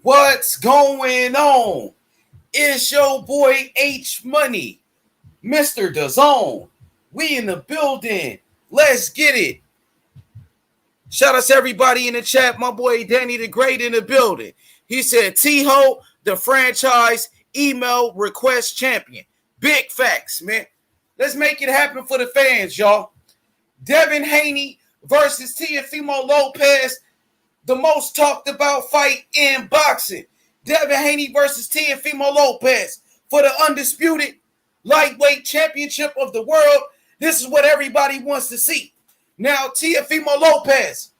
What's going on? It's your boy H Money, Mr. DAZN. We in the building. Let's get it. Shout out to everybody in the chat. My boy Danny the Great in the building. He said, T-Ho, the franchise email request champion. Big facts, man. Let's make it happen for the fans, y'all. Devin Haney versus Teofimo Lopez, the most talked about fight in boxing. Devin Haney versus Teofimo Lopez for the undisputed lightweight championship of the world. This is what everybody wants to see. Now, Teofimo Lopez,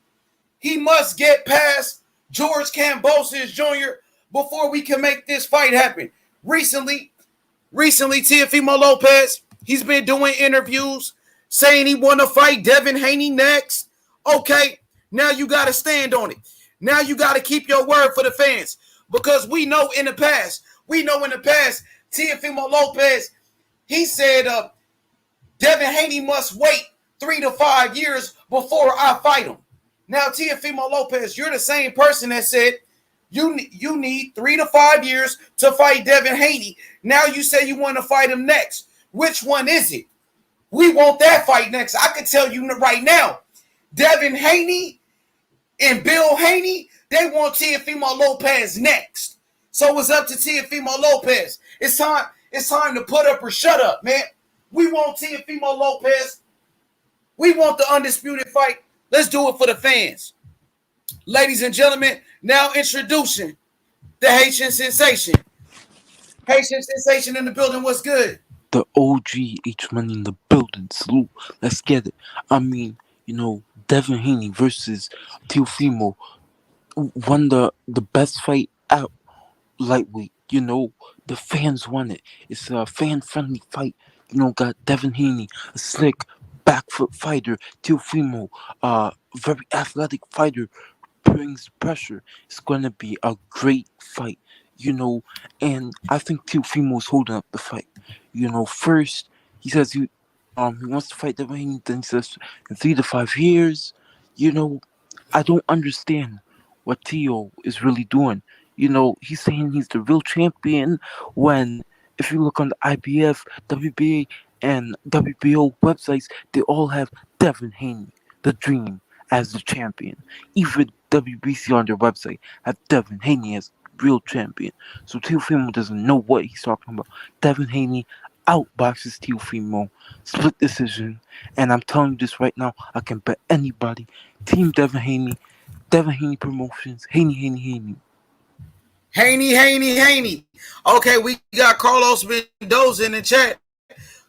he must get past George Kambosos Jr. before we can make this fight happen. Recently, Teofimo Lopez, he's been doing interviews saying he want to fight Devin Haney next. Okay, now you got to stand on it. Now you got to keep your word for the fans, because we know in the past, Teofimo Lopez, he said Devin Haney must wait 3 to 5 years before I fight him. Now, Teofimo Lopez, you're the same person that said you need 3 to 5 years to fight Devin Haney. Now you say you want to fight him next. Which one is it? We want that fight next. I can tell you right now, Devin Haney and Bill Haney, they want Teofimo Lopez next. So it's up to Teofimo Lopez. It's time to put up or shut up, man. We want Teofimo Lopez. We want the undisputed fight. Let's do it for the fans. Ladies and gentlemen, now introducing the Haitian Sensation. Haitian Sensation in the building. What's good? The OG H Money in the building. Salute. Let's get it. I mean, Devin Haney versus Teofimo won the best fight out lightweight. The fans want it. It's a fan-friendly fight. Got Devin Haney, a slick back foot fighter. Teofimo, very athletic fighter, brings pressure. It's going to be a great fight. And I think Teofimo's holding up the fight. First he says he wants to fight Devin Haney, then he says in 3 to 5 years. I don't understand what Teo is really doing. He's saying he's the real champion when, if you look on the IBF, WBA, and WBO websites, they all have Devin Haney, the Dream, as the champion. Even WBC on their website have Devin Haney as real champion. So Teofimo doesn't know what he's talking about. Devin Haney outboxes Teofimo, split decision, and I'm telling you this right now, I can bet anybody. Team Devin Haney Promotions, Haney. Haney. Okay, we got Carlos Mendoza in the chat.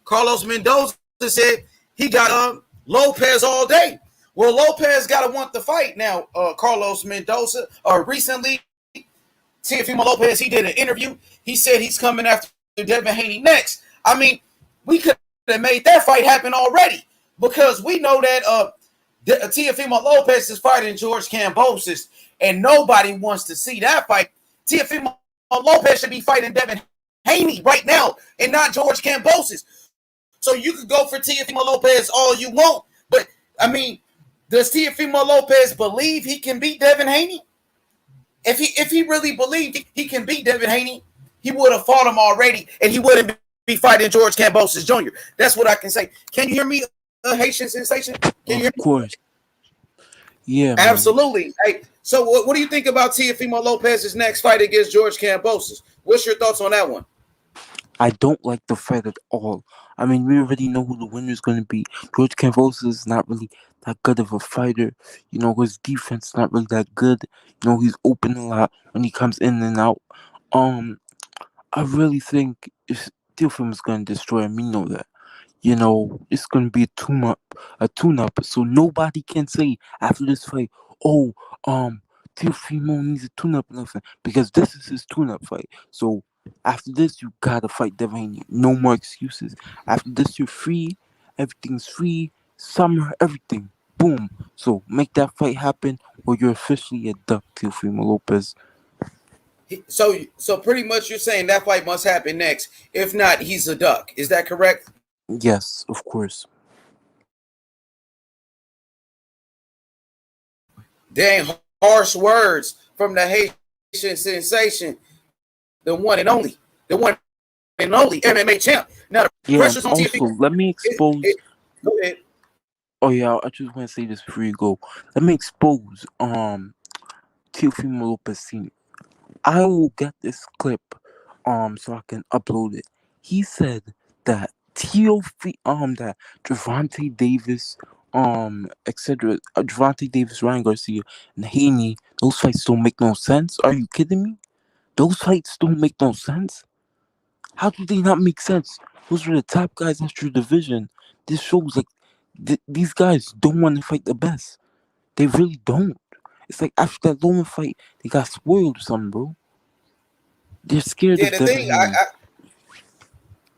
Carlos Mendoza said he got Lopez all day. Well, Lopez got to want the fight now. Carlos Mendoza, recently, Teofimo Lopez, he did an interview. He said he's coming after Devin Haney next. I mean, we could have made that fight happen already, because we know that Teofimo Lopez is fighting George Kambosos, and nobody wants to see that fight. Teofimo Lopez should be fighting Devin Haney right now and not George Kambosos. So you could go for Teofimo Lopez all you want, but I mean, does Teofimo Lopez believe he can beat Devin Haney? If he really believed he can beat Devin Haney, he would have fought him already, and he wouldn't be fighting George Kambosos Jr. That's what I can say. Can you hear me, Haitian Sensation? Can you hear me? Of course. Yeah, absolutely. Hey, so what do you think about Teofimo Lopez's next fight against George Kambosos? What's your thoughts on that one? I don't like the fight at all. I mean, we already know who the winner is going to be. George Kambosos is not really that good of a fighter. His defense is not really that good. He's open a lot when he comes in and out. I really think Teofimo is going to destroy him. We know that. It's going to be a tune-up. So nobody can say after this fight, Teofimo needs a tune-up or nothing, because this is his tune-up fight. So after this, you gotta fight Devin Haney. No more excuses. After this, you're free. Everything's free. Summer, everything. Boom. So make that fight happen, or you're officially a duck, Teofimo Lopez. So pretty much you're saying that fight must happen next. If not, he's a duck. Is that correct? Yes, of course. Dang, harsh words from the sensation, the one and only, the one and only MMA champ. Now the pressure's on Yeah, Teofimo. and also let me expose. Go ahead. Oh yeah, I just want to say this before you go. Let me expose Teofimo Lopez Senior. I will get this clip so I can upload it. He said that that Gervonta Davis etc. Gervonta Davis, Ryan Garcia, and Haney, those fights don't make no sense. Are you kidding me? Those fights don't make no sense. How do they not make sense? Those are the top guys in your division. This shows like these guys don't want to fight the best. They really don't. It's like after that Loman fight, they got spoiled or something, bro. They're scared Yeah, of the Devin thing, Haney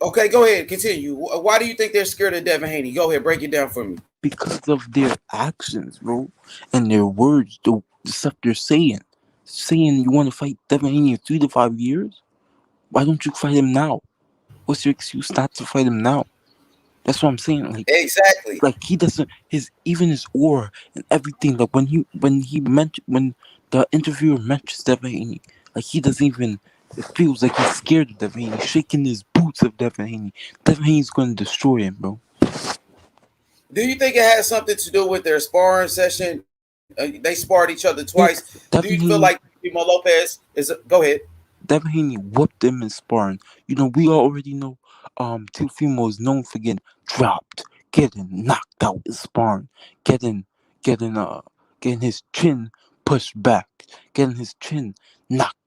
okay, go ahead, continue. Why do you think they're scared of Devin Haney? Go ahead, break it down for me. because of their actions, bro, and their words, the stuff they're saying. Saying you want to fight Devin Haney in 3 to 5 years? Why don't you fight him now? What's your excuse not to fight him now? That's what I'm saying. Exactly. Like he doesn't his even his aura and everything. Like when the interviewer mentions Devin Haney, like he doesn't even. It feels like he's scared of Devin Haney, shaking his boots of Devin Haney. Devin Haney's going to destroy him, bro. Do you think it has something to do with their sparring session? They sparred each other twice. Yes, Do you Devin feel Haney like Timo Lopez is? Go ahead. Devin Haney whooped him in sparring. You know, we already know Teofimo is known for getting dropped, getting knocked out in sparring, getting getting uh getting his chin pushed back, getting his chin knocked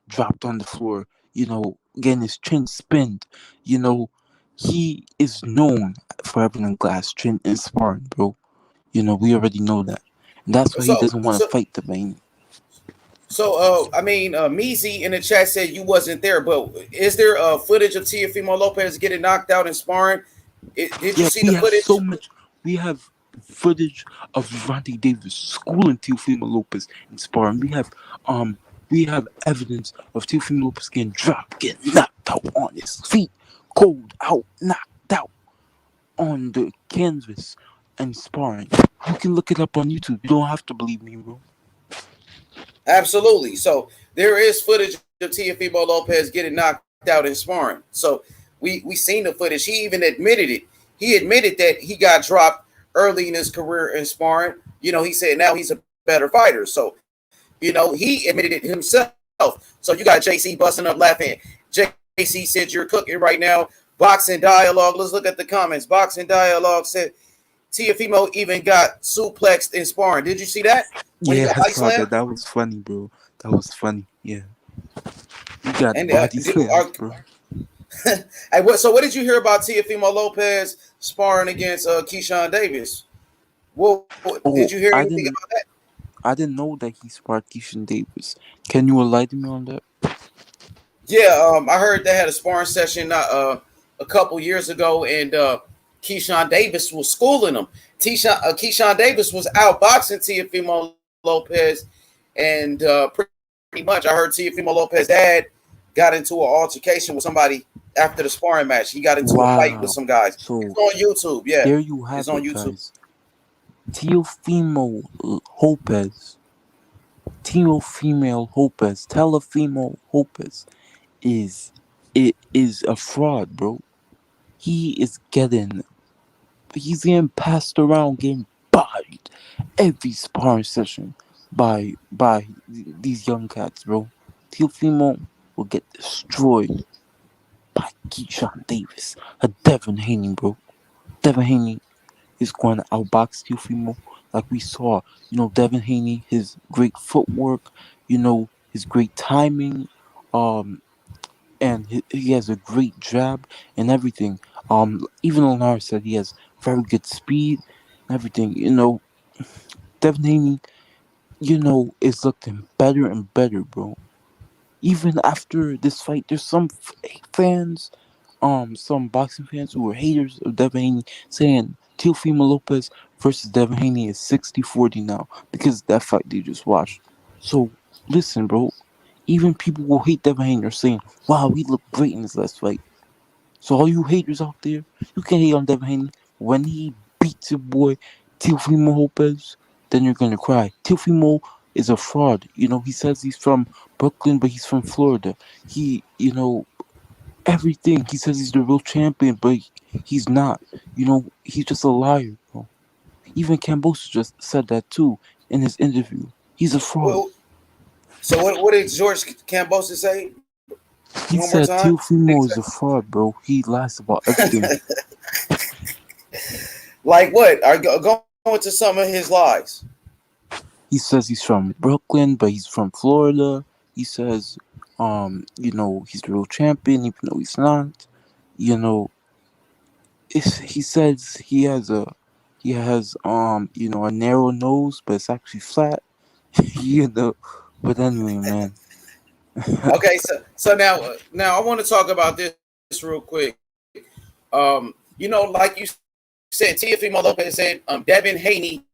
dropped on the floor, getting his chin spinned. You know, he is known for having a glass chin in sparring, bro. You know, we already know that. And that's why he So, doesn't want so, to fight Devin Haney. I mean, Meezy in the chat said you wasn't there, but is there footage of Teofimo Lopez getting knocked out in sparring? Did you Yeah, see we the have so footage? much. We have footage of Devontae Davis schooling Teofimo Lopez in sparring. We have evidence of Teofimo Lopez getting dropped, getting knocked out on his feet, cold out, knocked out on the canvas and sparring. You can look it up on YouTube. You don't have to believe me, bro. Absolutely. So there is footage of Teofimo Lopez getting knocked out in sparring. So we seen the footage. He even admitted it. He admitted that he got dropped early in his career in sparring. He said now he's a better fighter. So he admitted it himself. So you got JC busting up laughing. JC said you're cooking right now. Boxing dialogue. Let's look at the comments. Boxing dialogue said Teofimo even got suplexed in sparring. Did you see that when he got Yeah, I body saw slammed? that. That was funny, bro. That was funny. Yeah, you got And body slams, bro. so what did you hear about Teofimo Lopez sparring against Keyshawn Davis? Well, did you Oh, hear anything about that? I didn't know that he sparred Keishan Davis. Can you enlighten me on that? Yeah, I heard they had a sparring session a couple years ago, and Keyshawn Davis was schooling him. Keyshawn Davis was outboxing Teofimo Lopez, and pretty much I heard Teofimo Lopez' dad got into an altercation with somebody after the sparring match. He got into a fight with some Wow. guys. It's So on YouTube. Yeah, there you it's have on it, YouTube. guys. Teofimo Lopez, Telefimo Lopez is a fraud, bro. He is he's getting passed around, getting bodied every sparring session by these young cats, bro. Teofimo will get destroyed by Keyshawn Davis, a Devin Haney, bro. Devin Haney is going to outbox Teofimo like we saw. Devin Haney, his great footwork, his great timing, um, and he has a great jab and everything. Even Linares said he has very good speed and everything. Devin Haney, is looking better and better, bro. Even after this fight, there's fans, some boxing fans who were haters of Devin Haney saying Teofimo Lopez versus Devin Haney is 60-40 now because of that fight they just watched. So listen, bro. Even people who hate Devin Haney are saying, "Wow, he looked great in his last fight." So all you haters out there, you can hate on Devin Haney. When he beats your boy Teofimo Lopez, then you're gonna cry. Teofimo is a fraud. He says he's from Brooklyn, but he's from Florida. Everything. He says he's the real champion, but he's not. He's just a liar, bro. Even Cambosa just said that too in his interview. He's a fraud. Well, so what did George Cambosa say? He One more said time. Teofimo is a fraud, bro. He lies about everything. Like what? Are go into some of his lies? He says he's from Brooklyn, but he's from Florida. He says, he's the real champion, even though he's not. You know, he says he has a narrow nose, but it's actually flat. you know, but anyway, man. Okay, so now I want to talk about this real quick. Like you said, Teofimo Lopez said Devin Haney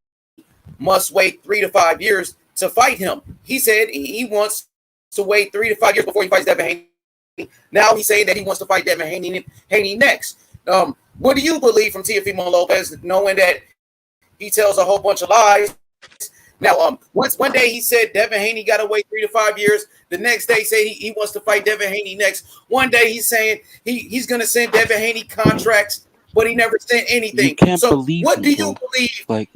must wait 3 to 5 years to fight him. He said he wants to wait 3 to 5 years before he fights Devin Haney. Now he's saying that he wants to fight Devin Haney next. What do you believe from Teofimo Lopez, knowing that he tells a whole bunch of lies? Now, one day he said Devin Haney got to wait 3 to 5 years. The next day, say he wants to fight Devin Haney next. One day he's saying he's going to send Devin Haney contracts, but he never sent anything. You can't so believe what him, do you bro. believe? Like,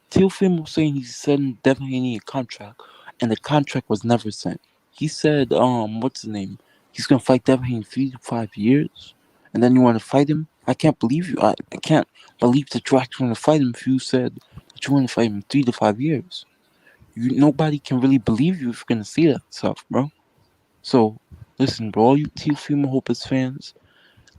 Teofimo saying he's sending Devin Haney a contract, and the contract was never sent. He said, what's his name? He's gonna fight Devin Haney in 3 to 5 years, and then you want to fight him? I can't believe you. I can't believe that you actually want to fight him if you said that you want to fight him in 3 to 5 years. Nobody can really believe you if you're gonna say that stuff, bro. So, listen, bro, all you Teofimo Lopez fans,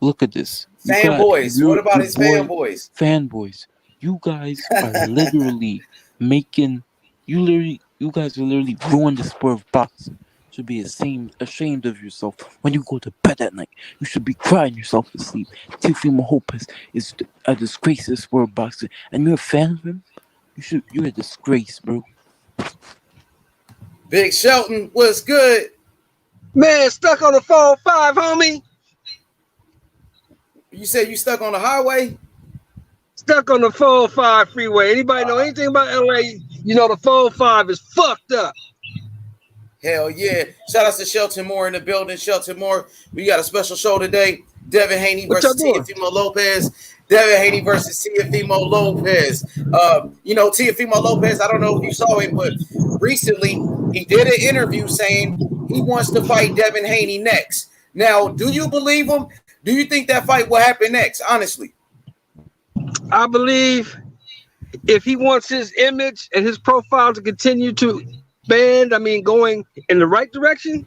look at this. Fanboys. What about his fanboys? Fanboys. You guys are literally making you guys are literally ruining the sport of boxing. You should be ashamed of yourself when you go to bed at night. You should be crying yourself to sleep. Teofimo Lopez is a disgrace to the sport of boxing, and you're a fan of him. You're a disgrace, bro. Big Shelton, what's good? Man, stuck on the 405, homie. You said you stuck on the highway? Stuck on the 405 freeway. Anybody know anything about LA? You know the 405 is fucked up. Hell yeah. Shout out to Shelton Moore in the building. Shelton Moore, we got a special show today. Devin Haney versus Teofimo Lopez. Devin Haney versus Teofimo Lopez. Teofimo Lopez, I don't know if you saw him, but recently he did an interview saying he wants to fight Devin Haney next. Now, do you believe him? Do you think that fight will happen next, honestly? I believe if he wants his image and his profile to continue to expand, going in the right direction,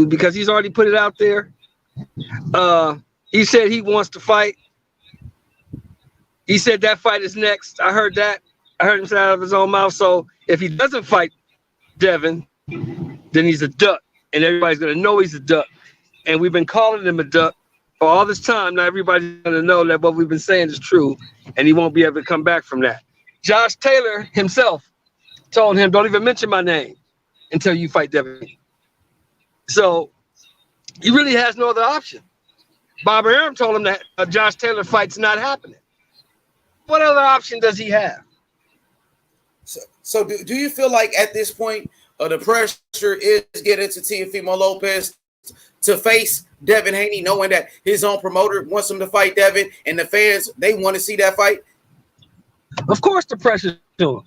because he's already put it out there. He said he wants to fight. He said that fight is next. I heard that. I heard him say out of his own mouth. So if he doesn't fight Devin, then he's a duck, and everybody's gonna know he's a duck. And we've been calling him a duck for all this time. Now everybody's gonna know that what we've been saying is true, and he won't be able to come back from that. Josh Taylor himself told him, "Don't even mention my name until you fight Devin." So he really has no other option. Bob Arum told him that a Josh Taylor fight's not happening. What other option does he have? So do you feel like at this point the pressure is getting to Teofimo Lopez to face Devin Haney, knowing that his own promoter wants him to fight Devin, and the fans, they want to see that fight? Of course the pressure's to him,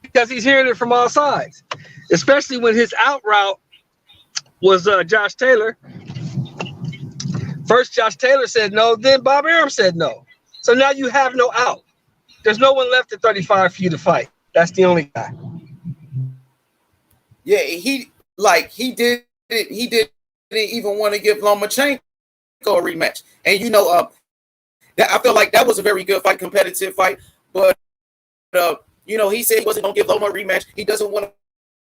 because he's hearing it from all sides, especially when his out route was Josh Taylor. First Josh Taylor said no, then Bob Arum said no. So now you have no out. There's no one left at 35 for you to fight. That's the only guy. Yeah, he didn't even want to give Lomachenko a rematch. And that I feel like that was a very good fight, competitive fight. But he said he wasn't gonna give Loma a rematch. He doesn't want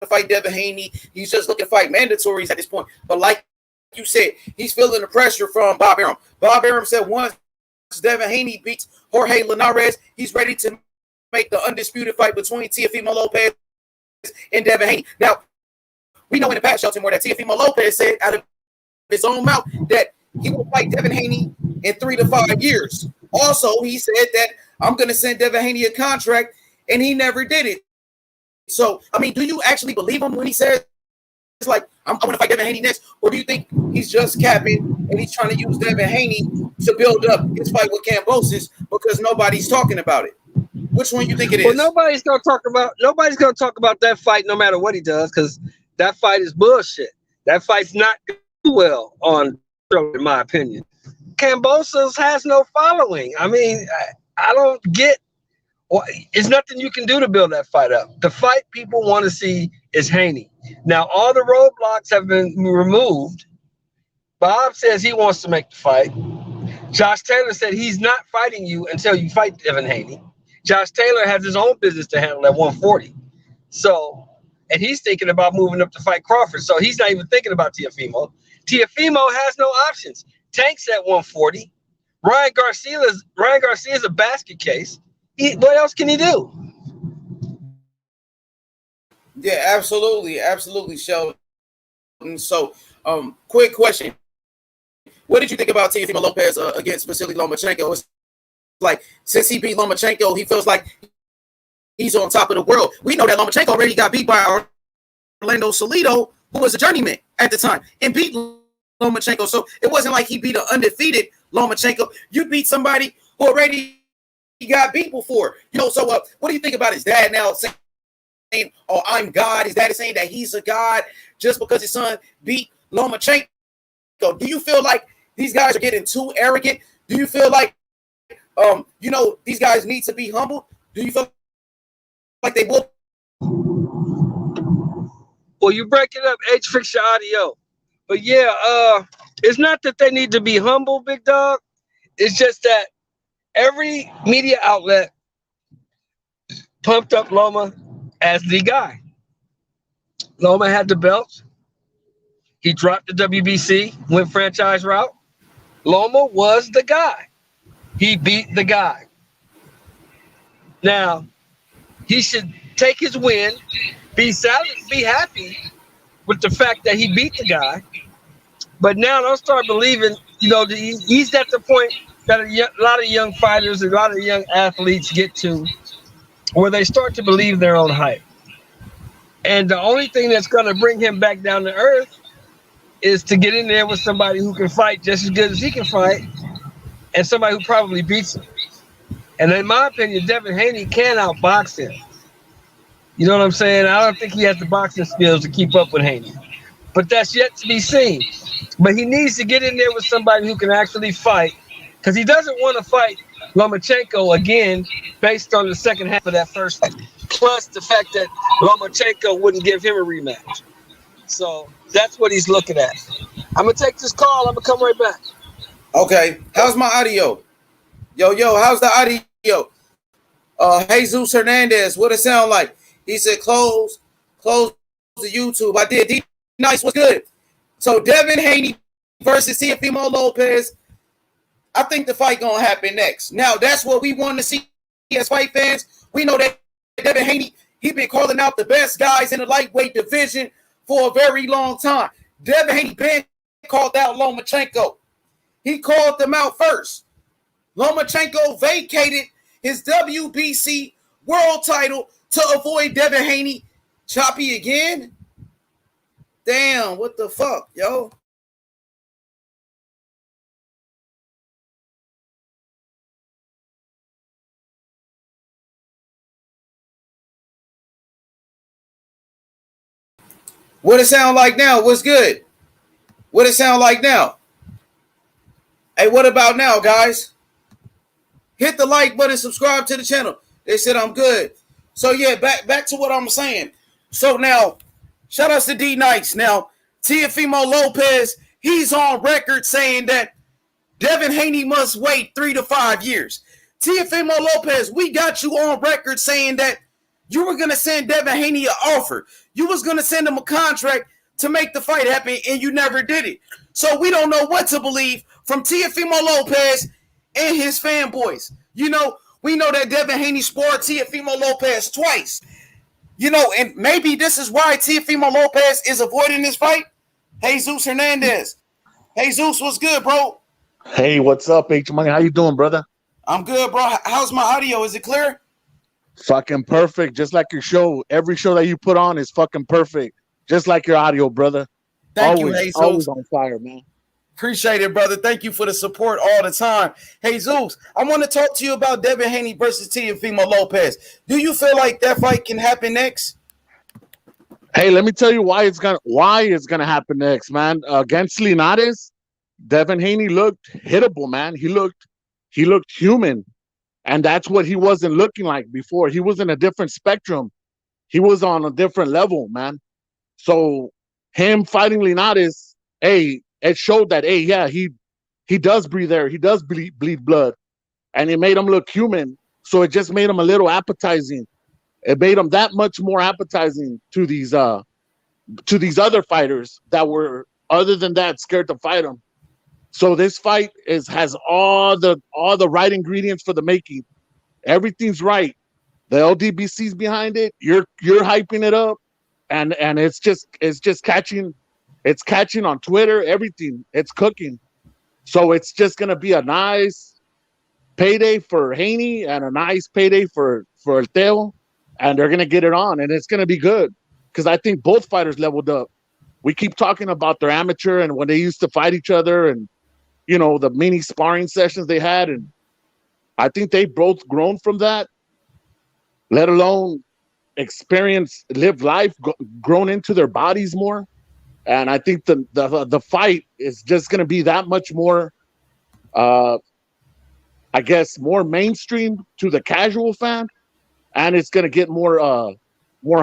to fight Devin Haney. He's just looking to fight mandatories at this point. But like you said, he's feeling the pressure from Bob Arum. Bob Arum said once Devin Haney beats Jorge Linares, he's ready to make the undisputed fight between Teofimo Lopez and Devin Haney. Now, we know in the past, Shelton Moore, that Teofimo Lopez said out of his own mouth that he will fight Devin Haney in 3 to 5 years. Also, he said that I'm going to send Devin Haney a contract, and he never did it. So, I mean, do you actually believe him when he says, it's like, I'm going to fight Devin Haney next? Or do you think he's just capping and he's trying to use Devin Haney to build up his fight with Kambosos because nobody's talking about it? Which one you think it is? Well, nobody's gonna talk about that fight no matter what he does, because that fight is bullshit. That fight's not going to do well on, in my opinion. Kambosos has no following. I mean, I don't get. It's nothing you can do to build that fight up. The fight people want to see is Haney. Now, all the roadblocks have been removed. Bob says he wants to make the fight. Josh Taylor said he's not fighting you until you fight Devin Haney. Josh Taylor has his own business to handle at 140. So, and he's thinking about moving up to fight Crawford. So he's not even thinking about Teofimo. Teofimo has no options. Tank's at 140. Ryan Garcia's a basket case. What else can he do? Yeah, absolutely, Sheldon. So, quick question: what did you think about Teofimo Lopez against Vasily Lomachenko? It's like, since he beat Lomachenko, he feels like he's on top of the world. We know that Lomachenko already got beat by Orlando Salido, who was a journeyman at the time, and beat Lomachenko. So it wasn't like he beat an undefeated Lomachenko. You beat somebody who already got beat before. So what do you think about his dad now saying, "Oh, I'm God"? His dad is saying that he's a god just because his son beat Lomachenko. Do you feel like these guys are getting too arrogant? Do you feel like these guys need to be humble? Do you feel like they will? Well, you break it up, H, fix your audio. But yeah, it's not that they need to be humble, big dog. It's just that every media outlet pumped up Loma as the guy. Loma had the belt. He dropped the WBC, went franchise route. Loma was the guy. He beat the guy. Now, he should take his win, be happy with the fact that he beat the guy. But now don't start believing, he's at the point that a lot of young fighters, a lot of young athletes get to, where they start to believe their own hype. And the only thing that's going to bring him back down to earth is to get in there with somebody who can fight just as good as he can fight, and somebody who probably beats him. And in my opinion, Devin Haney can outbox him. You know what I'm saying? I don't think he has the boxing skills to keep up with Haney. But that's yet to be seen. But he needs to get in there with somebody who can actually fight, because he doesn't want to fight Lomachenko again based on the second half of that first fight, plus the fact that Lomachenko wouldn't give him a rematch. So that's what he's looking at. I'm going to take this call. I'm going to come right back. Okay. How's my audio? Yo, how's the audio? Jesus Hernandez, what it sound like? He said close the YouTube. I did. D Nice was good. So Devin Haney versus Teofimo Lopez. I think the fight gonna happen next. Now that's what we want to see as fight fans. We know that Devin Haney, he been calling out the best guys in the lightweight division for a very long time. Devin Haney been called out Lomachenko. He called them out first. Lomachenko vacated his WBC world title to avoid Devin Haney. Choppy again? Damn, what the fuck, yo? What it sound like now? What's good? What it sound like now? Hey, what about now, guys? Hit the like button, subscribe to the channel. They said I'm good. So yeah, back to what I'm saying. So now, shout outs to D Nice. Now, Teofimo Lopez, he's on record saying that Devin Haney must wait 3 to 5 years. Teofimo Lopez, we got you on record saying that you were going to send Devin Haney an offer. You was going to send him a contract to make the fight happen, and you never did it. So we don't know what to believe from Teofimo Lopez and his fanboys. We know that Devin Haney sparred Teofimo Lopez twice. And maybe this is why Teofimo Lopez is avoiding this fight. Jesus Hernandez. Jesus, what's good, bro? Hey, what's up, H Money? How you doing, brother? I'm good, bro. How's my audio? Is it clear? Fucking perfect, just like your show. Every show that you put on is fucking perfect, just like your audio, brother. Thank you, Always, always Jesus. on fire, man. Appreciate it, brother. Thank you for the support all the time. Hey, Zeus, I want to talk to you about Devin Haney versus Teofimo Lopez. Do you feel like that fight can happen next? Hey, let me tell you why it's gonna happen next, man. Against Linares, Devin Haney looked hittable, man. He looked human, and that's what he wasn't looking like before. He was in a different spectrum. He was on a different level, man. So him fighting Linares, hey, it showed that, hey, yeah, he does breathe air, he does bleed blood, and it made him look human. So it just made him a little appetizing. It made him that much more appetizing to these other fighters that were, other than that, scared to fight him. So this fight has all the right ingredients for the making. Everything's right. The LDBC's behind it. You're hyping it up, and it's just catching on Twitter. Everything, it's cooking. So it's just gonna be a nice payday for Haney and a nice payday for Teo, and they're gonna get it on, and it's gonna be good because I think both fighters leveled up. We keep talking about their amateur and when they used to fight each other, and the mini sparring sessions they had, and I think they both grown from that. Let alone experience, live life, grown into their bodies more. And I think the fight is just going to be that much more, I guess, more mainstream to the casual fan, and it's going to get more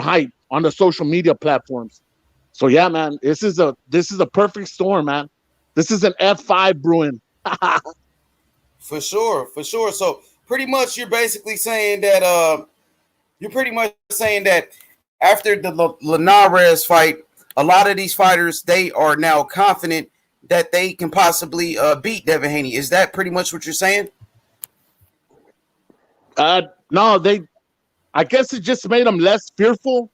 hype on the social media platforms. So yeah, man, this is a perfect storm, man. This is an F5 brewing. For sure. So pretty much you're basically saying that after the Linares fight, a lot of these fighters, they are now confident that they can possibly beat Devin Haney. Is that pretty much what you're saying? No, I guess it just made them less fearful.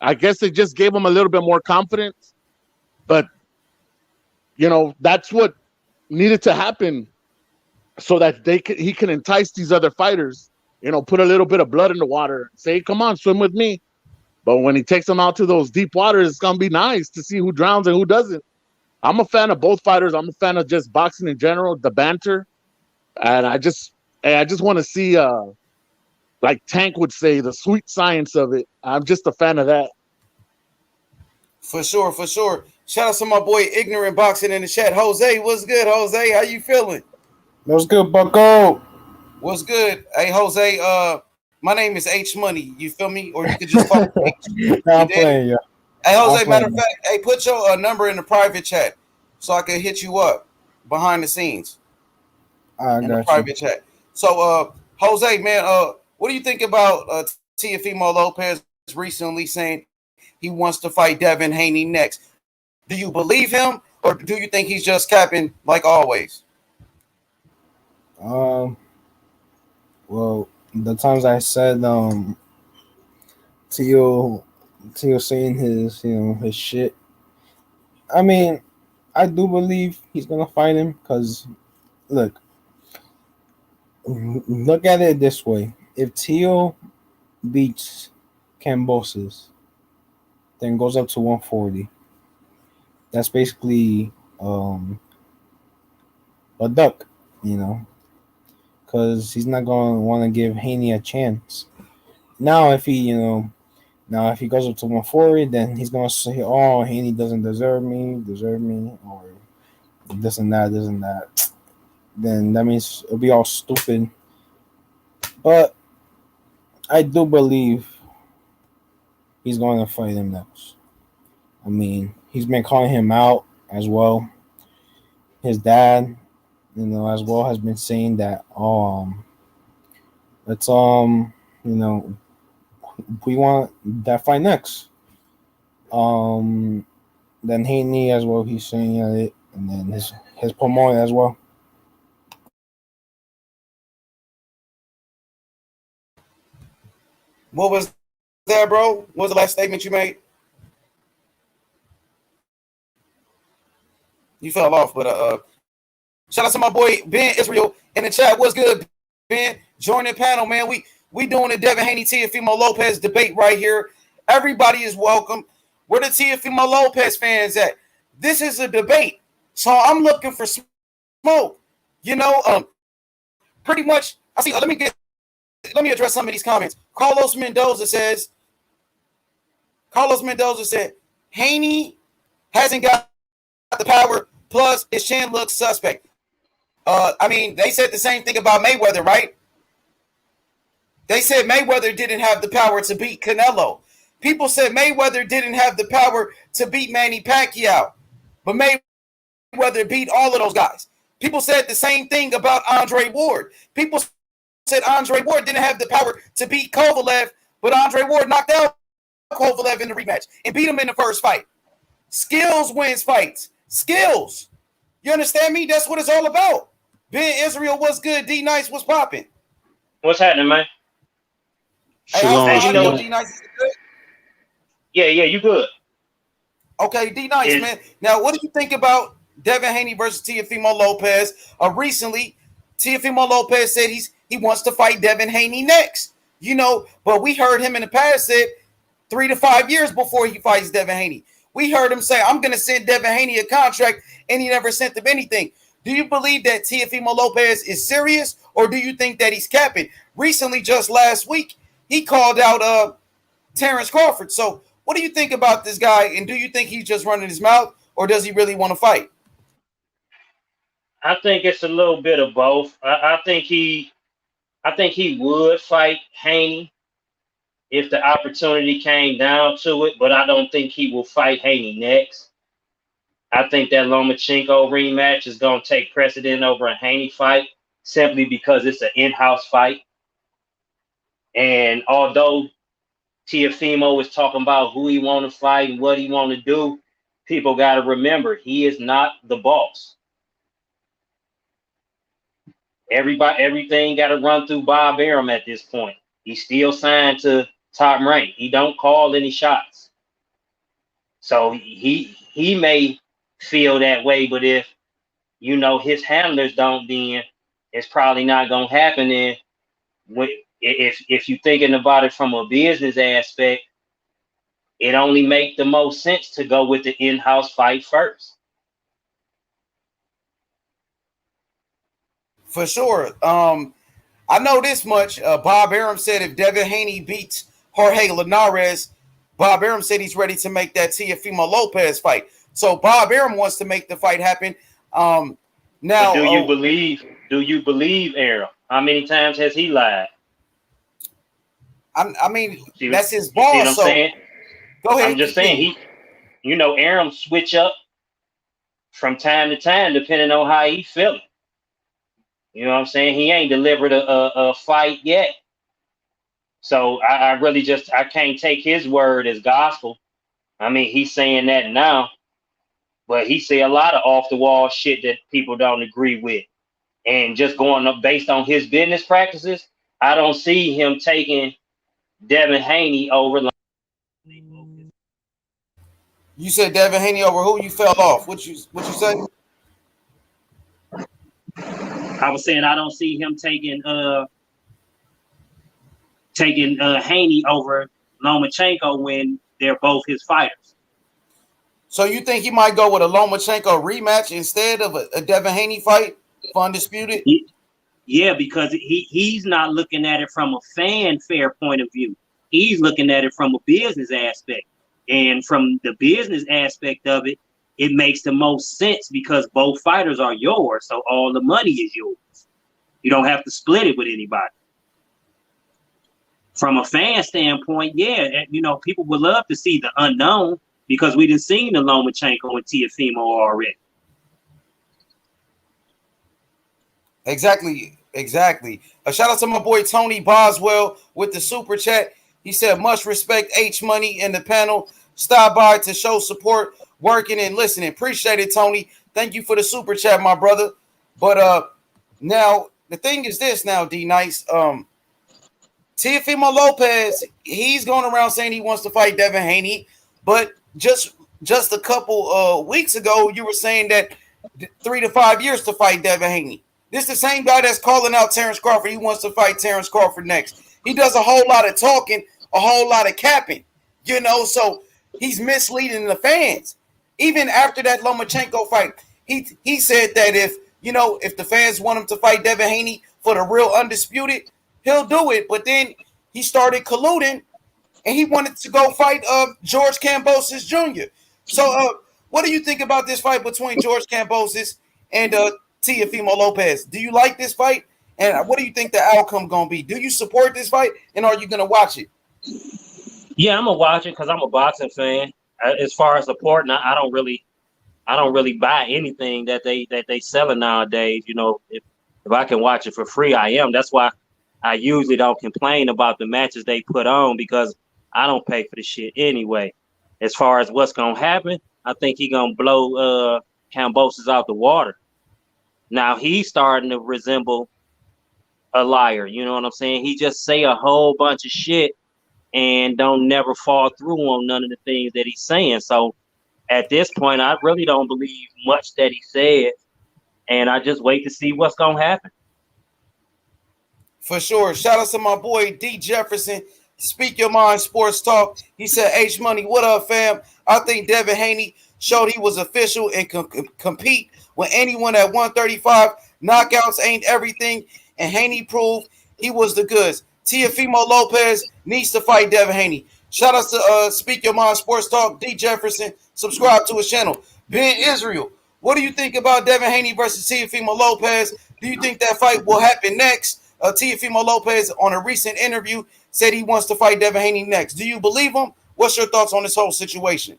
I guess it just gave them a little bit more confidence. But that's what needed to happen so that he can entice these other fighters. Put a little bit of blood in the water. Say, come on, swim with me. But when he takes them out to those deep waters, it's gonna be nice to see who drowns and who doesn't. I'm a fan of both fighters. I'm a fan of just boxing in general, the banter, and I just want to see, like Tank would say, the sweet science of it. I'm just a fan of that. For sure. Shout out to my boy Ignorant Boxing in the chat. Jose, what's good, Jose? How you feeling? What's good, Bucko? What's good? Hey, Jose, my name is H Money. You feel me? Or you could just call me H. I'm playing, yeah. Hey, Jose, matter of fact, hey, put your number in the private chat so I can hit you up behind the scenes in the private chat. So, Jose, man, what do you think about Teofimo Lopez recently saying he wants to fight Devin Haney next? Do you believe him, or do you think he's just capping like always? Well, the times I said Teo saying his shit. I mean, I do believe he's gonna fight him because look at it this way: if Teo beats Cambosis, then goes up to 140, that's basically a duck, because he's not gonna want to give Haney a chance. Now, if he goes up to 140, then he's gonna say, "Oh, Haney doesn't deserve me," or this and that. Then that means it'll be all stupid. But I do believe he's going to fight him next. I mean, he's been calling him out as well. His dad, as well, has been saying that, let's we want that fight next. Then Haney as well, he's saying it, and then his promoter as well. What was that, bro? What was the last statement you made? You fell off, but shout out to my boy Ben Israel in the chat. What's good, Ben? Join the panel, man. We doing a Devin Haney Teofimo Lopez debate right here. Everybody is welcome. Where the Teofimo Lopez fans at? This is a debate, so I'm looking for smoke. You know, pretty much. I see. Let me address some of these comments. Carlos Mendoza said Haney hasn't got the power. Plus, his chin looks suspect. I mean, they said the same thing about Mayweather, right? They said Mayweather didn't have the power to beat Canelo. People said Mayweather didn't have the power to beat Manny Pacquiao. But Mayweather beat all of those guys. People said the same thing about Andre Ward. People said Andre Ward didn't have the power to beat Kovalev, but Andre Ward knocked out Kovalev in the rematch and beat him in the first fight. Skills wins fights. Skills. You understand me? That's what it's all about. Ben Israel was good. D Nice was popping. What's happening, man? Hey, you know, D Nice is good. Yeah, you good. Okay, D Nice, man. Now, what do you think about Devin Haney versus Teofimo Lopez? Recently, Teofimo Lopez said he wants to fight Devin Haney next. You know, but we heard him in the past said 3 to 5 years before he fights Devin Haney. We heard him say, I'm going to send Devin Haney a contract, and he never sent him anything. Do you believe that Teofimo Lopez is serious, or do you think that he's capping? Recently, just last week, he called out Terrence Crawford. So what do you think about this guy, and do you think he's just running his mouth, or does he really want to fight? I think it's a little bit of both. I think he would fight Haney if the opportunity came down to it, but I don't think he will fight Haney next. I think that Lomachenko rematch is going to take precedent over a Haney fight simply because it's an in-house fight. And although Teofimo is talking about who he want to fight and what he want to do, people got to remember, he is not the boss. Everything got to run through Bob Arum at this point. He's still signed to Top Rank. He don't call any shots. So he may feel that way, but if, you know, his handlers don't, then it's probably not going to happen. And if you're thinking about it from a business aspect, it only makes the most sense to go with the in-house fight first. For sure. I know this much. Bob Arum said if Devin Haney beats Jorge Linares, Bob Arum said he's ready to make that Teofimo Lopez fight. So Bob Arum wants to make the fight happen. Now, but do you believe Arum? How many times has he lied? I mean, that's his ball. See what I'm saying? Go ahead. I'm just saying Arum switch up from time to time depending on how he feeling. You know what I'm saying? He ain't delivered a fight yet. So I really I can't take his word as gospel. I mean, he's saying that now, but he say a lot of off the wall shit that people don't agree with. And just going up based on his business practices, I don't see him taking Devin Haney over. You said Devin Haney over who? You fell off. What you say? I was saying I don't see him taking Haney over Lomachenko when they're both his fighters. So you think he might go with a Lomachenko rematch instead of a Devin Haney fight for undisputed? Yeah, because he's not looking at it from a fanfare point of view. He's looking at it from a business aspect. And from the business aspect of it, it makes the most sense because both fighters are yours. So all the money is yours. You don't have to split it with anybody. From a fan standpoint, yeah, people would love to see the unknown because we done seen the Lomachenko and Teofimo already. Exactly. A shout out to my boy Tony Boswell with the super chat. He said, much respect H Money in the panel. Stop by to show support, working and listening. Appreciate it, Tony. Thank you for the super chat, my brother. But now the thing is this now, D Nice. Teofimo Lopez, he's going around saying he wants to fight Devin Haney, but just a couple weeks ago, you were saying that 3 to 5 years to fight Devin Haney. This is the same guy that's calling out Terrence Crawford. He wants to fight Terrence Crawford next. He does a whole lot of talking, a whole lot of capping, so he's misleading the fans. Even after that Lomachenko fight, he said that if the fans want him to fight Devin Haney for the real undisputed, he'll do it. But then he started colluding, and he wanted to go fight George Kambosos Jr. So what do you think about this fight between George Kambosos and Teofimo Lopez? Do you like this fight? And what do you think the outcome going to be? Do you support this fight, and are you going to watch it? Yeah, I'm gonna watch it because I'm a boxing fan. As far as supporting, I don't really buy anything that they selling nowadays. If I can watch it for free, I am. That's why I usually don't complain about the matches they put on, because I don't pay for the shit anyway. As far as what's gonna happen, I think he gonna blow Kambosos out the water. Now he's starting to resemble a liar. You know what I'm saying? He just say a whole bunch of shit and don't never fall through on none of the things that he's saying. So at this point, I really don't believe much that he said, and I just wait to see what's gonna happen. For sure. Shout out to my boy D Jefferson. Speak Your Mind Sports Talk. He said, H Money, what up, fam? I think Devin Haney showed he was official and can compete with anyone at 135. Knockouts ain't everything, and Haney proved he was the goods. Teofimo Lopez needs to fight Devin Haney. Shout out to Speak Your Mind Sports Talk, D Jefferson. Subscribe to his channel. Ben Israel, what do you think about Devin Haney versus Teofimo Lopez? Do you think that fight will happen next? Teofimo Lopez, on a recent interview, said he wants to fight Devin Haney next. Do you believe him? What's your thoughts on this whole situation?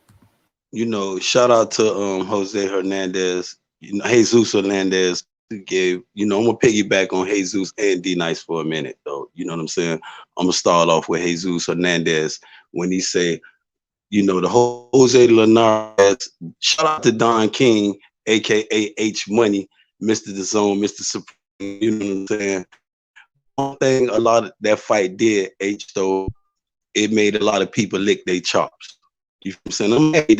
Shout out to Jose Hernandez, Jesus Hernandez. Gave, I'm gonna piggyback on Jesus and D Nice for a minute, though. You know what I'm saying? I'm gonna start off with Jesus Hernandez when he say, the Jose Linares. Shout out to Don King, aka H Money, Mr. The Zone, Mr. Supreme. You know what I'm saying? One thing a lot of that fight did, H, though, it made a lot of people lick their chops. You feel what I'm saying? I'm happy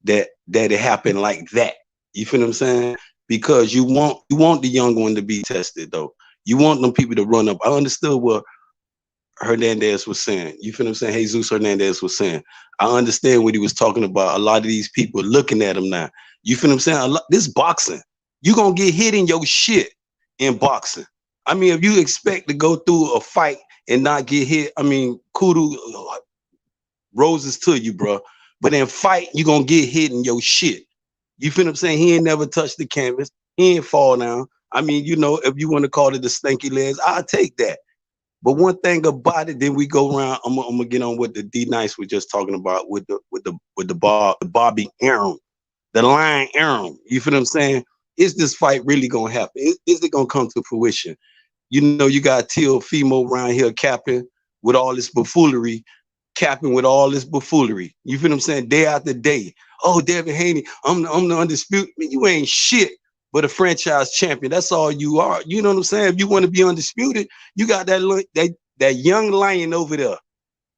that it happened like that. You feel what I'm saying? Because you want the young one to be tested, though. You want them people to run up. I understood what Hernandez was saying. You feel what I'm saying? Jesus Hernandez was saying. I understand what he was talking about. A lot of these people looking at him now. You feel what I'm saying? This boxing, you gonna get hit in your shit in boxing. I mean, if you expect to go through a fight and not get hit, I mean, kudos, roses to you, bro. But in fight, you gonna get hit in your shit. You feel what I'm saying? He ain't never touched the canvas. He ain't fall down. I mean, if you want to call it the stanky legs, I'll take that. But one thing about it, then we go around. I'm gonna get on what the D Nice was just talking about with the Bobby Arum, the Lion Arum. You feel what I'm saying? Is this fight really gonna happen? Is it gonna come to fruition? You got Teofimo around here capping with all this buffoonery. You feel what I'm saying? Day after day. Oh, Devin Haney, I'm the undisputed. I mean, you ain't shit but a franchise champion. That's all you are. You know what I'm saying? If you want to be undisputed, you got that young lion over there.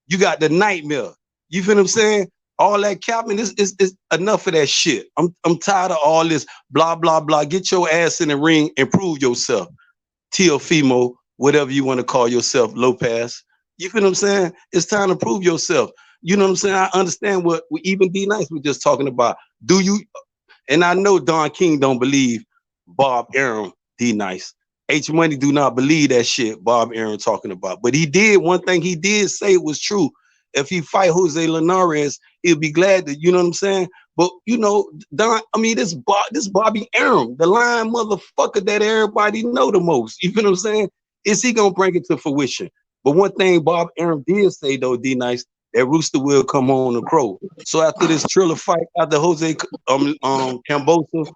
You got the nightmare. You feel what I'm saying? All that capping is enough of that shit. I'm tired of all this blah, blah, blah. Get your ass in the ring and prove yourself. Teofimo, whatever you want to call yourself, Lopez. You feel what I'm saying? It's time to prove yourself. You know what I'm saying? I understand what even D Nice was just talking about. Do you? And I know Don King don't believe Bob Arum, D Nice. H Money do not believe that shit Bob Arum talking about. But one thing he did say was true. If he fight Jose Linares, he'll be glad to, you know what I'm saying? But Don, I mean, this Bobby Arum, the lying motherfucker that everybody know the most. You feel what I'm saying? Is he gonna bring it to fruition? But one thing Bob Arum did say though, D Nice, that rooster will come home to crow. So after this Triller fight, after Jose Kambosos,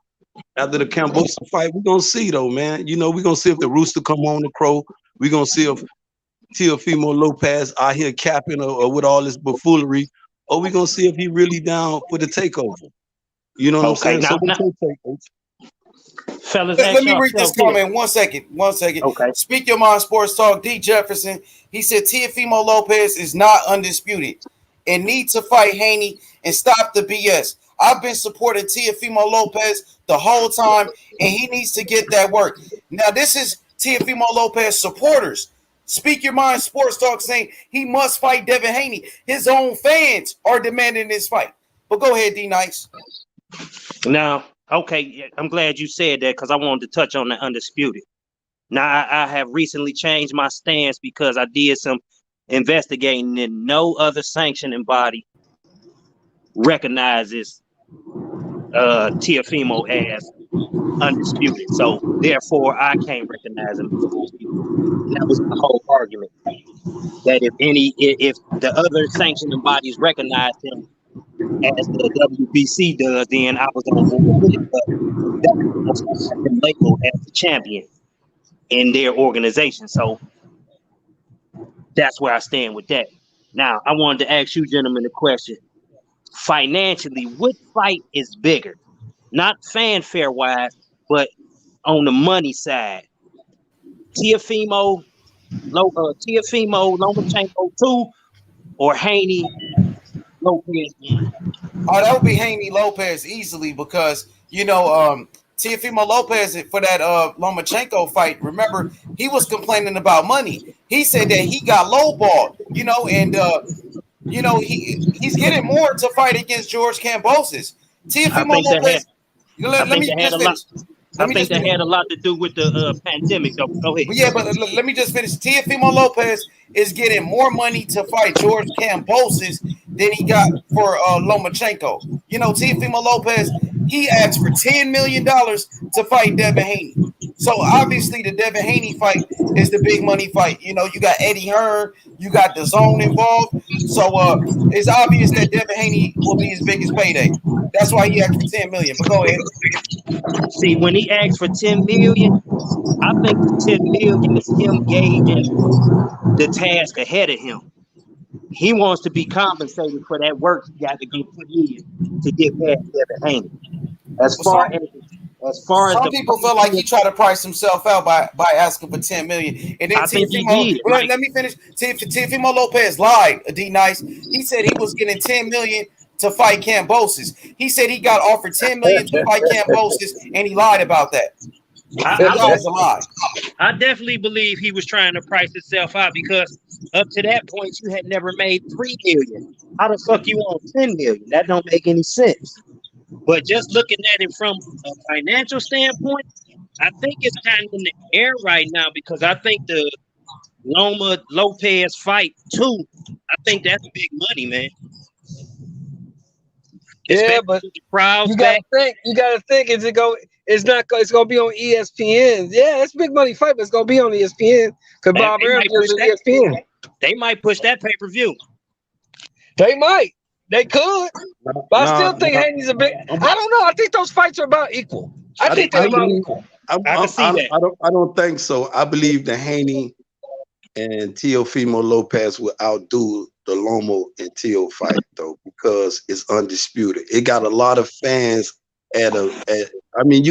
after the Kambosos fight, we're gonna see though, man. We're gonna see if the rooster come home to crow. We're gonna see if Teofimo Lopez out here capping or with all this buffoonery, or we're gonna see if he really down for the takeover. You know what I'm saying? Now, fellas, let me read this comment. 1 second. Okay. Speak Your Mind Sports Talk. D Jefferson. He said Teofimo Lopez is not undisputed and needs to fight Haney and stop the BS. I've been supporting Teofimo Lopez the whole time, and he needs to get that work. Now, this is Teofimo Lopez supporters Speak Your Mind Sports Talk saying he must fight Devin Haney. His own fans are demanding this fight. But go ahead, D Nice. Now, okay, I'm glad you said that because I wanted to touch on the undisputed. Now, I have recently changed my stance because I did some investigating, and no other sanctioning body recognizes Teofimo as undisputed. So, therefore, I can't recognize him as undisputed. That was the whole argument. That if the other sanctioning bodies recognized him as the WBC does, then I was on board with it. But that was the label as the champion in their organization. So that's where I stand with that. Now, I wanted to ask you gentlemen a question. Financially, what fight is bigger? Not fanfare wise, but on the money side. Teofimo, Lomachenko 2, or Haney, Lopez 1? Oh, that would be Haney Lopez easily because, Teofimo Lopez for that Lomachenko fight, remember, he was complaining about money. He said that he got lowballed, and he's getting more to fight against George Kambosos. Teofimo Lopez. Let me just finish. I think that had a lot to do with the pandemic, though. Go ahead. Yeah, but let me just finish. Teofimo Lopez is getting more money to fight George Kambosos than he got for Lomachenko. Teofimo Lopez, he asked for $10 million to fight Devin Haney. So obviously the Devin Haney fight is the big money fight. You got Eddie Hearn, you got the Zone involved. So it's obvious that Devin Haney will be his biggest payday. That's why he asked for $10 million. But go ahead. See, when he asked for $10 million, I think the $10 million is him gauging the task ahead of him. He wants to be compensated for that work he got to go put in to get past Devin Haney. As far as people feel like he tried to price himself out by asking for $10 million, and then I think he did. Let me finish. Teofimo Lopez lied. D Nice. He said he was getting $10 million to fight Kambosos. He said he got offered $10 million to fight Kambosos, and he lied about that. That was a lie. I definitely believe he was trying to price himself out because up to that point you had never made $3 million. How the fuck you want $10 million? That don't make any sense. But just looking at it from a financial standpoint, I think it's kind of in the air right now because I think the Loma Lopez fight too. I think that's big money, man. Yeah, but you gotta think. It's gonna be on ESPN. Yeah, it's a big money fight, but it's gonna be on ESPN because Bob Arum is on ESPN. They might push that pay-per-view. They might. They could. But I still think Haney's a big. I don't know. I think those fights are about equal. I think they're about equal. I don't think so. I believe that Haney and Teofimo Lopez will outdo the Lomo and Teo fight though, because it's undisputed. It got a lot of fans you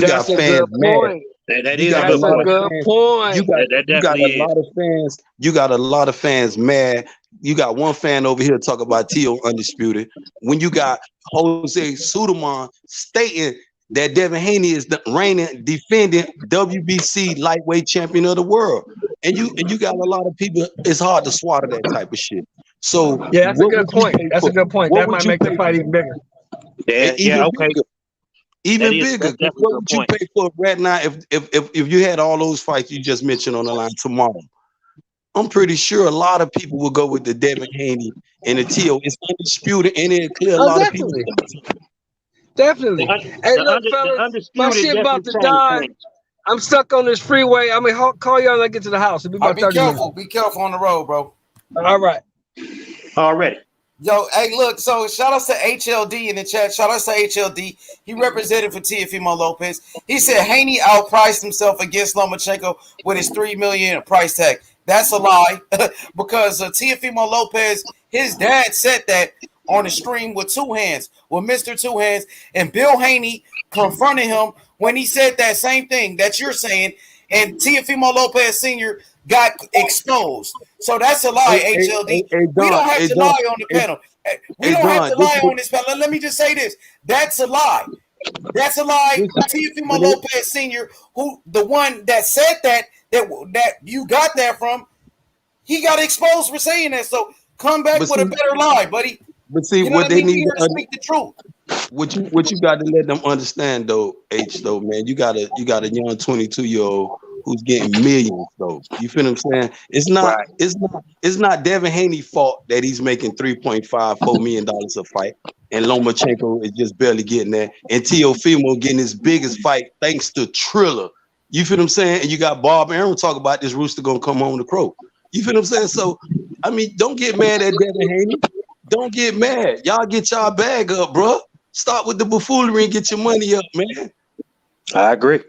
got fans mad. That's a good point. You got a lot of fans. You got a lot of fans mad. You got one fan over here talk about Teo undisputed. When you got Jose Suleiman stating that Devin Haney is the reigning defending WBC lightweight champion of the world, and you got a lot of people. It's hard to swallow that type of shit. So yeah, that's a good point. That's a good point. That might make the fight even bigger. Okay. Even bigger. What would you pay for right now if you had all those fights you just mentioned on the line tomorrow? I'm pretty sure a lot of people will go with the Devin Haney and the Teo. It's undisputed, and it clear a lot of people. Definitely. Hey, look, fellas, my shit about to die. I'm stuck on this freeway. I'm gonna call y'all when I get to the house. It'll be about 30 minutes. Be careful on the road, bro. All right. Already. Yo, hey, look, so shout out to HLD in the chat. Shout out to HLD. He represented for Teofimo Lopez. He said Haney outpriced himself against Lomachenko with his $3 million price tag. That's a lie because Teofimo Lopez, his dad said that on the stream with Two Hands, with Mr. Two Hands, and Bill Haney confronted him when he said that same thing that you're saying, and Teofimo Lopez Sr. got exposed. So that's a lie, HLD. We don't have to lie on the panel. We don't have to lie on this panel. Let me just say this. That's a lie. That's a lie. Teofimo Lopez Sr., who the one that said that you got that from, He got exposed for saying that. So come back with a better lie, buddy. But see, You know what they We need here to speak the truth. what you got to let them understand though, though, man. You got a young 22-year-old who's getting millions though. You feel what I'm saying? It's not Devin Haney's fault that he's making $3.54 million a fight, and Lomachenko is just barely getting there, and Teofimo getting his biggest fight thanks to Triller. You feel what I'm saying? And you got Bob Aaron talk about this rooster gonna come home to crow. You feel what I'm saying? So I mean, don't get mad at Devin Haney. Don't get mad. Y'all get y'all bag up, bro. Start with the buffoonery and get your money up, man. I agree.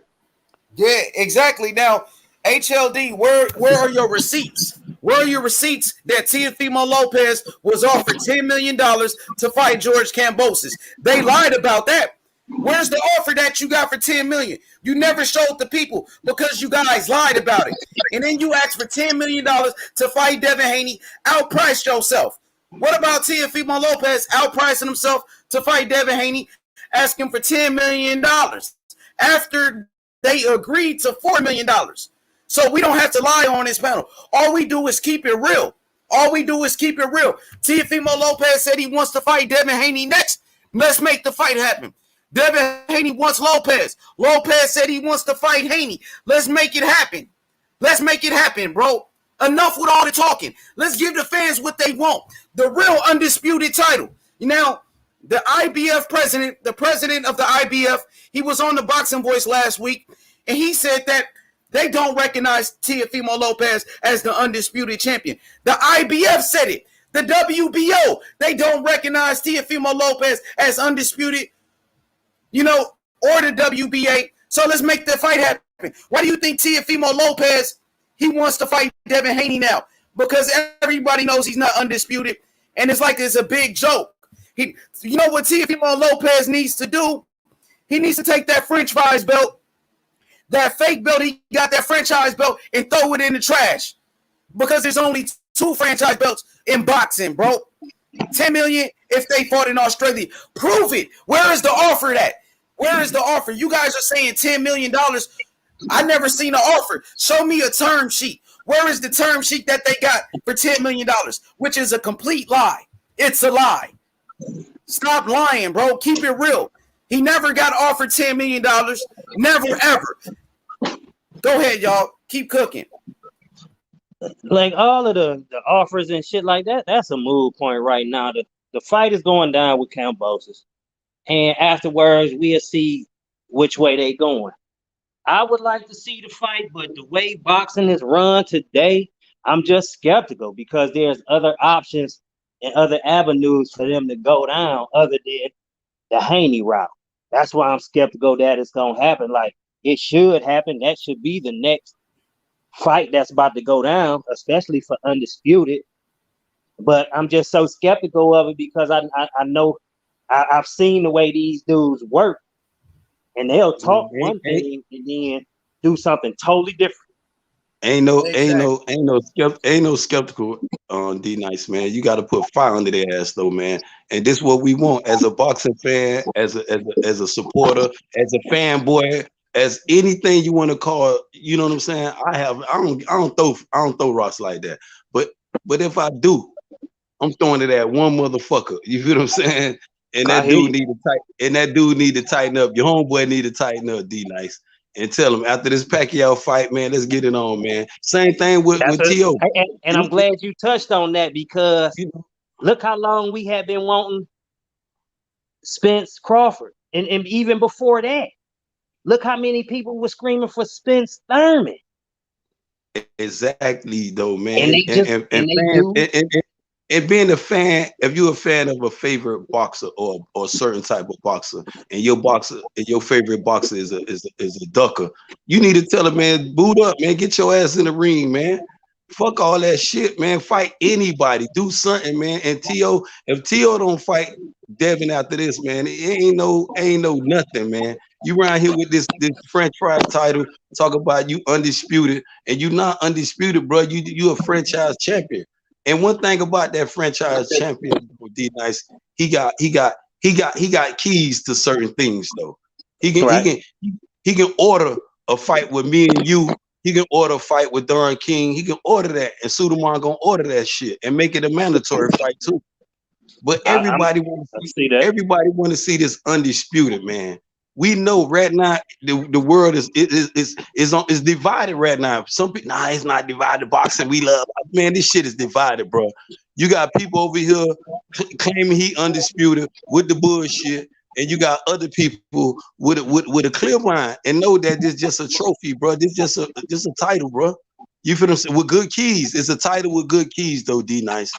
Yeah, exactly. Now, HLD, where are your receipts? Where are your receipts that Teofimo Lopez was offered $10 million to fight George Kambosos? They lied about that. Where's the offer that you got for $10 million? You never showed the people because you guys lied about it. And then you asked for $10 million to fight Devin Haney, outpriced yourself. What about Teofimo Lopez outpricing himself to fight Devin Haney, asking for $10 million after they agreed to $4 million? So we don't have to lie on this panel. All we do is keep it real. Teofimo Lopez said he wants to fight Devin Haney next. Let's make the fight happen. Devin Haney wants Lopez. Lopez said he wants to fight Haney. Let's make it happen. Bro. Enough with all the talking. Let's give the fans what they want. The real undisputed title. Now, the IBF president, the president of the IBF, he was on the Boxing Voice last week, and he said that they don't recognize Teofimo Lopez as the undisputed champion. The IBF said it. The WBO, they don't recognize Teofimo Lopez as undisputed, or the WBA. So let's make the fight happen. Why do you think Teofimo Lopez, he wants to fight Devin Haney now? Because everybody knows he's not undisputed, and it's like it's a big joke. You know what Teofimo Lopez needs to do? He needs to take that French fries belt, that fake belt he got, that franchise belt, and throw it in the trash. Because there's only 2 franchise belts in boxing, bro. $10 million if they fought in Australia. Prove it. Where is the offer at? Where is the offer? You guys are saying $10 million. I never seen an offer. Show me a term sheet. Where is the term sheet that they got for $10 million? Which is a complete lie. It's a lie. Stop lying, bro. Keep it real. He never got offered $10 million. Never, ever. Go ahead, y'all. Keep cooking. Like all of the offers and shit like that, that's a moot point right now. The fight is going down with Kambosos. And afterwards, we'll see which way they going. I would like to see the fight, but the way boxing is run today, I'm just skeptical because there's other options and other avenues for them to go down other than the Haney route. That's why I'm skeptical that it's going to happen. Like, it should happen. That should be the next fight that's about to go down, especially for undisputed. But I'm just so skeptical of it because I know I've seen the way these dudes work, and they'll talk one thing and then do something totally different. Ain't no skeptical on D Nice, man. You got to put fire under their ass though, man. And this is what we want as a boxing fan, as a supporter, as a fanboy, as anything you want to call. You know what I'm saying? I don't throw rocks like that. But if I do, I'm throwing it at one motherfucker. You feel what I'm saying? And that dude need to tighten up. Your homeboy need to tighten up, D Nice. And tell him after this Pacquiao fight, man, let's get it on, man. Same thing with Teo. And I'm glad you touched on that because look how long we have been wanting Spence Crawford. And even before that, look how many people were screaming for Spence Thurman. Exactly, though, man. And being a fan, if you're a fan of a favorite boxer or a certain type of boxer, and your favorite boxer is a ducker, you need to tell him, man, boot up, man, get your ass in the ring, man. Fuck all that shit, man. Fight anybody, do something, man. And if Teo don't fight Devin after this, man, it ain't no nothing, man. You around here with this French fry title, talk about you undisputed, and you not undisputed, bro. You a franchise champion. And one thing about that franchise champion, D Nice, he got keys to certain things though. He can order a fight with me and you He can order a fight with Don King. He can order that, and Suleiman gonna order that shit and make it a mandatory fight too. But everybody want to see that. Everybody want to see this undisputed, man. We know right now the world is divided right now. Some people, nah, it's not divided. Boxing, we love, man. This shit is divided, bro. You got people over here claiming he undisputed with the bullshit, and you got other people with a clear mind and know that this just a trophy, bro. This just a title, bro. You feel what I'm saying? With good keys, it's a title with good keys, though. D Nice.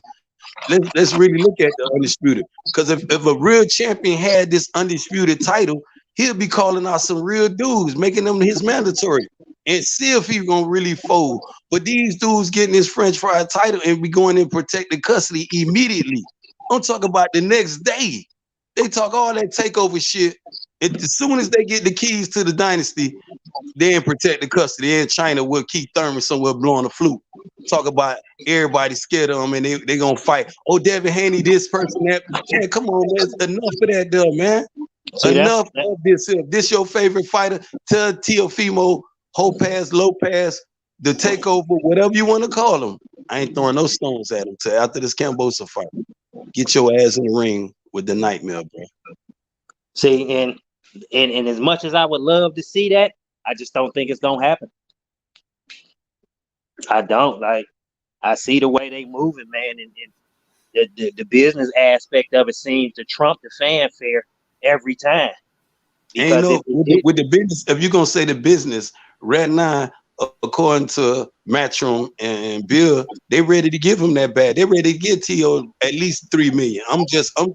Let's really look at the undisputed, because if a real champion had this undisputed title, he'll be calling out some real dudes, making them his mandatory, and see if he's gonna really fold. But these dudes getting this French fry title and be going in protected custody immediately. I'm talking about the next day. They talk all that takeover shit, and as soon as they get the keys to the dynasty, they in protected custody. They're in China with Keith Thurman somewhere blowing a flute. Talk about everybody scared of them and they gonna fight. Oh, Devin Haney, this person, that. Man, come on, man. Enough of that, though, man. Enough of this. If this your favorite fighter, tell Teofimo, Lopez, the takeover, whatever you want to call them. I ain't throwing no stones at him till after this Cambosa fight. Get your ass in the ring with the nightmare, bro. See, and as much as I would love to see that, I just don't think it's gonna happen. I don't. Like, I see the way they moving, man, and the business aspect of it seems to trump the fanfare every time. Ain't no with the business. If you're gonna say the business right now, according to Matchroom and Bill, they ready to give him that bad. They ready to give T.O. at least $3 million.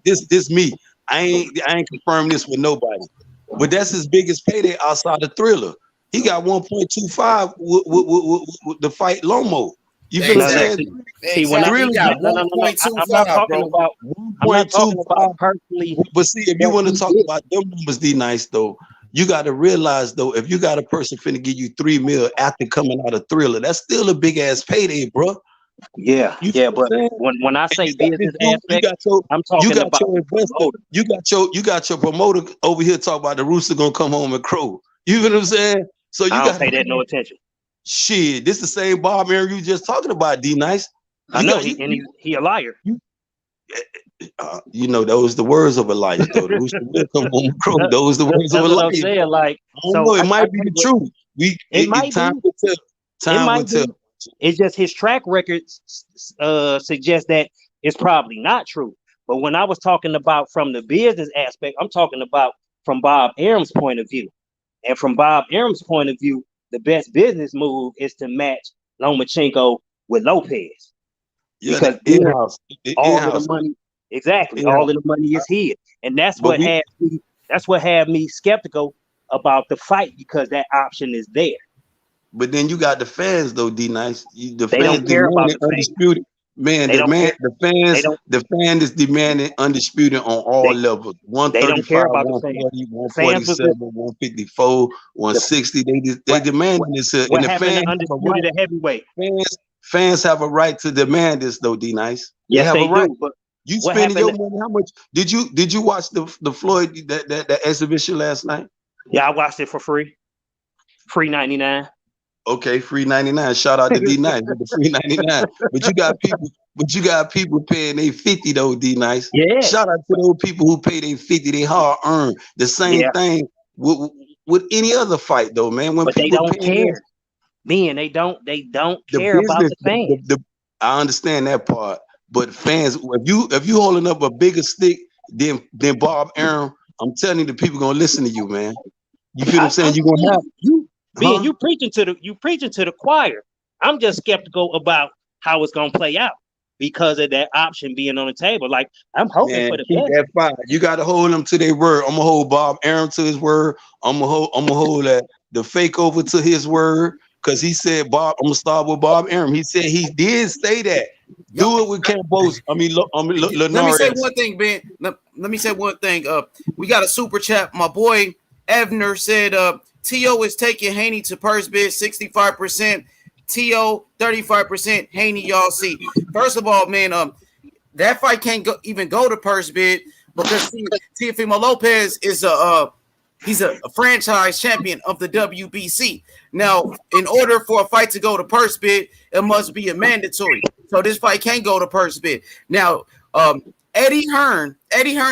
This me. I ain't confirmed this with nobody, but that's his biggest payday outside the Thriller. He got 1.25 with the fight Lomo. You feel what I'm saying? See, when I'm not talking about 1.25 personally. But see, if you want to talk about them numbers, D Nice though, you got to realize though, if you got a person finna give you $3 million after coming out of Thriller, that's still a big ass payday, bro. Yeah, but when I say business aspect, I'm talking about your investor. You got your promoter over here talking about the Rooster gonna come home and crow. You know what I'm saying? So you got to pay that no attention. Shit, this the same Bob Aaron you just talking about, D Nice. I know, he a liar. You know, those the words of a liar, though. The Rooster will come home and crow. Those the words of a liar. I'm saying, like, it might be the truth. It might time will tell. Time will tell. It's just his track record suggests that it's probably not true. But when I was talking about from the business aspect, I'm talking about from Bob Arum's point of view. And from Bob Arum's point of view, the best business move is to match Lomachenko with Lopez. Yeah, because all of the money, exactly, all of the money is here. And that's what had me skeptical about the fight, because that option is there. But then you got the fans though, D Nice. The fans don't care about the undisputed. Man, the fan is demanding undisputed on all levels. 135, 140, 147, 154, 160. They demanding this. And the fans undisputed at heavyweight. Fans have a right to demand this though, D Nice. Yes, they do. But you spending your money. How much did you watch the Floyd that exhibition last night? Yeah, I watched it for free. Free 99. Okay, free 99. Shout out to D Nice with the free 99. But you got people paying they 50 though, D Nice. Yeah. Shout out to those people who pay they 50, they hard earned. The same thing with any other fight though, man. When but people they don't care. They don't care about the fans. I understand that part, but fans, if you holding up a bigger stick than Bob Arum, I'm telling you, the people gonna listen to you, man. You feel what I'm saying? You gonna have you. You preaching to the choir. I'm just skeptical about how it's gonna play out because of that option being on the table. Like, I'm hoping for the best. That fight. You gotta hold them to their word. I'm gonna hold Bob Arum to his word. I'm gonna hold the fake over to his word, because he said I'm gonna start with Bob Arum. He said he did say that. Do it with Campos. Linares. Let me say one thing, Ben. Let me say one thing. We got a super chat. My boy Evner said T.O. is taking Haney to purse bid 65%, T.O. 35%, Haney, y'all see. First of all, man, that fight can't even go to purse bid because Teofimo Lopez is He's a franchise champion of the WBC. Now, in order for a fight to go to purse bid, it must be a mandatory. So this fight can't go to purse bid. Now, Eddie Hearn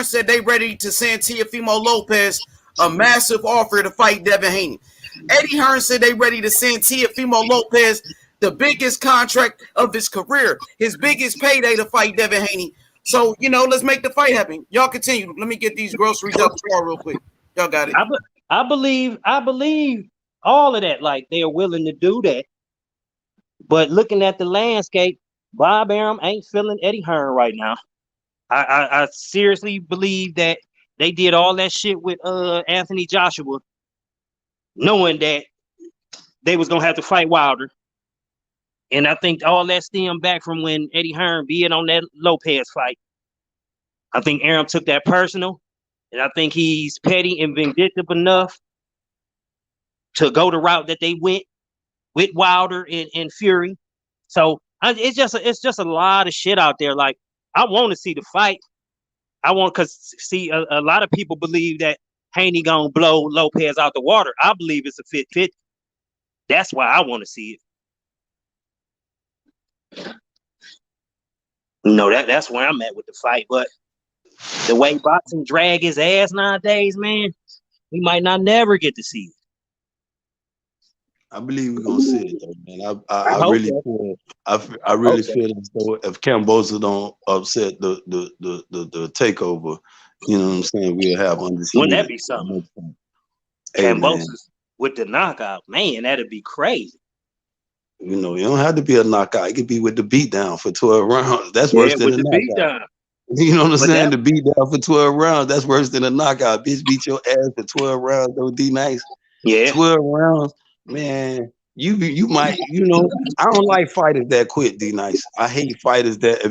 said they ready to send Teofimo Lopez a massive offer to fight Devin Haney. Eddie Hearn said they ready to send Teofimo Lopez the biggest contract of his career, his biggest payday to fight Devin Haney. So, let's make the fight happen. Y'all continue. Let me get these groceries out the car real quick. Y'all got it. I believe all of that. Like, they are willing to do that. But looking at the landscape, Bob Arum ain't feeling Eddie Hearn right now. I seriously believe that they did all that shit with Anthony Joshua, knowing that they was gonna have to fight Wilder. And I think all that stemmed back from when Eddie Hearn being on that Lopez fight. I think Arum took that personal, and I think he's petty and vindictive enough to go the route that they went with Wilder and Fury. So it's just a lot of shit out there. Like, I want to see the fight. Because a lot of people believe that Haney gonna blow Lopez out the water. I believe it's a 50-50. That's why I want to see it. That's where I'm at with the fight. But the way boxing drag his ass nowadays, man, we might not never get to see it. I believe we're gonna see it though, man. I really feel I really feel as though if Camboza don't upset the takeover, you know what I'm saying, we'll have undisputed. Wouldn't that be something? Camboza with the knockout, man, that'd be crazy. You don't have to be a knockout. It could be with the beatdown for 12 rounds. That's worse than a knockout. You know what I'm saying? The beatdown for 12 rounds, that's worse than a knockout. Bitch beat your ass for 12 rounds, though, D-Nice. Yeah. 12 rounds, man. You might, I don't like fighters that quit, D-Nice. I hate fighters that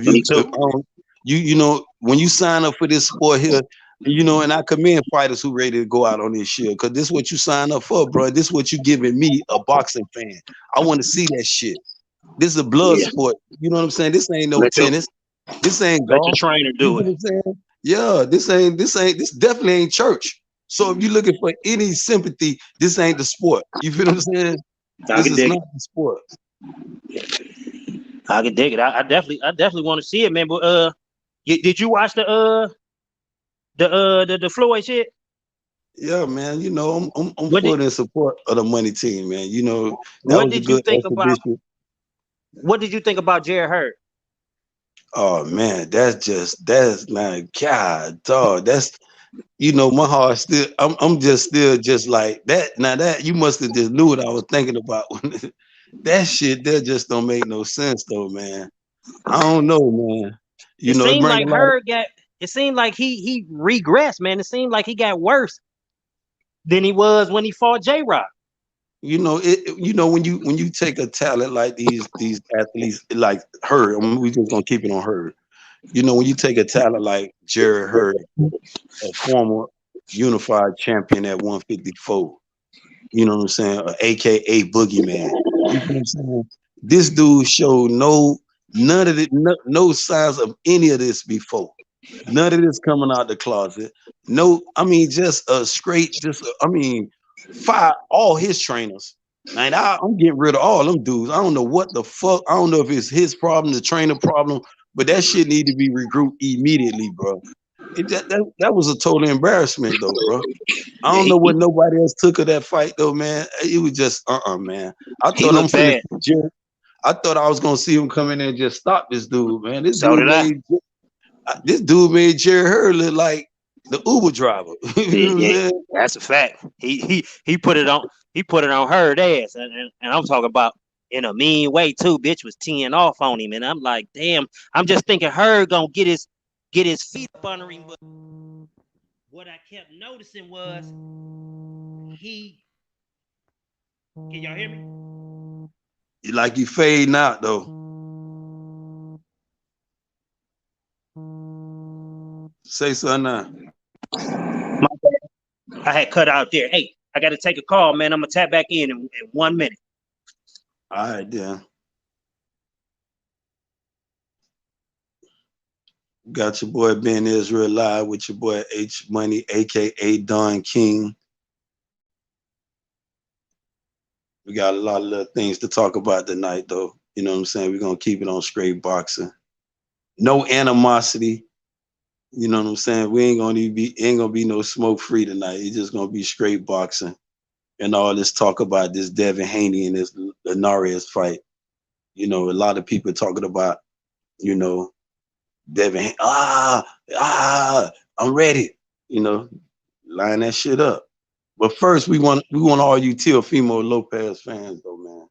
when you sign up for this sport here, and I commend fighters who ready to go out on this shit, because this is what you sign up for, bro. This is what you giving me, a boxing fan. I want to see that shit. This is a blood sport. You know what I'm saying? This ain't no tennis. This ain't golf. Let your trainer do it. What I'm saying? Yeah, this definitely ain't church. So if you're looking for any sympathy, this ain't the sport. You feel what I'm saying? This is not the sport. I can dig it. I definitely want to see it, man. But did you watch the Floyd shit? Yeah, man. I'm full in support of the money team, man. What did you think about Jared Hurd? Oh man, that's my God, dog. That's my heart still. I'm just like that. Now that you must have just knew what I was thinking about. That shit that just don't make no sense though, man. I don't know, man. It seemed like Hurd it seemed like he regressed, man. It seemed like he got worse than he was when he fought J-Rock. When you take a talent like these athletes like Hurd, we just gonna keep it on Hurd. When you take a talent like Jared Hurd, a former unified champion at 154, you know what I'm saying, AKA Boogeyman. You know what I'm saying? This dude showed no signs of any of this before. None of this coming out the closet. No, just a straight, fire all his trainers. And I'm getting rid of all them dudes. I don't know what the fuck. I don't know if it's his problem, the trainer problem, but that shit need to be regrouped immediately, bro. That was a total embarrassment, though, bro. I don't know what nobody else took of that fight, though, man. It was just, man. I thought I was gonna see him come in there and just stop this dude, man. This dude made Jared Hurd look like the Uber driver. That's a fact. He put it on. He put it on Hurd ass, and I'm talking about in a mean way too. Bitch was teeing off on him, and I'm like, damn. I'm just thinking Hurd gonna get his feet up under him. But what I kept noticing was Can y'all hear me? Like you fading out though. Say something now. I had cut out there. Hey, I got to take a call, man. I'm gonna tap back in 1 minute. All right, yeah. Got your boy Ben Israel live with your boy H Money, aka Don King. We got a lot of little things to talk about tonight, though. You know what I'm saying? We're gonna keep it on straight boxing. No animosity. You know what I'm saying? We ain't gonna be no smoke free tonight. It's just gonna be straight boxing and all this talk about this Devin Haney and this Linares fight. You know, a lot of people talking about, you know, Devin. I'm ready. You know, line that shit up. But first, we want all you Teofimo Lopez fans though, man.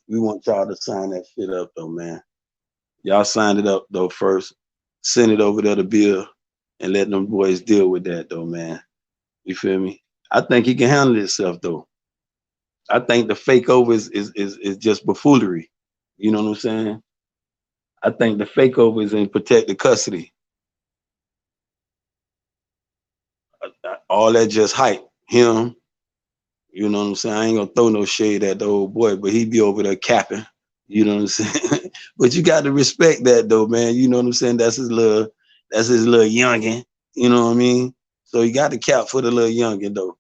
We want y'all to sign that shit up though, man. Y'all signed it up though first. Send it over there to Bill and let them boys deal with that though, man. You feel me? I think he can handle himself though. I think the fake over is just buffoonery. You know what I'm saying? I think the fake over is in protected custody. All that just hype. Him, you know what I'm saying? I ain't gonna throw no shade at the old boy, but he be over there capping. You know what I'm saying? But you got to respect that though, man. You know what I'm saying? That's his little youngin. You know what I mean? So you got to cap for the little youngin though.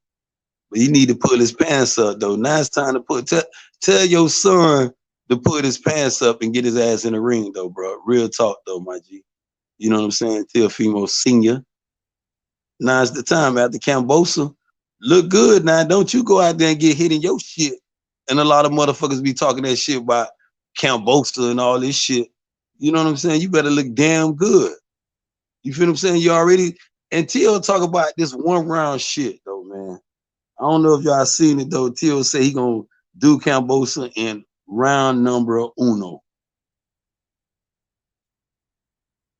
But he need to pull his pants up though. Now it's time to tell your son to put his pants up and get his ass in the ring though, bro. Real talk though, my G. You know what I'm saying? Teofimo Senior. Now's the time after Cambosa. Look good now. Don't you go out there and get hit in your shit. And a lot of motherfuckers be talking that shit about Cambosa and all this shit. You know what I'm saying? You better look damn good. You feel what I'm saying? You already and Tio talk about this one round shit though, man. I don't know if y'all seen it though. Tio say he gonna do Cambosa in round number uno.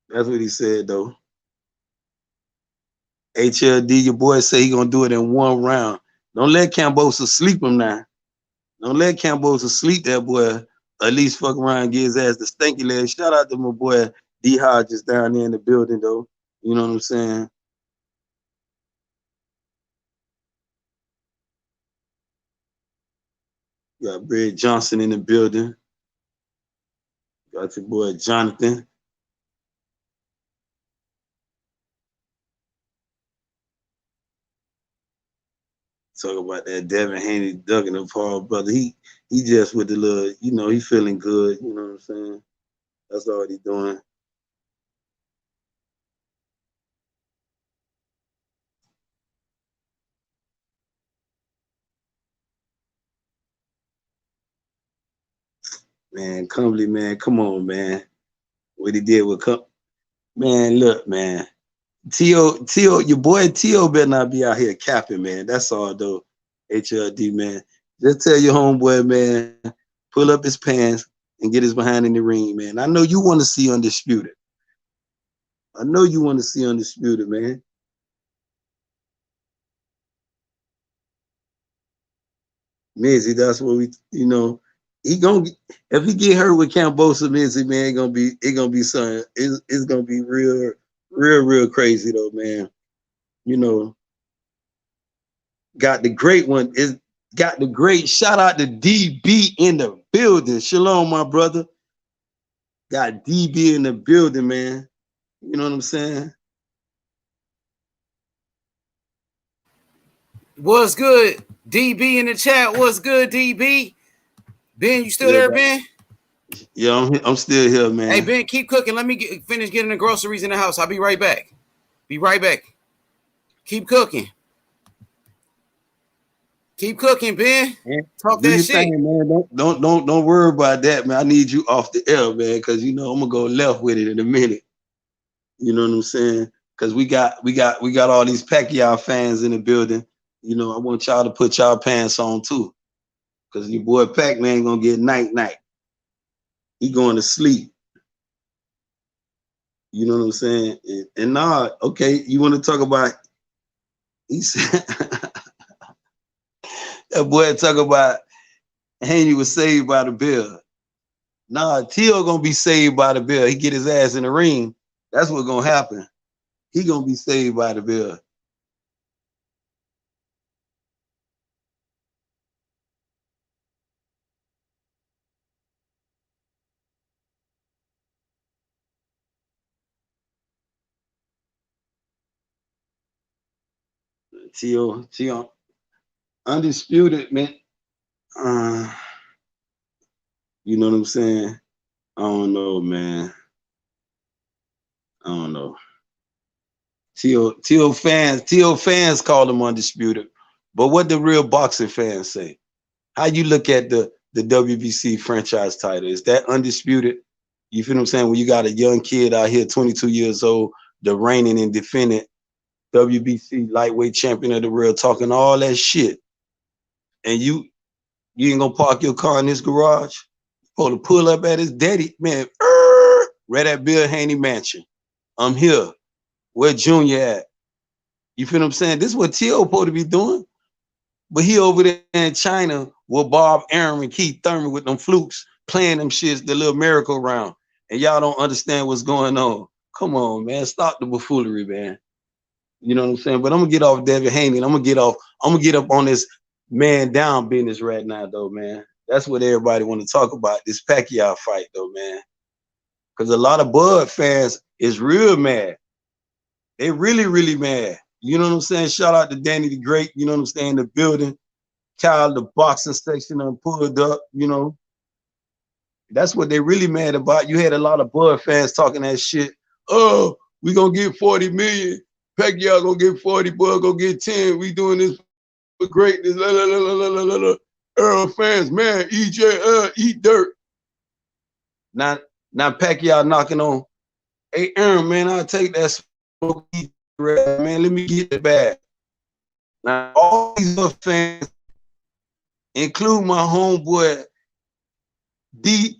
That's what he said though. HLD, your boy say he gonna do it in one round. Don't let Cambosa sleep him now. Don't let Cambosa sleep that boy. At least fuck around and get his ass the stinky leg. Shout out to my boy D Hodges down there in the building though. You know what I'm saying? Got Brad Johnson in the building. Got your boy Jonathan. Talk about that Devin Haney ducking the Paul brother. He just with the little, you know, he feeling good. You know what I'm saying? That's all he doing. Man, Comely, man, come on, man. What he did with man, look, man. Tio, your boy Tio better not be out here capping, man. That's all though. HLD, man. Just tell your homeboy, man, pull up his pants and get his behind in the ring, man. I know you want to see undisputed. I know you want to see undisputed, man. Mizzy, that's what we, you know, he gonna if he get hurt with Cambosa, Mizzy, man, it gonna be something. It's gonna be real crazy though, man. You know, got the great one is got the great shout out to DB in the building. Shalom, my brother. Got DB in the building, man. You know what I'm saying? What's good? DB in the chat. What's good, DB? Ben, you still there, Ben? Yeah, I'm still here, man. Hey, Ben, keep cooking. Let me finish getting the groceries in the house. I'll be right back. Be right back. Keep cooking. Keep cooking, Ben. Talk Do that your shit. thing, man. Don't worry about that, man. I need you off the air, man, because you know I'm gonna go left with it in a minute. You know what I'm saying? Because we got all these Pacquiao fans in the building. You know, I want y'all to put y'all pants on too. Because your boy Pac-Man gonna get night. He going to sleep. You know what I'm saying? And now, okay, you want to talk about he said that boy talk about Haney was saved by the bell. Nah, Tio gonna be saved by the bell. He get his ass in the ring. That's what's gonna happen. He gonna be saved by the bell. Tio, undisputed, man. You know what I'm saying? I don't know, man. I don't know. Teal fans call them undisputed. But what the real boxing fans say? How you look at the WBC franchise title? Is that undisputed? You feel what I'm saying? When you got a young kid out here, 22 years old, the reigning and defending WBC lightweight champion of the world, talking all that shit, and you ain't gonna park your car in his garage? Supposed to pull up at his daddy, man. Right at Bill Haney mansion. I'm here. Where Junior at? You feel what I'm saying? This is what T.O. supposed to be doing. But he over there in China with Bob Arum and Keith Thurman with them flukes, playing them shits, the little merry-go-round. And y'all don't understand what's going on. Come on, man. Stop the buffoonery, man. You know what I'm saying? But I'm gonna get off Devin Haney. I'm gonna get up on this man down business right now, though, man. That's what everybody want to talk about, this Pacquiao fight, though, man. Because a lot of Bud fans is real mad. They really, really mad. You know what I'm saying? Shout out to Danny the Great, you know what I'm saying, the building. Kyle, the boxing section pulled up, you know. That's what they really mad about. You had a lot of Bud fans talking that shit. Oh, we gonna get 40 million. Pacquiao gonna get 40, Bud gonna get 10. We doing this for greatness. La, la, la, la, la, la, la. Earl fans, man, EJ, eat dirt. Now Pacquiao knocking on. Hey, Aaron, man, I'll take that smoke, man. Let me get the bag. Now, all these other fans, include my homeboy, D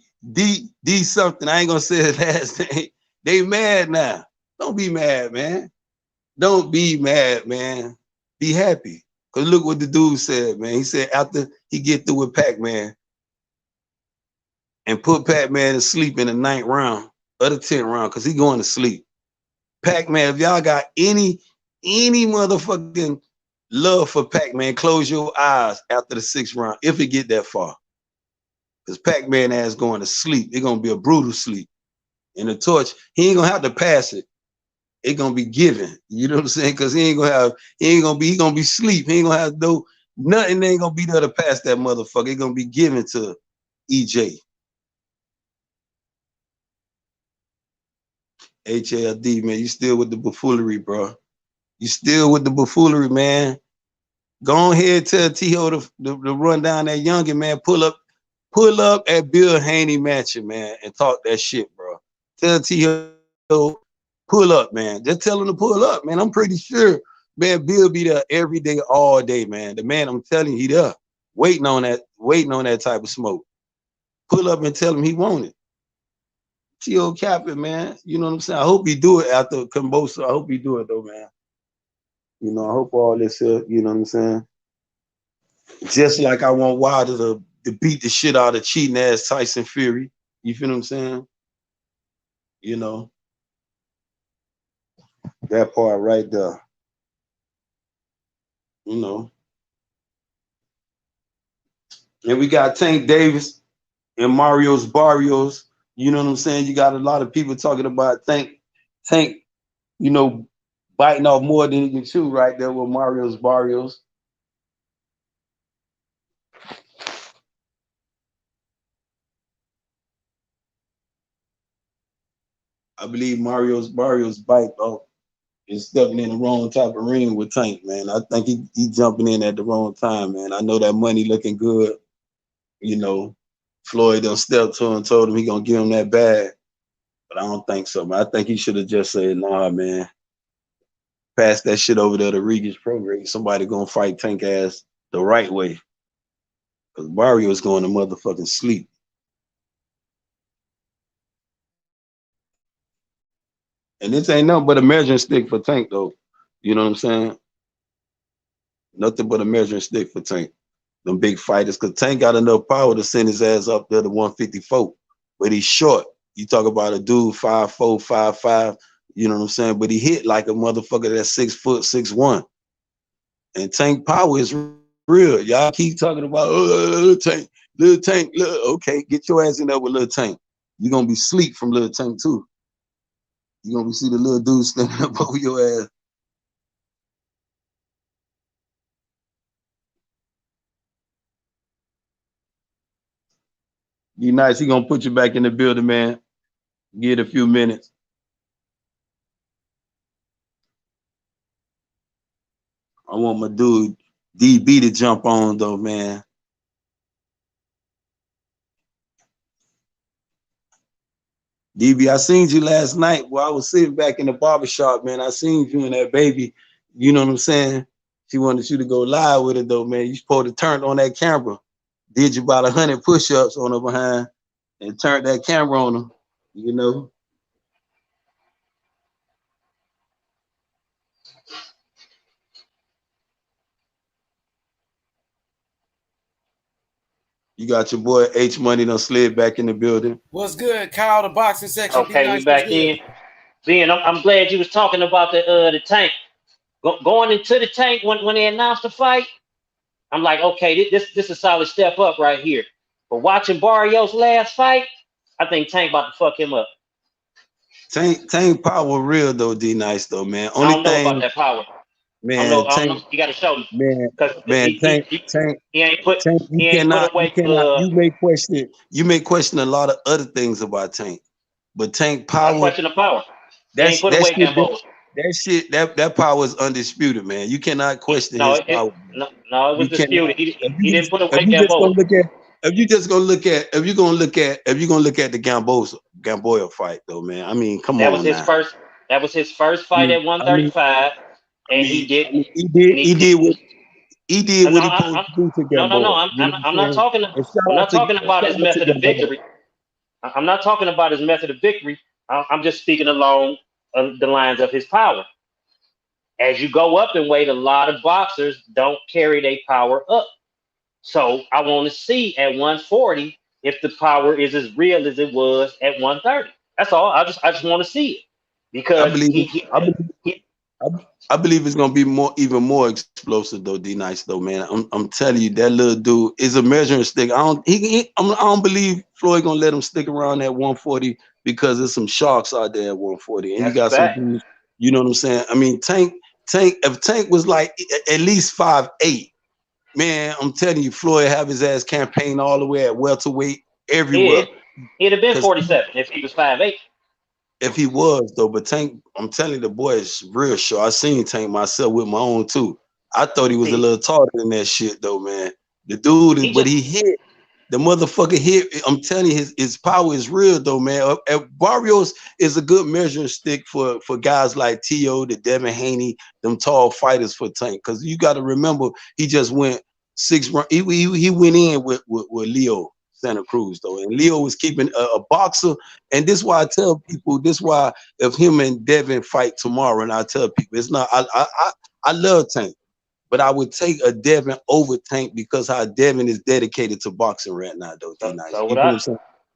something. I ain't gonna say his last name. They mad now. Don't be mad, man. Don't be mad, man. Be happy. Cause look what the dude said, man. He said after he get through with Pac-Man and put Pac-Man to sleep in the 9th round or the 10th round, cause he going to sleep. Pac-Man, if y'all got any motherfucking love for Pac-Man, close your eyes after the 6th round, if it get that far. Because Pac-Man ass going to sleep. It's gonna be a brutal sleep. And the torch, he ain't gonna have to pass it. It's gonna be given. You know what I'm saying? Because he gonna be sleep. He ain't gonna have nothing ain't gonna be there to pass that motherfucker. It's gonna be given to EJ. HLD, man, you still with the buffoonery, bro. You still with the buffoonery, man. Go ahead, tell T.O. to run down that youngin, man. Pull up at Bill Haney mansion, man, and talk that shit, bro. Tell T.O. pull up, man. Just tell him to pull up, man. I'm pretty sure, man, Bill be there every day, all day, man. The man, I'm telling you, he there, waiting on that type of smoke. Pull up and tell him he want it. T.O. Captain, man. You know what I'm saying? I hope he do it after Combosa. I hope he do it, though, man. You know, I hope all this, you know what I'm saying? Just like I want Wilder to beat the shit out of cheating ass Tyson Fury. You feel what I'm saying? You know, that part right there. You know. And we got Tank Davis and Mario's Barrios. You know what I'm saying? You got a lot of people talking about Tank, you know, biting off more than he can chew right there with Mario's Barrios. I believe Mario's bite off is stepping in the wrong type of ring with Tank, man. I think he jumping in at the wrong time, man. I know that money looking good. You know, Floyd done stepped to him and told him he gonna give him that bag. But I don't think so, man. I think he should have just said, nah, man. Pass that shit over there to Regis Prograde. Somebody gonna fight Tank ass the right way. Because Barrio's going to motherfucking sleep. And this ain't nothing but a measuring stick for Tank, though. You know what I'm saying? Nothing but a measuring stick for Tank. Them big fighters, because Tank got enough power to send his ass up there to 154. But he's short. You talk about a dude 5'4", 5'5", you know what I'm saying? But he hit like a motherfucker that's 6 foot, 6'1". And Tank power is real. Y'all keep talking about little Tank. Okay, get your ass in there with little Tank. You're gonna be sleep from little Tank too. You're gonna see the little dude standing up over your ass. Be nice. He gonna put you back in the building, man. Give it a few minutes. I want my dude DB to jump on though, man. DB, I seen you last night while I was sitting back in the barbershop, man. I seen you and that baby. You know what I'm saying? She wanted you to go live with it though, man. You supposed to turn on that camera. Did you about 100 push-ups on her behind and turned that camera on her, you know? You got your boy H Money done slid back in the building. What's good, Kyle? The boxing section. Okay, we back in. Ben, I'm glad you was talking about the tank. Going into the tank when they announced the fight, I'm like, okay, this is a solid step up right here. But watching Barrios' last fight, I think Tank about to fuck him up. Tank power real though, D Nice though, man. I don't know about that power. Man, I don't know. You got to show me. Man, Tank, he ain't put away. You may question a lot of other things about Tank, but Tank power. I question the power. He ain't put away Gamboa. That power is undisputed, man. You cannot question his power. No, it was disputed. He didn't put away Gamboa. If you're gonna look at the Gamboa fight, though, man. I mean, come on. That was his first fight at 135, and he did what he supposed to do to Gamboa. No. I'm not talking about his method of victory. I'm not talking about his method of victory. I'm just speaking along the lines of his power. As you go up in weight, a lot of boxers don't carry their power up. So I want to see at 140 if the power is as real as it was at 130. That's all. I just want to see it because I believe it's gonna be even more explosive though. D Nice though, man. I'm telling you, that little dude is a measuring stick. I don't believe Floyd gonna let him stick around at 140 because there's some sharks out there at 140, and you got some dudes. You know what I'm saying? I mean, Tank. If Tank was like at least 5'8", man, I'm telling you, Floyd have his ass campaign all the way at welterweight everywhere. He'd have been 47 if he was 5'8". If he was though, but Tank, I'm telling you, the boy is real sure. I seen Tank myself with my own too. I thought he was a little taller than that shit though, man. The dude, he hit. The motherfucker hit. I'm telling you, his power is real though, man. Barrios is a good measuring stick for guys like T.O., the Devin Haney, them tall fighters for Tank. Because you got to remember, he just went 6 rounds. He went in with Leo Santa Cruz though, and Leo was keeping a boxer. And this is why I tell people. This is why if him and Devin fight tomorrow, and I tell people, it's not. I love Tank. But I would take a Devin over Tank because how Devin is dedicated to boxing right now, though.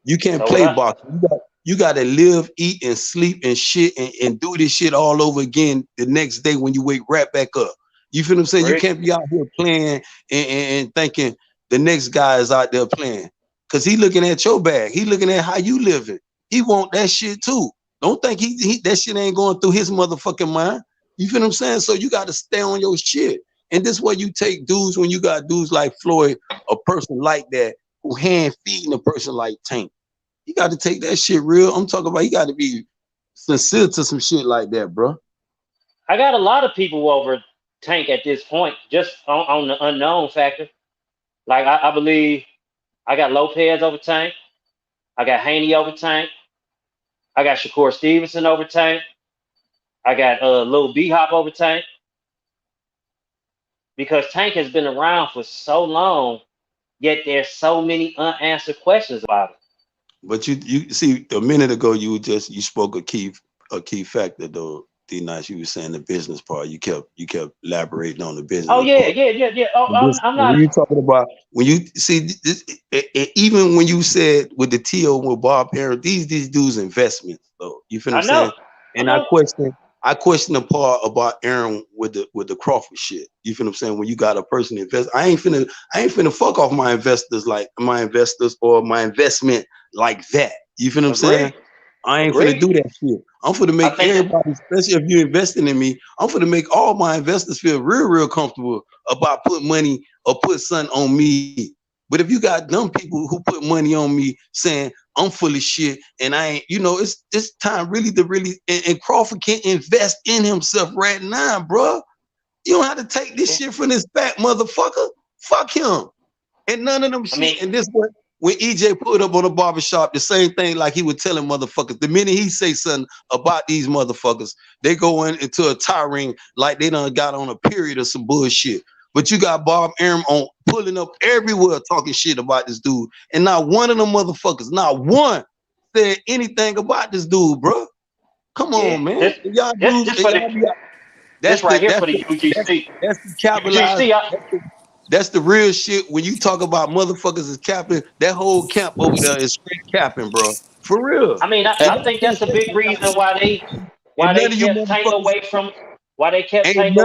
You can't play boxing. You got to live, eat, and sleep and shit and do this shit all over again the next day when you wake right back up. You feel what I'm saying? Right. You can't be out here playing and thinking the next guy is out there playing. Because he looking at your bag. He looking at how you living. He want that shit too. Don't think that shit ain't going through his motherfucking mind. You feel what I'm saying? So you got to stay on your shit. And this way you take dudes when you got dudes like Floyd, a person like that, who hand feeding a person like Tank. You got to take that shit real. I'm talking about you got to be sincere to some shit like that, bro. I got a lot of people over Tank at this point, just on the unknown factor. Like I believe I got Lopez over Tank. I got Haney over Tank. I got Shakur Stevenson over Tank. I got Lil B-Hop over Tank. Because Tank has been around for so long, yet there's so many unanswered questions about it. But you see, a minute ago you spoke a key factor though. D Nice, you were saying the business part. You kept elaborating on the business. Oh yeah. Oh, I'm not. You talking about when you see this, even when you said with the T.O. with Bob Aaron, these dudes investments though. You feel what I'm saying? And I question the part about Aaron with the Crawford shit. You feel what I'm saying? When you got a person invest, I ain't finna fuck off my investors or my investment like that. You feel what I'm saying? I ain't finna do that shit. I'm finna make everybody, especially if you're investing in me, I'm finna make all my investors feel real comfortable about putting money or put something on me. But if you got dumb people who put money on me saying I'm full of shit and I ain't, it's time really to and Crawford can invest in himself right now, bro. You don't have to take this shit from this fat motherfucker. Fuck him. And none of them shit. And this what when EJ put up on the barbershop, the same thing like he was telling motherfuckers. The minute he say something about these motherfuckers, they go into a tirade like they done got on a period of some bullshit. But you got Bob Arum on pulling up everywhere talking shit about this dude. And not one of them motherfuckers, not one said anything about this dude, bro. Come on, man. That's right here for the UGC. That's the capitalized. That's the real shit. When you talk about motherfuckers is capping, that whole camp over there is straight capping, bro. For real. I mean, I think that's a big reason why they kept Tank away from Teofimo,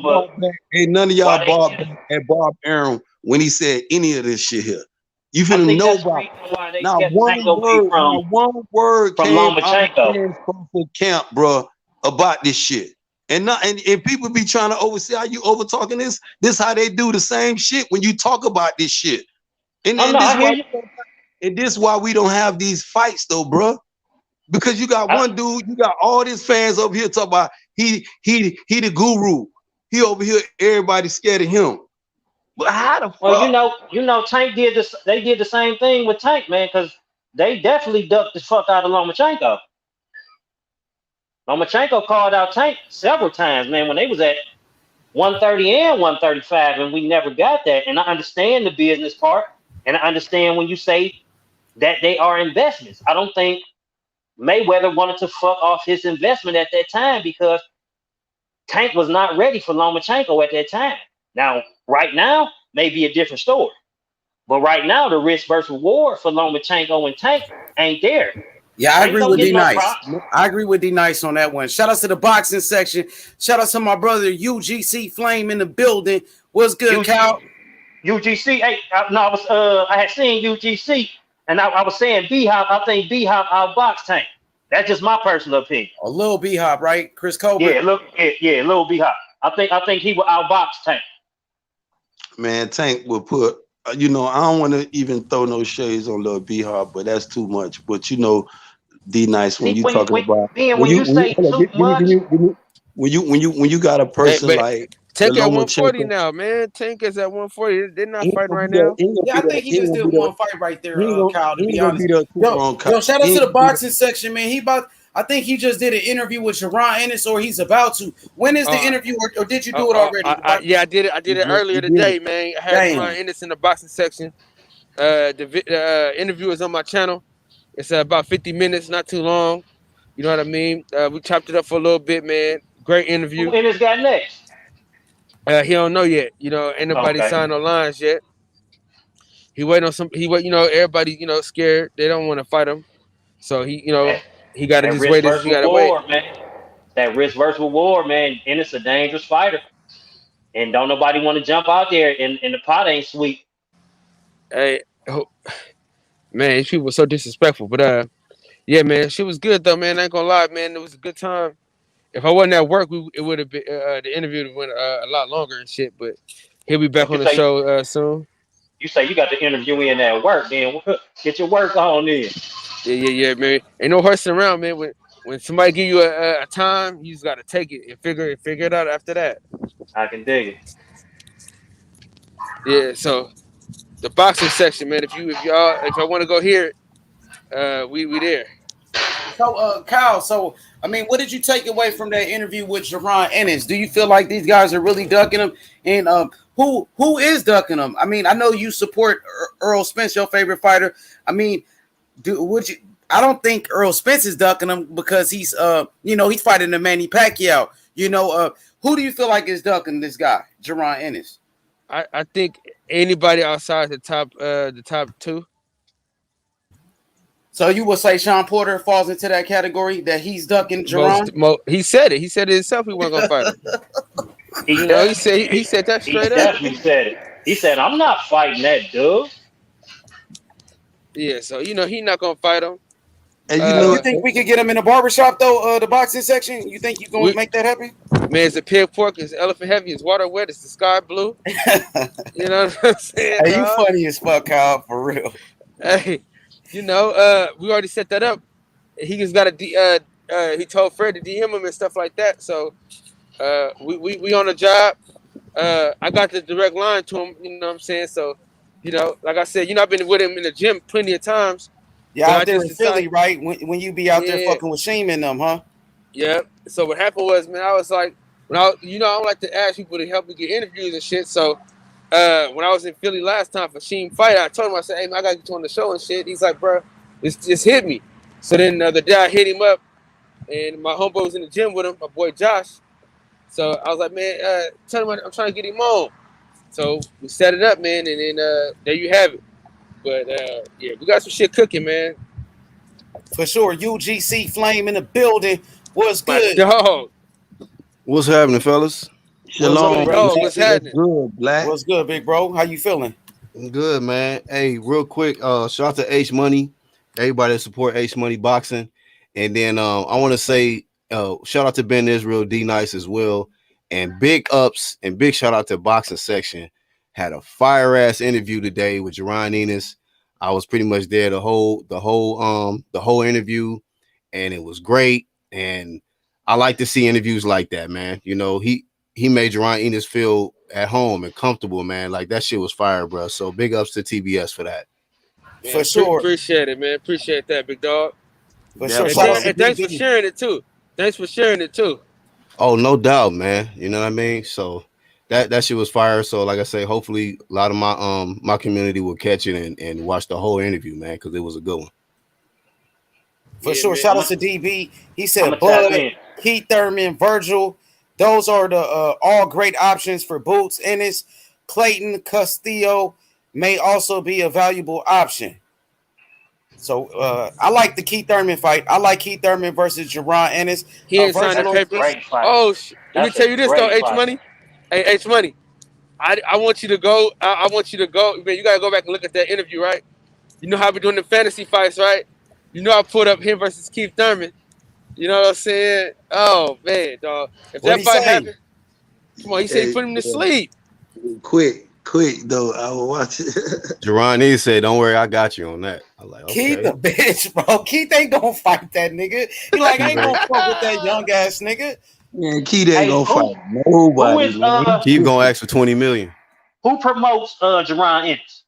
but ain't none of y'all Bob Arum when he said any of this shit here. You finna know about not one word from came Lomachenko out of camp, bro, about this shit. And people be trying to oversee how you over talking this. This how they do the same shit when you talk about this shit. And this why we don't have these fights though, bro. Because you got one dude, you got all these fans over here talking about he the guru. He over here, everybody scared of him. But how the fuck? Well, Tank did this. They did the same thing with Tank, man, because they definitely ducked the fuck out of Lomachenko. Lomachenko called out Tank several times, man, when they was at 130 and 135, and we never got that. And I understand the business part, and I understand when you say that they are investments. I don't think Mayweather wanted to fuck off his investment at that time because Tank was not ready for Lomachenko at that time. Now, right now, may be a different story. But right now, the risk versus reward for Lomachenko and Tank ain't there. Yeah, I agree with D Nice. I agree with D Nice on that one. Shout out to the boxing section. Shout out to my brother UGC Flame in the building. What's good, Cal? UGC. Hey, I had seen UGC, and I was saying B-Hop. I think B-Hop outboxed Tank. That's just my personal opinion. A little B-Hop, right? Chris Colbert. Yeah, little B-Hop. I think he will outbox Tank. Man, Tank will put. I don't want to even throw no shades on little B-Hop, but that's too much. But D Nice when you talking about when you say too much. When you got a person like Tank at 140 now, man. Tank is at 140. They're not fighting right now. Yeah, I think he just did one fight right there, Kyle. To be honest, yo, shout out to the boxing section, man. I think he just did an interview with Sharon Ennis, or he's about to. When is the interview, or did you do it already? I did it. I did it earlier today, man. I had Sharon Ennis in the boxing section. The interview is on my channel. It's about 50 minutes, not too long. You know what I mean? We chopped it up for a little bit, man. Great interview. Who Ennis got next? He don't know yet. Ain't nobody signed no lines yet. He waiting on some. Everybody, scared. They don't want to fight him. So he got to just wait. He got to wait. Man. That risk versus reward, man. Ennis a dangerous fighter, and don't nobody want to jump out there. And the pot ain't sweet. Hey, man, these people were so disrespectful. But yeah, man, she was good though, man. I ain't gonna lie, man. It was a good time. If I wasn't at work, it would have been the interview went a lot longer and shit. But he'll be back on the show soon. You say you got the interview in at work, then get your work on then. Yeah, man. Ain't no horsing around, man. When somebody give you a time, you just gotta take it and figure it out after that. I can dig it. Yeah, so the boxing section, man. If I want to go hear it, we there. So, Kyle, I mean, what did you take away from that interview with Sharon Ennis? Do you feel like these guys are really ducking him? And who is ducking him? I mean, I know you support Earl Spence, your favorite fighter. I mean, I don't think Earl Spence is ducking him because he's he's fighting the Manny Pacquiao. Who do you feel like is ducking this guy, Sharon Ennis? I think anybody outside the top two. So you would say Sean Porter falls into that category that he's ducking Jerome? He said it. He said it himself. He wasn't gonna fight him. He said that straight up. He definitely said it. He said, "I'm not fighting that dude." Yeah, so he's not gonna fight him. And You think we could get him in the barbershop though? The boxing section. You think you gonna make that happen? Man, it's a pig pork, it's elephant heavy, it's water wet, it's the sky blue. You know what I'm saying? Hey, you funny as fuck, Kyle, for real. Hey, we already set that up. He just got he told Fred to DM him and stuff like that. So we on the job. I got the direct line to him, you know what I'm saying? So, like I said, I've been with him in the gym plenty of times. Yeah, out there in Philly, right? When you be out there fucking with Sheem and them, huh? Yeah. So what happened was, man, I was like, I don't like to ask people to help me get interviews and shit. So when I was in Philly last time for Sheem fight, I told him, I said, hey, man, I got to get you on the show and shit. He's like, bro, just hit me. So then the day I hit him up, and my homeboy was in the gym with him, my boy Josh. So I was like, man, tell him I'm trying to get him on. So we set it up, man, and then there you have it. But yeah, we got some shit cooking, man. For sure. UGC Flame in the building. What's good? Dog. What's happening, fellas? Shalom, bro. What's happening? Good, Black. What's good, big bro? How you feeling? Good, man. Hey, real quick, shout out to H Money, everybody that support H Money Boxing. And then I want to say shout out to Ben Israel, D Nice as well. And big ups and big shout out to Boxing Section. Had a fire ass interview today with Jerron Enos. I was pretty much there the whole interview, and it was great. And I like to see interviews like that, man. He made Jerron Enos feel at home and comfortable, man. Like that shit was fire, bro. So big ups to TBS for that. Man, for sure. Appreciate it, man. Appreciate that, big dog. For sure. And thanks for sharing it too. Thanks for sharing it too. Oh, no doubt, man. You know what I mean? So that shit was fire. So like I say, hopefully a lot of my community will catch it and watch the whole interview, man, because it was a good one. For sure. Man. Shout out to DB. He said Bud, Keith Thurman, Virgil. Those are the all great options for Boots. Ennis, Clayton, Castillo may also be a valuable option. So I like the Keith Thurman fight. I like Keith Thurman versus Jerron Ennis. He ain't signed the papers. Oh, let me tell you this though, H Money. Hey, H Money. I want you to go. I want you to go. Man, you gotta go back and look at that interview, right? You know how we doing the fantasy fights, right? You know I put up him versus Keith Thurman. You know what I'm saying? Oh man, dog. If that fight happened, come on, he said he put him to sleep. Quick though. I will watch it. Jerron said, "Don't worry, I got you on that." I was like, okay. Keith the bitch, bro. Keith ain't gonna fight that nigga. He like, I ain't gonna fuck with that young ass nigga. Man, Keith ain't gonna fight nobody. Keith gonna ask for $20 million. Who promotes Jerron Ennis?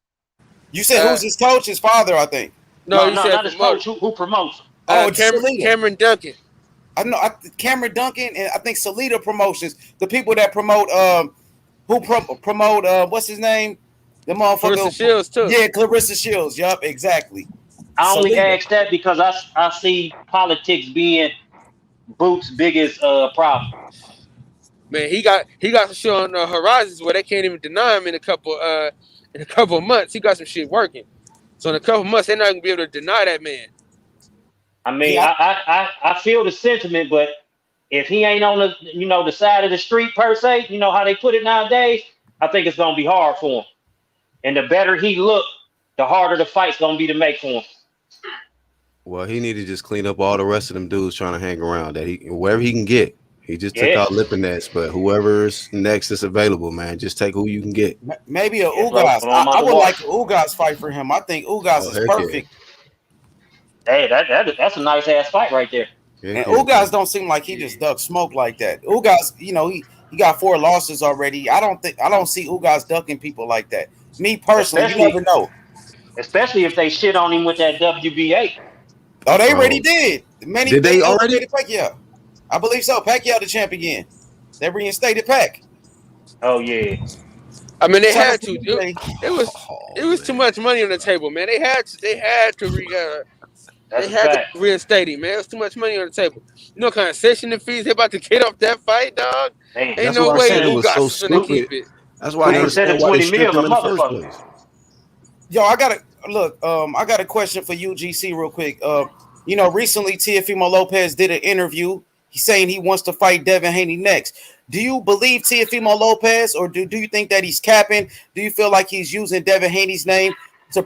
You said who's his coach? His father, I think. No, not his coach. Who promotes him? Cameron Duncan. I know Cameron Duncan, and I think Salida Promotions. The people that promote promote what's his name? The motherfucker. Clarissa Shields too. Yeah, Clarissa Shields. Yup, exactly. I only asked that because I see politics being Boots' biggest problem. Man, he got some shit on the horizons where they can't even deny him in a couple of months. He got some shit working. So in a couple of months, they're not gonna be able to deny that man. I mean, yeah. I feel the sentiment, but if he ain't on the side of the street per se, you know how they put it nowadays, I think it's gonna be hard for him. And the better he look, the harder the fight's gonna be to make for him. Well, he need to just clean up all the rest of them dudes trying to hang around wherever he can get. He just took out Lipinets, but whoever's next is available, man. Just take who you can get. Maybe a Ugas. I would like an Ugas fight for him. I think Ugas is perfect. Hey, that's a nice ass fight right there. And Ugas don't seem like he just ducks smoke like that. Ugas, he got 4 losses already. I don't see Ugas ducking people like that. Me personally, you never know. Especially if they shit on him with that WBA. Oh, they already did. Did they already? Pacquiao. I believe so. Pacquiao the champ again. They reinstated Pac. Oh yeah. I mean, they had to. It was too much money on the table, man. They had to reinstate him, man. It was too much money on the table. You know, kind of session fees they about to get off that fight, dog. Ain't no way Ugas gonna keep it. That's why they said $20 million in the first place. Yo, I got a question for UGC real quick. Recently Teofimo Lopez did an interview. He's saying he wants to fight Devin Haney next. Do you believe Teofimo Lopez, or do you think that he's capping? Do you feel like he's using Devin Haney's name to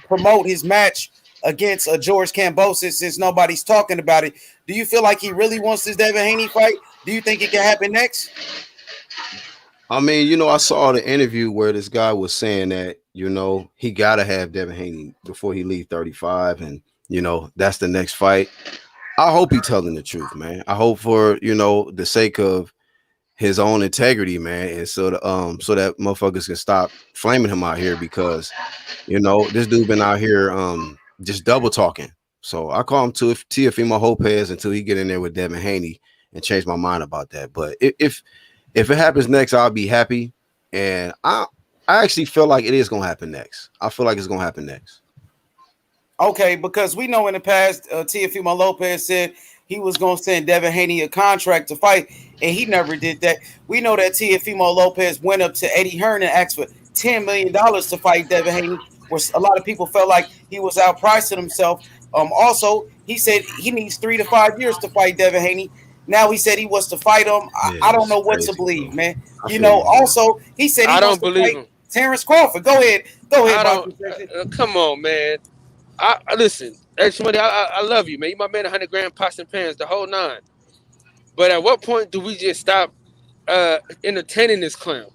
promote his match against George Kambosos since nobody's talking about it. Do you feel like he really wants this Devin Haney fight? Do you think it can happen next? I mean, I saw the interview where this guy was saying that, he got to have Devin Haney before he leaves 35. And, that's the next fight. I hope he's telling the truth, man. I hope for, the sake of his own integrity, man. And so that motherfuckers can stop flaming him out here because, this dude been out here just double talking. So I call him Teofimo Lopez until he get in there with Devin Haney and change my mind about that. But if it happens next, I'll be happy. And I actually feel like it is going to happen next. I feel like it's going to happen next. Okay, because we know in the past, Teofimo Lopez said he was going to send Devin Haney a contract to fight, and he never did that. We know that Teofimo Lopez went up to Eddie Hearn and asked for $10 million to fight Devin Haney, where a lot of people felt like he was outpricing himself. Also, he said he needs 3 to 5 years to fight Devin Haney. Now he said he wants to fight him. I don't know what to believe, bro. Man. Also, he said he wants to fight Terrence Crawford. Go ahead. Come on, man. Listen, Extra Money, I love you, man. You my man, 100 grand pots and pans, the whole 9. But at what point do we just stop entertaining this clown?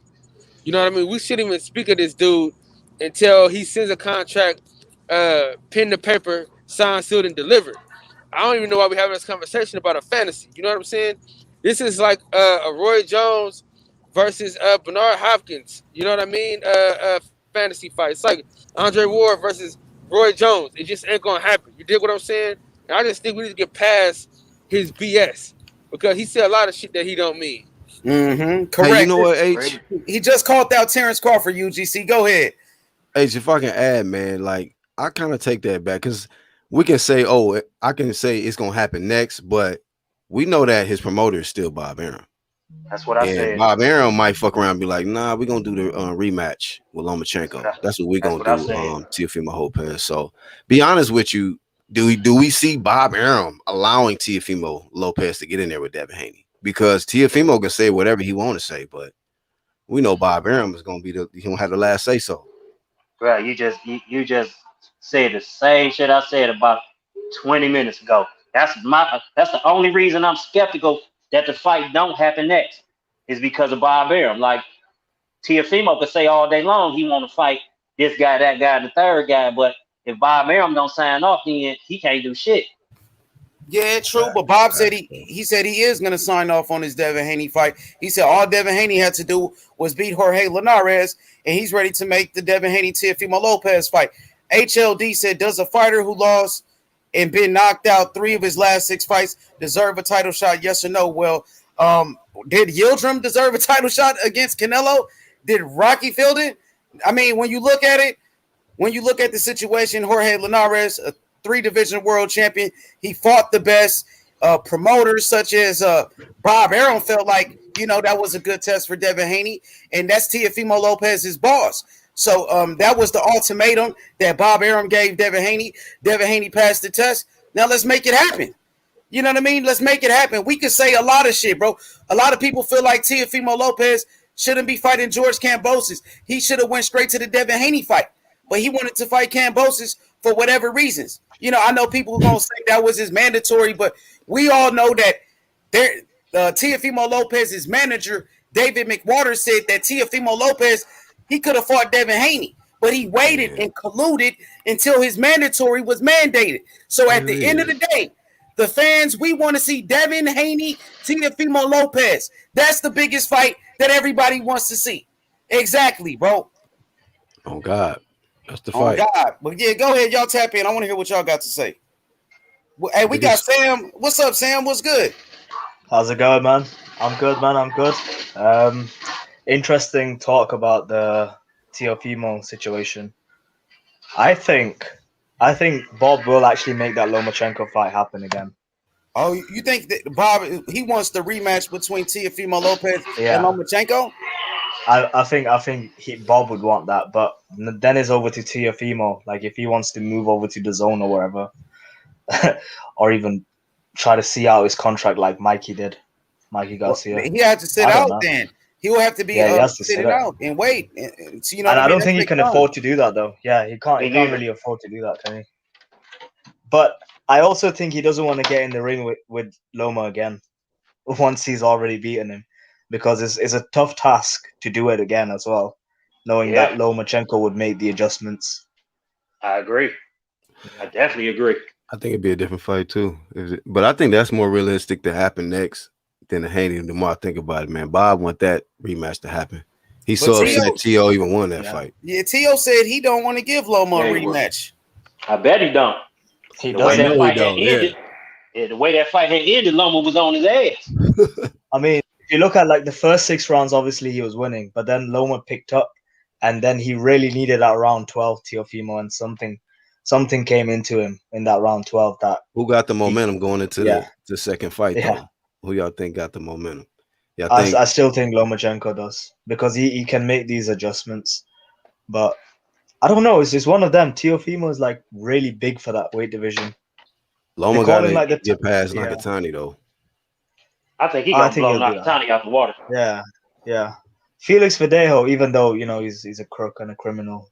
You know what I mean? We shouldn't even speak of this dude until he sends a contract, pen to paper, signed, sealed, and delivered. I don't even know why we're having this conversation about a fantasy. You know what I'm saying? This is like a Roy Jones versus Bernard Hopkins. You know what I mean? Fantasy fight. It's like Andre Ward versus Roy Jones. It just ain't gonna happen. You dig what I'm saying? And I just think we need to get past his BS because he said a lot of shit that he don't mean. Mm-hmm. Correct. Hey, you know what, H? He just called out Terrence Crawford, UGC. Go ahead. H, if I can add, man, like I kind of take that back because we can say, I can say it's gonna happen next, but we know that his promoter is still Bob Arum. That's what I said. Bob Arum might fuck around and be like, nah, we're gonna do the rematch with Lomachenko. That's what we're gonna do, Teofimo Lopez. So be honest with you, do we see Bob Arum allowing Teofimo Lopez to get in there with Devin Haney? Because Teofimo can say whatever he want to say, but we know Bob Arum is gonna he gonna have the last say so. Bro, you just said the same shit I said about 20 minutes ago. That's the only reason I'm skeptical that the fight don't happen next is because of Bob Arum. Like Teofimo could say all day long he want to fight this guy, that guy, the third guy, but if Bob Arum don't sign off, then he can't do shit. Yeah, true. But Bob said he said he is going to sign off on his Devin Haney fight. He said all Devin Haney had to do was beat Jorge Linares, and he's ready to make the Devin Haney Teofimo Lopez fight. HLD said, does a fighter who lost and been knocked out 3 of his last 6 fights deserve a title shot? Yes or no? Well, did Yildirim deserve a title shot against Canelo? Did Rocky Fielding? I mean, when you look at the situation, Jorge Linares, a 3-division world champion, he fought the best. Promoters such as Bob Arum felt like, that was a good test for Devin Haney, and that's Teofimo Lopez's boss. So that was the ultimatum that Bob Arum gave Devin Haney. Devin Haney passed the test. Now let's make it happen. You know what I mean? Let's make it happen. We could say a lot of shit, bro. A lot of people feel like Teofimo Lopez shouldn't be fighting George Kambosos. He should have went straight to the Devin Haney fight, but he wanted to fight Kambosos for whatever reasons. I know people are going to say that was his mandatory, but we all know that Teofimo Lopez's manager, David McWater, said that Teofimo Lopez, he could have fought Devin Haney, but he waited and colluded until his mandatory was mandated. So at the end of the day, the fans, we want to see Devin Haney, Teofimo Lopez. That's the biggest fight that everybody wants to see. Exactly, bro. Oh, God. That's the fight. Oh, God. But, yeah, go ahead. Y'all tap in. I want to hear what y'all got to say. Hey, we got Sam. What's up, Sam? What's good? How's it going, man? I'm good, man. I'm good. Interesting talk about the Teofimo situation. I think Bob will actually make that Lomachenko fight happen again. Oh, you think that Bob, he wants the rematch between Teofimo Lopez and Lomachenko? I think Bob would want that, but then it's over to Teofimo. Like if he wants to move over to the zone or wherever, or even try to see out his contract like Mikey did. Mikey Garcia. He had to sit out then. He will have to be he has to sit it out and wait. And I don't think he can afford to do that though. Yeah, he can't really afford to do that, can he? But I also think he doesn't want to get in the ring with Loma again once he's already beaten him, because it's a tough task to do it again as well, knowing that Lomachenko would make the adjustments. I agree. I definitely agree. I think it'd be a different fight too. But I think that's more realistic to happen next than the Haney. The more I think about it, man, Bob want that rematch to happen. He's so upset Tio even won that fight. Yeah, Tio said he don't want to give Loma a rematch. I bet he don't. He the way that fight had ended, the way that fight had ended, Loma was on his ass. I mean, if you look at like the first 6 rounds, obviously he was winning, but then Loma picked up, and then he really needed that round 12, Teofimo, and something came into him in that round 12. That who got the momentum going into the second fight? Though? Who y'all think got the momentum? I still think Lomachenko does, because he can make these adjustments, but I don't know. It's just one of them. Teofimo is like really big for that weight division. Loma got to get past Nakatani though. I think he gonna blow Nakatani out the water. Yeah. Felix Verdejo, even though he's a crook and a criminal,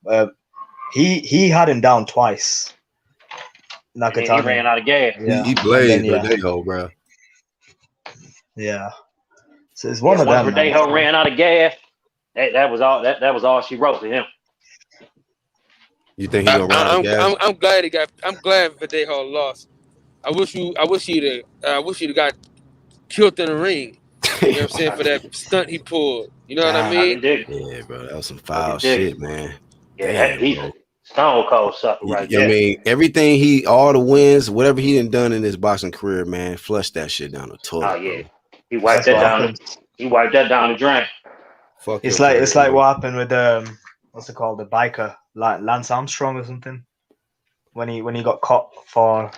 he had him down twice. Nakatani, he ran out of gas. Yeah. He blazed Verdejo, bro. Yeah. So it's one of them. Verdejo ran out of gas. That was all. That was all she wrote to him. You think he gonna run out of gas? I'm glad Verdejo lost. I wish he'd have got killed in the ring. You know what I'm saying, for that stunt he pulled. You know what I mean? Yeah, bro, that was some foul shit, man. Yeah, he's stone cold sucker right there. I mean, everything all the wins, whatever he done in his boxing career, man, flushed that shit down the toilet. Oh yeah, he wiped that down. He wiped that down the drain. It's like what happened with what's it called, the biker, like Lance Armstrong or something, when he got caught for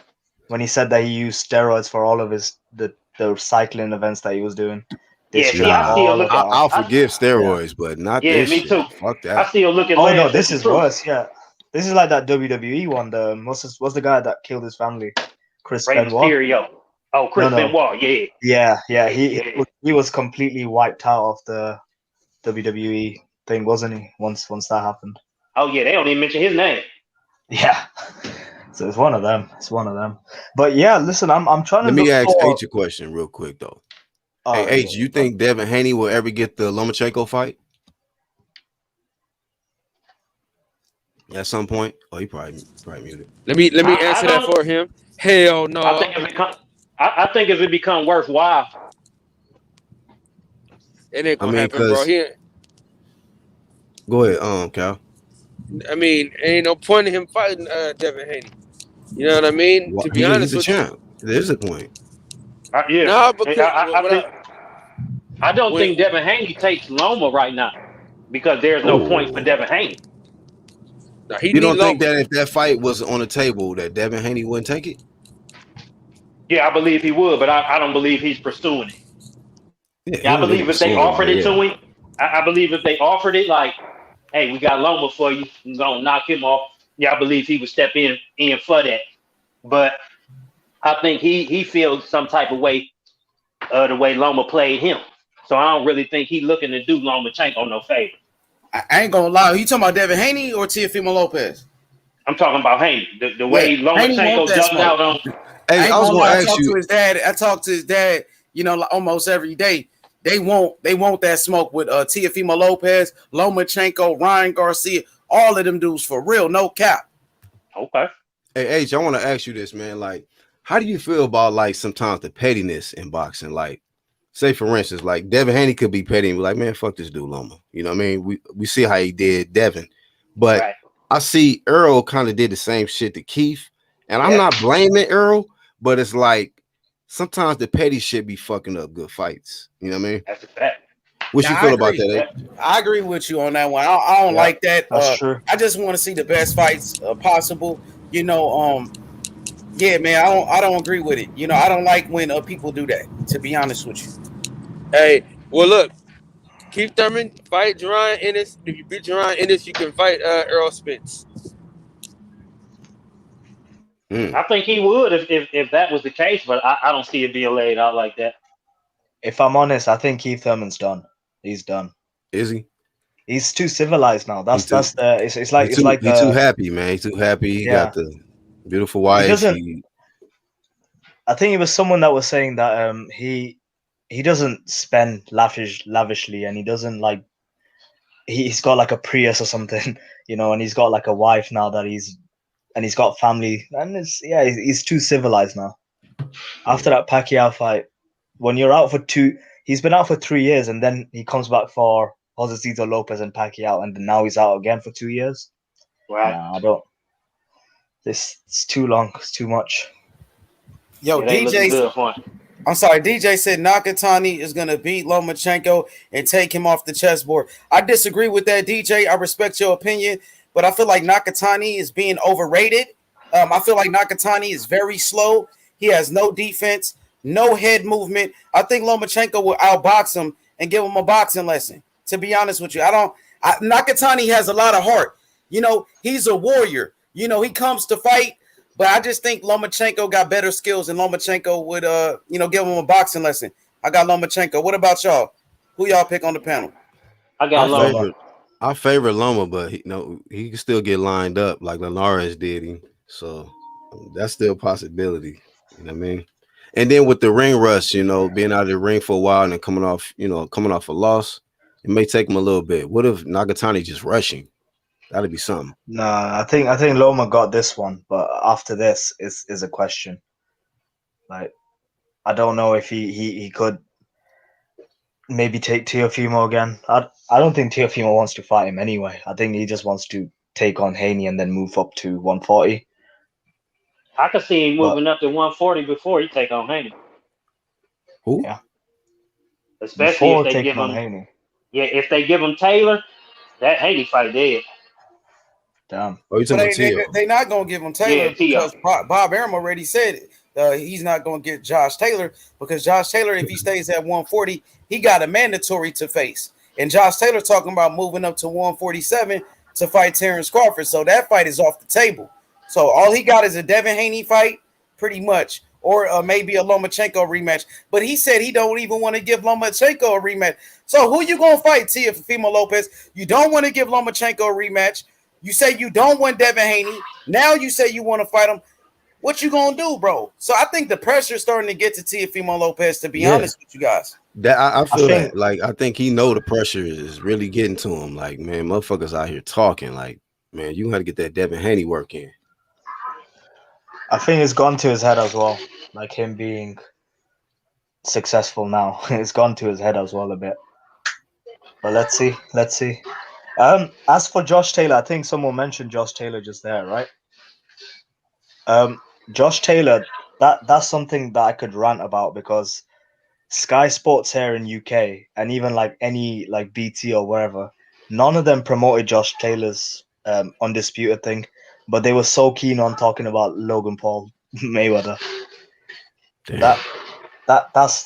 when he said that he used steroids for all of the cycling events that he was doing. I'll forgive steroids, but not this me shit. too. Fuck that. I still look at. Oh no, this is worse. Yeah, this is like that WWE one. What's the guy that killed his family? Chris Benoit. Mysterio. Oh, Chris Benoit. Yeah. He was completely wiped out of the WWE thing, wasn't he? Once that happened. Oh yeah, they don't even mention his name. Yeah. So it's one of them. But yeah, listen, I'm trying to. Let me ask H a question real quick though. Hey H, you think Devin Haney will ever get the Lomachenko fight at some point? Oh, he probably muted. Let me answer that for him. Hell no. I think if it become worthwhile, it ain't gonna happen, bro. Go ahead, Cal. I mean, ain't no point in him fighting Devin Haney. You know what I mean? Well, to be honest with champ. There's a point. Yeah. No, because I don't think Devin Haney takes Loma right now, because there's no point for Devin Haney. No, you don't think that if that fight was on the table that Devin Haney wouldn't take it? Yeah, I believe he would, but I don't believe he's pursuing it. I believe if they offered it to him, I believe if they offered it, like, hey, we got Loma for you, we're gonna knock him off. Yeah, I believe he would step in for that. But I think he feels some type of way the way Loma played him. So I don't really think he's looking to do Lomachenko no favor. I ain't gonna lie. You talking about Devin Haney or Teofimo Lopez? I'm talking about Haney. The way Lomachenko jumped out on. Hey, I was gonna ask you. I talked to his dad, almost every day. They want that smoke with Teofimo Lopez, Lomachenko, Ryan Garcia, all of them dudes for real, no cap. Okay. Hey H, I want to ask you this, man. Like, how do you feel about like sometimes the pettiness in boxing? Like, say for instance, like Devin Haney could be petty and be like, man, fuck this dude Loma. You know what I mean? We see how he did Devin, but I see Earl kind of did the same shit to Keith, and I'm not blaming Earl, but it's like sometimes the petty shit be fucking up good fights. You know what I mean? That's a fact. What you feel about that? I agree with you on that one. I don't like that. That's true. I just want to see the best fights possible. Yeah, man. I don't agree with it. I don't like when people do that. To be honest with you. Hey, well, look, Keith Thurman fight Jerron Ennis. If you beat Jerron Ennis, you can fight Earl Spence. I think he would if that was the case, but I don't see it being laid out like that. If I'm honest, I think Keith Thurman's done. He's done. Is he? He's too civilized now. It's like he's too happy, man. He's too happy. He got the Beautiful He wife. doesn't. I think it was someone that was saying that he doesn't spend lavishly, and he doesn't like he's got like a Prius or something, and he's got like a wife now that he's got family, and he's too civilized now. After that Pacquiao fight, when you're out for he's been out for 3 years, and then he comes back for Josecito Lopez and Pacquiao, and now he's out again for 2 years. Right. Nah, I don't. It's too long. It's too much. Yo, It ain't looking DJ. good for him. I'm sorry, DJ said Nakatani is going to beat Lomachenko and take him off the chessboard. I disagree with that, DJ. I respect your opinion, but I feel like Nakatani is being overrated. I feel like Nakatani is very slow. He has no defense, no head movement. I think Lomachenko will outbox him and give him a boxing lesson. To be honest with you, Nakatani has a lot of heart. He's a warrior. He comes to fight. But I just think Lomachenko got better skills, and Lomachenko would, give him a boxing lesson. I got Lomachenko. What about y'all? Who y'all pick on the panel? I got Loma. I favorite Loma, but he can still get lined up like Linares did him. So that's still a possibility. You know what I mean? And then with the ring rust, being out of the ring for a while and then coming off a loss, it may take him a little bit. What if Nagatani just rushing? That'd be something. Nah, I think Loma got this one, but after this is a question. Like, I don't know if he could maybe take Teofimo again. I don't think Teofimo wants to fight him anyway. I think he just wants to take on Haney and then move up to 140. I could see him moving up to 140 before he take on Haney. Who? Yeah. Especially Before if they give taking on him Haney. Yeah, if they give him Taylor, that Haney fight dead. Damn. Oh, you talking about Teo? They're not going to give him Taylor because Bob Arum already said he's not going to get Josh Taylor because Josh Taylor, if he stays at 140, he got a mandatory to face. And Josh Taylor talking about moving up to 147 to fight Terrence Crawford. So that fight is off the table. So all he got is a Devin Haney fight, pretty much, or maybe a Lomachenko rematch. But he said he don't even want to give Lomachenko a rematch. So who you going to fight, Teofimo Lopez? You don't want to give Lomachenko a rematch. You say you don't want Devin Haney. Now you say you want to fight him. What you gonna do, bro? So I think the pressure's starting to get to Teofimo Lopez, to be honest with you guys. That I feel that. Like, I think he know the pressure is really getting to him. Like, man, motherfuckers out here talking. Like, man, you got to get that Devin Haney work in. I think it's gone to his head as well. Like him being successful now. It's gone to his head as well a bit. But let's see. As for Josh Taylor, I think someone mentioned Josh Taylor just there, right? Josh Taylor, that's something that I could rant about because Sky Sports here in UK and even like any like BT or wherever, none of them promoted Josh Taylor's undisputed thing, but they were so keen on talking about Logan Paul Mayweather. Damn. That's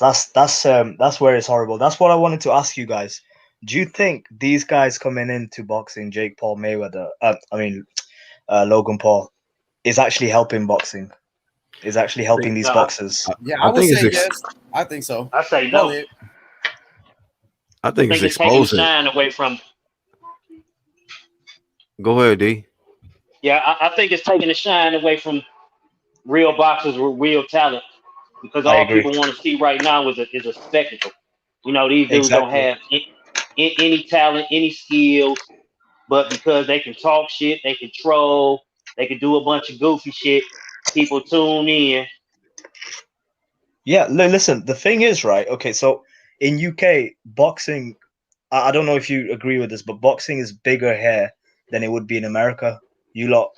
where it's horrible. That's what I wanted to ask you guys. Do you think these guys coming into boxing, Jake Paul, Mayweather, Logan Paul, is actually helping boxing? Is actually helping these boxers? I would say yes. I think so. I say no. I think it's taking exposing. shine away from. Go ahead, D. Yeah, I think it's taking the shine away from real boxers with real talent because all people want to see right now is a spectacle. These dudes don't have any talent, any skills, but because they can talk shit, they can troll, they can do a bunch of goofy shit, people tune in. Yeah, listen, the thing is, right, okay, so in UK, boxing, I don't know if you agree with this, but boxing is bigger here than it would be in America. You lot,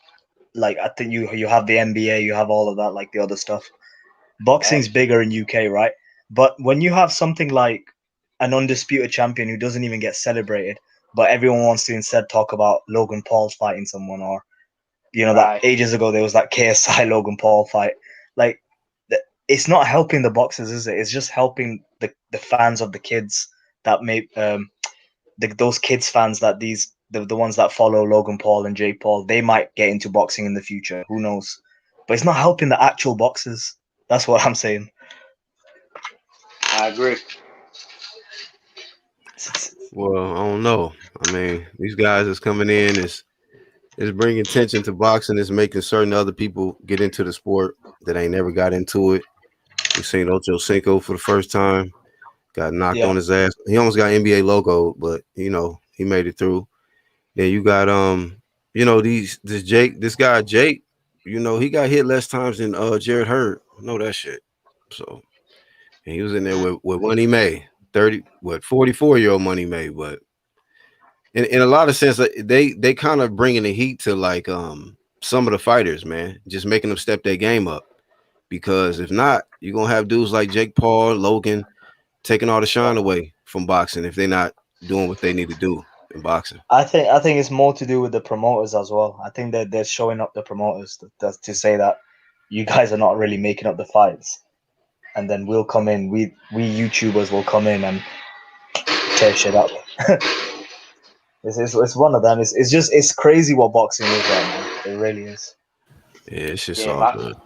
like, I think you have the NBA, you have all of that, like the other stuff. Boxing's bigger in UK, right? But when you have something like an undisputed champion who doesn't even get celebrated, but everyone wants to instead talk about Logan Paul fighting someone, or that ages ago there was that KSI Logan Paul fight. Like, it's not helping the boxers, is it? It's just helping the fans of the kids that may those kids fans that the ones that follow Logan Paul and Jake Paul, they might get into boxing in the future. Who knows? But it's not helping the actual boxers. That's what I'm saying. I agree. Well, I don't know. I mean, these guys is coming in It's bringing attention to boxing. It's making certain other people get into the sport that ain't never got into it. We seen Ocho Cinco for the first time. Got knocked on his ass. He almost got NBA logo, but you know, he made it through. Then you got you know, this guy Jake, you know, he got hit less times than Jared Hurd. I know that shit. So and he was in there with Money May, 44-year-old Money May, but in a lot of sense, they kind of bringing the heat to like some of the fighters, man, just making them step their game up. Because if not, you're gonna have dudes like Jake Paul, Logan, taking all the shine away from boxing if they're not doing what they need to do in boxing. I think it's more to do with the promoters as well. I think that they're showing up the promoters to say that you guys are not really making up the fights, and then we'll come in. We YouTubers will come in and tear shit up. It's one of them. It's crazy what boxing is right now. It really is. Yeah, it's just all good.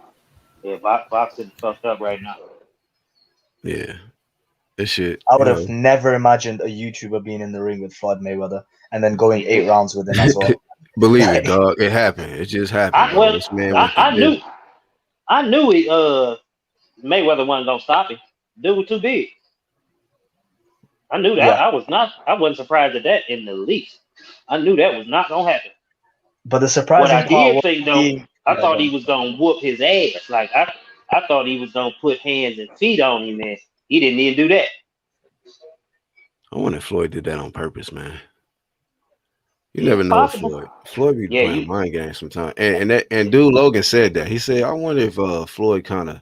Yeah, boxing fucked up right now. Yeah. This shit. I would have never imagined a YouTuber being in the ring with Floyd Mayweather and then going 8 rounds with him as well. Believe it, dog. It happened. It just happened. I knew it. Mayweather wasn't gonna stop him. Dude was too big. I knew that. Yeah. I wasn't surprised at that in the least. I knew that was not gonna happen. But the surprising part, I did think though, I thought he was gonna whoop his ass. Like I thought he was gonna put hands and feet on him, man. He didn't even do that. I wonder if Floyd did that on purpose, man. You never know Floyd. Floyd be playing mind games sometimes. And dude Logan said that. He said, I wonder if Floyd kind of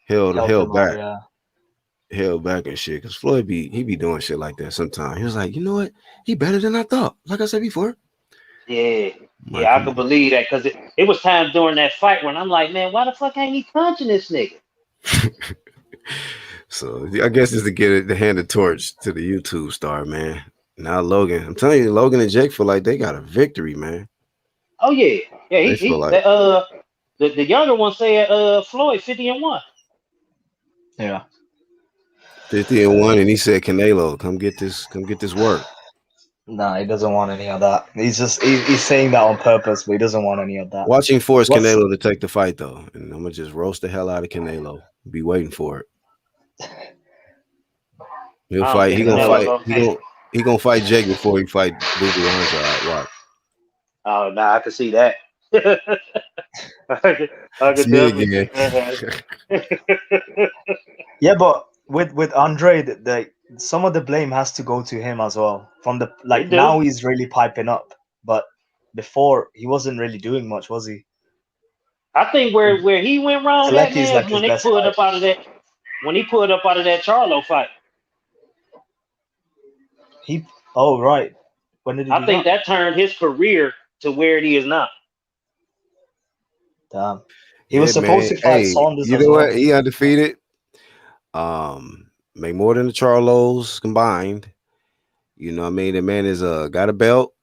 held back. Held back and shit. Because Floyd he be doing shit like that sometimes. He was like, you know what? He better than I thought. Like I said before. Yeah. I could believe that because it was times during that fight when I'm like, man, why the fuck ain't he punching this nigga? So I guess it's to hand the torch to the YouTube star, man. Now Logan, I'm telling you, Logan and Jake feel like they got a victory, man. Oh yeah, the younger one said Floyd 50-1. Yeah, 50-1, and he said Canelo, come get this work. Nah, he doesn't want any of that. He's saying that on purpose, but he doesn't want any of that. Watching force Canelo to take the fight though, and I'm gonna just roast the hell out of Canelo. Be waiting for it. He'll fight. He gonna fight. He gonna fight Jake before he fight Boo-Boo Hunter. Watch. Oh no, I can see that. I could definitely. Yeah, but with Andre, some of the blame has to go to him as well. From now he's really piping up, but before he wasn't really doing much, was he? I think where he went wrong that man when they pulled up out of that. When he pulled up out of that Charlo fight. Right. When did he I think that turned his career to where it is now. Damn. He was supposed to fight Saunders. You know what? He undefeated. Make more than the Charlos combined. You know what I mean? The man is got a belt.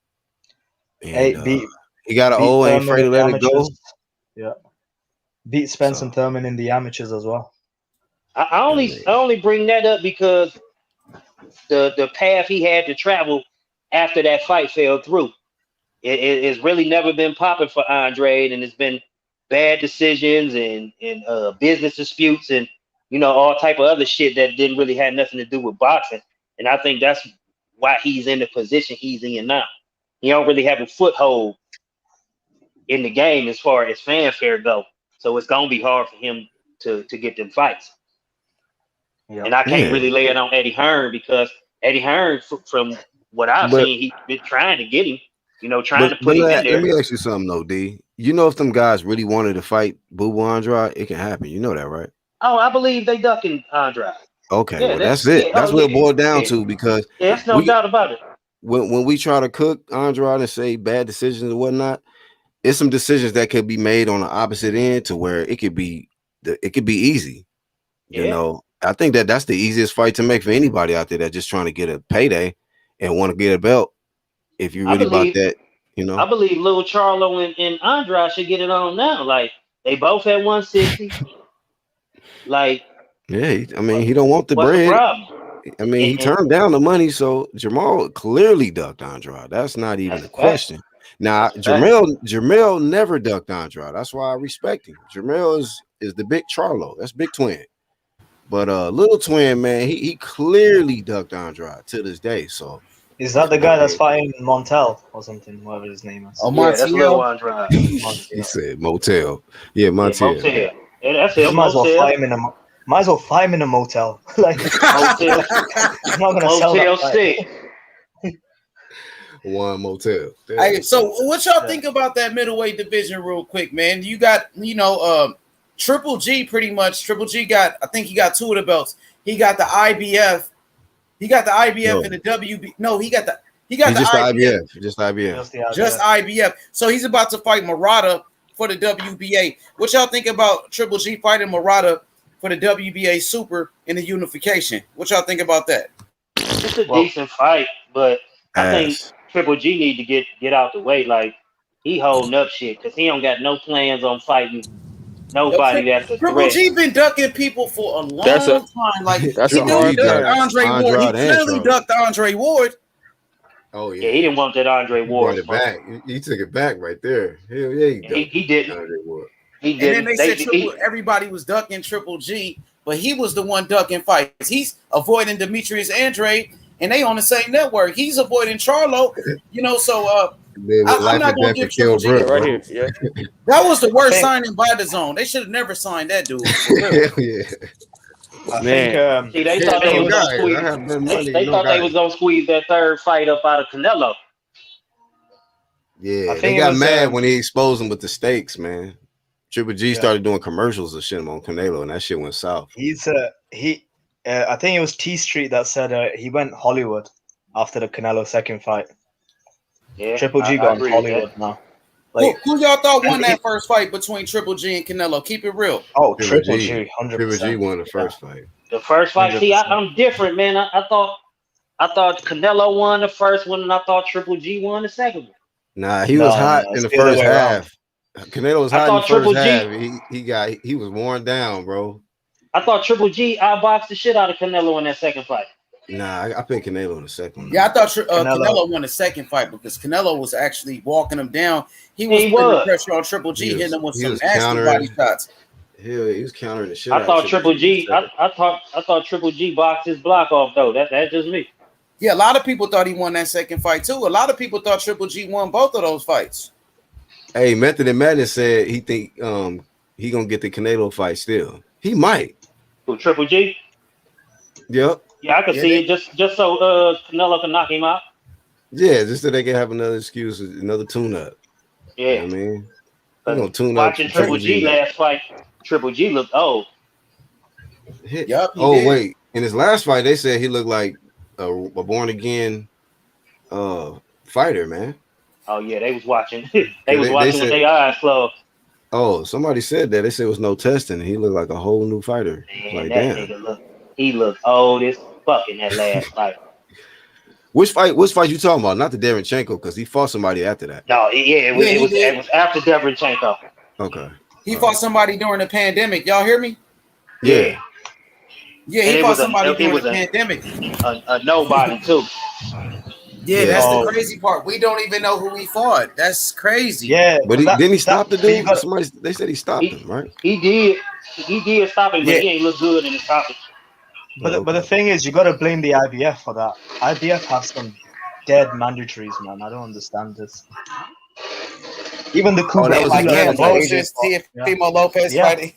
And he got an O, ain't afraid to let it go. Yeah. Beat Spence and Thurman in the amateurs as well. I only bring that up because the path he had to travel after that fight fell through. It's really never been popping for Andre, and it's been bad decisions and business disputes and all type of other shit that didn't really have nothing to do with boxing. And I think that's why he's in the position he's in now. He don't really have a foothold in the game as far as fanfare go. So it's gonna be hard for him to get them fights. Yep. And I can't really lay it on Eddie Hearn because Eddie Hearn, from what I've seen, he's been trying to get him, trying to put him in there. Let me ask you something though, D. You know if them guys really wanted to fight Boo-Boo Andrade, it can happen. You know that, right? Oh, I believe they ducking Andrade. Okay, well that's it. That's what it boiled down to because there's no doubt about it. When we try to cook Andrade and say bad decisions and whatnot, it's some decisions that could be made on the opposite end to where it could be easy. You know, I think that's the easiest fight to make for anybody out there that's just trying to get a payday and want to get a belt. If you really about that, I believe Lil Charlo and Andrade should get it on now. Like they both at 160. Like, yeah, I mean, he don't want the bread. I mean, he turned down the money, so Jamal clearly ducked Andrade. That's not even a question. Now, Jermell never ducked Andrade. That's why I respect him. Jermell is the big Charlo. That's big twin. But little twin, man, he clearly ducked Andrade to this day. So Is that the guy that's fighting Montel or something, whatever his name is? Oh, Yeah, that's Lil Montiel. Andrade. he said motel. Yeah, Yeah, Montel. motel. Yeah, that's You him. might as well Motel. fight him in a might as well fight him in a motel. Like Motel. he's not gonna sell Motel that fight. 6. One motel. There Hey, it is. so what y'all think about that middleweight division, real quick, man? You got, Triple G pretty much. Triple G got, I think he got 2 of the belts. He got the IBF. He got the IBF and the WB. No, he got the He's just the IBF. Just IBF. Just IBF. So he's about to fight Murata for the WBA. What y'all think about Triple G fighting Murata for the WBA Super in the unification? What y'all think about that? It's a decent fight, but I think Triple G need to get out the way. Like, he holding up shit because he don't got no plans on fighting nobody that's a Triple threat. G been ducking people for a long time. Like, that's he a hard ducked duck. Andre Ward. He clearly ducked Andre Ward. Oh yeah. Yeah, he didn't want that Andre Ward. He brought it back. He took it back right there. Hell yeah, he didn't. Andre Ward. He And didn't. then they said everybody was ducking Triple G, but he was the one ducking fights. He's avoiding Demetrius Andrade, and they on the same network. He's avoiding Charlo, so I'm not going to give Triple G right here. Yeah. That was the worst signing by the Zone. They should have never signed that dude. Hell yeah. I think see, they thought they was gonna squeeze. They thought they was gonna squeeze that third fight up out of Canelo. Yeah, they got mad when he exposed him with the stakes, man. Triple G started doing commercials of shit on Canelo, and that shit went south. I think it was T Street that said he went Hollywood after the Canelo second fight. Yeah, Triple G got Hollywood now. Like, who y'all thought won that first fight between Triple G and Canelo? Keep it real. Oh, Triple G, 100%. Triple G won the first fight. The first fight. See, I'm different, man. I thought Canelo won the first one, and I thought Triple G won the second one. Nah, he was hot in the first half. Canelo was hot in the first half. He was worn down, bro. I thought Triple G outboxed the shit out of Canelo in that second fight. Nah, I picked Canelo in the second one. Yeah, I thought Canelo won the second fight because Canelo was actually walking him down. He was putting pressure on Triple G, hitting him with some nasty body shots. Hell, he was countering the shit. I thought Triple G. I thought Triple G boxed his block off though. That's just me. Yeah, a lot of people thought he won that second fight too. A lot of people thought Triple G won both of those fights. Hey, Method and Madness said he think he gonna get the Canelo fight still. He might. Who, Triple G? Yep. Yeah, I could see it just so Canelo can knock him out. Yeah, just so they can have another excuse, another tune-up. Yeah, you know what I mean, gonna tune watching Triple G last fight, Triple G looked old. Yep. Wait, in his last fight, they said he looked like a born again fighter, man. Oh yeah, they was watching. they was watching with their eyes closed. Oh, somebody said that. They said it was no testing. He looked like a whole new fighter. Man, like, that nigga he looked old as fuck in that last fight. Which fight you talking about? Not the Derenchenko, because he fought somebody after that. No, it was after Derenchenko. Okay. He fought somebody during the pandemic. Y'all hear me? Yeah. Yeah, he fought somebody during the pandemic. A nobody too. Yeah, that's the crazy part. We don't even know who he fought. That's crazy. Yeah, but didn't he stop the dude? They said he stopped him, right? He did. He did stop him, but he ain't look good in the stoppage. But the thing is, you got to blame the IBF for that. IBF has some dead mandatories, man. I don't understand this. Even the Teofimo Lopez fighting.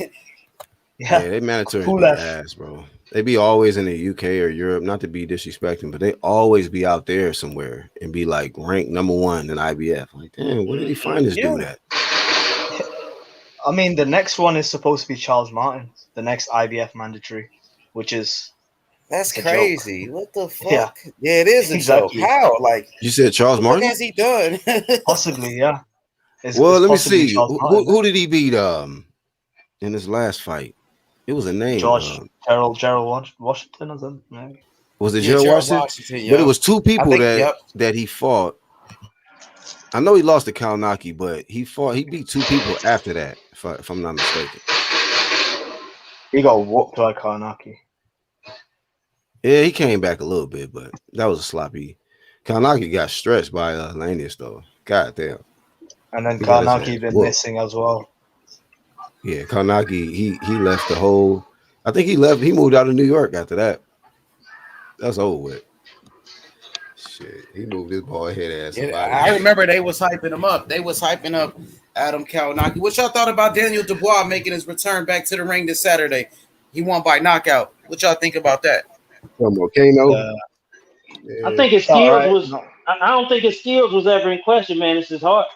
Yeah, they mandatory ass, bro. They be always in the UK or Europe, not to be disrespecting, but they always be out there somewhere and be like ranked number 1 in IBF. Like, damn, where did he find this dude at? I mean, the next one is supposed to be Charles Martin, the next IBF mandatory, which is that's crazy. Joke. What the fuck? Yeah, it is a joke. How? Like you said, Charles Martin? What has he done? Possibly, yeah. Let me see. Who did he beat? In his last fight, it was a name. Gerald Washington or something. Was it Gerald Washington? But it was 2 people that he fought. I know he lost to Kalnaki, but he beat 2 people after that, if I'm not mistaken. He got whooped by Kalnaki. Yeah, he came back a little bit, but that was a sloppy. Kalnaki got stretched by Lanius, though. God damn. And then He got his Karnaki ass been whooped. missing as well. Yeah, Karnaki, he left the whole. I think he left. He moved out of New York after that. That's over with. Shit, he moved his bald head ass up out of I there. remember they was hyping him up. They was hyping up Adam Kalinowski. What y'all thought about Daniel Dubois making his return back to the ring this Saturday? He won by knockout. What y'all think about that? From Volcano. I think his All skills right. was. No. I don't think his skills was ever in question, man. It's his heart.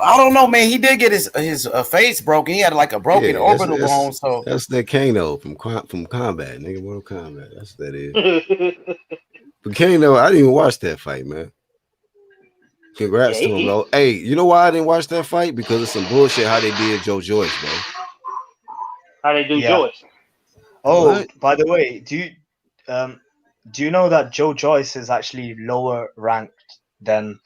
I don't know, man. He did get his face broken. He had like a broken orbital bone. So that's that Kano from Combat, nigga. Mortal Kombat. That's what that is. But Kano, I didn't even watch that fight, man. Congrats to him, though. Hey, you know why I didn't watch that fight? Because it's some bullshit how they did Joe Joyce, bro. How they do Joyce? Oh, What? by the way, do you know that Joe Joyce is actually lower ranked than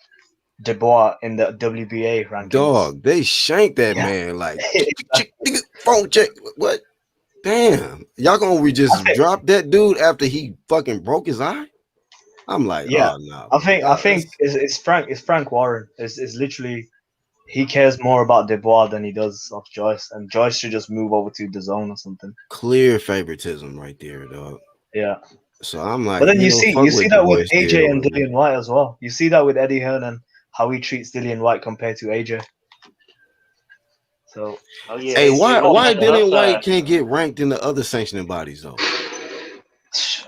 Dubois in the WBA rankings? Dog, they shanked that man like nigga, phone check. What? Damn, y'all gonna just drop that dude after he fucking broke his eye? I'm like, oh no. I think it's Frank Warren. It's literally he cares more about Dubois than he does of Joyce, and Joyce should just move over to the zone or something. Clear favoritism right there, dog. Yeah. So I'm like, But then you see that with AJ AJ and Dillian White as well. You see that with Eddie Hearn and how he treats Dillian White compared to AJ. So, hey, why Dillian White can't get ranked in the other sanctioning bodies though?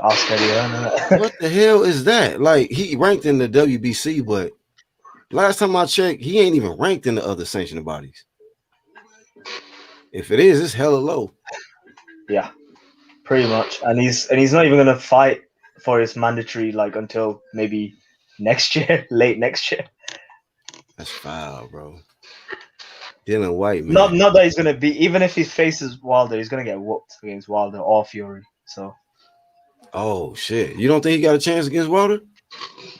Ask Eddie Hearn. What the hell is that? Like he ranked in the WBC, but last time I checked, he ain't even ranked in the other sanctioning bodies. If it is, it's hella low. Yeah, pretty much. And he's not even gonna fight for his mandatory like until maybe next year, late next year. That's foul, bro. Dillian White, man. Not that he's gonna be. Even if he faces Wilder, he's gonna get whooped against Wilder or Fury. So. Oh shit! You don't think he got a chance against Wilder?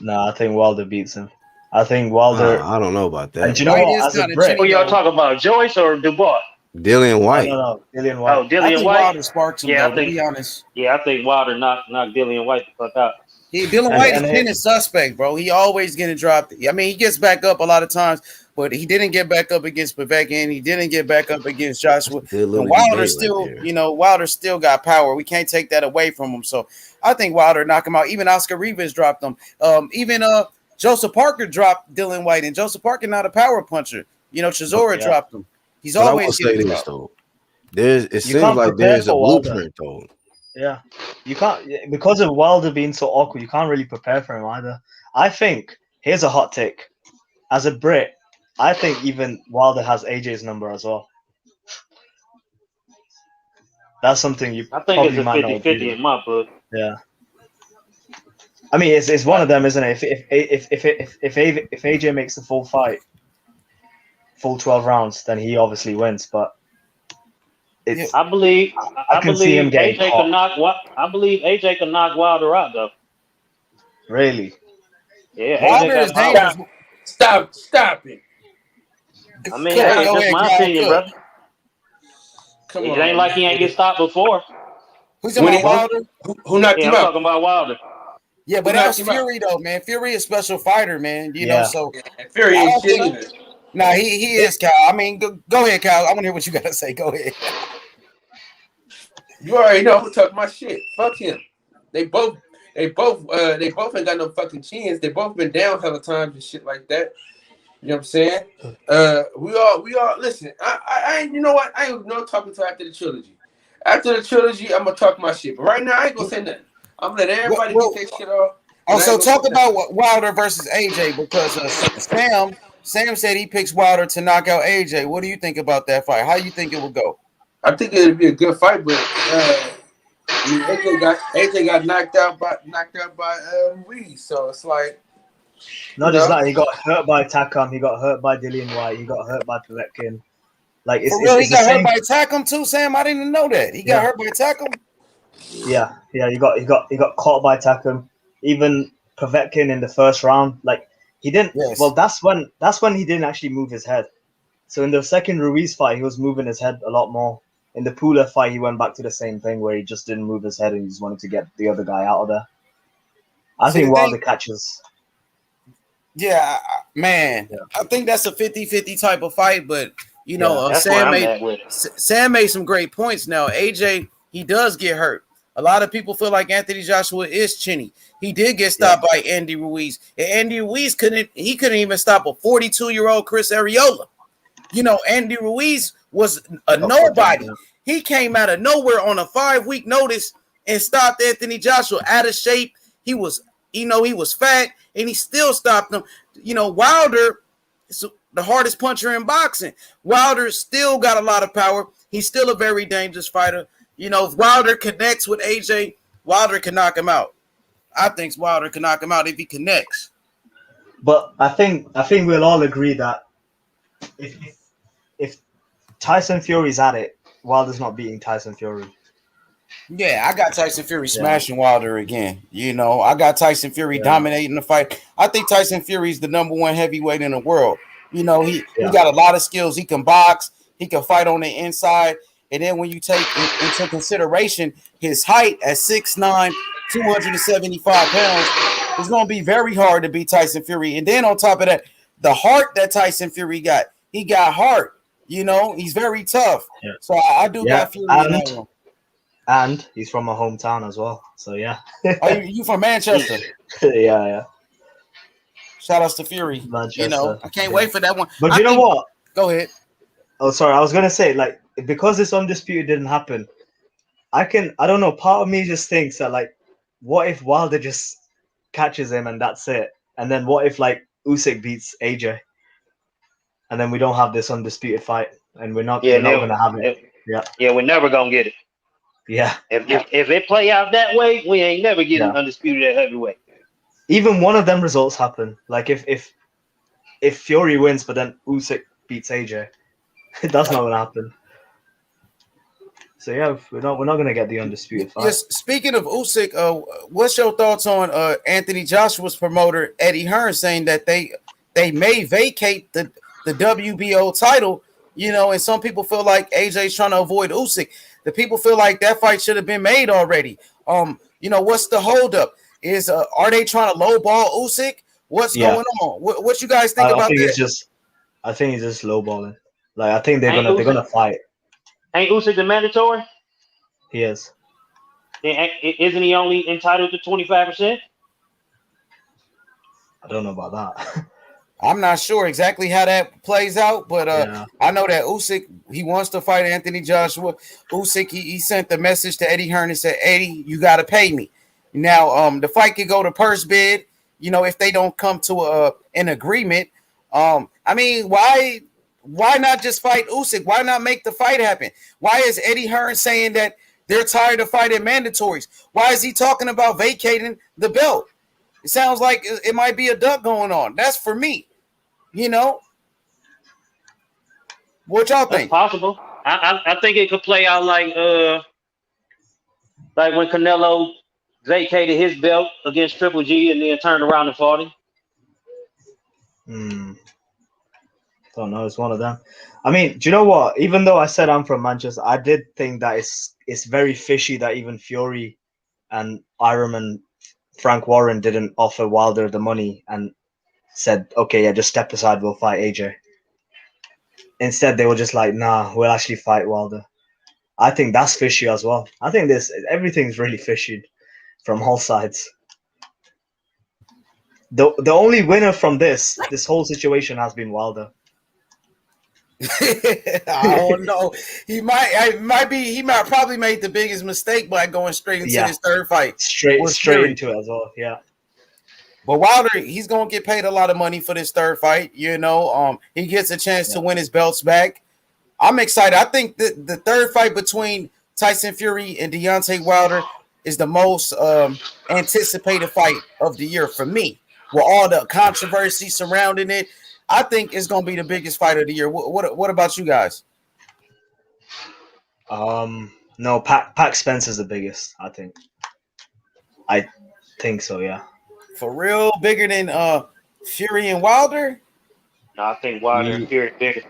No, I think Wilder beats him. I think Wilder. I don't know about that. And you know what? As a Brit, who y'all talking about, Joyce or Dubois? Dillian White. No, Dillian White. Oh, Dillian White. Wilder sparks him, though, to be honest. Yeah, I think Wilder knocked Dillian White the fuck out. Dylan White is been a suspect, bro. He always getting dropped. I mean, he gets back up a lot of times, but he didn't get back up against Povetkin. He didn't get back up against Joshua. And Wilder still, Wilder still got power. We can't take that away from him. So I think Wilder knocked him out. Even Oscar Rivas dropped him. Even Joseph Parker dropped Dylan White, and Joseph Parker not a power puncher. Chisora dropped him. He's always getting dropped. It seems like there's a blueprint though. Yeah, you can't, because of Wilder being so awkward. You can't really prepare for him either. I think here's a hot take. As a Brit, I think even Wilder has AJ's number as well. That's something you. I think it's a 50-50 in my book. Yeah. I mean, it's one of them, isn't it? If AJ makes the full fight, full 12 rounds, then he obviously wins. But I believe AJ can knock. I believe AJ can knock Wilder out, though. Really? Yeah. Wilder is dangerous. Stop it. I mean, that's just my opinion, brother. It ain't like he ain't get stopped before. Who's talking about Wilder? Who knocked him I'm out? talking about Wilder. Yeah, but that was Fury, though, man. Fury is a special fighter, man. You know, so Fury ain't shit either. Nah, he is, Cal. I mean, go ahead, Cal. I want to hear what you got to say. Go ahead. You already know who talk my shit. Fuck him. They both ain't got no fucking chins. They both been down hella times and shit like that. You know what I'm saying? We all listen. I ain't, you know what? I ain't no talking to after the trilogy. After the trilogy, I'm gonna talk my shit. But right now, I ain't gonna say nothing. I'm gonna let everybody get their shit off. Also, talk about Wilder versus AJ because Sam said he picks Wilder to knock out AJ. What do you think about that fight? How you think it would go? I think it'd be a good fight, but AJ got knocked out by Reed, so it's like. Not just that, he got hurt by Takam, he got hurt by Dillian White, he got hurt by Povetkin. Like it's he got hurt by Takam too, Sam. I didn't even know that. He got hurt by Takam. Yeah, he got caught by Takam. Even Povetkin in the first round, like he didn't. Yes. Well, that's when he didn't actually move his head. So in the second Ruiz fight, he was moving his head a lot more. In the Pula fight, he went back to the same thing where he just didn't move his head and he just wanted to get the other guy out of there. I think Wilder catches. Yeah, man. Yeah. I think that's a 50-50 type of fight, but you know, Yeah. That's where I'm at with it. Sam made some great points. Now, AJ, he does get hurt. A lot of people feel like Anthony Joshua is chinny. He did get stopped by Andy Ruiz. And Andy Ruiz couldn't even stop a 42-year-old Chris Arreola. You know, Andy Ruiz was a nobody. He came out of nowhere on a 5-week notice and stopped Anthony Joshua out of shape. He was, he was fat, and he still stopped him. You know, Wilder is the hardest puncher in boxing. Wilder still got a lot of power. He's still a very dangerous fighter. You know, if Wilder connects with AJ, Wilder can knock him out. I think Wilder can knock him out if he connects. But I think we'll all agree that if Tyson Fury's at it, Wilder's not beating Tyson Fury. Yeah, I got Tyson Fury smashing Wilder again. You know, I got Tyson Fury dominating the fight. I think Tyson Fury's the #1 heavyweight in the world. You know, he got a lot of skills. He can box. He can fight on the inside. And then when you take into consideration his height at 6'9", 275 pounds, it's going to be very hard to beat Tyson Fury. And then on top of that, the heart that Tyson Fury got, he got heart. You know, he's very tough. Yeah. So I do got Fury in that one. And he's from my hometown as well. So, yeah. Oh, you from Manchester? Yeah. Shout outs to Fury. Manchester. You know, I can't wait for that one. But you know what? Go ahead. Oh, sorry. I was going to say, like, because this undisputed didn't happen, I don't know, part of me just thinks that, like, what if Wilder just catches him and that's it? And then what if, like, Usyk beats AJ? And then we don't have this undisputed fight, and we're not going to have it. Yeah, we're never going to get it. Yeah. If it play out that way, we ain't never getting undisputed at heavyweight. Even one of them results happen. Like if Fury wins, but then Usyk beats AJ, that's not gonna happen. So yeah, we're not gonna get the undisputed fight. Yes. Speaking of Usyk, what's your thoughts on Anthony Joshua's promoter Eddie Hearn saying that they may vacate the WBO title? You know, and some people feel like AJ's trying to avoid Usyk. The people feel like that fight should have been made already. You know, what's the holdup? Are they trying to lowball Usyk? What's going on? What you guys think about that? I think he's just lowballing. Like I think they're gonna fight. Ain't Usyk the mandatory? He is. Isn't he only entitled to 25%? I don't know about that. I'm not sure exactly how that plays out, but I know that Usyk, he wants to fight Anthony Joshua. Usyk, he sent the message to Eddie Hearn and said, Eddie, you got to pay me. Now, the fight could go to purse bid, you know, if they don't come to an agreement. I mean, why not just fight Usyk? Why not make the fight happen? Why is Eddie Hearn saying that they're tired of fighting mandatories? Why is he talking about vacating the belt? It sounds like it might be a duck going on. That's for me. You know? What y'all think? That's possible. I think it could play out like when Canelo vacated his belt against Triple G and then turned around and fought him. Don't know. It's one of them. I mean, do you know what? Even though I said I'm from Manchester, I did think that it's very fishy that even Fury and Ironman Frank Warren didn't offer Wilder the money and said, okay, yeah, just step aside, we'll fight AJ. Instead, they were just like, nah, we'll actually fight Wilder. I think that's fishy as well. I think everything's really fishy from all sides. The only winner from this whole situation has been Wilder. I don't know. He might probably made the biggest mistake by going straight into his third fight. Straight into it as well, yeah. But Wilder, he's gonna get paid a lot of money for this third fight. You know, he gets a chance to win his belts back. I'm excited. I think the third fight between Tyson Fury and Deontay Wilder is the most anticipated fight of the year for me. With all the controversy surrounding it, I think it's gonna be the biggest fight of the year. What about you guys? No, Pac Spence is the biggest. I think so. Yeah. For real, bigger than Fury and Wilder? No, I think Wilder and Fury bigger.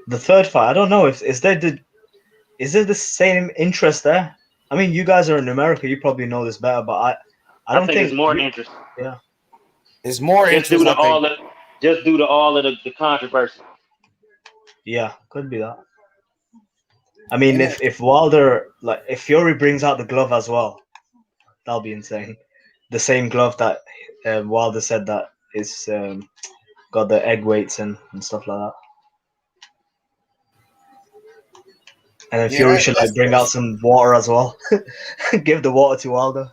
The third fight, I don't know is there the same interest there? I mean, you guys are in America, you probably know this better, but I don't think there's more interest. Yeah. It's more Just due interest, to I think. all of the controversy. Yeah, could be that. I mean, And it, if Wilder, like, if Fury brings out the glove as well, that'll be insane. The same glove that Wilder said that is got the egg weights and stuff like that. And then yeah, Fury should like that's bring out some water as well. Give the water to Wilder.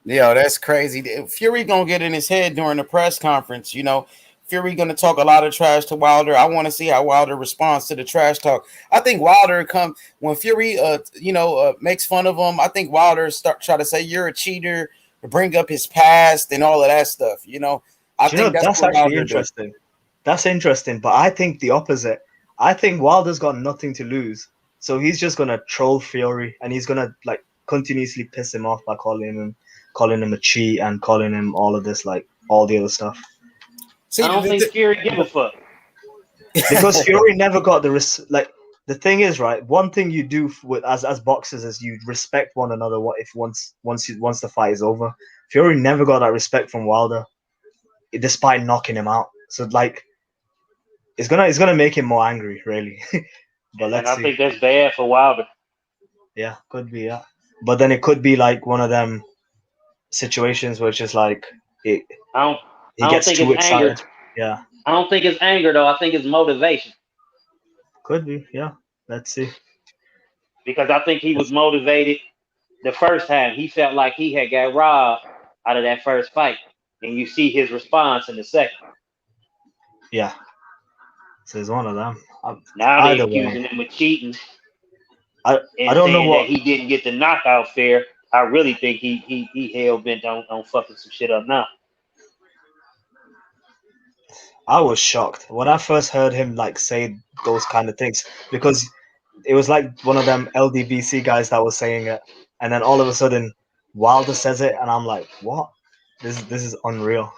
yeah, that's crazy. Fury gonna get in his head during the press conference. Fury gonna talk a lot of trash to Wilder. I want to see how Wilder responds to the trash talk. I think Wilder come when Fury, makes fun of him. I think Wilder try to say you're a cheater, bring up his past and all of that stuff. I Do you think know that's that's what actually Wilder do. interesting? That's interesting, but I think the opposite. I think Wilder's got nothing to lose, so he's just gonna troll Fury, and he's gonna like continuously piss him off by calling him a cheat and calling him all of this, like all the other stuff. See, I don't think Fury give a fuck. Because Fury never got like. The thing is, right? One thing you do with as boxers is you respect one another. What if once the fight is over? Fury never got that respect from Wilder, despite knocking him out. So like, it's gonna make him more angry, really. But And let's I see. think that's bad for Wilder. Yeah, could be. Yeah, but then it could be like one of them situations where it's just like it. I He don't gets think too it's anger. excited. Yeah, I don't think it's anger though. I think it's motivation. could be. Yeah, let's see. Because I think he was motivated the first time. He felt like he had got robbed out of that first fight. And you see his response in the second. Yeah, so it's one of them. Now they Either accusing way, him of cheating I and don't know saying that what. he didn't get the knockout fair. I really think he hell bent on fucking some shit up now. I was shocked when I first heard him like say those kind of things because it was like one of them LDBC guys that was saying it, and then all of a sudden Wilder says it, and I'm like, what? This is unreal.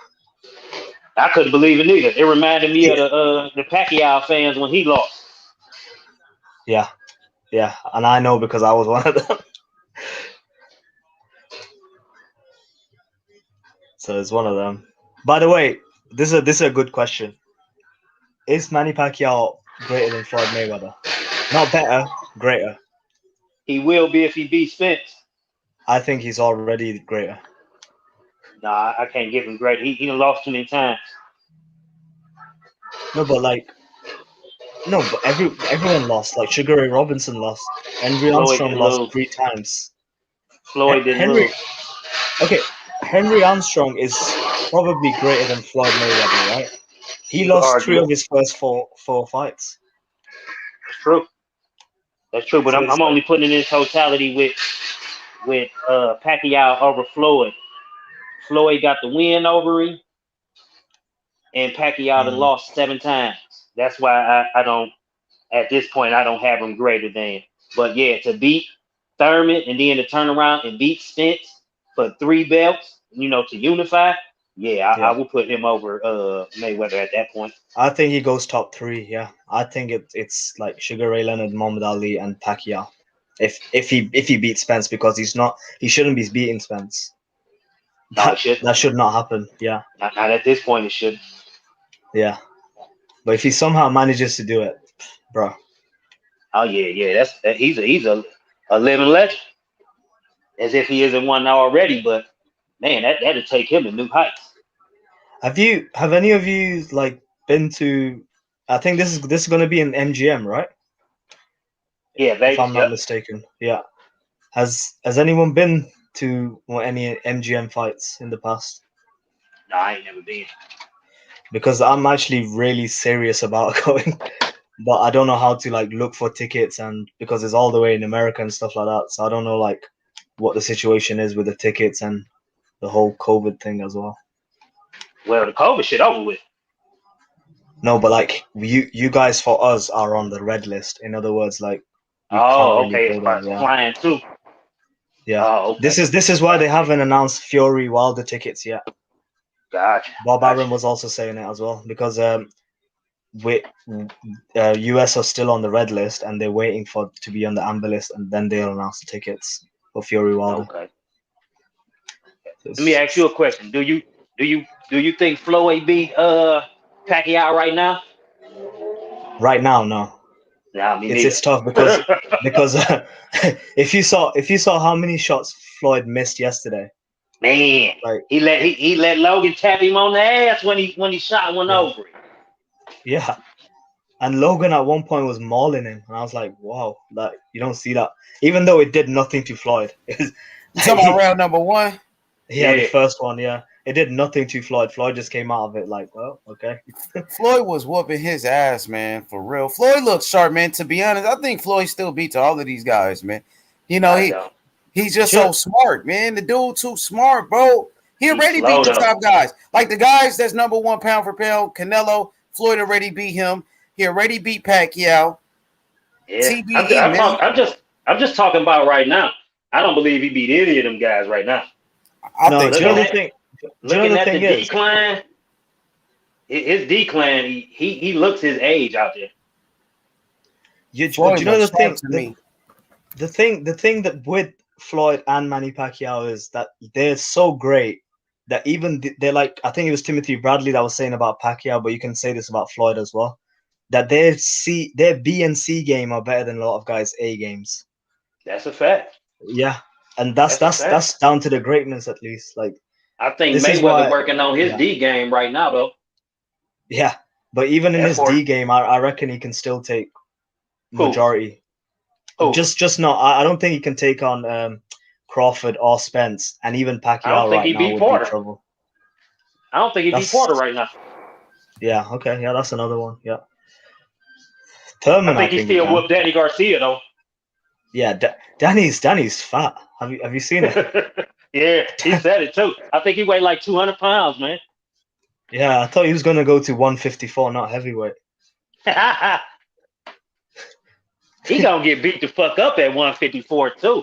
I couldn't believe it either. It reminded me Yeah, of the Pacquiao fans when he lost. yeah, yeah, and I know because I was one of them. So it's one of them. By the way, this is a good question. Is Manny Pacquiao greater than Floyd Mayweather? Not better, greater. He will be if he beats Spence. I think he's already greater. Nah, I can't give him great. He done lost too many times. No, but like no, but everyone lost. Like Sugar Ray Robinson lost. Henry Floyd Armstrong didn't lost lose. 3 times. Floyd didn't Henry, lose. okay, Henry Armstrong is probably greater than Floyd Mayweather, right? He You could lost argue 3 it. of his first four fights. That's true. That's true. But So I'm it's like, only putting it in totality with Pacquiao over Floyd. Floyd got the win over him, and Pacquiao done lost 7 times. That's why I don't, at this point, I don't have him greater than. But yeah, to beat Thurman and then to turn around and beat Spence for 3 belts, to unify, yeah, I will put him over Mayweather at that point. I think he goes top 3. Yeah, I think it's like Sugar Ray Leonard, Muhammad Ali, and Pacquiao. If he beats Spence, because he shouldn't be beating Spence. No, it should. That should not happen. Yeah. Not at this point, it should. Yeah. But if he somehow manages to do it, bro. Oh yeah. He's a living legend. As if he isn't one already, but man, that'll take him to new heights. Have any of you like been to? I think this is going to be an MGM, right? Yeah, Vegas. If I'm not mistaken. Yeah. Has anyone been to any MGM fights in the past? No, I ain't never been. Because I'm actually really serious about going, but I don't know how to like look for tickets, and because it's all the way in America and stuff like that, so I don't know like what the situation is with the tickets and the whole COVID thing as well. Well, the COVID shit over with. No, but like you guys for us are on the red list. In other words, like you oh, can't really okay, go there, it's flying too. Yeah. Oh, okay. This is why they haven't announced Fury Wilder tickets yet. Gotcha. Bob Arum was also saying it as well, because US are still on the red list and they're waiting to be on the amber list, and then they'll announce the tickets for Fury Wilder. Okay. Let me ask you a question. Do Do you think Floyd beat Pacquiao right now? Right now, no. Nah, me It's neither. tough because if you saw how many shots Floyd missed yesterday, Man, like he let Logan tap him on the ass when he shot one yeah, over it. yeah. And Logan at one point was mauling him, and I was like, wow, like you don't see that. Even though it did nothing to Floyd. It was, You talking about round number one? yeah, the Yeah. first one, yeah. It did nothing to Floyd. Floyd just came out of it like, well, okay. Floyd was whooping his ass, man, for real. Floyd looks sharp, man. To be honest, I think Floyd still beats all of these guys, man. You know, I know. he's just Sure. so smart, man. The dude too smart, bro. He He's already slow, beat the though. top guys. Like the guys that's number one pound for pound, Canelo, Floyd already beat him. He already beat Pacquiao. Yeah. TBE, man. I'm just talking about right now. I don't believe he beat any of them guys right now. I No, think do you know so. the thing? Looking at the is? decline, his decline, he looks his age out there. Do Floyd you know the looks thing? sharp to me. The thing that with Floyd and Manny Pacquiao is that they're so great that even they're like, I think it was Timothy Bradley that was saying about Pacquiao, but you can say this about Floyd as well, that their B and C game are better than a lot of guys' A games. That's a fact. Yeah, and that's down to the greatness at least. Like I think this is Mayweather why, working on his yeah. D game right now, though. Yeah, but even in his Therefore, D game, I reckon he can still take who? majority. Who? Just not. I don't think he can take on Crawford or Spence, and even I don't Pacquiao think right he now beat would Porter. be trouble. I don't think he beat That's Porter right now. yeah. Okay, yeah, that's another one. Yeah, Thurman, I think he he still can. whooped Danny Garcia though. Yeah, Danny's fat. Have you seen it? Yeah, he said it too. I think he weighed like 200 pounds, man. Yeah, I thought he was gonna go to 154, not heavyweight. He gonna get beat the fuck up at 154 too.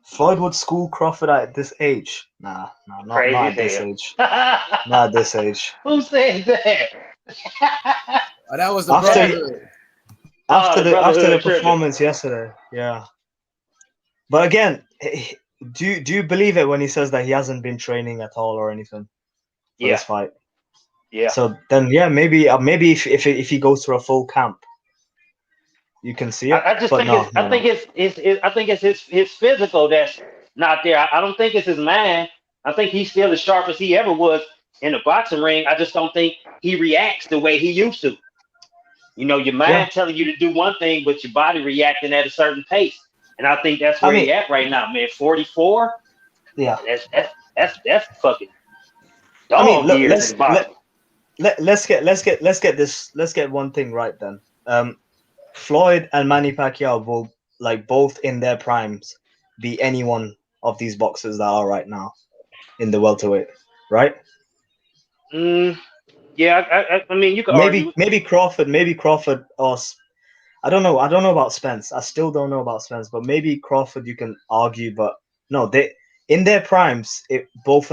Floyd would school Crawford at this age. Nah, not Crazy at as this hell. age. Not at this age. Who said that? Oh, that was the After brotherhood. after the the brotherhood tripping. performance yesterday, yeah. But again, do you believe it when he says that he hasn't been training at all or anything for Yeah, this fight? yeah. So then, yeah, maybe if he goes through a full camp, you can see it. I just But think no. I think it's his physical that's not there. I don't think it's his mind. I think he's still as sharp as he ever was in the boxing ring. I just don't think he reacts the way he used to. You know, your mind telling you to do one thing, but your body reacting at a certain pace. And I think that's where he at right now, man. 44. Yeah. That's fucking dog years in boxing. Let's get one thing right then. Floyd and Manny Pacquiao will, like, both in their primes, be any one of these boxers that are right now in the welterweight, right? Yeah, I mean, you could argue. Maybe Crawford, or I don't know about Spence. I still don't know about Spence, but maybe Crawford you can argue, but no, they in their primes, both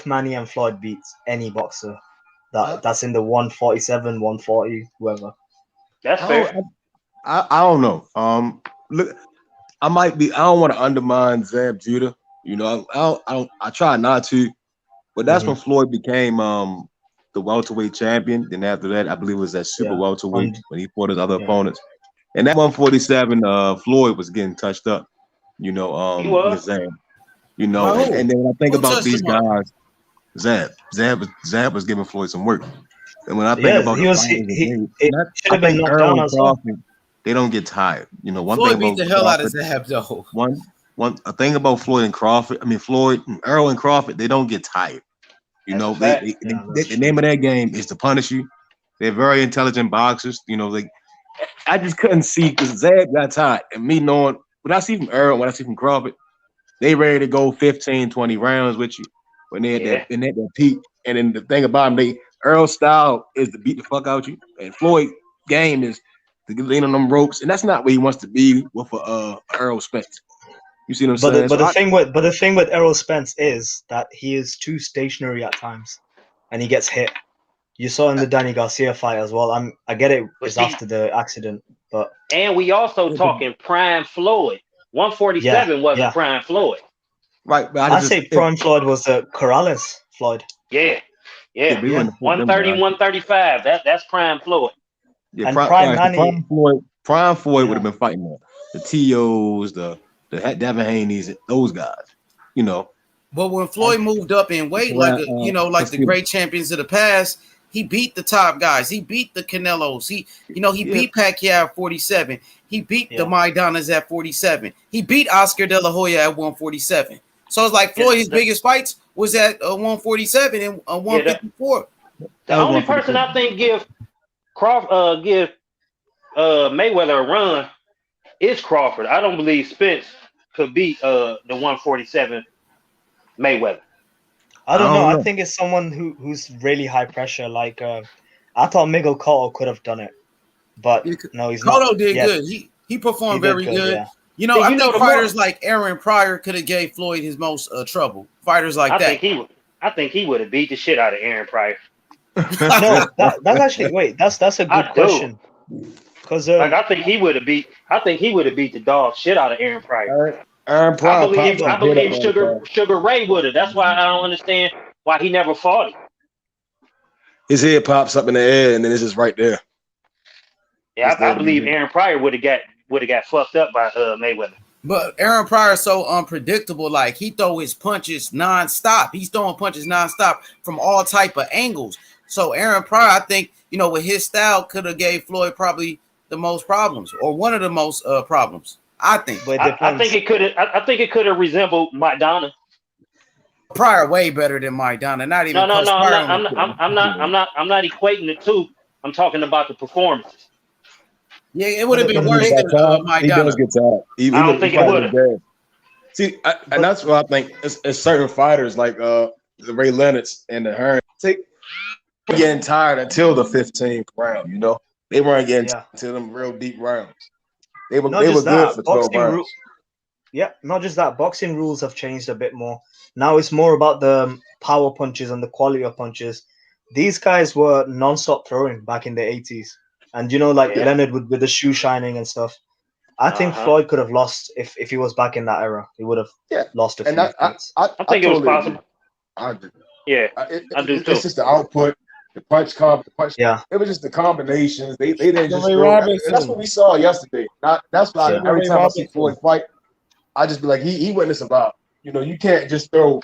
Manny and Floyd beats any boxer that's in the 147, 140, whoever. That's fair. I don't know. Look, I don't want to undermine Zab Judah. You know, I try not to, but that's when Floyd became the welterweight champion. Then after that, I believe it was that super welterweight when he fought his other opponents. And that 147, Floyd was getting touched up. You know, he was. with Zab. You know, and then when I think about these guys, Zab was giving Floyd some work. And when I think about I think Earl and Crawford, they don't get tired. You know, one Floyd thing beat about the hell out of Crawford, Zab though. A thing about Floyd and Crawford. I mean, Earl and Crawford, they don't get tired. You know, the name of their game is to punish you. They're very intelligent boxers. You know, I just couldn't see because Zab got tired. And me knowing what I see from Earl, what I see from Crawford, they ready to go 15, 20 rounds with you when they're at their peak. And then the thing about them, Earl's style is to beat the fuck out you, and Floyd game is to lean on them ropes, and that's not where he wants to be with Earl Spence. You see what I'm saying? But the thing with Errol Spence is that he is too stationary at times, and he gets hit. You saw in the Danny Garcia fight as well. I get it was after the accident, but and we also talking prime Floyd. 147 wasn't prime Floyd. Right, but I say prime Floyd was Corrales Floyd. Yeah. we wouldn't have put them 130, guys. 135. That's prime Floyd. Yeah, And prime Manny. Prime Floyd would have been fighting the TOs, the Devin Haney's, those guys. You know, But when Floyd moved up in weight, like the great champions of the past, he beat the top guys. He beat the Canelos. He beat Pacquiao at 47. He beat the Maidanas at 47. He beat Oscar De La Hoya at 147. So it's like Floyd, his biggest fights was at 147 and 154. The only person I think give Mayweather a run is Crawford. I don't believe Spence could beat the 147 Mayweather. I don't know. I think it's someone who's really high pressure. Like I thought Miguel Cotto could have done it, but no, he's not. Cotto did good. He performed very good. Yeah. I think fighters like Aaron Pryor could have gave Floyd his most trouble. Fighters like that. I think he would have beat the shit out of Aaron Pryor. No, that's actually that's a good question. Because I think he would have beat the dog shit out of Aaron Pryor. Aaron Pryor. I believe Sugar Ray would have. That's why I don't understand why he never fought him. His head pops up in the air and then it's just right there. Yeah, I believe Aaron Pryor would have got fucked up by Mayweather. But Aaron Pryor is so unpredictable. Like he throw his punches nonstop. He's throwing punches nonstop from all type of angles. So Aaron Pryor, I think, with his style, could have gave Floyd probably the most problems or one of the most problems. I think. But I think it could have resembled Maidana. Pryor way better than Maidana. Not even. No. I'm not equating the two. I'm talking about the performances. Yeah, it would have been worse than Maidana. He does get tired. I don't think it would have. See, and that's what I think. It's certain fighters like the Ray Leonards and the Hearn getting tired until the 15th round. They weren't getting to them real deep rounds. They were good for 12 rounds. Not just that. Boxing rules have changed a bit more. Now it's more about the power punches and the quality of punches. These guys were non-stop throwing back in the 80s. And Leonard with the shoe shining and stuff. I think Floyd could have lost if he was back in that era. He would have lost a few fights. I think it was possible. I agree. Yeah, I do too. It's just the output, the punch comp, the punch. Yeah, it was just the combinations. They didn't just throw. That's what we saw yesterday. That's why every time I see Floyd fight, I just be like, he wouldn't this about. You can't just throw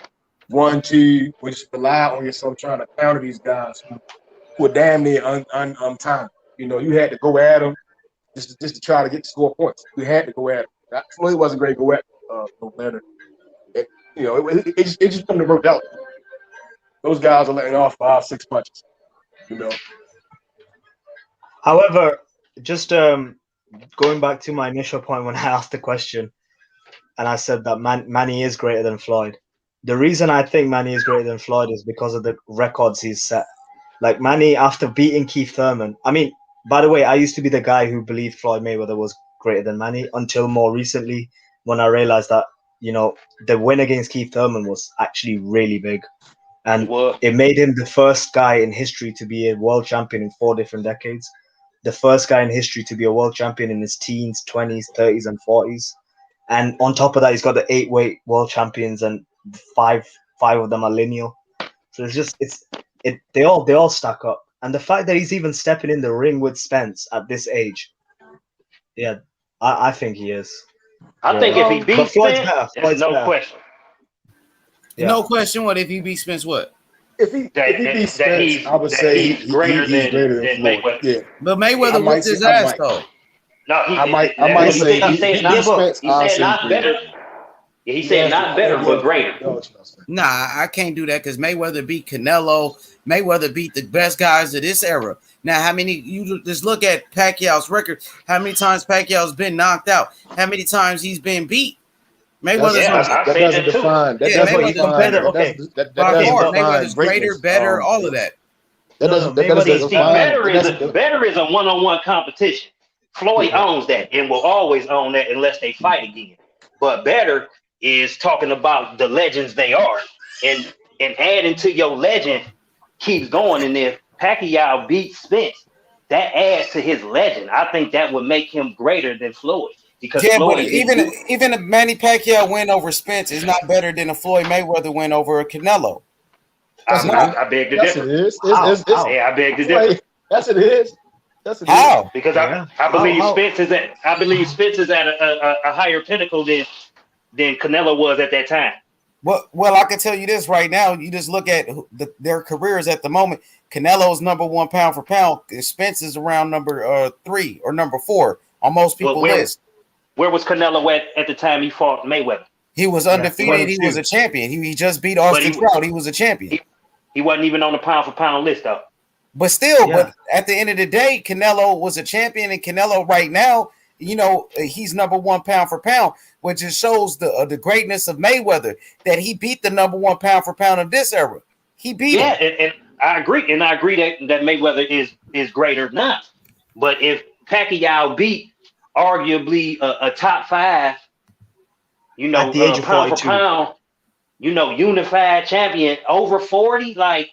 1, 2, or just rely on yourself trying to counter these guys who are damn near untimed. You had to go at them just to try to get the score points. You had to go at them. Floyd wasn't great to go at Leonard. It just couldn't have worked out. Those guys are letting off 5, 6 punches. However, just going back to my initial point when I asked the question, and I said that Manny is greater than Floyd. The reason I think Manny is greater than Floyd is because of the records he's set. Like Manny, after beating Keith Thurman, by the way, I used to be the guy who believed Floyd Mayweather was greater than Manny until more recently when I realized that, the win against Keith Thurman was actually really big. And it made him the first guy in history to be a world champion in 4 different decades. The first guy in history to be a world champion in his teens, 20s, 30s, and 40s. And on top of that, he's got the 8-weight world champions, and five of them are lineal. So they all stack up. And the fact that he's even stepping in the ring with Spence at this age, I think he is. I think if he beats Spence, there's no question. Yeah. No question. What if he beats Spence? What? If he beats Spence, I would say he's greater than Mayweather. Yeah. But Mayweather whooped his ass though. No, I might say he said not better. He said not better, but greater. Nah, I can't do that because Mayweather beat Canelo. Mayweather beat the best guys of this era. Now, how many? You just look at Pacquiao's record. How many times Pacquiao's been knocked out? How many times he's been beat? Mayweather's that doesn't define. That doesn't define. Okay, Mayweather's greater, better, all of that. That doesn't define. Better is a one-on-one competition. Floyd owns that and will always own that unless they fight again. But better is talking about the legends they are, and adding to your legend keeps going. And if Pacquiao beats Spence, that adds to his legend. I think that would make him greater than Floyd. because Yeah, but Floyd is even a Manny Pacquiao win over Spence is not better than a Floyd Mayweather win over a Canelo. Yes, it is. I beg to Yes, differ. it is. Yeah, I beg to differ. Yes, it is. Yes, it is. How? Because I believe Spence is at a higher pinnacle than Canelo was at that time. Well, I can tell you this right now. You just look at their careers at the moment. Canelo's number 1 pound for pound. Spence is around number 3 or number 4 on most people's list. Where was Canelo at the time he fought Mayweather? He was undefeated. He was a champion. He just beat Austin Trout. He was a champion. He wasn't even on the pound for pound list though. But still, but at the end of the day, Canelo was a champion, and Canelo right now, he's number 1 pound for pound, which just shows the greatness of Mayweather, that he beat the number 1 pound for pound of this era. He beat him. And I agree, that Mayweather is greater now. But if Pacquiao beat arguably a top 5, at the age of pound 42. for pound, unified champion over 40, like,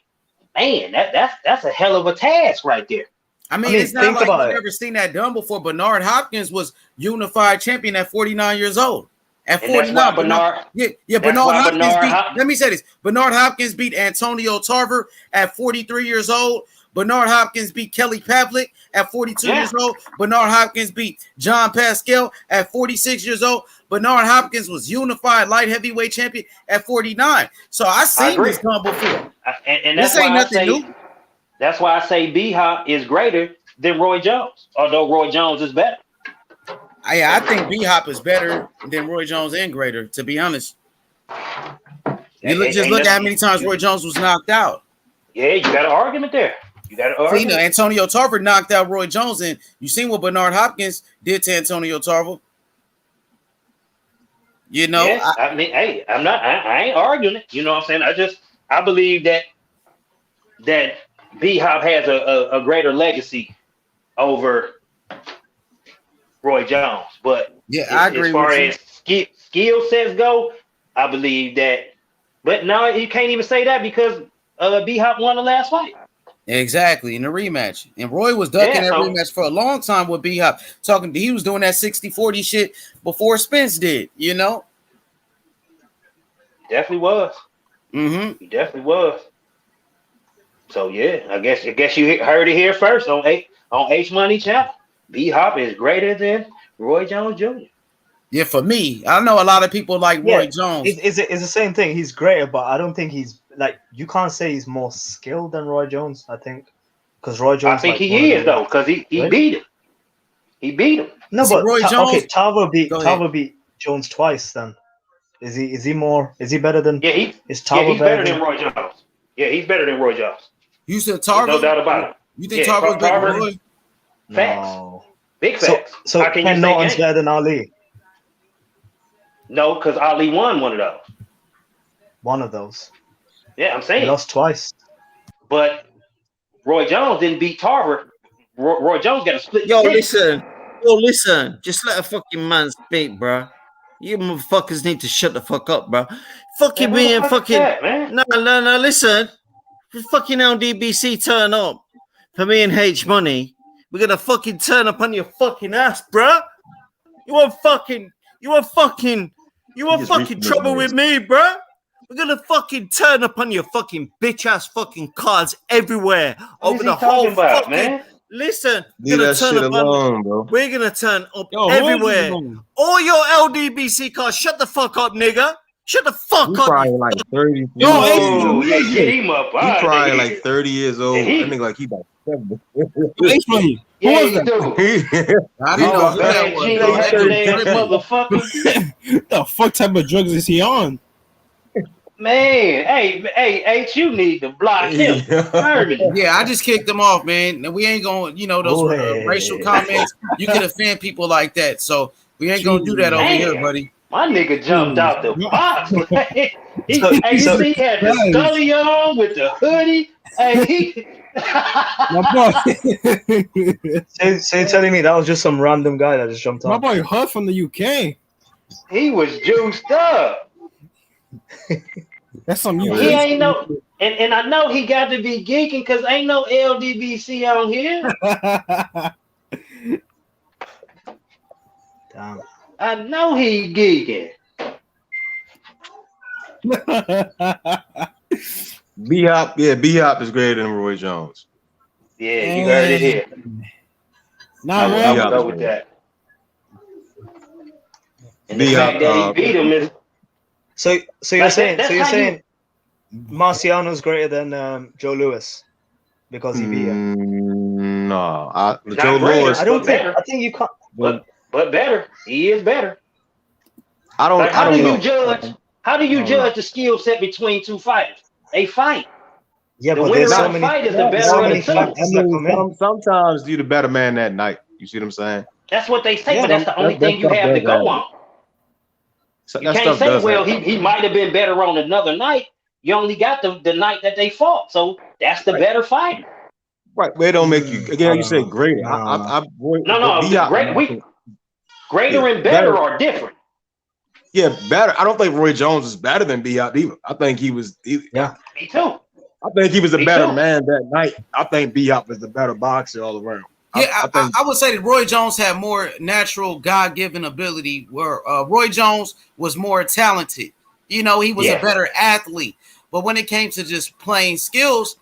man, that's a hell of a task right there. I mean, it's not like we've never seen that done before. Bernard Hopkins was unified champion at 49 years old. At 49, Bernard Hopkins beat. Let me say this: Bernard Hopkins beat Antonio Tarver at 43 years old. Bernard Hopkins beat Kelly Pavlik at 42 years old. Bernard Hopkins beat John Pascal at 46 years old. Bernard Hopkins was unified light heavyweight champion at 49. So I've seen this done before. And that's ain't nothing new. That's why I say B-Hop is greater than Roy Jones, although Roy Jones is better. I think B-Hop is better than Roy Jones and greater, to be honest. Look at how many times Roy Jones was knocked out. Yeah, you got an argument there. Antonio Tarver knocked out Roy Jones, and you seen what Bernard Hopkins did to Antonio Tarver. I ain't arguing it. You know what I'm saying? I believe that B-Hop has a greater legacy over Roy Jones. But I agree as far with as skill sets go, I believe that. But no, you can't even say that because B-Hop won the last fight. Exactly, in the rematch. And Roy was ducking that rematch for a long time with B-Hop. He was doing that 60-40 shit before Spence did, Definitely was. Mm-hmm. He definitely was. So yeah, I guess you heard it here first on H Money Channel. B-Hop is greater than Roy Jones Jr. Yeah, for me, I know a lot of people like Roy Jones. It's the same thing. He's greater, but I don't think he's like, you can't say he's more skilled than Roy Jones. I think because Roy Jones. I think he is though, because he beat him. He beat him. No, but Roy Jones. Okay, Tarver beat Jones twice. Then is he more? Is he better than? He's better than Roy Jones. Yeah, he's better than Roy Jones. You said Tarver? No doubt about it. You think Tarver was better than Roy? Facts. No. Big facts. So Ken Norton's better than Ali? No, because Ali won one of those. One of those. Yeah, I'm saying. He lost twice. But Roy Jones didn't beat Tarver. Roy Jones got a split. Listen. Just let a fucking man speak, bro. You motherfuckers need to shut the fuck up, bro. Fucking me and fucking... No, listen. If fucking LDBC turn up for me and H Money, we're gonna fucking turn up on your fucking ass, bro. You want fucking trouble with me, bro? We're gonna fucking turn up on your fucking bitch ass fucking cards everywhere over the whole fucking. Man? Listen, we're gonna turn up alone, bro. We're gonna turn up everywhere. All your LDBC cards, shut the fuck up, nigga. Shut the fuck up. Probably like 30. Oh, yeah, get him up. He probably like 30 years old. I think like he about 70. Who was that? I didn't know that was. What the fuck type of drugs is he on? Man, hey, you need to block him. Yeah, I just kicked him off, man. We ain't gonna, those racial comments. You can offend people like that, so we ain't gonna do that over here, buddy. My nigga jumped out the box. He had the scully on with the hoodie. So you're telling me that was just some random guy that just jumped on? My boy Huff from the UK. He was juiced up. That's some UK. He ain't no, and I know he got to be geeking because ain't no LDBC on here. Damn. I know he gigging. B-Hop, yeah, B-Hop is greater than Roy Jones. Yeah, you heard it here. Not I would really. go with that. And the B-Hop, fact that he beat him is So you're like saying that's how you. Marciano's greater than Joe Louis because he beat him. No, Not Joe greater, Louis. I don't but think. better. I think you can't. But better. He is better. I don't. Like, I how don't do know. you judge? How do you judge the skill set between two fighters? They fight. Yeah, The but winner there's so of the many. fight is the There's better so of many the two. factors that come in. Sometimes you're the better man that night. You see what I'm saying? That's what they say, Yeah. but that's the only thing you stuff have to does go happen. on. So You that can't stuff say, does well, happen. he might have been better on another night. You only got the night that they fought, so that's the better fighter. Right. Well, it don't make you again. You say greater. No, greater and better are different. Yeah, better. I don't think Roy Jones is better than B-Hop either. I think he was. Yeah. Me too. I think he was a Me better too. man that night. I think B-Hop was the better boxer all around. Yeah, I would say that Roy Jones had more natural God-given ability, where Roy Jones was more talented. You know, he was a better athlete. But when it came to just plain skills,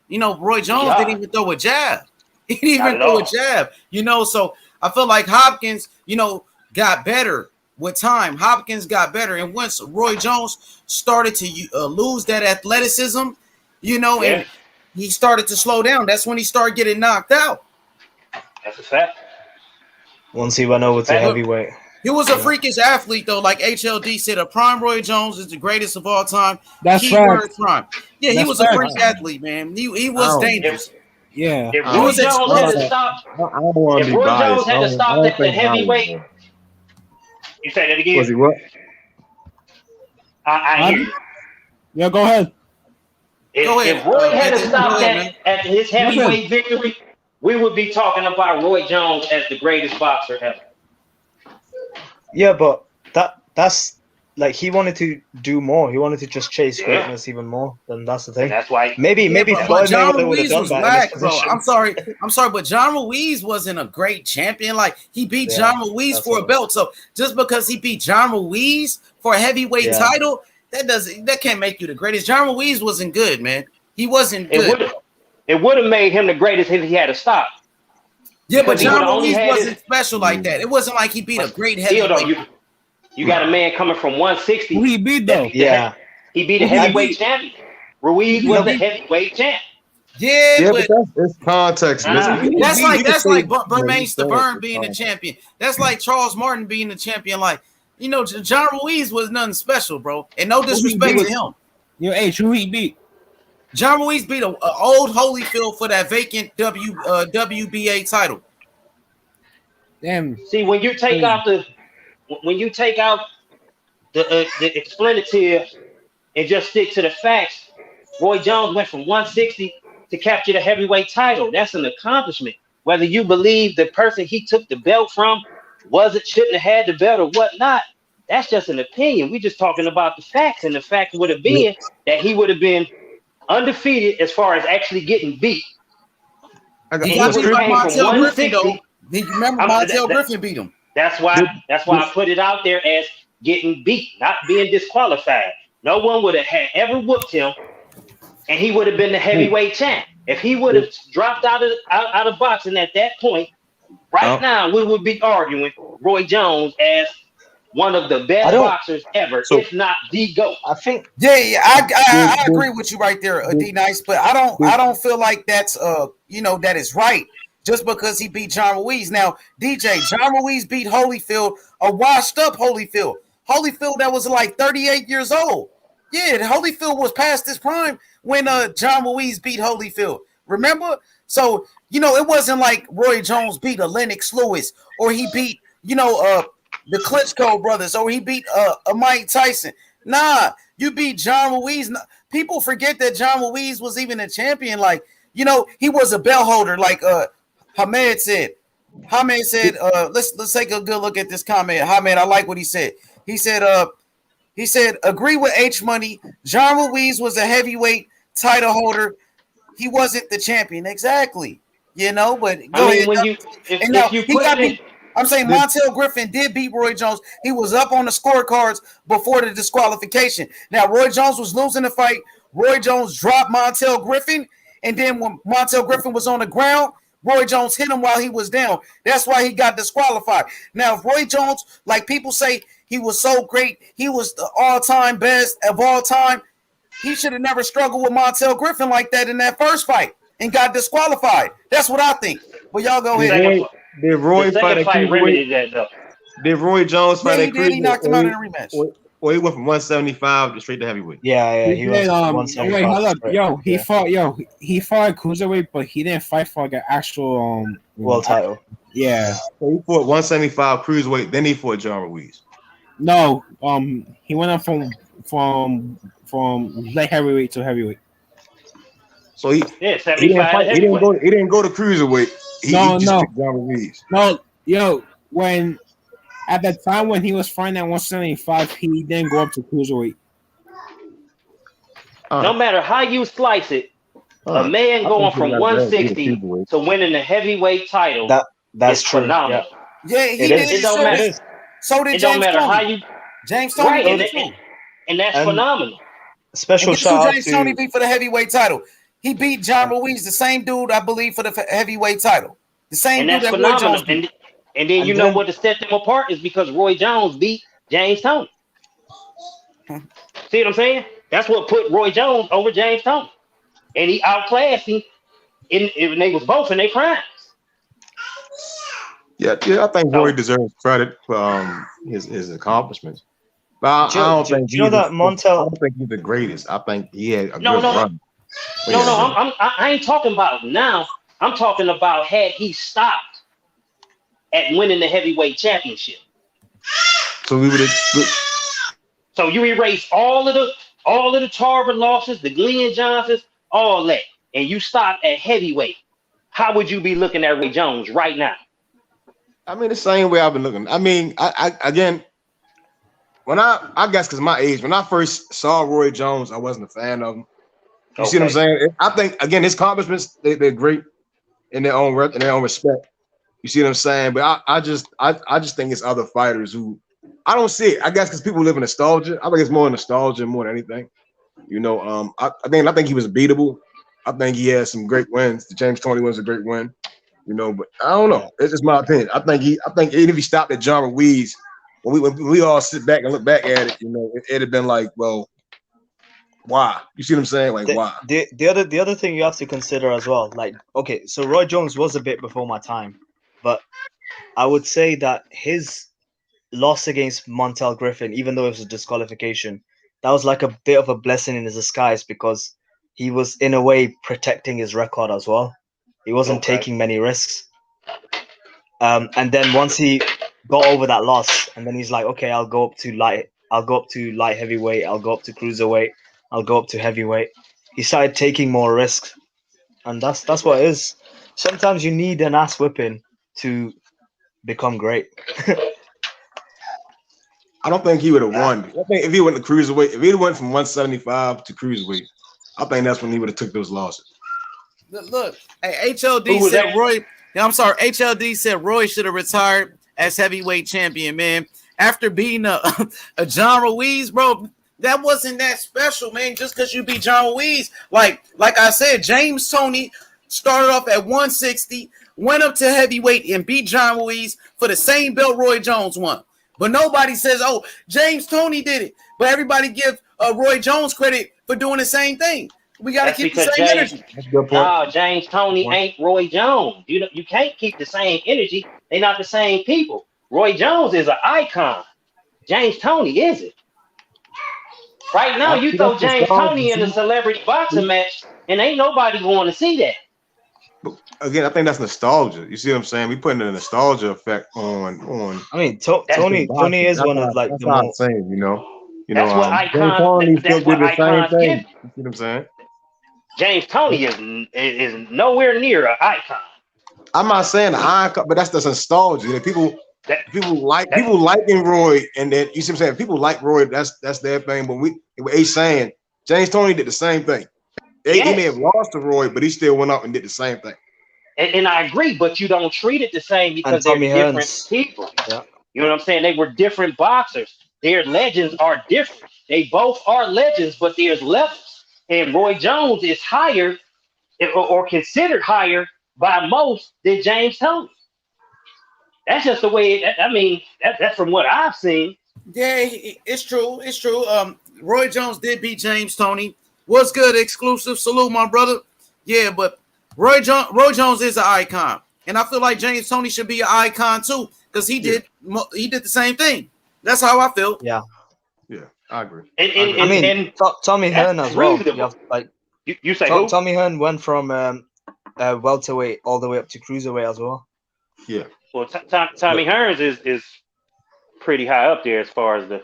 you know, Roy Jones didn't even throw a jab. He didn't even throw a jab. You know, so I feel like Hopkins, you know, got better with time. Hopkins got better. And once Roy Jones started to lose that athleticism, you know, and he started to slow down, that's when he started getting knocked out. That's a fact. Once he went over to heavyweight. He was a freakish athlete, though. Like HLD said, a prime Roy Jones is the greatest of all time. That's Keyword prime. Yeah, he That's was fact. a freak athlete, man. He was dangerous. Yeah. If Roy Jones had to stop, if Roy Jones had to stop at the heavyweight, you say that again? Was he what? I hear you. Yeah, go ahead. If Roy had to stop at his heavyweight victory, we would be talking about Roy Jones as the greatest boxer ever. Yeah, but that's like he wanted to do more. He wanted to just chase greatness even more. Then that's the thing. And that's why maybe but John Mayweather would have Ruiz done was that. whack, bro. I'm sorry, but John Ruiz wasn't a great champion. Like he beat John Ruiz for a belt. So just because he beat John Ruiz for a heavyweight title, that can't make you the greatest. John Ruiz wasn't good, man. He wasn't good. It would have made him the greatest if he had to stop. Yeah, but John Ruiz wasn't special like that. It wasn't like he beat a great heavyweight. You got a man coming from 160. Who he beat though? Yeah, he beat a heavyweight champion. Ruiz was the heavyweight champ. Yeah, but that's context. That's like Bermain Stavern being the champion. That's like Charles Martin being the champion. Like, you know, John Ruiz was nothing special, bro. And no disrespect to him. Yo, H, who he beat? John Ruiz beat an old Holyfield for that vacant WBA title. Damn. See, when you take out the explanative and just stick to the facts, Roy Jones went from 160 to capture the heavyweight title. That's an accomplishment. Whether you believe the person he took the belt from shouldn't have had the belt or whatnot, that's just an opinion. We're just talking about the facts, and the fact would have been that he would have been undefeated as far as actually getting beat. He got beat by Montel Griffin, though. Remember, Montel Griffin beat him. That's why I put it out there as getting beat, not being disqualified. No one would have ever whooped him, and he would have been the heavyweight champ. If he would have dropped out of boxing at that point, now we would be arguing Roy Jones as one of the best boxers ever, if not the GOAT. I think. Yeah, I agree with you right there, D Nice. But I don't feel like that's that is right. Just because he beat John Ruiz. Now, DJ, John Ruiz beat Holyfield, a washed up Holyfield. Holyfield that was like 38 years old. Yeah, Holyfield was past his prime when John Ruiz beat Holyfield. Remember? So, it wasn't like Roy Jones beat a Lennox Lewis, or he beat, the Klitschko brothers, or he beat a Mike Tyson. Nah, you beat John Ruiz. People forget that John Ruiz was even a champion. Like, he was a belt holder, like Hamed said. Hamed said, let's take a good look at this comment. Hamed, I like what he said. He said, agree with H Money. John Ruiz was a heavyweight title holder. He wasn't the champion. Exactly. But go ahead. When I'm saying Montel Griffin did beat Roy Jones. He was up on the scorecards before the disqualification. Now, Roy Jones was losing the fight. Roy Jones dropped Montel Griffin, and then when Montel Griffin was on the ground, Roy Jones hit him while he was down. That's why he got disqualified. Now, if Roy Jones, like people say, he was so great, he was the all-time best of all time, he should have never struggled with Montel Griffin like that in that first fight and got disqualified. That's what I think. But y'all go ahead. Did Roy fight that though? Did Roy Jones fight at cruiserweight? He knocked him out in a rematch. Or he went from 175 to straight to heavyweight. Yeah, he did, was. Wait, hold up, he fought cruiserweight, but he didn't fight for like an actual world title. Yeah, so he fought 175 cruiserweight, then he fought John Ruiz. No, he went up from light heavyweight to heavyweight. So he didn't go to cruiserweight. He just took John Ruiz. No, when at the time when he was fighting at 175, he didn't go up to cruiserweight. No matter how you slice it, a man going from 160 to winning the heavyweight title that's true. Phenomenal. Yeah, he did. It don't matter. So did it James don't matter Toney. how you James Toney right, and that's phenomenal. Special and shout out James Toney beat for the heavyweight title. He beat John Ruiz, the same dude, I believe, for the heavyweight title. The same dude that Roy Jones beat. And then you know what to set them apart is because Roy Jones beat James Toney. See what I'm saying? That's what put Roy Jones over James Toney. And he outclassed him and they was both in their primes. Yeah, I think Roy deserves credit for his accomplishments. But I don't think he's the greatest. I think he had a good run. I ain't talking about now. I'm talking about had he stopped at winning the heavyweight championship. So we would have. So you erase all of the Tarver losses, the Glenn Johnsons, all that, and you stop at heavyweight. How would you be looking at Roy Jones right now? I mean, the same way I've been looking. I mean, I again, when I guess because my age, when I first saw Roy Jones, I wasn't a fan of him. You see what I'm saying? I think again, his accomplishments they're great in their own respect. You see what I'm saying? But I just think it's other fighters who I don't see it. I guess because people live in nostalgia. I think it's more nostalgia more than anything. You know, I think he was beatable. I think he had some great wins. The James Toney was a great win. You know, but I don't know. It's just my opinion. I think even if he stopped at John Ruiz, when we all sit back and look back at it, you know, it'd have been like, well, why? You see what I'm saying? Like, why? The other thing you have to consider as well, like, okay, so Roy Jones was a bit before my time, but I would say that his loss against Montel Griffin, even though it was a disqualification, that was like a bit of a blessing in disguise because he was in a way protecting his record as well. He wasn't taking many risks. And then once he got over that loss, and then he's like, okay, I'll go up to light heavyweight, I'll go up to cruiserweight, I'll go up to heavyweight. He started taking more risks. And that's what it is. Sometimes you need an ass whipping to become great. I don't think he would have won. I think if he went to cruiserweight, if he went from 175 to cruiserweight, I think that's when he would have took those losses. Look, hey, HLD said Roy. I'm sorry, HLD said Roy should have retired as heavyweight champion, man. After beating a John Ruiz, bro, that wasn't that special, man. Just because you beat John Ruiz, like I said, James Toney started off at 160, went up to heavyweight and beat John Ruiz for the same belt Roy Jones won. But nobody says, "Oh, James Toney did it." But everybody give Roy Jones credit for doing the same thing. We got to keep the same energy. No, James Toney ain't Roy Jones. You can't keep the same energy. They're not the same people. Roy Jones is an icon. James Toney isn't. Right now, you throw James Toney in a celebrity boxing match, and ain't nobody going to see that. But again, I think that's nostalgia. You see what I'm saying? We putting a nostalgia effect on. I mean, Tony is one of like that's the what I'm most. saying. You know, That's what icons. Toney That's still what did the same icons thing. get. You see what I'm saying? James Toney is nowhere near an icon. I'm not saying the icon, but that's the nostalgia. That people liking Roy, and then you see what I'm saying. People like Roy. That's their thing. But what he's saying, James Toney did the same thing. He may have lost to Roy, but he still went up and did the same thing. And I agree, but you don't treat it the same because they're different people. Yeah. You know what I'm saying? They were different boxers. Their legends are different. They both are legends, but there's levels. And Roy Jones is higher or considered higher by most than James Toney. That's just the way. That's from what I've seen. Yeah, it's true. It's true. Roy Jones did beat James Toney. What's good? Exclusive. Salute, my brother. Yeah, but Roy Jones is an icon, and I feel like James Toney should be an icon too because he did the same thing. That's how I feel. Yeah, I agree. And Tommy Hearn as well. You say who? Tommy Hearn went from welterweight all the way up to cruiserweight as well. Yeah. Well, Tommy Hearns is pretty high up there as far as the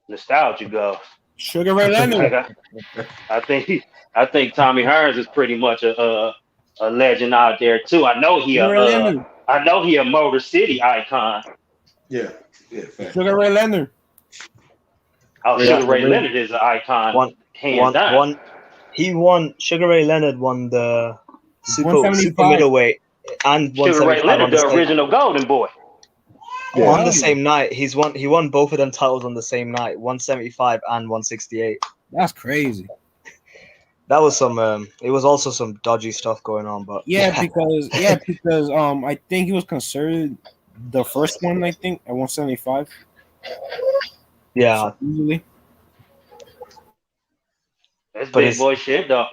nostalgia goes. Sugar Ray Leonard. I think Tommy Hearns is pretty much a legend out there too. I know he a Motor City icon. Yeah. Sugar Ray Leonard. Oh, Sugar Ray Leonard is an icon. Hands down. Sugar Ray Leonard won the super middleweight and Sugar Ray Leonard, the original Golden Boy. On the same night, he won both of them titles on the same night, 175 and 168. That's crazy. That was some. It was also some dodgy stuff going on, but because I think he was considered the first one. I think at 175. Yeah, easily. That's big boy shit, though.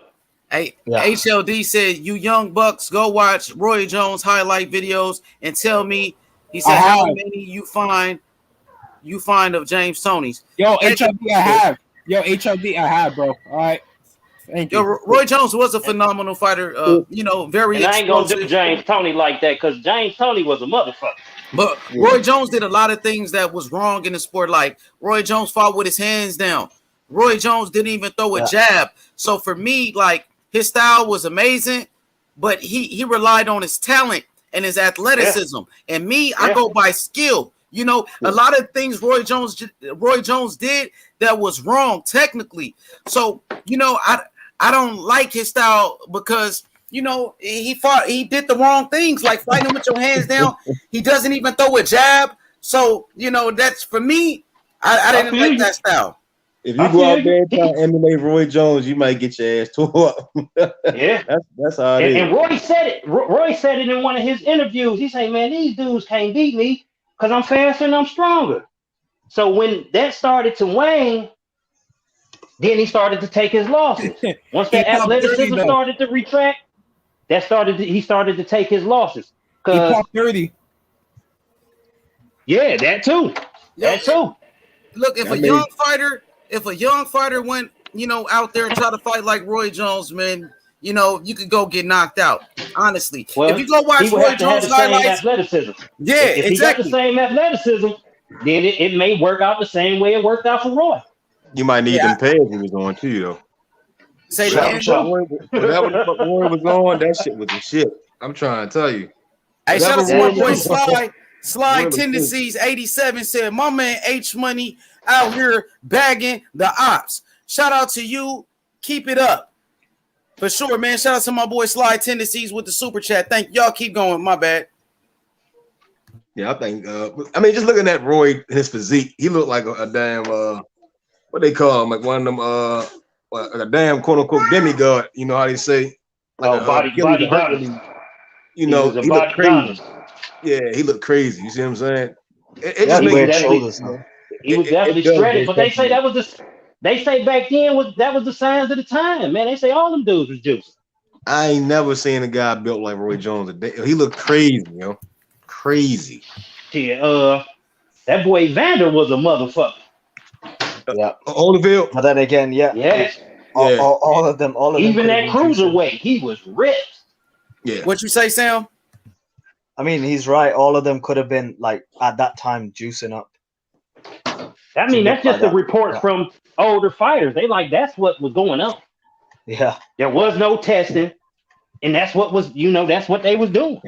Hey, HLD said, "You young bucks, go watch Roy Jones highlight videos and tell me." He said, "How many you find of James Toney's?" Yo, HLD, I have. Yo, HLD, I have, bro. All right. Thank you. Yo, Roy Jones was a phenomenal fighter. Very. And I ain't gonna do James Toney like that because James Toney was a motherfucker. But Roy Jones did a lot of things that was wrong in the sport. Like Roy Jones fought with his hands down. Roy Jones didn't even throw a jab. So for me, like his style was amazing, but he relied on his talent and his athleticism. Yeah. And me, I go by skill. You know, a lot of things Roy Jones did that was wrong technically. So, I don't like his style because, he did the wrong things, like fighting with your hands down. He doesn't even throw a jab. So, that's for me, I didn't like that style. If you go out there and try to emulate Roy Jones, you might get your ass tore up. Yeah, that's how it is. And Roy said it. Roy said it in one of his interviews. He said, "Man, these dudes can't beat me because I'm faster and I'm stronger." So when that started to wane, then he started to take his losses. Once that athleticism started to retract, he started to take his losses. He popped 30. Yeah, that too. That too. Look, if a young fighter went, out there and try to fight like Roy Jones, man, you could go get knocked out. Honestly, well, if you go watch Roy Jones highlights, athleticism. Yeah, if exactly. he got the same athleticism, then it may work out the same way it worked out for Roy. You might need them pads he was on too, though. Say that. Whatever the fuck Roy was on, that shit was the shit. I'm trying to tell you. Hey, shout out to my boy Sly Tendencies 87 said, "My man H Money out here bagging the ops." Shout out to you. Keep it up. For sure, man. Shout out to my boy Sly Tendencies with the super chat. Thank y'all. Keep going. My bad. Yeah, I think. Just looking at Roy, his physique, he looked like a damn what they call him, like one of them like a damn quote unquote demigod. You know how they say? Like body. He looked crazy. Yeah, he looked crazy. You see what I'm saying? He was definitely shredded, but they say that was the. They say back then that was the signs of the time, man. They say all them dudes was juice. I ain't never seen a guy built like Roy Jones. He looked crazy, crazy. Yeah, that boy Vander was a motherfucker. Yeah, Holyfield. But then again, all of them, even that cruiserweight, he was ripped. Yeah. What you say, Sam? I mean, he's right. All of them could have been like at that time juicing up. I mean, that's just a report from older fighters. They like that's what was going on. Yeah, there was no testing, and that's what was that's what they was doing.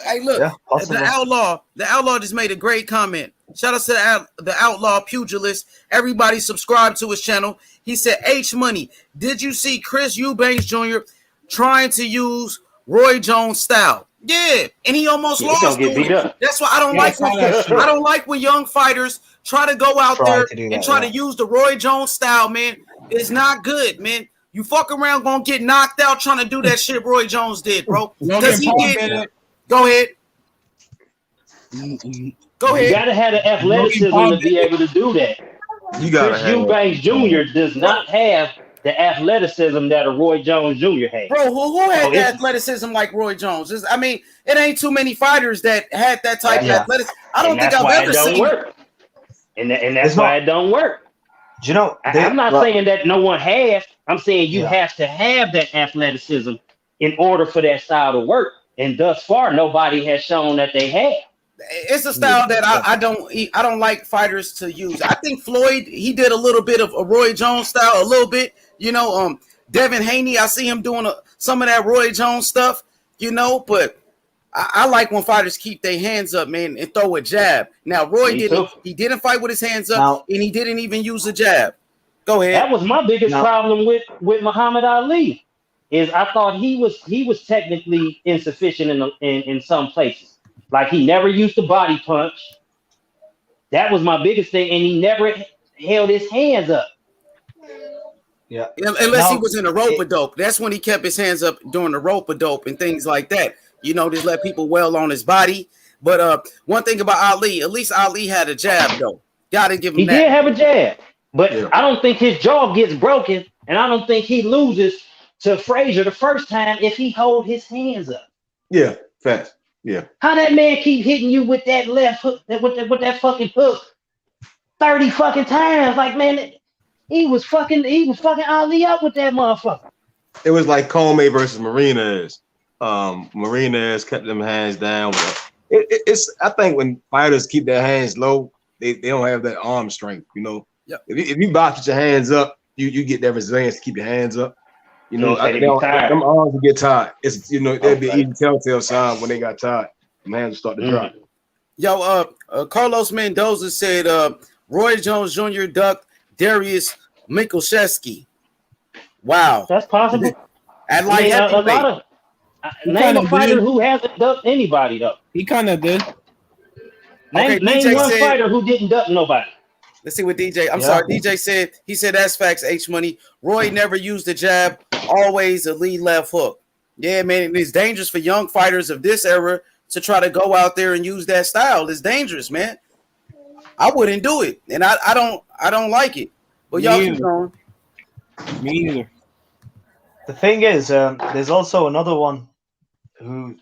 Hey, look, the outlaw just made a great comment. Shout out to the outlaw pugilist. Everybody subscribe to his channel. He said, "H Money, did you see Chris Eubanks Jr. trying to use Roy Jones style. Yeah, and he almost lost get doing beat it. up. That's why I don't like I don't like when young fighters try to go out there and try to use the Roy Jones style, man. It's not good, man. You fuck around gonna get knocked out trying to do that shit Roy Jones did, bro. Because he did. Go ahead. Go ahead. You gotta have the athleticism to be able to do that. You gotta Chris Eubanks Jr. does not have the athleticism that a Roy Jones Jr. has. Bro, who had the athleticism like Roy Jones? I mean, it ain't too many fighters that had that type of athleticism. I don't think I've ever seen work. And that's why it don't work. Do you know? I'm not saying that no one has. I'm saying you have to have that athleticism in order for that style to work. And thus far, nobody has shown that they have. It's a style that I don't like fighters to use. I think Floyd, he did a little bit of a Roy Jones style, a little bit. You know, Devin Haney, I see him doing some of that Roy Jones stuff. You know, but I like when fighters keep their hands up, man, and throw a jab. Now Roy didn't fight with his hands up, and he didn't even use a jab. Go ahead. That was my biggest problem with Muhammad Ali. Is I thought he was technically insufficient in some places. Like he never used the body punch. That was my biggest thing, and he never held his hands up. Yeah. Unless he was in a rope-a-dope. That's when he kept his hands up during the rope-a-dope and things like that. You know, just let people wail on his body. But one thing about Ali, at least Ali had a jab, though. Gotta give him that. He did have a jab, but I don't think his jaw gets broken, and I don't think he loses to Frazier the first time if he hold his hands up. Yeah, facts. Yeah. How that man keep hitting you with that left hook, with that fucking hook 30 fucking times? Like, man, he was fucking Ali up with that motherfucker. It was like Comey versus Marinez. Marinez kept them hands down. It's I think when fighters keep their hands low, they don't have that arm strength. You know, if you box with your hands up, you get that resilience to keep your hands up. You know, them arms will get tired. It's there'd be an easy telltale sign when they got tired. Them hands will start to drop. Yo, Carlos Mendoza said Roy Jones Jr. ducked Darius Michalczewski. Wow, that's possible. At like a lot of name a fighter who hasn't ducked anybody though. He kind of did. Name one fighter who didn't duck nobody. Let's see what DJ. I'm sorry. DJ said. He said that's facts. H Money. Roy never used the jab. Always a lead left hook. Yeah, man. It's dangerous for young fighters of this era to try to go out there and use that style. It's dangerous, man. I wouldn't do it, and I don't like it. But y'all keep going. Me either. The thing is, there's also another one who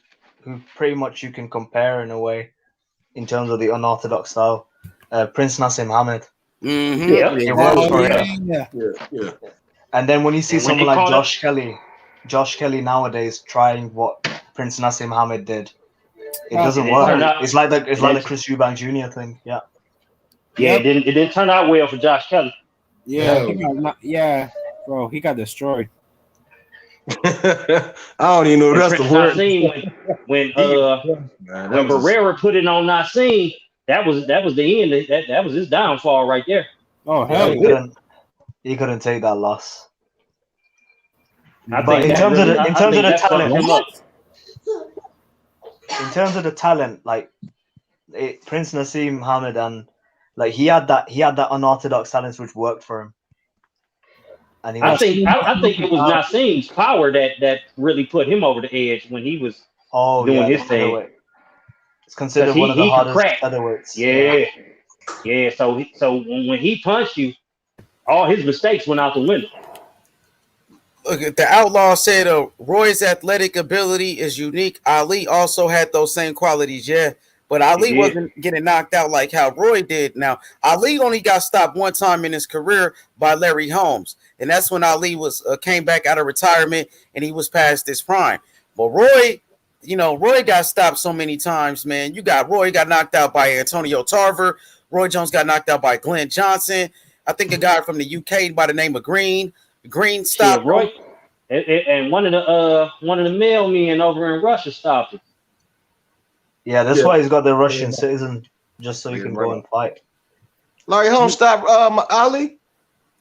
pretty much you can compare in a way in terms of the unorthodox style. Prince Nassim Hamed. Yeah. And then when you see someone like Josh Kelly nowadays trying what Prince Nassim Hamed did, it doesn't work. It's like the Chris Eubanks Jr. thing. Yeah. Yeah, it didn't turn out well for Josh Kelly. Yeah, bro, he got destroyed. I don't even know that's the word. When Barrera put it on Nassim, that was the end. That was his downfall right there. Oh hell, he couldn't take that loss. But in terms of the talent, like Prince Nassim Hamed, and like he had that unorthodox talent which worked for him. And I think it was Nassim's power that really put him over the edge when he was doing his thing. It's considered one of the hardest featherweights. Yeah. So when he punched you, all his mistakes went out the window. Look, the Outlaw said Roy's athletic ability is unique. Ali also had those same qualities, but Ali wasn't getting knocked out like how Roy did. Now, Ali only got stopped one time in his career by Larry Holmes, and that's when Ali came back out of retirement and he was past his prime. But Roy got stopped so many times, man. Roy got knocked out by Antonio Tarver. Roy Jones got knocked out by Glenn Johnson. I think a guy from the UK by the name of Green stopped Roy, and one of the mailmen over in Russia stopped him. Yeah, that's why he's got the Russian citizen, just so he can go and fight. Larry Holmes stopped Ali.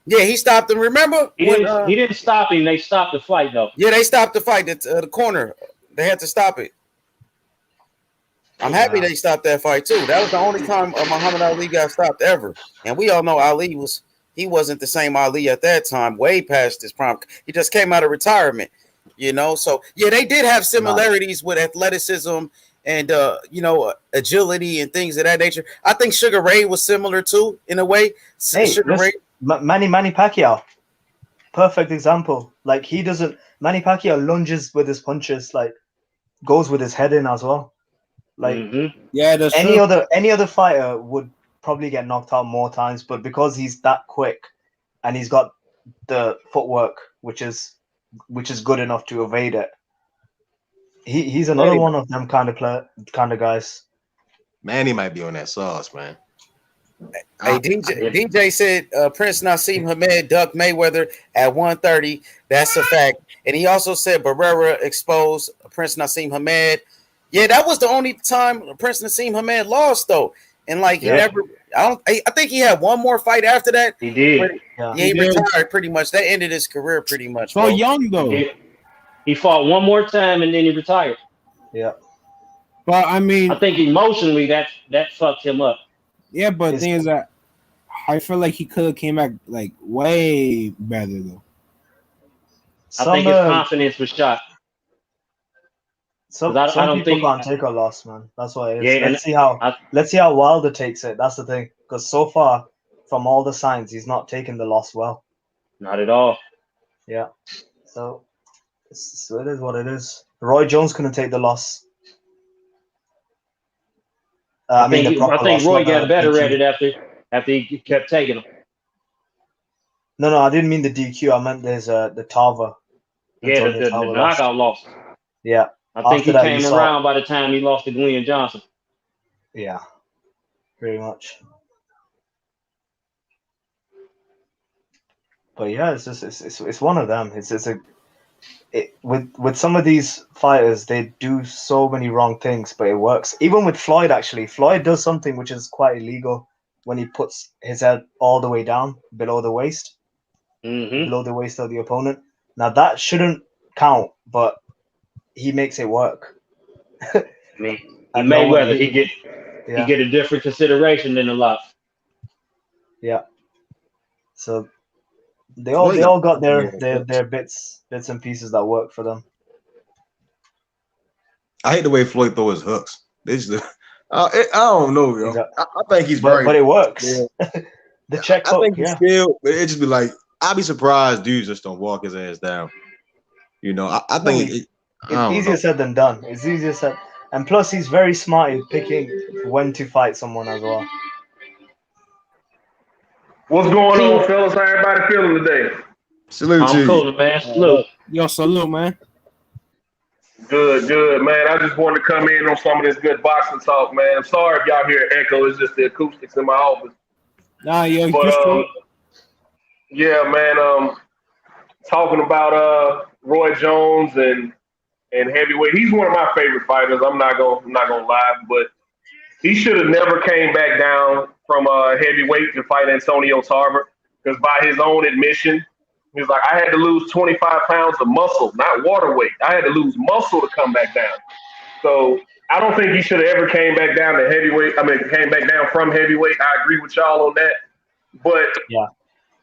Yeah, he stopped him. Remember? He didn't stop him. They stopped the fight though. Yeah, they stopped the fight at the corner. They had to stop it. I'm happy they stopped that fight too. That was the only time Muhammad Ali got stopped ever. And we all know Ali wasn't the same Ali at that time, way past his prime. He just came out of retirement, you know. So yeah, they did have similarities with athleticism and agility and things of that nature. I think Sugar Ray was similar too, in a way. Hey, Sugar Ray, Manny Pacquiao, perfect example. Like Manny Pacquiao lunges with his punches, like goes with his head in as well. Like yeah, that's any true. other fighter would probably get knocked out more times, but because he's that quick and he's got the footwork, which is good enough to evade it, he's another one of them kind of guys. Manny might be on that sauce, man. Hey, DJ said Prince Nassim Hamed ducked Mayweather at 130. That's a fact. And he also said Barrera exposed Prince Nassim Hamed. Yeah, that was the only time Prince Nassim Hamed lost, though. And like he never, I think he had one more fight after that. He did. He retired pretty much. That ended his career pretty much. So young though. He fought one more time and then he retired. Yeah. But I mean, I think emotionally that fucked him up. Yeah, but the thing is that I feel like he could have came back like way better though. I think his confidence was shot. Some people can't take a loss, man. That's why it is. Yeah, let's see how Wilder takes it. That's the thing. Because so far, from all the signs, he's not taking the loss well. Not at all. Yeah. So it is what it is. Roy Jones couldn't take the loss. I think Roy got better at it after he kept taking them. No, I didn't mean the DQ. I meant there's the Tava. Yeah, the knockout loss. Yeah. I think he came around by the time he lost to Glenn Johnson. Yeah, pretty much. But yeah, it's one of them. With some of these fighters, they do so many wrong things, but it works. Even with Floyd, actually, Floyd does something which is quite illegal when he puts his head all the way down below the waist, below the waist of the opponent. Now that shouldn't count, but he makes it work. I mean, Mayweather, he get a different consideration than a lot. Yeah. So they all got their bits and pieces that work for them. I hate the way Floyd throw his hooks. I don't know, yo. I think he's but it works. Yeah. The check hook, I think he's skilled, but it just be like, I'd be surprised dudes just don't walk his ass down. You know, I think it's easier said than done. It's easier said, and plus he's very smart in picking when to fight someone as well. What's going on, fellas? How everybody feeling today? Salute I'm cool, man. Salute. Yo, salute, man. Good, man. I just wanted to come in on some of this good boxing talk, man. I'm sorry if y'all hear echo. It's just the acoustics in my office. Nah, yo, but yeah, man. Talking about Roy Jones and heavyweight. He's one of my favorite fighters. I'm not gonna lie, but he should have never came back down from heavyweight to fight Antonio Tarver, because by his own admission, he was like, I had to lose 25 pounds of muscle, not water weight. I had to lose muscle to come back down. So I don't think he should have ever came back down to heavyweight. Came back down from heavyweight. I agree with y'all on that. But yeah,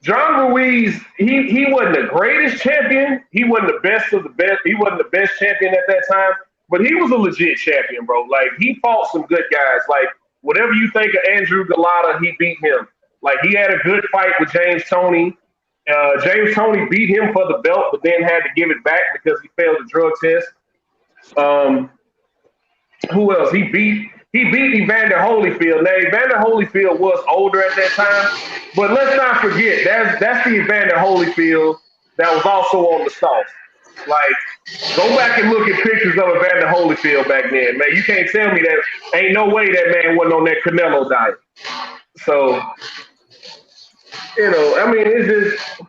John Ruiz, he wasn't the greatest champion. He wasn't the best of the best. He wasn't the best champion at that time. But he was a legit champion, bro. Like, he fought some good guys. Like, whatever you think of Andrew Galata, he beat him. Like, he had a good fight with James Toney. James Toney beat him for the belt, but then had to give it back because he failed the drug test. Who else? He beat Evander Holyfield. Now, Evander Holyfield was older at that time, but let's not forget, that's the Evander Holyfield that was also on the sauce. Like, go back and look at pictures of Evander Holyfield back then, man. You can't tell me that ain't no way that man wasn't on that Canelo diet. So, you know, I mean, it's just,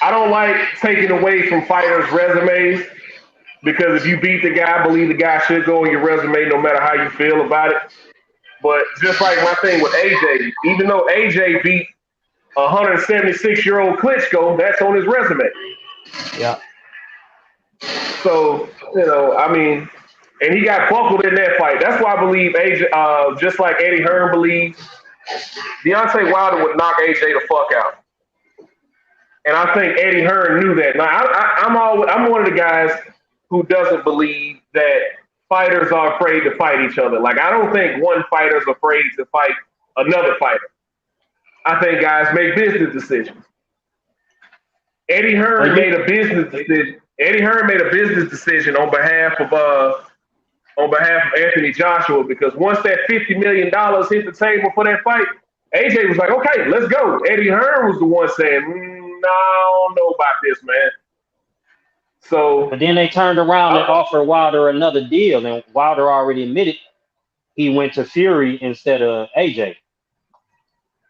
I don't like taking away from fighters' resumes, because if you beat the guy, I believe the guy should go on your resume no matter how you feel about it. But just like my thing with AJ, even though AJ beat 176-year-old Klitschko, that's on his resume. Yeah. So, I mean, and he got buckled in that fight. That's why I believe AJ, just like Eddie Hearn believes, Deontay Wilder would knock AJ the fuck out. And I think Eddie Hearn knew that. Now, I'm one of the guys who doesn't believe that fighters are afraid to fight each other. Like, I don't think one fighter's afraid to fight another fighter. I think guys make business decisions. Eddie Hearn made a business decision. Eddie Hearn made a business decision on behalf of Anthony Joshua, because once that $50 million hit the table for that fight, AJ was like, okay, let's go. Eddie Hearn was the one saying, no, I don't know about this, man. So, but then they turned around and offered Wilder another deal, and Wilder already admitted he went to Fury instead of AJ.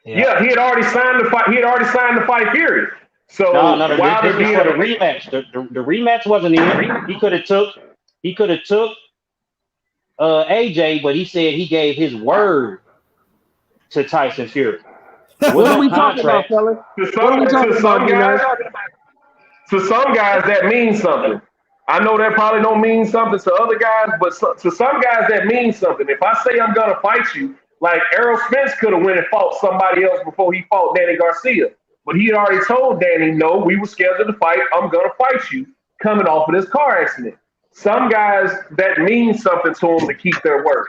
Yeah, he had already signed the fight. He had already signed to fight Fury. So Wilder this is for the rematch. The rematch wasn't in. He could have took AJ, but he said he gave his word to Tyson Fury. What are we talking about, fella? To some guys, that means something. I know that probably don't mean something to other guys, but to some guys, that means something. If I say I'm going to fight you, like Errol Spence could have went and fought somebody else before he fought Danny Garcia. But he had already told Danny, no, we were scheduled to fight. I'm going to fight you coming off of this car accident. Some guys, that means something to them to keep their word.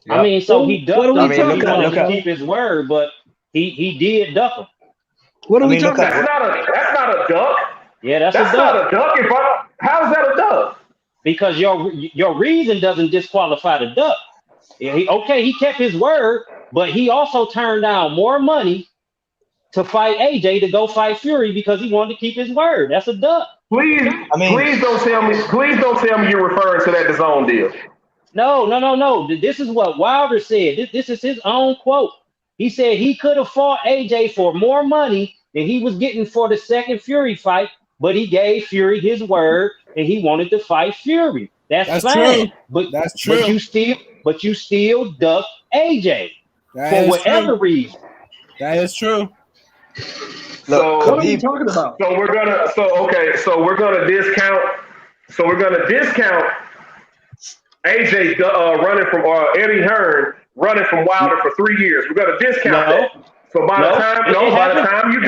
Yep. I mean, so he ducked him. He wanted to keep his word, but he did duck him. What are we talking about? That's not a duck. Yeah, that's a duck. Not a duck. How is that a duck? Because your reason doesn't disqualify the duck. He kept his word, but he also turned down more money to fight AJ to go fight Fury because he wanted to keep his word. That's a duck. Please don't tell me you're referring to that DAZN deal. No. This is what Wilder said. This is his own quote. He said he could have fought AJ for more money than he was getting for the second Fury fight, but he gave Fury his word and he wanted to fight Fury. That's fine. True. But that's true. But you still duck AJ for whatever reason. That is true. So what are you talking about? So we're gonna discount AJ running from Eddie Hearn running from Wilder for 3 years. We're gonna discount that. So by the time you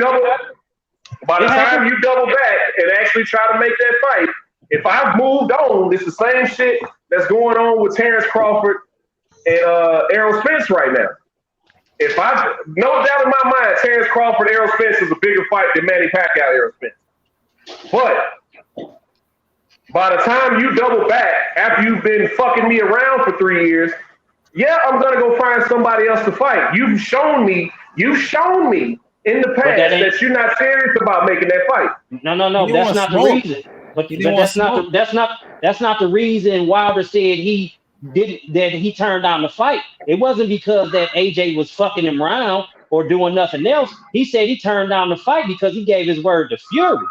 double back and actually try to make that fight, if I've moved on, it's the same shit that's going on with Terrence Crawford and Errol Spence right now. No doubt in my mind, Terrence Crawford, Errol Spence is a bigger fight than Manny Pacquiao, Errol Spence. But by the time you double back, after you've been fucking me around for 3 years, yeah, I'm gonna go find somebody else to fight. You've shown me in the past that you're not serious about making that fight. No, that's not the reason. But that's not the reason Wilder said he turned down the fight. It wasn't because that AJ was fucking him around or doing nothing else. He said he turned down the fight because he gave his word to Fury.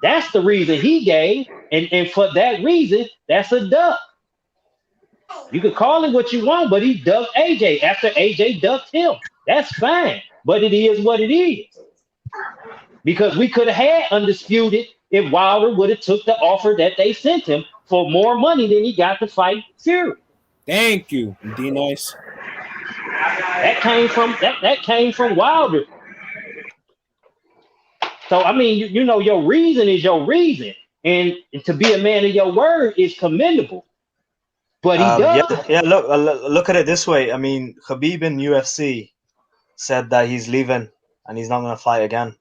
That's the reason he gave, and for that reason, that's a duck. You could call it what you want, but he ducked AJ after AJ ducked him. That's fine, but it is what it is. Because we could have had undisputed if Wilder would have took the offer that they sent him for more money than he got to fight Fury. Thank you, D-Nice. That came from Wilder. So I mean, your reason is your reason, and to be a man of your word is commendable. But he does. Yeah. Look at it this way. I mean, Khabib in UFC said that he's leaving and he's not going to fight again.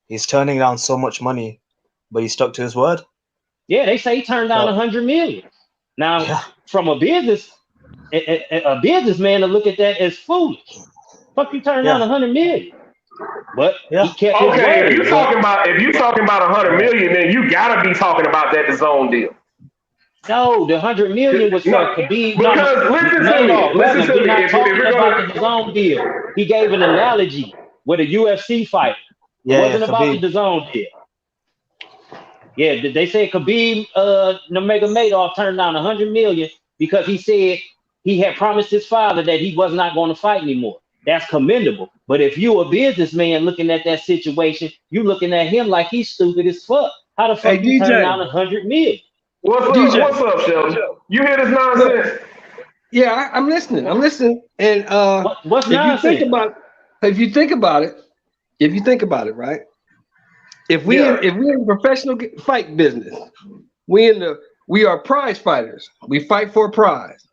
He's turning down so much money, but he stuck to his word. Yeah, they say he turned down $100 million. Now, from a businessman to look at that as foolish. Fuck, you turn down $100 million. But he kept his word. If you talking about $100 million, then you gotta be talking about that DAZN deal. No, the $100 million was for Khabib. Because listen to me. We're not talking about the DAZN deal. He gave an analogy with a UFC fighter. It wasn't about the DAZN deal. Yeah, they said Khabib Nurmagomedov turned down $100 million because he said he had promised his father that he was not going to fight anymore. That's commendable. But if you a businessman looking at that situation, you looking at him like he's stupid as fuck. How the fuck you turn down $100 million? What's up? DJ. What's up, Sheldon? You hear this nonsense? Yeah, I'm listening. I'm listening. And what's if nonsense? if you think about it, right? If we in the professional fight business, we are prize fighters. We fight for a prize.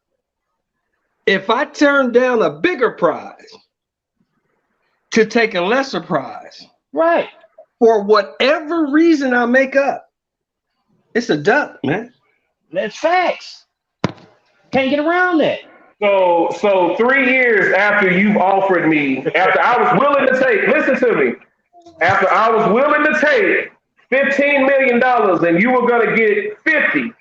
If I turn down a bigger prize to take a lesser prize, right? For whatever reason I make up, it's a duck, man. That's facts. Can't get around that. So 3 years after you've offered me, after I was willing to take, listen to me, after I was willing to take $15 million and you were gonna get 50.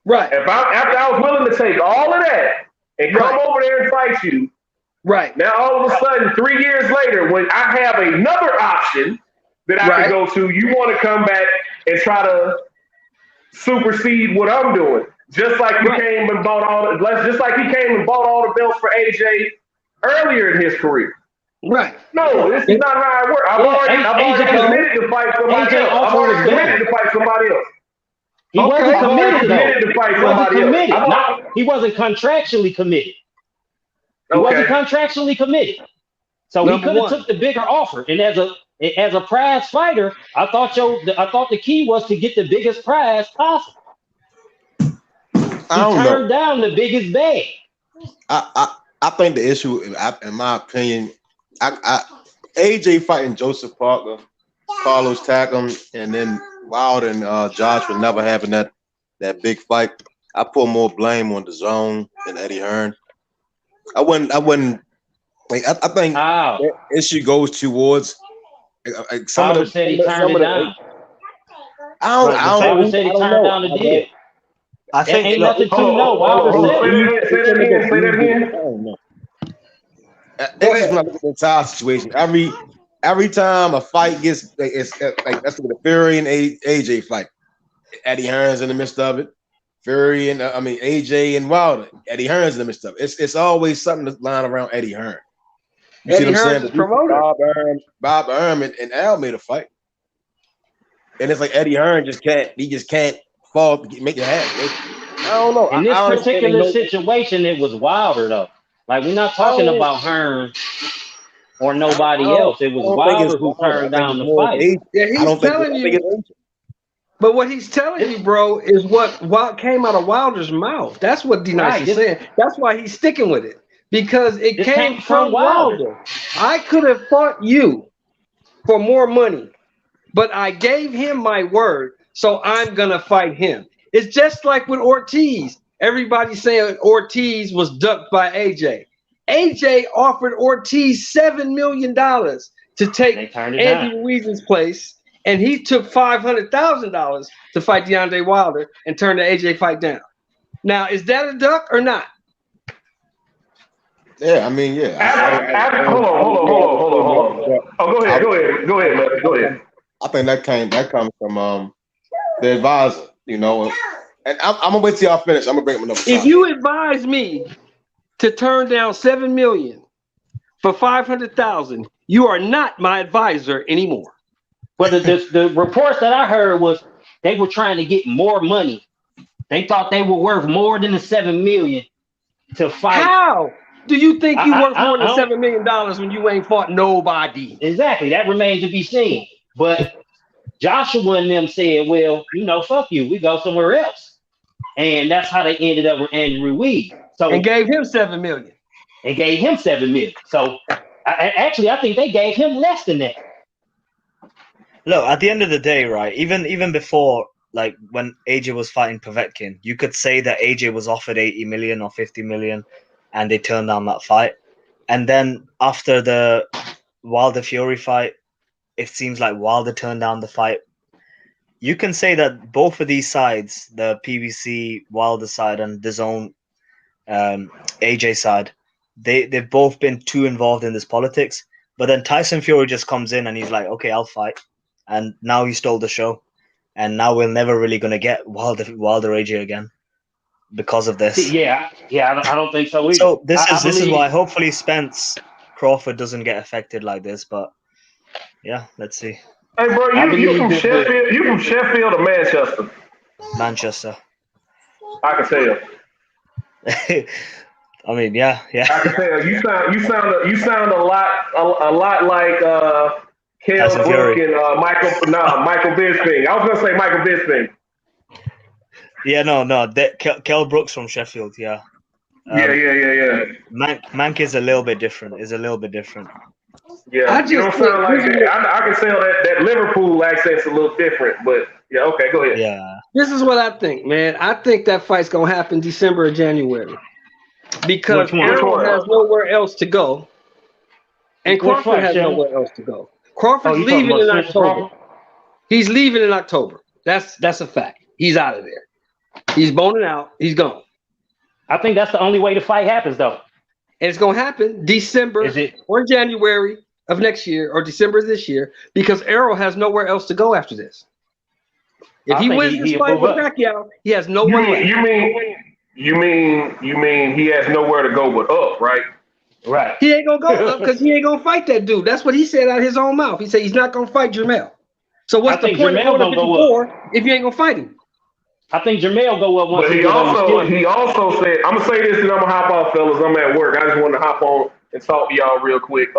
Right. After I was willing to take all of that and come over there and fight you. Right. Now all of a sudden, 3 years later, when I have another option that I can go to, you want to come back and try to supersede what I'm doing. Just like you came and bought just like he came and bought all the belts for AJ earlier in his career. Right. No, this is not how it works. I've already committed to fight somebody else. I've already committed to fight somebody else. He wasn't committed, though. To fight somebody else. He wasn't contractually committed. He wasn't contractually committed. So he could have took the bigger offer. And as a prize fighter, I thought the key was to get the biggest prize possible. I don't turned down the biggest bag. I think the issue, in my opinion, AJ fighting Joseph Parker, Carlos Takam, and then Wilder and Josh for never having that big fight. I put more blame on the zone than Eddie Hearn. I wouldn't. Like, I think the issue goes towards some of the. Said he turned it down. I don't said he turned down the deal. I think ain't nothing to know. Say that again. This is when I look at the entire situation. Every time a fight gets, it's like that's the Fury and AJ fight. Eddie Hearn's in the midst of it. Fury and AJ and Wilder. Eddie Hearn's in the midst of it. It's always something that's lying around Eddie Hearn. You Eddie see what I'm Hearn's saying? promoter. Bob Hearn and Al made a fight, and it's like Eddie Hearn just can't fall, make it happen. I don't know. In this particular situation, it was Wilder though. Like we're not talking about Hearn or nobody else. It was Wilder who turned down the fight. Yeah, he's telling you. But what he's telling you, bro, is what came out of Wilder's mouth. That's what D-Nice is saying. That's why he's sticking with it. Because it came from Wilder. I could have fought you for more money, but I gave him my word, so I'm going to fight him. It's just like with Ortiz. Everybody's saying Ortiz was ducked by AJ. AJ offered Ortiz $7 million to take Andy Ruiz's place, and he took $500,000 to fight DeAndre Wilder and turn the AJ fight down. Now, is that a duck or not? Yeah, I mean, yeah. Hold on. Oh, go ahead. I think that comes from the advisor, you know. And I'm gonna wait till y'all finish. I'm gonna bring up another topic. If you advise me to turn down $7 million for $500,000, you are not my advisor anymore. But the reports that I heard was they were trying to get more money. They thought they were worth more than the $7 million to fight. How do you think you worth more than $7 million when you ain't fought nobody? Exactly. That remains to be seen. But Joshua and them said, well, fuck you. We go somewhere else. And that's how they ended up with Andy Ruiz. And gave him $7 million. And gave him $7 million. So I think they gave him less than that. Look, at the end of the day, right? Even before, like when AJ was fighting Povetkin, you could say that AJ was offered 80 million or 50 million, and they turned down that fight. And then after the Wilder Fury fight, it seems like Wilder turned down the fight. You can say that both of these sides, the PBC Wilder side and the Zone AJ side, they've both been too involved in this politics. But then Tyson Fury just comes in and he's like, okay, I'll fight. And now he stole the show. And now we're never really going to get Wilder AJ again because of this. Yeah, I don't think so either. So this is why hopefully Spence Crawford doesn't get affected like this. But yeah, let's see. Hey, bro, you from Sheffield? You from Sheffield or Manchester? Manchester. I can tell. I mean, yeah. I can tell. You sound a lot like Kell Brook and Michael Bisping. I was gonna say Michael Bisping. Yeah, no. Kell Brooks from Sheffield. Yeah. Yeah. Mank is a little bit different. Yeah, you don't sound like that. I can tell that Liverpool accent's a little different, but yeah, okay, go ahead. Yeah. This is what I think, man. I think that fight's gonna happen December or January because Errol has nowhere else to go, and Crawford has nowhere else to go. Crawford's leaving in October. He's leaving in October. That's a fact. He's out of there. He's boning out. He's gone. I think that's the only way the fight happens, though. And it's gonna happen December or January of next year or December of this year because Errol has nowhere else to go after this. If he wins this fight with Pacquiao, he has nowhere left. You mean he has nowhere to go but up, right? Right. He ain't gonna go up because he ain't gonna fight that dude. That's what he said out of his own mouth. He said he's not gonna fight Jermell. So what's the point of going to 54 if you ain't gonna fight him? I think Jermell go up once. But he also said, I'm gonna say this and I'm gonna hop off, fellas. I'm at work. I just want to hop on and talk to y'all real quick.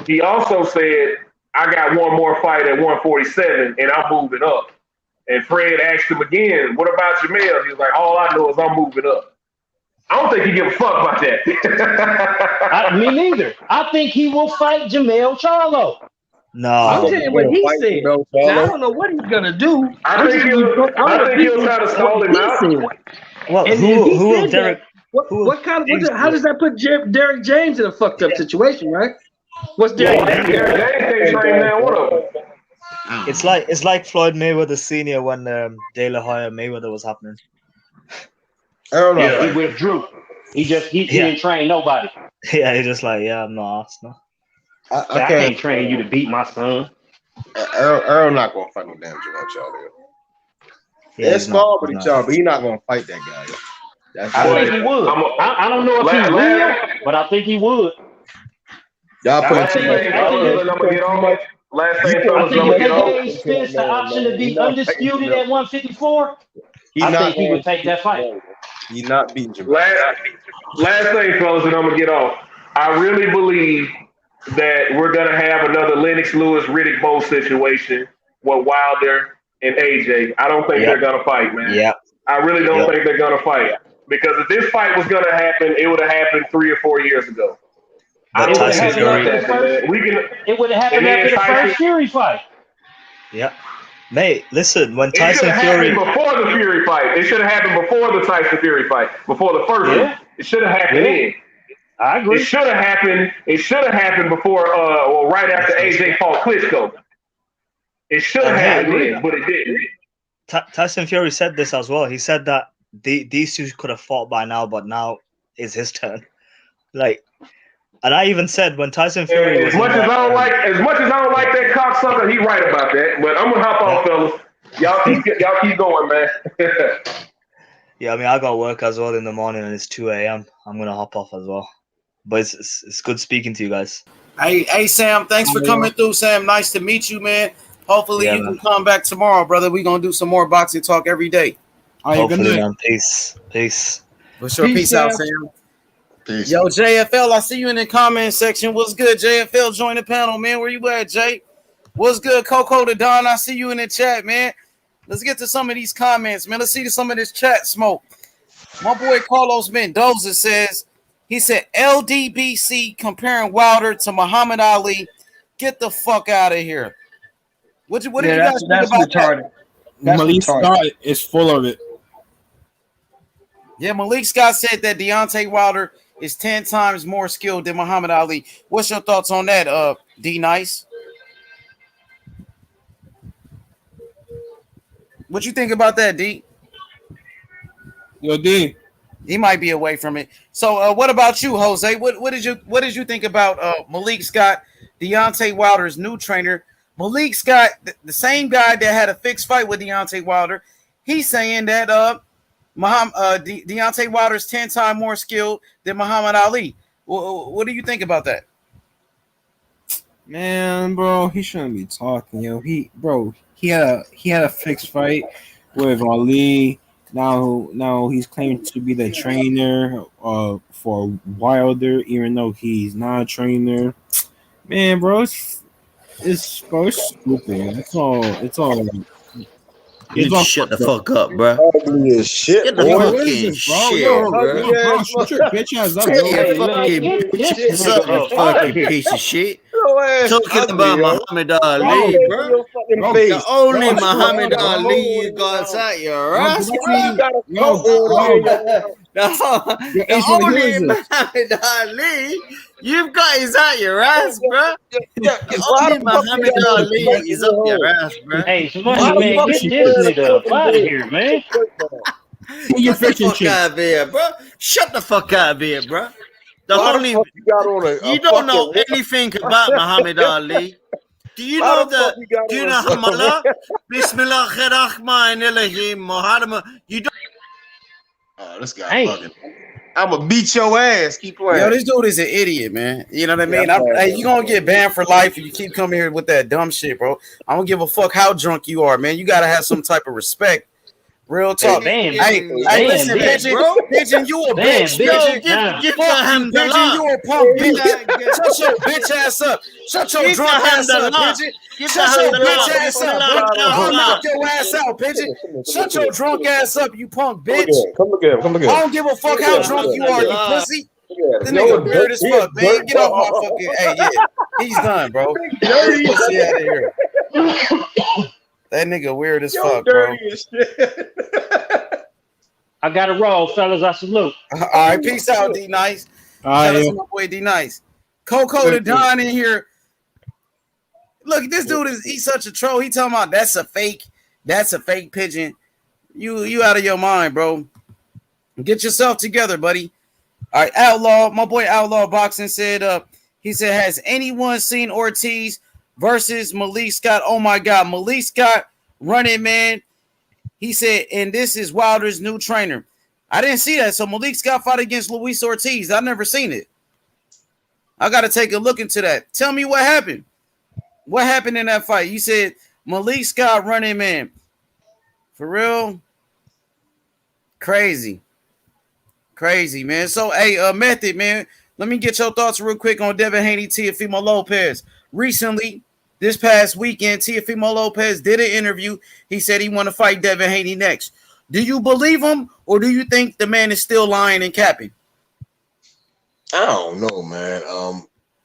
He also said, I got one more fight at 147 and I'm moving up. And Fred asked him again, what about Jermell? He was like, all I know is I'm moving up. I don't think he give a fuck about that. Me neither. I think he will fight Jermell Charlo. No, I'm telling you what he said. Now, I don't know what he's gonna do. I think he'll try to stall him out. Well, who will Derek? How does that put Derek James in a fucked up situation, right? What's Derek James? It's like Floyd Mayweather Sr. when De La Hoya Mayweather was happening. He withdrew. He didn't train nobody. Yeah, he's just like, I'm not asked. No. I can't train you to beat my son. Earl not gonna fight no damn Jermell Charlo. It's small, but he's not gonna fight that guy. I think he would. I don't know if he will, but I think he would. Y'all put last thing, fellas, I think if they gave Spence the option to be undisputed at 154, I think he would take that fight. He's not beating Jermell. Last thing, fellas, and I'm gonna get off. I really believe that we're gonna have another Lennox Lewis Riddick Bowe situation with Wilder and AJ. I don't think they're gonna fight, man. Yeah. I really don't think they're gonna fight. Because if this fight was gonna happen, it would have happened 3 or 4 years ago. It would have happened after the first Fury fight. Yeah. Mate, listen, when It should Tyson have Fury happened before the Fury fight. It should have happened before the Tyson Fury fight. Before the first one. It should have happened then. I agree. It should have happened before or right after AJ fought Klitschko. It should have happened then, but it didn't. Tyson Fury said this as well. He said that these two could have fought by now, but now is his turn. And I even said when Tyson Fury as much as I don't like that cocksucker, he right about that. But I'm gonna hop off, fellas. Y'all keep going, man. Yeah, I mean I got work as well in the morning and it's 2 a.m. I'm gonna hop off as well. But it's good speaking to you guys. Hey Sam, thanks for coming through, Sam. Nice to meet you, man. Hopefully you can come back tomorrow, brother. We're gonna do some more boxing talk every day. All right, Hopefully, man. Peace. For sure. Peace out, Sam. Peace. Yo, JFL, I see you in the comment section. What's good, JFL? Join the panel, man. Where you at, Jay? What's good, Coco the Don? I see you in the chat, man. Let's get to some of these comments, man. Let's see some of this chat smoke. My boy Carlos Mendoza says, he said, LDBC comparing Wilder to Muhammad Ali. Get the fuck out of here. What did you guys think about retarded. That? Malik Scott is full of it. Yeah, Malik Scott said that Deontay Wilder is 10 times more skilled than Muhammad Ali. What's your thoughts on that, D Nice? What you think about that, D? Yo, D. He might be away from it. So, what about you, Jose? What did you think about Malik Scott, Deontay Wilder's new trainer? Malik Scott, the same guy that had a fixed fight with Deontay Wilder, he's saying that Deontay Wilder's 10 times more skilled than Muhammad Ali. What do you think about that? Man, bro, he shouldn't be talking, yo. He had a fixed fight with Ali. Now he's claimed to be the trainer for Wilder, even though he's not a trainer. Man, bro, it's stupid. Man. It's all. You need to shut the fuck up, bro. Ugly as shit, Get the boy. fucking shit, Yo, bro. bro, shut your bitch ass up, Get bro. your Hey, man, fucking get this bitch up, nigga you up out of fucking here. piece of shit. Your ass Talking ugly, about yo. Muhammad Why Ali, you bro. your fucking Bro, face? The only Bro, shut Muhammad up, bro. Ali you got is out your Bro, ass, bro. You got a Yo, coat on in your The Ace, bro, who only is this? Muhammad Ali you've got is out your ass, bro. The Why only the fuck you Muhammad got on a Ali shirt in is up your your home? ass, bro. Hey, Why Slushy, the man, fuck get you this wearing a nigga up fucking out of beard here, with man. your shirt on? Your Shut the fish and fuck chips. out of here, bro. Shut the fuck out of here, bro. The Why the only fuck you got on a you don't know fucking anything about Muhammad Ali. Do you Why know the fuck the? you got Do you on know a fucking Hamala? Bismillahirrahmanirrahim. Muhammad. You don't. Oh, this guy Hey, fucking. I'ma beat your ass. Keep Yo, playing. this dude is an idiot, man. You know what I Yeah, mean? Hey, you gonna get banned for life if you keep coming here with that dumb shit, bro. I don't give a fuck how drunk you are, man. You gotta have some type of respect. Real talk. ban, Hey, ban, listen, bitch, Pigeon, bro. Pigeon, you a ban, bitch, bitch. Pigeon. Nah. Give the Fuck you, Pigeon. You hamdallah. a punk Give bitch. the Shut your bitch ass up. Shut your give the drunk ass up, hamdallah. Pigeon. Give the Shut your bitch hamdallah. ass up, bitch. I'll knock your ass out, Pigeon. Shut your drunk ass up, you punk bitch. Come look at him. Come look at I him. don't give a fuck Give how the drunk you are, you hamdallah. pussy. Look The at him. nigga weird as He a fuck, man. dirt Get off my dog. fucking. Hey, yeah, he's done, bro. Get Dirty. this pussy out of here. That nigga weird as Yo, fuck, bro. dirty as shit. I got a roll, fellas. I salute. All right, peace out, D Nice. Shout out to my boy D Nice. Coco the Don in here. Look, this dude he's such a troll. He talking about that's a fake pigeon. You out of your mind, bro. Get yourself together, buddy. All right, Outlaw, my boy Outlaw Boxing said, he said, has anyone seen Ortiz versus Malik Scott? Oh my God, Malik Scott running man. He said, and this is Wilder's new trainer. I didn't see that. So Malik Scott fought against Luis Ortiz. I've never seen it. I got to take a look into that. Tell me what happened. What happened in that fight? You said Malik Scott running man. For real? Crazy, man. So, hey, Method, man, let me get your thoughts real quick on Devin Haney, Teofimo Lopez. Recently, this past weekend, Teofimo Lopez did an interview. He said he want to fight Devin Haney next. Do you believe him, or do you think the man is still lying and capping? I don't know, man.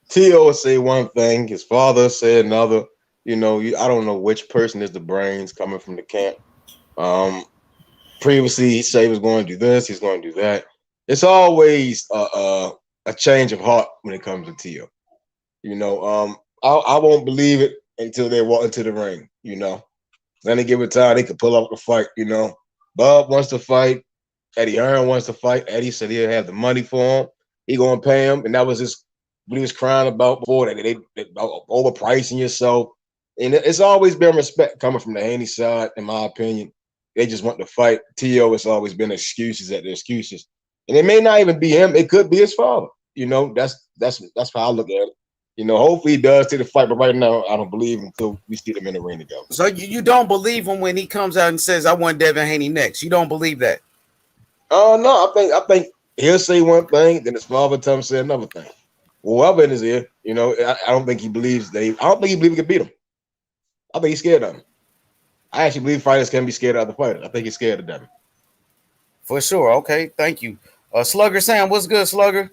T.O. would say one thing, his father said another. You know, I don't know which person is the brains coming from the camp. Previously, he said he was going to do this, he's going to do that. It's always a change of heart when it comes to T.O. You know, I won't believe it until they walk into the ring. You know, then they give it time, they could pull up the fight. You know, Bob wants to fight. Eddie Hearn wants to fight. Eddie said he'll have the money for him. He gonna pay him, and that was what he was crying about before, that they overpricing yourself. And it's always been respect coming from the Haney side, in my opinion. They just want to fight. T.O. has always been excuses at the excuses, and it may not even be him. It could be his father. You know, that's how I look at it. You know, hopefully he does take the fight, but right now I don't believe him until we see them in the ring together. So you don't believe him when he comes out and says, "I want Devin Haney next." You don't believe that? No, I think he'll say one thing, then his father tell him to say another thing. Whoever in his ear, you know, I don't think he believes I don't think he believes he can beat him. I think he's scared of him. I actually believe fighters can be scared of other fighters. I think he's scared of Devin. For sure. Okay, thank you. Slugger Sam, what's good, Slugger?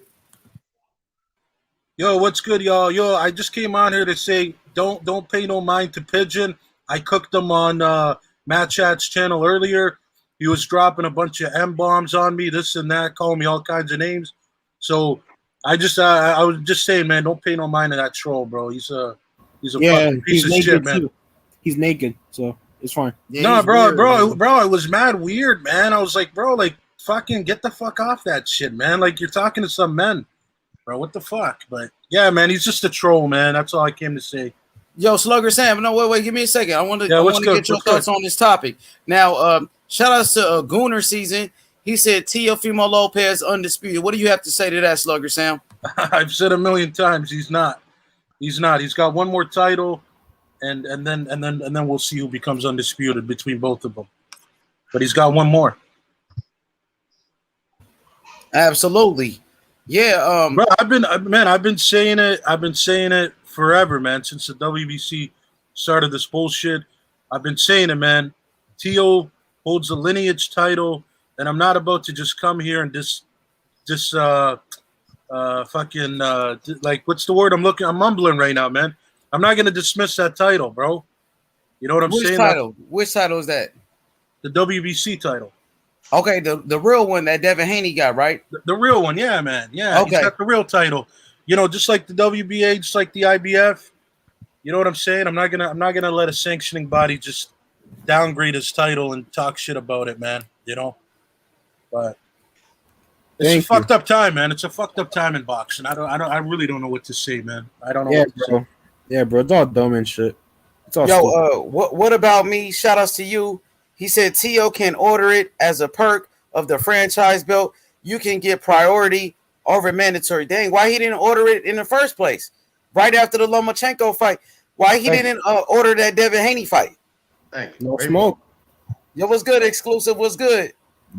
Yo, what's good, y'all? Yo, I just came on here to say don't pay no mind to Pigeon. I cooked him on Matt Chat's channel earlier. He was dropping a bunch of M-bombs on me, this and that, calling me all kinds of names. So I was just saying, man, don't pay no mind to that troll, bro. He's a fucking piece of shit, man. Too. He's naked, so it's fine. Yeah, no, weird, bro, it was mad weird, man. I was like, bro, like, fucking get the fuck off that shit, man. Like, you're talking to some men, bro. What the fuck? But yeah, man, he's just a troll, man. That's all I came to say. Yo, Slugger Sam, no, wait, give me a second. I want to get your thoughts on this topic. Now, shout outs to Gooner Season. He said Teofimo Lopez undisputed. What do you have to say to that, Slugger Sam? I've said a million times he's not. He's got one more title, and then we'll see who becomes undisputed between both of them. But he's got one more. Absolutely. Yeah. Bro, I've been saying it forever, man. Since the WBC started this bullshit, I've been saying it, man. Tio holds the lineage title, and I'm not about to just come here and like, what's the word I'm mumbling right now, man. I'm not gonna dismiss that title, bro. You know what I'm saying? Which title is that? The WBC title. Okay, the real one that Devin Haney got, right? The real one, yeah, man. Yeah, okay. He's got the real title. You know, just like the WBA, just like the IBF. You know what I'm saying? I'm not gonna let a sanctioning body just downgrade his title and talk shit about it, man. You know? But it's a fucked up time, man. It's a fucked up time in boxing. I really don't know what to say, man. I don't know what to say. Yeah, bro. It's all dumb and shit. It's all what about me? Shout outs to you. He said Tio can order it as a perk of the franchise belt. You can get priority over mandatory. Dang, why he didn't order it in the first place? Right after the Lomachenko fight. Why he didn't order that Devin Haney fight? Thank you. No smoke. Yo, what's good, exclusive? What's good?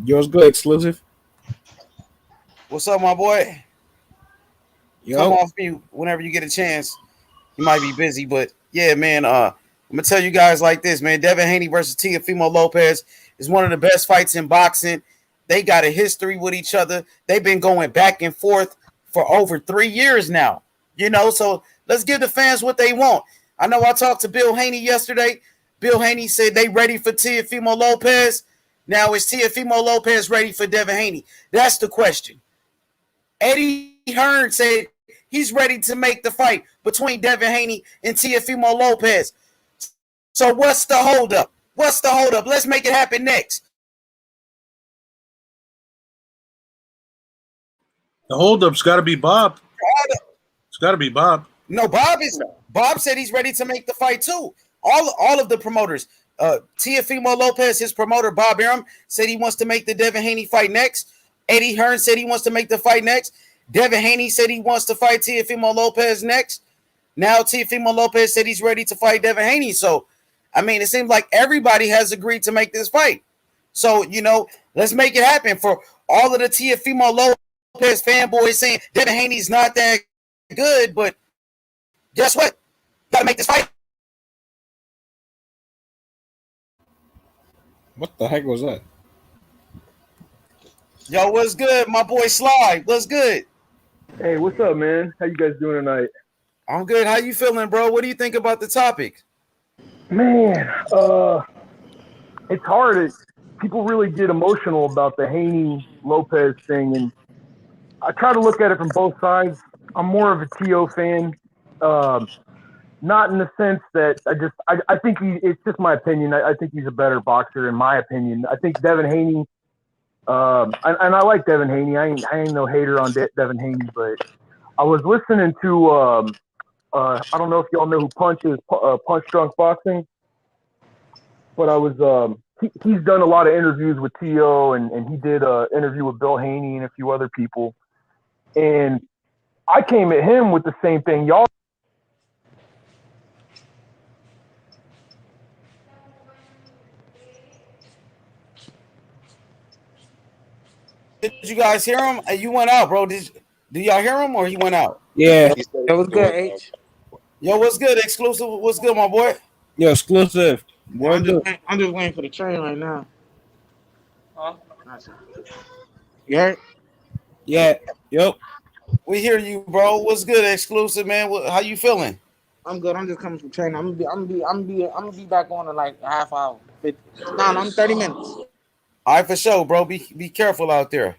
Yours good, exclusive. What's up, my boy? Yo. Come off mute whenever you get a chance. You might be busy, but yeah, man. I'm gonna tell you guys like this, man. Devin Haney versus Teofimo Lopez is one of the best fights in boxing. They got a history with each other. They've been going back and forth for over 3 years now. You know, so let's give the fans what they want. I know I talked to Bill Haney yesterday. Bill Haney said they ready for Teofimo Lopez. Now is Teofimo Lopez ready for Devin Haney? That's the question. Eddie Hearn said he's ready to make the fight between Devin Haney and Teofimo Lopez. So what's the holdup? What's the holdup? Let's make it happen next. The holdup's got to be Bob. It's got to be Bob. No, Bob said he's ready to make the fight too. All of the promoters. Teofimo Lopez, his promoter, Bob Arum, said he wants to make the Devin Haney fight next. Eddie Hearn said he wants to make the fight next. Devin Haney said he wants to fight Teofimo Lopez next. Now Teofimo Lopez said he's ready to fight Devin Haney. So, I mean, it seems like everybody has agreed to make this fight. So, you know, let's make it happen for all of the Teofimo Lopez fanboys saying Devin Haney's not that good, but guess what? Gotta make this fight. What the heck was that? Yo, what's good? My boy Sly, what's good? Hey, what's up, man? How you guys doing tonight? I'm good. How you feeling, bro? What do you think about the topic? Man, it's hard. People really get emotional about the Haney Lopez thing, and I try to look at it from both sides. I'm more of a Tio fan, not in the sense that I think it's just my opinion. I think he's a better boxer, in my opinion. I think Devin Haney, and I like Devin Haney. I ain't no hater on Devin Haney, but I was listening to I don't know if y'all know who Punch is, Punch Drunk Boxing, but I was he's done a lot of interviews with Tio, and he did an interview with Bill Haney and a few other people, and I came at him with the same thing y'all. Did you guys hear him? You went out, bro. Did y'all hear him or he went out? Yeah. It was good, H. Yo, what's good? Exclusive. What's good, my boy? Yo, exclusive. I'm just waiting for the train right now. Huh? You heard? Yeah. Yep. We hear you, bro. What's good, exclusive, man? How you feeling? I'm good. I'm just coming from training. I'm gonna be back on in like a half hour. I'm 30 minutes. All right, for sure, bro. Be careful out there.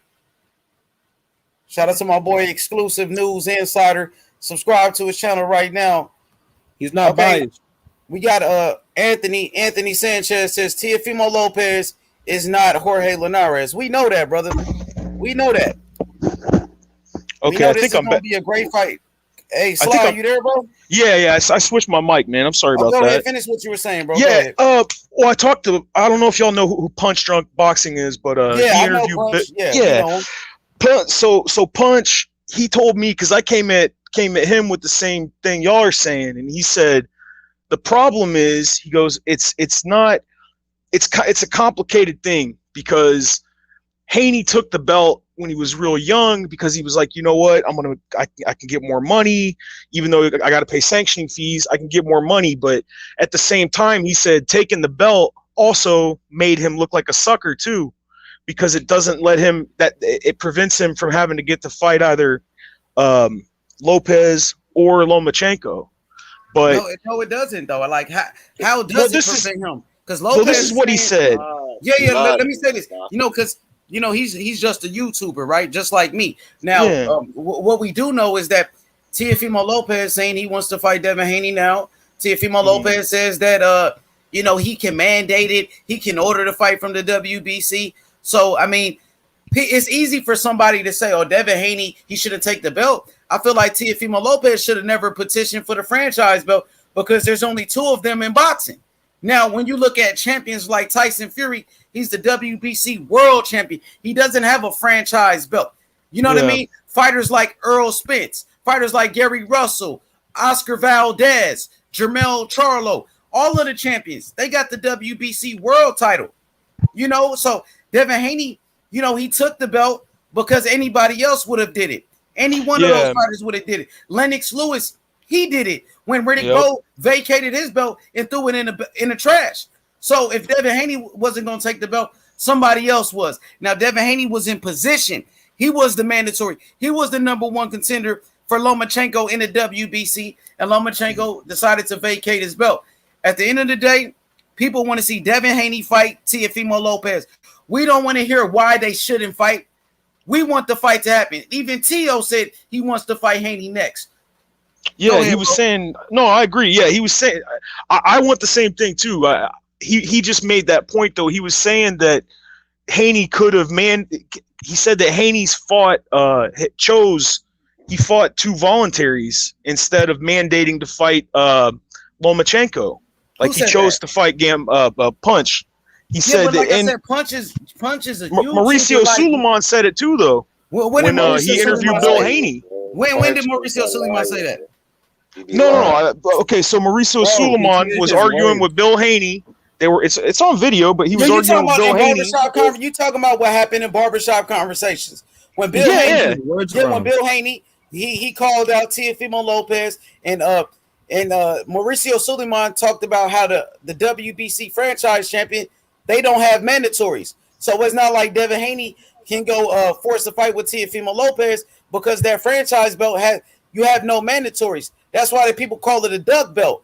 Shout out to my boy, Exclusive News Insider. Subscribe to his channel right now. He's not biased. We got Anthony Sanchez says Teofimo Lopez is not Jorge Linares. We know that, brother. We know that. Okay, I think I'm gonna be a great fight. Hey, Sly, you there, bro? Yeah. I switched my mic, man. I'm sorry about go that. ahead, finish what you were saying, bro. Yeah. Well, I talked to. I don't know if y'all know who Punch Drunk Boxing is, but he interviewed. Yeah. So Punch, he told me, because I came at him with the same thing y'all are saying, and he said the problem is, he goes, it's a complicated thing because Haney took the belt when he was real young because he was like, you know what, I can get more money, even though I got to pay sanctioning fees. I can get more money, but at the same time, he said taking the belt also made him look like a sucker too, because it doesn't let him, that it prevents him from having to get to fight either Lopez or Lomachenko. But no, it doesn't though. Like how does it prevent him? Because Lopez. This is what he said. Let me say this. Because he's just a YouTuber, right? Just like me. Now, what we do know is that Teofimo Lopez saying he wants to fight Devin Haney now. Teofimo Lopez says that he can mandate it. He can order the fight from the WBC. So I mean, it's easy for somebody to say, "Oh, Devin Haney, he shouldn't take the belt." I feel like Teofimo Lopez should have never petitioned for the franchise belt because there's only 2 of them in boxing. Now, when you look at champions like Tyson Fury, he's the WBC world champion. He doesn't have a franchise belt. You know what I mean? Fighters like Earl Spence, fighters like Gary Russell, Oscar Valdez, Jermell Charlo, all of the champions, they got the WBC world title. So Devin Haney, he took the belt because anybody else would have did it. Any one of those fighters would have did it. Lennox Lewis, he did it when Riddick Bowe vacated his belt and threw it in the trash. So if Devin Haney wasn't going to take the belt, somebody else was. Now, Devin Haney was in position. He was the mandatory. He was the number 1 contender for Lomachenko in the WBC, and Lomachenko decided to vacate his belt. At the end of the day, people want to see Devin Haney fight Teofimo Lopez. We don't want to hear why they shouldn't fight. We want the fight to happen. Even Teo said he wants to fight Haney next. Yeah, he was saying, no, I agree. Yeah, he was saying, I want the same thing too. He just made that point though. He was saying that Haney could have he said that Haney's fought 2 voluntaries instead of mandating to fight Lomachenko. Like he chose to fight Punch. He said that, I said, Punch is a Mauricio Suleiman said it too, though. When he interviewed Bill Haney. When did Mauricio Suleiman say that? No. Okay, so Mauricio Suleiman was arguing with Bill Haney. It's on video, but he was arguing with Bill Haney. You talking about what happened in barbershop conversations when Bill Haney he called out Teofimo Lopez and Mauricio Suleiman talked about how the WBC franchise champion, they don't have mandatories. So it's not like Devin Haney can go force a fight with Teofimo Lopez because their franchise belt you have no mandatories. That's why the people call it a duck belt.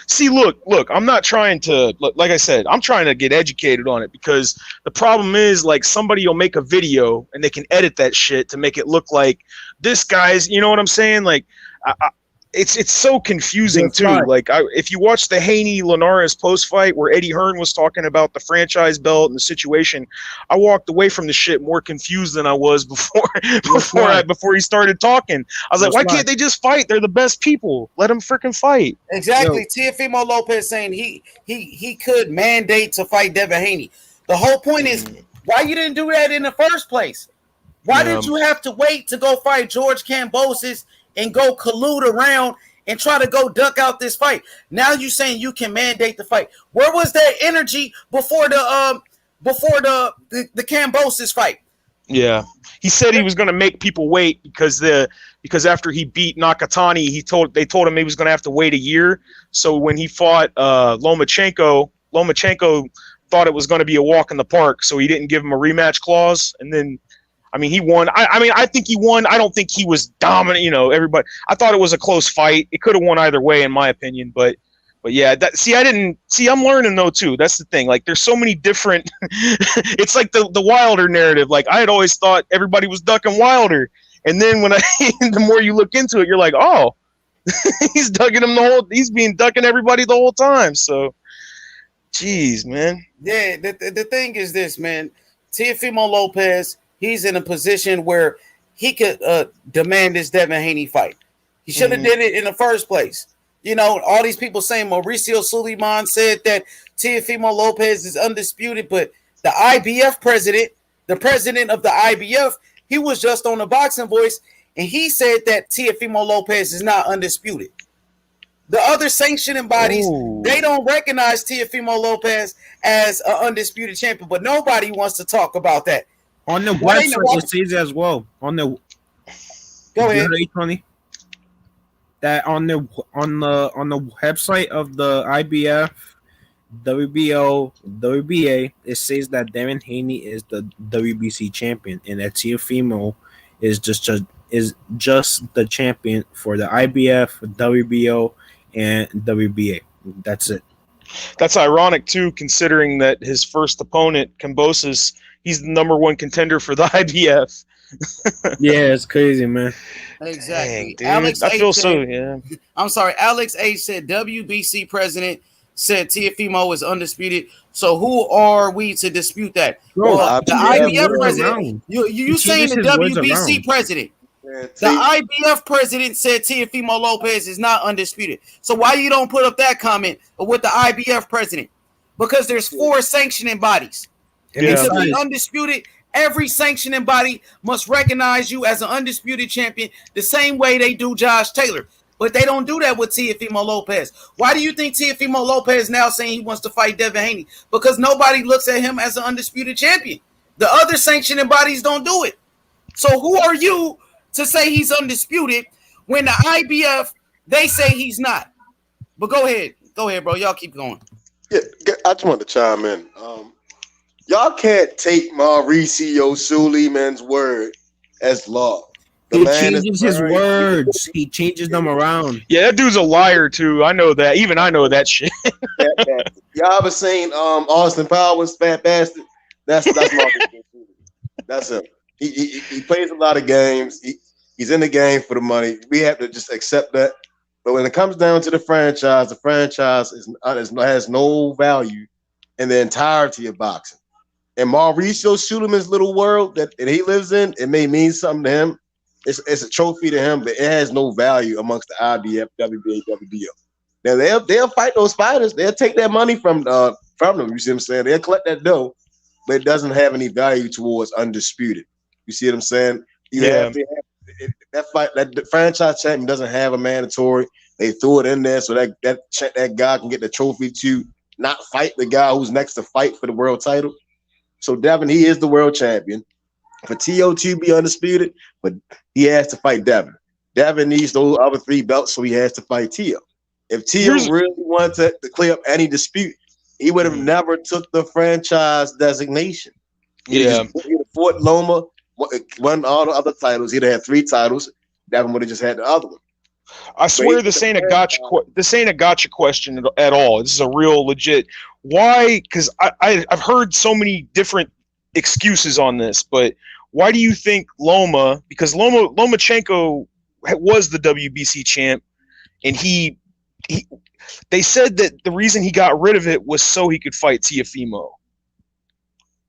See, look, I'm not trying to, like I said, I'm trying to get educated on it because the problem is like somebody will make a video and they can edit that shit to make it look like this guy's, you know what I'm saying? Like, it's so confusing too. Like if you watch the Haney Linares post fight where Eddie Hearn was talking about the franchise belt and the situation, I walked away from the shit more confused than I was before he started talking. I was like, why can't they just fight? They're the best people. Let them freaking fight. Exactly. Teofimo Lopez saying he could mandate to fight Devin Haney. The whole point is why you didn't do that in the first place. Why did you have to wait to go fight George Kambosos and go collude around and try to go duck out this fight? Now you saying you can mandate the fight. Where was that energy before the Kambosos fight? Yeah, he said he was going to make people wait because after he beat Nakatani, they told him he was going to have to wait a year. So when he fought Lomachenko thought it was going to be a walk in the park, so he didn't give him a rematch clause, and then. I mean, he won. I think he won. I don't think he was dominant. Everybody. I thought it was a close fight. It could have won either way, in my opinion. But yeah. I'm learning though too. That's the thing. Like, there's so many different. It's like the Wilder narrative. Like, I had always thought everybody was ducking Wilder, and then the more you look into it, you're like, oh, he's ducking him he's been ducking everybody the whole time. So, geez, man. Yeah. The thing is this, man. Teofimo Lopez. He's in a position where he could demand this Devin Haney fight. He should have did it in the first place. All these people saying Mauricio Suleiman said that Teofimo Lopez is undisputed, but the IBF president, the president of the IBF, he was just on the Boxing Voice, and he said that Teofimo Lopez is not undisputed. The other sanctioning bodies, they don't recognize Teofimo Lopez as an undisputed champion, but nobody wants to talk about that. On the Why they website, it says as well. On the Go ahead. That on the website of the IBF, WBO, WBA, it says that Devin Haney is the WBC champion, and that Teofimo is just the champion for the IBF, WBO, and WBA. That's it. That's ironic too, considering that his first opponent, Kambosos, he's the #1 contender for the IBF. Yeah, it's crazy, man. Exactly. Dang, Alex I feel H so. said, Yeah. I'm sorry. Alex H said WBC president said Teofimo is undisputed. So who are we to dispute that? Bro, well, the IBF president. around. You saying the WBC president? The IBF president said Teofimo Lopez is not undisputed. So why you don't put up that comment with the IBF president? Because there's 4 sanctioning bodies. And to be undisputed, every sanctioning body must recognize you as an undisputed champion the same way they do Josh Taylor. But they don't do that with Teofimo Lopez. Why do you think Teofimo Lopez now saying he wants to fight Devin Haney? Because nobody looks at him as an undisputed champion. The other sanctioning bodies don't do it. So who are you to say he's undisputed when the IBF, they say he's not? But go ahead, bro. Y'all keep going. Yeah, I just want to chime in. Y'all can't take Mauricio Suleiman's word as law. He changes his words. He changes them around. Yeah, that dude's a liar too. I know that. Even I know that shit. Y'all ever seen Austin Powers, Fat Bastard? That's Mauricio Suleiman. That's him. He plays a lot of games. He's in the game for the money. We have to just accept that. But when it comes down to the franchise has no value in the entirety of boxing. In Mauricio Suleiman's little world that he lives in, it may mean something to him. It's a trophy to him, but it has no value amongst the IBF, WBA, WBO. Now they'll fight those fighters. They'll take that money from them. You see what I'm saying? They'll collect that dough, but it doesn't have any value towards undisputed. You see what I'm saying? That franchise champion doesn't have a mandatory. They threw it in there so that guy can get the trophy to not fight the guy who's next to fight for the world title. So Devin, he is the world champion. For TO to be undisputed, but he has to fight Devin. Devin needs those other 3 belts, so he has to fight Tio. If Tio really wanted to clear up any dispute, he would have never took the franchise designation. He'd have fought Loma, won all the other titles. He'd have had 3 titles. Devin would have just had the other one. I swear this ain't a gotcha. This ain't a gotcha question at all. This is a real legit. Why? Because I've heard so many different excuses on this, but why do you think Loma? Because Lomachenko was the WBC champ, and they said that the reason he got rid of it was so he could fight Teofimo.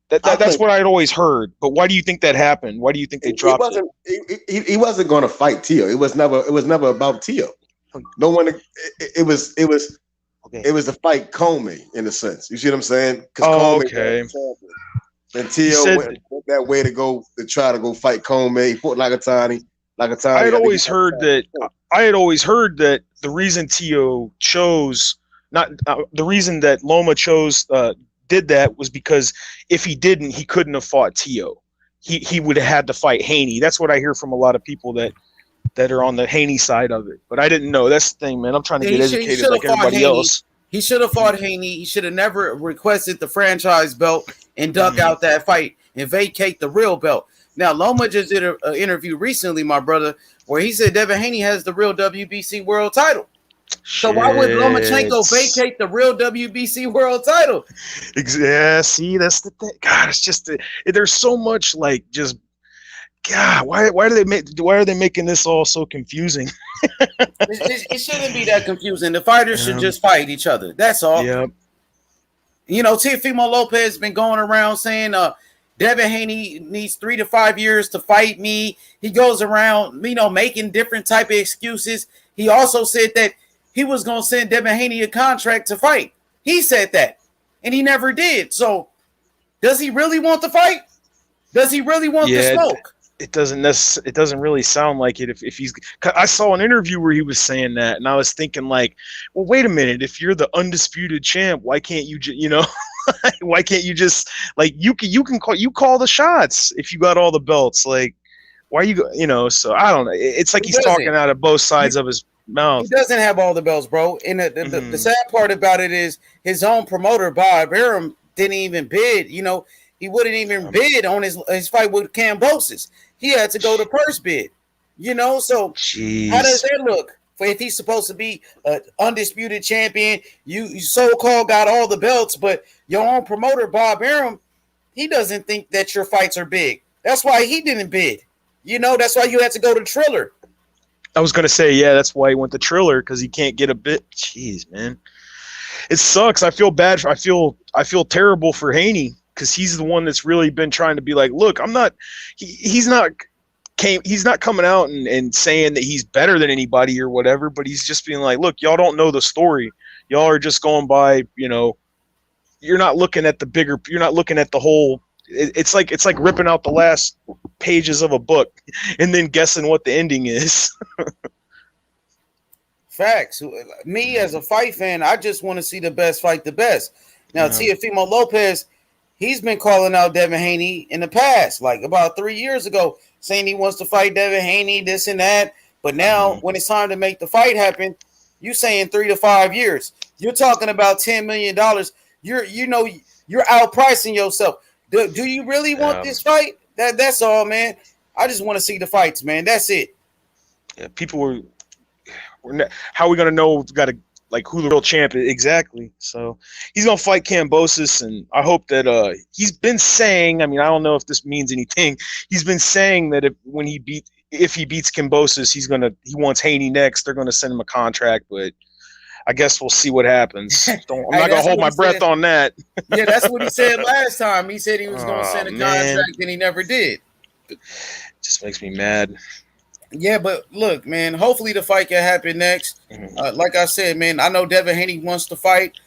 That's what I'd always heard. But why do you think that happened? Why do you think they dropped it? He wasn't going to fight Tio. It was never about Tio. No one. It was to fight Comey in a sense. You see what I'm saying? Okay. And Tio went that way to try to go fight Comey. He fought Nakatani. I had always heard that the reason Tio chose the reason that Loma chose did that was because if he didn't, he couldn't have fought Tio. He would have had to fight Haney. That's what I hear from a lot of people that are on the Haney side of it. But I didn't know. That's the thing, man. I'm trying to get educated like everybody else. He should have fought Haney. He should have never requested the franchise belt and duck out that fight and vacate the real belt. Now, Loma just did an interview recently, my brother, where he said Devin Haney has the real WBC world title. So why would Lomachenko vacate the real WBC world title? Yeah, see, that's the thing. God, it's just there's so much God, why are they making this all so confusing? It shouldn't be that confusing. The fighters should just fight each other. That's all. Yeah. You know, Teofimo Lopez has been going around saying Devin Haney needs 3 to 5 years to fight me. He goes around, making different type of excuses. He also said that he was going to send Devin Haney a contract to fight. He said that, and he never did. So does he really want to fight? Does he really want the smoke? it doesn't really sound like it. If he's, I saw an interview where he was saying that, and I was thinking like, well, wait a minute, if you're the undisputed champ, why can't you why can't you just like you can call the shots if you got all the belts? Like, why you so I don't know. It's like he's talking out of both sides of his mouth. He doesn't have all the belts, bro. And the sad part about it is his own promoter, Bob Arum, didn't even bid. He wouldn't even bid on his fight with Kambosos. He had to go to purse bid. So Jeez. How does that look? For if he's supposed to be an undisputed champion, you so-called got all the belts, but your own promoter, Bob Arum, he doesn't think that your fights are big. That's why he didn't bid. That's why you had to go to Triller. I was gonna say, yeah, that's why he went to Triller, because he can't get a bit. Jeez, man, it sucks. I feel bad. I feel terrible for Haney, because he's the one that's really been trying to be like, look, I'm not. He's not coming out and saying that he's better than anybody or whatever, but he's just being like, look, y'all don't know the story. Y'all are just going by, you're not looking at the bigger. You're not looking at the whole. It's like ripping out the last pages of a book and then guessing what the ending is. Facts. Me as a fight fan, I just want to see the best fight the best. Now, Teofimo Lopez, he's been calling out Devin Haney in the past, like about 3 years ago, saying he wants to fight Devin Haney, this and that. But now, when it's time to make the fight happen, you saying 3 to 5 years. You're talking about $10 million. You're outpricing yourself. Do you really want this fight? That's all, man. I just want to see the fights, man. That's it. Yeah, people were how are we gonna know? Got to like who the real champ is exactly. So he's gonna fight Kambosos, and I hope that he's been saying. I mean, I don't know if this means anything. He's been saying that if he beats Kambosos, he wants Haney next. They're gonna send him a contract, but I guess we'll see what happens. I'm not gonna hold my breath on that. Yeah, that's what he said last time. He said he was gonna send a contract, and he never did. Just makes me mad. Yeah, but look, man, hopefully the fight can happen next. Like I said, man, I know Devin Haney wants to fight,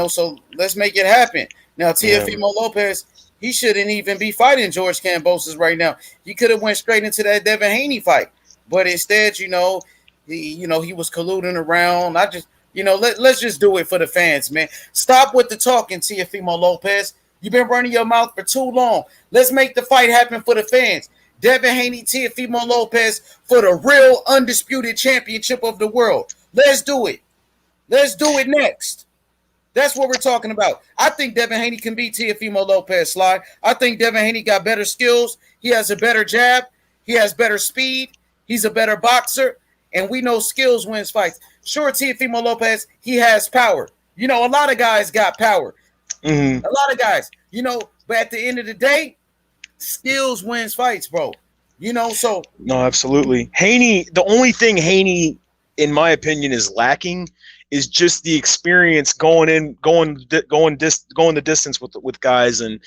so let's make it happen. Now, Teofimo Lopez, he shouldn't even be fighting George Kambosos right now. He could have went straight into that Devin Haney fight, but instead, he was colluding around. Let's just do it for the fans, man. Stop with the talking, Teofimo Lopez. You've been running your mouth for too long. Let's make the fight happen for the fans. Devin Haney, Teofimo Lopez for the real undisputed championship of the world. Let's do it. Let's do it next. That's what we're talking about. I think Devin Haney can beat Teofimo Lopez, Sly. I think Devin Haney got better skills. He has a better jab. He has better speed. He's a better boxer. And we know skills wins fights. Sure, Teofimo Lopez, he has power. A lot of guys got power. A lot of guys, but at the end of the day, skills wins fights, bro. So no, absolutely. Haney, the only thing Haney, in my opinion, is lacking is just the experience going the distance with guys, and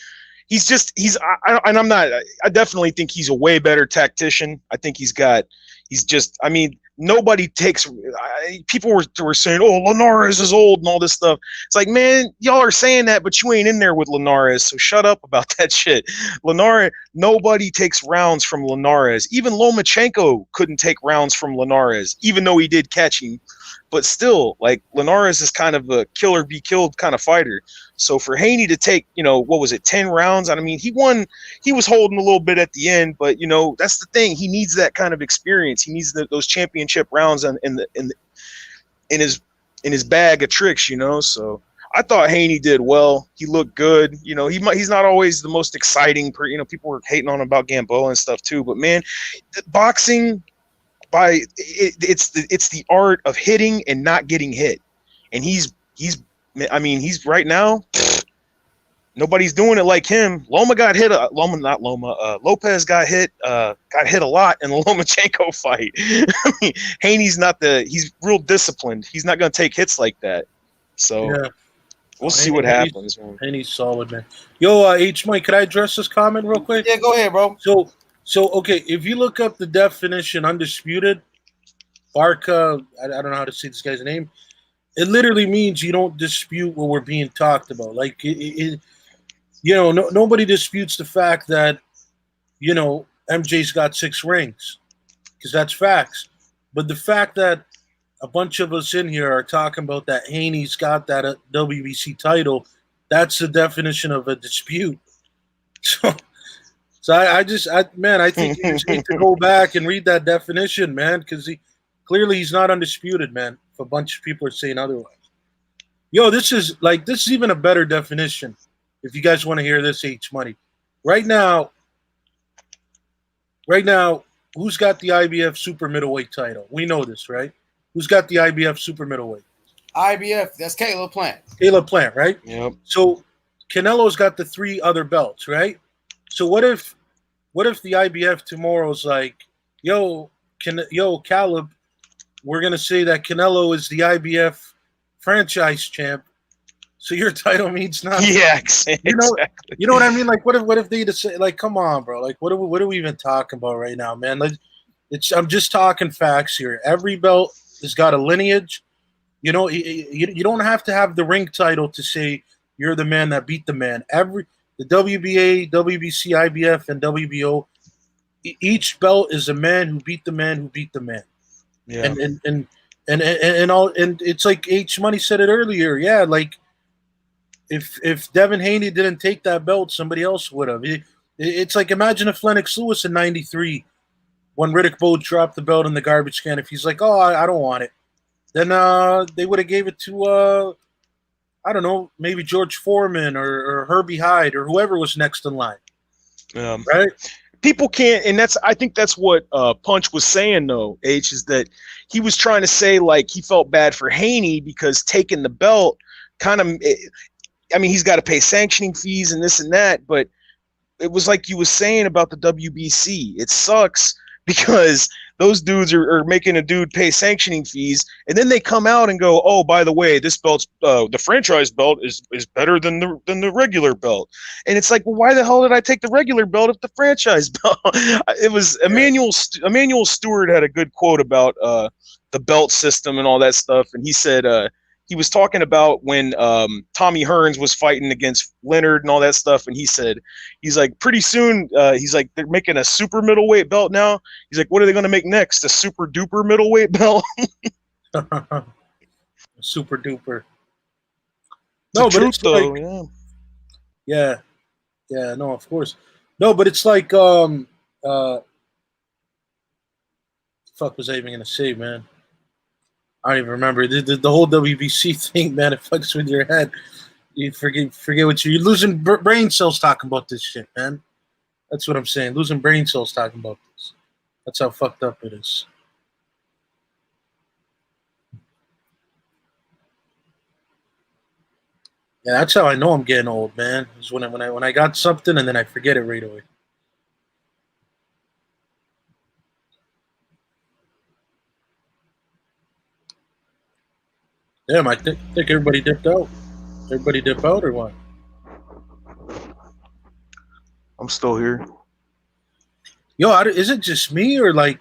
I definitely think he's a way better tactician. I think nobody takes. People were saying, "Oh, Linares is old" and all this stuff. It's like, man, y'all are saying that, but you ain't in there with Linares, so shut up about that shit. Linares, nobody takes rounds from Linares. Even Lomachenko couldn't take rounds from Linares, even though he did catch him. But still, like, Linares is kind of a killer be killed kind of fighter. So for Haney to take, 10 rounds? I mean, he won. He was holding a little bit at the end, but that's the thing. He needs that kind of experience. He needs those championship rounds in his bag of tricks. So I thought Haney did well. He looked good. He's not always the most exciting. People were hating on him about Gamboa and stuff too. But man, boxing. It's the art of hitting and not getting hit, and he's right now. Nobody's doing it like him. Lopez got hit a lot in the Lomachenko fight. I mean, Haney's he's real disciplined. He's not going to take hits like that. So we'll see what happens. Haney's solid, man. Yo, H Mike, could I address this comment real quick? Yeah, go ahead, bro. So okay, if you look up the definition undisputed, Barca, I don't know how to say this guy's name. It literally means you don't dispute what we're being talked about. Like, nobody disputes the fact that, MJ's got 6 rings, because that's facts. But the fact that a bunch of us in here are talking about that Haney's got that WBC title, that's the definition of a dispute. So I think you just need to go back and read that definition, man, because he's not undisputed, man. If a bunch of people are saying otherwise. Yo, this is even a better definition. If you guys want to hear this, H Money. Right now, who's got the IBF super middleweight title? We know this, right? Who's got the IBF super middleweight? IBF, that's Caleb Plant. Caleb Plant, right? Yep. So Canelo's got the 3 other belts, right? So what if the IBF tomorrow's like, yo, Caleb, we're gonna say that Canelo is the IBF franchise champ, so your title means nothing. Yeah, exactly. You know what I mean? Like, what if they just say, like, come on, bro? Like, what are we even talking about right now, man? Like, I'm just talking facts here. Every belt has got a lineage. You know, you don't have to have the ring title to say you're the man that beat the man. The WBA, WBC, IBF, and WBO, each belt is a man who beat the man who beat the man. Yeah. And it's like H Money said it earlier. Yeah, like if Devin Haney didn't take that belt, somebody else would have. It's like, imagine if Lennox Lewis in '93, when Riddick Bowe dropped the belt in the garbage can, if he's like, oh, I don't want it, then they would have gave it to I don't know, maybe George Foreman or Herbie Hyde or whoever was next in line. Right? People can't, and I think that's what Punch was saying, though, H, is that he was trying to say, like, he felt bad for Haney because taking the belt kind of, I mean, he's got to pay sanctioning fees and this and that, but it was like you was saying about the WBC. It sucks because those dudes are making a dude pay sanctioning fees, and then they come out and go, oh, by the way, this belt's the franchise belt is better than the regular belt. And it's like, well, why the hell did I take the regular belt if the franchise belt? It was Emmanuel Stewart had a good quote about the belt system and all that stuff, and he said he was talking about when Tommy Hearns was fighting against Leonard and all that stuff, and he's like, pretty soon, he's like, they're making a super middleweight belt now. He's like, what are they going to make next? A super duper middleweight belt? Super duper. No, but it's though, like, yeah, no, of course, no, but it's like, fuck was I even gonna say, man? I don't even remember the whole WBC thing, man. It fucks with your head. You forget what you're losing brain cells talking about this shit, man. That's what I'm saying. Losing brain cells talking about this. That's how fucked up it is. Yeah, that's how I know I'm getting old, man. Is when I got something and then I forget it right away. Damn, I think everybody dipped out. Everybody dip out or what? I'm still here. Yo, is it just me or like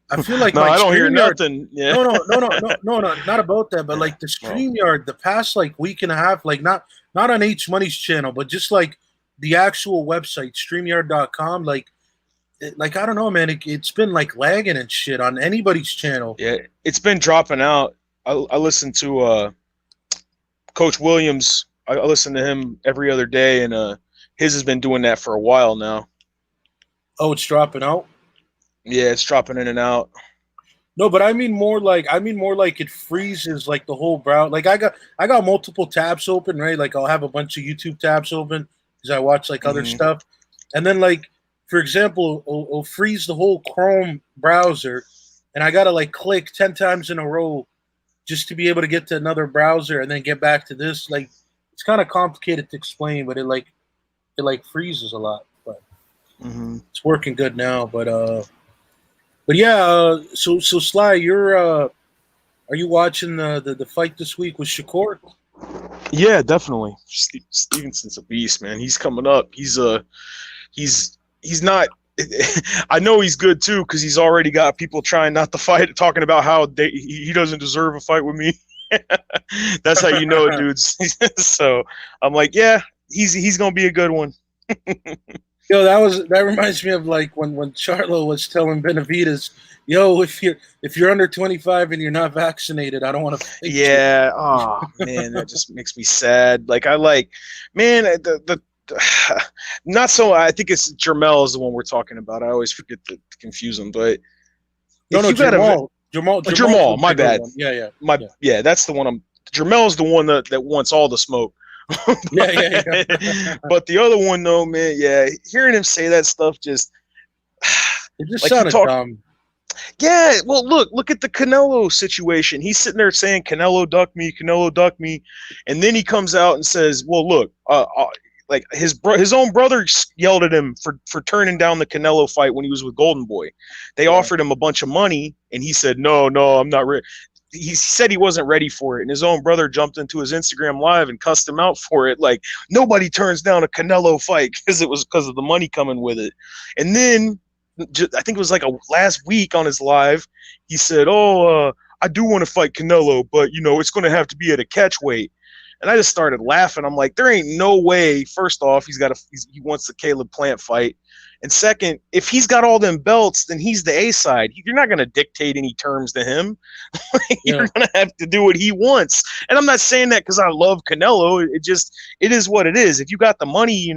I feel like no, my I don't hear StreamYard, nothing. Yeah. No, not about that, but like the StreamYard, the past like week and a half, like not on H Money's channel, but just like the actual website, StreamYard.com, like I don't know, man, it's been like lagging and shit on anybody's channel. Yeah, it's been dropping out. I listen to Coach Williams. I listen to him every other day, and his has been doing that for a while now. Oh, it's dropping out? Yeah, it's dropping in and out. No, but I mean more like it freezes like the whole browser. Like I got multiple tabs open, right? Like I'll have a bunch of YouTube tabs open because I watch like other stuff, and then like for example, it'll freeze the whole Chrome browser, and I gotta like click 10 times in a row just to be able to get to another browser and then get back to this. Like it's kind of complicated to explain, but it freezes a lot. But it's working good now. But yeah. So Sly, are you watching the fight this week with Shakur? Yeah, definitely. Stevenson's a beast, man. He's coming up. He's not. I know he's good too because he's already got people trying not to fight, talking about how he doesn't deserve a fight with me. That's how you know it, dudes. So I'm like, yeah, he's gonna be a good one. Yo, that reminds me of like when Charlo was telling Benavidez, "Yo, if you're under 25 and you're not vaccinated, I don't want to fight you." Yeah. Oh man, that just makes me sad. Like man, the not so. I think it's Jermel is the one we're talking about. I always forget to confuse them, but No, Jamal. My bad. Yeah. Yeah, that's the one. Jermel's the one that wants all the smoke. Yeah. But the other one though, man, yeah, hearing him say that stuff just it just sounded dumb. Yeah, well, look at the Canelo situation. He's sitting there saying Canelo duck me, and then he comes out and says, "Well, look, like his own brother yelled at him for turning down the Canelo fight when he was with Golden Boy. They offered him a bunch of money, and he said, "No, I'm not ready." He said he wasn't ready for it, and his own brother jumped into his Instagram live and cussed him out for it. Like, nobody turns down a Canelo fight because it was because of the money coming with it. And then I think it was like last week on his live, he said, I do want to fight Canelo, but it's going to have to be at a catch weight. And I just started laughing. I'm like, there ain't no way. First off, he wants the Caleb Plant fight. And second, if he's got all them belts, then he's the A side. You're not going to dictate any terms to him. You're going to have to do what he wants. And I'm not saying that because I love Canelo. It is what it is. If you got the money,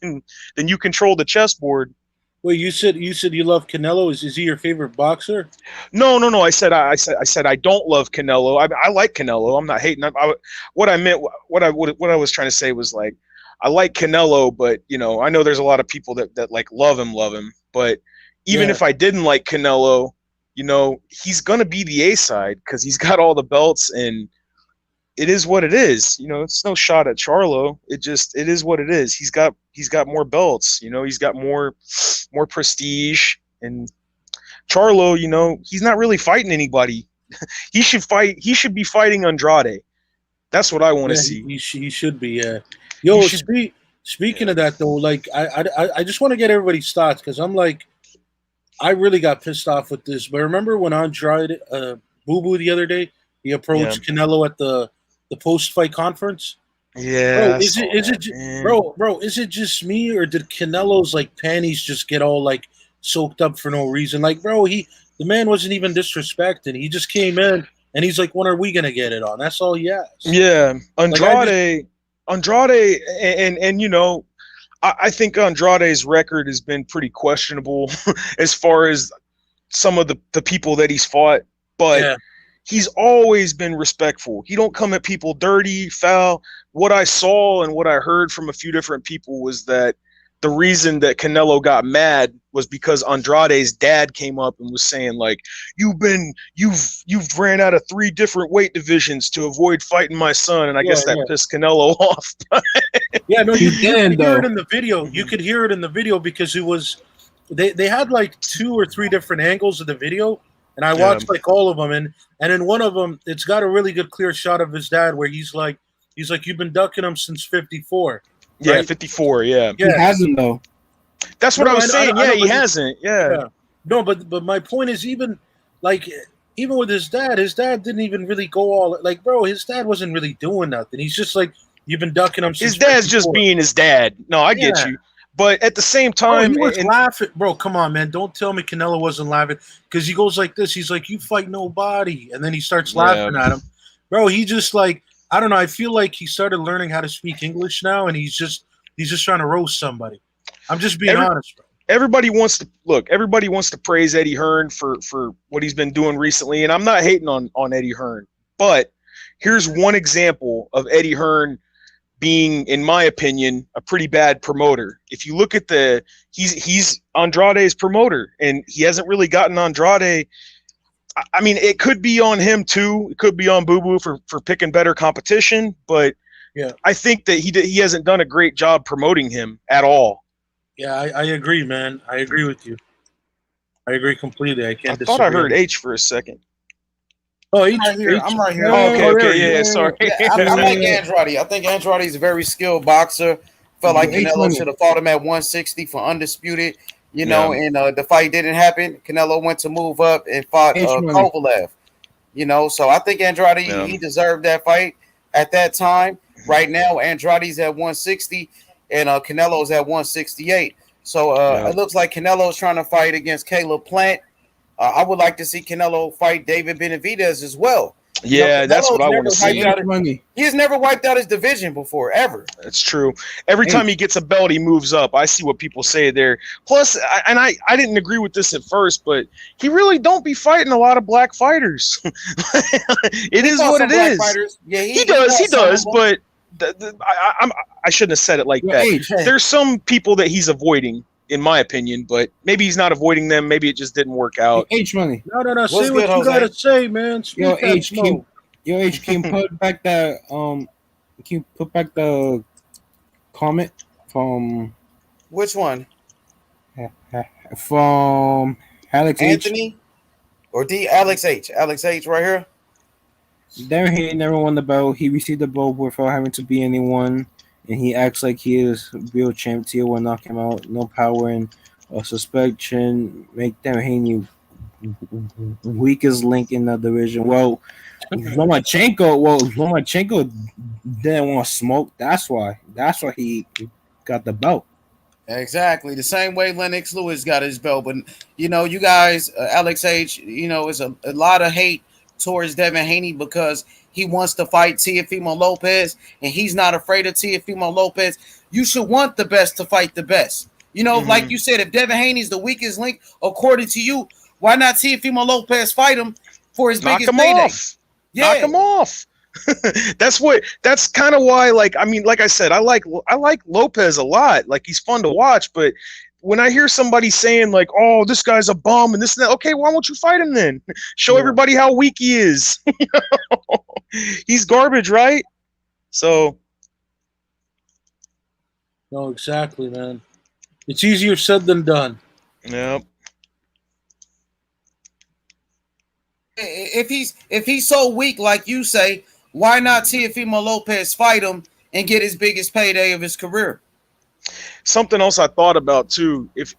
then you control the chessboard. Well, you said you love Canelo. Is he your favorite boxer? No. I said I don't love Canelo. I like Canelo. I'm not hating. What I was trying to say was like, I like Canelo, but I know there's a lot of people that like love him. But even if I didn't like Canelo, he's gonna be the A side because he's got all the belts, and it is what it is. It's no shot at Charlo. It is what it is. He's got more belts. He's got more prestige, and Charlo, he's not really fighting anybody. He should be fighting Andrade. That's what I want to see. He should be. Yeah. Yo, speaking of that though, like I just want to get everybody's thoughts because I'm like, I really got pissed off with this. But remember when Andrade Boo Boo the other day, he approached Canelo at the post-fight conference? Yeah. Bro, is it just me or did Canelo's like panties just get all like soaked up for no reason? Like, bro, the man wasn't even disrespecting. He just came in and he's like, when are we gonna get it on? That's all he asked. Yeah. Andrade and I think Andrade's record has been pretty questionable as far as some of the people that he's fought, but he's always been respectful. He don't come at people dirty, foul. What I saw and what I heard from a few different people was that the reason that Canelo got mad was because Andrade's dad came up and was saying like, you've ran out of 3 different weight divisions to avoid fighting my son, and I guess that pissed Canelo off. Yeah, no, you could hear it in the video. You could hear it in the video because it was they had like 2 or 3 different angles of the video, and I watched like all of them, and in one of them, it's got a really good clear shot of his dad where he's like, you've been ducking him since 54. Yeah, right? 54. Yeah, he hasn't though. That's what I was saying. He hasn't. Yeah. No, but my point is even with his dad didn't even really go all like, bro. His dad wasn't really doing nothing. He's just like, you've been ducking him. Since his dad's 54. just being his dad. No, I get you. But at the same time, he was laughing, bro. Come on, man. Don't tell me Canelo wasn't laughing because he goes like this. He's like, you fight nobody, and then he starts laughing at him, bro. He just like, I don't know. I feel like he started learning how to speak English now, and he's just trying to roast somebody. I'm just being honest, bro. Everybody wants to praise Eddie Hearn for what he's been doing recently, and I'm not hating on Eddie Hearn. But here's one example of Eddie Hearn being, in my opinion, a pretty bad promoter. If you look at he's Andrade's promoter, and he hasn't really gotten Andrade. I mean, it could be on him too. It could be on Boo Boo for picking better competition, but I think that he hasn't done a great job promoting him at all. Yeah, I agree, man. I agree with you. I agree completely. I can't. I thought I heard H for a second. Oh, I'm right here. Oh, okay, yeah, sorry. I like Andrade. I think Andrade's a very skilled boxer. Felt like Canelo should have fought him at 160 for undisputed. And the fight didn't happen. Canelo went to move up and fought Kovalev. So I think Andrade he deserved that fight at that time. Right now, Andrade's at 160 and Canelo's at 168. So it looks like Canelo is trying to fight against Caleb Plant. I would like to see Canelo fight David Benavidez as well. Yeah, that's what I want to see. He has never wiped out his division before, ever. That's true. Every time he gets a belt, he moves up. I see what people say there. Plus, I didn't agree with this at first, but he really don't be fighting a lot of black fighters. It is what it is. Yeah, he does. But I shouldn't have said it like that. There's some people that he's avoiding, in my opinion, but maybe he's not avoiding them. Maybe it just didn't work out. H money. No. Say what you gotta say, man. Yo, H, can you put back that can you put back the comment from which one? From Alex Anthony H. or Alex H. Alex H. right here. Devin Haney never won the belt. He received the belt without having to be anyone, and he acts like he is real champ. Tio will knock him out. No power and suspension make Devin Haney weakest link in the division. Well, Lomachenko didn't want to smoke. That's why he got the belt. Exactly the same way Lennox Lewis got his belt. But you guys, Alex H. Is a lot of hate towards Devin Haney because he wants to fight Teofimo Lopez, and he's not afraid of Teofimo Lopez. You should want the best to fight the best. Like you said, if Devin Haney's the weakest link, according to you, why not Teofimo Lopez fight him for his biggest payday? Knock him off. That's kind of why, like I said, I like Lopez a lot. Like, he's fun to watch, but when I hear somebody saying like, "Oh, this guy's a bum," and this and that, okay, why won't you fight him then? Show everybody how weak he is. He's garbage, right? So, no, exactly, man. It's easier said than done. Yep. If he's so weak, like you say, why not Teofimo Lopez fight him and get his biggest payday of his career? Something else I thought about too. If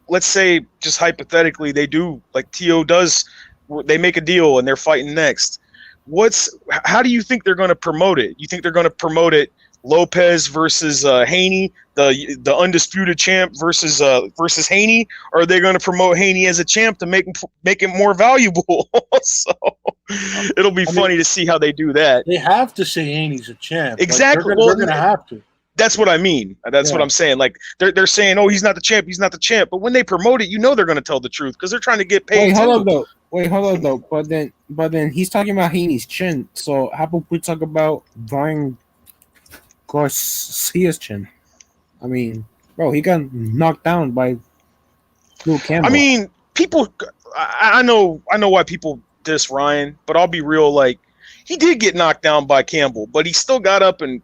let's say, just hypothetically, they do, like Tio does, they make a deal and they're fighting next. How do you think they're going to promote it? You think they're going to promote it Lopez versus Haney, the undisputed champ versus Haney, or are they going to promote Haney as a champ to make it more valuable? So it'll be funny to see how they do that. They have to say Haney's a champ. Exactly. They're going to have to. That's what I mean. That's what I'm saying. Like, they're saying, "Oh, he's not the champ. He's not the champ." But when they promote it, they're going to tell the truth because they're trying to get paid. Wait, hold on though. But then he's talking about Haney's chin. So how about we talk about Brian Garcia's chin? I mean, bro, he got knocked down by Luke Campbell. I mean, people. I know why people diss Ryan, but I'll be real. Like, he did get knocked down by Campbell, but he still got up and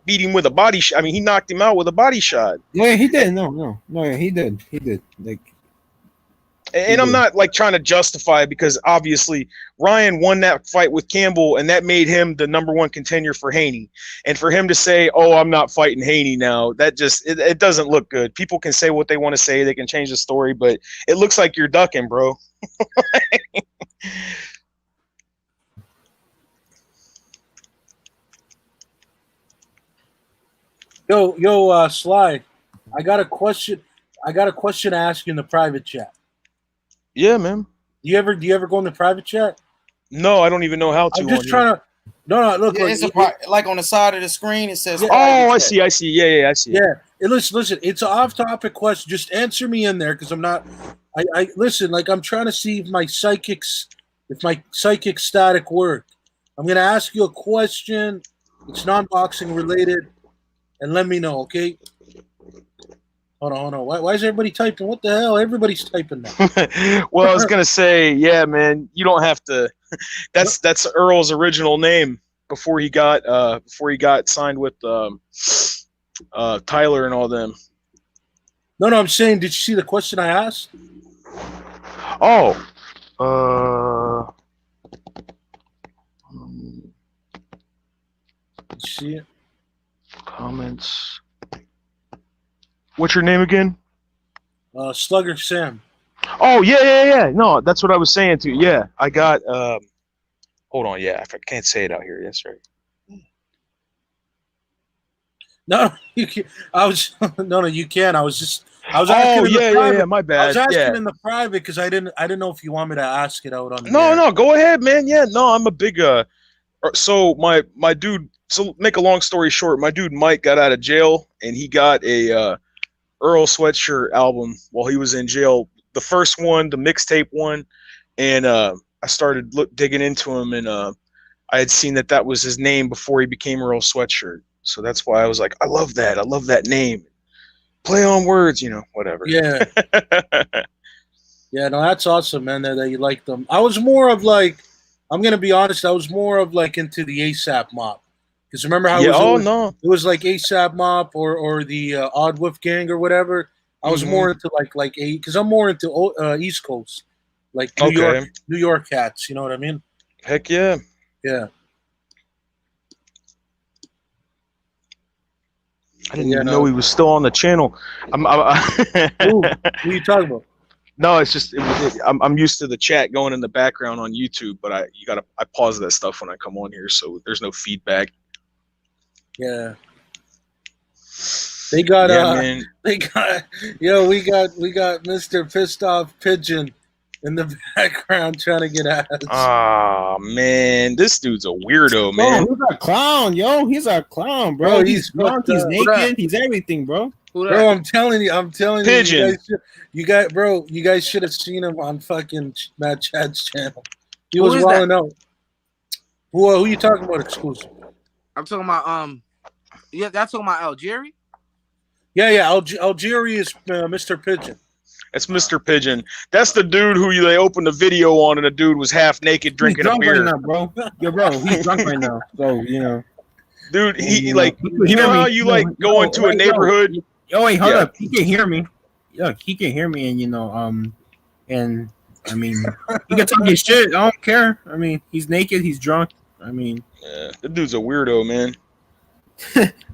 beat him with a body shot. I mean, he knocked him out with a body shot. Yeah, he did. No, yeah, he did. Like, and I'm not like trying to justify it because obviously Ryan won that fight with Campbell, and that made him the #1 contender for Haney. And for him to say, "Oh, I'm not fighting Haney now," that just it doesn't look good. People can say what they want to say, they can change the story, but it looks like you're ducking, bro. Yo, Sly, I got a question. To ask you in the private chat. Yeah, man. Do you ever go in the private chat? No, I don't even know how to. I'm just trying to. No, look. Yeah, it's like on the side of the screen. It says. Oh, I see. Yeah, I see. Yeah. Listen. It's an off-topic question. Just answer me in there because I'm not. I listen. Like, I'm trying to see if my psychic static work. I'm gonna ask you a question. It's non-boxing related. And let me know, okay? Hold on. Why is everybody typing? What the hell? Everybody's typing now. Well, I was gonna say, yeah, man. You don't have to. That's Earl's original name before he got signed with Tyler and all them. No, I'm saying, did you see the question I asked? Oh. Did you see it? Comments. What's your name again? Slugger Sam. Oh, yeah. No, that's what I was saying too. Yeah, I got. Hold on. Yeah, I can't say it out here. That's right. No, you can. No, you can. I was just I was asking in the private. Yeah. My bad. I was asking Yeah. in the private because I didn't know if you want me to ask it out on the No, air. no, go ahead, man. Yeah, no, I'm a big so my dude, so make a long story short, my dude Mike got out of jail and he got a Earl Sweatshirt album while he was in jail. The first one, the mixtape one, and I started digging into him, and I had seen that was his name before he became Earl Sweatshirt. So that's why I was like, I love that name. Play on words, whatever. Yeah. Yeah, no, that's awesome, man, that you like them. I was more of like, I'm going to be honest, I was more of like into the ASAP Mob. Because remember how it was like ASAP Mob or the Odd Wolf Gang or whatever. I was more into like because I'm more into East Coast, like New York cats. You know what I mean? Heck yeah, yeah. I didn't even know he was still on the channel. Who are you talking about? No, it's just I'm used to the chat going in the background on YouTube, but I pause that stuff when I come on here, so there's no feedback. Yeah. They got man. we got Mr. Pissed Off Pigeon in the background trying to get ass. Ah, man, this dude's a weirdo, man. Bro, he's a clown, yo. He's a clown, bro. He's drunk, he's naked, he's everything, bro. Bro, I'm telling you, Pigeon. You guys should have seen him on fucking Matt Chad's channel. He was walling out. Who you talking about exclusive? I'm talking about that's talking about Algeria. Yeah, Algeria is Mr. Pigeon. That's Mr. Pigeon. That's the dude who they opened the video on, and the dude was half naked drinking a beer. Right now, bro. Yo, bro, he's drunk right now. So dude, he like how you like go into a neighborhood. Yo, wait, hold up. He can hear me. Look, he can hear me, and and I mean, he can talk his shit. I don't care. I mean, he's naked. He's drunk. I mean, the dude's a weirdo, man.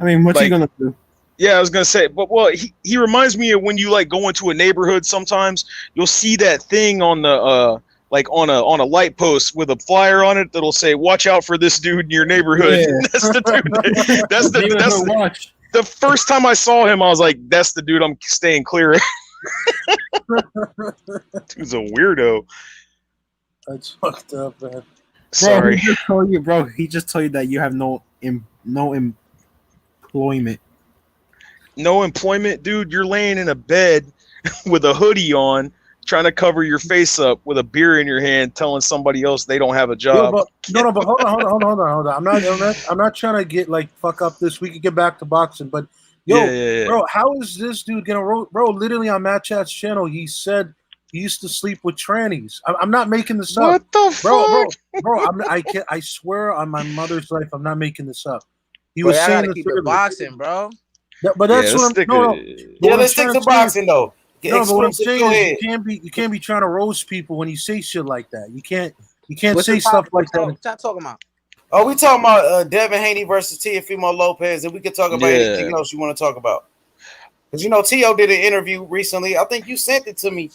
I mean, what's he gonna do? Yeah, I was gonna say, but he reminds me of when you like go into a neighborhood. Sometimes you'll see that thing on the like on a light post with a flyer on it that'll say, "Watch out for this dude in your neighborhood." Yeah. That's the dude. That's the first time I saw him, I was like, "That's the dude I'm staying clear of." Dude's a weirdo. That's fucked up, man. Sorry. He just told you that you have no employment. No employment, dude. You're laying in a bed with a hoodie on, trying to cover your face up with a beer in your hand, telling somebody else they don't have a job. But hold on. I'm not trying to get like fuck up this. We could get back to boxing, but bro, how is this dude gonna bro? Literally on Matt Chat's channel, he said he used to sleep with trannies. I'm not making this up. What the fuck, bro? I swear on my mother's life, I'm not making this up. He was saying to keep it boxing, bro. But that's what I'm. Let's stick to boxing though. No, but what I'm saying is you can't be trying to roast people when you say shit like that. You can't say stuff like that. What y'all talking about? Oh, we talking about Devin Haney versus Teofimo Lopez, and we can talk about anything else you want to talk about. Because Teo did an interview recently. I think you sent it to me.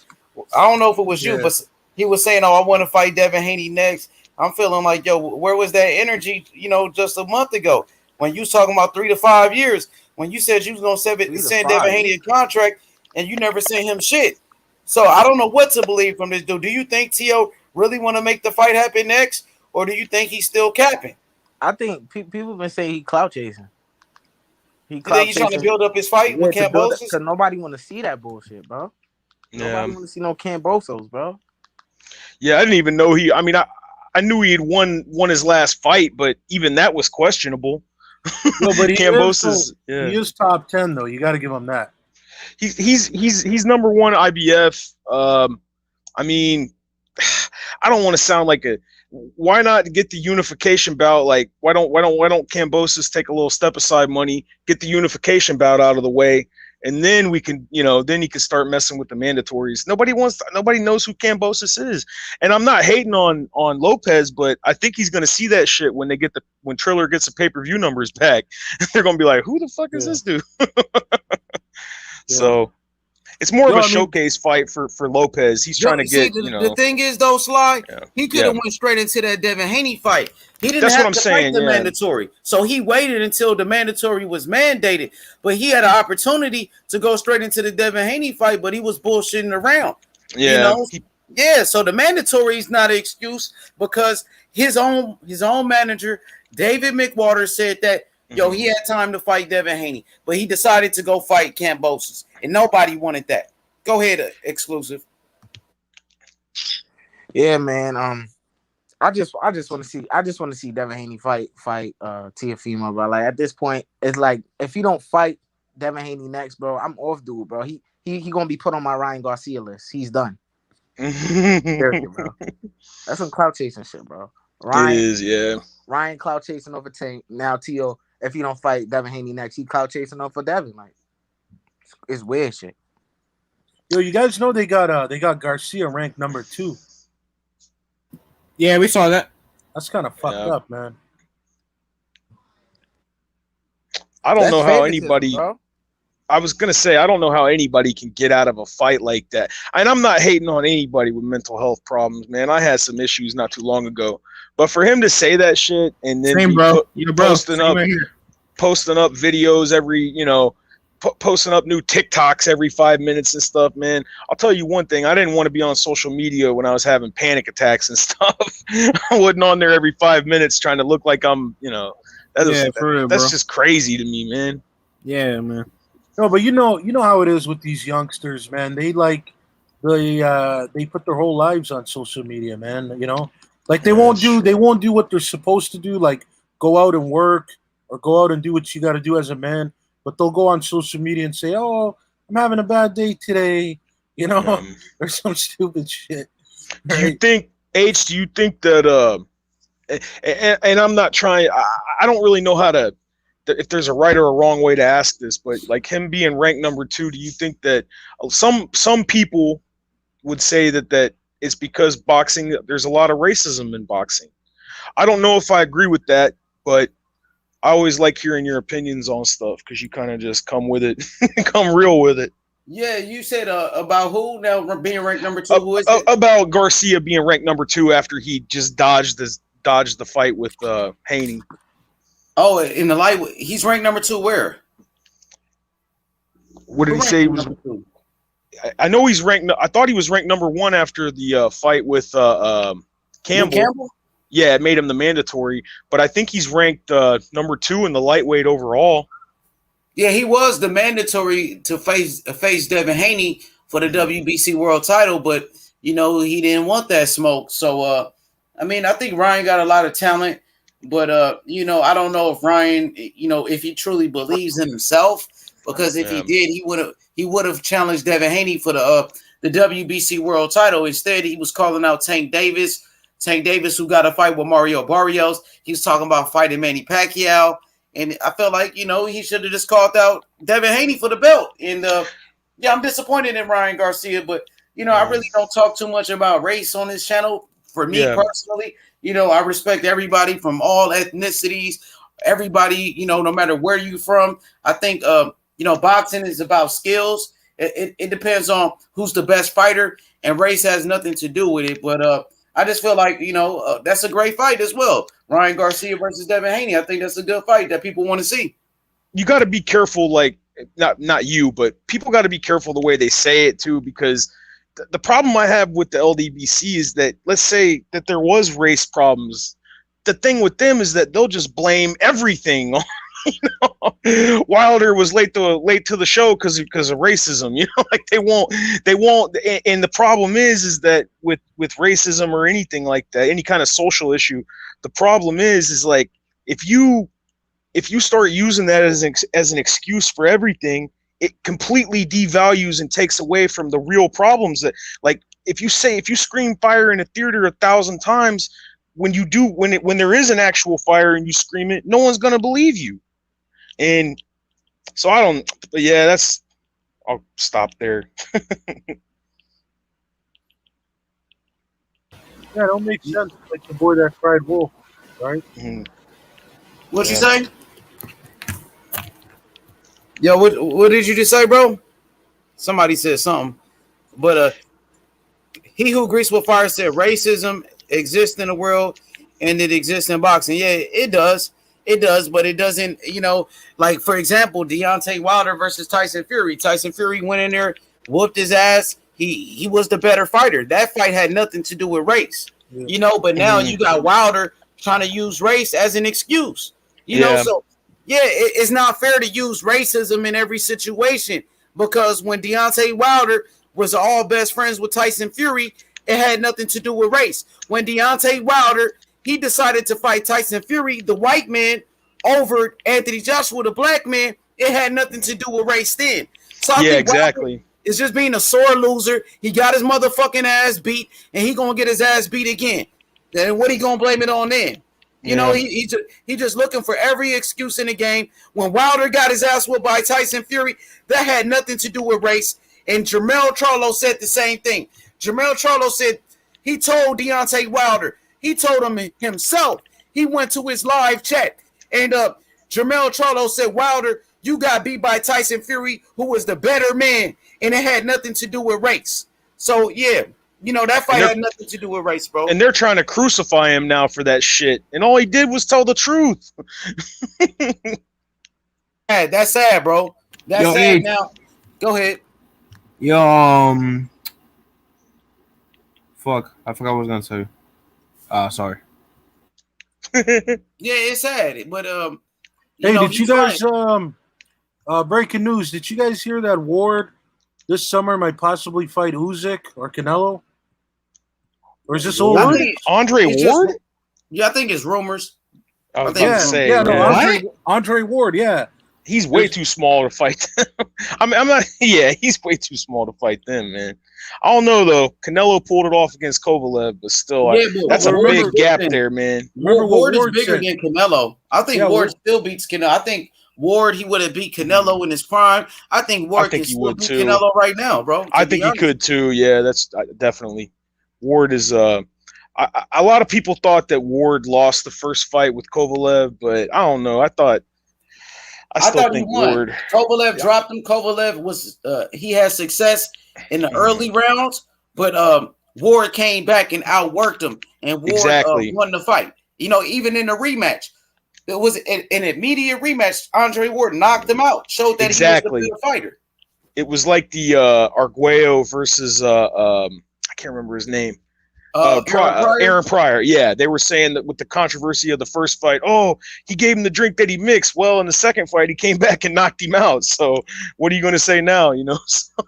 I don't know if it was you, but he was saying, "Oh, I want to fight Devin Haney next." I'm feeling like, yo, where was that energy? Just a month ago when you was talking about 3 to 5 years. When you said you was gonna send Devin Haney a contract, and you never sent him shit. So I don't know what to believe from this dude. Do you think Teo really want to make the fight happen next, or do you think he's still capping? I think people been saying he clout chasing. He's trying to build up his fight with Cambosos? Because nobody want to see that bullshit, bro. Nobody want to see no Cambosos, bro. Yeah, I didn't even know he. I mean, I knew he had won his last fight, but even that was questionable. No, but he he is top 10 though. You got to give him that. He's number one IBF. I mean, I don't want to sound like a. Why not get the unification bout? Like, why don't Cambosos take a little step aside money, get the unification bout out of the way, and then we can, then you can start messing with the mandatories. Nobody knows who Cambosos is, and I'm not hating on Lopez, but I think he's gonna see that shit when when Triller gets the pay-per-view numbers back. They're gonna be like, who the fuck is this dude? So It's more of a showcase fight for Lopez. He's trying to get the thing is though, Sly, he could have went straight into that Devin Haney fight. He didn't have to fight the mandatory, so he waited until the mandatory was mandated. But he had an opportunity to go straight into the Devin Haney fight, but he was bullshitting around. Yeah, so the mandatory is not an excuse because his own manager, David McWater, said that he had time to fight Devin Haney, but he decided to go fight Kambosos, and nobody wanted that. Go ahead, exclusive. Yeah, man. I just want to see Devin Haney fight Teofimo, bro. Like at this point, it's like if he don't fight Devin Haney next, bro, I'm off, dude, bro. He gonna be put on my Ryan Garcia list. He's done. Seriously, bro. That's some clout chasing shit, bro. It is, yeah. Ryan clout chasing over Tank. Now Teo, if he don't fight Devin Haney next, he clout chasing over Devin. Like it's weird shit. Yo, you guys know they got Garcia ranked number 2. Yeah, we saw that. That's kind of fucked up, man. I don't know how anybody. Bro. I was gonna say I don't know how anybody can get out of a fight like that. And I'm not hating on anybody with mental health problems, man. I had some issues not too long ago, but for him to say that shit and then posting up videos every, posting up new TikToks every 5 minutes and stuff, man. I'll tell you one thing. I didn't want to be on social media when I was having panic attacks and stuff. I wasn't on there every 5 minutes trying to look like I'm, that's just crazy to me, man. Yeah, man. No, but you know how it is with these youngsters, man. They put their whole lives on social media, man. Like they won't do what they're supposed to do, like go out and work or go out and do what you got to do as a man. But they'll go on social media and say, "Oh, I'm having a bad day today," or some stupid shit. Do you think that? And I'm not trying. I don't really know how to. If there's a right or a wrong way to ask this, but like him being ranked number 2, do you think that some people would say that it's because boxing? There's a lot of racism in boxing. I don't know if I agree with that, but I always like hearing your opinions on stuff because you kind of just come with it, come real with it. Yeah, you said about who now being ranked number 2? Who is it? About Garcia being ranked number 2 after he just dodged the fight with Haney. Oh, in the light, he's ranked number 2. Where? What did he say? He was. I know he's ranked. I thought he was ranked number 1 after the fight with Campbell. Yeah, it made him the mandatory, but I think he's ranked number 2 in the lightweight overall. Yeah, he was the mandatory to face Devin Haney for the WBC world title, but he didn't want that smoke. So I think Ryan got a lot of talent, but I don't know if Ryan, if he truly believes in himself, because if he did, he would have challenged Devin Haney for the WBC world title. Instead, he was calling out Tank Davis, who got a fight with Mario Barrios. He was talking about fighting Manny Pacquiao. And I felt like, he should have just called out Devin Haney for the belt. And, I'm disappointed in Ryan Garcia. But, I really don't talk too much about race on this channel. For me personally, I respect everybody from all ethnicities, everybody, no matter where you're from. I think, boxing is about skills. It depends on who's the best fighter. And race has nothing to do with it. But, I just feel like, that's a great fight as well. Ryan Garcia versus Devin Haney. I think that's a good fight that people want to see. You got to be careful, like, not you, but people got to be careful the way they say it, too, because the problem I have with the LDBC is that, let's say that there was race problems. The thing with them is that they'll just blame everything on Wilder was late to the show because of racism, like they won't, and the problem is that with racism or anything like that, any kind of social issue, the problem is like if you start using that as an excuse for everything, it completely devalues and takes away from the real problems. That, like, if you scream fire in a theater 1,000 times, when there is an actual fire and you scream it, no one's gonna believe you. And so I'll stop there. Yeah, it don't make sense. Like the boy that cried wolf, right? Mm-hmm. What'd you say? Yo, what did you just say, bro? somebody said something, but he who agrees with fire said racism exists in the world and it exists in boxing. Yeah, it does. It does, but it doesn't, like, for example, Deontay Wilder versus Tyson Fury. Tyson Fury went in there, whooped his ass. He was the better fighter. That fight had nothing to do with race, but now you got Wilder trying to use race as an excuse, so yeah, it's not fair to use racism in every situation, because when Deontay Wilder was all best friends with Tyson Fury, it had nothing to do with race. When Deontay Wilder, he decided to fight Tyson Fury, the white man, over Anthony Joshua, the black man, it had nothing to do with race then. So I think exactly. Wilder is just being a sore loser. He got his motherfucking ass beat, and he gonna get his ass beat again. Then what he gonna blame it on then? He just looking for every excuse in the game. When Wilder got his ass whooped by Tyson Fury, that had nothing to do with race. And Jermell Charlo said the same thing. Jermell Charlo said he told Deontay Wilder, he told him himself. He went to his live chat, and Jermell Charlo said, Wilder, you got beat by Tyson Fury, who was the better man, and it had nothing to do with race. So yeah, that fight had nothing to do with race, bro. And they're trying to crucify him now for that shit, and all he did was tell the truth. That's sad, bro. That's sad. Now, go ahead. Fuck, I forgot what I was gonna say. Sorry. Yeah, it's sad, but hey, did you guys breaking news? Did you guys hear that Ward this summer might possibly fight Usyk or Canelo? Or is this all Andre Ward? Yeah, I think it's rumors. I was about to say, Andre Ward, yeah. He's way too small to fight them. I'm not. Yeah, he's way too small to fight them, man. I don't know though. Canelo pulled it off against Kovalev, but still, that's a big gap there, man. Remember, Ward is bigger than Canelo. I think Ward still beats Canelo. I think Ward, he would have beat Canelo in his prime. I think Ward can still beat Canelo right now, bro. I think he could too. Yeah, that's definitely. Ward is a lot of people thought that Ward lost the first fight with Kovalev, but I don't know. I thought he won. Ward. Kovalev dropped him. Kovalev was he had success in the early rounds, but Ward came back and outworked him, and Ward won the fight. Even in the rematch, it was an immediate rematch. Andre Ward knocked him out, showed that he was the better fighter. It was like the Arguello versus I can't remember his name. Aaron Pryor. Yeah, they were saying that with the controversy of the first fight, he gave him the drink that he mixed. Well, in the second fight, he came back and knocked him out. So what are you going to say now?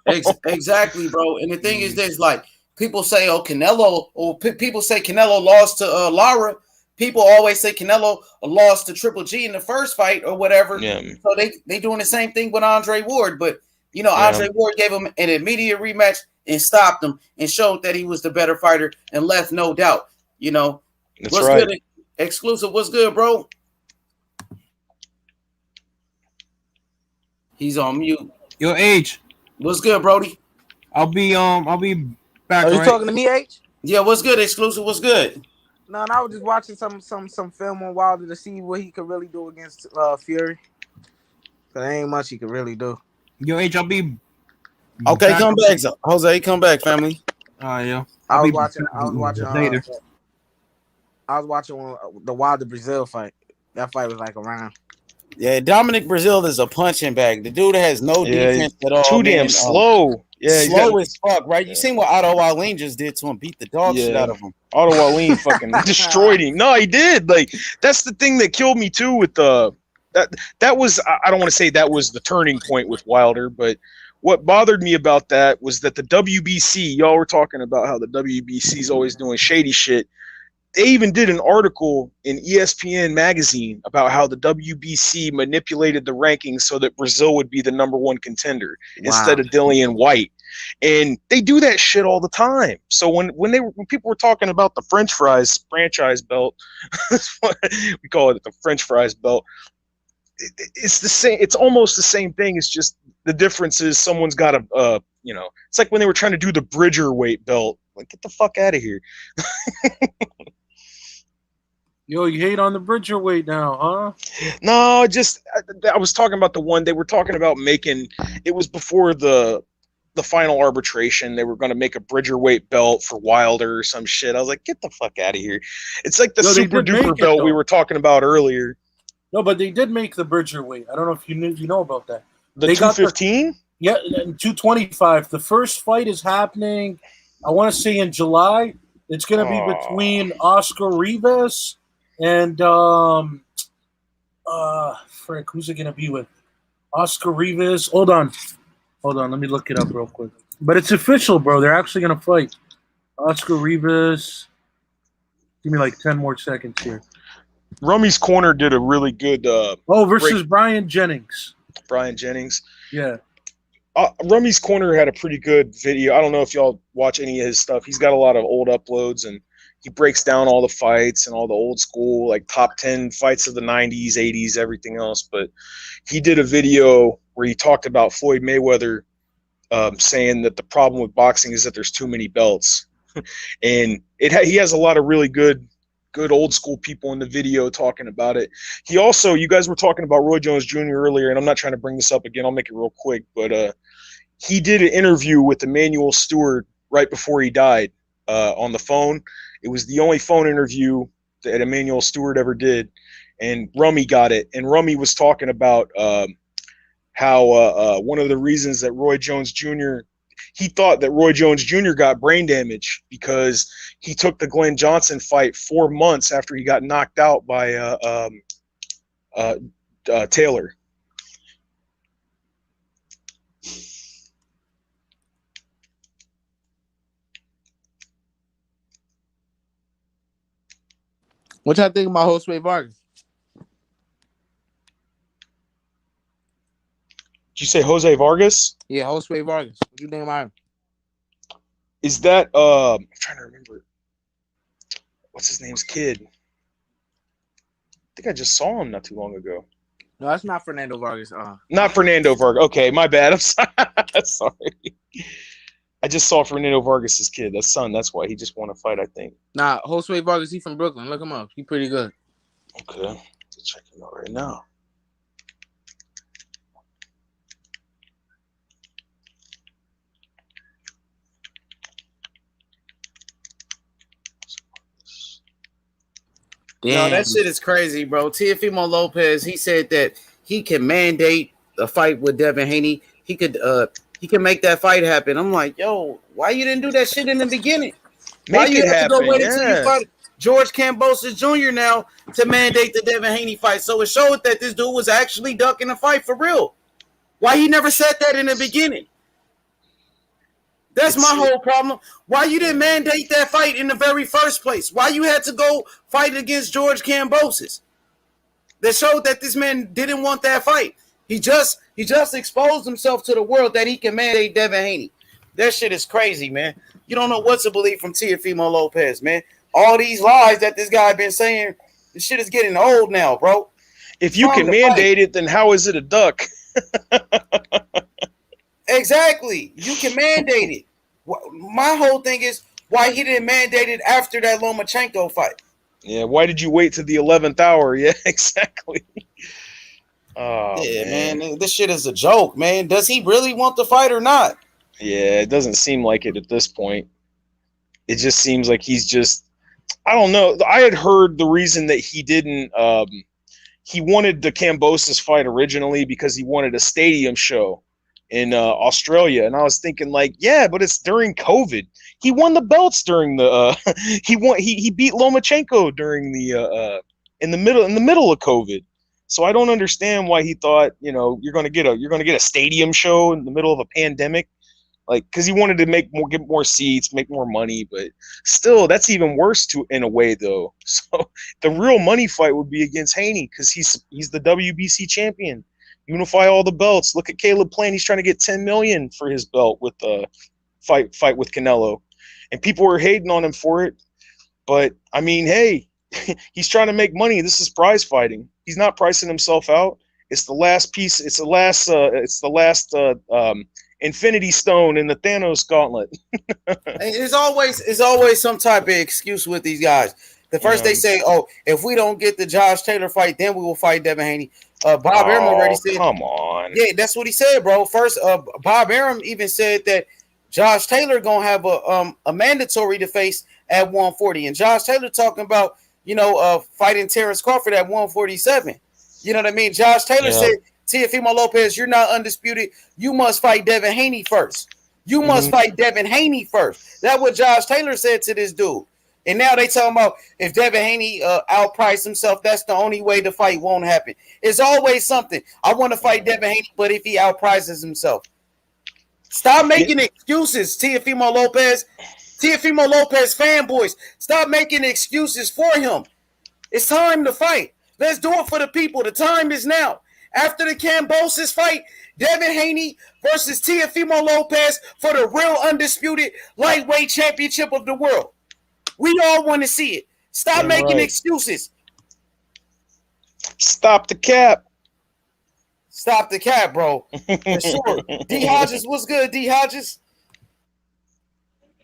Exactly, bro. And the thing is this, like, people say, Canelo, or people say Canelo lost to Lara. People always say Canelo lost to Triple G in the first fight or whatever. Yeah. So they doing the same thing with Andre Ward. But, Andre Ward gave him an immediate rematch and stopped him and showed that he was the better fighter and left no doubt. That's what's right. good? Exclusive. What's good, bro? He's on mute. Yo, H. What's good, Brody? I'll be back. Are you talking to me, H? Yeah, what's good, Exclusive? What's good? No, and I was just watching some film on Wilder to see what he could really do against Fury. There ain't much he could really do. Yo, H, I'll be okay. Come back, Jose. Come back, family. Yeah. I was watching the Wilder Brazil fight. That fight was like a round. Yeah, Dominic Brazil is a punching bag. The dude has no defense at all. Too damn slow. Yeah, slow as fuck, right? You seen what Otto Wallin just did to him? Beat the dog shit out of him. Otto Wallin fucking destroyed him. No, he did. Like, that's the thing that killed me too. With that was, I don't want to say that was the turning point with Wilder, but what bothered me about that was that the WBC, y'all were talking about how the WBC is always doing shady shit. They even did an article in ESPN magazine about how the WBC manipulated the rankings so that Brazil would be the #1 contender instead of Dillian White. And they do that shit all the time. So when people were talking about the French fries franchise belt, we call it the French fries belt. It's the same. It's almost the same thing. It's just the difference is someone's got a, it's like when they were trying to do the Bridger weight belt. Like, get the fuck out of here. Yo, you hate on the Bridger weight now, huh? No, I was talking about the one they were talking about making. It was before the the final arbitration. They were going to make a Bridgerweight belt for Wilder or some shit. I was like, get the fuck out of here. It's like the super duper belt we were talking about earlier. No, but they did make the Bridgerweight. I don't know if you know about that. The 215? Yeah, 225. The first fight is happening, I want to say in July. It's going to be between Oscar Rivas and Frank, who's it going to be with? Oscar Rivas. Hold on. Let me look it up real quick. But it's official, bro. They're actually going to fight. Oscar Rivas. Give me like 10 more seconds here. Rummy's Corner did a really good versus Brian Jennings. Brian Jennings. Yeah. Rummy's Corner had a pretty good video. I don't know if y'all watch any of his stuff. He's got a lot of old uploads, and he breaks down all the fights and all the old school, like top 10 fights of the 90s, 80s, everything else. But he did a video where he talked about Floyd Mayweather saying that the problem with boxing is that there's too many belts. And he has a lot of really good old school people in the video talking about it. He also, you guys were talking about Roy Jones Jr. earlier, and I'm not trying to bring this up again. I'll make it real quick, but he did an interview with Emmanuel Stewart right before he died on the phone. It was the only phone interview that Emmanuel Stewart ever did, and Rummy got it. And Rummy was talking about how one of the reasons that Roy Jones Jr. He thought that Roy Jones Jr. got brain damage because he took the Glenn Johnson fight 4 months after he got knocked out by Taylor. What y'all think about Jose Vargas? Did you say Jose Vargas? Yeah, Jose Vargas. What do you think about him? Is that I'm trying to remember. What's his name's kid? I think I just saw him not too long ago. No, that's not Fernando Vargas. Not Fernando Vargas. Okay, my bad. I'm sorry. Sorry. I just saw Fernando Vargas' kid. That's son. That's why he just won a fight, I think. Nah, Jose Vargas, he from Brooklyn. Look him up. He pretty good. Okay. Let's check him out right now. No, that shit is crazy, bro. Teofimo Lopez, he said that he can mandate a fight with Devin Haney. He can make that fight happen. I'm like, yo, why you didn't do that shit in the beginning? Why you have to go wait until you fight George Kambosos Jr. now to mandate the Devin Haney fight? So it showed that this dude was actually ducking the fight for real. Why he never said that in the beginning? That's my whole problem. Why you didn't mandate that fight in the very first place? Why you had to go fight against George Kambosos? That showed that this man didn't want that fight. He just exposed himself to the world that he can mandate Devin Haney. That shit is crazy, man. You don't know what to believe from Teofimo Lopez, man. All these lies that this guy been saying, this shit is getting old now, bro. If you can mandate it, then how is it a duck? Exactly. You can mandate it. My whole thing is why he didn't mandate it after that Lomachenko fight. Yeah, why did you wait to the 11th hour? Yeah, exactly. Oh, yeah, man, this shit is a joke, man. Does he really want the fight or not? Yeah, it doesn't seem like it at this point. It just seems like he's just, I don't know. I had heard the reason that he didn't, he wanted the Kambosos fight originally because he wanted a stadium show in Australia, and I was thinking like, yeah, but it's during COVID. He won the belts during the he beat Lomachenko during the in the middle of COVID. So I don't understand why he thought, you know, you're gonna get a stadium show in the middle of a pandemic, like because he wanted to get more seats, make more money. But still, that's even worse in a way though. So the real money fight would be against Haney because he's the WBC champion. Unify all the belts. Look at Caleb Plant. He's trying to get $10 million for his belt with the fight with Canelo, and people were hating on him for it. But I mean, hey, he's trying to make money. This is prize fighting. He's not pricing himself out. It's the last piece. It's the last Infinity Stone in the Thanos gauntlet. It's always some type of excuse with these guys. The first they say, "Oh, if we don't get the Josh Taylor fight, then we will fight Devin Haney." Bob Arum already said. Come on. Yeah, that's what he said, bro. First, Bob Arum even said that Josh Taylor gonna have a mandatory to face at 140, and Josh Taylor talking about fighting Terrence Crawford at 147. You know what I mean? Josh Taylor said, Teofimo Lopez, you're not undisputed. You must fight Devin Haney first. You must fight Devin Haney first. That's what Josh Taylor said to this dude. And now they talking about if Devin Haney outpriced himself, that's the only way the fight won't happen. It's always something. I want to fight Devin Haney, but if he outprices himself. Stop making excuses, Teofimo Lopez. Teofimo Lopez fanboys. Stop making excuses for him. It's time to fight. Let's do it for the people. The time is now. After the Kambosos fight, Devin Haney versus Teofimo Lopez for the real undisputed lightweight championship of the world. We all want to see it. Stop making excuses. Stop the cap. Stop the cap, bro. For sure. D. Hodges, what's good, D. Hodges?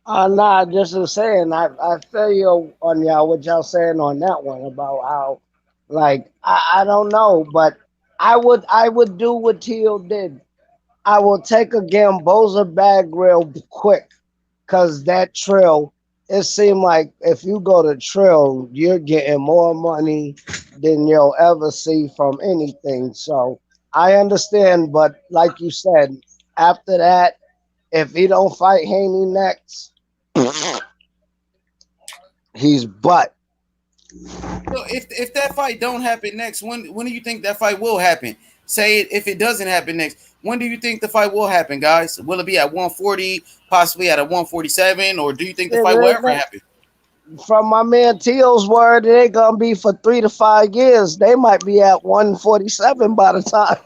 Nah, just was saying, I feel you on y'all, what y'all saying on that one about how, like, I don't know, but I would do what Teal did. I will take a Gamboza bag real quick, because that Trill, it seemed like if you go to Trill, you're getting more money than you'll ever see from anything. So I understand, but like you said, after that, if he don't fight Haney next, he's butt. So if that fight don't happen next, when do you think that fight will happen? Say if it doesn't happen next, when do you think the fight will happen, guys? Will it be at 140, possibly at a 147, or do you think the fight will ever happen? From my man Teal's word, it ain't gonna be for 3 to 5 years. They might be at 147 by the time.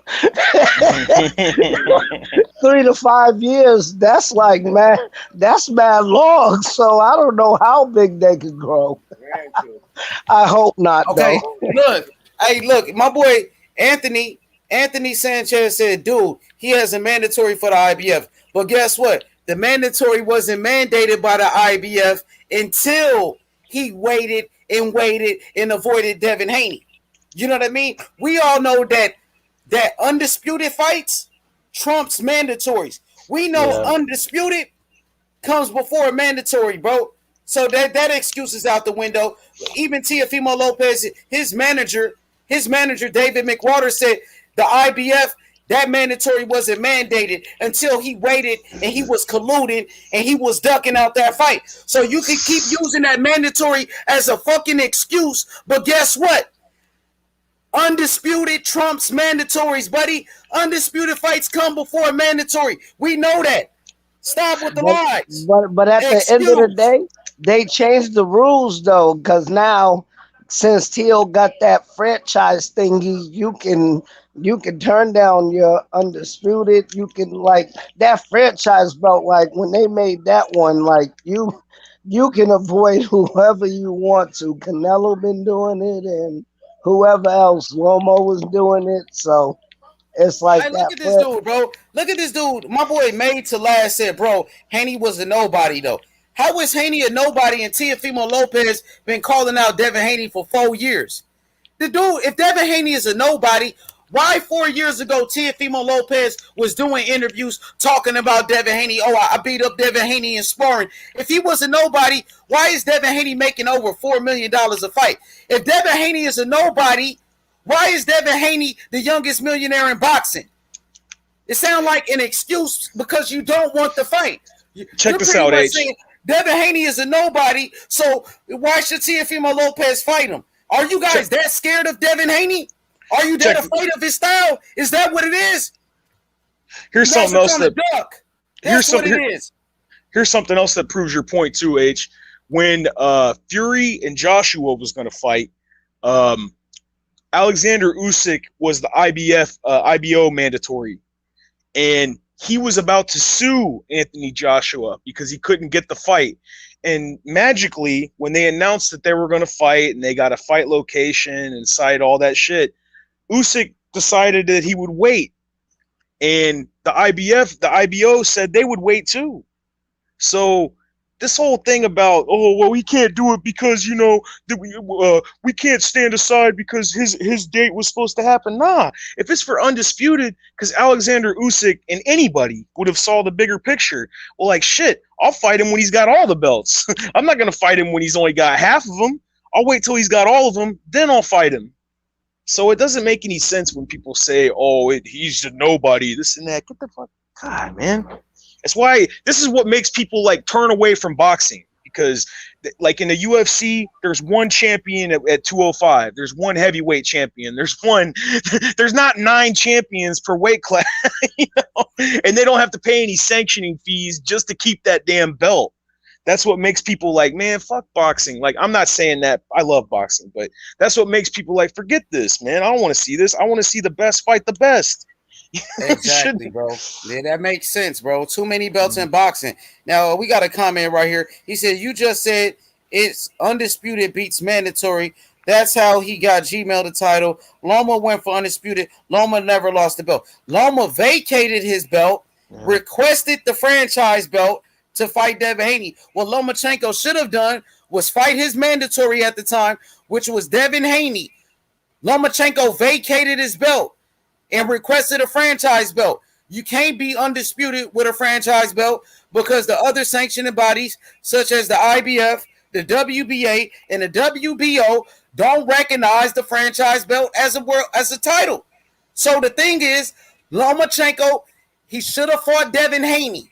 3 to 5 years. That's like, man, that's mad long. So I don't know how big they could grow. I hope not. Okay, though. look, my boy Anthony Sanchez said, dude, he has a mandatory for the IBF. But guess what? The mandatory wasn't mandated by the IBF until he waited and avoided Devin Haney. You know what I mean? We all know that undisputed fights trumps mandatories. We know undisputed comes before mandatory, bro. So that excuse is out the window. Even Teofimo Lopez, his manager David McWater said the IBF, that mandatory wasn't mandated until he waited and he was colluding and he was ducking out that fight. So you can keep using that mandatory as a fucking excuse, but guess what? Undisputed trumps mandatories, buddy. Undisputed fights come before mandatory. We know that. Stop with the lies. But at the end of the day, they changed the rules though, because now since Teal got that franchise thingy, you can turn down your undisputed. You can, like, that franchise belt, like when they made that one, like you can avoid whoever you want to. Canelo been doing it, and whoever else, Lomo was doing it. So it's like hey, look at this dude, bro. Look at this dude. My boy Made to Last said, bro, Haney was a nobody though. How is Haney a nobody and Teofimo Lopez been calling out Devin Haney for 4 years? The dude, if Devin Haney is a nobody, why 4 years ago Teofimo Lopez was doing interviews talking about Devin Haney? Oh, I beat up Devin Haney in sparring. If he was a nobody, why is Devin Haney making over $4 million a fight? If Devin Haney is a nobody, why is Devin Haney the youngest millionaire in boxing? It sounds like an excuse because you don't want the fight. Check this out, H. Devin Haney is a nobody, so why should Teofimo Lopez fight him? Are you guys that scared of Devin Haney? Are you that afraid of his style? Is that what it is? Here's something else that That's what it is. Here's something else that proves your point too, H. When Fury and Joshua was going to fight, Alexander Usyk was the IBO mandatory, and he was about to sue Anthony Joshua because he couldn't get the fight. And magically, when they announced that they were going to fight and they got a fight location and site, all that shit, Usyk decided that he would wait. And the IBO said they would wait too. So this whole thing about, oh, well, we can't do it because, you know, we can't stand aside because his date was supposed to happen. Nah, if it's for undisputed, because Alexander Usyk and anybody would have saw the bigger picture. Well, like, shit, I'll fight him when he's got all the belts. I'm not going to fight him when he's only got half of them. I'll wait till he's got all of them, then I'll fight him. So it doesn't make any sense when people say, oh, he's a nobody, this and that. Get the fuck, God, man. That's why this is what makes people like turn away from boxing, because like in the UFC, there's one champion at 205. There's one heavyweight champion. There's not 9 champions per weight class, you know? And they don't have to pay any sanctioning fees just to keep that damn belt. That's what makes people like, man, fuck boxing. Like, I'm not saying that I love boxing, but that's what makes people like, forget this, man. I don't want to see this. I want to see the best fight the best. Exactly, bro. Yeah, that makes sense, bro. Too many belts in boxing. Now, we got a comment right here. He said, you just said it's undisputed beats mandatory. That's how he got Gmail the title. Loma went for undisputed. Loma never lost the belt. Loma vacated his belt, requested the franchise belt to fight Devin Haney. What Lomachenko should have done was fight his mandatory at the time, which was Devin Haney. Lomachenko vacated his belt and requested a franchise belt. You can't be undisputed with a franchise belt because the other sanctioning bodies, such as the IBF, the WBA, and the WBO, don't recognize the franchise belt as a title. So the thing is, Lomachenko, he should have fought Devin Haney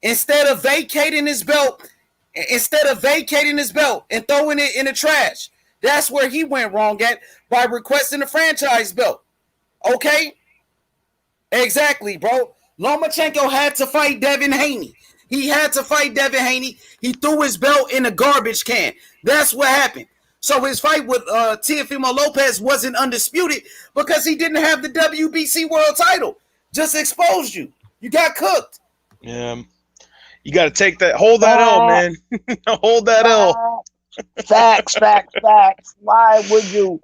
instead of vacating his belt and throwing it in the trash. That's where he went wrong at, by requesting a franchise belt. Okay? Exactly, bro. Lomachenko had to fight Devin Haney. He had to fight Devin Haney. He threw his belt in a garbage can. That's what happened. So his fight with Teofimo Lopez wasn't undisputed because he didn't have the WBC world title. Just exposed you. You got cooked. Yeah. You got to take that. Hold that L, man. Hold that L. Facts. Why would you?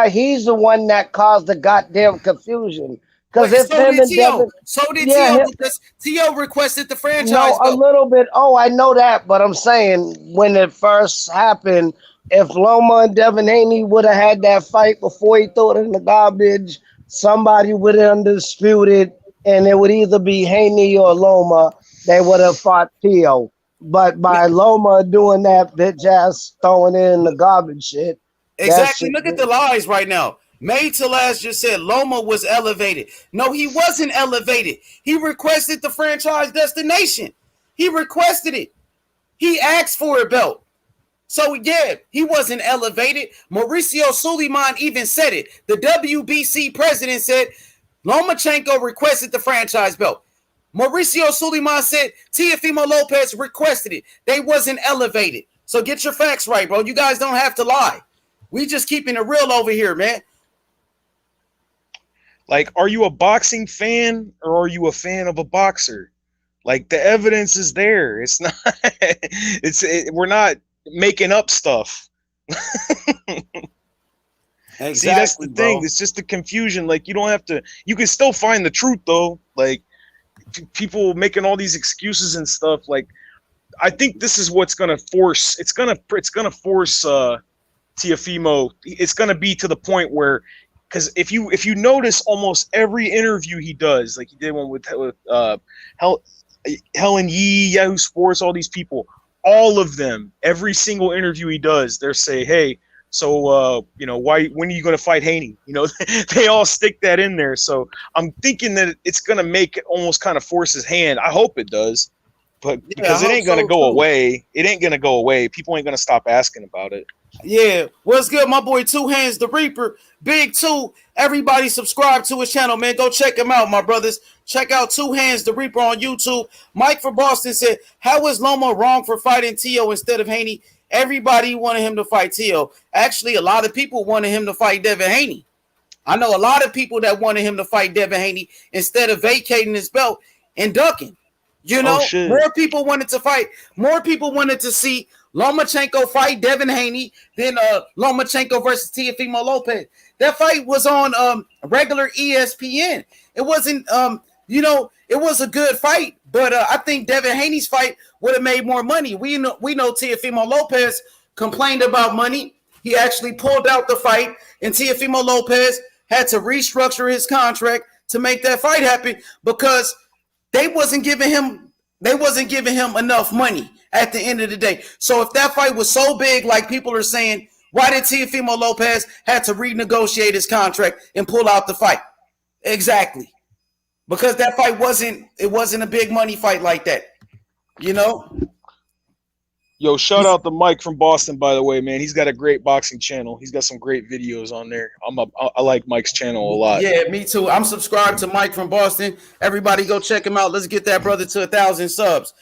He's the one that caused the goddamn confusion. Because if so him did and Devin, Tio, because Tio requested the franchise. No, a little bit. Oh, I know that, but I'm saying when it first happened, if Loma and Devin Haney would have had that fight before he threw it in the garbage, somebody would have undisputed, and it would either be Haney or Loma. They would have fought Tio. But by Loma doing that bitch ass throwing it in the garbage shit. Exactly. Look at the lies right now. May Talaz just said Loma was elevated. No, he wasn't elevated. He requested the franchise destination. He requested it. He asked for a belt. So, yeah, he wasn't elevated. Mauricio Suleiman even said it. The WBC president said Lomachenko requested the franchise belt. Mauricio Suleiman said Teofimo Lopez requested it. They wasn't elevated. So get your facts right, bro. You guys don't have to lie. We just keeping it real over here, man. Like, are you a boxing fan or are you a fan of a boxer? Like, the evidence is there. It's not. We're not making up stuff. Exactly, see, that's the thing. bro. It's just the confusion. Like, you don't have to. You can still find the truth though. Like, people making all these excuses and stuff. Like, I think this is what's gonna force. It's gonna force Teofimo. It's gonna be to the point where. Because if you notice, almost every interview he does, like he did one with Helen Yee, Yahoo Sports, all these people, all of them, every single interview he does, they're say, hey, so when are you going to fight Haney? You know, they all stick that in there. So I'm thinking that it's going to make it almost kind of force his hand. I hope it does, but because it ain't going to go away. It ain't going to go away. People ain't going to stop asking about it. Yeah, what's good, my boy? Two Hands the Reaper, Big Two. Everybody subscribe to his channel, man. Go check him out, my brothers. Check out Two Hands the Reaper on YouTube. Mike from Boston said, "How is Loma wrong for fighting Tio instead of Haney? Everybody wanted him to fight Tio. Actually, a lot of people wanted him to fight Devin Haney. I know a lot of people that wanted him to fight Devin Haney instead of vacating his belt and ducking. You know, more people wanted to fight. More people wanted to see Lomachenko fight Devin Haney than Lomachenko versus Teofimo Lopez. That fight was on regular ESPN. It wasn't You know, it was a good fight, but I think Devin Haney's fight would have made more money. We know Teofimo Lopez complained about money. He actually pulled out the fight, and Teofimo Lopez had to restructure his contract to make that fight happen because they wasn't giving him enough money at the end of the day. So if that fight was so big, like people are saying, why did Teofimo Lopez have to renegotiate his contract and pull out the fight? Exactly. Because that fight wasn't a big money fight like that. You know? Yo, shout out to Mike from Boston, by the way, man. He's got a great boxing channel. He's got some great videos on there. I like Mike's channel a lot. Yeah, me too. I'm subscribed to Mike from Boston. Everybody go check him out. Let's get that brother to 1,000 subs.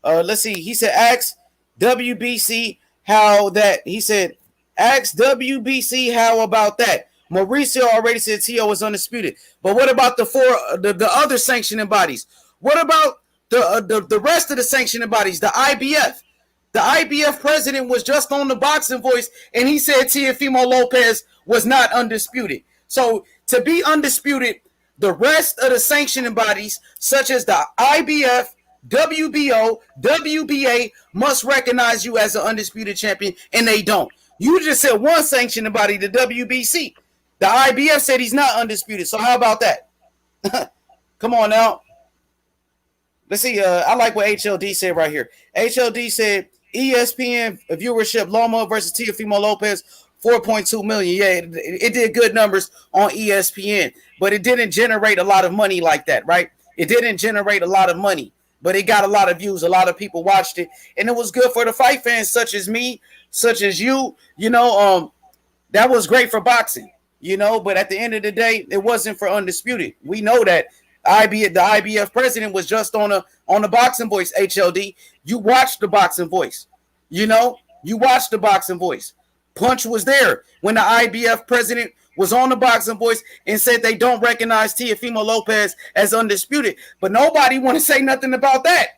Let's see. He said, ask WBC how that. He said, ask WBC how about that. Mauricio already said Tio is undisputed. But what about the other sanctioning bodies? What about the rest of the sanctioning bodies, the IBF? The IBF president was just on the Boxing Voice, and he said Teofimo Lopez was not undisputed. So to be undisputed, the rest of the sanctioning bodies, such as the IBF, WBO, WBA, must recognize you as an undisputed champion, and they don't. You just said one sanctioning body, the WBC. The IBF said he's not undisputed. So how about that? Come on now. Let's see. I like what HLD said right here. HLD said ESPN viewership Loma versus Teofimo Lopez, 4.2 million. Yeah, it did good numbers on ESPN, but it didn't generate a lot of money like that, right? It didn't generate a lot of money, but it got a lot of views. A lot of people watched it, and it was good for the fight fans, such as me, such as you. You know, that was great for boxing. You know, but at the end of the day, it wasn't for undisputed. We know that the IBF president was just on the Boxing Voice. HLD, you watched the Boxing Voice. You know, you watched the Boxing Voice. Punch was there when the IBF president was on the Boxing Voice and said they don't recognize Teofimo Lopez as undisputed. But nobody want to say nothing about that.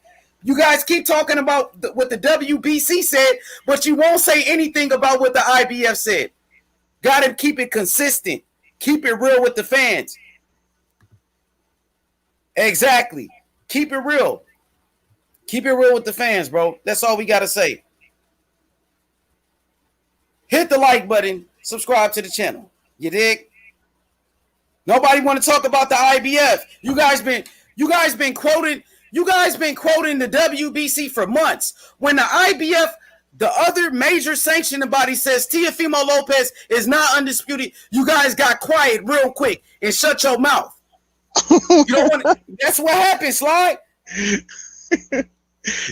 You guys keep talking about what the WBC said, but you won't say anything about what the IBF said. Got to keep it consistent. Keep it real with the fans. Exactly. Keep it real. Keep it real with the fans, bro. That's all we got to say. Hit the like button. Subscribe to the channel. You dig? Nobody want to talk about the IBF. You guys been quoting the WBC for months. When the IBF, the other major sanctioning body, says Teofimo Lopez is not undisputed, you guys got quiet real quick and shut your mouth. You don't want to, that's what happened, Sly.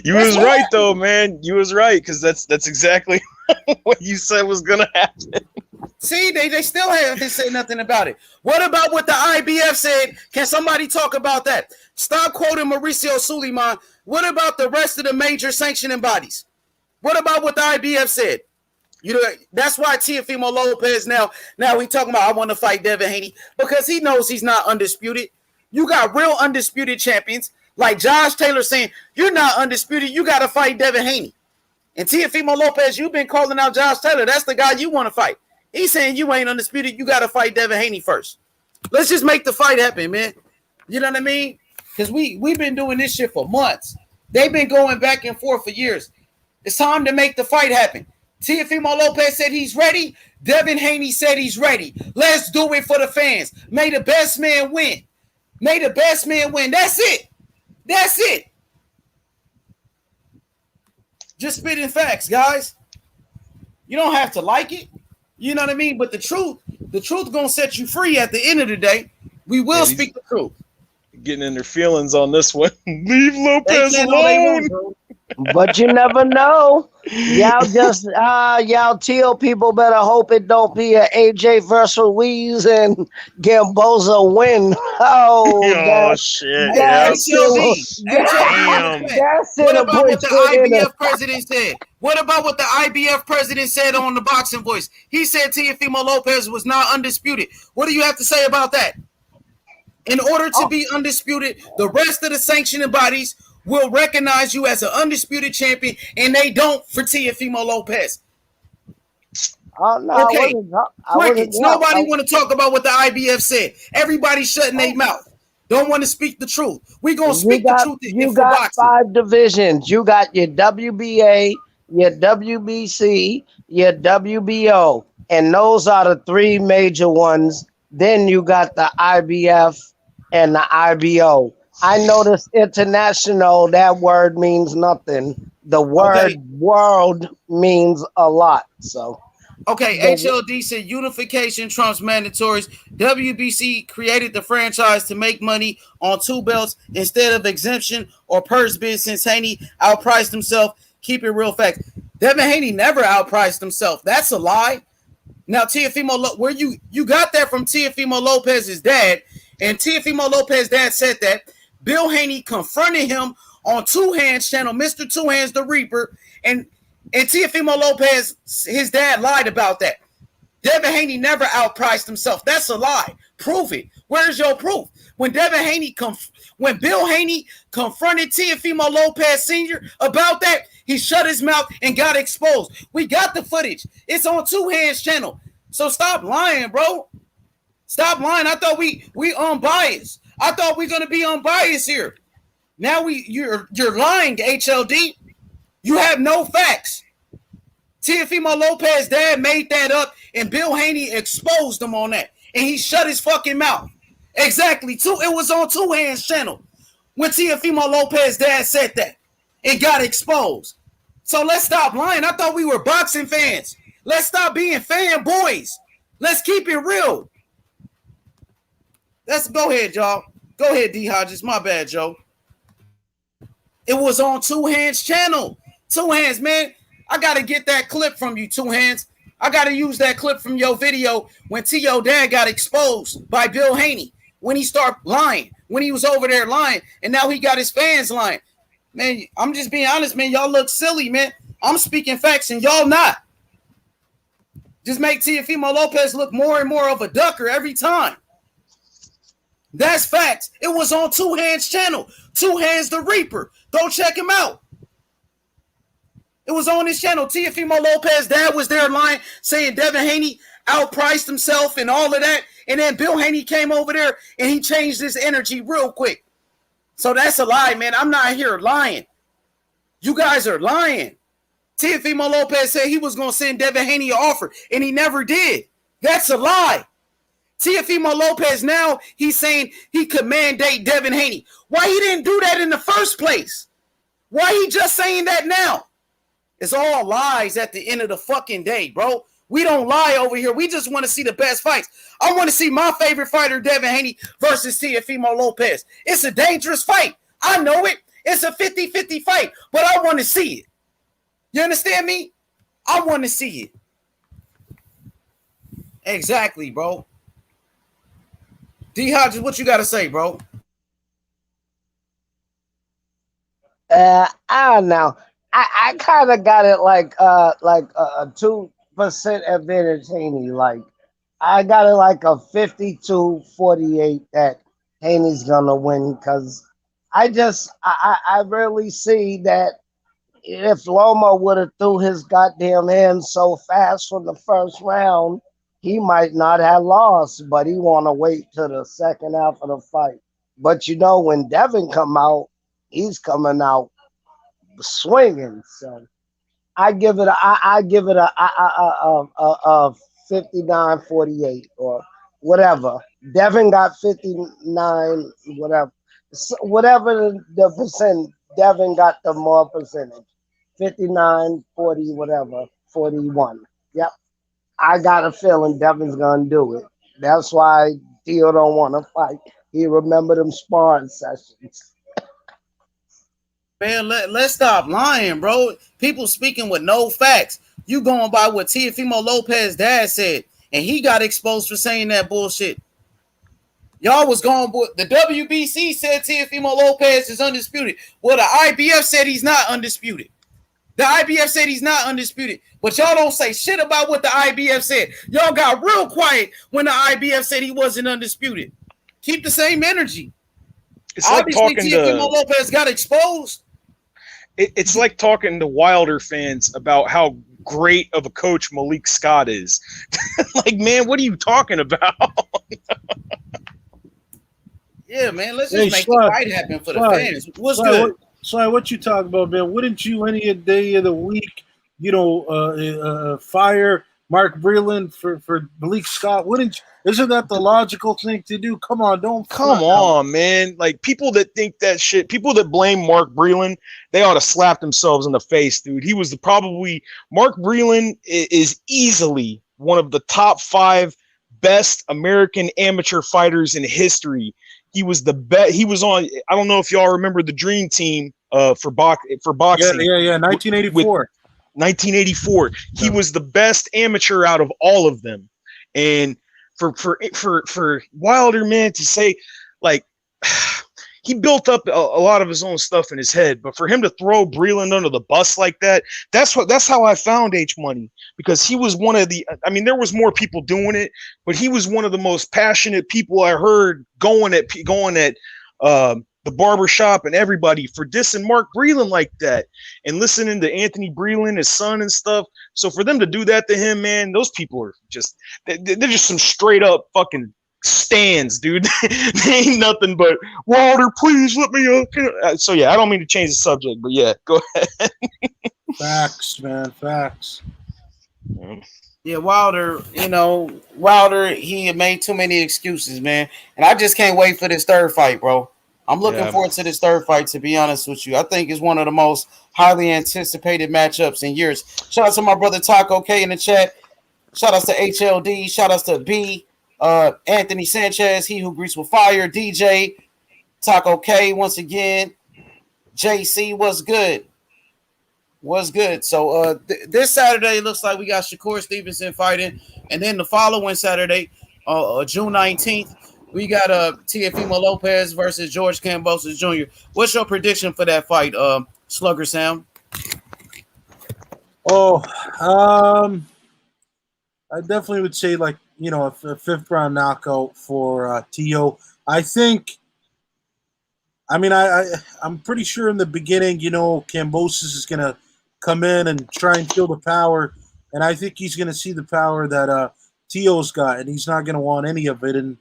You was right though, man. You was right, because that's exactly what you said was gonna happen. See, they still haven't said nothing about it. What about what the IBF said? Can somebody talk about that? Stop quoting Mauricio Suleiman. What about the rest of the major sanctioning bodies? What about what the IBF said? You know, that's why Teofimo Lopez now he talking about I want to fight Devin Haney, because he knows he's not undisputed. You got real undisputed champions like Josh Taylor saying you're not undisputed. You got to fight Devin Haney. And Teofimo Lopez, you've been calling out Josh Taylor. That's the guy you want to fight. He's saying you ain't undisputed. You got to fight Devin Haney first. Let's just make the fight happen, man. You know what I mean? Because we've been doing this shit for months. They've been going back and forth for years. It's time to make the fight happen. Teofimo Lopez said he's ready. Devin Haney said he's ready. Let's do it for the fans. May the best man win. May the best man win. That's it. That's it. Just spitting facts, guys. You don't have to like it. You know what I mean? But the truth gonna set you free at the end of the day. We will speak the truth. Getting in their feelings on this one. Leave Lopez alone. But you never know. Y'all just y'all tell people better hope it don't be a AJ versus Ruiz and Gamboza win. Oh shit! That's Damn. What about what the IBF president said? What about what the IBF president said on the Boxing Voice? He said Teofimo Lopez was not undisputed. What do you have to say about that? In order to be undisputed, the rest of the sanctioning bodies will recognize you as an undisputed champion, and they don't for Teofimo Lopez. No, okay. Crickets. Nobody want to talk about what the IBF said. Everybody's shutting their mouth. Don't want to speak the truth. We gonna You speak the got truth you for got boxing. 5 divisions. You got your WBA, your WBC, your WBO, and those are the 3 major ones. Then you got the IBF and the IBO. I noticed international, that word means nothing. The word world means a lot. So okay, HLD said unification trumps mandatories. WBC created the franchise to make money on 2 belts instead of exemption or purse bid since Haney outpriced himself. Keep it real fact. Devin Haney never outpriced himself. That's a lie. Now, Teofimo, where you got that from Teofimo Lopez's dad, and Teofimo Lopez's dad said that Bill Haney confronted him on Two Hands channel, Mr. Two Hands the Reaper, and Teofimo Lopez, his dad lied about that. Devin Haney never outpriced himself. That's a lie. Prove it. Where's your proof? When when Bill Haney confronted Teofimo Lopez Sr. about that, he shut his mouth and got exposed. We got the footage. It's on Two Hands channel. So stop lying, bro. Stop lying. I thought we unbiased. I thought we gonna be unbiased here. Now you're lying, HLD. You have no facts. Teofimo Lopez's dad made that up, and Bill Haney exposed him on that, and he shut his fucking mouth. Exactly. It was on Two Hands channel when Teofimo Lopez's dad said that and got exposed. So let's stop lying. I thought we were boxing fans. Let's stop being fanboys. Let's keep it real. Let's go ahead, y'all. Go ahead, D Hodges. My bad, Joe. It was on Two Hands channel. Two Hands, man. I gotta get that clip from you, Two Hands. I gotta use that clip from your video when T.O. dad got exposed by Bill Haney. When he started lying. When he was over there lying. And now he got his fans lying. Man, I'm just being honest, man. Y'all look silly, man. I'm speaking facts and y'all not. Just make Teofimo Lopez look more and more of a ducker every time. That's facts. It was on Two Hands channel. Two Hands the Reaper. Go check him out. It was on his channel. Teofimo Lopez's dad was there lying, saying Devin Haney outpriced himself and all of that. And then Bill Haney came over there and he changed his energy real quick. So that's a lie, man. I'm not here lying. You guys are lying. Teofimo Lopez said he was going to send Devin Haney an offer, and he never did. That's a lie. Teofimo Lopez now, he's saying he could mandate Devin Haney. Why he didn't do that in the first place? Why he just saying that now? It's all lies at the end of the fucking day, bro. We don't lie over here. We just want to see the best fights. I want to see my favorite fighter, Devin Haney, versus Teofimo Lopez. It's a dangerous fight. I know it. It's a 50-50 fight, but I want to see it. You understand me? I want to see it. Exactly, bro. D. Hodges, what you got to say, bro? I don't know. I kind of got it like a 2% advantage Haney. Like I got it like a 52-48 that Haney's gonna win because I really see that if Loma would have threw his goddamn hands so fast from the first round, he might not have lost, but he want to wait till the second half of the fight. But you know, when Devin come out, he's coming out swinging. So I give it a 59-48 or whatever. Devin got 59, whatever. So whatever the percent, Devin got the more percentage. 59, 40, whatever, 41. Yep. I got a feeling Devin's gonna do it. That's why Theo don't want to fight. He remember them sparring sessions. Man, let's stop lying, bro. People speaking with no facts. You going by what Teofimo Lopez's dad said, and he got exposed for saying that bullshit. Y'all was going, the WBC said Teofimo Lopez is undisputed. Well, the IBF said he's not undisputed. The IBF said he's not undisputed, but y'all don't say shit about what the IBF said. Y'all got real quiet when the IBF said he wasn't undisputed. Keep the same energy. It's obviously like talking Teofimo Lopez got exposed. It's like talking to Wilder fans about how great of a coach Malik Scott is. Like, man, what are you talking about? Yeah, man. Let's just make the fight happen for the fans. What's good? What you talking about, man? Wouldn't you any day of the week, fire Mark Breland for Malik Scott? Wouldn't you? Isn't that the logical thing to do? Come on, Come on, man. Like, people that think that shit, people that blame Mark Breland, they ought to slap themselves in the face, dude. He was Mark Breland is easily one of the top 5 best American amateur fighters in history. He was the best. He was on, I don't know if y'all remember the Dream Team for boxing. Yeah, 1984. 1984. He was the best amateur out of all of them. And for Wilder, man, to say, like, he built up a lot of his own stuff in his head, but for him to throw Breland under the bus like that, that's how I found H Money, because he was one of the, I mean, there was more people doing it, but he was one of the most passionate people I heard going at the barbershop and everybody for dissing Mark Breland like that, and listening to Anthony Breland, his son and stuff. So for them to do that to him, man, those people are just, they're just some straight up fucking stands, dude. They ain't nothing but, Wilder, please let me so yeah, I don't mean to change the subject, but yeah, go ahead. Facts, man, facts. Yeah, Wilder, he had made too many excuses, man. And I just can't wait for this third fight, bro. I'm looking forward to this third fight, to be honest with you. I think it's one of the most highly anticipated matchups in years. Shout out to my brother Taco K in the chat. Shout out to HLD. Shout out to B. Anthony Sanchez, he who greets with fire. DJ, Taco K once again. JC, what's good? What's good? So this Saturday looks like we got Shakur Stevenson fighting, and then the following Saturday, June 19th, we got Teofimo Lopez versus George Kambosos Jr. What's your prediction for that fight, Slugger Sam? I definitely would say, like, a fifth round knockout for Teo. I think. I mean, I'm pretty sure in the beginning, Kambosos is gonna come in and try and feel the power, and I think he's gonna see the power that Teo's got, and he's not gonna want any of it, and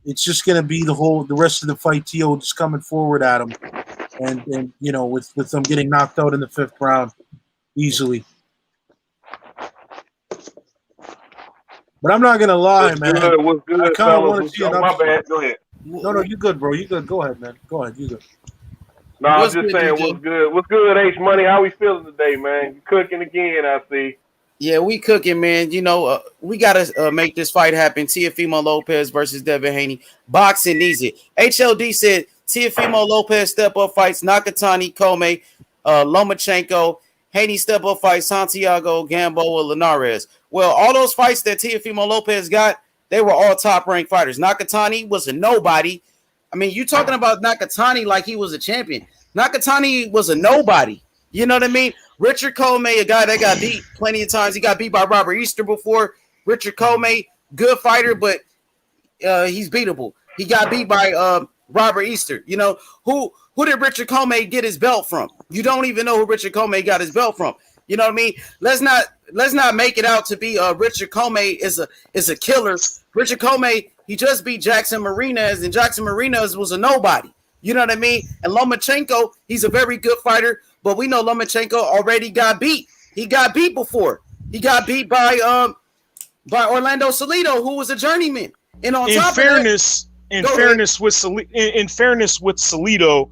it's just gonna be the rest of the fight, Teo just coming forward at him, and with them getting knocked out in the fifth round easily. But I'm not gonna lie, man. What's good, I kind of want to fellas? see an My upset. bad. Go ahead. No, you good, bro. You good. Go ahead, man. Go ahead. You good. No, I was just saying, what's good? What's good, H Money? How we feeling today, man? You cooking again, I see. Yeah, we cooking, man. We gotta make this fight happen. Teofimo Lopez versus Devin Haney. Boxing needs it. HLD said Teofimo Lopez step up fights Nakatani, Comey, Lomachenko. Haney step up fights Santiago, Gamboa, Linares. Well, all those fights that Teofimo Lopez got, they were all top ranked fighters. Nakatani was a nobody. I mean, you talking about Nakatani like he was a champion. Nakatani was a nobody. You know what I mean? Richard Comey, a guy that got beat plenty of times. He got beat by Robert Easter before. Richard Comey, good fighter, but he's beatable. He got beat by Robert Easter. Who did Richard Comey get his belt from? You don't even know who Richard Comey got his belt from. You know what I mean? Let's not make it out to be Richard Comey is a killer. Richard Comey, he just beat Jackson Marinas, and Jackson Marinas was a nobody. You know what I mean? And Lomachenko, he's a very good fighter, but we know Lomachenko already got beat. He got beat before. He got beat by Orlando Salido, who was a journeyman. And on top of that, in fairness with Salido,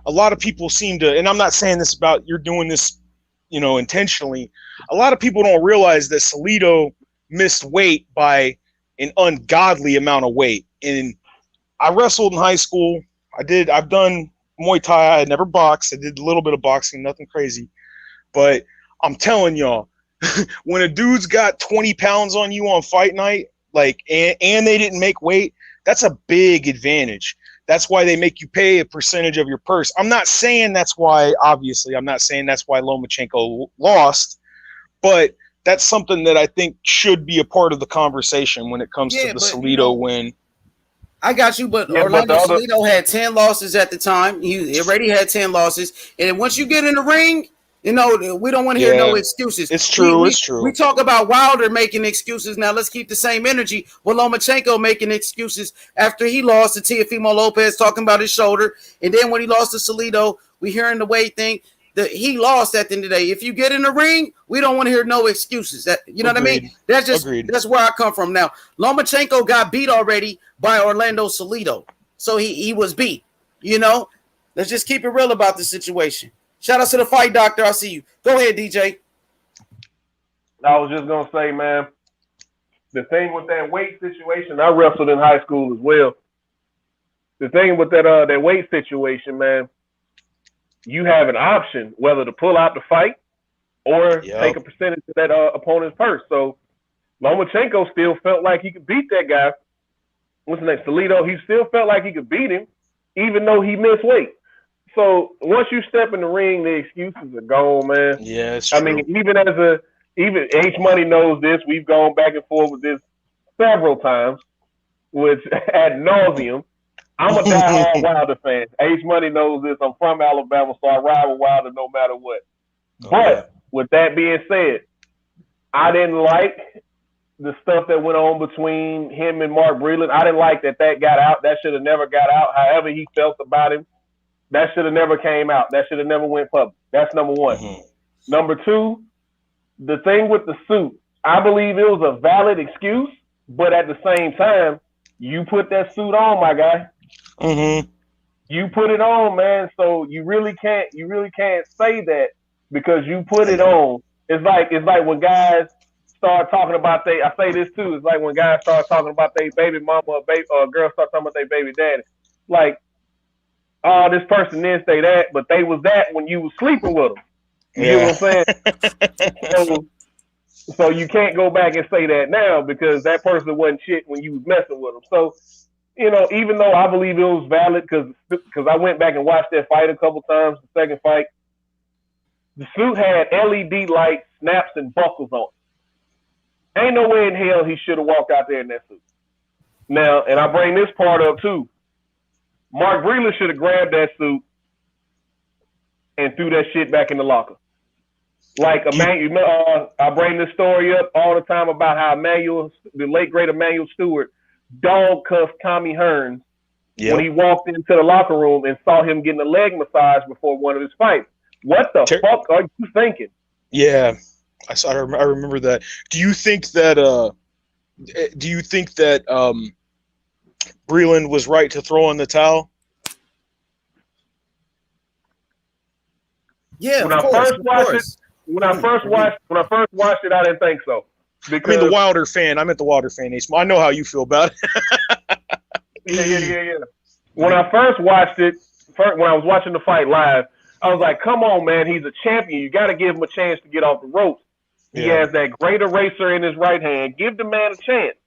a lot of people seem to, and I'm not saying this about you're doing this, intentionally. A lot of people don't realize that Salido missed weight by an ungodly amount of weight. And I wrestled in high school. I've done Muay Thai. I never boxed. I did a little bit of boxing, nothing crazy. But I'm telling y'all, when a dude's got 20 pounds on you on fight night, and they didn't make weight, that's a big advantage. That's why they make you pay a percentage of your purse. I'm not saying that's why Lomachenko lost, but that's something that I think should be a part of the conversation when it comes to the Salido win. I got you, but Orlando Salido had 10 losses at the time. He already had 10 losses. And once you get in the ring, You know, we don't want to hear no excuses. It's true. We, it's true. We talk about Wilder making excuses. Now let's keep the same energy with Lomachenko making excuses after he lost to Teofimo Lopez, talking about his shoulder. And then when he lost to Salido, we hearing the weight thing that he lost at the end of the day. If you get in the ring, we don't want to hear no excuses. You know what I mean? That's where I come from. Now, Lomachenko got beat already by Orlando Salido. So he was beat. You know, let's just keep it real about the situation. Shout out to the fight doctor. I see you. Go ahead, DJ. I was just gonna say, man, the thing with that weight situation, I wrestled in high school as well. The thing with that weight situation, man, you have an option whether to pull out the fight or take a percentage of that opponent's purse. So Lomachenko still felt like he could beat that guy. What's the name? Salido. He still felt like he could beat him, even though he missed weight. So once you step in the ring, the excuses are gone, man. Yeah, it's true. I mean, even H Money knows this. We've gone back and forth with this several times, which ad nauseum. I'm a diehard Wilder fan. H Money knows this. I'm from Alabama, so I ride with Wilder no matter what. But with that being said, I didn't like the stuff that went on between him and Mark Breland. I didn't like that got out. That should have never got out. However he felt about him, that should have never came out. That should have never went public. That's number one. Number two, the thing with the suit, I believe it was a valid excuse, but at the same time, you put that suit on, my guy. You put it on, man. So you really can't say that because you put it on. It's like when guys start talking about I say this too. It's like when guys start talking about their baby mama or a girl start talking about their baby daddy. Like, oh, this person didn't say that, but they was that when you was sleeping with them. You get what I'm saying? So you can't go back and say that now because that person wasn't shit when you was messing with them. So, you know, even though I believe it was valid because I went back and watched that fight a couple times, the second fight, the suit had LED lights, snaps, and buckles on it. Ain't no way in hell he should have walked out there in that suit. Now, and I bring this part up too. Mark Breland should have grabbed that suit and threw that shit back in the locker. Like I bring this story up all the time about how the late great Emmanuel Stewart, dog cuffed Tommy Hearns when he walked into the locker room and saw him getting a leg massage before one of his fights. What the fuck are you thinking? Yeah, I remember that. Do you think that Breland was right to throw in the towel? Yeah, when I first watched it, I didn't think so. Because, I mean, the Wilder fan. I meant the Wilder fan. I know how you feel about it. Yeah. When I first watched it, when I was watching the fight live, I was like, "Come on, man! He's a champion. You got to give him a chance to get off the ropes. He has that great eraser in his right hand. Give the man a chance."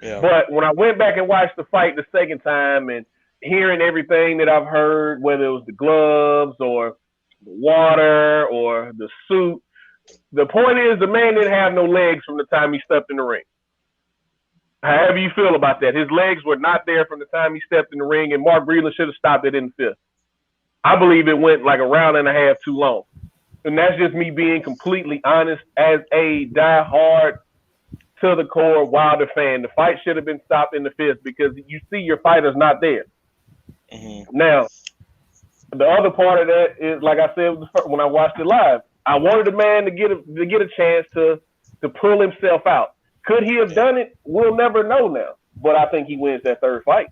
Yeah. But when I went back and watched the fight the second time and hearing everything that I've heard, whether it was the gloves or the water or the suit, the point is the man didn't have no legs from the time he stepped in the ring. However you feel about that, his legs were not there from the time he stepped in the ring, and Mark Breland should have stopped it in the fifth. I believe it went like a round and a half too long. And that's just me being completely honest as a diehard to the core Wilder fan. The fight should have been stopped in the fifth because you see your fighter's not there. Now, the other part of that is, like I said when I watched it live, I wanted the man to get a chance to pull himself out. Could he have done it? We'll never know now. But I think he wins that third fight.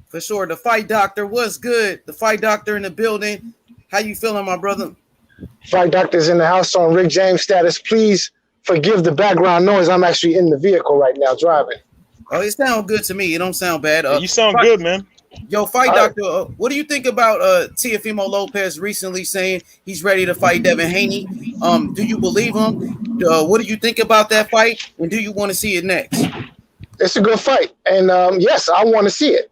For sure. The fight doctor was good. The fight doctor in the building. How you feeling, my brother? Fight doctor's in the house on Rick James status. Please forgive the background noise. I'm actually in the vehicle right now driving. Oh, it sounds good to me. It don't sound bad. You sound good, man. Yo, fight doctor, what do you think about Teofimo Lopez recently saying he's ready to fight Devin Haney? Do you believe him? What do you think about that fight? And do you want to see it next? It's a good fight. And yes, I want to see it.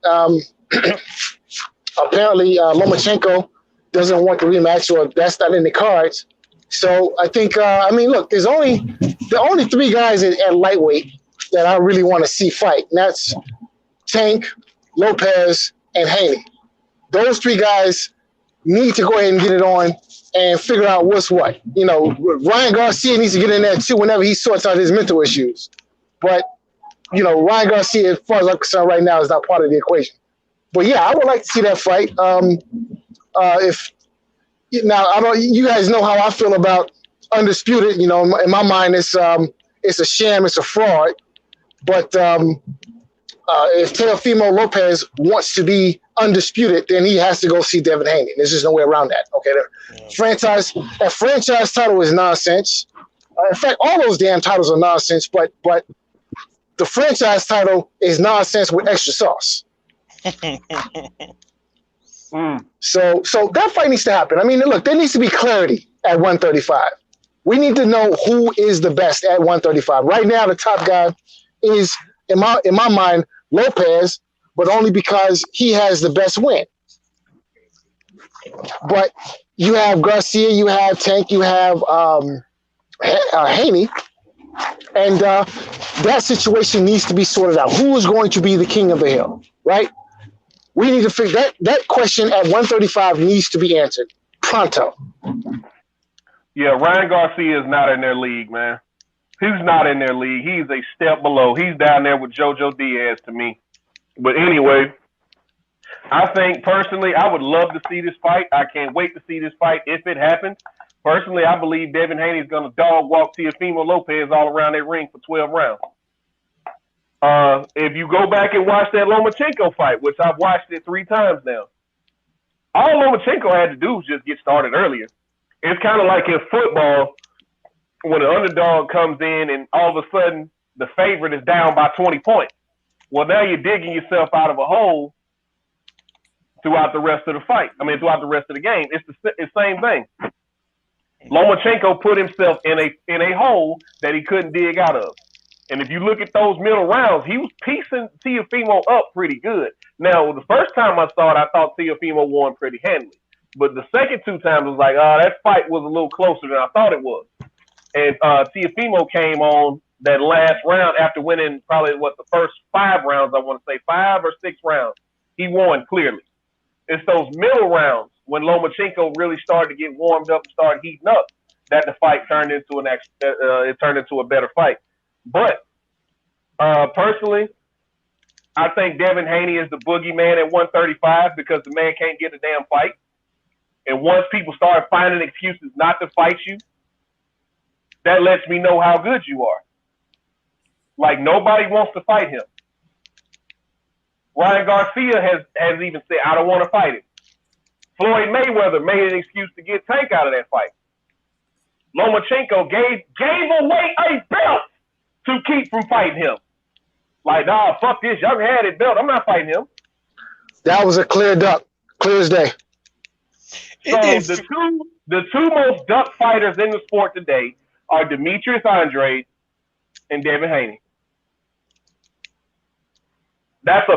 Apparently, Lomachenko doesn't want the rematch, or that's not in the cards. So I think, look, there's the only three guys at lightweight that I really want to see fight. And that's Tank, Lopez, and Haney. Those three guys need to go ahead and get it on and figure out what's what. You know, Ryan Garcia needs to get in there too whenever he sorts out his mental issues. But, you know, Ryan Garcia, as far as I'm concerned right now, is not part of the equation. But yeah, I would like to see that fight. If now, I don't. You guys know how I feel about undisputed. You know, in my mind, it's a sham, it's a fraud. But if Teofimo Lopez wants to be undisputed, then he has to go see Devin Haney. There's just no way around that. Okay, that franchise title is nonsense. In fact, all those damn titles are nonsense. But the franchise title is nonsense with extra sauce. So that fight needs to happen. I mean, look, there needs to be clarity at 135. We need to know who is the best at 135. Right now, the top guy is, in my mind, Lopez, but only because he has the best win. But you have Garcia, you have Tank, you have Haney, and that situation needs to be sorted out. Who is going to be the king of the hill, right? We need to figure that question at 135 needs to be answered pronto. Yeah, Ryan Garcia is not in their league, man. He's not in their league. He's a step below. He's down there with JoJo Diaz to me. But anyway, I think personally, I would love to see this fight. I can't wait to see this fight if it happens. Personally, I believe Devin Haney is going to dog walk Teofimo Lopez all around that ring for 12 rounds. If you go back and watch that Lomachenko fight, which I've watched it 3 times now, all Lomachenko had to do was just get started earlier. It's kind of like in football when an underdog comes in and all of a sudden the favorite is down by 20 points. Well, now you're digging yourself out of a hole throughout the rest of the fight. I mean, throughout the rest of the game. It's the same thing. Lomachenko put himself in a hole that he couldn't dig out of. And if you look at those middle rounds, he was piecing Teofimo up pretty good. Now, the first time I saw it, I thought Teofimo won pretty handily. But the second 2 times, it was like, that fight was a little closer than I thought it was. And Teofimo came on that last round after winning probably, the first 5 rounds, I want to say, 5 or 6 rounds. He won clearly. It's those middle rounds when Lomachenko really started to get warmed up and started heating up that the fight turned into a better fight. But personally, I think Devin Haney is the boogeyman at 135 because the man can't get a damn fight. And once people start finding excuses not to fight you, that lets me know how good you are. Like, nobody wants to fight him. Ryan Garcia has even said, I don't want to fight him. Floyd Mayweather made an excuse to get Tank out of that fight. Lomachenko gave away a belt to keep from fighting him. Like, nah, fuck this. Y'all had it belt. I'm not fighting him. That was a clear duck. Clear as day. So the two most duck fighters in the sport today are Demetrius Andrade and Devin Haney. That's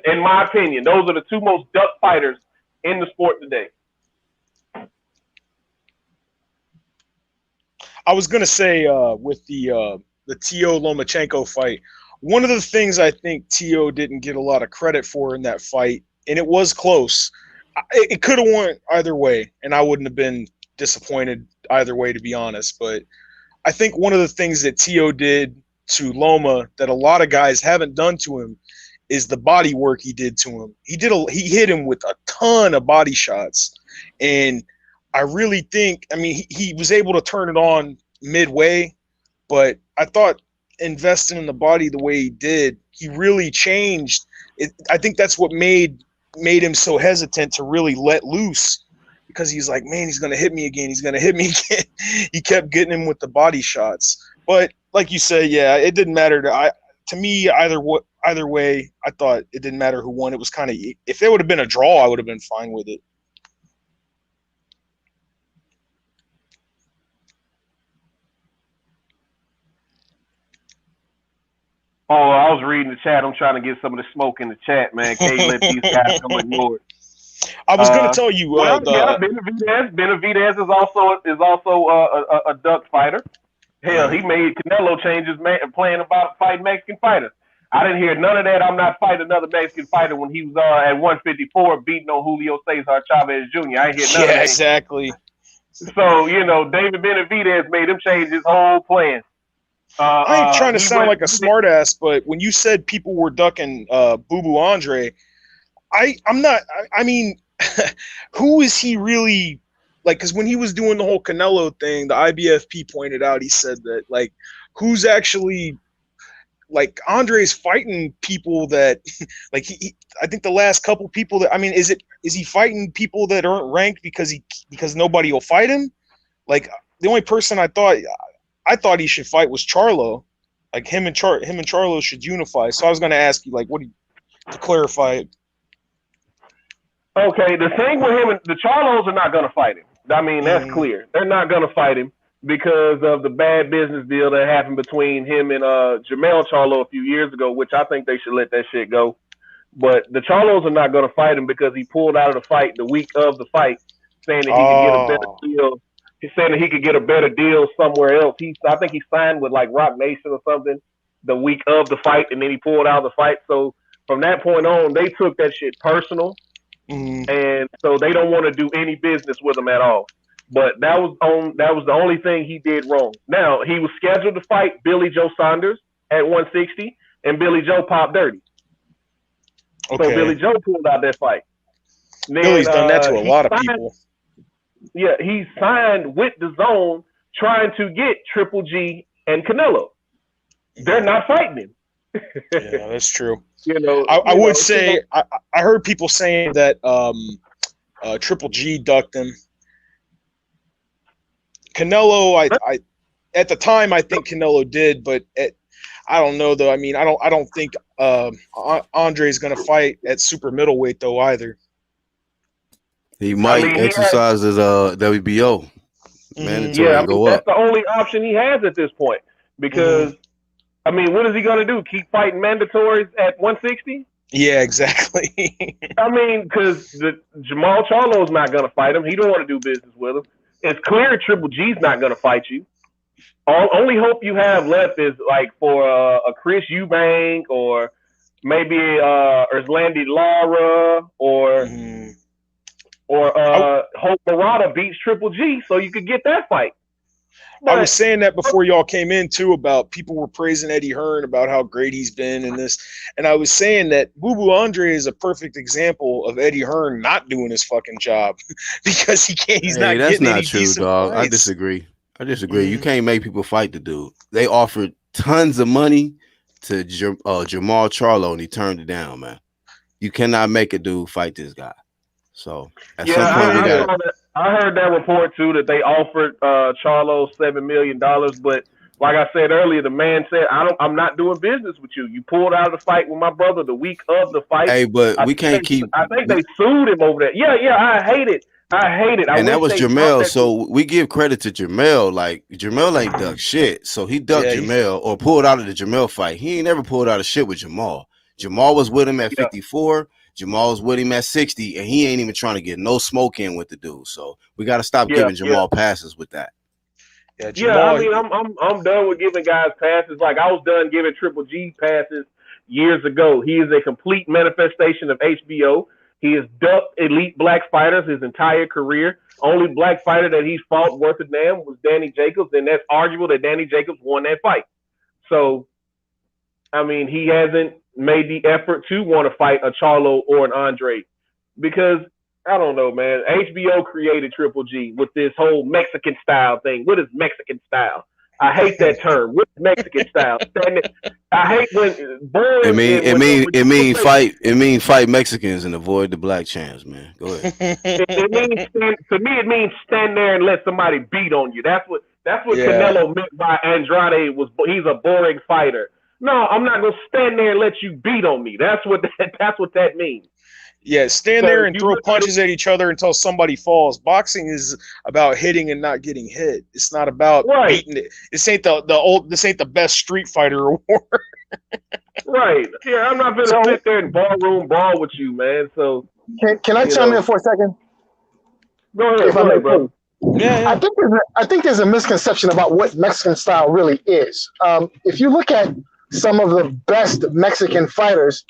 in my opinion. Those are the 2 most duck fighters in the sport today. I was gonna say with the Teo Lomachenko fight, one of the things I think Teo didn't get a lot of credit for in that fight, and it was close. It could have went either way, and I wouldn't have been disappointed either way, to be honest. But I think one of the things that Teo did to Loma that a lot of guys haven't done to him is the body work he did to him. He hit him with a ton of body shots, and I really think, I mean, he was able to turn it on midway, but I thought investing in the body the way he did, he really changed it. I think that's what made him so hesitant to really let loose, because he's like, man, he's going to hit me again. He's going to hit me again. He kept getting him with the body shots. But like you said, yeah, it didn't matter to me either way. I thought it didn't matter who won. It was kind of, if it would have been a draw, I would have been fine with it. Oh, I was reading the chat. I'm trying to get some of the smoke in the chat, man. Can't let these guys come ignored. I was going to tell you. Benavidez is also a duck fighter. Hell, he made Canelo change his fighting Mexican fighters. I didn't hear none of that. I'm not fighting another Mexican fighter when he was at 154 beating on Julio Cesar Chavez Jr. I didn't hear none of that. Exactly. So, David Benavidez made him change his whole plan. I ain't trying to sound like a smartass, but when you said people were ducking Boo Boo Andre, I'm not. I mean, who is he really? Like, because when he was doing the whole Canelo thing, the IBFP pointed out, he said that, like, who's actually, like, Andre's fighting people that, like, I think the last couple people that, I mean, is he fighting people that aren't ranked because nobody will fight him? Like, the only person I thought he should fight was Charlo. Like, him and Charlo should unify. So I was going to ask you, like, to clarify it. Okay, the thing with him, the Charlos are not going to fight him. I mean, that's clear. They're not going to fight him because of the bad business deal that happened between him and Jermell Charlo a few years ago, which I think they should let that shit go. But the Charlos are not going to fight him because he pulled out of the fight the week of the fight, saying that he could get a better deal. He's saying that he could get a better deal somewhere else. I think he signed with like Rock Nation or something the week of the fight, and then he pulled out of the fight. So from that point on, they took that shit personal. And so they don't want to do any business with him at all. But that was the only thing he did wrong. Now, he was scheduled to fight Billy Joe Saunders at 160, and Billy Joe popped dirty. Okay. So Billy Joe pulled out that fight. Then, Billy's done that to a lot of people. Yeah, he signed with the Zone trying to get Triple G and Canelo. They're not fighting him. Yeah, that's true. I would say I heard people saying that Triple G ducked him. Canelo, I at the time I think Canelo did, but I don't know though. I mean, I don't think Andre's gonna fight at super middleweight though either. He might exercise his WBO. Mandatory and go that's up. the only option he has at this point because. I mean, what is he going to do? Keep fighting mandatories at 160? Yeah, exactly. I mean, because Jamal Charlo's not going to fight him. He don't want to do business with him. It's clear Triple G's not going to fight you. Only hope you have left is like for a Chris Eubank or maybe Erslandy Lara or Hope Murata beats Triple G so you could get that fight. I was saying that before y'all came in too about people were praising Eddie Hearn about how great he's been in this, and I was saying that Boo Boo Andre is a perfect example of Eddie Hearn not doing his fucking job because he can't. He's not. That's getting not any true, decent dog. fights. I disagree. You can't make people fight the dude. They offered tons of money to Jamal Charlo, and he turned it down, man. You cannot make a dude fight this guy. So at some point, I heard that report too that they offered Charlo $7 million, but like I said earlier, the man said, "I'm not doing business with you. You pulled out of the fight with my brother the week of the fight." Hey, but we can't keep. I think they sued him over that. Yeah. I hate it. And that was Jermell. So we give credit to Jermell. Like Jermell ain't ducked shit. So he ducked Jermell or pulled out of the Jermell fight. He ain't never pulled out of shit with Jamal. Jamal was with him at 54. Jamal was with him at 60, and he ain't even trying to get no smoke in with the dude. So we got to stop giving Jamal passes with that. Jamal, I mean, I'm done with giving guys passes. Like I was done giving Triple G passes years ago. He is a complete manifestation of HBO. He has ducked elite black fighters his entire career. Only black fighter that he's fought worth a damn was Danny Jacobs, and that's arguable that Danny Jacobs won that fight. So, I mean, he hasn't made the effort to want to fight a Charlo or an Andre because I don't know, man. HBO created Triple G with this whole Mexican style thing. What is Mexican style? I hate that term. What's Mexican style? I hate when it mean fight Mexicans and avoid the black champs, man. Go ahead. It means stand there and let somebody beat on you. That's what Canelo meant by Andrade was. He's a boring fighter. No, I'm not gonna stand there and let you beat on me. That's what that means. Yeah, stand there and throw punches at each other until somebody falls. Boxing is about hitting and not getting hit. It's not about beating it. This ain't the best Street Fighter award. Right. Yeah, I'm not gonna sit there and ballroom brawl with you, man. So can I chime in for a second? Go ahead, bro. Yeah. I think there's a misconception about what Mexican style really is. If you look at some of the best Mexican fighters,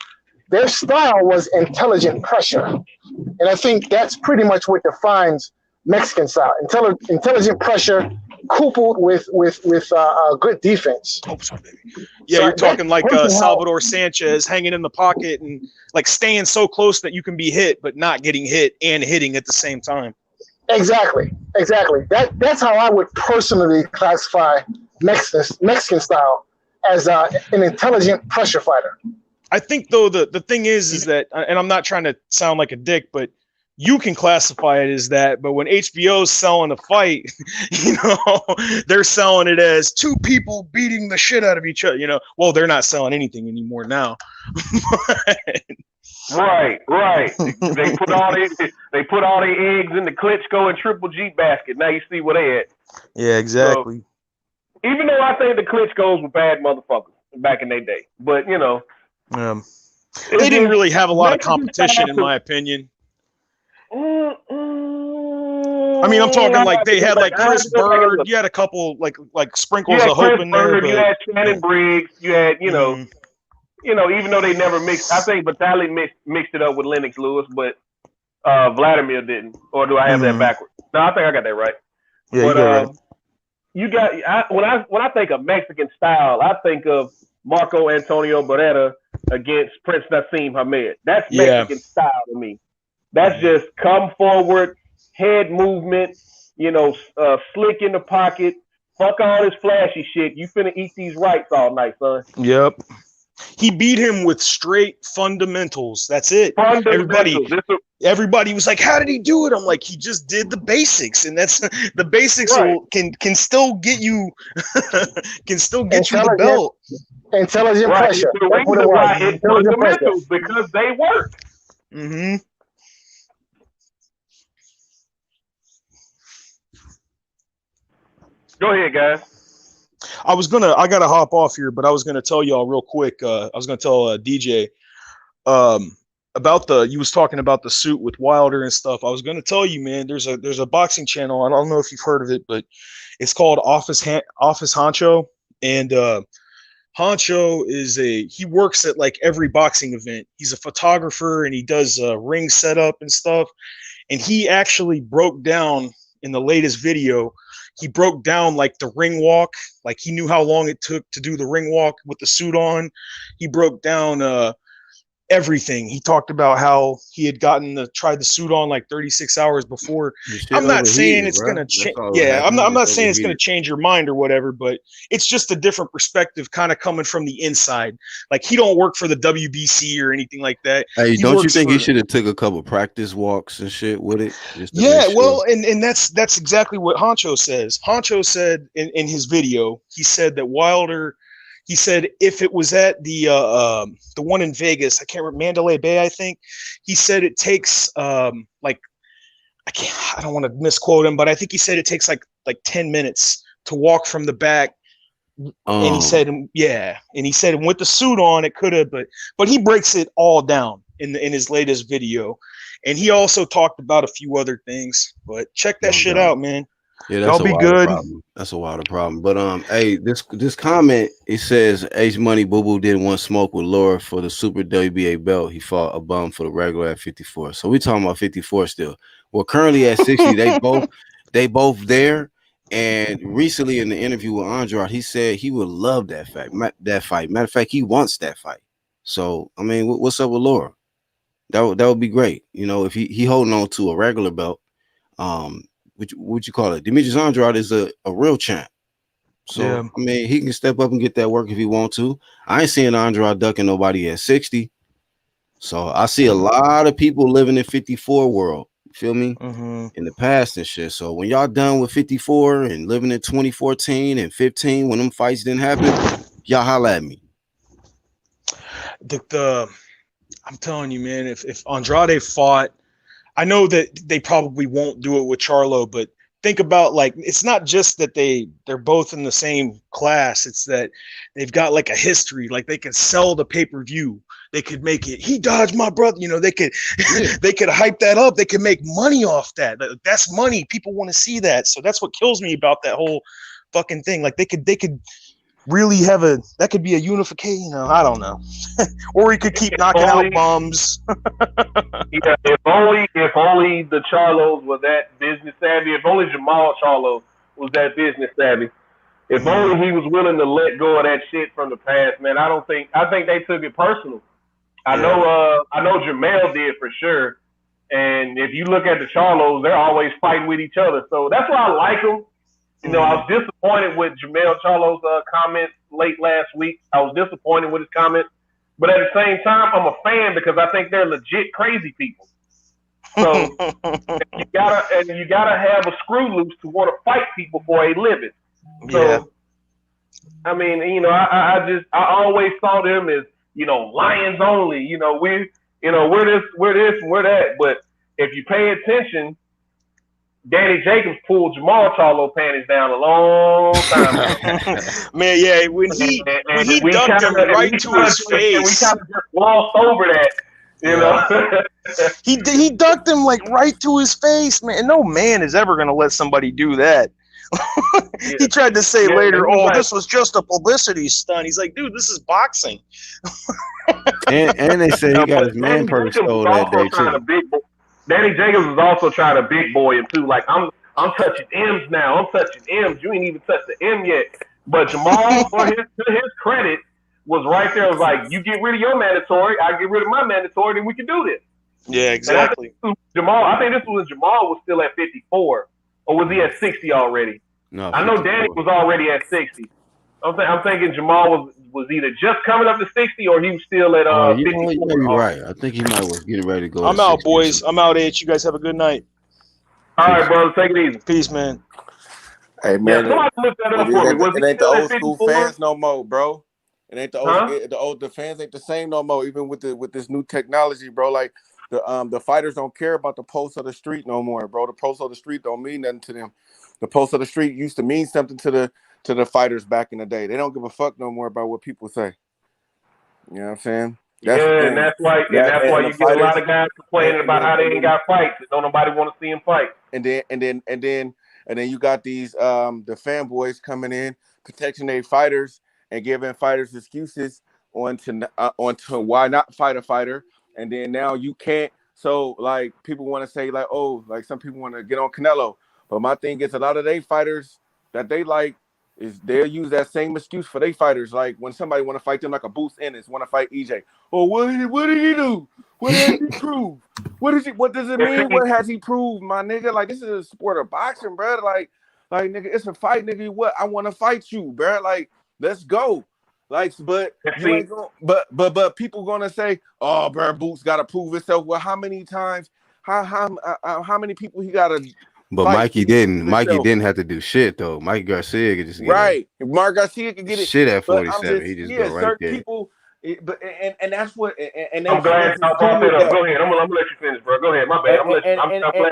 their style was intelligent pressure. And I think that's pretty much what defines Mexican style. Intelligent pressure coupled with good defense. Yeah, So you're talking like personally, Salvador Sanchez hanging in the pocket and like staying so close that you can be hit, but not getting hit and hitting at the same time. Exactly. That's how I would personally classify Mexican style as an intelligent pressure fighter. I think though the thing is that, and I'm not trying to sound like a dick, but you can classify it as that. But when HBO's selling a fight, you know, they're selling it as two people beating the shit out of each other. You know, well, they're not selling anything anymore now. Right. They put all their eggs in the Klitschko and Triple G basket. Now you see what they had. Yeah, exactly. So, even though I think the Klitschkos were bad motherfuckers back in their day, but you know, they didn't really have a lot of competition, in my opinion. I mean, I'm talking like they had like Chris Bird. You had a couple like sprinkles of hope in there. But, you had Shannon Briggs. You had even though they never mixed. I think Vitali mixed it up with Lennox Lewis, but Vladimir didn't. Or do I have that backwards? No, I think I got that right. Yeah, but you got when I think of Mexican style, I think of Marco Antonio Barrera against Prince Nassim Hamed. That's Mexican style to me. That's just come forward, head movement, slick in the pocket. Fuck all this flashy shit. You finna eat these rights all night, son. Yep. He beat him with straight fundamentals. That's it. Everybody was like, "How did he do it?" I'm like, "He just did the basics, and that's the basics can still get you you the belt." Intelligent pressure. The reason why it's fundamentals because they work. Mm-hmm. Go ahead, guys. I gotta hop off here, but I was gonna tell y'all real quick. I was gonna tell DJ about you was talking about the suit with Wilder and stuff. I was gonna tell you, man, there's a boxing channel. I don't know if you've heard of it, but it's called Office Honcho, and Honcho he works at like every boxing event. He's a photographer and he does ring setup and stuff. And he actually broke down in the latest video. He broke down like the ring walk, like he knew how long it took to do the ring walk with the suit on. He broke down everything. He talked about how he had tried the suit on like 36 hours before. I'm not saying it's going to change. Yeah, I'm not saying it's going to change your mind or whatever, but it's just a different perspective kind of coming from the inside. Like he don't work for the WBC or anything like that. Hey, don't you think he should have took a couple practice walks and shit with it? Yeah, well, and that's exactly what Honcho says. Honcho said in his video, he said that Wilder, he said if it was at the one in Vegas, I can't remember, Mandalay Bay, I think. He said it takes I don't want to misquote him, but I think he said it takes like 10 minutes to walk from the back. And he said, yeah, and he said with the suit on it could have, but he breaks it all down in his latest video, and he also talked about a few other things. But check that shit out, man. Yeah, that's a wild problem. That's a wild problem. But hey, this comment, it says H Money Boo Boo didn't want smoke with Laura for the Super WBA belt. He fought a bum for the regular at 54. So we talking about 54 still. Well, currently at 60, they both there. And recently in the interview with Andrade, he said he would love that fight. Matter of fact, he wants that fight. So I mean, what's up with Laura? That would be great. If he holding on to a regular belt, what you call it? Demetrius Andrade is a real champ. So yeah. I mean, he can step up and get that work if he want to. I ain't seeing Andrade ducking nobody at 60. So I see a lot of people living in 54 world. You feel me? In the past and shit. So when y'all done with 54 and living in 2014 and 15, when them fights didn't happen, y'all holla at me. I'm telling you, man, if Andrade fought, I know that they probably won't do it with Charlo, but think about, like, it's not just that they're both in the same class. It's that they've got like a history. Like they could sell the pay-per-view. They could make it, he dodged my brother. They could they could hype that up. They could make money off that. That's money. People want to see that. So that's what kills me about that whole fucking thing. Like they could really have that could be a unification. You know, I don't know. Or he could keep knocking out bums. Yeah, if only the Charlos were that business savvy. If only Jamal Charlo was that business savvy. If only he was willing to let go of that shit from the past, man. I think they took it personal. I know Jamel did for sure. And if you look at the Charlos, they're always fighting with each other. So that's why I like them. You know, I was disappointed with Jamel Charlo's comments late last week. I was disappointed with his comments. But at the same time, I'm a fan because I think they're legit crazy people. So you gotta have a screw loose to want to fight people for a living. So I mean, you know, I always saw them as, you know, lions only. You know, we're this, and we're that. But if you pay attention, Danny Jacobs pulled Jamal Charlo panties down a long time ago. Man, yeah, when he ducked him right to his face. We kind of just glossed over that, you know. He ducked him like right to his face, man. No man is ever gonna let somebody do that. He tried to say later, this was just a publicity stunt. He's like, dude, this is boxing. and they said he got his man purse stole that day too. Danny Jacobs was also trying to big boy him too. Like, I'm touching M's now. I'm touching M's. You ain't even touched the M yet. But Jamal, to his credit, was right there. Was like, you get rid of your mandatory, I get rid of my mandatory, then we can do this. Yeah, exactly. I think this was when Jamal was still at 54, or was he at 60 already? No, I know Danny was already at 60. I'm thinking Jamal was either just coming up to 60 or he was still at 54. You may be right. I think he might was getting ready to go. I'm out, boys. I'm out, H. You guys have a good night. All right, brother. Take it easy. Peace, man. Hey, man. Somebody look that up for me. It ain't the old school fans no more, bro. It ain't the fans ain't the same no more. Even with this new technology, bro. Like the fighters don't care about the pulse of the street no more, bro. The pulse of the street don't mean nothing to them. The pulse of the street used to mean something to the fighters back in the day. They don't give a fuck no more about what people say. You know what I'm saying? And that's why you get a lot of guys complaining about how they ain't got fights. Don't nobody want to see them fight. And then you got these the fanboys coming in, protecting their fighters and giving fighters excuses on to why not fight a fighter. And then now you can't. So like people want to say like, oh, like some people want to get on Canelo. But my thing is a lot of they fighters that they like is they'll use that same excuse for they fighters. Like when somebody want to fight them, like a Boost Ennis want to fight EJ. Oh, what did he do? What did he prove? What does it mean? What has he proved, my nigga? Like this is a sport of boxing, bro. Like nigga, it's a fight, nigga. What I want to fight you, bro. Like let's go. Like, but you ain't going. But people gonna say, oh, bro, Boots got to prove himself. Well, how many times? How many people he got to? But Mikey didn't. Mikey didn't have to do shit though. Mike Garcia could just get Mark Garcia could get it. Shit at 47. He just go right there. People, and that's what. And I'm glad y'all brought that up. Go ahead. I'm gonna let you finish, bro. Go ahead. My bad. I'm glad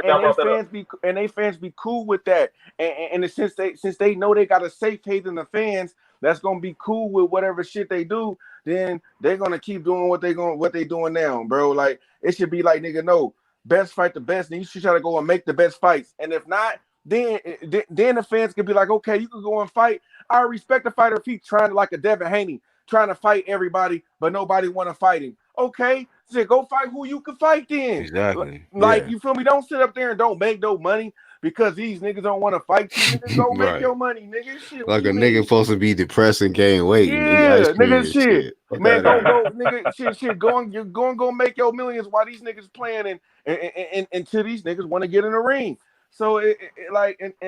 y'all brought that up. And they fans be cool with that. And since they know they got a safe haven the fans that's gonna be cool with whatever shit they do, then they're gonna keep doing what they doing now, bro. Like it should be like, nigga, no. Best fight the best, and you should try to go and make the best fights. And if not, then the fans can be like, okay, you can go and fight. I respect the fighter if he's trying to, like a Devin Haney, trying to fight everybody, but nobody want to fight him. Okay, so go fight who you can fight then. Exactly. Like you feel me? Don't sit up there and don't make no money because these niggas don't want to fight you. Niggas go make your money, nigga. Shit, like a nigga supposed to be depressed and gain weight. Yeah, nigga, shit. Man, don't go, nigga, shit. You're going to make your millions while these niggas playing and until these niggas want to get in the ring. So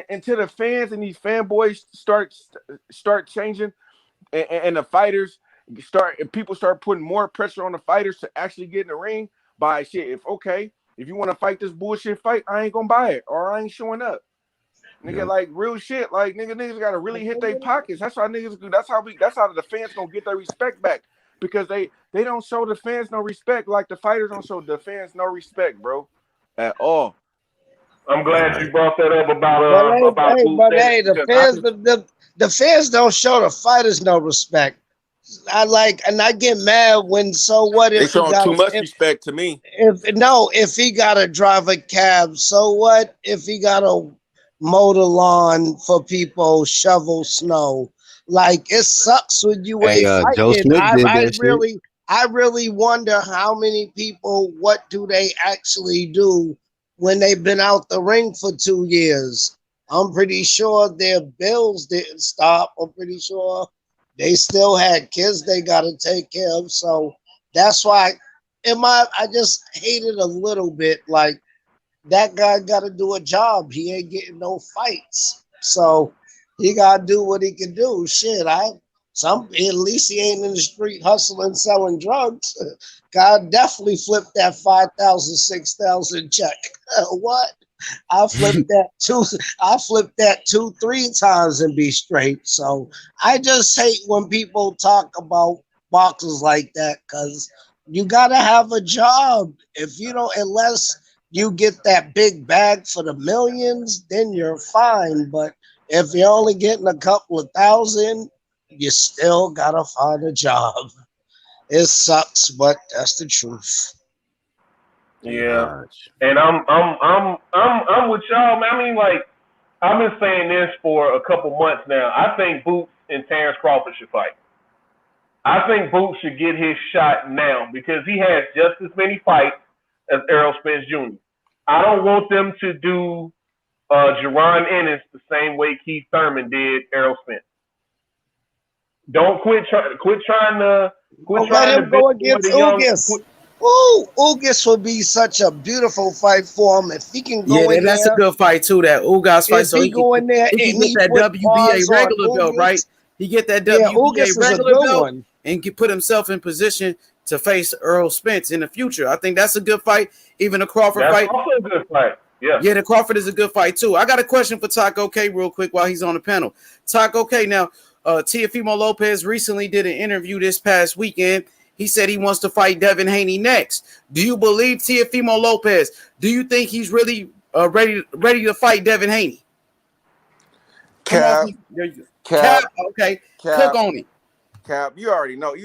until the fans and these fanboys start changing, and the fighters people start putting more pressure on the fighters to actually get in the ring by shit. If you want to fight this bullshit fight, I ain't gonna buy it or I ain't showing up. Nigga, like real shit. Like niggas gotta really hit their pockets. That's how niggas do. That's how the fans gonna get their respect back. Because they don't show the fans no respect like the fighters don't show the fans no respect, bro. At all. I'm glad you brought that up about the fans don't show the fighters no respect. I get mad when they showing too much respect to me. If he gotta drive a cab, so what? If he gotta mow the lawn for people, shovel snow, Like it sucks when you Hey, ain't Joe fighting. Smith did that shit. I really wonder how many people, what do they actually do when they've been out the ring for 2 years? I'm pretty sure their bills didn't stop. I'm pretty sure they still had kids they got to take care of. So that's why I just hate it a little bit. Like that guy got to do a job. He ain't getting no fights. So he got to do what he can do. Shit, at least he ain't in the street hustling, selling drugs. God definitely flipped that 5,000, 6,000 check. What? I flipped that 2, 3 times and be straight. So I just hate when people talk about boxers like that because you gotta have a job. If you don't, unless you get that big bag for the millions, then you're fine. But if you're only getting a couple of thousand, you still gotta find a job. It sucks, but that's the truth. Yeah, and I'm with y'all, man. I mean, like I've been saying this for a couple months now. I think Boots and Terrence Crawford should fight. I think Boots should get his shot now because he has just as many fights as Errol Spence Jr. I don't want them to do Jerron Ennis the same way Keith Thurman did Errol Spence. Don't quit trying to let him go against Ugas. Ugas will be such a beautiful fight for him if he can go in there. That's a good fight too. That Ugas fight, so he can get that WBA regular belt, right? He get that WBA regular belt and put himself in position to face Earl Spence in the future. I think that's a good fight. Even the Crawford fight. That's also a good fight. Yeah. Yeah, the Crawford is a good fight too. I got a question for Taco K real quick while he's on the panel. Taco K, now Teofimo Lopez recently did an interview this past weekend. He said he wants to fight Devin Haney next. Do you believe Teofimo Lopez? Do you think he's really ready to fight Devin Haney? Cap. Okay. Cook on it. Cap, you already know.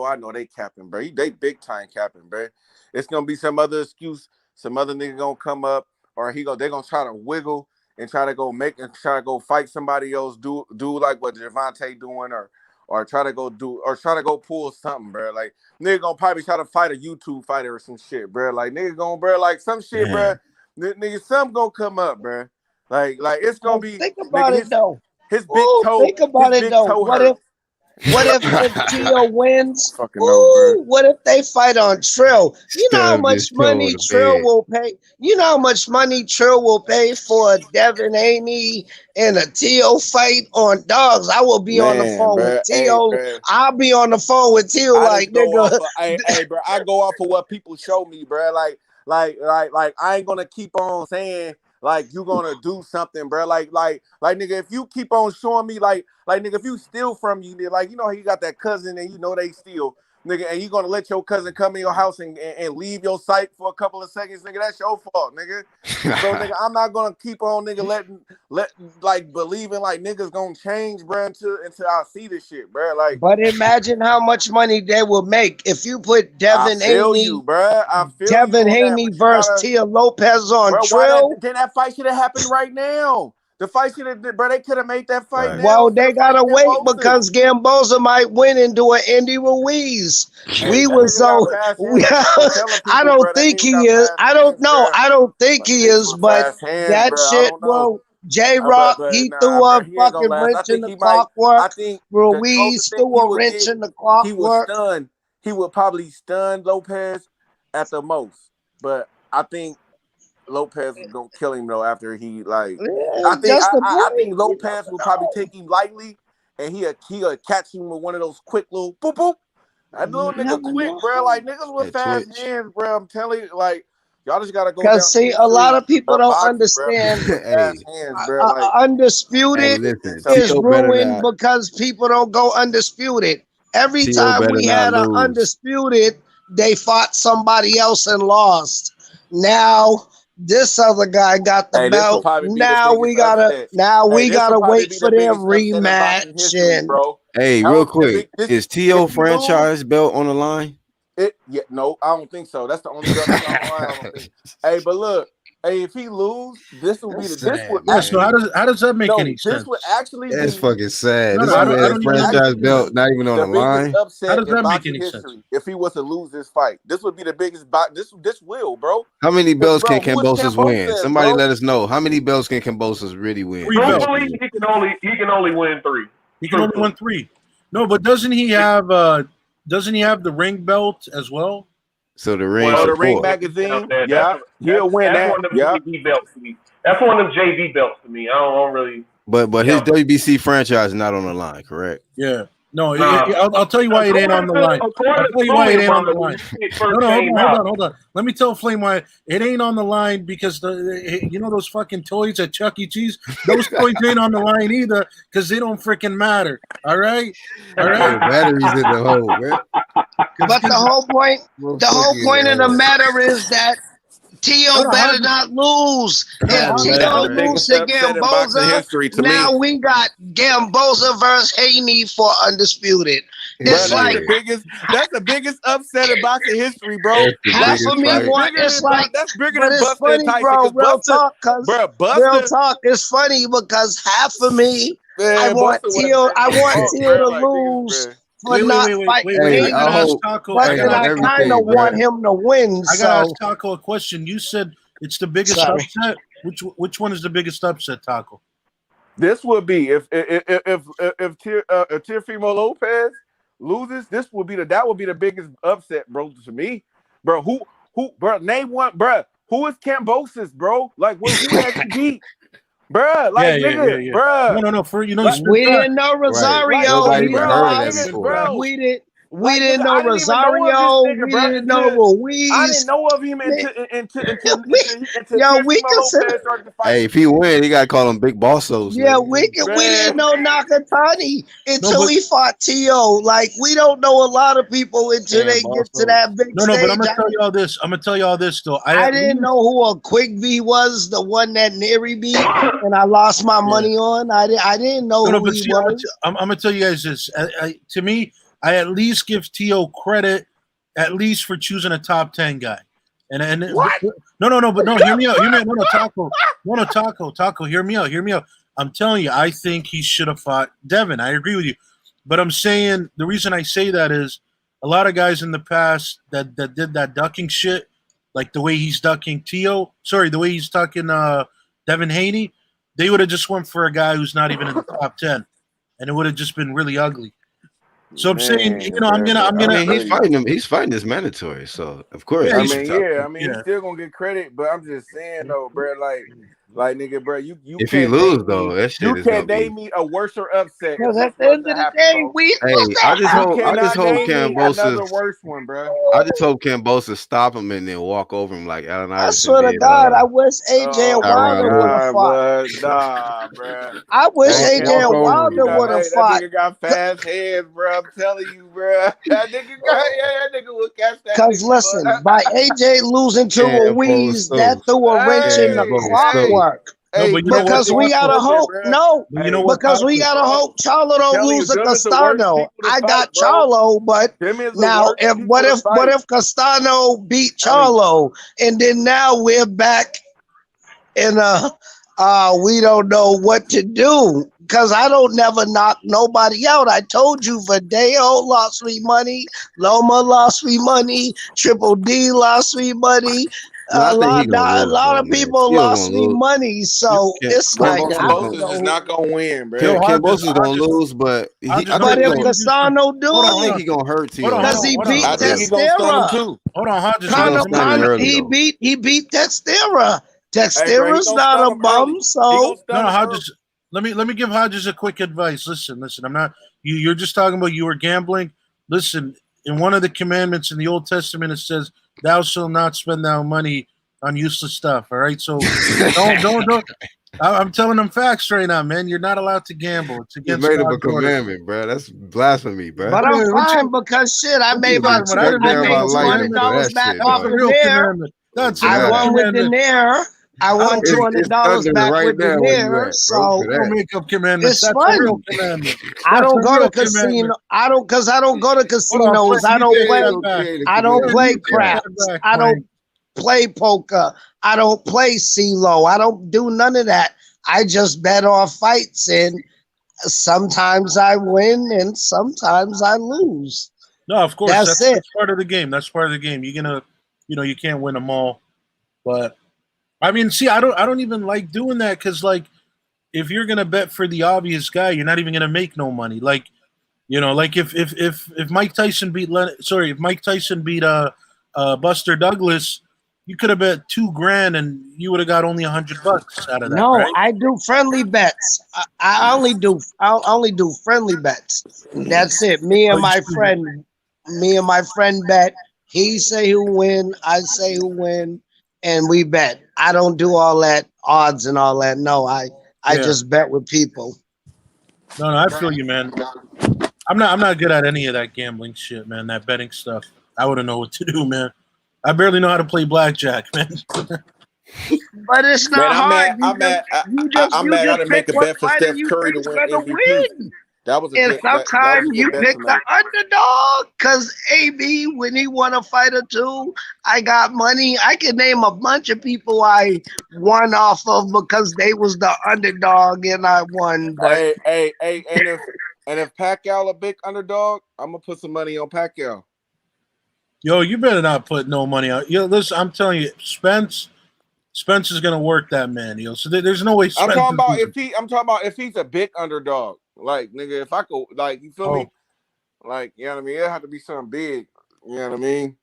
I know they capping, bro. They big time capping, bro. It's gonna be some other excuse. Some other nigga gonna come up, or they're gonna try to wiggle and try to go fight somebody else. Do like what Javante doing, or try to go pull something, bro. Like nigga gonna probably try to fight a YouTube fighter or some shit, bro. Like nigga gonna, bro, like some shit, bro. Nigga, something gonna come up, bro. Like it's gonna be. Think about it though. His big toe. Think about it though. What if Tio wins? What if they fight on Trill? You know how much money Trill will pay? You know how much money Trill will pay for a Devin Haney and a Tio fight on Dogs? I will be on the phone with Tio. I'll be on the phone with Tio like nigga. Hey, bro, I go off of what people show me, bro. Like I ain't gonna keep on saying like you gonna do something, bro. Like nigga, if you keep on showing me like nigga, if you steal from you, like you know how you got that cousin and you know they steal, nigga, and you gonna let your cousin come in your house and leave your site for a couple of seconds, nigga, that's your fault, nigga. So nigga, I'm not gonna keep on nigga letting believing like niggas gonna change, bro, until I see this shit, bro. Like, but imagine how much money they will make if you put Devin Haney, Devin Haney versus Tia Lopez on Trill. Then that fight should have happened right now. The fight should have, bro. They could have made that fight. Now. Well, they gotta wait because Gamboza might win and do an Andy Ruiz. I don't think he is. I don't know. I don't think he is. But that shit. Well, J Rock, he threw a fucking wrench in the clockwork. I think Ruiz threw a wrench in the clockwork. He was stunned. He would probably stun Lopez at the most. But I think Lopez is gonna kill him though after he like. I think Lopez will probably take him lightly, and he'll catch him with one of those quick little boop boop. That little nigga quick, bro. Like niggas with fast hands, bro. I'm telling you, like y'all just gotta go. Because see, a lot of people don't understand. Undisputed is ruined because people don't go undisputed. Every time we had an undisputed, they fought somebody else and lost. Now this other guy got the belt. Now we gotta wait for their rematch. Bro. Hey, real quick, is T.O. franchise belt on the line? No, I don't think so. That's the only belt that's on the line. Hey, but look, Hey, if he lose, this will be the. This would Yeah, so how does that make any This sense? would actually That's be. fucking sad. No, This no, I is don't a even franchise understand belt not even on the the biggest line. How upset does in that make boxing any sense? history. If he was to lose this fight, this would be the biggest. This will, bro. How many belts Bro, can who is Cambosos win? Cambosos, Somebody bro? let us know. How many belts can Cambosos really win? 3 belts. Truthfully, he can only win 3. He can only win 3. No, but doesn't he have the ring belt as well? So the ring the ring support. magazine, yeah, he'll win that's that. one of them Yeah, JV belts to me. That's one of them JV belts to me. I don't really. But his WBC franchise is not on the line, correct? Yeah. No, Nah. I'll tell you why it ain't on the line. I'll tell you why it ain't on the line. No, hold on. Let me tell Flame why it ain't on the line, because those fucking toys at Chuck E. Cheese, those toys ain't on the line either, because they don't freaking matter. All right. Batteries in the hole, man. But the whole point of the matter is that Tio better not lose. If Tio lose to Gamboza, now we got Gamboza versus Haney for undisputed. It's like that's the biggest upset in boxing history, bro. half of me want. It's like, that's bigger but than it's Buster funny, and Tyson. bro. Real Buster, talk, cause real talk is funny because half of me, I want Tio to lose. For not fighting Haney, but then I kind of want him to win. I gotta ask Taco a question. You said it's the biggest upset. Which one is the biggest upset, Taco? This would be if Teofimo Lopez loses. That would be the biggest upset, bro. To me, bro. Who, bro? Name one, bro. Who is Cambosos, bro? Like, who has he beat? Bruh, like nigga, bruh. No. For we didn't know Rosario. Right. Nobody even heard of him before. We didn't know Rosario. We didn't know Ruiz. I didn't know of him until we consider. Hey, if he win, he gotta call him Big Bossos. Yeah, we didn't know Nakatani until he fought Tio. Like, we don't know a lot of people until they get to that big stage. No, but I'm gonna tell you all this. Though I didn't know who a Quick B was, the one that Neri beat, and I lost my money on. I didn't know who he was. I'm gonna tell you guys this. To me, I at least give Tio credit, at least for choosing a top 10 guy. And what? No, but no, hear me out. Taco, hear me out. I'm telling you, I think he should have fought Devin. I agree with you. But I'm saying the reason I say that is a lot of guys in the past that did that ducking shit, like the way he's ducking the way he's ducking Devin Haney, they would have just went for a guy who's not even in the top 10. And it would have just been really ugly. So I'm saying, I'm gonna. I mean, he's fighting him. He's fighting his mandatory, so of course. Yeah, he's still gonna get credit, but I'm just saying though, bro, like nigga, bro, you if he lose though, that shit you can't name me a worser upset. Because at the end of the day, I just hope Cambosos another worse one, bro. I just hope Cambosos stop him and then walk over him like Allen Iverson. I swear to God, I wish AJ Wilder would have fought. Nah, bro. I wish AJ Wilder would have fought. That nigga got fast hands, bro. I'm telling you, bro. That nigga will catch that. Because listen, by AJ losing to Ruiz, that threw a wrench in the clockwork. Because we gotta hope. Because we gotta hope Charlo don't lose to Castano. I got Charlo, but now what if Castano beat Charlo, and then now we're back in we don't know what to do. Because I don't never knock nobody out. I told you Verdeo lost me money, Loma lost me money, Triple D lost me money. A lot of people lost me money, so it's like Cambosos is not gonna win, bro. Cambosos gonna lose, but if Castano I think he gonna hurt you because he beat Textera. Hold on, Hodges. He beat Textera. Textera's not a bum, so no, Hodges. Let me give Hodges a quick advice. Listen. I'm not. You're just talking about you were gambling. Listen, in one of the commandments in the Old Testament, it says, "Thou shalt not spend thy money on useless stuff." All right, so don't. I'm telling them facts right now, man. You're not allowed to gamble. It's against made up a commandment, bro. That's blasphemy, bro. But I'm fine because shit, I made my $200 back off of there. I won with Linares. I won $200 back with Linares, so it's fun. I don't go to casino. I don't go to casinos. I don't play craps. I don't play poker. I don't play CeeLo. I don't do none of that. I just bet on fights, and sometimes I win and sometimes I lose. No, of course, That's it. that's part of the game. That's part of the game. You're gonna, you can't win them all. But I mean, see, I don't even like doing that because, like, if you're gonna bet for the obvious guy, you're not even gonna make no money. Like, like if Mike Tyson beat if Mike Tyson beat Buster Douglas, you could have bet $2,000 and you would have got only $100 out of that, No, right? I do friendly bets. I only do friendly bets. That's it. Me and my friend bet. He say who win, I say who win, and we bet. I don't do all that odds and all that. No, I just bet with people. No, I feel you, man. I'm not good at any of that gambling shit, man. That betting stuff. I wouldn't know what to do, man. I barely know how to play blackjack, man. But it's not hard. I'm mad. I didn't make a bet for Steph Curry to win MVP. That was a and good. Sometimes that was a you good pick the underdog because AB, when he won a fight or two, I got money. I can name a bunch of people I won off of because they was the underdog and I won. But hey, and if Pacquiao a big underdog, I'm gonna put some money on Pacquiao. Yo, you better not put no money on. Listen, I'm telling you, Spence is gonna work that man. So there's no way. I'm talking about if he's a big underdog. Like, nigga, if I could, like, you feel me? Like, you know what I mean? It have to be something big. You know what I mean?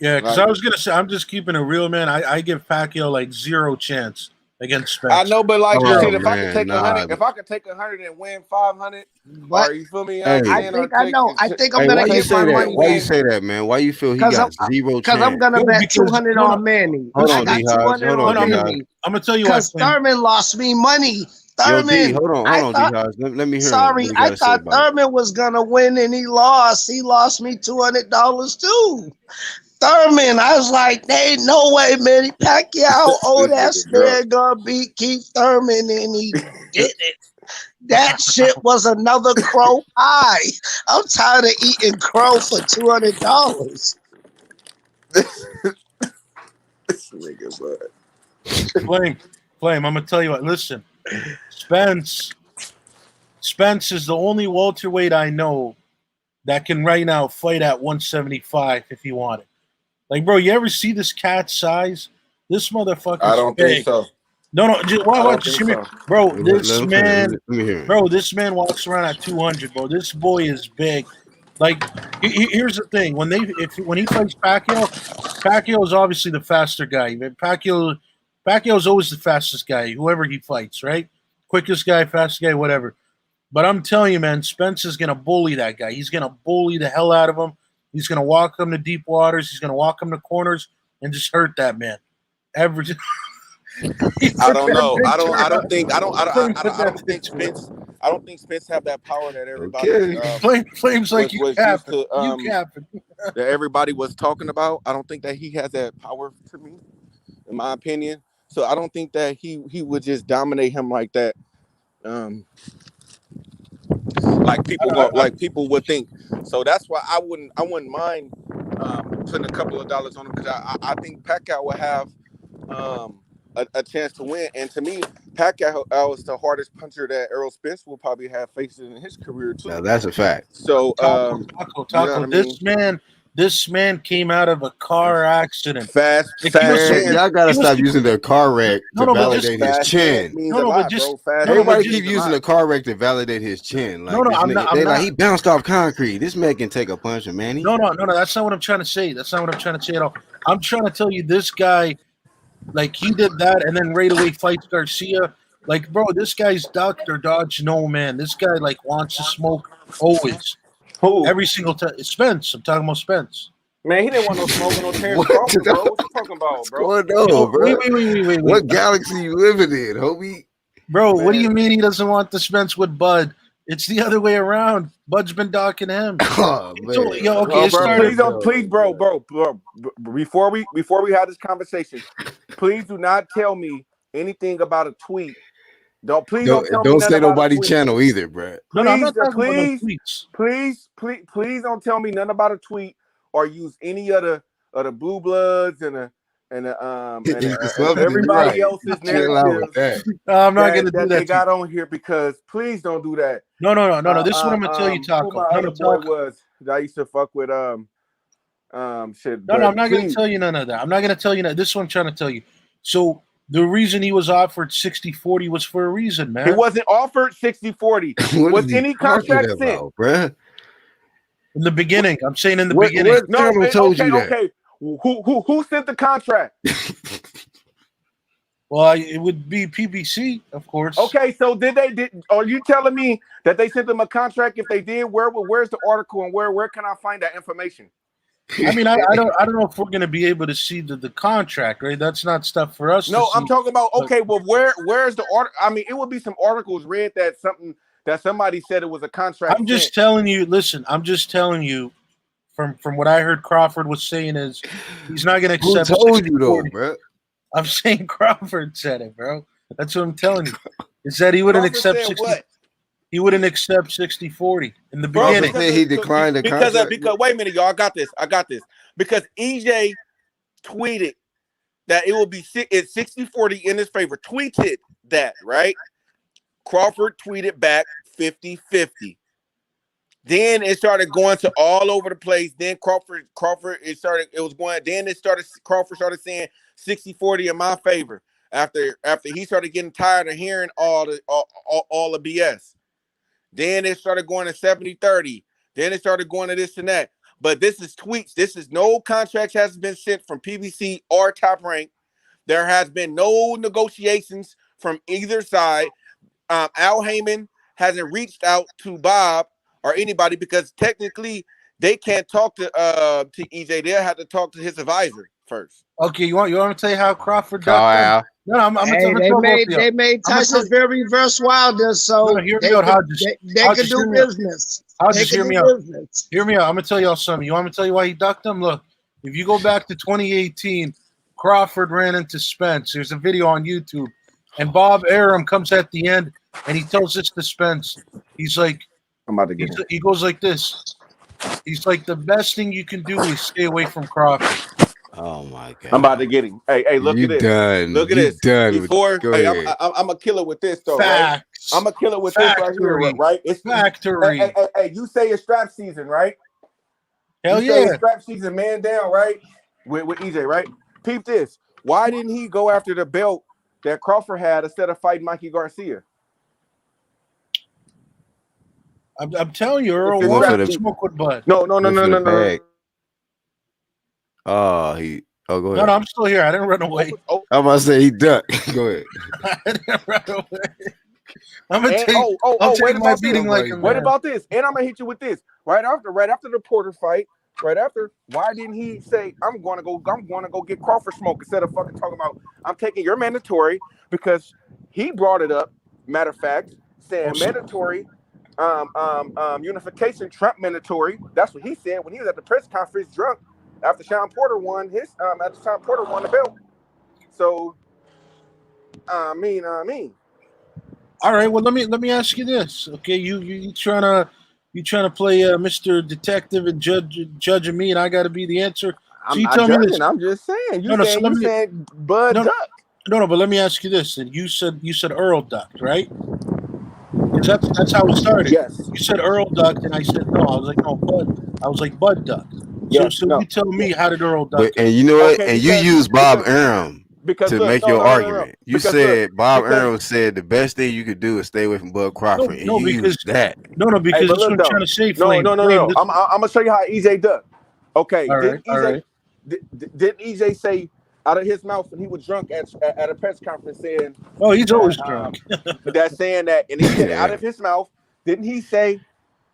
Yeah, because I was gonna say, I'm just keeping it real, man. I give Pacquiao like 0 chance against Spence. I know, but like, shit, if I could take 100, if I could take 100 and win 500, but or you feel me? I think I know. I think I'm gonna get my money. Why you say that, man? Why you feel he got 0 chance? Because I'm gonna bet 200 on Manny. Hold I on, got D-Hodge. 200 Hold on on, Manny. I'm gonna tell you because Thurman lost me money. Thurman, Hold on, D-Hodge. Let me hear. Sorry, I thought Thurman was gonna win and he lost. He lost me $200 too. Thurman, I was like, there ain't no way, Manny Pacquiao, old ass man, gonna beat Keith Thurman, and he did it. That shit was another crow pie. I'm tired of eating crow for $200. This nigga, bud. Flame. I'm gonna tell you what. Listen, Spence is the only welterweight I know that can right now fight at 175 if he wanted. Like, bro, you ever see this cat's size? This motherfucker. I don't think so. No, just hear me, bro. This man, bro, this man walks around at 200, bro. This boy is big. Like, here's the thing: when he fights Pacquiao is obviously the faster guy. Pacquiao's always the fastest guy, whoever he fights, right? Quickest guy, fastest guy, whatever. But I'm telling you, man, Spence is gonna bully that guy. He's gonna bully the hell out of him. He's gonna walk him to deep waters. He's gonna walk him to corners and just hurt that man. I don't know. I don't think Spence have that power that everybody Flames like you capping. That everybody was talking about. I don't think that he has that power to me, in my opinion. So I don't think that he would just dominate him like that. Like people would think. So that's why I wouldn't mind putting a couple of dollars on him, because I think Pacquiao would have a chance to win. And to me, Pacquiao is the hardest puncher that Errol Spence will probably have faced in his career too. Now, that's a fact. So Taco, you know this man came out of a car accident. Fast. Y'all gotta stop using their car wreck to validate his chin. Everybody keep using the car wreck to validate his chin. Like, I'm not. He bounced off concrete. This man can take a punch, man. No. That's not what I'm trying to say. That's not what I'm trying to say at all. I'm trying to tell you, this guy, like, he did that and then right away fights Garcia. Like, bro, this guy's ducked or dodged. No, man. This guy, like, wants to smoke always. Who? Every single time. Spence. I'm talking about Spence. Man, he didn't want no smoking on Terrence Crawford, bro. What you talking about, bro? What's going on, bro? Wait. What galaxy you living in, homie? Bro, what do you mean he doesn't want the Spence with Bud? It's the other way around. Bud's been docking him. Oh, man. So, Please, bro. Before we have this conversation, please do not tell me anything about a tweet. Don't say nobody's channel either, bro. No, I'm not talking about no tweets. Please don't tell me nothing about a tweet or use any other the Blue Bloods and Something, everybody right. else's Chill out with narratives that. I'm not gonna do that that they to got you. on here, because please don't do that. No. This is what I'm gonna tell you, Who Taco. my other boy was that I used to fuck with shit. No, But I'm not gonna tell you none of that. I'm not gonna tell you that. This is what I'm trying to tell you. So the reason he was offered 60-40 was for a reason, man. He wasn't offered 60-40. What Was is he any talking contract sent? about, bruh? In the beginning, I'm saying in the What beginning. No, told you that? okay. Who sent the contract? Well, it would be PBC, of course. Okay, so are you telling me that they sent them a contract? If they did, where's the article, and where can I find that information? I mean, I don't know if we're gonna be able to see the contract, right? That's not stuff for us. No, to see. I'm talking about, okay, well, where's the article? I mean, it would be some articles read that somebody said it was a contract. I'm just telling you. Listen, I'm just telling you. From what I heard, Crawford was saying is he's not gonna Who accept. told you though, 60-40. bruh? I'm saying Crawford said it, bro. That's what I'm telling you. Is that he wouldn't Crawford accept said 60. what? He wouldn't accept 60-40 in the Bro, beginning. He declined the contract. Because wait a minute, y'all. I got this. Because EJ tweeted that it will be 60-40 in his favor. Tweeted that, right? Crawford tweeted back 50-50. Then it started going to all over the place. Then Crawford, Crawford started saying 60-40 in my favor. After he started getting tired of hearing all the BS. Then it started going to 70-30. Then it started going to this and that. But this is tweets. This is no contract has been sent from PBC or Top Rank. There has been no negotiations from either side. Al Heyman hasn't reached out to Bob or anybody, because technically they can't talk to EJ. They'll have to talk to his advisor first. Okay, you want to tell you how Crawford Call ducked him? out. No, I'm They made Tyson very verse Wilder, so hear they me out, could, Hodges. they Hodges, could do hear me out. business. Hodges, They hear could me do out. business. Hear me out. I'm gonna tell y'all something. You want me to tell you why he ducked him? Look, if you go back to 2018, Crawford ran into Spence. There's a video on YouTube, and Bob Arum comes at the end and he tells this to Spence. He's like, I'm about to get him. He goes like this. He's like, the best thing you can do is stay away from Crawford. Oh my god! I'm about to get him. Hey, look at this. Done. Look at You this. done. Before, Go hey, ahead. I'm a killer with this though, Facts. right? I'm a killer with this right here, right? It's Factory. Hey, you say it's strap season, right? Hell you say yeah. it's strap season, man down, right? With EJ, right? Peep this. Why didn't he go after the belt that Crawford had instead of fighting Mikey Garcia? I'm telling you, Earl It's wanted strap to season. smoke with Bud. No. Oh, go ahead. No, I'm still here. I didn't run away. I'm about to say he ducked. Go ahead. I didn't run away. I'm gonna And, take. wait take my about beating this. like a What man. about this? And I'm gonna hit you with this. Right after the Porter fight, why didn't he say, I'm gonna go get Crawford smoke instead of fucking talking about I'm taking your mandatory, because he brought it up, matter of fact, saying mandatory unification, Trump mandatory. That's what he said when he was at the press conference drunk after Sean Porter won the belt. So I mean. All right. Well, let me ask you this. Okay, you trying to play Mr. Detective and judging me, and I got to be the answer. So I'm you not tell judging. me this. I'm just saying. You So said Bud duck. No, but let me ask you this. And you said Earl ducked, right? Because that's how it started. Yes. You said Earl ducked, and I said no. I was like, no, Bud. I was like, Bud ducked. Yes, So you tell me, how did Earl duck? And you know what? Okay, and you use Bob Arum to make your argument. You said Bob Arum said the best thing you could do is stay away from Bud Crawford, and you use that. No, because Hey, but that's look, what I'm though. trying to say. No. I'm gonna show you how EJ ducked. Okay, All didn't right. EJ say out of his mouth when he was drunk at a press conference saying, "Oh, he's always drunk." That's saying that, and he said it out of his mouth. Didn't he say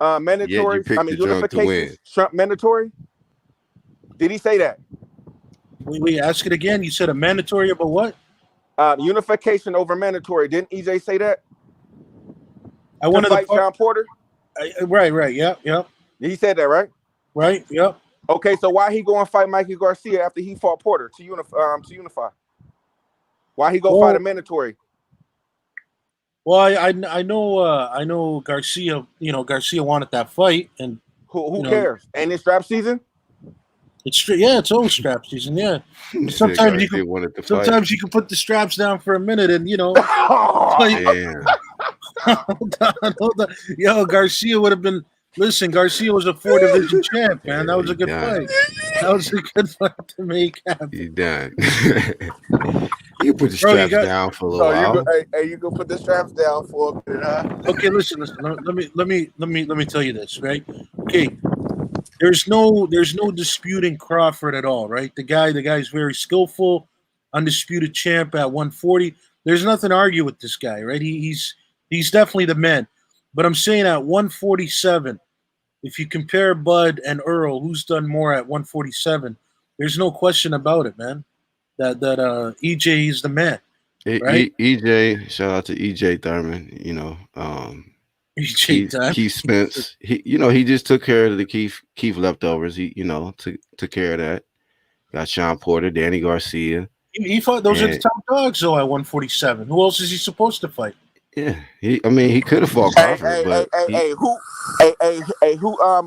mandatory? Yeah, unification, Trump mandatory. Did he say that? We ask it again. You said a mandatory about what? Unification over mandatory. Didn't EJ say that? I wanted to fight Sean Porter. Right. Yep. He said that, right? Right. Yep. Okay, so why he go and fight Mikey Garcia after he fought Porter to unify? Why he go fight a mandatory? Well, I know Garcia. Garcia wanted that fight, and who cares? Ain't it strap season? It's always strap season. Yeah. Sometimes you can. Sometimes you can put the straps down for a minute, and Damn. Hold on. Yo, Garcia would have been. Listen, Garcia was a 4-division champ, man. That was a good fight. That was a good fight to make happen. You done. You put the straps down for a little while. You go put the straps down for a minute, huh? Okay, listen. Let me tell you this, right? Okay, there's no disputing Crawford at all, right? The guy's very skillful, undisputed champ at 140. There's nothing to argue with this guy, right? He's definitely the man. But I'm saying at 147, if you compare Bud and Earl, who's done more at 147? There's no question about it, man. That EJ is the man, right? EJ, shout out to EJ Thurman. Keith Spence. He just took care of the Keith leftovers. He took care of that. Got Sean Porter, Danny Garcia. He fought. Those are the top dogs though at 147. Who else is he supposed to fight? Yeah, he could have fought Crawford,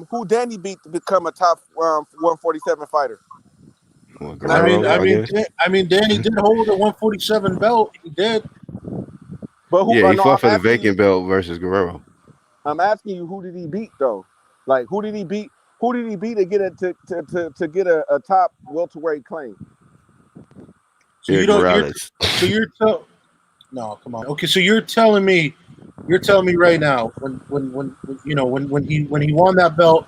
who Danny beat to become a top 147 fighter? I mean, Danny did hold a 147 belt. He did. But he fought for the vacant belt versus Guerrero. I'm asking you, who did he beat though? Like, who did he beat? Who did he beat to get to get a top welterweight claim? So no, come on. Okay, so you're telling me right now when he won that belt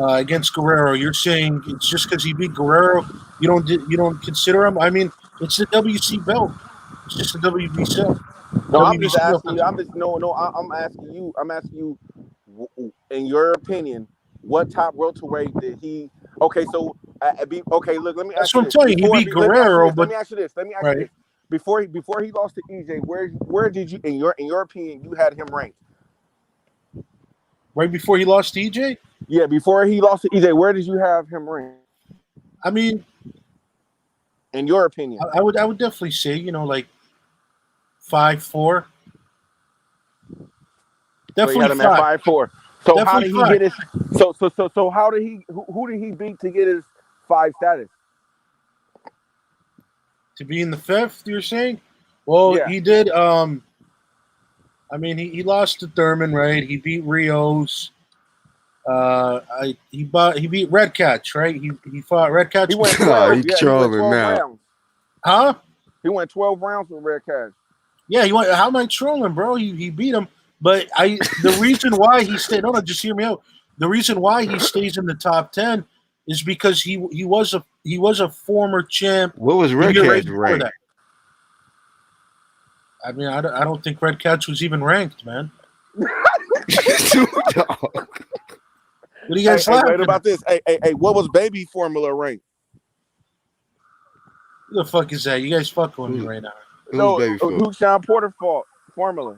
against Guerrero, you're saying it's just because he beat Guerrero, you don't consider him? I mean, it's the WC belt. It's just the WBC. No, I'm just asking you. I'm asking you. In your opinion, what top welterweight did he? Okay, so look, let me. That's what I'm telling you. He beat Guerrero, but let me ask you this. Before he lost to EJ, where did you, in your opinion, you had him ranked? Right before he lost to EJ? Yeah, before he lost to EJ, where did you have him ranked? I mean, in your opinion, I would definitely say, like 5'4". Definitely so he had him at 5'4". So definitely how did he get his? So how did he? Who did he beat to get his 5 status? To be in the 5th, you're saying? Well, yeah. He did. He lost to Thurman, right? He beat Rios. He beat Red Catch, right? He fought Red Catch. He went 12. He's trolling now. Rounds. Huh? He went 12 rounds with Red Catch. Yeah, he went. How am I trolling, bro? He beat him. But the reason why he stayed. No, just hear me out. The reason why he stays in the top 10 is because he was a former champ. What was Red Catch ranked? I mean, I don't think Red Catch was even ranked, man. What do you guys laughing? Wait about this. Hey, what was Baby Formula ranked? Who the fuck is that? You guys fucking with me right now. Who Sean Porter fought? Formula.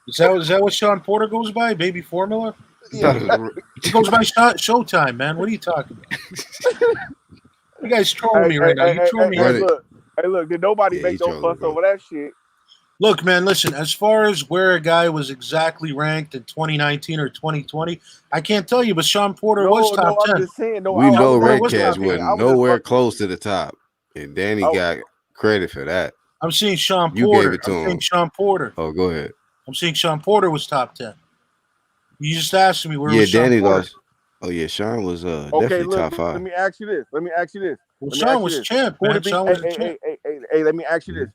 Is that what Sean Porter goes by? Baby Formula? Yeah. He goes by Showtime, man. What are you talking about? You guys trolling me right now. You trolling me right now. Hey, look, did nobody make no fuss over that shit? Look, man, listen, as far as where a guy was exactly ranked in 2019 or 2020, I can't tell you, but Sean Porter was top 10. I'm just saying, we know Red Catch wasn't nowhere close to the top, and Danny got credit for that. I'm seeing Sean Porter. You gave it to him. I'm saying Sean Porter. Oh, go ahead. I'm saying Sean Porter was top 10. You just asked me where was Danny Sean Porter? lost. Oh, yeah, Sean was definitely top 5. Let me ask you this. Well, Sean was champ, man. Sean was champ. Hey, let me ask you this.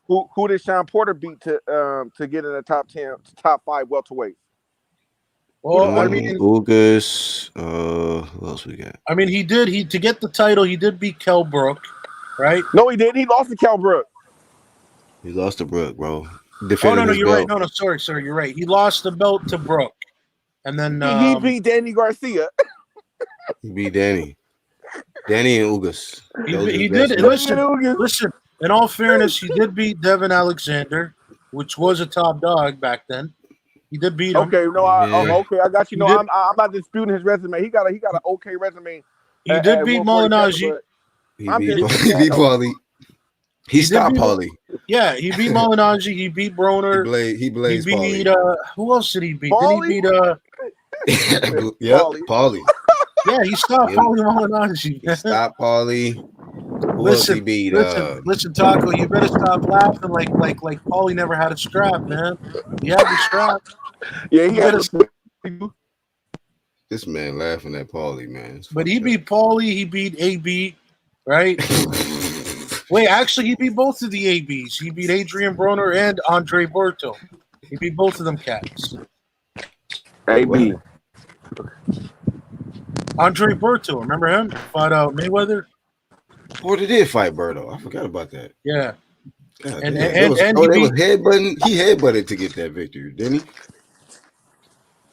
Who did Sean Porter beat to get in the top 10, top 5 welterweight? Well, I mean, Ugas. Who else we got? I mean, he to get the title. He did beat Kell Brook, right? No, he didn't. He lost to Kell Brook. He lost to Brook, bro. No, you're right. No, sorry, you're right. He lost the belt to Brook, and then he beat Danny Garcia. He beat Danny and Ugas. He did. Listen. In all fairness, he did beat Devin Alexander, which was a top dog back then. He did beat him. Okay, I got you. No, I'm not disputing his resume. He got an okay resume. He did beat Malignaggi. He beat Paulie. He stopped Paulie. Yeah, he beat Malignaggi. He beat Broner. He blazed Paulie. Who else did he beat? Paulie? Did he beat Paulie. Yeah, he stopped Yeah. Paulie Malignaggi. He stopped Paulie. Who else he beat? Listen, Taco. You better stop laughing like Paulie never had a strap, man. He had the strap. Yeah, You he better. This man laughing at Paulie, man. But he beat Paulie. He beat AB, right? Wait, actually, he beat both of the ABs. He beat Adrian Broner and Andre Berto. He beat both of them cats. AB. Andre Berto, remember him? Fought Mayweather. Porter did fight Berto. I forgot about that. Yeah. God, And they was headbutting. He headbutted to get that victory, didn't he?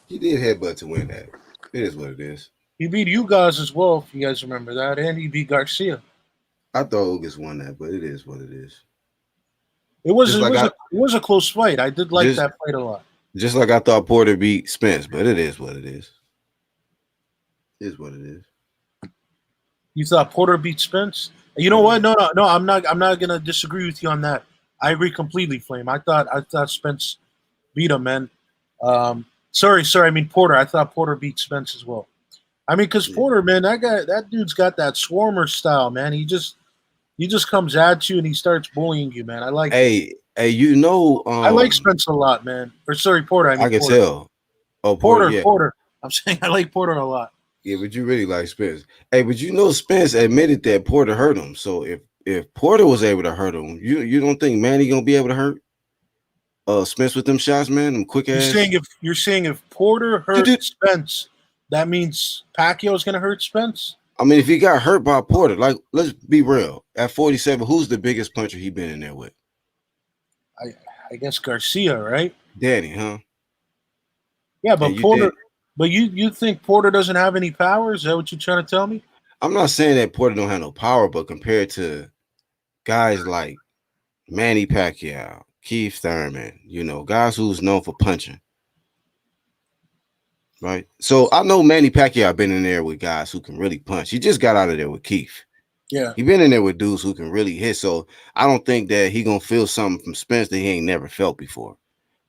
He did headbutt to win that. It is what it is. He beat you guys as well, if you guys remember that, and he beat Garcia. I thought Ugas won that, but it is what it is. It was a close fight. I did like that fight a lot. Just like I thought Porter beat Spence, but it is what it is. It is what it is. You thought Porter beat Spence? You know what? No. I'm not gonna disagree with you on that. I agree completely, Flame. I thought Spence beat him, man. Sorry. I mean Porter. I thought Porter beat Spence as well. I mean, because Porter, man, that dude's got that swarmer style, man. He just comes at you and he starts bullying you, man. I like. Hey, you know, I like Spence a lot, man. Or sorry, Porter. I can tell. Oh, Porter. I'm saying I like Porter a lot. Yeah, but you really like Spence. Hey, but you know Spence admitted that Porter hurt him. So if Porter was able to hurt him, you don't think Manny gonna be able to hurt Spence with them shots, man? Them quick ass. You're saying if Porter hurt Spence, that means Pacquiao's gonna hurt Spence? I mean, if he got hurt by Porter, like let's be real. At 47, who's the biggest puncher he been in there with? I guess Garcia, right? Danny, huh? Yeah, but Porter. But you think Porter doesn't have any power? Is that what you're trying to tell me? I'm not saying that Porter don't have no power, but compared to guys like Manny Pacquiao, Keith Thurman, you know, guys who's known for punching, right? So I know Manny Pacquiao been in there with guys who can really punch. He just got out of there with Keith. Yeah. He been in there with dudes who can really hit. So I don't think that he gonna feel something from Spence that he ain't never felt before.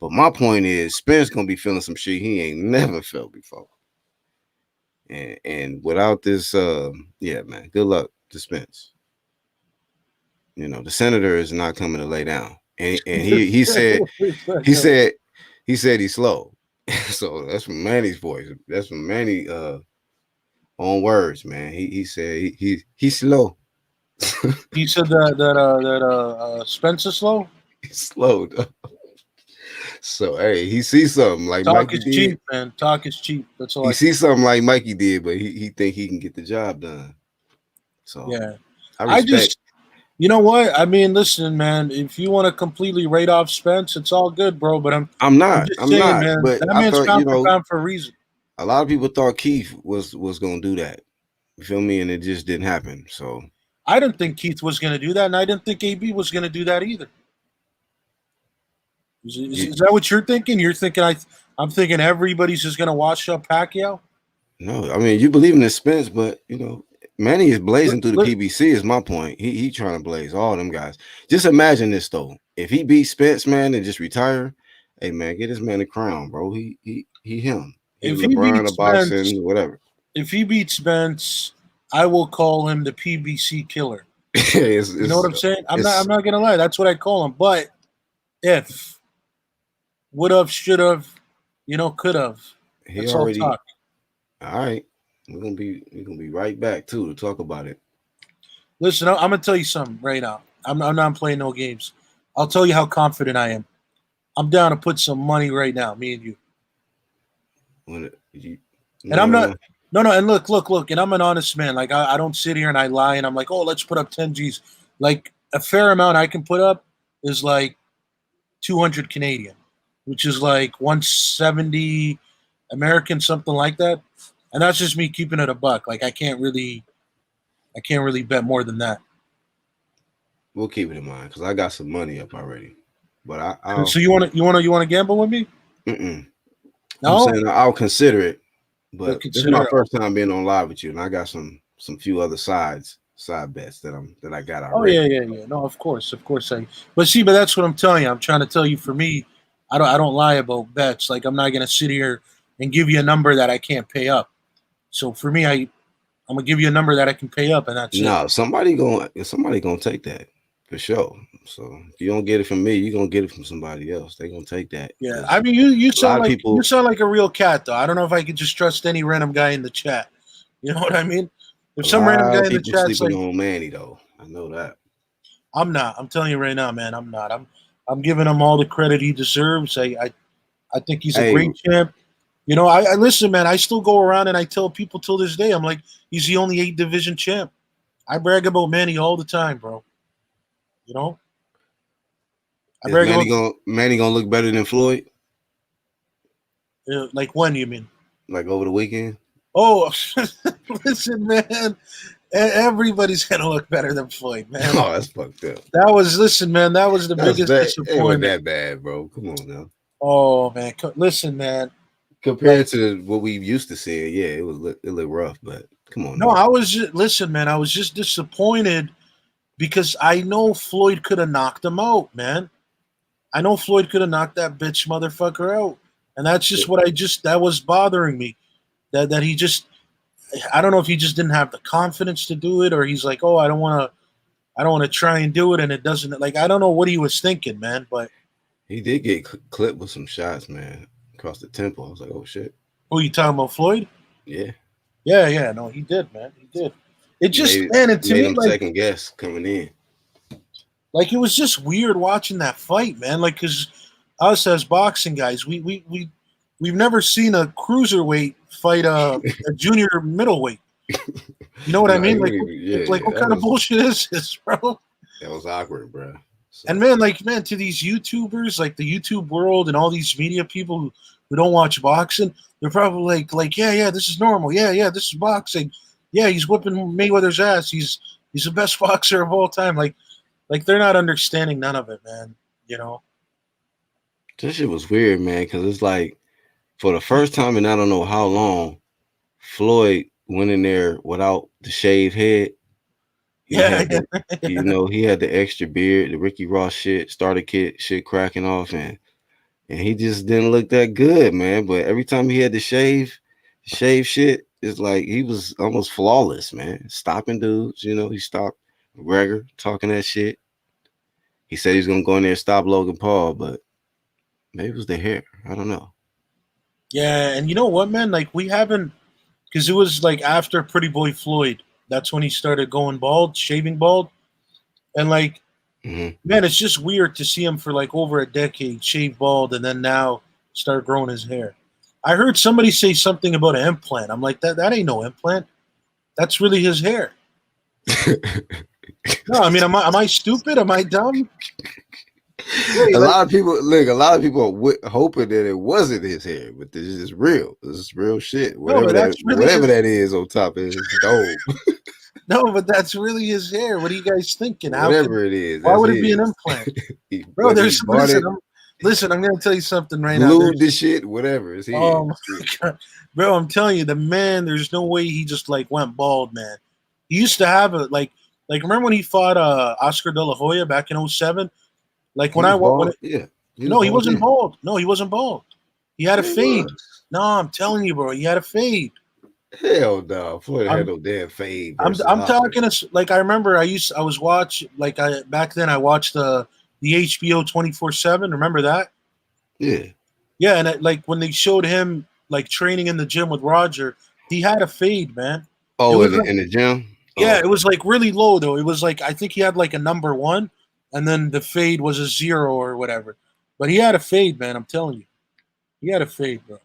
But my point is, Spence gonna be feeling some shit he ain't never felt before. And without this, yeah, man, good luck to Spence. You know, the senator is not coming to lay down. And he said he's slow. So that's from Manny's voice. That's from Manny own words, man. He said he's slow. He said that Spence is slow? He's slow, though. So hey, he sees something like talk Mikey is did. cheap, man. Talk is cheap. That's all. He sees something like Mikey did, but he think he can get the job done. So yeah, I just, you know what? I mean, listen, man. If you want to completely write off Spence, it's all good, bro. But I'm not. Just saying, man. But that I man's thought, pound for pound for a reason. A lot of people thought Keith was gonna do that. You feel me? And it just didn't happen. So I didn't think Keith was gonna do that, and I didn't think AB was gonna do that either. Is that what you're thinking? You're thinking I'm thinking everybody's just gonna wash up Pacquiao? No, I mean you believe in the Spence, but you know Manny is blazing through the PBC. Is my point. He trying to blaze all them guys. Just imagine this though. If he beats Spence, man, and just retire, hey man, get this man a crown, bro. He him. If he LeBron beats boxing, Spence, whatever. If he beats Spence, I will call him the PBC killer. You know what I'm saying? I'm not gonna lie. That's what I call him. But if would have, should have, you know, could have. That's all talk. All right, we're gonna be right back too to talk about it. Listen, I'm gonna tell you something right now. I'm not playing no games. I'll tell you how confident I am. I'm down to put some money right now, me and you. And I'm not. No. And look. And I'm an honest man. Like I don't sit here and I lie and I'm like, oh, let's put up 10 G's. Like a fair amount I can put up is like 200 Canadian. Which is like 170 American, something like that. And that's just me keeping it a buck. Like I can't really bet more than that. We'll keep it in mind because I got some money up already. But I'll, so you want to gamble with me? Mm-mm. No, I'm saying I'll consider it. But this is my first time being on live with you, and I got some few other side bets that I got already. Oh yeah. No, of course. But that's what I'm telling you. I'm trying to tell you. For me, I don't lie about bets. Like I'm not gonna sit here and give you a number that I can't pay up. So for me, I'm gonna give you a number that I can pay up, and that's it. Somebody gonna take that for sure. So if you don't get it from me, you're gonna get it from somebody else. They're gonna take that. Yeah, I mean, you sound like people, you sound like a real cat, though. I don't know if I could just trust any random guy in the chat. You know what I mean? If some random guy in the chat's sleeping like, on Manny, though, I know that. I'm not. I'm telling you right now, man. I'm not. I'm giving him all the credit he deserves. I think he's a great champ. You know, I listen, man. I still go around and I tell people till this day, I'm like, he's the only 8 division champ. I brag about Manny all the time, bro. You know, Manny gonna look better than Floyd? Like when, you mean? Like over the weekend? Oh, listen, man. Everybody's gonna look better than Floyd, man. Oh, that's fucked up. That was the biggest disappointment. It wasn't that bad, bro. Come on now. Oh man, listen, man. Compared to what we used to see, yeah, it looked rough, but come on. No, I was just disappointed because I know Floyd could have knocked him out, man. I know Floyd could have knocked that bitch motherfucker out, and that's just that was bothering me. That he just, I don't know if he just didn't have the confidence to do it, or he's like, oh, I don't want to try and do it, and it doesn't. Like, I don't know what he was thinking, man. But he did get clipped with some shots, man, across the temple. I was like, oh shit. Who you talking about, Floyd? Yeah. Yeah. No, he did, man. He did. It just, made me, him like, second guess coming in. Like, it was just weird watching that fight, man. Like, because us as boxing guys, we've never seen a cruiserweight fight a junior middleweight. You know what I mean? Like, what kind of bullshit is this, bro? That was awkward, bro. So. And man, to these YouTubers, like the YouTube world and all these media people who don't watch boxing, they're probably like, yeah, this is normal. Yeah, this is boxing. Yeah, he's whipping Mayweather's ass. He's the best boxer of all time. Like they're not understanding none of it, man. You know. This shit was weird, man, because it's like for the first time in I don't know how long, Floyd went in there without the shaved head. He had the extra beard, the Ricky Ross shit, starter kit shit cracking off, and he just didn't look that good, man. But every time he had the shave shit, it's like he was almost flawless, man. Stopping dudes, he stopped McGregor talking that shit. He said he's gonna go in there and stop Logan Paul, but maybe it was the hair. I don't know. Yeah, and you know what, man? Like, we haven't, because it was like after Pretty Boy Floyd. That's when he started going bald, shaving bald. And like, man, it's just weird to see him for like over a decade shave bald and then now start growing his hair. I heard somebody say something about an implant. I'm like, that ain't no implant. That's really his hair. No, I mean, am I stupid? Am I dumb? A lot of people are hoping that it wasn't his hair, but this is real. This is real shit. Whatever that is on top of his dome. No, but that's really his hair. What are you guys thinking? Whatever it is. Why would it be an implant? Bro, listen, I'm going to tell you something right now. Glued this shit, whatever. It's oh, my God. Bro, I'm telling you, the man, there's no way he just like went bald, man. He used to have a, like remember when he fought Oscar De La Hoya back in 2007? Like he wasn't bald. No, he wasn't bald. He had a fade. No, I'm telling you, bro, he had a fade. Hell no, Floyd had no damn fade. I'm talking like I remember back then I watched the HBO 24/7. Remember that? Yeah. Yeah, and like when they showed him like training in the gym with Roger, he had a fade, man. Oh, in the gym? Yeah, it was like really low though. It was like I think he had like a number 1, and then the fade was a 0 or whatever. But he had a fade, man. I'm telling you, he had a fade, bro.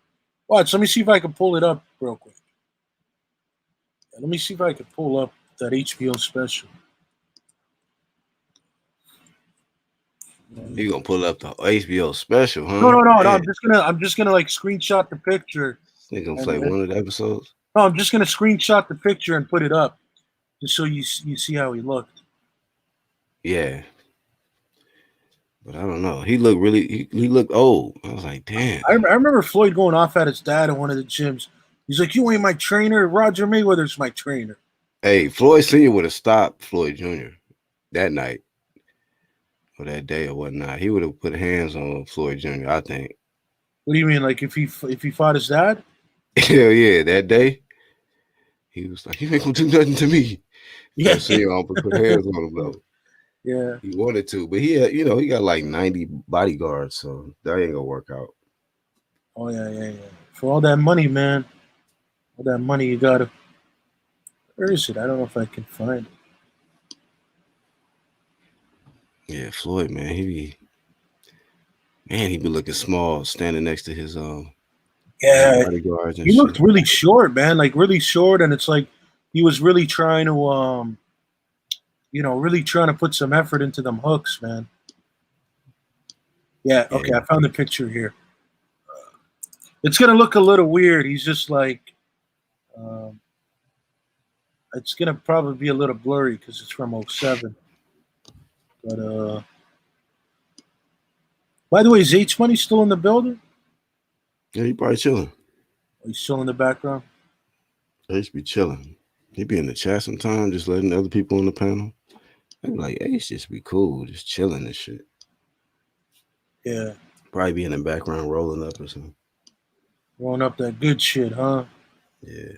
Watch. Let me see if I can pull it up real quick. Let me see if I can pull up that HBO special. You gonna pull up the HBO special, huh? No. I'm just gonna like screenshot the picture. You gonna play one of the episodes? No, I'm just gonna screenshot the picture and put it up, just so you see how he looked. Yeah, but I don't know. He looked he looked old. I was like, damn. I remember Floyd going off at his dad in one of the gyms. He's like, "You ain't my trainer. Roger Mayweather's my trainer." Hey, Floyd Sr. would have stopped Floyd Jr. that night or that day or whatnot. He would have put hands on Floyd Jr., I think. What do you mean? Like if he fought his dad? Hell yeah, that day. He was like, "You ain't gonna do nothing to me." Yeah. So you know, put hands on him though. Yeah. He wanted to, but he got like 90 bodyguards, so that ain't gonna work out. Oh yeah. For all that money, man. All that money you gotta. Where is it? I don't know if I can find it. Yeah, Floyd, man, he be looking small standing next to his Yeah, bodyguards and he shit. looked really short, man. Like really short, and it's like he was really trying to, really trying to put some effort into them hooks, man. Yeah. Okay, I found the picture here. It's gonna look a little weird. He's just like, it's gonna probably be a little blurry because it's from 07. But by the way, is H Money still in the building? Yeah, he probably chilling. He's still in the background. He should be chilling. He be in the chat sometimes, just letting other people on the panel. They be like, Ace just be cool, just chilling and shit. Yeah. Probably be in the background rolling up or something. Rolling up that good shit, huh? Yeah.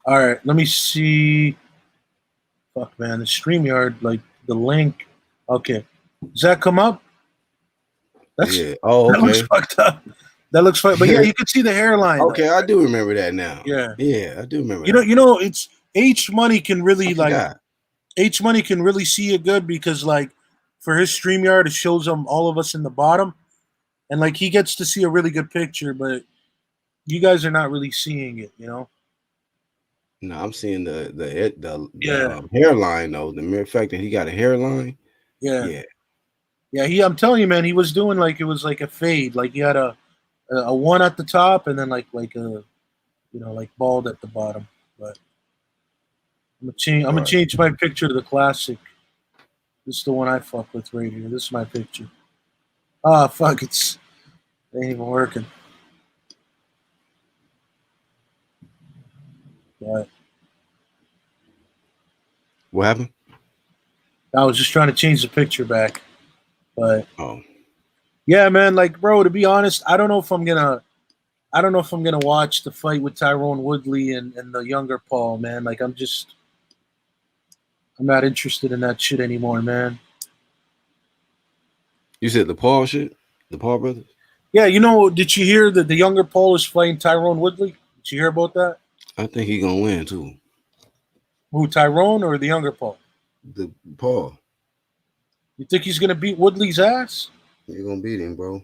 All right, let me see. Fuck, man, the StreamYard, like the link. Okay, does that come up? Yeah. Oh, that looks okay. fucked up. That looks fucked. But yeah, you can see the hairline. Okay, I do remember that now. Yeah. Yeah, I do remember. You know, it's H Money can really forgot. H Money can really see it good because like for his StreamYard, it shows him all of us in the bottom, and like he gets to see a really good picture, but you guys are not really seeing it, you know. No, I'm seeing the hairline though. The mere fact that he got a hairline. Yeah. I'm telling you, man, he was doing like it was like a fade. Like he had a one at the top and then like a like bald at the bottom. But I'm gonna change my picture to the classic. This is the one I fuck with right here. This is my picture. Ah, fuck, it ain't even working. But what happened? I was just trying to change the picture back. But yeah, man, like bro, to be honest, I don't know if I'm gonna watch the fight with Tyrone Woodley and the younger Paul, man. Like I'm not interested in that shit anymore, man. You said the Paul shit? The Paul brothers? Yeah, did you hear that the younger Paul is fighting Tyrone Woodley? Did you hear about that? I think he's gonna win too. Who, Tyrone or the younger Paul? The Paul. You think he's gonna beat Woodley's ass? You're gonna beat him, bro.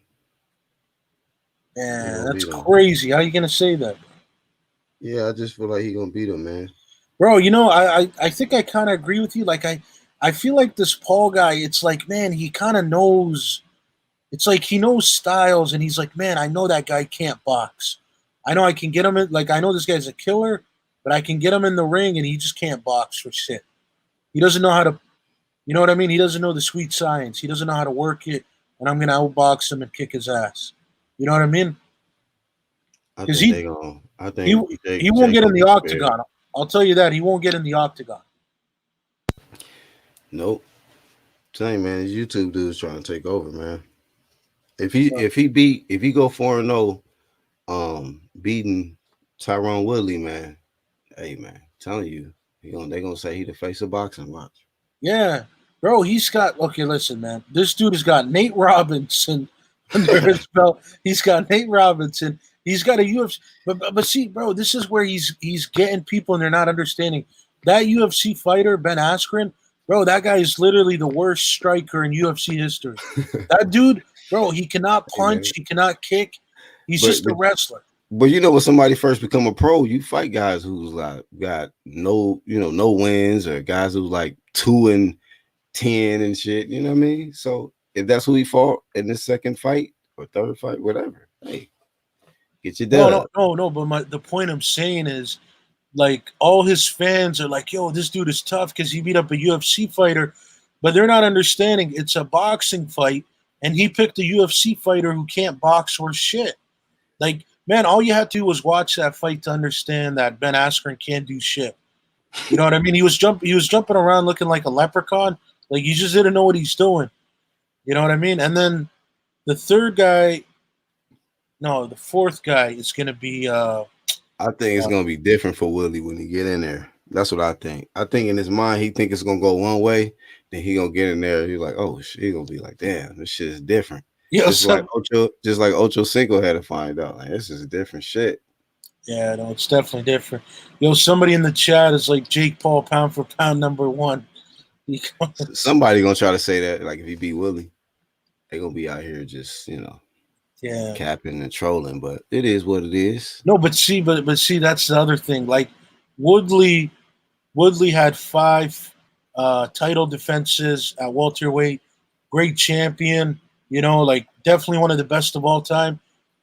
Yeah, that's crazy. How you gonna say that? Yeah, I just feel like he's gonna beat him, man. Bro, I think I kind of agree with you. Like I feel like this Paul guy, it's like, man, he kind of knows. It's like he knows styles, and he's like, man, I know that guy can't box. I know I can get him in. Like I know this guy's a killer, but I can get him in the ring, and he just can't box for shit. He doesn't know how to. You know what I mean? He doesn't know the sweet science. He doesn't know how to work it, and I'm gonna outbox him and kick his ass. You know what I mean? Because he won't get in the octagon. I'll tell you that he won't get in the octagon. Nope. Same man, his YouTube dude's trying to take over, man. If he go 4-0, beating Tyrone Woodley, man. Hey man, telling you, they gonna say he the face of boxing. Watch. Yeah, bro, he's got. Okay, listen, man. This dude has got Nate Robinson under his belt. He's got Nate Robinson. He's got a UFC. But see, bro, this is where he's getting people and they're not understanding. That UFC fighter, Ben Askren, bro, that guy is literally the worst striker in UFC history. That dude, bro, he cannot punch, he cannot kick. He's just a wrestler. But when somebody first become a pro, you fight guys who's like got no wins, or guys who's like 2-10 and shit. You know what I mean? So if that's who he fought in the second fight or third fight, whatever, hey, get your dub. No. But the point I'm saying is, like, all his fans are like, yo, this dude is tough because he beat up a UFC fighter, but they're not understanding it's a boxing fight, and he picked a UFC fighter who can't box or shit. Like, man, all you had to do was watch that fight to understand that Ben Askren can't do shit. You know what I mean? He was jumping around looking like a leprechaun. Like, he just didn't know what he's doing. You know what I mean? And then the fourth guy is going to be I think it's gonna be different for Willie when he get in there. That's what I think. I think in his mind he think it's gonna go one way, then he gonna get in there. He's like, oh shit, he gonna be like, damn, this shit is different. Yeah, just like Ocho Cinco had to find out. Like, this is different shit. Yeah, no, it's definitely different. Yo, somebody in the chat is like Jake Paul pound for pound #1. Somebody gonna try to say that, like if he beat Willie, they gonna be out here just yeah, capping and trolling. But it is what it is. No, but see, that's the other thing. Like Woodley had 5 title defenses at welterweight. Great champion, like definitely one of the best of all time.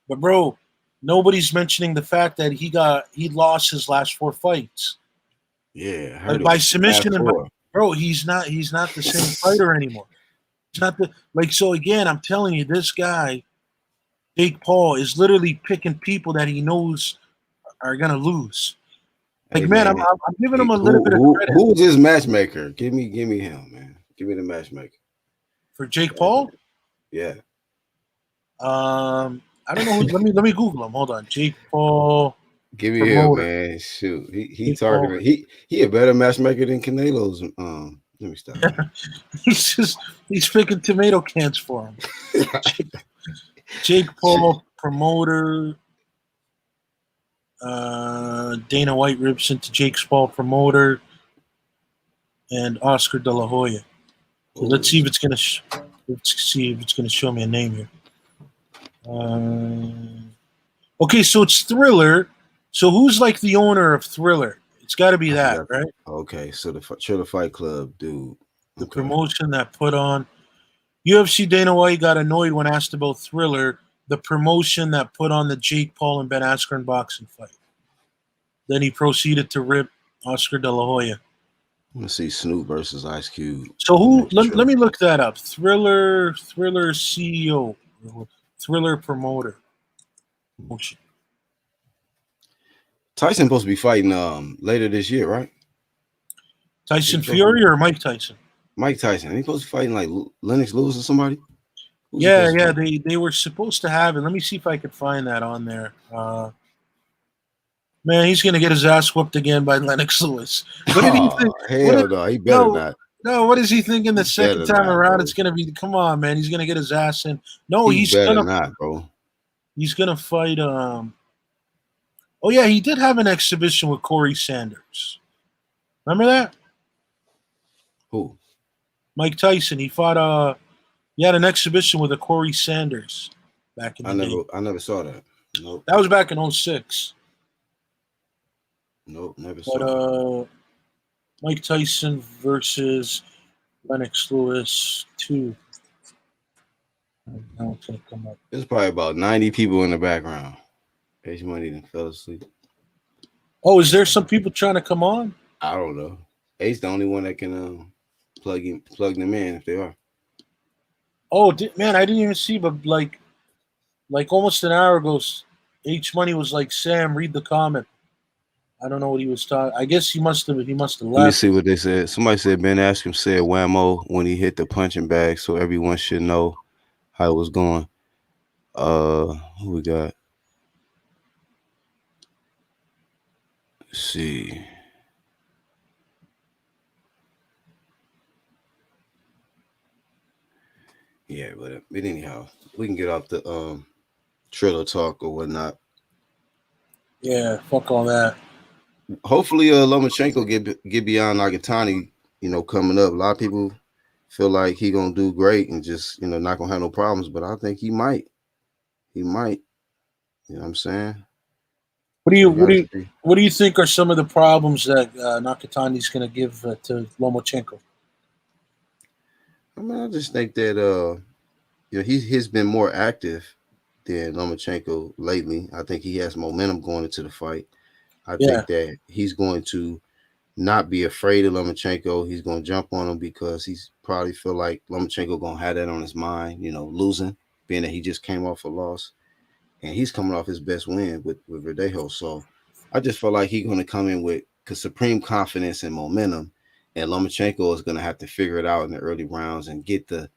But bro, nobody's mentioning the fact that he lost his last 4 fights. Yeah, Like by submission, and bro, he's not the same fighter anymore. It's not so again, I'm telling you, this guy, Jake Paul, is literally picking people that he knows are gonna lose. Like, hey, man, I'm giving him a little bit of credit. Who's his matchmaker? Give me him, man. Give me the matchmaker For Jake Paul. Yeah. I don't know. Let me Google him. Hold on, Jake Paul. Give me him, man. Shoot, he targeting. He a better matchmaker than Canelo's. Let me stop. he's picking tomato cans for him. Jake Paul, promoter. Dana White rips into Jake Paul, promoter, and Oscar De La Hoya. So let's see if it's gonna. Show me a name here. Okay, so it's Thriller. So who's like the owner of Thriller? It's got to be that, right? Okay, so the Triller Fight Club, dude. The promotion that put on UFC. Dana White got annoyed when asked about Thriller, the promotion that put on the Jake Paul and Ben Askren boxing fight. Then he proceeded to rip Oscar De La Hoya. Let's see, Snoop versus Ice Cube. So who? Let me look that up. Thriller CEO, Thriller promoter. Promotion. Tyson supposed to be fighting later this year, right? Tyson Fury or Mike Tyson? Mike Tyson. He's supposed to be fighting like Lennox Lewis or somebody. Yeah. They were supposed to have it. Let me see if I could find that on there. Man, he's gonna get his ass whooped again by Lennox Lewis. What did he think? Hell no, he better not. No, what is he thinking the second time around? Bro. It's gonna be. Come on, man. He's gonna get his ass in. No, he's gonna not, bro. He's gonna fight. Oh yeah, he did have an exhibition with Corey Sanders. Remember that? Who? Mike Tyson. He fought. He had an exhibition with a Corey Sanders back in the day. I never saw that. Nope. That was back in 2006. Nope, never saw. But Mike Tyson versus Lennox Lewis 2. Now it's gonna come up. There's probably about 90 people in the background. H Money done fell asleep. Oh, is there some people trying to come on? I don't know. Ace the only one that can plug them in if they are. Oh man, I didn't even see, but like almost an hour ago, H Money was like, Sam, read the comment. I don't know what he was talking. I guess he must have left. Let me see what they said. Somebody said Ben Askren said whammo when he hit the punching bag, so everyone should know how it was going. Who we got? Let's see. Yeah, but anyhow, we can get off the Triller talk or whatnot. Yeah, fuck all that. Hopefully, Lomachenko get beyond Nagatani, coming up. A lot of people feel like he gonna do great and just, not gonna have no problems. But I think he might. He might. You know what I'm saying? What do you think are some of the problems that Nakatani's gonna give to Lomachenko? I mean, I just think that he's been more active than Lomachenko lately. I think he has momentum going into the fight. I think that he's going to not be afraid of Lomachenko. He's going to jump on him because he's probably feel like Lomachenko going to have that on his mind, losing, being that he just came off a loss. And he's coming off his best win with Verdejo. So I just feel like he's going to come in with supreme confidence and momentum. And Lomachenko is going to have to figure it out in the early rounds and get the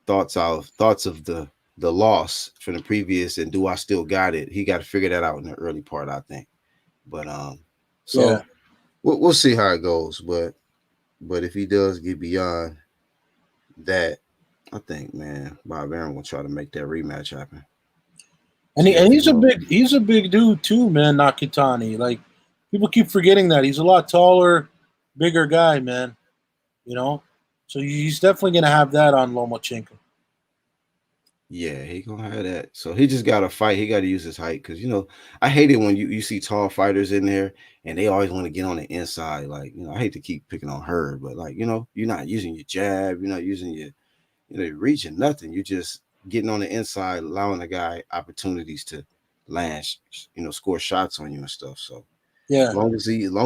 thoughts of the loss from the previous and do I still got it? He got to figure that out in the early part, I think. But so Yeah. we'll see how it goes. But if he does get beyond that, I think, man, Bob Arum will try to make that rematch happen. And he's a big dude too, man. Nakatani, like people keep forgetting that he's a lot taller, bigger guy, man. You know, so he's definitely gonna have that on Lomachenko. Yeah, he gonna have that. So he just gotta fight. He gotta use his height because I hate it when you see tall fighters in there and they always want to get on the inside. Like I hate to keep picking on her, but like you're not using your jab, you're not using your reach and nothing. You're just getting on the inside, allowing the guy opportunities to land, score shots on you and stuff. So yeah, as long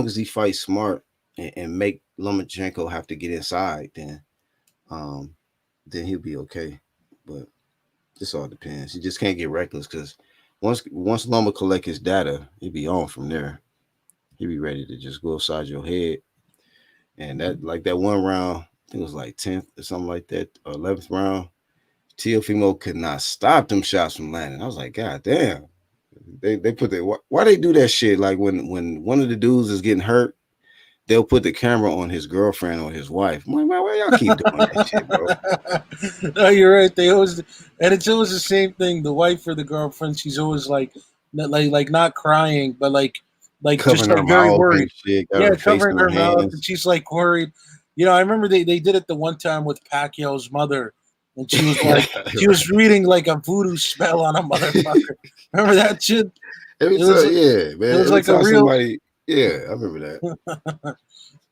as he fights smart and make Lomachenko have to get inside, then he'll be okay. But this all depends. You just can't get reckless because once Loma collect his data, he'll be on from there. He'll be ready to just go upside your head. And that one round, I think it was like 10th or something like that, or 11th round, Teofimo could not stop them shots from landing. I was like, God damn. They put why they do that shit? Like when one of the dudes is getting hurt, they'll put the camera on his girlfriend or his wife. I'm like, why y'all keep doing that shit, bro? No, you're right. They always, and it's always the same thing. The wife or the girlfriend, she's always like not crying, but like covering just her like very mouth worried. and shit, got Yeah, her face covering in her her mouth, hands. and she's like worried. I remember they did it the one time with Pacquiao's mother, and she was like, she was reading like a voodoo spell on a motherfucker. Remember that shit? Yeah, man. It was Every like a time real. somebody, yeah, I remember that.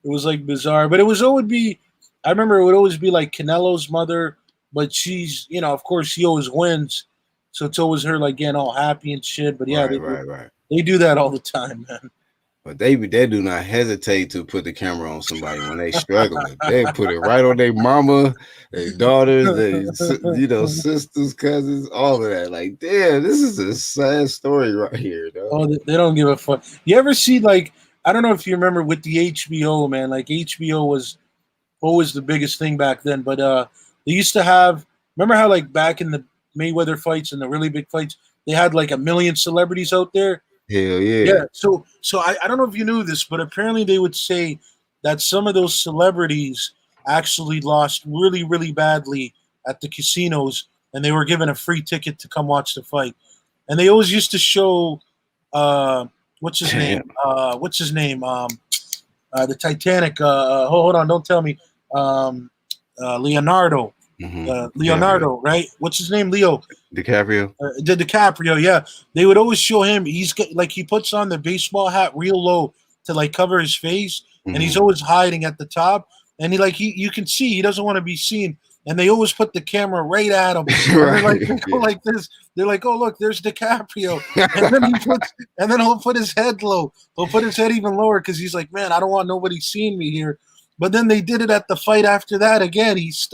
It was like bizarre, but it was always be. I remember it would always be like Canelo's mother, but she's of course she always wins, so it's always her like getting all happy and shit. But yeah, Right. they do that all the time, man. But they do not hesitate to put the camera on somebody when they struggling. They put it right on their mama, their daughters, their sisters, cousins, all of that. Like, damn, this is a sad story right here, dog. Oh, they don't give a fuck. You ever see like I don't know if you remember with the HBO, man. Like HBO was always the biggest thing back then, but they used to have. Remember how like back in the Mayweather fights and the really big fights, they had like a million celebrities out there. Hell yeah. Yeah. So I don't know if you knew this, but apparently they would say that some of those celebrities actually lost really, really badly at the casinos, and they were given a free ticket to come watch the fight. And they always used to show what's his name? What's his name? The Titanic. Hold on, don't tell me. Leonardo. Leonardo, right? What's his name? Leo DiCaprio. DiCaprio, yeah. They would always show him. He's like he puts on the baseball hat real low to like cover his face, and he's always hiding at the top. And you can see he doesn't want to be seen. And they always put the camera right at him. And they go like this. They're like, "Oh look, there's DiCaprio." And then he'll put his head low. He'll put his head even lower because he's like, "Man, I don't want nobody seeing me here." But then they did it at the fight after that again. He's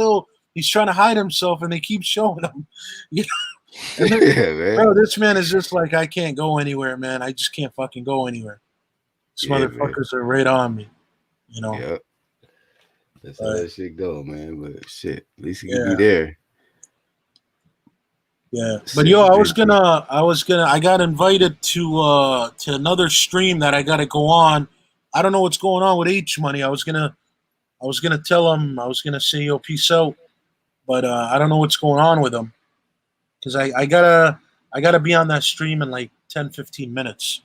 trying to hide himself, and they keep showing him. Man. Bro, this man is just like, I can't go anywhere, man. I just can't fucking go anywhere. These motherfuckers are right on me, Yep. That's how that shit go, man. But shit, at least he can be there. Yeah, but I got invited to another stream that I got to go on. I don't know what's going on with H Money. I was gonna tell him. I was gonna say, "Yo, peace out," but I don't know what's going on with him because I gotta be on that stream in like 10-15 minutes.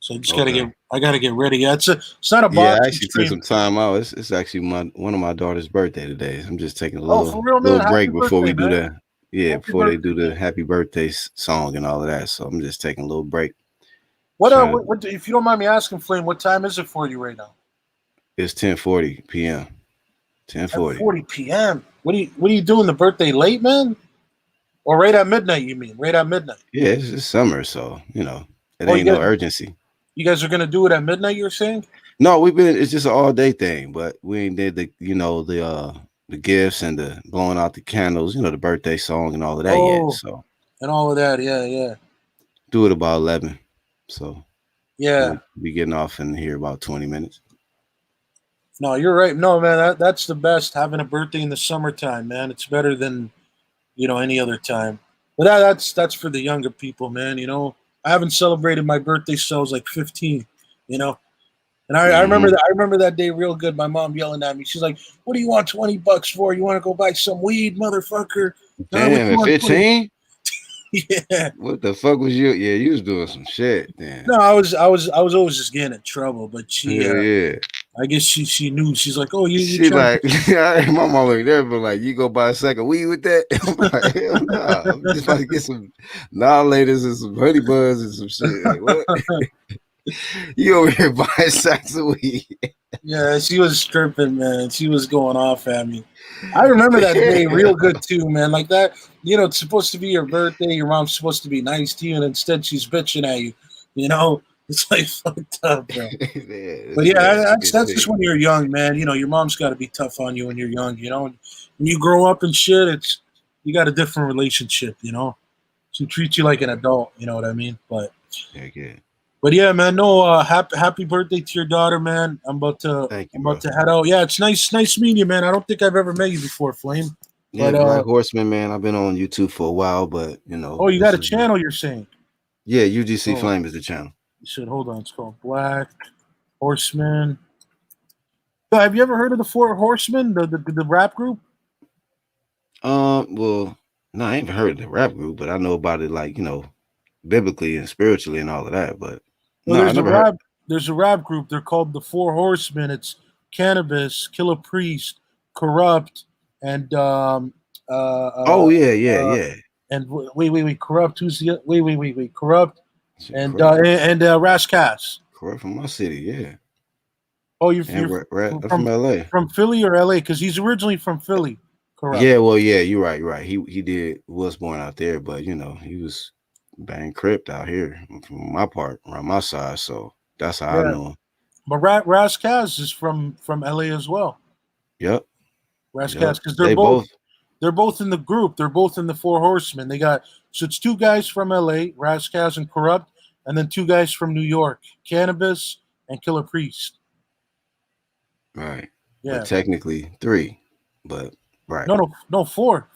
So I gotta get ready. Yeah, it's not a boxing I actually stream. took some time out. It's actually one of my daughter's birthday today. I'm just taking a for real, man? little break Happy before we birthday, do man. that. Yeah, Happy before they birthday, do the happy birthday song and all of that. So I'm just taking a little break. What if you don't mind me asking, Flame, what time is it for you right now? It's 10:40 p.m. 10:40 p.m. What are you doing the birthday late, man? Or right at midnight? You mean right at midnight? Yeah, it's summer, so it ain't no urgency. You guys are gonna do it at midnight? You're saying? No, it's just an all day thing, but we ain't did the gifts and the blowing out the candles, the birthday song and all of that yet. So and all of that, yeah. Do it about 11. So yeah, we'll be getting off in here about 20 minutes. No, you're right. No, man, that's the best. Having a birthday in the summertime, man. It's better than any other time. But that's for the younger people, man. I haven't celebrated my birthday since I was like 15. you know. And I remember that. I remember that day real good. My mom yelling at me. She's like, "What do you want $20 for? You want to go buy some weed, motherfucker?" Damn, at 15? Yeah. What the fuck was you? Yeah, you was doing some shit. Damn. No, I was always just getting in trouble. But she, Hell yeah. I guess she knew. She's like, "Oh, you She trying like, my mom over there, but like, you go buy a sack of weed with that? I'm like, hell no. I'm just about to get some Nolators and some honey buns and some shit. Like, what? You over here buying sacks of weed? Yeah, she was stripping, man. She was going off at me. I remember that day real good too, man. Like that, you know, it's supposed to be your birthday. Your mom's supposed to be nice to you, and instead she's bitching at you. You know, it's like fucked up, bro. But yeah, that's just when you're young, man. You know, your mom's got to be tough on you when you're young. You know, when you grow up and shit, you got a different relationship. You know, she treats you like an adult. You know what I mean? But yeah. But yeah, man. No, happy birthday to your daughter, man. I'm about to head out. Yeah, it's nice meeting you, man. I don't think I've ever met you before, Flame. Yeah, But Black Horseman, man. I've been on YouTube for a while, but you know. Oh, you got a channel, you're saying? Yeah, UGC Flame is the channel. You should hold on. It's called Black Horseman. So have you ever heard of the Four Horsemen, the rap group? Well, no, I ain't even heard of the rap group, but I know about it, like, you know, biblically and spiritually and all of that. But Well, no, I never heard. There's a rap group. They're called the Four Horsemen. It's Cannabis, Killer Priest, Corrupt, and yeah. And wait, Corrupt. Who's the wait, Corrupt, and Rascas. Corrupt from my city, yeah. Oh, you're from LA. From Philly or LA? Because he's originally from Philly. Corrupt. Yeah, well, yeah, you're right. He was born out there, but you know, he was bang crypt out here from my part, around my side. So that's how I know him. But Rascas is from LA as well. Yep. Rascas, because they're both in the group. They're both in the Four Horsemen. So it's two guys from LA, Rascas and Corrupt, and then two guys from New York, Cannabis and Killer Priest. Right. Yeah. But technically 3, but right. No, four.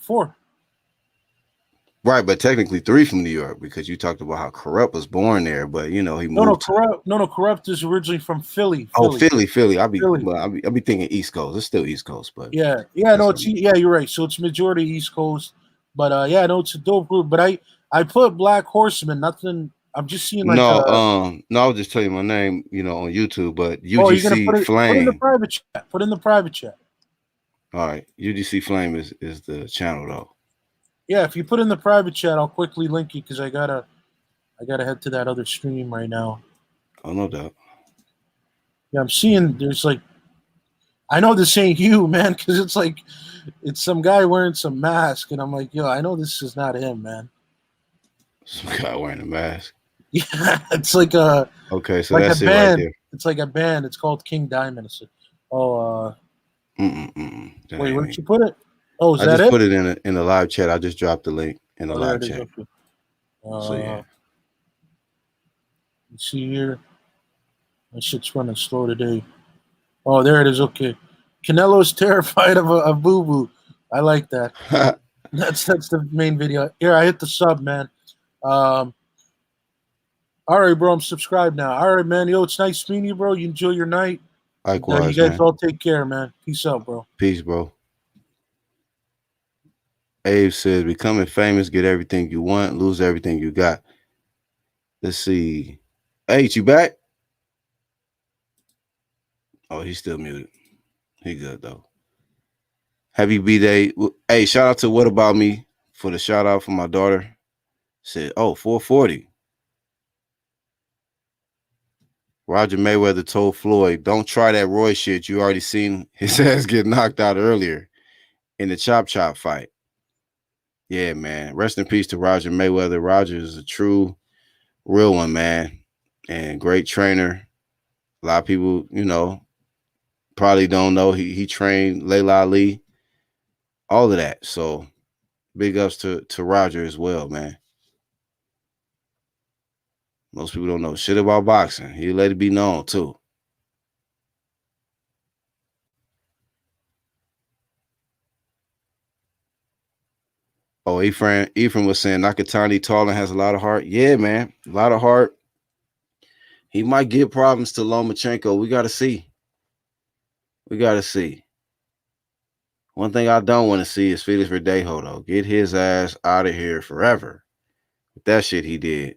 Right, but technically 3 from New York, because you talked about how Corrupt was born there, but you know he moved. Corrupt is originally from Philly. Oh, Philly. I'll be thinking East Coast. It's still East Coast, but yeah, you're right. So it's majority East Coast, but it's a dope group. But I put Black Horseman. Nothing. I'm just seeing like no, I was just telling you my name, you know, on YouTube, but UGC you're gonna put Flame. Put in the private chat. All right, UGC Flame is the channel though. Yeah, if you put in the private chat, I'll quickly link you because I gotta head to that other stream right now. Oh, no doubt. Yeah, I'm seeing there's like, I know this ain't you, man, because it's some guy wearing some mask, and I'm like, yo, I know this is not him, man. Some guy wearing a mask. Yeah, it's like a okay, so like that's a it band. right there. It's like a band. It's called King Diamond. It's wait, where'd you put it? Oh, is I that just it? put it in the live chat. I just dropped the link in the live chat. Okay. So yeah. Let's see here. My shit's running slow today. Oh, there it is. Okay. Canelo's terrified of Boo Boo. I like that. That's the main video. Here, I hit the sub, man. All right, bro. I'm subscribed now. All right, man. Yo, it's nice meeting you, bro. You enjoy your night. Likewise, you guys man. all take care, man. Peace out, bro. Peace, bro. Abe says, becoming famous, get everything you want, lose everything you got. Let's see. Hey, you back? Oh, he's still muted. He good, though. Happy B-Day. Hey, shout out to What About Me for the shout out for my daughter. Said, 440. Roger Mayweather told Floyd, don't try that Roy shit. You already seen his ass get knocked out earlier in the chop fight. Yeah, man. Rest in peace to Roger Mayweather. Roger is a true, real one, man. And great trainer. A lot of people, you know, probably don't know. He trained Layla Ali. All of that. So big ups to Roger as well, man. Most people don't know shit about boxing. He let it be known too. Oh, Ephraim was saying Nakatani tall and has a lot of heart. Yeah, man. A lot of heart. He might give problems to Lomachenko. We got to see. We got to see. One thing I don't want to see is Felix Verdejo, though. Get his ass out of here forever. With that shit he did.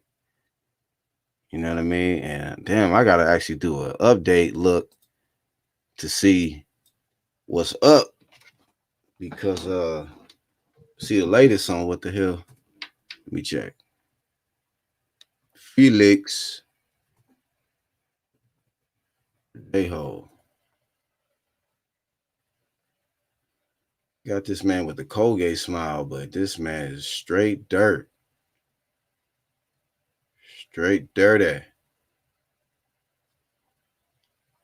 You know what I mean? And damn, I got to actually do an update look to see what's up. Because, see the latest on what the hell. Let me check. Felix Verdejo. Got this man with the Colgate smile, but this man is straight dirt. Straight dirty.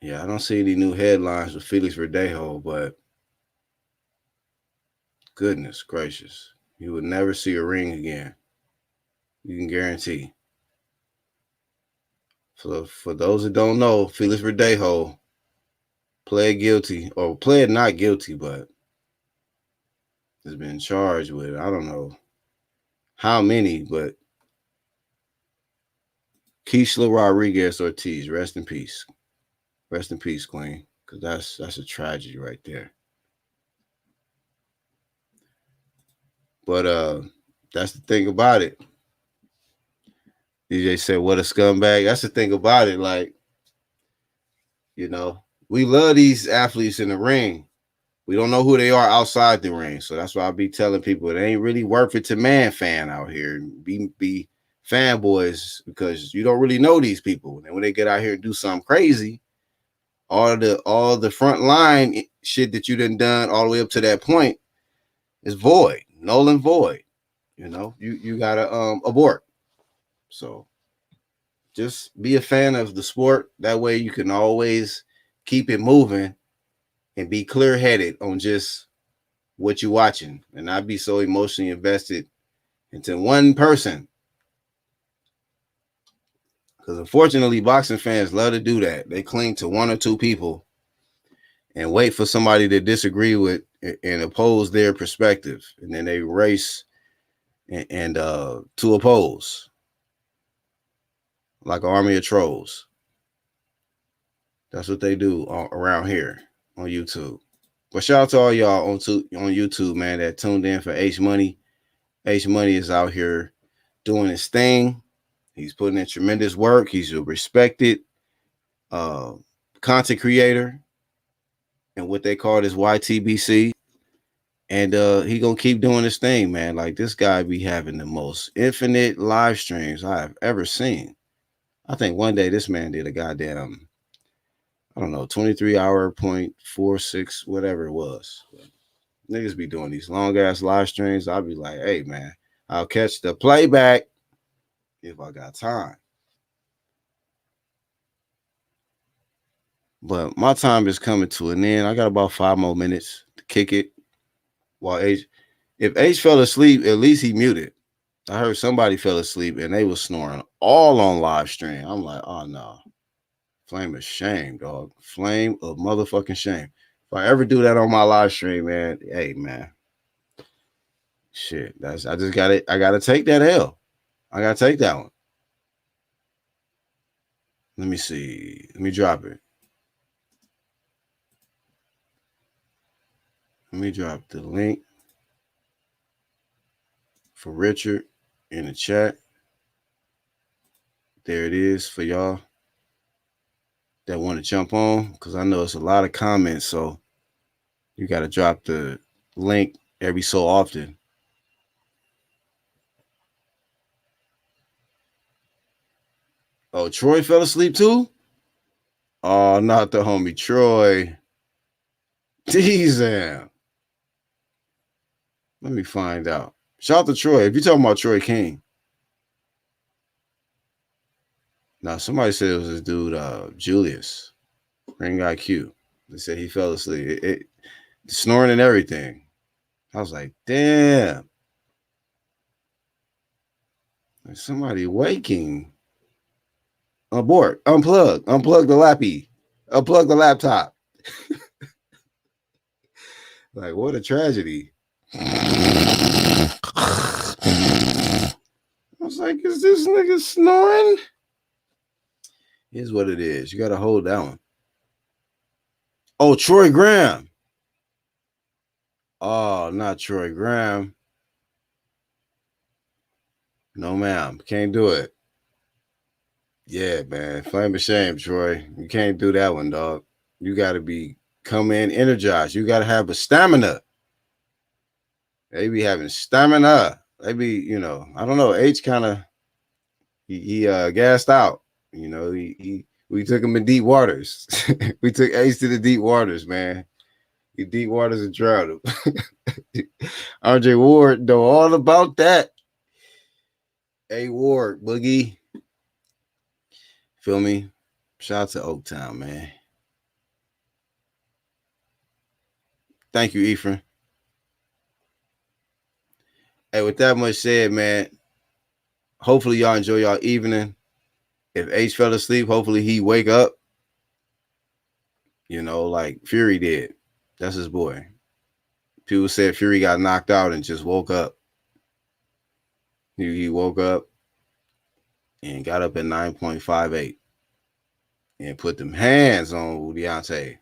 Yeah, I don't see any new headlines with Felix Verdejo, but goodness gracious. You would never see a ring again. You can guarantee. So for those that don't know, Felix Verdejo pled guilty, or pled not guilty, but has been charged with, I don't know how many, but Keishla Rodriguez Ortiz, rest in peace. Rest in peace, Queen, because that's a tragedy right there. But that's the thing about it. DJ said, what a scumbag. That's the thing about it. Like, you know, we love these athletes in the ring. We don't know who they are outside the ring. So that's why I be telling people it ain't really worth it to fan out here. Be fanboys, because you don't really know these people. And when they get out here and do something crazy, all the front line shit that you done all the way up to that point is void, null and void. You know, you gotta abort. So just be a fan of the sport. That way you can always keep it moving and be clear-headed on just what you're watching and not be so emotionally invested into one person. Because unfortunately, boxing fans love to do that. They cling to one or two people and wait for somebody to disagree with and oppose their perspective. And then they race and to oppose. Like an army of trolls. That's what they do around here on YouTube. But shout out to all y'all on YouTube, man, that tuned in for H Money. H Money is out here doing his thing. He's putting in tremendous work. He's a respected content creator and what they call his YTBC. And he gonna keep doing his thing, man. Like, this guy be having the most infinite live streams I have ever seen. I think one day this man did a goddamn, I don't know, 23-hour .46, whatever it was. Niggas be doing these long ass live streams. I'll be like, hey man, I'll catch the playback if I got time. But my time is coming to an end. I got about 5 more minutes to kick it. While if H fell asleep, at least he muted. I heard somebody fell asleep and they was snoring all on live stream. I'm like, oh no. Flame of shame, dog. Flame of motherfucking shame. If I ever do that on my live stream, man, hey man. Shit. I gotta take that L. I gotta take that one. Let me see. Let me drop it. Let me drop the link for Richard in the chat. There it is for y'all that want to jump on, because I know it's a lot of comments, so you got to drop the link every so often. Oh, Troy fell asleep too? Oh, not the homie Troy. Damn. Let me find out. Shout out to Troy. If you're talking about Troy King. Now, somebody said it was this dude, Julius, Ring IQ. They said he fell asleep. Snoring and everything. I was like, damn. There's somebody waking. Abort. Unplug the lappy. Unplug the laptop. Like, what a tragedy. I was like, is this nigga snoring? Here's what it is. You got to hold that one. Oh, Troy Graham. Oh, not Troy Graham. No, ma'am. Can't do it. Yeah, man. Flame of shame, Troy. You can't do that one, dog. You got to come in energized. You got to have a stamina. They be having stamina. They be, I don't know. H kind of, he gassed out. We took him in deep waters. We took H to the deep waters, man. The deep waters and drowned him. RJ Ward know all about that. A Ward, Boogie. Feel me? Shout out to Oaktown, man. Thank you, Ephraim. Hey, with that much said, man, hopefully y'all enjoy y'all evening. If H fell asleep, hopefully he wake up. Like Fury did. That's his boy. People said Fury got knocked out and just woke up. He woke up and got up at 9.58 and put them hands on Deontay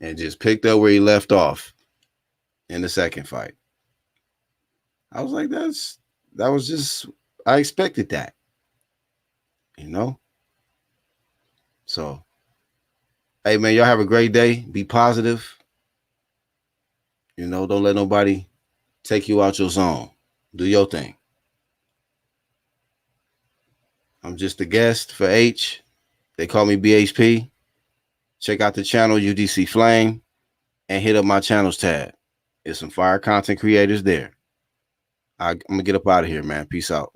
and just picked up where he left off in the second fight. I was like, that was just, I expected that, So, hey, man, y'all have a great day. Be positive. Don't let nobody take you out your zone. Do your thing. I'm just a guest for H. They call me BHP. Check out the channel UDC Flame and hit up my channels tab. There's some fire content creators there. I'm going to get up out of here, man. Peace out.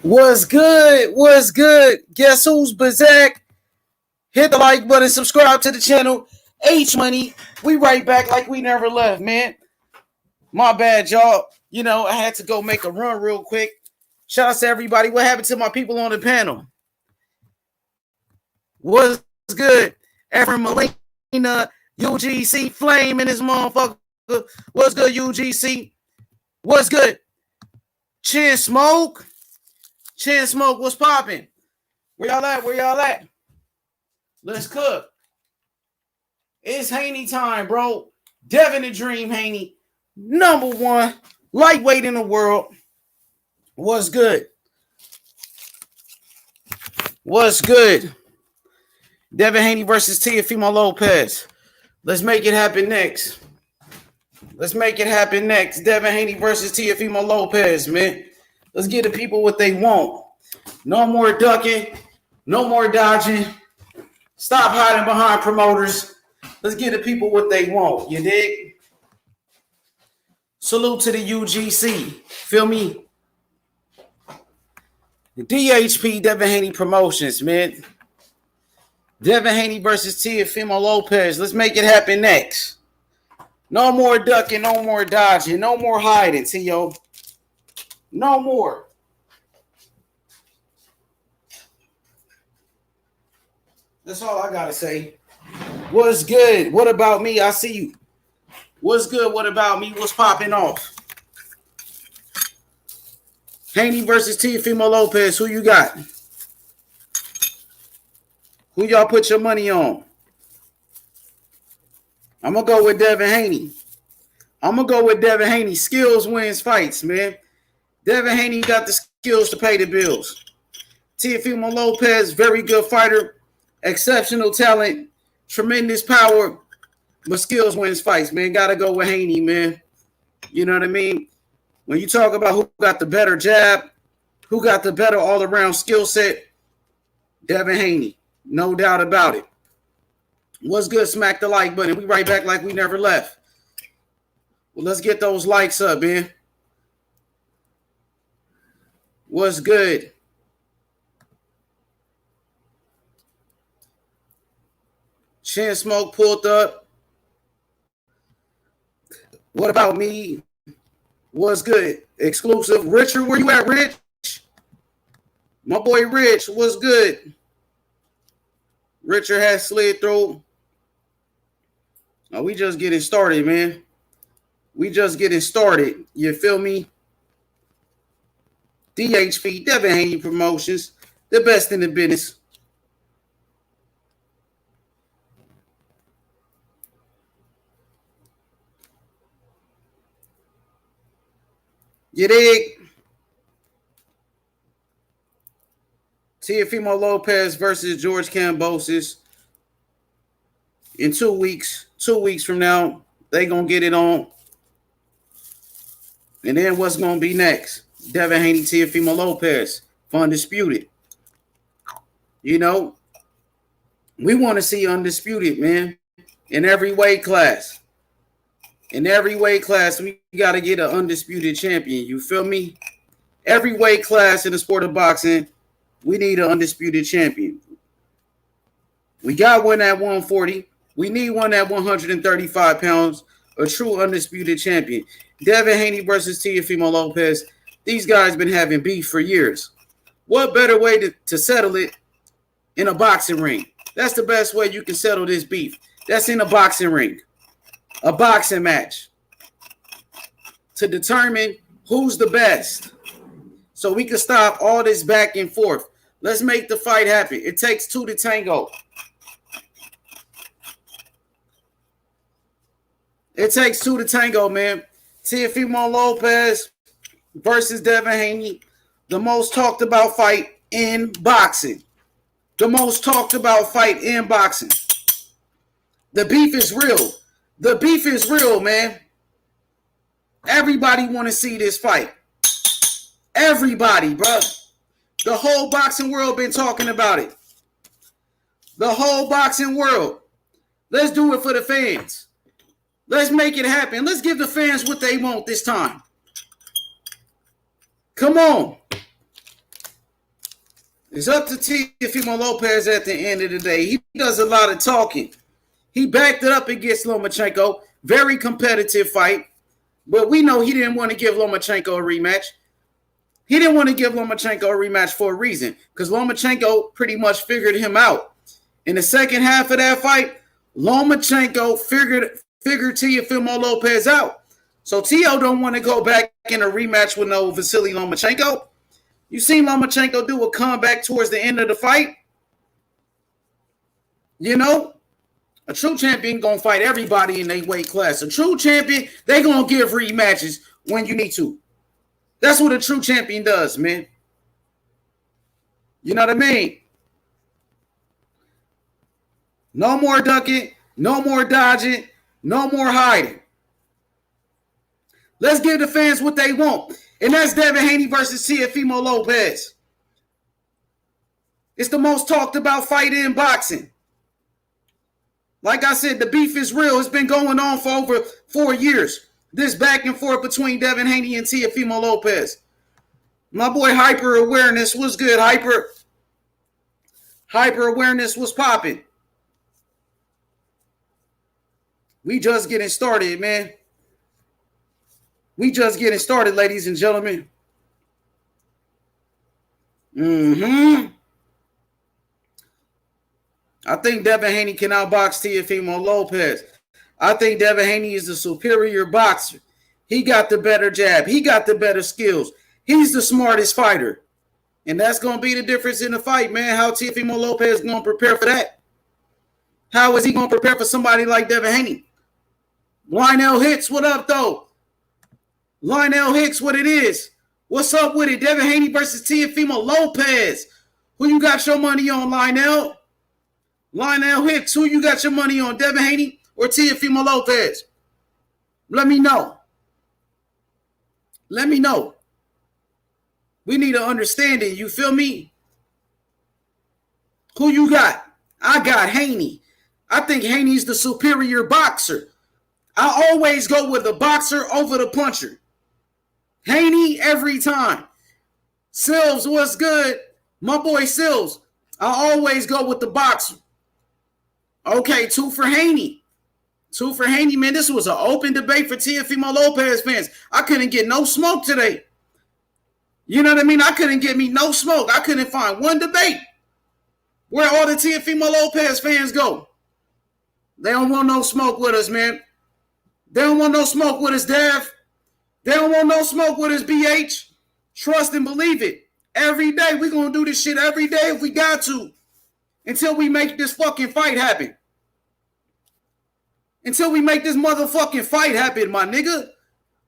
What's good? What's good? Guess who's Bazak? Hit the like button, subscribe to the channel. H Money. We right back like we never left, man. My bad, y'all. You know, I had to go make a run real quick. Shout out to everybody. What happened to my people on the panel? What's good? Ephraim Molina, UGC, Flame in this motherfucker. What's good, UGC? What's good? Chin Smoke. Chin Smoke, what's popping? Where y'all at? Where y'all at? Let's cook. It's Haney time, bro. Devin the Dream Haney. #1 lightweight in the world. What's good? What's good? Devin Haney versus Teofimo Lopez. Let's make it happen next. Let's make it happen next. Devin Haney versus Teofimo Lopez, man. Let's give the people what they want. No more ducking. No more dodging. Stop hiding behind promoters. Let's give the people what they want. You dig? Salute to the UGC. Feel me? The DHP, Devin Haney Promotions, man. Devin Haney versus Teofimo Lopez. Let's make it happen next. No more ducking, no more dodging, no more hiding, Teo. No more. That's all I gotta say. What's good? What about me? I see you. What's good? What about me? What's popping off? Haney versus Teofimo Lopez. Who you got? Who y'all put your money on? I'm going to go with Devin Haney. I'm going to go with Devin Haney. Skills wins fights, man. Devin Haney got the skills to pay the bills. Teofimo Lopez, very good fighter. Exceptional talent. Tremendous power. But skills wins fights, man. Got to go with Haney, man. You know what I mean? When you talk about who got the better jab, who got the better all-around skill set, Devin Haney. No doubt about it. What's good? Smack the like button. We right back like we never left. Well, let's get those likes up, man. What's good? Chin Smoke pulled up. What about me? What's good? Exclusive. Richard, where you at, Rich? My boy Rich, what's good? Richard has slid through. Oh, we just getting started, man. We just getting started. You feel me? DHP, Devin Haney Promotions, the best in the business. You dig? Teofimo Lopez versus George Kambosos in 2 weeks. 2 weeks from now, they going to get it on. And then what's going to be next? Devin Haney, Teofimo Lopez, undisputed. You know, we want to see undisputed, man, in every weight class. In every weight class, we got to get an undisputed champion. You feel me? Every weight class in the sport of boxing, we need an undisputed champion. We got one at 140. We need one at 135 pounds, a true undisputed champion. Devin Haney versus Teofimo Lopez. These guys been having beef for years. What better way to settle it in a boxing ring? That's the best way you can settle this beef. That's in a boxing ring. A boxing match. To determine who's the best. So we can stop all this back and forth. Let's make the fight happen. It takes two to tango. It takes two to tango, man. Teofimo Lopez versus Devin Haney. The most talked about fight in boxing. The most talked about fight in boxing. The beef is real. The beef is real, man. Everybody want to see this fight. Everybody, bro. The whole boxing world been talking about it. The whole boxing world. Let's do it for the fans. Let's make it happen. Let's give the fans what they want this time. Come on. It's up to Teofimo Lopez at the end of the day. He does a lot of talking. He backed it up against Lomachenko. Very competitive fight. But we know he didn't want to give Lomachenko a rematch. He didn't want to give Lomachenko a rematch for a reason, because Lomachenko pretty much figured him out. In the second half of that fight, Lomachenko figured Teofimo Lopez out. So Teo don't want to go back in a rematch with no Vasily Lomachenko. You seen Lomachenko do a comeback towards the end of the fight? You know, a true champion gonna fight everybody in their weight class. A true champion, they gonna give rematches when you need to. That's what a true champion does, man. You know what I mean? No more ducking, no more dodging, no more hiding. Let's give the fans what they want. And that's Devin Haney versus Teofimo Lopez. It's the most talked about fight in boxing. Like I said, the beef is real. It's been going on for over 4 years. This back and forth between Devin Haney and Teofimo Lopez. My boy Hyper Awareness was good. Hyper Awareness was popping. We just getting started, man. We just getting started, ladies and gentlemen. I think Devin Haney can outbox Teofimo Lopez. I think Devin Haney is the superior boxer. He got the better jab. He got the better skills. He's the smartest fighter. And that's going to be the difference in the fight, man. How Teofimo Lopez is going to prepare for that? How is he going to prepare for somebody like Devin Haney? Lionel Hicks, what up, though? Lionel Hicks, what it is? What's up with it? Devin Haney versus Teofimo Lopez. Who you got your money on, Lionel? Lionel Hicks, who you got your money on? Devin Haney or Teofimo Lopez? Let me know. Let me know. We need an understanding. You feel me? Who you got? I got Haney. I think Haney's the superior boxer. I always go with the boxer over the puncher. Haney every time. Sills, what's good? My boy Sills. I always go with the boxer. Okay, 2 for Haney. 2 for Haney, man. This was an open debate for Teofimo Lopez fans. I couldn't get no smoke today. You know what I mean? I couldn't get me no smoke. I couldn't find one debate where all the Teofimo Lopez fans go. They don't want no smoke with us, man. They don't want no smoke with us, Dev. They don't want no smoke with us, BH. Trust and believe it. Every day, we're going to do this shit every day if we got to. Until we make this fucking fight happen. Until we make this motherfucking fight happen, my nigga.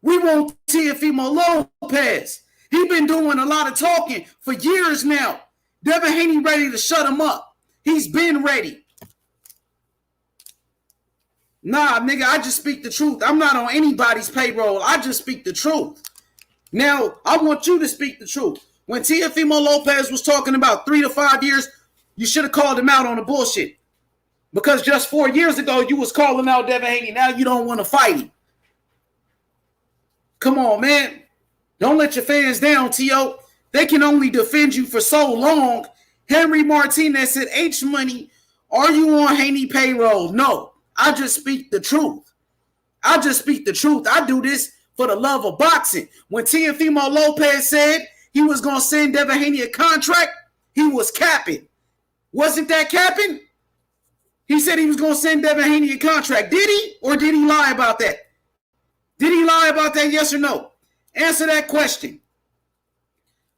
We want Teofimo Lopez. He been doing a lot of talking for years now. Devin Haney ready to shut him up. He's been ready. Nah, nigga, I just speak the truth. I'm not on anybody's payroll. I just speak the truth. Now, I want you to speak the truth. When Teofimo Lopez was talking about 3 to 5 years, you should have called him out on the bullshit. Because just 4 years ago, you was calling out Devin Haney. Now you don't want to fight him. Come on, man. Don't let your fans down, T.O. They can only defend you for so long. Henry Martinez said, H-Money, are you on Haney payroll? No. I just speak the truth. I just speak the truth. I do this for the love of boxing. When Teofimo Lopez said he was going to send Devin Haney a contract, he was capping. Wasn't that capping? He said he was going to send Devin Haney a contract. Did he? Or did he lie about that? Did he lie about that, yes or no? Answer that question.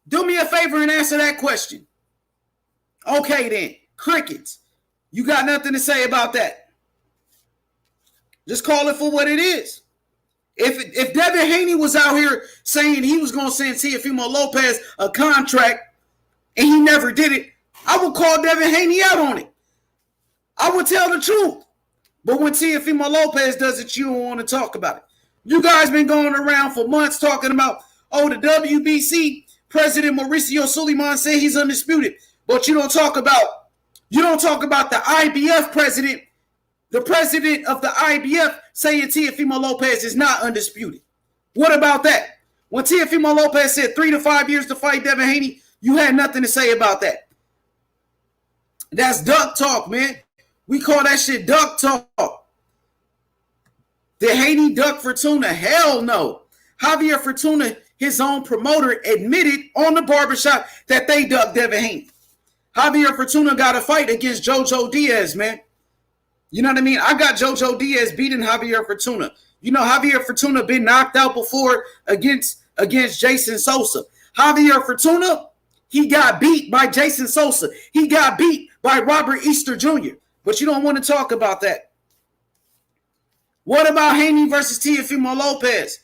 Do me a favor and answer that question. Okay, then. Crickets. You got nothing to say about that. Just call it for what it is. If Devin Haney was out here saying he was going to send Teofimo Lopez a contract and he never did it, I would call Devin Haney out on it. I would tell the truth. But when Teofimo Lopez does it, you don't want to talk about it. You guys been going around for months talking about, oh, the WBC president Mauricio Suleiman said he's undisputed. But you don't talk about the IBF president, the president of the IBF saying Teofimo Lopez is not undisputed. What about that? When Teofimo Lopez said 3 to 5 years to fight Devin Haney, you had nothing to say about that. That's duck talk, man. We call that shit duck talk. Did Haney duck Fortuna? Hell no. Javier Fortuna, his own promoter, admitted on the barbershop that they ducked Devin Haney. Javier Fortuna got a fight against Jojo Diaz, man. You know what I mean? I got Jojo Diaz beating Javier Fortuna. You know, Javier Fortuna been knocked out before against Jason Sosa. Javier Fortuna, he got beat by Jason Sosa. He got beat by Robert Easter Jr. But you don't want to talk about that. What about Haney versus Teofimo Lopez?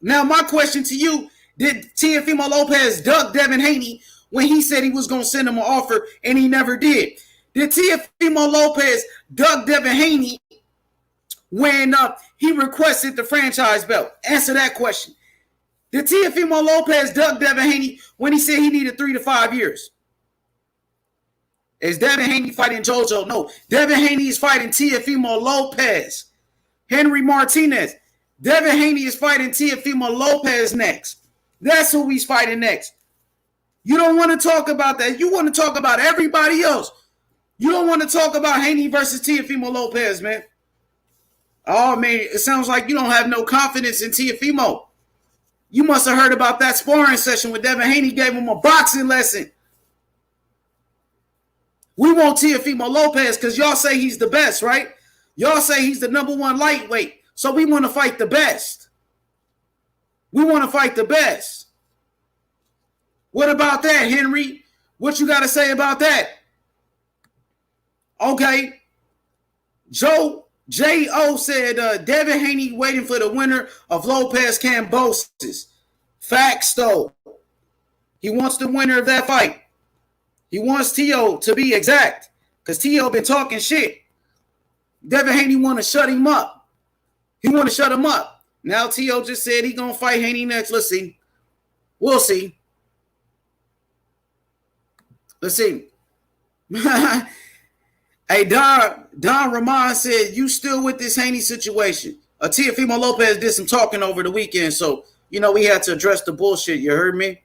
Now, my question to you, did Teofimo Lopez duck Devin Haney when he said he was going to send him an offer and he never did? Did Teofimo Lopez duck Devin Haney when he requested the franchise belt? Answer that question. Did Teofimo Lopez duck Devin Haney when he said he needed 3 to 5 years? Is Devin Haney fighting JoJo? No. Devin Haney is fighting Teofimo Lopez. Henry Martinez. Devin Haney is fighting Teofimo Lopez next. That's who he's fighting next. You don't want to talk about that. You want to talk about everybody else. You don't want to talk about Haney versus Teofimo Lopez, man. Oh, man, it sounds like you don't have no confidence in Teofimo. You must have heard about that sparring session when Devin Haney gave him a boxing lesson. We want Teofimo Lopez because y'all say he's the best, right? Y'all say he's the #1 lightweight. So we want to fight the best. We want to fight the best. What about that, Henry? What you got to say about that? Okay. J.O. said Devin Haney waiting for the winner of Lopez Cambosis. Facts, though. He wants the winner of that fight. He wants Tio to be exact because Tio been talking shit. Devin Haney want to shut him up. He want to shut him up. Now Tio just said he going to fight Haney next. Let's see. We'll see. Let's see. Hey, Don Ramon said, you still with this Haney situation. Teofimo Lopez did some talking over the weekend, so, you know, we had to address the bullshit. You heard me?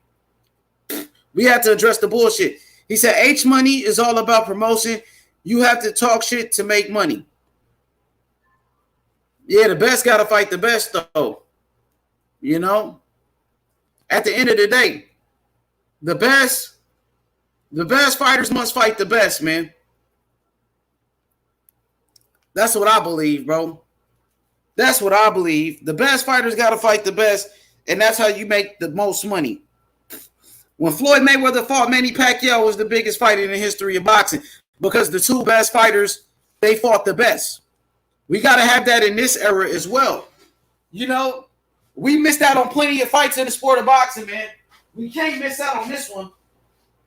We had to address the bullshit. He said, H money is all about promotion. You have to talk shit to make money. Yeah, the best got to fight the best, though. You know? At the end of the day, the best fighters must fight the best, man. That's what I believe, bro. That's what I believe. The best fighters got to fight the best, and that's how you make the most money. When Floyd Mayweather fought Manny Pacquiao, was the biggest fight in the history of boxing because the two best fighters, they fought the best. We got to have that in this era as well. You know, we missed out on plenty of fights in the sport of boxing, man. We can't miss out on this one.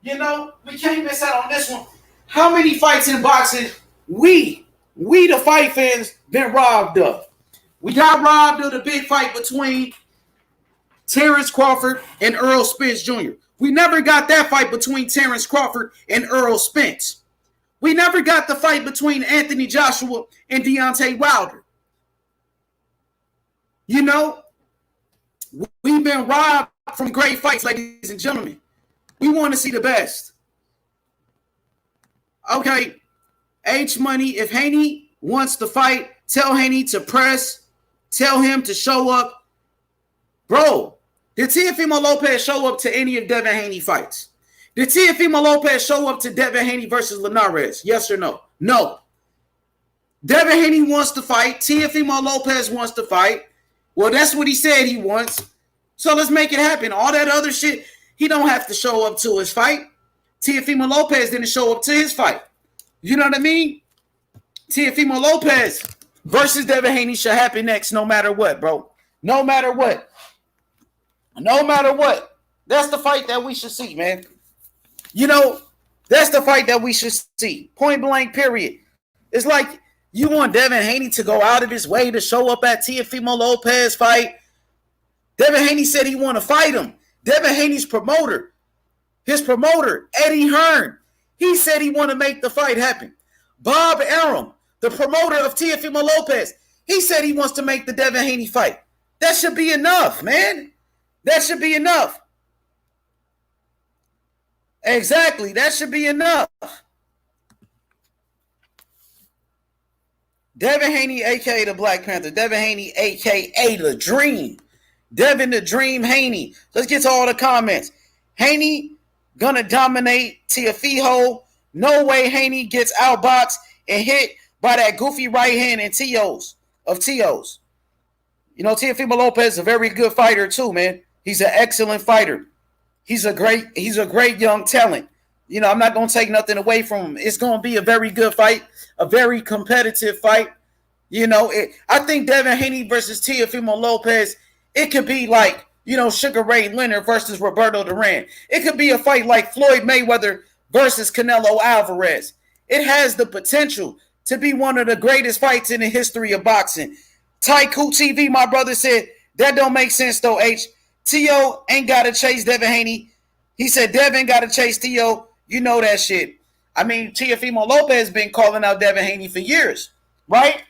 You know, we can't miss out on this one. How many fights in boxing we the fight fans been robbed of? We got robbed of the big fight between Terrence Crawford and Earl Spence Jr. We never got that fight between Terrence Crawford and Earl Spence. We never got the fight between Anthony Joshua and Deontay Wilder. You know, we've been robbed from great fights, ladies and gentlemen. We want to see the best. Okay, H Money, if Haney wants to fight, tell Haney to press, tell him to show up. Bro, did Teofimo Lopez show up to any of Devin Haney fights? Did Teofimo Lopez show up to Devin Haney versus Linares? Yes or no? No. Devin Haney wants to fight. Teofimo Lopez wants to fight. Well, that's what he said he wants. So let's make it happen. All that other shit, he don't have to show up to his fight. Teofimo Lopez didn't show up to his fight. You know what I mean? Teofimo Lopez versus Devin Haney should happen next no matter what, bro. No matter what. No matter what. That's the fight that we should see, man. You know, that's the fight that we should see. Point blank, period. It's like you want Devin Haney to go out of his way to show up at Teofimo Lopez fight. Devin Haney said he want to fight him. Devin Haney's promoter, his promoter, Eddie Hearn, he said he want to make the fight happen. Bob Arum, the promoter of Teofimo Lopez, he said he wants to make the Devin Haney fight. That should be enough, man. That should be enough. Exactly. That should be enough. Devin Haney, aka the Black Panther. Devin Haney, aka the Dream. Devin the Dream Haney. Let's get to all the comments. Haney gonna dominate Teofimo. No way Haney gets outboxed and hit by that goofy right hand and Teo's. You know, Teofimo Lopez is a very good fighter too, man. He's an excellent fighter. He's a great young talent. You know, I'm not going to take nothing away from him. It's going to be a very good fight, a very competitive fight. You know, I think Devin Haney versus Teofimo Lopez, it could be like, you know, Sugar Ray Leonard versus Roberto Duran. It could be a fight like Floyd Mayweather versus Canelo Alvarez. It has the potential to be one of the greatest fights in the history of boxing. Tycoon TV, my brother, said, that don't make sense though, H. Tio ain't got to chase Devin Haney. He said Devin got to chase Tio. You know that shit. I mean, Teofimo Lopez been calling out Devin Haney for years, right?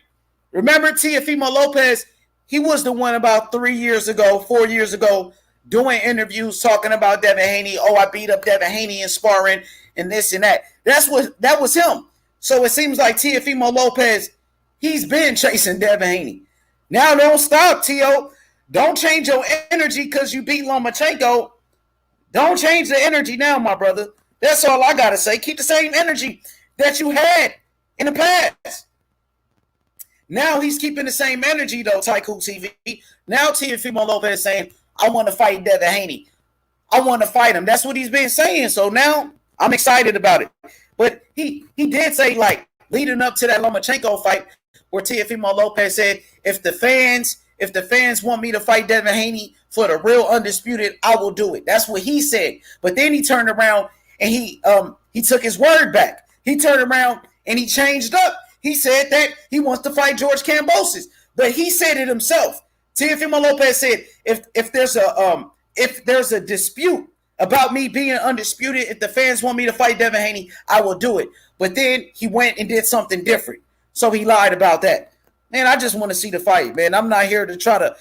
Remember Teofimo Lopez? He was the one about 4 years ago, doing interviews talking about Devin Haney. Oh, I beat up Devin Haney in sparring and this and that. That was him. So it seems like Teofimo Lopez, he's been chasing Devin Haney. Now don't stop, Tio. Don't change your energy because you beat Lomachenko. Don't change the energy now, my brother. That's all I got to say. Keep the same energy that you had in the past. Now he's keeping the same energy, though, Tycoon TV. Now Teofimo Lopez saying, I want to fight Devin Haney. I want to fight him. That's what he's been saying. So now I'm excited about it. But he did say, like, leading up to that Lomachenko fight, where Teofimo Lopez said, if the fans want me to fight Devin Haney for the real undisputed, I will do it. That's what he said. But then he turned around and he took his word back. He turned around and he changed up. He said that he wants to fight George Kambosos, but he said it himself. Teofimo Lopez said, if there's a dispute about me being undisputed, if the fans want me to fight Devin Haney, I will do it. But then he went and did something different. So he lied about that. Man, I just want to see the fight, man. I'm not here to try to,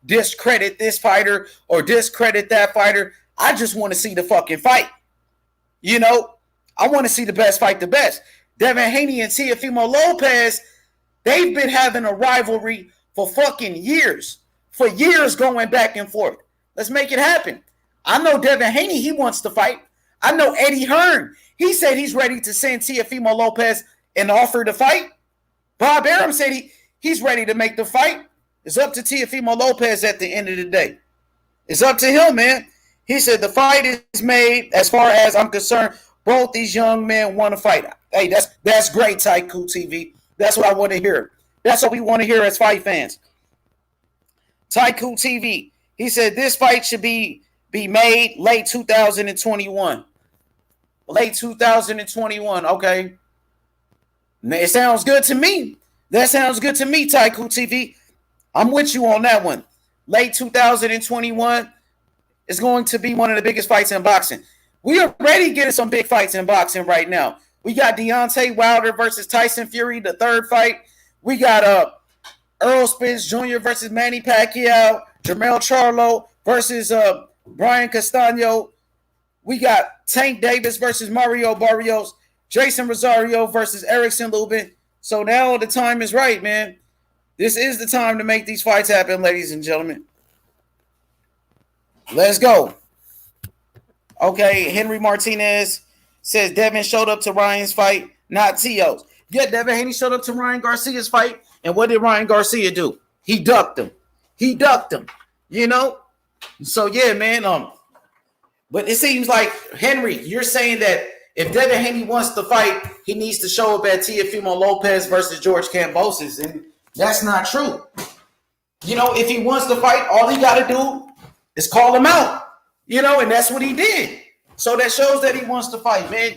discredit this fighter or discredit that fighter. I just want to see the fucking fight. I want to see the best fight the best. Devin Haney and Teofimo Lopez, they've been having a rivalry for fucking years. For years going back and forth. Let's make it happen. I know Devin Haney, he wants to fight. I know Eddie Hearn. He said he's ready to send Teofimo Lopez an offer to fight. Bob Arum said he's ready to make the fight. It's up to Teofimo Lopez at the end of the day. It's up to him, man. He said the fight is made. As far as I'm concerned, both these young men want to fight. Hey, that's great, Tycoon TV. That's what I want to hear. That's what we want to hear as fight fans. Tycoon TV. He said this fight should be made late 2021. Late 2021. Okay. It sounds good to me. That sounds good to me, Tycoon TV. I'm with you on that one. Late 2021 is going to be one of the biggest fights in boxing. We are already getting some big fights in boxing right now. We got Deontay Wilder versus Tyson Fury, the third fight. We got Earl Spence Jr. versus Manny Pacquiao. Jermell Charlo versus Brian Castano. We got Tank Davis versus Mario Barrios. Jason Rosario versus Erickson Lubin. So now the time is right, man. This is the time to make these fights happen, ladies and gentlemen. Let's go. Okay, Henry Martinez says Devin showed up to Ryan's fight, not Tio's. Yeah, Devin Haney showed up to Ryan Garcia's fight, and what did Ryan Garcia do? He ducked him. So yeah, man. But it seems like, Henry, you're saying that if Devin Haney wants to fight, he needs to show up at Teofimo Lopez versus George Kambosos, and that's not true. If he wants to fight, all he got to do is call him out, and that's what he did. So that shows that he wants to fight, man.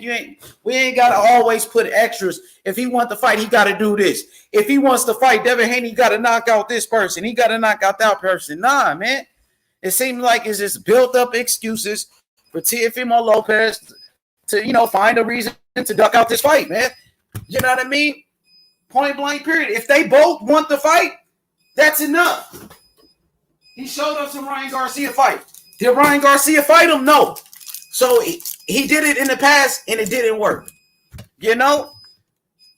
We ain't got to always put extras. If he wants to fight, he got to do this. If he wants to fight, Devin Haney got to knock out this person. He got to knock out that person. Nah, man. It seems like it's just built up excuses for Teofimo Lopez to, find a reason to duck out this fight, man. You know what I mean? Point blank, period. If they both want the fight, that's enough. He showed us some Ryan Garcia fight. Did Ryan Garcia fight him? No. So he did it in the past, and it didn't work.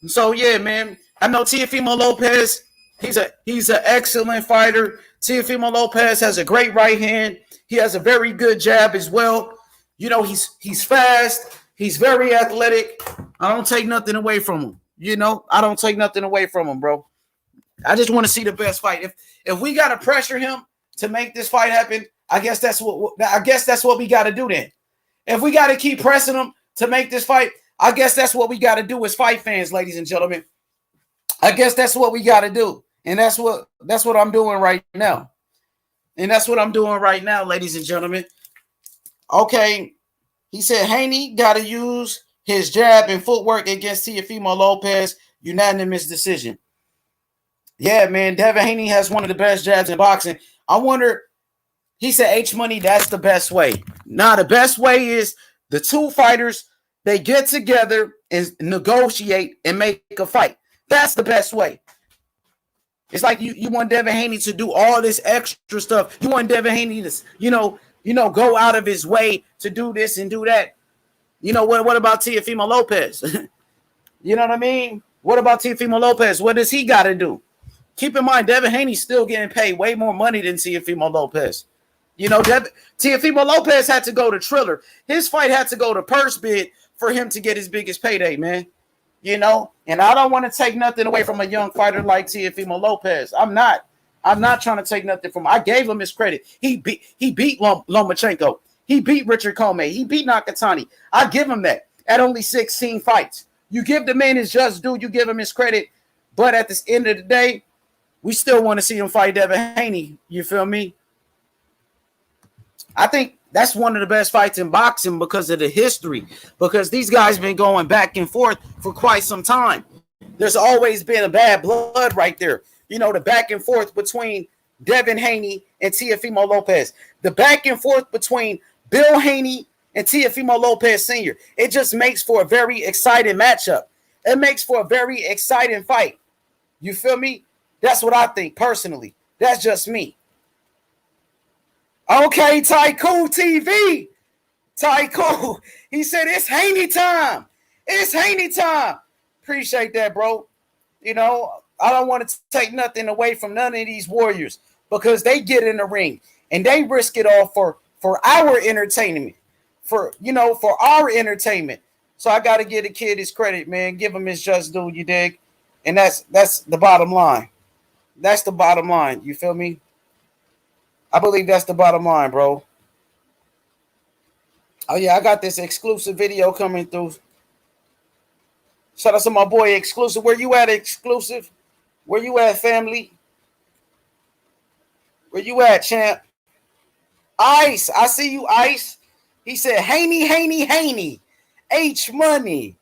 So, yeah, man. I know Teofimo Lopez. He's an excellent fighter. Teofimo Lopez has a great right hand. He has a very good jab as well. You know, he's fast. He's very athletic. I don't take nothing away from him. You know, I don't take nothing away from him, bro. I just want to see the best fight. If we got to pressure him to make this fight happen, I guess that's what we got to do then. If we got to keep pressing him to make this fight, I guess that's what we got to do as fight fans, ladies and gentlemen. I guess that's what we got to do. And that's what I'm doing right now. And that's what I'm doing right now, ladies and gentlemen. Okay. He said Haney got to use his jab and footwork against Teofimo Lopez. Unanimous decision. Yeah, man. Devin Haney has one of the best jabs in boxing. I wonder, he said H Money, that's the best way. Nah, the best way is the two fighters, they get together and negotiate and make a fight. That's the best way. It's like you want Devin Haney to do all this extra stuff. You want Devin Haney to, you know, go out of his way to do this and do that. You know, what about Teofimo Lopez? You know what I mean? What about Teofimo Lopez? What does he got to do? Keep in mind, Devin Haney's still getting paid way more money than Teofimo Lopez. You know, Teofimo Lopez had to go to Triller. His fight had to go to purse bid for him to get his biggest payday, man. You know, and I don't want to take nothing away from a young fighter like Teofimo Lopez. I'm not trying to take nothing from him. I gave him his credit. He beat Lomachenko. He beat Richard Comey. He beat Nakatani. I give him that at only 16 fights. You give the man his just due. You give him his credit. But at the end of the day, we still want to see him fight Devin Haney. You feel me? I think that's one of the best fights in boxing because of the history. Because these guys been going back and forth for quite some time. There's always been a bad blood right there. You know, the back and forth between Devin Haney and Teofimo Lopez. The back and forth between Bill Haney and Teofimo Lopez Sr. It just makes for a very exciting matchup. It makes for a very exciting fight. You feel me? That's what I think personally. That's just me. Okay, Tycoon TV. Tycoon. He said, it's Haney time. It's Haney time. Appreciate that, bro. You know, I don't want to take nothing away from none of these warriors because they get in the ring and they risk it all for our entertainment, for our entertainment. So I got to give the kid his credit, man. Give him his just due, you dig? And that's the bottom line. That's the bottom line. You feel me? I believe that's the bottom line, bro. Oh, yeah, I got this exclusive video coming through. Shout out to my boy Exclusive. Where you at, Exclusive? Where you at, family? Where you at, champ? Ice. I see you, Ice. He said, Haney. H Money.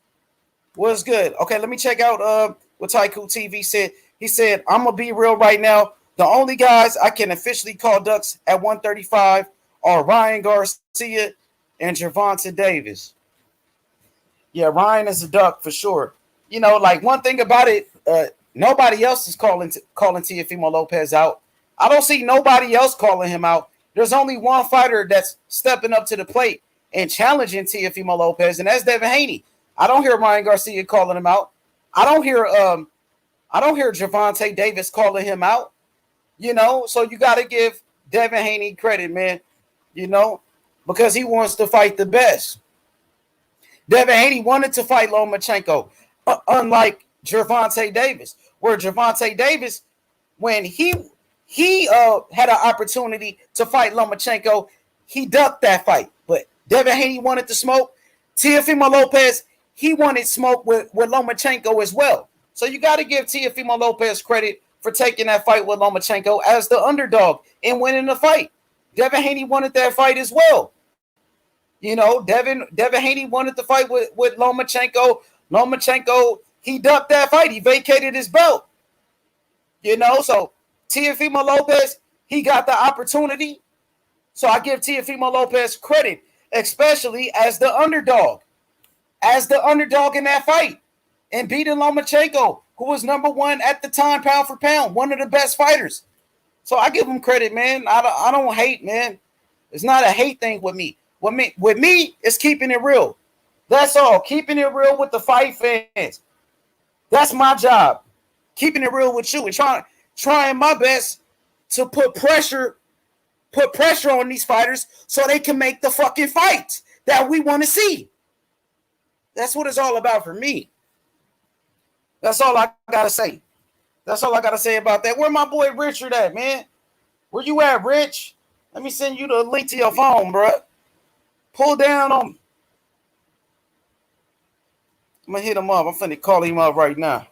What's good? Okay, let me check out what Tycoon TV said. He said, I'm going to be real right now. The only guys I can officially call ducks at 135 are Ryan Garcia and Gervonta Davis. Yeah, Ryan is a duck for sure. You know, like one thing about it, nobody else is calling Teofimo Lopez out. I don't see nobody else calling him out. There's only one fighter that's stepping up to the plate and challenging Teofimo Lopez, and that's Devin Haney. I don't hear Ryan Garcia calling him out. I don't hear Gervonta Davis calling him out. You know, so you got to give Devin Haney credit, man, you know, because he wants to fight the best. Devin Haney wanted to fight Lomachenko, unlike Gervonta Davis, where Gervonta Davis, when he had an opportunity to fight Lomachenko, he ducked that fight. But Devin Haney wanted to smoke. Teofimo Lopez, he wanted smoke with Lomachenko as well. So you got to give Teofimo Lopez credit for taking that fight with Lomachenko as the underdog and winning the fight. Devin Haney wanted that fight as well. You know, Devin Haney wanted the fight with Lomachenko. Lomachenko, he ducked that fight. He vacated his belt. You know, so Teofimo Lopez, he got the opportunity. So I give Teofimo Lopez credit, especially as the underdog. As the underdog in that fight. And beating Lomachenko, who was number one at the time, pound for pound, one of the best fighters. So I give him credit, man. I don't hate, man. It's not a hate thing with me. With me, it's keeping it real. That's all. Keeping it real with the fight fans. That's my job. keeping it real with you and trying my best to put pressure on these fighters so they can make the fucking fight that we want to see. That's what it's all about for me. That's all I gotta say. That's all I gotta say about that. Where my boy Richard at, man? Where you at, Rich? Let me send you the link to your phone, bro. Pull down on him. I'm gonna hit him up. I'm finna call him up right now.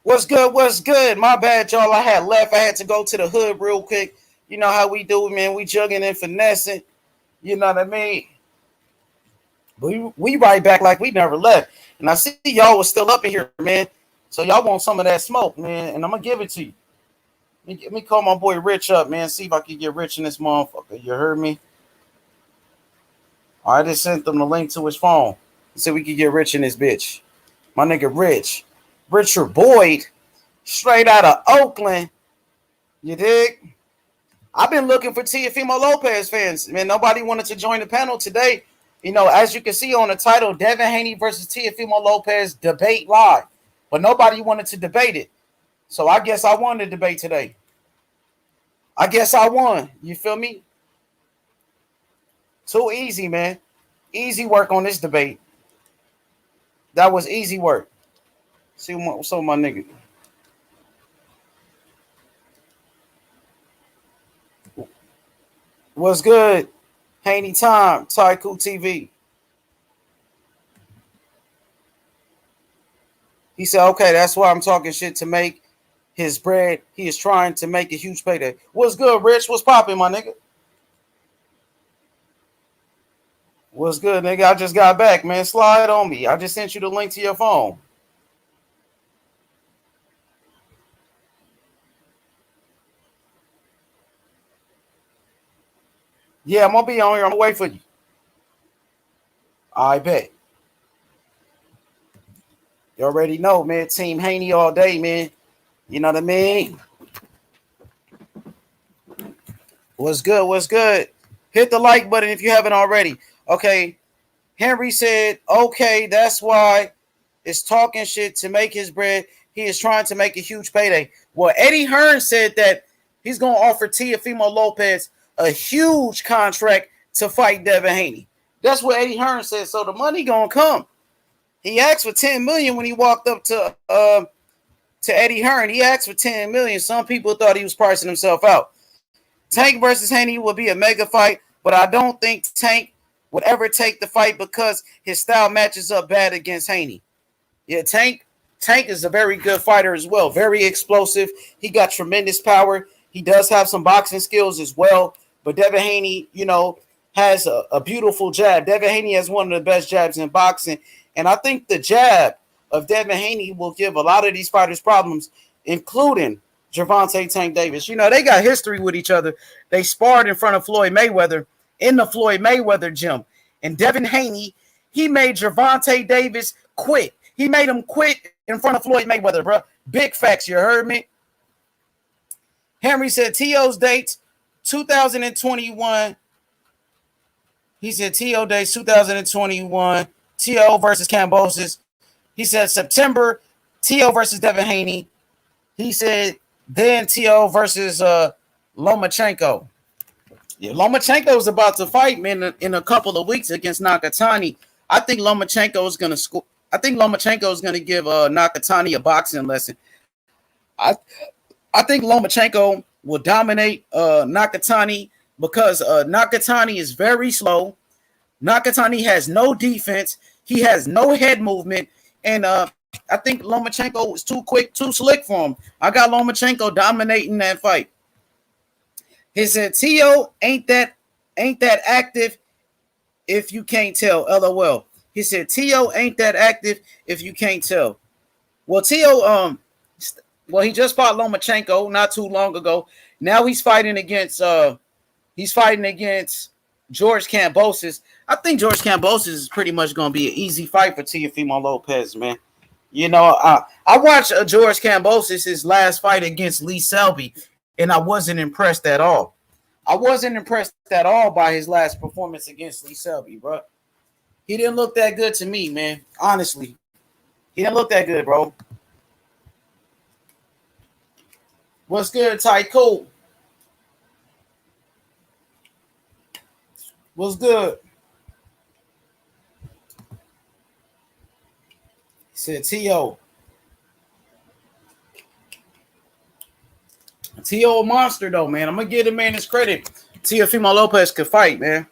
What's good? What's good? My bad, y'all. I had left. I had to go to the hood real quick. You know how we do, man. We jugging and finessing. You know what I mean? We right back like we never left. And I see y'all was still up in here, man. So y'all want some of that smoke, man. And I'm gonna give it to you. Let me call my boy Rich up, man. See if I can get Rich in this motherfucker. You heard me? I just sent them the link to his phone. So we can get Rich in this bitch. My nigga Rich. Richard Boyd. Straight out of Oakland. You dig? I've been looking for Teofimo Lopez fans. Man, nobody wanted to join the panel today. You know, as you can see on the title, Devin Haney versus Teofimo Lopez debate live. But nobody wanted to debate it. So I guess I won the debate today. I guess I won. You feel me? Too easy, man. Easy work on this debate. That was easy work. See what's up, my nigga. What's good? Haney Time, Tycoon TV. He said, okay, that's why I'm talking shit to make his bread. He is trying to make a huge payday. What's good, Rich? What's popping, my nigga? What's good, nigga? I just got back, man. Slide on me. I just sent you the link to your phone. Yeah, I'm going to be on here. I'm going to wait for you. I bet. You already know, man. Team Haney all day, man. You know what I mean? What's good? What's good? Hit the like button if you haven't already. Okay. Henry said, okay, that's why it's talking shit to make his bread. He is trying to make a huge payday. Well, Eddie Hearn said that he's going to offer Teofimo Lopez a huge contract to fight Devin Haney. That's what Eddie Hearn said. So the money going to come. He asked for $10 million when he walked up to Eddie Hearn. He asked for $10 million. Some people thought he was pricing himself out. Tank versus Haney will be a mega fight, but I don't think Tank would ever take the fight because his style matches up bad against Haney. Yeah, Tank is a very good fighter as well. Very explosive. He got tremendous power. He does have some boxing skills as well. But Devin Haney, you know, has a beautiful jab. Devin Haney has one of the best jabs in boxing. And I think the jab of Devin Haney will give a lot of these fighters problems, including Gervonta Tank Davis. You know, they got history with each other. They sparred in front of Floyd Mayweather in the Floyd Mayweather gym. And Devin Haney, he made Gervonta Davis quit. He made him quit in front of Floyd Mayweather, bro. Big facts, you heard me? Henry said T.O.'s dates, 2021. He said T.O. dates 2021. T.O. versus Cambosis. He said September, T.O. versus Devin Haney. He said then T.O. versus Lomachenko. Yeah, Lomachenko is about to fight, man, in a couple of weeks against Nakatani. I think Lomachenko is going to score. I think Lomachenko is going to give Nakatani a boxing lesson. I think Lomachenko will dominate Nakatani because Nakatani is very slow. Nakatani has no defense. He has no head movement. And I think Lomachenko is too quick, too slick for him. I got Lomachenko dominating that fight. He said, T.O. ain't that active if you can't tell. LOL. He said, T.O. ain't that active if you can't tell. Well, T.O. he just fought Lomachenko not too long ago. Now he's fighting against George Kambosos. I think George Kambosos is pretty much going to be an easy fight for Teofimo Lopez, man. You know, I watched George Kambosos his last fight against Lee Selby, and I wasn't impressed at all. I wasn't impressed at all by his last performance against Lee Selby, bro. He didn't look that good to me, man. Honestly, he didn't look that good, bro. What's good, Tycoon? What's good? He said T.O. T.O. a monster, though, man. I'm going to give the man his credit. Teofimo Lopez could fight, man.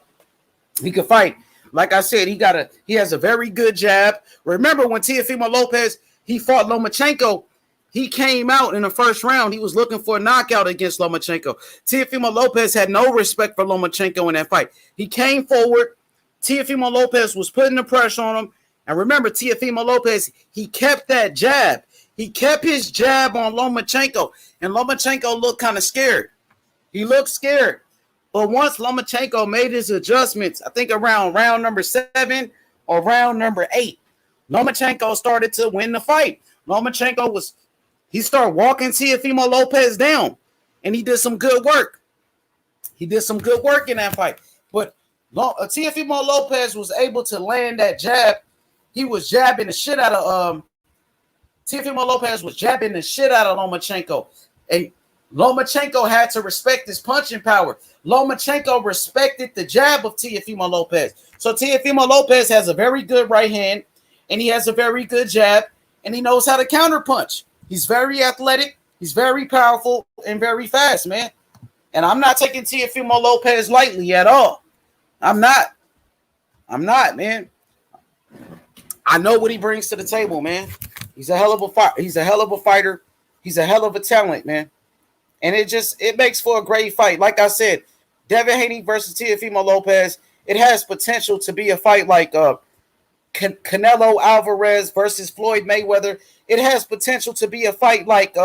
He could fight. Like I said, he has a very good jab. Remember when Teofimo Lopez, he fought Lomachenko, he came out in the first round. He was looking for a knockout against Lomachenko. Teofimo Lopez had no respect for Lomachenko in that fight. He came forward. Teofimo Lopez was putting the pressure on him. And remember, Teofimo Lopez, he kept that jab. He kept his jab on Lomachenko. And Lomachenko looked kind of scared. He looked scared. But once Lomachenko made his adjustments, I think around round number 7 or round number 8, Lomachenko started to win the fight. He started walking Teofimo Lopez down, and he did some good work. He did some good work in that fight. But Teofimo Lopez was able to land that jab. He was jabbing the shit out of Teofimo Lopez was jabbing the shit out of Lomachenko. And Lomachenko had to respect his punching power. Lomachenko respected the jab of Teofimo Lopez. So Teofimo Lopez has a very good right hand, and he has a very good jab, and he knows how to counterpunch. He's very athletic, he's very powerful, and very fast, man. And I'm not taking Teofimo Lopez lightly at all. I'm not, man. I know what he brings to the table, man. He's a hell of a fighter. He's a hell of a fighter. He's a hell of a talent, man. And it makes for a great fight. Like I said, Devin Haney versus Teofimo Lopez, it has potential to be a fight like Canelo Alvarez versus Floyd Mayweather. It has potential to be a fight like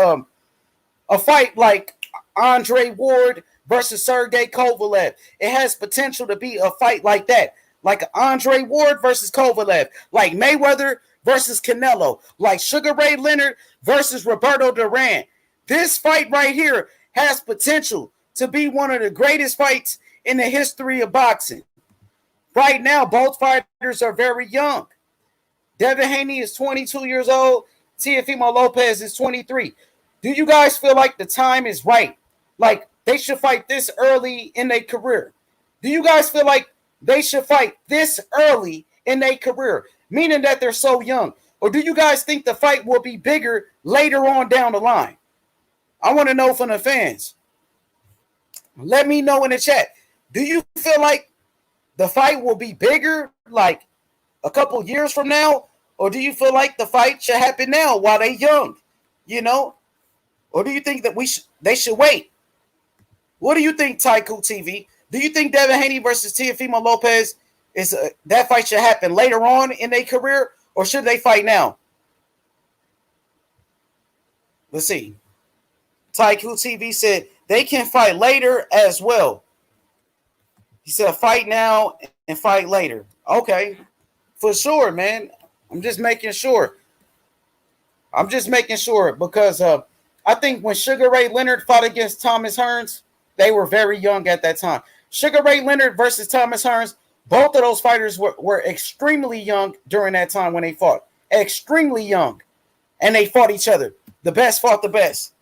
Andre Ward versus Sergey Kovalev. It has potential to be a fight like that, like Andre Ward versus Kovalev, like Mayweather versus Canelo, like Sugar Ray Leonard versus Roberto Duran. This fight right here has potential to be one of the greatest fights in the history of boxing. Right now, both fighters are very young. Devin Haney is 22 years old. Teofimo Lopez is 23. Do you guys feel like the time is right? Like they should fight this early in their career? Do you guys feel like they should fight this early in their career, meaning that they're so young? Or do you guys think the fight will be bigger later on down the line? I want to know from the fans. Let me know in the chat. Do you feel like the fight will be bigger like a couple years from now? Or do you feel like the fight should happen now while they're young? You know? Or do you think that they should wait? What do you think, Tycoon TV? Do you think Devin Haney versus Teofimo Lopez that fight should happen later on in their career, or should they fight now? Let's see. Tycoon TV said they can fight later as well. He said fight now and fight later. Okay, for sure, man. I'm just making sure because I think when Sugar Ray Leonard fought against Thomas Hearns, they were very young at that time. Sugar Ray Leonard versus Thomas Hearns, both of those fighters were extremely young during that time when they fought. Extremely young. And they fought each other. The best fought the best.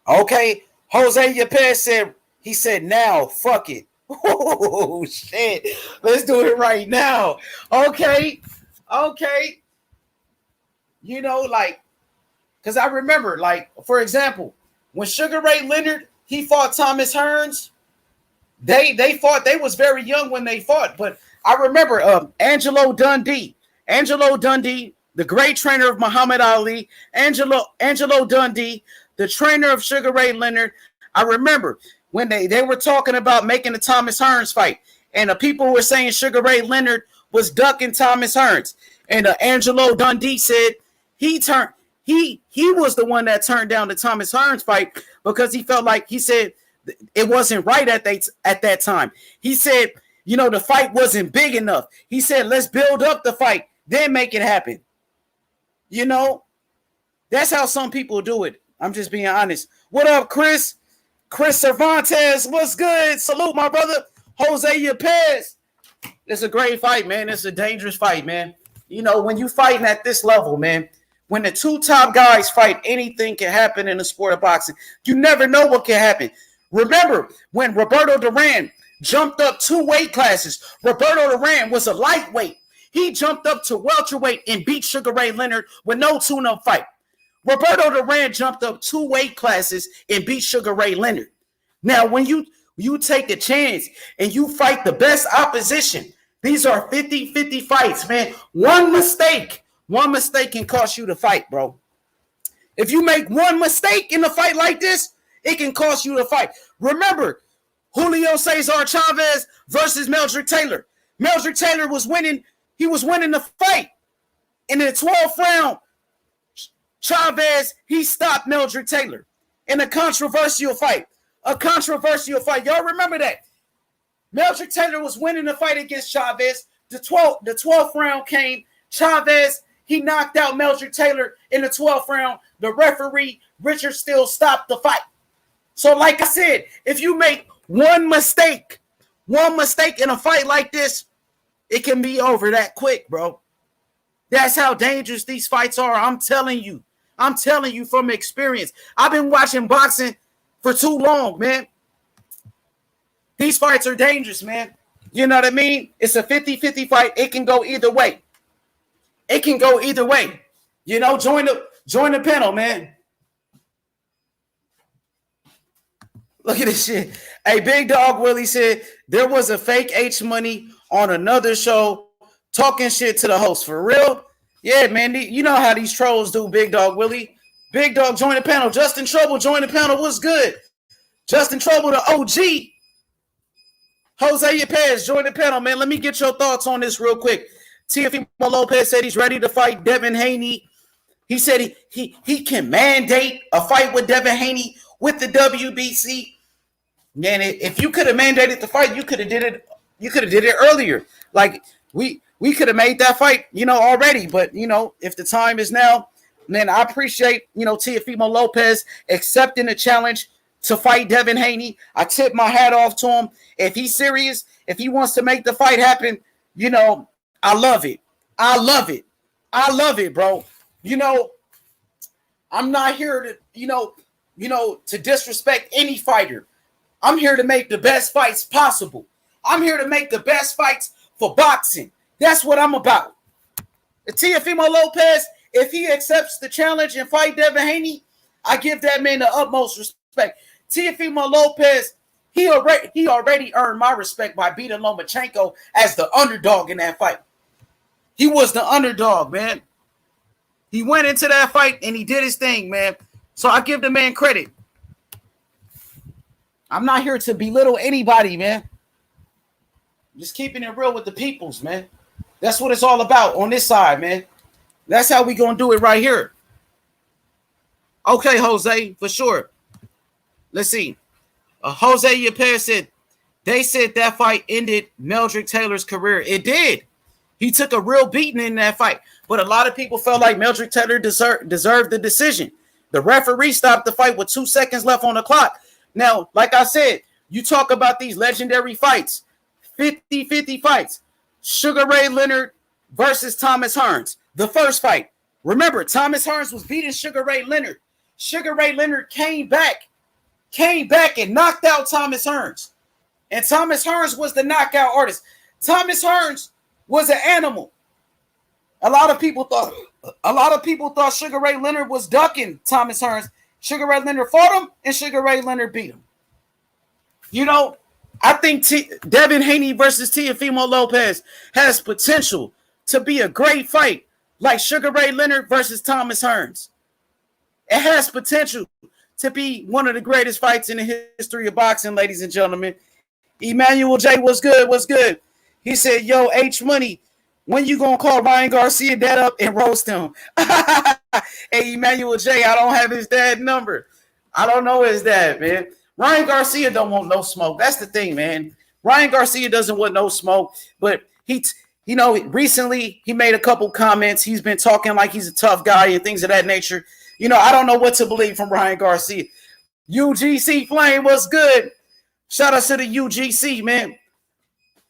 Okay. Jose Yepes said, now, fuck it. Oh, shit. Let's do it right now. Okay. You know, like, because I remember, like, for example, when Sugar Ray Leonard, he fought Thomas Hearns, they fought, they was very young when they fought. But I remember Angelo Dundee, the great trainer of Muhammad Ali, Angelo Dundee, the trainer of Sugar Ray Leonard. I remember when they were talking about making the Thomas Hearns fight, and the people were saying Sugar Ray Leonard was ducking Thomas Hearns, and Angelo Dundee said he was the one that turned down the Thomas Hearns fight because he felt like, he said it wasn't right at that time. He said, you know, the fight wasn't big enough. He said, let's build up the fight, then make it happen. You know, that's how some people do it. I'm just being honest. What up, Chris? Chris Cervantes, what's good? Salute, my brother. Jose Yepes. It's a great fight, man. It's a dangerous fight, man. You know, when you fighting at this level, man, When the two top guys fight, anything can happen in the sport of boxing. You never know what can happen. Remember when Roberto Duran jumped up 2 weight classes. Roberto Duran was a lightweight. He jumped up to welterweight and beat Sugar Ray Leonard with no tune-up fight. Roberto Duran jumped up 2 weight classes and beat Sugar Ray Leonard. Now, when you take a chance and you fight the best opposition, these are 50-50 fights, man. One mistake can cost you the fight, bro. If you make one mistake in a fight like this, it can cost you the fight. Remember, Julio Cesar Chavez versus Meldrick Taylor. Meldrick Taylor was winning. He was winning the fight. In the 12th round, Chavez, he stopped Meldrick Taylor in a controversial fight. Y'all remember that? Meldrick Taylor was winning the fight against Chavez. The 12th round came. Chavez, he knocked out Meldrick Taylor in the 12th round. The referee, Richard Steele, stopped the fight. So like I said, if you make one mistake in a fight like this, it can be over that quick, bro. That's how dangerous these fights are. I'm telling you from experience. I've been watching boxing for too long, man. These fights are dangerous, man. You know what I mean? It's a 50-50 fight. It can go either way. You know, join the panel, man. Look at this shit. Hey, Big Dog Willie said there was a fake H Money on another show talking shit to the host. For real? Yeah, man. You know how these trolls do, Big Dog Willie. Big Dog, join the panel. Justin Trouble, join the panel. What's good? Justin Trouble, the OG. Jose Yepes, join the panel, man. Let me get your thoughts on this real quick. Teofimo Lopez said he's ready to fight Devin Haney. He said he can mandate a fight with Devin Haney with the WBC. Man, if you could have mandated the fight, you could have did it. You could have did it earlier. Like we could have made that fight, already. But if the time is now, man, I appreciate Teofimo Lopez accepting the challenge to fight Devin Haney. I tip my hat off to him. If he's serious, if he wants to make the fight happen, I love it. I love it, bro. I'm not here to, to disrespect any fighter. I'm here to make the best fights possible. I'm here to make the best fights for boxing. That's what I'm about. Teofimo Lopez, if he accepts the challenge and fight Devin Haney, I give that man the utmost respect. Teofimo Lopez, he already earned my respect by beating Lomachenko as the underdog in that fight. He was the underdog, man. He went into that fight and he did his thing, man. So I give the man credit. I'm not here to belittle anybody, man. Just keeping it real with the peoples, man. That's what it's all about on this side, man. That's how we gonna do it right here. Okay, Jose, for sure. Let's see. Jose Yepes said, they said that fight ended Meldrick Taylor's career. It did. He took a real beating in that fight. But a lot of people felt like Meldrick Taylor deserved the decision. The referee stopped the fight with 2 seconds left on the clock. Now, like I said, you talk about these legendary fights, 50-50 fights. Sugar Ray Leonard versus Thomas Hearns. The first fight. Remember, Thomas Hearns was beating Sugar Ray Leonard. Sugar Ray Leonard came back and knocked out Thomas Hearns. And Thomas Hearns was the knockout artist. Thomas Hearns was an animal. A lot of people thought Sugar Ray Leonard was ducking Thomas Hearns. Sugar Ray Leonard fought him, and Sugar Ray Leonard beat him. I think Devin Haney versus Teofimo Lopez has potential to be a great fight, like Sugar Ray Leonard versus Thomas Hearns. It has potential to be one of the greatest fights in the history of boxing, ladies and gentlemen. Emmanuel J, what's good? What's good? He said, yo, H Money, when you gonna call Ryan Garcia dad up and roast him? Hey, Emmanuel J, I don't have his dad number. I don't know his dad, man. Ryan Garcia don't want no smoke. That's the thing, man. Ryan Garcia doesn't want no smoke, but recently he made a couple comments. He's been talking like he's a tough guy and things of that nature. I don't know what to believe from Ryan Garcia. UGC Flame, what's good? Shout out to the UGC, man.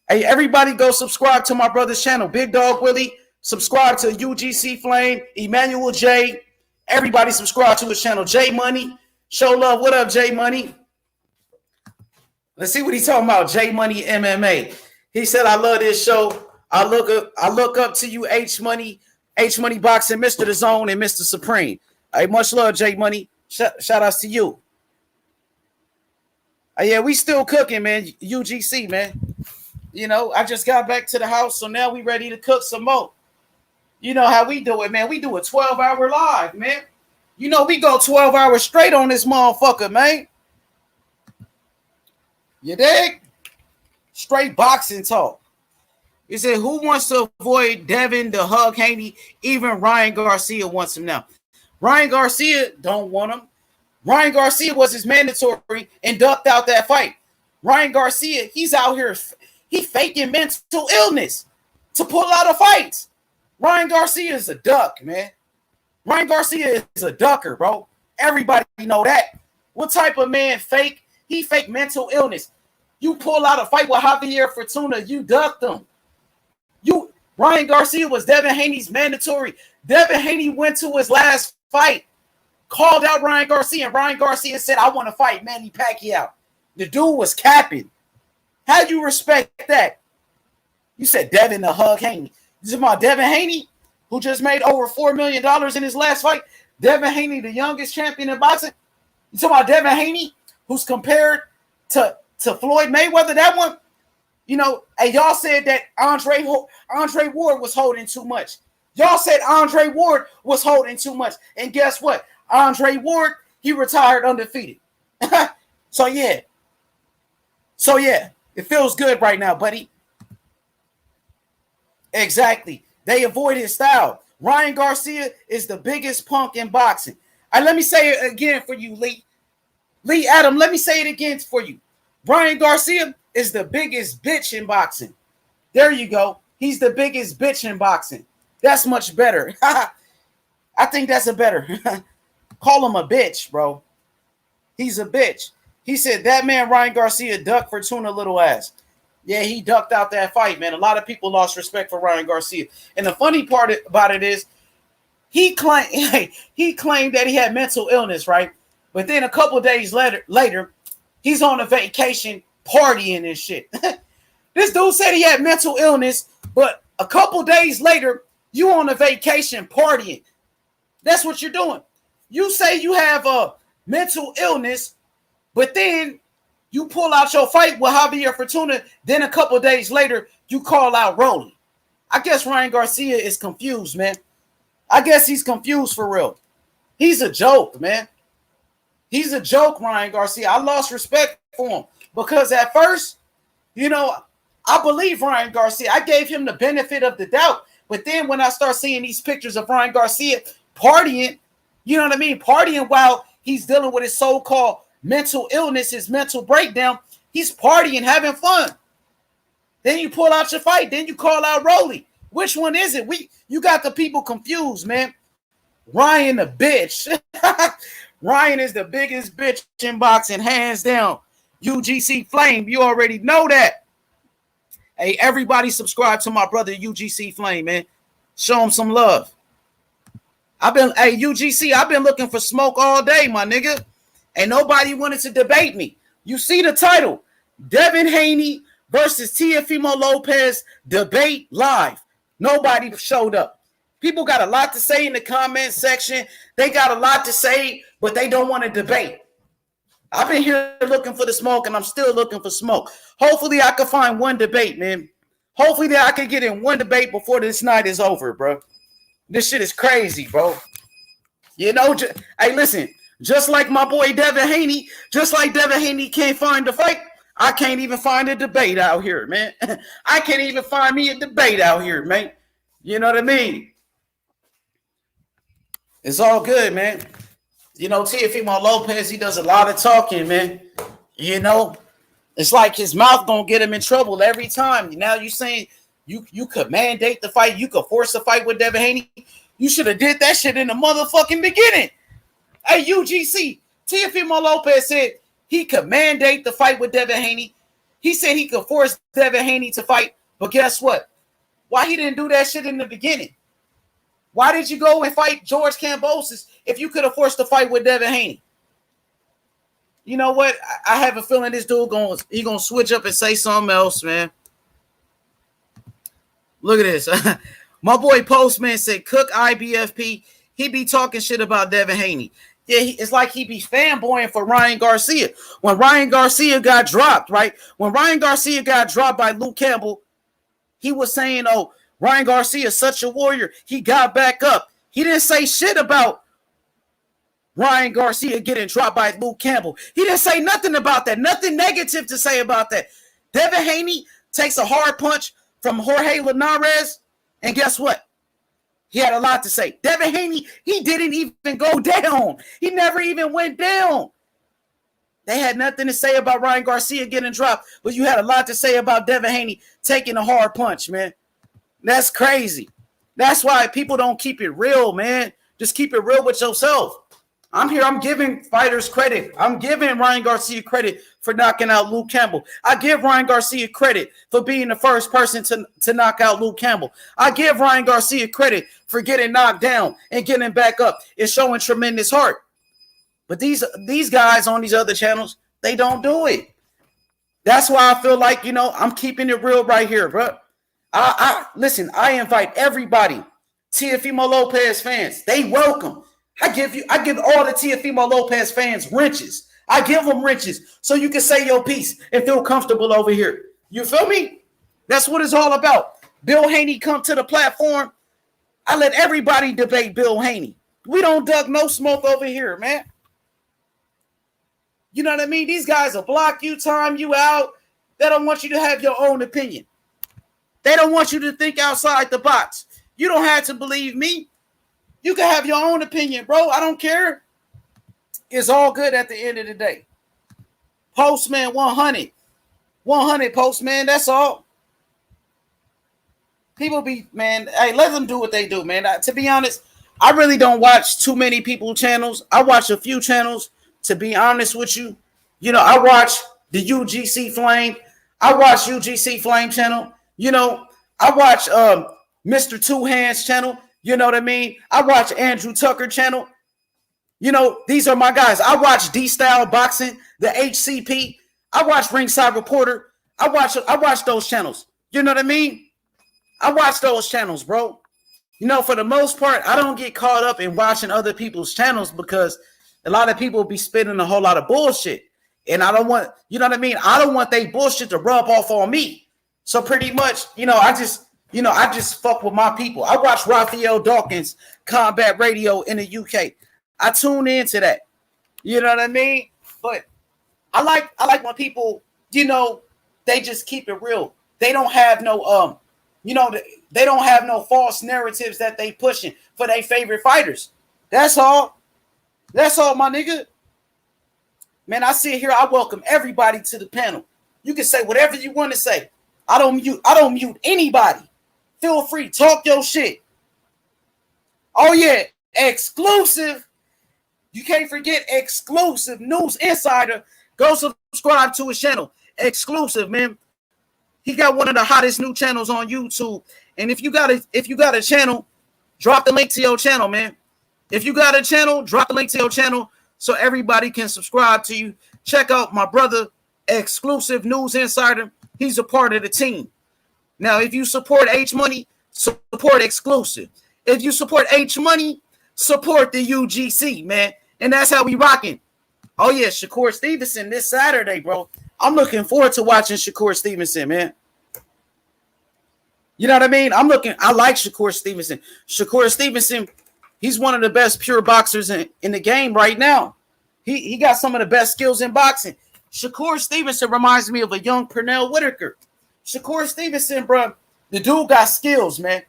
Hey, everybody go subscribe to my brother's channel, Big Dog Willie. Subscribe to UGC Flame, Emmanuel J. Everybody subscribe to his channel, J Money. Show love. What up, J Money? Let's see what he's talking about. J Money MMA. He said, "I love this show. I look up to you, H Money Boxing, Mr. The Zone, and Mr. Supreme." Hey, much love, J Money. Shout outs to you. Yeah, we still cooking, man. UGC, man. You know, I just got back to the house, so now we ready to cook some more. You know how we do it, man. We do a 12-hour live, man. You know, we go 12 hours straight on this motherfucker, man. You dig? Straight boxing talk. He said, who wants to avoid Devin to hug Haney? Even Ryan Garcia wants him now. Ryan Garcia don't want him. Ryan Garcia was his mandatory and ducked out that fight. Ryan Garcia, he's out here, he faking mental illness to pull out of fights. Ryan Garcia is a duck, man. Ryan Garcia is a ducker, bro. Everybody know that. What type of man fake? He fake mental illness. You pull out a fight with Javier Fortuna, you ducked him. Ryan Garcia was Devin Haney's mandatory. Devin Haney went to his last fight, called out Ryan Garcia, and Ryan Garcia said, I want to fight Manny Pacquiao. The dude was capping. How do you respect that? You said Devin to hug Haney. This is about Devin Haney, who just made over $4 million in his last fight. Devin Haney, the youngest champion in boxing. You talking about Devin Haney, who's compared to Floyd Mayweather, that one? You know, and y'all said that Andre Ward was holding too much. Y'all said Andre Ward was holding too much. And guess what? Andre Ward, he retired undefeated. So, yeah. It feels good right now, buddy. Exactly. They avoid his style. Ryan Garcia is the biggest punk in boxing. Let me say it again for you, Lee. Lee Adam, let me say it again for you. Ryan Garcia is the biggest bitch in boxing. There you go. He's the biggest bitch in boxing. That's much better. I think that's a better. Call him a bitch, bro. He's a bitch. He said that man Ryan Garcia ducked Fortuna little ass. Yeah, he ducked out that fight, man. A lot of people lost respect for Ryan Garcia. And the funny part about it is he claimed that he had mental illness, right? But then a couple days later, he's on a vacation partying and shit. This dude said he had mental illness, but a couple days later, you on a vacation partying. That's what you're doing. You say you have a mental illness, but then you pull out your fight with Javier Fortuna. Then a couple days later, you call out Rolly. I guess Ryan Garcia is confused, man. I guess he's confused for real. He's a joke, man. He's a joke, Ryan Garcia. I lost respect for him because at first, you know, I believe Ryan Garcia. I gave him the benefit of the doubt. But then when I start seeing these pictures of Ryan Garcia partying, you know what I mean? Partying while he's dealing with his so-called mental illness, his mental breakdown, he's partying, having fun. Then you pull out your fight. Then you call out Rolly. Which one is it? You got the people confused, man. Ryan the bitch. Ryan is the biggest bitch in boxing, hands down. UGC Flame, you already know that. Hey, everybody subscribe to my brother UGC Flame, man. Show him some love. UGC, I've been looking for smoke all day, my nigga. And nobody wanted to debate me. You see the title. Devin Haney versus Teofimo Lopez debate live. Nobody showed up. People got a lot to say in the comment section. They got a lot to say, but they don't want to debate. I've been here looking for the smoke, and I'm still looking for smoke. Hopefully, I can find one debate, man. Hopefully, I can get in one debate before this night is over, bro. This shit is crazy, bro. You know, hey, listen, just like my boy Devin Haney, just like Devin Haney can't find a fight, I can't even find a debate out here, man. I can't even find me a debate out here, man. You know what I mean? It's all good, man. You know, Teofimo Lopez, he does a lot of talking, man. You know, it's like his mouth gonna get him in trouble every time. Now you saying you could mandate the fight, you could force a fight with Devin Haney. You should have did that shit in the motherfucking beginning. Hey, UGC, Teofimo Lopez said he could mandate the fight with Devin Haney. He said he could force Devin Haney to fight, but guess what? why he didn't do that shit in the beginning. Why did you go and fight George Kambosos if you could have forced the fight with Devin Haney? You know what? I have a feeling this dude gonna switch up and say something else, man. Look at this. My boy Postman said, Cook IBFP, he be talking shit about Devin Haney. Yeah, it's like he be fanboying for Ryan Garcia. When Ryan Garcia got dropped, right? When Ryan Garcia got dropped by Luke Campbell, he was saying, oh, Ryan Garcia is such a warrior. He got back up. He didn't say shit about Ryan Garcia getting dropped by Luke Campbell. He didn't say nothing about that. Nothing negative to say about that. Devin Haney takes a hard punch from Jorge Linares, and guess what? He had a lot to say. Devin Haney, he didn't even go down. He never even went down. They had nothing to say about Ryan Garcia getting dropped, but you had a lot to say about Devin Haney taking a hard punch, man. That's crazy. That's why people don't keep it real, man. Just keep it real with yourself. I'm here. I'm giving fighters credit. I'm giving Ryan Garcia credit for knocking out Luke Campbell. I give Ryan Garcia credit for being the first person to knock out Luke Campbell. I give Ryan Garcia credit for getting knocked down and getting back up. It's showing tremendous heart. But these guys on these other channels, they don't do it. That's why I feel like, I'm keeping it real right here, bro. Listen, I invite everybody, Teofimo Lopez fans. They welcome. I give all the Teofimo Lopez fans wrenches. I give them wrenches so you can say your piece and feel comfortable over here. You feel me? That's what it's all about. Bill Haney come to the platform. I let everybody debate Bill Haney. We don't duck no smoke over here, man. You know what I mean? These guys will block you, time you out. They don't want you to have your own opinion. They don't want you to think outside the box. You don't have to believe me. You can have your own opinion, bro. I don't care. It's all good at the end of the day. Postman 100. 100 Postman, that's all. People be, man, hey, let them do what they do, man. To be honest, I really don't watch too many people's channels. I watch a few channels, to be honest with you. I watch the UGC Flame. I watch UGC Flame channel. I watch Mr. Two Hands channel. You know what I mean? I watch Andrew Tucker channel. These are my guys. I watch D-Style Boxing, the HCP. I watch Ringside Reporter. I watch those channels. You know what I mean? I watch those channels, bro. For the most part, I don't get caught up in watching other people's channels because a lot of people be spitting a whole lot of bullshit. And I don't want, you know what I mean? I don't want they bullshit to rub off on me. So pretty much, I just fuck with my people. I watch Raphael Dawkins Combat Radio in the UK. I tune into that. You know what I mean? But I like when people, they just keep it real. They don't have no they don't have no false narratives that they pushing for their favorite fighters. That's all. That's all, my nigga. Man, I sit here, I welcome everybody to the panel. You can say whatever you want to say. I don't mute anybody. Feel free, talk your shit. Oh yeah, exclusive. You can't forget exclusive News Insider. Go subscribe to his channel. Exclusive, man. He got one of the hottest new channels on YouTube. And if you got a channel, drop the link to your channel, man. If you got a channel, drop the link to your channel so everybody can subscribe to you. Check out my brother, Exclusive News Insider. He's a part of the team. Now, if you support H Money, support Exclusive. If you support H Money, support the UGC, man. And that's how we rocking. Oh, yeah, Shakur Stevenson this Saturday, bro. I'm looking forward to watching Shakur Stevenson, man. You know what I mean? I like Shakur Stevenson. Shakur Stevenson, he's one of the best pure boxers in the game right now. He got some of the best skills in boxing. Shakur Stevenson reminds me of a young Pernell Whitaker. Shakur Stevenson, bro, the dude got skills, man.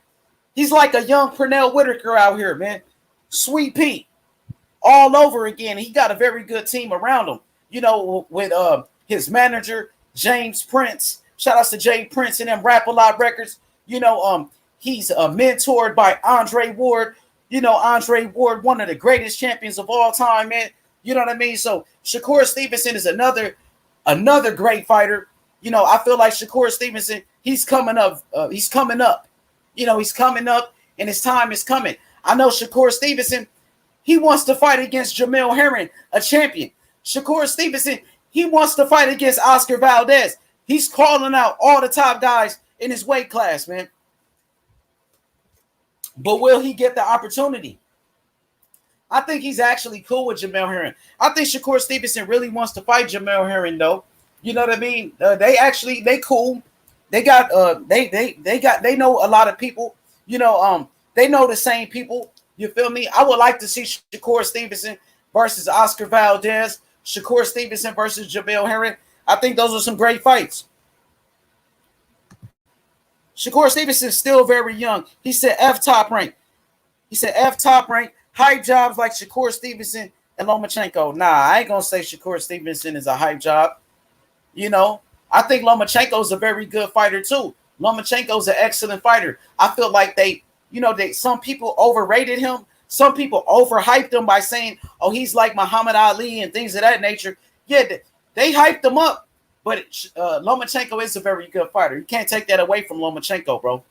He's like a young Pernell Whitaker out here, man. Sweet Pete. All over again. He got a very good team around him. With his manager, James Prince. Shout outs to Jay Prince and them Rap-A-Lot Records. He's mentored by Andre Ward. Andre Ward, one of the greatest champions of all time, man. You know what I mean? So Shakur Stevenson is another great fighter. I feel like Shakur Stevenson, he's coming up. He's coming up and his time is coming. I know Shakur Stevenson, he wants to fight against Jamel Herring, a champion. Shakur Stevenson, he wants to fight against Oscar Valdez. He's calling out all the top guys in his weight class, man. But will he get the opportunity? I think he's actually cool with Jamel Herring. I think Shakur Stevenson really wants to fight Jamel Herring, though. You know what I mean? They cool. They got they know a lot of people. They know the same people. You feel me? I would like to see Shakur Stevenson versus Oscar Valdez, Shakur Stevenson versus Jamel Herring. I think those are some great fights. Shakur Stevenson is still very young. He said F top rank. Hype jobs like Shakur Stevenson and Lomachenko. Nah, I ain't gonna say Shakur Stevenson is a hype job. I think Lomachenko is a very good fighter too. Lomachenko is an excellent fighter. I feel like some people overrated him. Some people overhyped him by saying, "Oh, he's like Muhammad Ali" and things of that nature. Yeah, they hyped him up, but Lomachenko is a very good fighter. You can't take that away from Lomachenko, bro.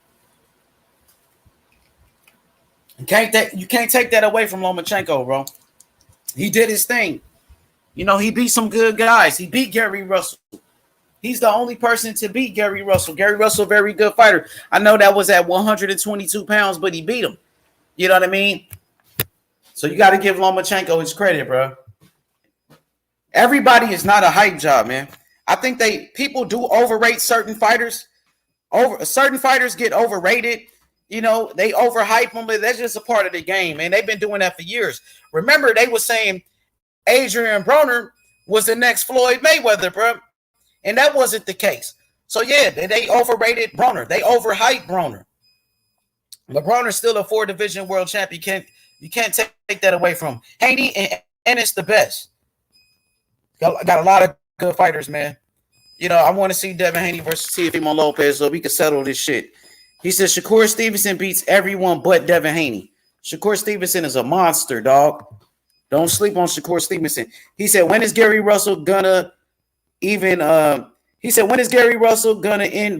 You can't take that away from Lomachenko, bro. He did his thing. He beat some good guys. He beat Gary Russell. He's the only person to beat Gary Russell. Gary Russell, very good fighter. I know that was at 122 pounds, but he beat him. You know what I mean? So you got to give Lomachenko his credit, bro. Everybody is not a hype job, man. I think people do overrate certain fighters. Certain fighters get overrated. They overhype them, but that's just a part of the game, man. They've been doing that for years. Remember, they were saying Adrian Broner was the next Floyd Mayweather, bro. And that wasn't the case. So, yeah, they overrated Broner. They overhyped Broner. But Broner's still a 4-division world champion. You can't take that away from him. Haney, and it's the best. Got a lot of good fighters, man. I want to see Devin Haney versus Teofimo Lopez so we can settle this shit. He says Shakur Stevenson beats everyone but Devin Haney. Shakur Stevenson is a monster, dog. Don't sleep on Shakur Stevenson. He said, when is Gary Russell gonna end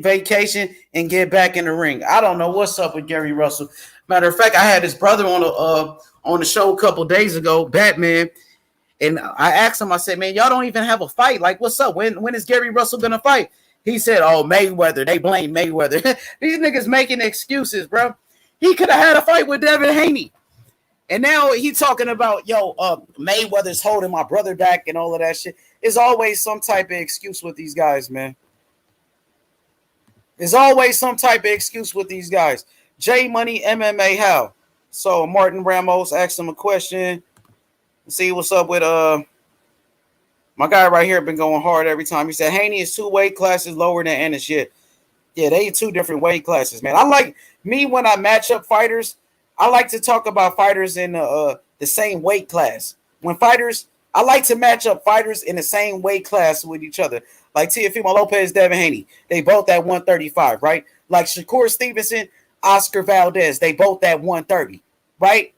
vacation and get back in the ring? I don't know what's up with Gary Russell. Matter of fact, I had his brother on the show a couple days ago, Batman, and I asked him, I said, man, y'all don't even have a fight. Like, what's up? When is Gary Russell gonna fight? He said, oh, Mayweather. They blame Mayweather. These niggas making excuses, bro. He could have had a fight with Devin Haney. And now he talking about, Mayweather's holding my brother back and all of that shit. There's always some type of excuse with these guys, man. There's always some type of excuse with these guys. J Money MMA, how? So Martin Ramos asked him a question. Let's see what's up with my guy right here been going hard every time. He said Haney is 2 weight classes lower than Ennis. Shit. Yeah, they 2 different weight classes, man. I like me when I match up fighters. I like to talk about fighters in the same weight class. I like to match up fighters in the same weight class with each other. Like Teofimo Lopez, Devin Haney. They both at 135, right? Like Shakur Stevenson, Oscar Valdez. They both at 130, right?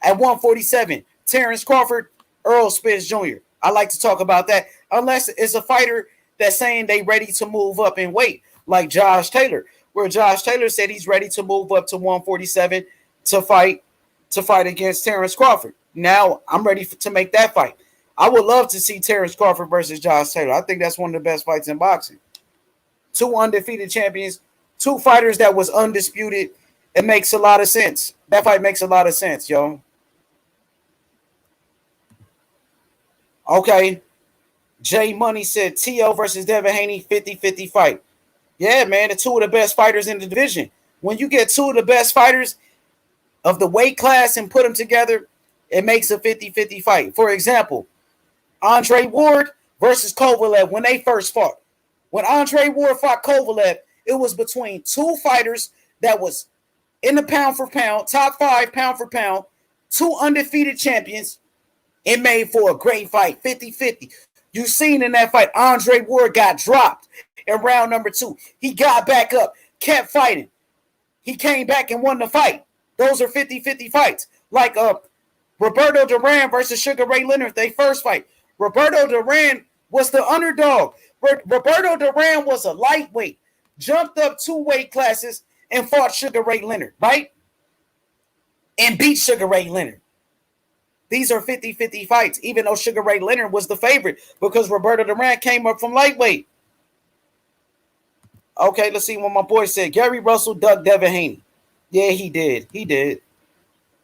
At 147, Terrence Crawford, Earl Spence Jr. I like to talk about that. Unless it's a fighter that's saying they ready to move up in weight. Like Josh Taylor, where Josh Taylor said he's ready to move up to 147 to fight against Terrence Crawford. Now I'm ready to make that fight. I would love to see Terrence Crawford versus Josh Taylor. I think that's one of the best fights in boxing. 2 undefeated champions, 2 fighters that was undisputed. It makes a lot of sense. That fight makes a lot of sense, yo. Okay. J Money said T.O. versus Devin Haney, 50-50 fight. Yeah, man, the 2 of the best fighters in the division. When you get 2 of the best fighters of the weight class and put them together, it makes a 50-50 fight. For example, Andre Ward versus Kovalev when they first fought. When Andre Ward fought Kovalev, it was between 2 fighters that was in the pound for pound, top 5 pound for pound, 2 undefeated champions. It made for a great fight, 50-50. You seen in that fight, Andre Ward got dropped in round number 2. He got back up, kept fighting. He came back and won the fight. Those are 50-50 fights. Like Roberto Duran versus Sugar Ray Leonard, they first fight. Roberto Duran was the underdog. Roberto Duran was a lightweight, jumped up 2 weight classes, and fought Sugar Ray Leonard, right? And beat Sugar Ray Leonard. These are 50-50 fights, even though Sugar Ray Leonard was the favorite because Roberto Duran came up from lightweight. Okay, let's see what my boy said. Gary Russell ducked Devin Haney. Yeah, he did. He did.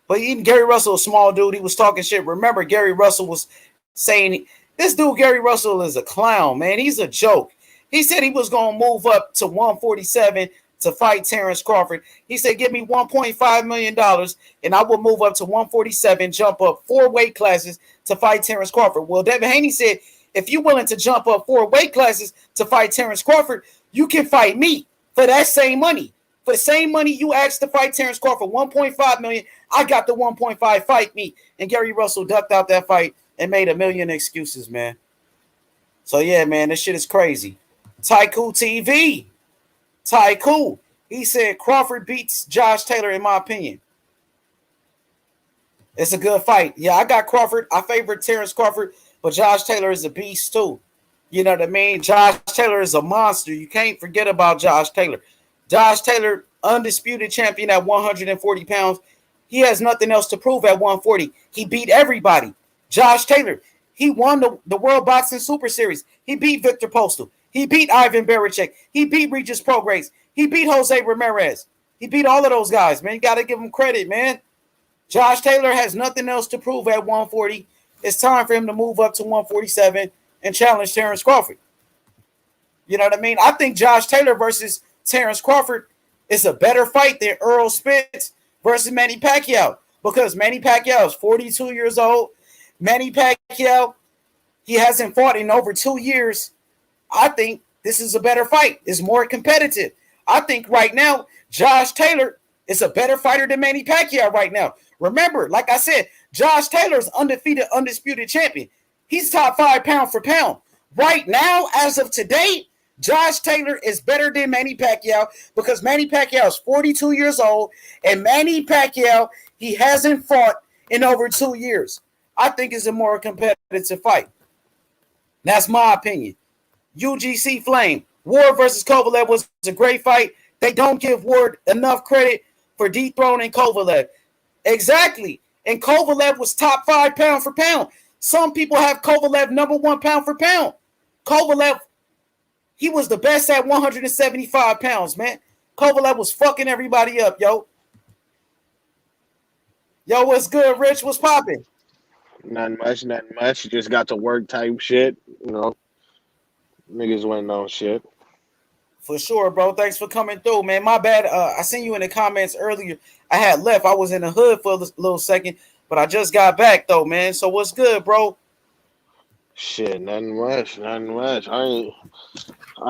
But even Gary Russell, a small dude, he was talking shit. Remember, Gary Russell was saying, this dude, Gary Russell, is a clown, man. He's a joke. He said he was going to move up to 147 to fight Terrence Crawford. He said, give me $1.5 million, and I will move up to 147, jump up 4 weight classes to fight Terrence Crawford. Well, Devin Haney said, if you're willing to jump up 4 weight classes to fight Terrence Crawford, you can fight me for that same money. For the same money you asked to fight Terrence Crawford, $1.5 million, I got the 1.5, fight me. And Gary Russell ducked out that fight and made a million excuses, man. So, yeah, man, this shit is crazy. Tycoon TV. Tycoon. He said Crawford beats Josh Taylor, in my opinion. It's a good fight. Yeah, I got Crawford. I favorite Terrence Crawford, but Josh Taylor is a beast, too. You know what I mean? Josh Taylor is a monster. You can't forget about Josh Taylor. Josh Taylor, undisputed champion at 140 pounds. He has nothing else to prove at 140. He beat everybody. Josh Taylor, he won the World Boxing Super Series. He beat Victor Postal. He beat Ivan Barichek. He beat Regis Prograis. He beat Jose Ramirez. He beat all of those guys, man. You got to give him credit, man. Josh Taylor has nothing else to prove at 140. It's time for him to move up to 147 and challenge Terrence Crawford. You know what I mean? I think Josh Taylor versus Terrence Crawford is a better fight than Earl Spence versus Manny Pacquiao, because Manny Pacquiao is 42 years old. Manny Pacquiao, he hasn't fought in over 2 years. I think this is a better fight. It's more competitive. I think right now, Josh Taylor is a better fighter than Manny Pacquiao right now. Remember, like I said, Josh Taylor is undefeated, undisputed champion. He's top 5 pound for pound. Right now, as of today, Josh Taylor is better than Manny Pacquiao because Manny Pacquiao is 42 years old, and Manny Pacquiao, he hasn't fought in over 2 years. I think it's a more competitive fight. That's my opinion. UGC Flame, Ward versus Kovalev was a great fight. They don't give Ward enough credit for dethroning Kovalev. Exactly. And Kovalev was top 5 pound for pound. Some people have Kovalev number 1 pound for pound. Kovalev, he was the best at 175 pounds, man. Kovalev was fucking everybody up, yo. Yo, what's good, Rich? What's popping? Nothing much, nothing much. You just got to work type shit, you know. Niggas went on shit. For sure, bro. Thanks for coming through, man. My bad. I seen you in the comments earlier. I had left. I was in the hood for a little second, but I just got back though, man. So what's good, bro? Shit, nothing much, nothing much. I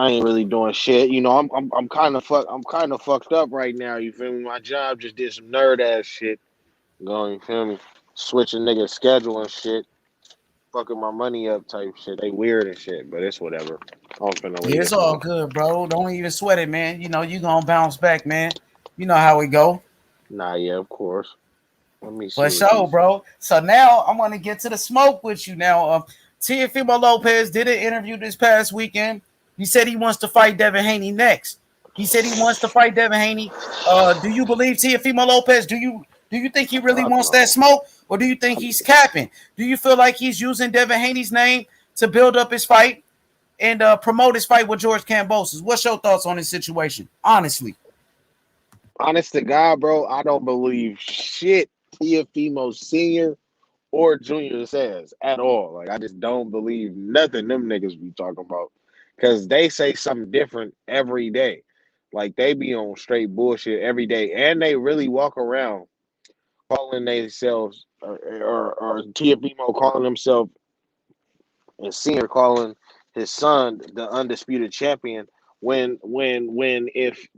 ain't really doing shit. You know, I'm kind of fucked up right now. You feel me? My job just did some nerd ass shit. Going, you feel me? Switching niggas' schedule and shit. Fucking my money up type shit. They weird and shit, but it's whatever. I'm finna leave. Yeah, it's all good, bro. Don't even sweat it, man. You know, you gonna bounce back, man. You know how we go. Nah, yeah, of course. Let me see. For sure, bro. So now I want to get to the smoke with you now. Teofimo Lopez did an interview this past weekend. He said he wants to fight Devin Haney next. He said he wants to fight Devin Haney. Do you believe Teofimo Lopez? Do you think he really wants that smoke? Or do you think he's capping? Do you feel like he's using Devin Haney's name to build up his fight and promote his fight with George Kambosos? What's your thoughts on this situation? Honestly. Honest to God, bro, I don't believe shit Teofimo Sr. or Junior says at all. Like, I just don't believe nothing them niggas be talking about. Because they say something different every day. Like, they be on straight bullshit every day. And they really walk around calling themselves, or Teofimo calling himself, and Senior calling his son the undisputed champion. When if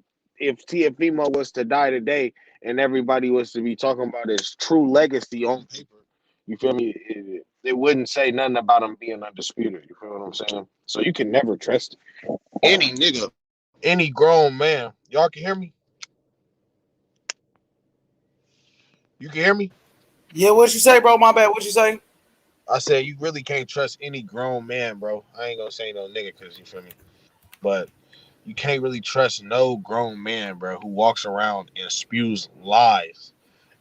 Teofimo was to die today and everybody was to be talking about his true legacy on paper, you feel me? It wouldn't say nothing about him being undisputed. You feel what I'm saying? So you can never trust any nigga, any grown man. Y'all can hear me? You can hear me? Yeah, what you say, bro? My bad. What you say? I said you really can't trust any grown man, bro. I ain't gonna say no nigga because you feel me. But you can't really trust no grown man, bro, who walks around and spews lies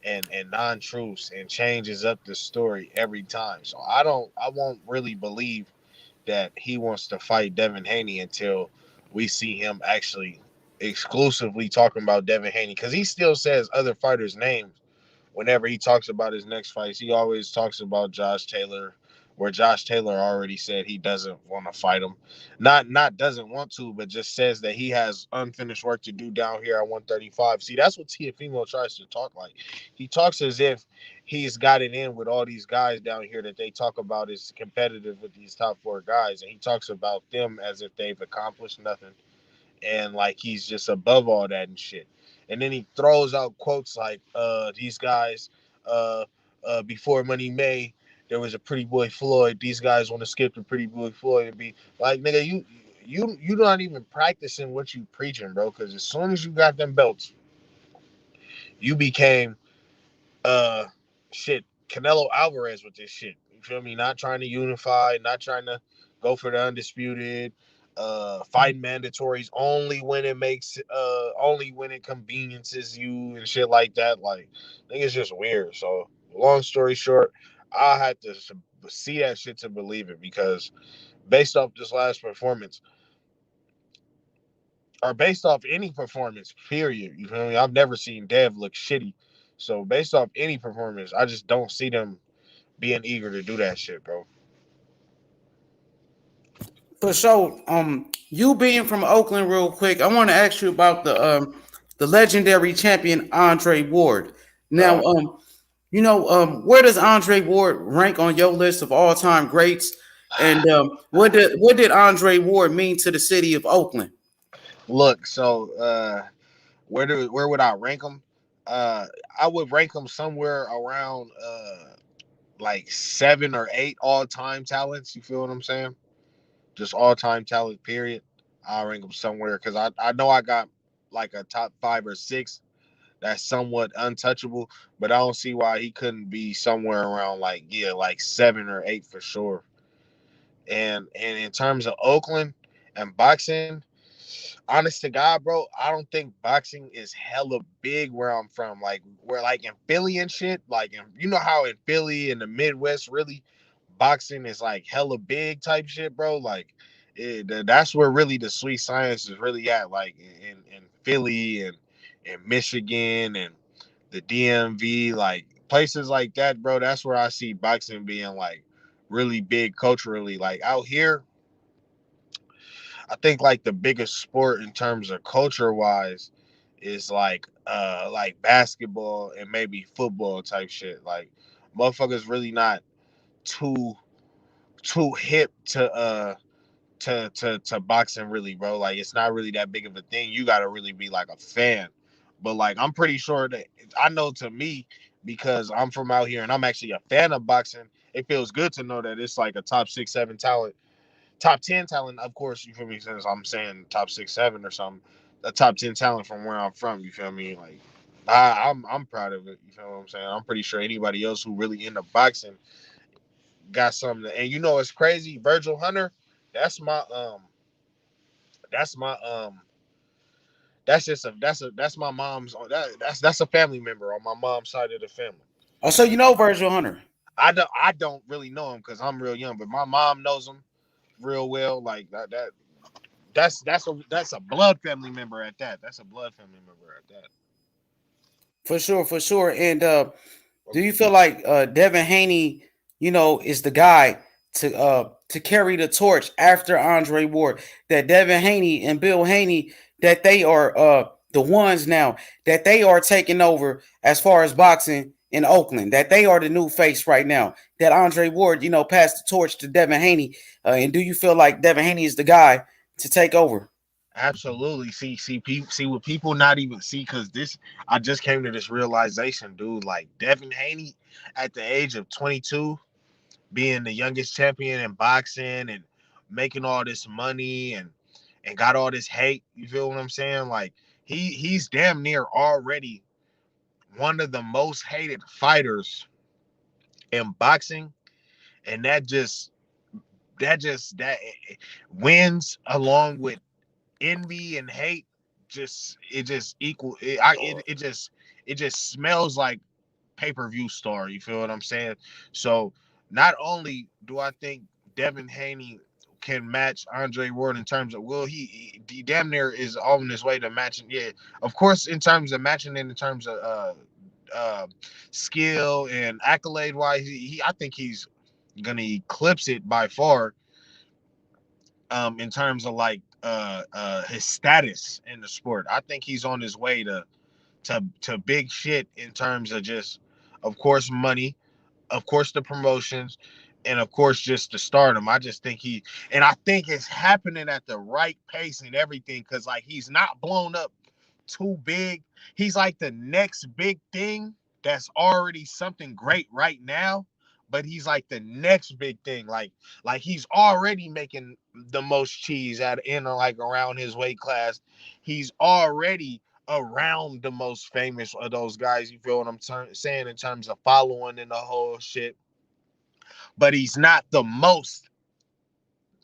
and non-truths and changes up the story every time. So I won't really believe that he wants to fight Devin Haney until we see him actually exclusively talking about Devin Haney, because he still says other fighters' names whenever he talks about his next fights. He always talks about Josh Taylor, where Josh Taylor already said he doesn't want to fight him. Not doesn't want to, but just says that he has unfinished work to do down here at 135. See, that's what Teofimo tries to talk like. He talks as if he's got it in with all these guys down here that they talk about is competitive with these top four guys, and he talks about them as if they've accomplished nothing and like he's just above all that and shit. And then he throws out quotes like these guys before Money May, there was a Pretty Boy Floyd. These guys want to skip the Pretty Boy Floyd and be like, nigga, you not even practicing what you preaching, bro, because as soon as you got them belts, you became shit Canelo Alvarez with this shit. You feel me? Not trying to unify, not trying to go for the undisputed, fighting mandatories only when it makes only when it conveniences you and shit like that. Like, I think it's just weird. So long story short, I had to see that shit to believe it, because based off this last performance, or based off any performance, period. You feel me? I've never seen Dev look shitty. So based off any performance, I just don't see them being eager to do that shit, bro. For sure. You being from Oakland, real quick, I want to ask you about the legendary champion Andre Ward. Now, where does Andre Ward rank on your list of all time greats? And what did Andre Ward mean to the city of Oakland? Look, so where would I rank him? I would rank him somewhere around like 7 or 8 all-time talents. You feel what I'm saying? Just all-time talent, period. I'll rank him somewhere, because I know I got like a top 5 or 6 that's somewhat untouchable, but I don't see why he couldn't be somewhere around like 7 or 8 for sure. And in terms of Oakland and boxing, honest to God, bro, I don't think boxing is hella big where I'm from. Like, where like in Philly and shit, like you know how in Philly and the Midwest, really, boxing is like hella big type shit, bro. Like, that's where really the sweet science is really at. Like in Philly and in Michigan and the DMV, like places like that, bro. That's where I see boxing being like really big culturally. Like out here, I think like the biggest sport in terms of culture wise is like basketball and maybe football type shit. Like motherfuckers really not too hip to boxing really, bro. Like it's not really that big of a thing. You gotta really be like a fan. But like I'm pretty sure that I know, to me, because I'm from out here and I'm actually a fan of boxing, it feels good to know that it's like a top 6, 7 talent, top 10 talent, of course, you feel me, since I'm saying top 6, 7 or something, a top 10 talent from where I'm from, you feel me? Like I'm proud of it, you feel what I'm saying? I'm pretty sure anybody else who really into boxing got something and it's crazy. Virgil Hunter, that's my that's my that's my mom's that's a family member on my mom's side of the family. Oh, so you know Virgil Hunter? I don't really know him because I'm real young, but my mom knows him real well. Like that's a blood family member at that. That's a blood family member at that. For sure. And do you feel like Devin Haney, is the guy to carry the torch after Andre Ward? That Devin Haney and Bill Haney, that they are the ones now that they are taking over as far as boxing in Oakland. That they are the new face right now. That Andre Ward, passed the torch to Devin Haney. And do you feel like Devin Haney is the guy to take over? Absolutely. See what people not even see, because I just came to this realization, dude. Like Devin Haney, at the age of 22, being the youngest champion in boxing and making all this money and got all this hate. You feel what I'm saying? Like he's damn near already one of the most hated fighters in boxing, and that wins along with envy and hate it just smells like pay-per-view star. You feel what I'm saying? So not only do I think Devin Haney can match Andre Ward in terms of he damn near is on his way to matching. Yeah, of course, in terms of matching in terms of skill and accolade wise, I think he's gonna eclipse it by far. In terms of like his status in the sport, I think he's on his way to big shit in terms of just, of course, money, of course, the promotions, and of course, just the stardom. I just think I think it's happening at the right pace and everything, because like he's not blown up too big. He's like the next big thing that's already something great right now, but he's like the next big thing. Like he's already making the most cheese like around his weight class. He's already around the most famous of those guys. You feel what I'm saying in terms of following and the whole shit. But he's not the most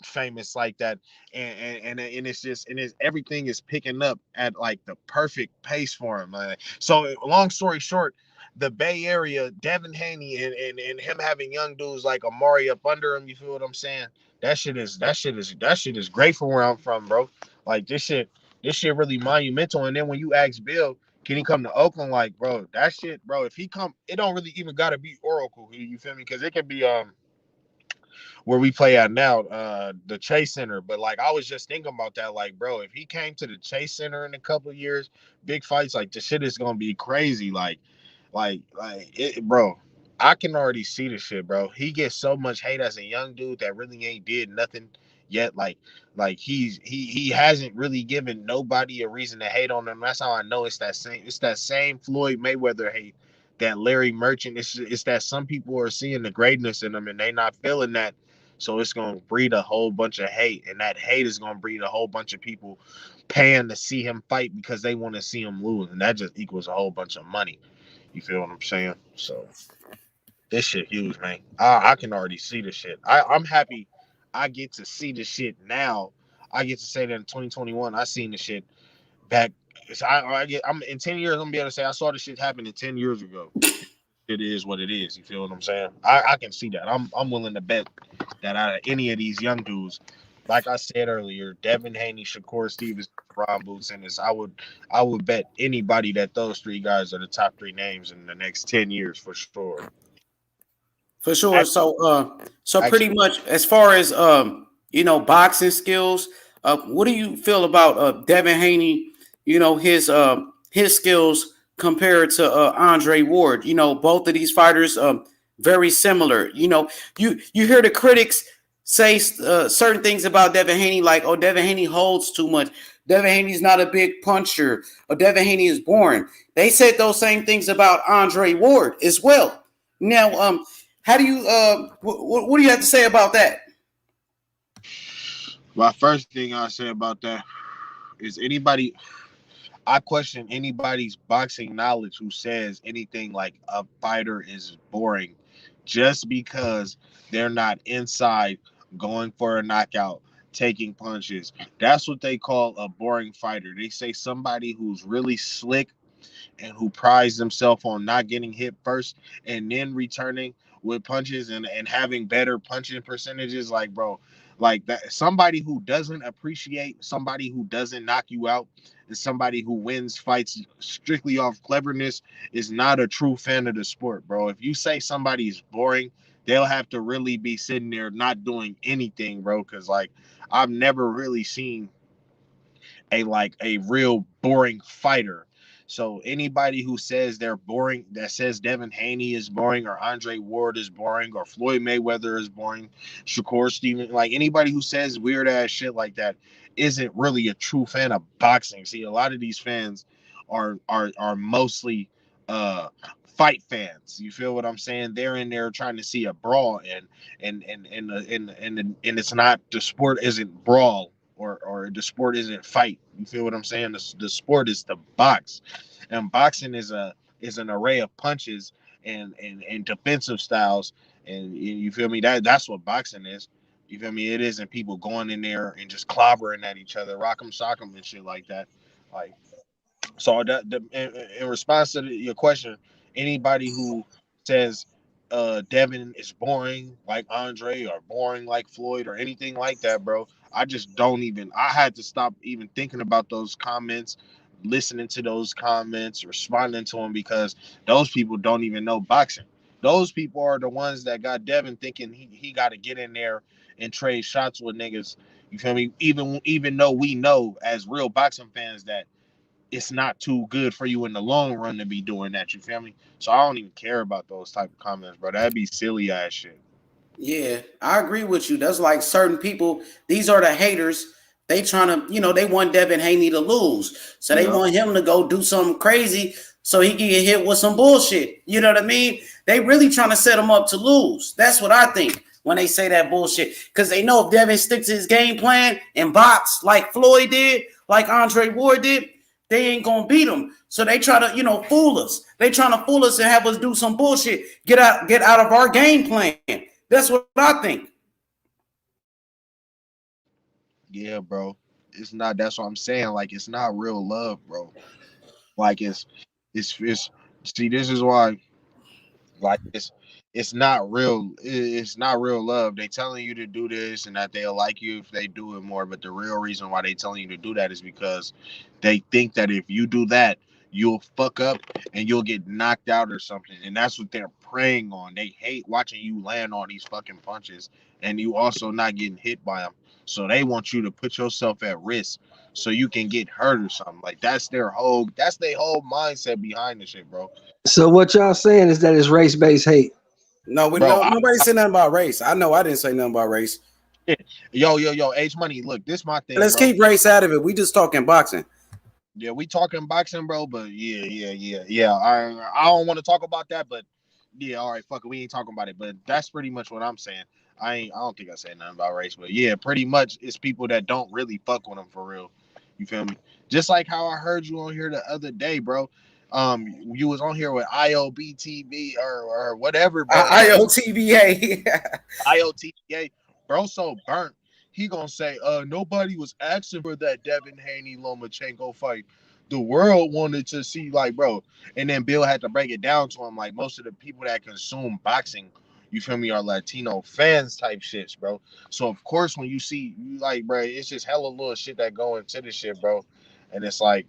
famous like that, and it's just everything is picking up at like the perfect pace for him. So long story short, the Bay Area, Devin Haney and him having young dudes like Amari up under him, you feel what I'm saying? That shit is great for where I'm from, bro. Like this shit really monumental. And then when you ask Bill, can he come to Oakland? Like, bro, that shit, bro, if he come, it don't really even gotta be Oracle, you feel me? Because it could be where we play at now, the Chase Center. But like I was just thinking about that, like, bro, if he came to the Chase Center in a couple of years, big fights, like the shit is gonna be crazy. Like it, bro. I can already see the shit, bro. He gets so much hate as a young dude that really ain't did nothing yet. Like he hasn't really given nobody a reason to hate on him. That's how I know it's that same Floyd Mayweather hate, that Larry Merchant. It's that some people are seeing the greatness in him and they not feeling that. So it's gonna breed a whole bunch of hate, and that hate is gonna breed a whole bunch of people paying to see him fight because they want to see him lose, and that just equals a whole bunch of money. You feel what I'm saying? So this shit huge, man. I can already see the shit. I'm happy I get to see the shit now. I get to say that in 2021, I seen the shit back. I'm in 10 years, I'm gonna be able to say I saw the shit happen 10 years ago. It is what it is. You feel what I'm saying? I can see that. I'm willing to bet that out of any of these young dudes, like I said earlier, Devin Haney, Shakur Stevens, Ron Boots, and this, I would bet anybody that those three guys are the top three names in the next 10 years for sure. For sure. So pretty much as far as boxing skills, what do you feel about Devin Haney? His skills compared to Andre Ward. Both of these fighters very similar. You hear the critics say certain things about Devin Haney, like, oh, Devin Haney holds too much. Devin Haney's not a big puncher. Or Devin Haney is boring. They said those same things about Andre Ward as well. Now, how do you what do you have to say about that? My first thing I say about that is I question anybody's boxing knowledge who says anything like a fighter is boring just because they're not inside going for a knockout, taking punches. That's what they call a boring fighter. They say somebody who's really slick and who prides themselves on not getting hit first and then returning with punches and having better punching percentages. Like, bro, like that, somebody who doesn't appreciate somebody who doesn't knock you out and somebody who wins fights strictly off cleverness is not a true fan of the sport, bro. If you say somebody's boring, they'll have to really be sitting there not doing anything, bro. Because like I've never really seen a real boring fighter. So anybody who says they're boring, that says Devin Haney is boring or Andre Ward is boring or Floyd Mayweather is boring, Shakur Stevens, like anybody who says weird ass shit like that isn't really a true fan of boxing. See, a lot of these fans are mostly fight fans. You feel what I'm saying? They're in there trying to see a brawl and it's not, the sport isn't brawl or the sport isn't fight. You feel what I'm saying? The sport is to box, and boxing is an array of punches and defensive styles, and you feel me? That's what boxing is. You feel me? It isn't people going in there and just clobbering at each other, rock 'em, sock 'em, and shit like that. Like, so in response to your question, anybody who says Devin is boring like Andre or boring like Floyd or anything like that, bro, I just don't even. I had to stop even thinking about those comments, listening to those comments, responding to them, because those people don't even know boxing. Those people are the ones that got Devin thinking he got to get in there and trade shots with niggas. You feel me? Even though we know as real boxing fans that it's not too good for you in the long run to be doing that. You feel me? So I don't even care about those type of comments, bro. That'd be silly ass shit. Yeah, I agree with you. That's like certain people. These are the haters. They trying to, they want Devin Haney to lose. So they want him to go do something crazy so he can get hit with some bullshit. You know what I mean? They really trying to set him up to lose. That's what I think when they say that bullshit. Because they know if Devin sticks to his game plan and box like Floyd did, like Andre Ward did, they ain't gonna beat him. So they try to, fool us. They trying to fool us and have us do some bullshit. Get out of our game plan. That's what I think. Yeah, bro. It's not. That's what I'm saying. Like, it's not real love, bro. Like, it's. See, this is why. Like, it's not real. It's not real love. They telling you to do this and that they'll like you if they do it more. But the real reason why they telling you to do that is because they think that if you do that, you'll fuck up and you'll get knocked out or something. And that's what they're preying on. They hate watching you land on these fucking punches and you also not getting hit by them. So they want you to put yourself at risk so you can get hurt or something. Like, that's their whole mindset behind this shit, bro. So what y'all saying is that it's race-based hate. No, nobody said nothing about race. I know I didn't say nothing about race. Yo, H Money, look, this my thing. Let's keep race out of it. We just talking boxing. Yeah, we talking boxing, bro. But yeah. I don't want to talk about that, but yeah, all right, fuck it. We ain't talking about it. But that's pretty much what I'm saying. I don't think I said nothing about race, but yeah, pretty much it's people that don't really fuck with them for real. You feel me? Just like how I heard you on here the other day, bro. You was on here with IOBTV or whatever, bro. IOTBA. IOTBA, bro. So burnt. He gonna say, nobody was asking for that Devin Haney Lomachenko fight. The world wanted to see, like, bro. And then Bill had to break it down to him, like, most of the people that consume boxing, you feel me, are Latino fans type shits, bro. So of course when you see, like, bro, it's just hella little shit that go into this shit, bro. And it's like,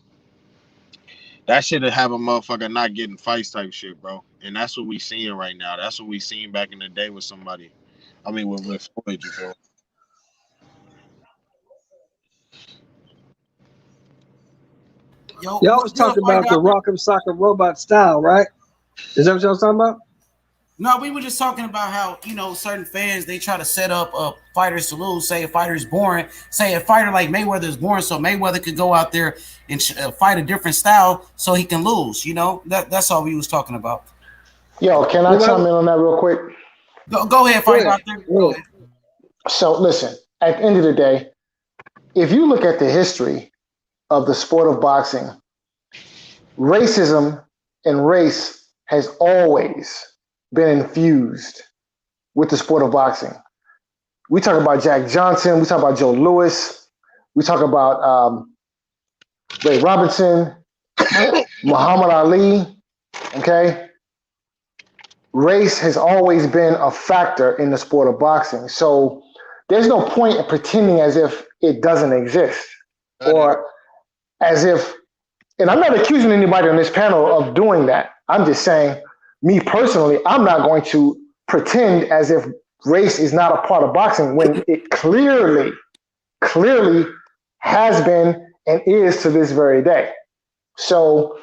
that shit to have a motherfucker not getting fights type shit, bro. And that's what we seeing right now. That's what we seen back in the day with somebody. I mean, with Floyd, you feel. Y'all was talking about the Rock'em Sock'em Robot style, right? Is that what y'all was talking about? No, we were just talking about how, certain fans, they try to set up fighters to lose. Say a fighter is boring. Say a fighter like Mayweather is boring, so Mayweather could go out there and fight a different style so he can lose. That's all we was talking about. Yo, can I chime in on that real quick? Go ahead, Fight Doctor. Go ahead. So listen, at the end of the day, if you look at the history of the sport of boxing, racism and race has always been infused with the sport of boxing. We talk about Jack Johnson, we talk about Joe Louis, we talk about Ray Robinson, Muhammad Ali, okay? Race has always been a factor in the sport of boxing. So there's no point in pretending as if it doesn't exist or as if, and I'm not accusing anybody on this panel of doing that. I'm just saying, me personally, I'm not going to pretend as if race is not a part of boxing when it clearly has been and is to this very day. So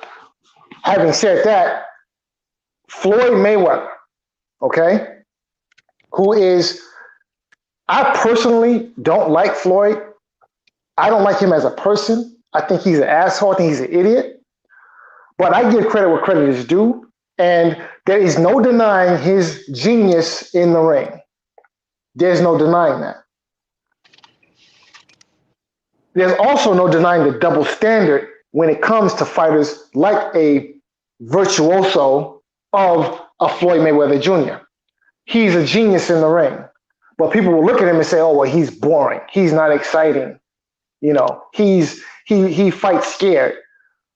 having said that, Floyd Mayweather, okay, I personally don't like Floyd. I don't like him as a person. I think he's an asshole. I think he's an idiot. But I give credit where credit is due. And there is no denying his genius in the ring. There's no denying that. There's also no denying the double standard when it comes to fighters like a virtuoso of a Floyd Mayweather Jr. He's a genius in the ring. but people will look at him and say, "Oh, well, he's boring. He's not exciting. You know, he fights scared."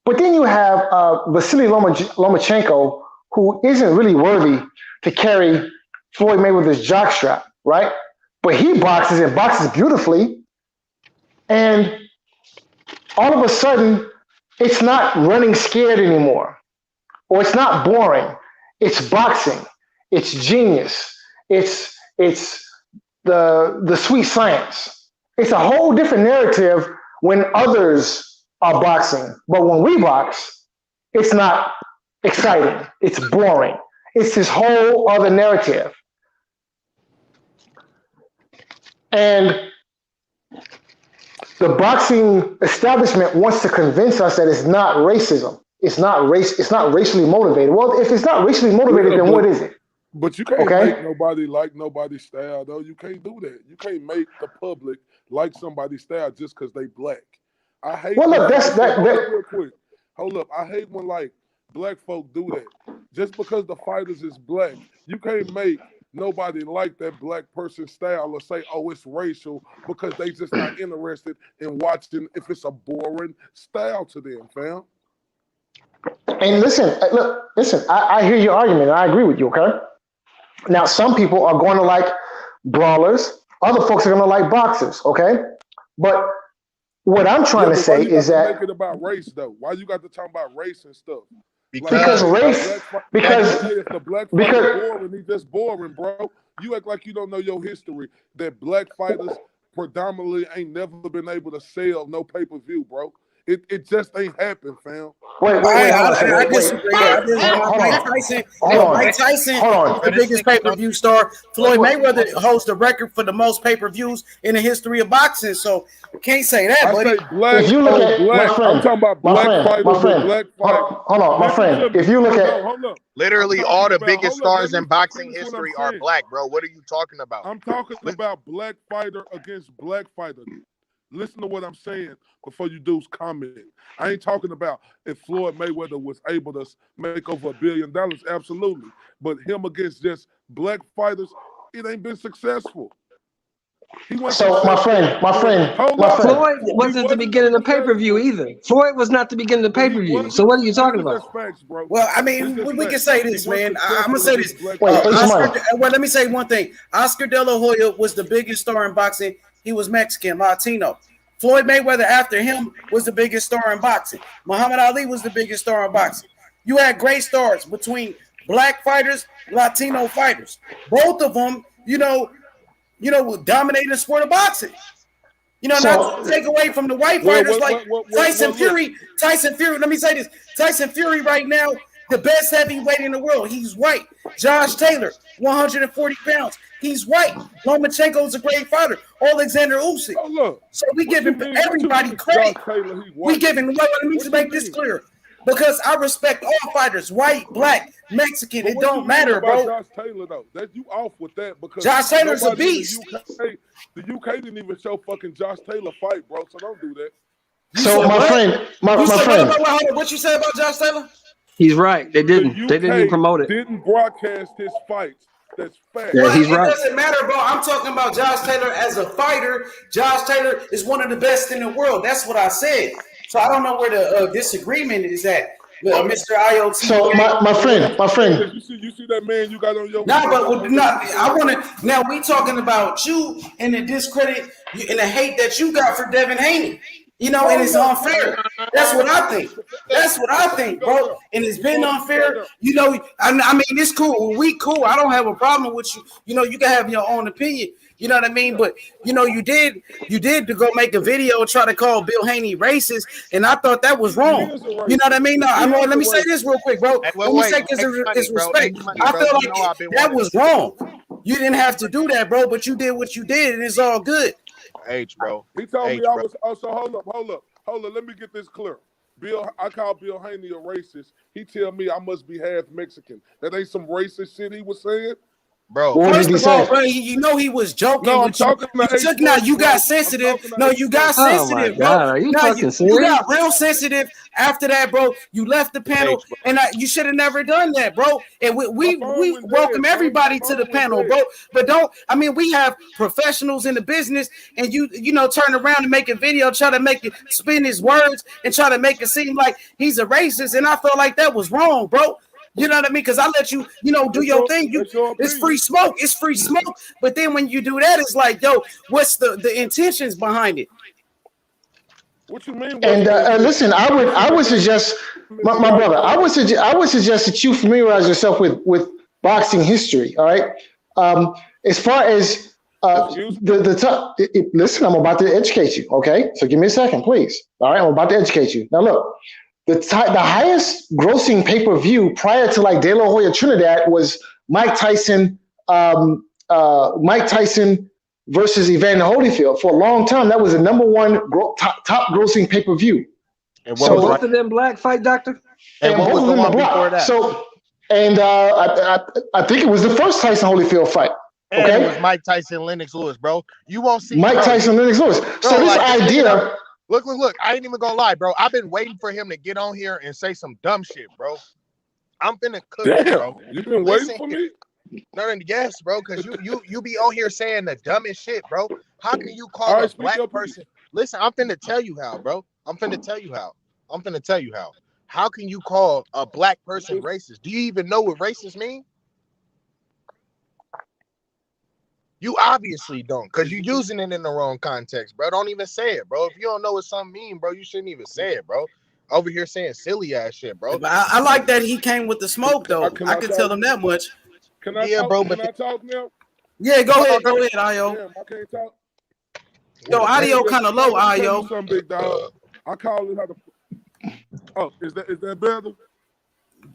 But then you have Vasily Lomachenko, who isn't really worthy to carry Floyd Mayweather's jockstrap, right? But he boxes and boxes beautifully, and all of a sudden, it's not running scared anymore, or it's not boring. It's boxing. It's genius. It's the sweet science. It's a whole different narrative when others are boxing. But when we box, it's not exciting. It's boring. It's this whole other narrative. And the boxing establishment wants to convince us that it's not racism. It's not racially motivated. Well, if it's not racially motivated, then what is it? But you can't make nobody like nobody's style, though. You can't do that. You can't make the public like somebody's style just because they black. I hate. Well, look, real quick. Hold up. I hate when like black folk do that. Just because the fighters is black, you can't make nobody like that black person's style or say, "Oh, it's racial," because they just not interested in watching if it's a boring style to them, fam. And listen, I hear your argument, and I agree with you, okay? Now, some people are going to like brawlers. Other folks are going to like boxers, okay? But what I'm trying to say is that... make it about race, though? Why you got to talk about race and stuff? Because race... Because if the black fighter boring, he just boring, bro. You act like you don't know your history. That black fighters predominantly ain't never been able to sell no pay-per-view, bro. It just ain't happened, fam. Wait. I disagree. Mike Tyson, the biggest pay-per-view star. Floyd Mayweather holds the record for the most pay-per-views in the history of boxing. So can't say that, buddy. If you look at black, my friend, I'm talking about black fighters. Hold on, my friend. If you look at literally all the biggest stars in boxing history are black, bro. What are you talking about? I'm talking about black fighter against black fighter. Listen to what I'm saying before you do comment. I ain't talking about if Floyd Mayweather was able to make over $1 billion. Absolutely. But him against just black fighters, it ain't been successful. So my friend, Floyd wasn't the beginning of pay-per-view either. Floyd was not the beginning of pay-per-view. So what are you talking about? Well, I mean, we can say this, man. I'm gonna say this. Well, let me say one thing. Oscar De La Hoya was the biggest star in boxing. He was Mexican, Latino. Floyd Mayweather after him was the biggest star in boxing. Muhammad Ali was the biggest star in boxing. You had great stars between black fighters, Latino fighters. Both of them, dominated the sport of boxing. Not to take away from the white fighters like Tyson Fury. Tyson Fury, let me say this. Tyson Fury right now, the best heavyweight in the world. He's white. Josh Taylor, 140 pounds. He's white. Lomachenko is a great fighter. Alexander Usyk. So we giving everybody credit. We giving. Let me just make this clear, because I respect all fighters, white, black, Mexican. It don't matter, bro. Josh Taylor though, that you off with that because Josh Taylor's a beast. The UK didn't even show fucking Josh Taylor fight, bro. So don't do that. So my friend, what you say about Josh Taylor? He's right. They didn't. They didn't even promote it. Didn't broadcast his fights. That's fact. Yeah, he's right. It doesn't matter, bro. I'm talking about Josh Taylor as a fighter. Josh Taylor is one of the best in the world. That's what I said. So I don't know where the disagreement is at, Mr. IoT. So my friend. You see that man you got on your. I want to. Now we talking about you and the discredit and the hate that you got for Devin Haney. And it's unfair. That's what I think. Bro. And it's been unfair. I mean, it's cool. We cool. I don't have a problem with you. You can have your own opinion. You know what I mean? But you did to go make a video and try to call Bill Haney racist, and I thought that was wrong. You know what I mean? No, let me say this real quick, bro. Let me say it's respect. I feel like that was wrong. You didn't have to do that, bro, but you did what you did, and it's all good. H, bro. He told me I was. Also, hold up. Let me get this clear. I call Bill Haney a racist. He tell me I must be half Mexican. That ain't some racist shit he was saying. bro. What First did he of all, say? bro, you know he was joking No, I'm with you. talking to You took H now Money, you bro. got I'm sensitive. talking to No, H you got Money. Oh my sensitive, bro. God, are you Now fucking you serious? got real sensitive after that, bro. You left the panel, H, bro. and you should have never done that, bro. And My we phone went welcome dead, bro. My everybody to the phone went panel, dead. bro. But don't. I mean, we have professionals in the business, and you know turn around and make a video, try to make it spin his words, and try to make it seem like he's a racist. And I felt like that was wrong, bro. You know what I mean? Because I let you, do your thing. That's your It's opinion. free smoke. It's free smoke. But then when you do that, it's like, yo, what's the intentions behind it? What you mean? And listen, I would suggest my brother. I would suggest that you familiarize yourself with boxing history. All right. As far as listen, I'm about to educate you. Okay, so give me a second, please. All right, I'm about to educate you. Now look, the highest grossing pay-per-view prior to like De La Hoya Trinidad was Mike Tyson. Mike Tyson versus Evander Holyfield. For a long time, that was the number one top grossing pay-per-view. And So both of them black fight, doctor? And what both was of the them one are black. before that? So, and I think it was the first Tyson Holyfield fight. And Okay, it was Mike Tyson, Lennox Lewis, bro. You won't see Mike Tyson, Lennox Lewis. So this idea. Look. I ain't even gonna lie, bro. I've been waiting for him to get on here and say some dumb shit, bro. I'm finna cook it, bro. You been waiting for me? No, yes, bro, because you be on here saying the dumbest shit, bro. How can you call a black person? Listen, I'm finna tell you how, bro. I'm finna tell you how. How can you call a black person racist? Do you even know what racist mean? You obviously don't, because you're using it in the wrong context, bro. Don't even say it, bro. If you don't know what something mean, bro, you shouldn't even say it, bro. Over here saying silly ass shit, bro. But I like that he came with the smoke, though. I can tell him that much. Can I talk? bro, Can I talk now? Yeah, go ahead, Ayo. Damn, I can't talk. Yo, audio kind of low, Ayo. Some big dog. I call it how to. Oh, is that better?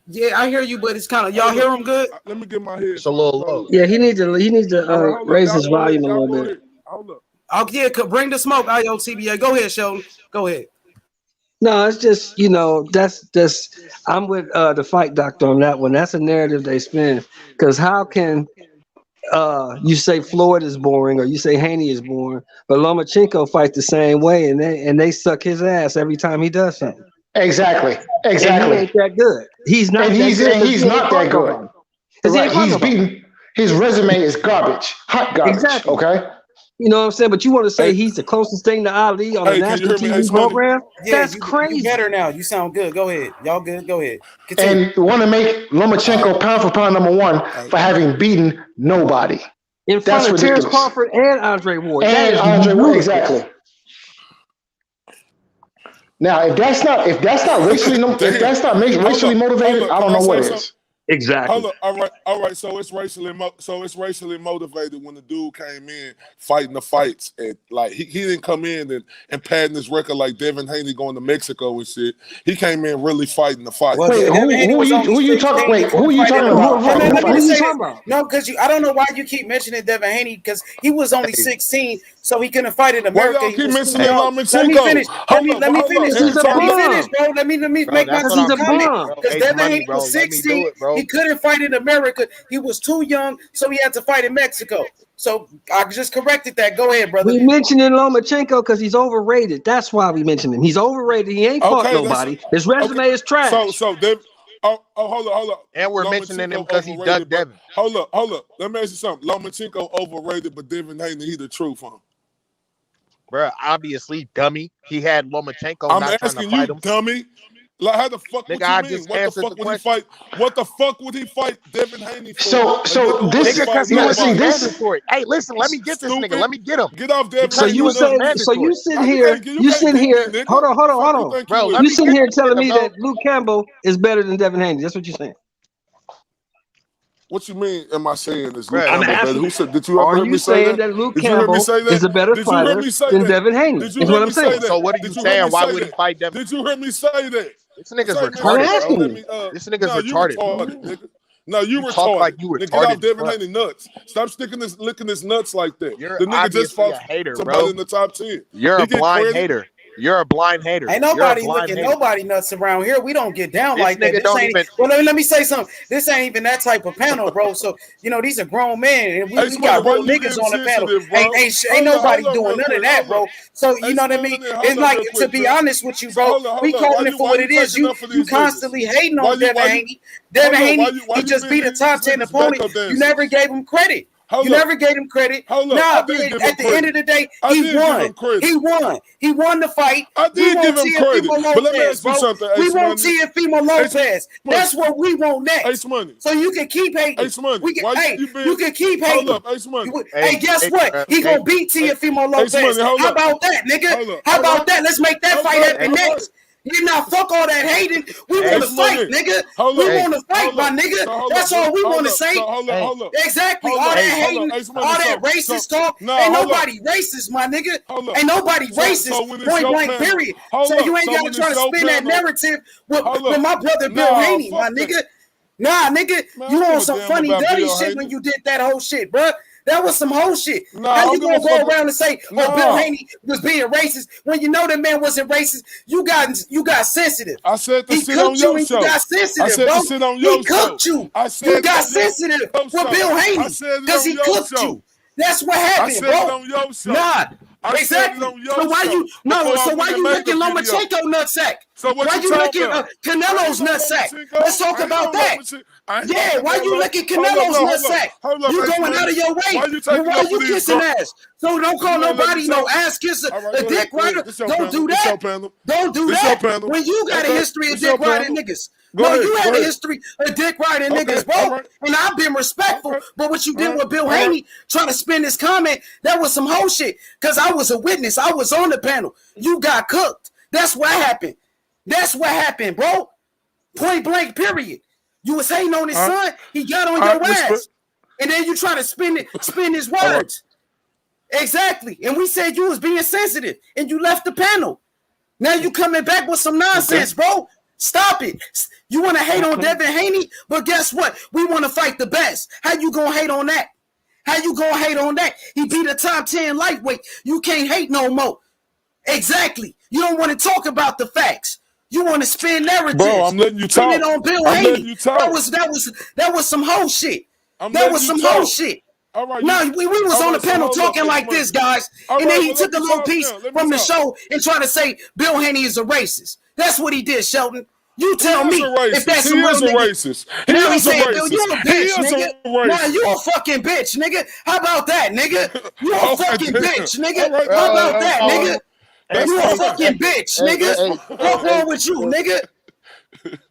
Yeah, I hear you, but it's kind of y'all hear him good. Let me get my head. It's a little low. Yeah, he needs to raise his volume a little bit. Hold up. Oh yeah, bring the smoke, Ayo TBA. Go ahead, Sheldon. Go ahead. No, it's just that's I'm with the fight doctor on that one. That's a narrative they spin. Because how can you say Floyd is boring or you say Haney is boring, but Lomachenko fights the same way and they suck his ass every time he does something. Exactly. And he ain't that good. He's not. He's not that good. Right. He's beaten. His resume is garbage. Hot garbage. Exactly. Okay. You know what I'm saying? But you want to say he's the closest thing to Ali on a national TV program? Yeah, that's crazy. You better now. You sound good. Go ahead. Y'all good? Go ahead. Continue. And want to make Lomachenko pound for pound number one for having beaten nobody. In front of Terrence Crawford and Andre Ward. And Andre Ward, exactly. Now, if that's not racially motivated, I don't know what is. Exactly. Hold up. All right. So it's racially motivated when the dude came in fighting the fights, and like he didn't come in and padding his record like Devin Haney going to Mexico and shit. He came in really fighting the fight. Well, who you talking about? Let me say this. No, because I don't know why you keep mentioning Devin Haney, because he was only 16, so he couldn't fight in America. Why y'all keep mentioning Lomachenko? Let me finish. Let me finish, bro. Let me make my comment. Because Devin Haney was 16. He couldn't fight in America. He was too young, so he had to fight in Mexico. So I just corrected that. Go ahead, brother. We mentioned Lomachenko because he's overrated. That's why we mentioned him. He's overrated. He ain't fought nobody. His resume is trash. So hold up. And we're mentioning him because he dug Devin. Hold up. Let me ask you something. Lomachenko overrated, but Devin Haney, he the truth, huh? Bro, obviously, dummy. He had Lomachenko. I'm not asking trying to fight you, him. dummy. Like, how the fuck would you mean? What the fuck would he fight? What the fuck would he fight Devin Haney for? So this because he was mandatory. Hey, listen, let me get this nigga. Let me get him. Get off Devin So Haney. you sit here. Hold on. Bro, you sitting here telling me that Luke Campbell is better than Devin Haney. That's what you're saying. What you mean? Am I saying this? I'm asking. Who said? Did you ever hear me say saying that Luke Did you hear Campbell me say that? is a better Did you hear fighter me say than that? Devin Haney? Did you Is hear what I'm me say saying. that? So what are Did you you hear saying? me Why say would he that? fight Devin? Did you hear me say that? This nigga's Say, retarded, man, bro. This nigga's no, retarded. you retarded, nigga. No, you retarded. Talk like you Nigga, retarded. get off Devin Haney nuts. Stop licking his nuts like that. You're the nigga just obviously fought a hater, somebody bro. in the top 10. You're a blind hater. You're a blind hater. Ain't You're a nobody blind looking hater. nobody nuts around here. We don't get down This like that. nigga This don't ain't even. well. Let me say something. This ain't even that type of panel, bro. So these are grown men, and we got real niggas on the panel. Ain't nobody doing none of that, bro. So you know what I mean? It's like, to be honest with you, bro. We calling it for what it is. You constantly hating on Devin Haney. Devin Haney, he just beat a top 10 opponent. You never gave him credit. You never gave him credit. Nah, at the end of the day, he won. He won. He won the fight. I did give him credit. But let me ask you something. We want Teofimo Lopez. That's what we want next. Ace Money. So you can keep hating. Ace Money. You can keep hating. Hold up, Ace Money. Hey, guess what? He gonna beat Teofimo Lopez. How about that, nigga? How about that? Let's make that fight happen next. You not fuck all that hating. We want to fight, nigga. We want to fight, my nigga. That's all we want to say. Exactly. All that hating, all that racist talk. Ain't nobody racist, my nigga. Ain't nobody racist. Point blank, period. So you ain't gotta try to spin that narrative with my brother Bill Haney, my nigga. Nah, nigga, you on some funny dirty shit when you did that whole shit, bro. That was some whole shit. How you gonna go around and say, Bill Haney was being racist when you know that man wasn't racist? You got sensitive. I said to sit on your show. You got sensitive, I said bro. to sit on your He cooked you. You got sensitive with Bill Haney because he cooked you. That's what happened, bro. I said it on your show. Nah. Exactly. So why you licking Lomachenko nutsack? So why you licking Canelo's nutsack? Let's talk about that. Yeah, why you licking Canelo's nutsack? You going out of your way. Why you kissing ass? So don't call nobody no ass kisser, a dick rider. Don't do that. Don't do that. When you got a history of dick riding niggas. No, you had a history of dick riding niggas, bro. And I've been respectful. But what you did with Bill Haney, trying to spin this comment, that was some whole shit. Because I was a witness. I was on the panel. You got cooked. That's what happened. That's what happened, bro. Point blank, period. You was hating on his son. He got on your ass. And then you try to spin his words. Exactly. And we said you was being sensitive. And you left the panel. Now you coming back with some nonsense, bro. Stop it. You want to hate on Devin Haney, but guess what? We want to fight the best. How you going to hate on that? How you going to hate on that? He beat a top 10 lightweight. You can't hate no more. Exactly. You don't want to talk about the facts. You want to spin narratives. Bro, I'm letting you talk. Spin it on Bill Haney. That was some whole shit. That was some whole shit. All right, no, we was on the panel talking like this, guys. And then he took a little piece from the show and tried to say Bill Haney is a racist. That's what he did, Sheldon. You tell me if that's some real nigga. Now he's saying, Bill, you a bitch, nigga. Nah, you a fucking bitch, nigga. How about that, nigga? You a fucking bitch, nigga. How about that, nigga? You a fucking bitch, nigga. What's wrong with you, nigga?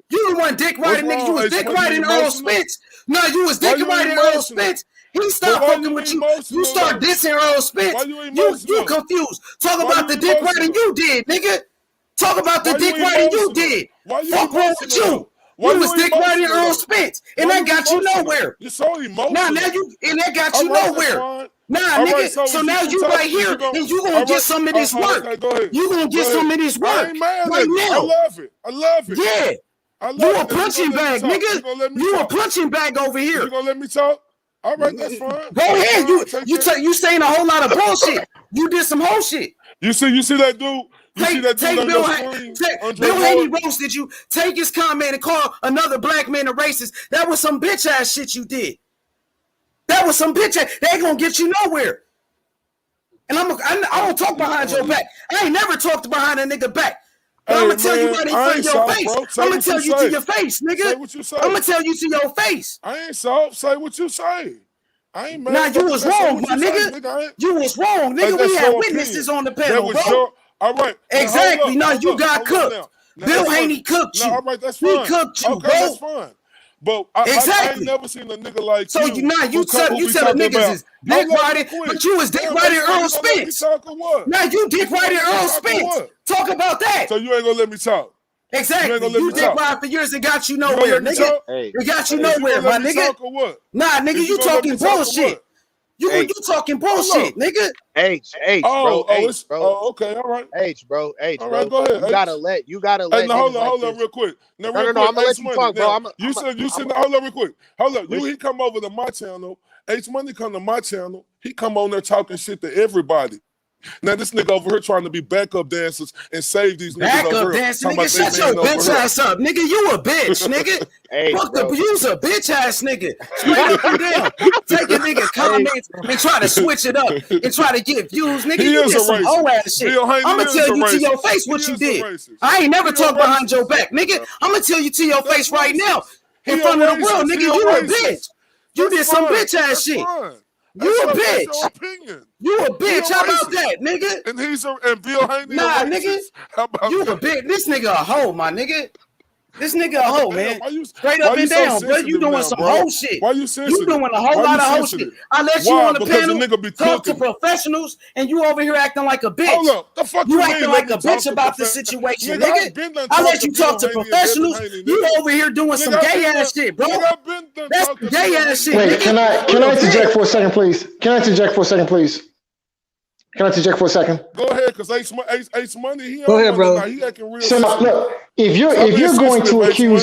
You the one dick riding, nigga. You was dick riding Earl Spence. No, you was dick riding Earl Spence. He stopped fucking with you. You start dissing Earl Spence. You confused. Talk about the dick riding you did, nigga. Talk about the dick riding you did. Fuck wrong with you? You was dick riding Earl Spence, and that got you nowhere. You're so emotional. Now you and that got you nowhere. Nah, nigga. So now you right here, and you gonna get some of this work. You gonna get some of this work right now. I love it. Yeah. You a punching bag, nigga. You a punching bag over here. You gonna let me talk? All right, that's fine. Go ahead. You saying a whole lot of bullshit. You did some whole shit. You see that dude? Take Bill Haney roasted you. Take his comment and call another black man a racist. That was some bitch ass shit you did. That was some bitch ass. They ain't gonna get you nowhere. And I don't talk behind your back. I ain't never talked behind a nigga back. But I'm gonna tell you right in front of your face. I'm gonna tell you to your face, nigga. I'm gonna tell you to your face. I ain't soft. Say what you say. I ain't mad. Nah, you was wrong, my nigga. You was wrong, nigga. We had witnesses on the panel, bro. All right. Exactly. No, you got cooked. Bill Haney cooked you. All right, that's fine. He cooked you, bro. That's fine. But I ain't never seen a nigga like you. So you tell the niggas is dick riding, but you was dick riding Earl Spence. Now you dick riding Earl Spence. Talk about that. So you ain't gonna let me talk. Exactly. You dick ride for years and got you nowhere, nigga. It got you nowhere, my nigga. Nah, nigga, you talking bullshit. You talking bullshit, nigga. H, bro. Okay, all right. Bro. All right, go ahead. You gotta let. Hey, hold on, real quick. No, I'm gonna let you talk, bro. You said, hold on, real quick. Hold up, he come over to my channel. H Money come to my channel. He come on there talking shit to everybody. Now this nigga over here trying to be backup dancers and save these niggas over Backup here. dancing, Talking nigga. about Shut they your man over bitch here. ass up, nigga. You a bitch, nigga. Hey, Fuck bro. the you's a bitch ass nigga. Straight up and down. Take a nigga comments and try to switch it up and try to get views, nigga. He You is did a some racist. hoe ass shit. Bill Haney I'ma is tell a you to your racist. face what He you is a did. racist. I ain't never He a talk behind racist. your back, nigga. I'ma tell you to your That's face right now racist. in He front a of the world, racist. nigga. He a You a racist. bitch. You That's did some fine. bitch ass That's shit. fine. You a That's bitch. your opinion. You a He a bitch. How about racist. that, nigga? And Bill Haney Nah, a nigga. racist. How about You a that? bitch. This nigga a hoe, my nigga. This nigga a hoe, man. Why you, Straight why up you and so down, bro. You sensitive doing now, some bro? hoe shit. Why you You sensitive? doing a whole Why lot you of hoe sensitive? shit. I let you Why? on the Because the panel nigga be talk to cooking. professionals, and you over here acting like a bitch. Hold up. The fuck You you acting mean like let me a talk bitch to about the professionals? situation, Nigga, nigga. I've been done I talk let to you Bill talk to Haney and Devin professionals. Haney, You nigga. over here doing some Nigga, I've gay been done, ass shit, bro. nigga, I've been done That's talk some to gay Bill ass Haney. shit, Wait, nigga. can I You a interject bitch. for a second, please? Can I interject for a second, please? Can I interject for a second? Go ahead, because Ace Money, he Go on ahead, one bro. tonight. He acting real So sensitive. look, if Stop being you're going sensitive, to Ace Money.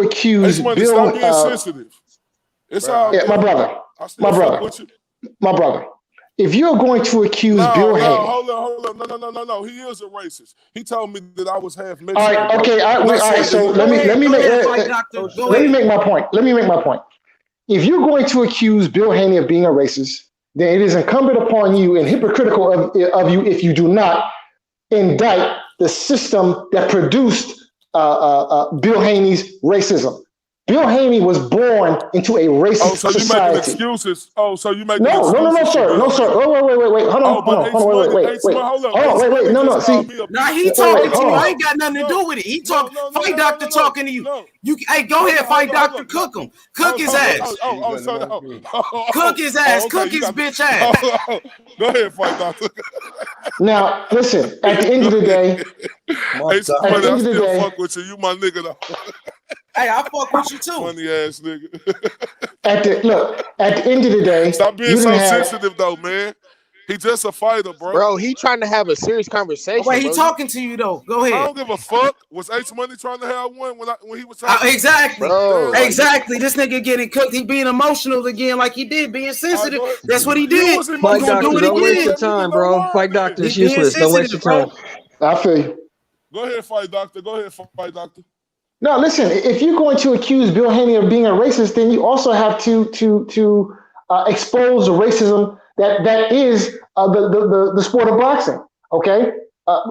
accuse Ace Money, Bill, stop being sensitive. It's all yeah, my good. brother, I still fuck with you. my brother, if you're going to accuse Bill No, Haney, hold on. No. He is a racist. He told me that I was half Mexican. all right, okay, bro. all right. So let me Go make ahead, fight doctor. Go let me ahead. make my point. Let me make my point. If you're going to accuse Bill Haney of being a racist, then it is incumbent upon you and hypocritical of you if you do not indict the system that produced Bill Haney's racism. Bill Haney was born into a racist so you society. making excuses? So you making No, excuses for sir. Bill No, sir. Haney? Wait. Hold on. But Ace Money, hold up. Ace Money No. just called See, me a Nah, piece. he talking to you. I hold ain't got nothing to do with it. He talk. No. Fight doctor talking to you. You. Hey, go ahead, fight doctor. Cook him. Cook his ass. Cook his ass. Cook his bitch ass. Go ahead, fight doctor. now listen. At the end of the day, Ace Money, I still fuck with you. You my nigga though. Hey, I fuck with you too. Funny ass nigga. At the end of the day, stop being so sensitive though, man. He just a fighter, bro. Bro, he trying to have a serious conversation. Wait, he bro. talking to you though. Go I ahead. don't give a fuck. Was Ace Money trying to have one when he was talking? Exactly. Bro, Exactly. This nigga getting cooked. He being emotional again, like he did, being sensitive. That's what he did. He Fight gonna do doctor, it don't waste your again. time, bro. Fight doctor is He being useless. Don't waste your sensitive, time. bro. I feel you. Go ahead, fight doctor. Go ahead, fight doctor. No, listen. If you're going to accuse Bill Haney of being a racist, then you also have to expose the racism that is the sport of boxing. Okay,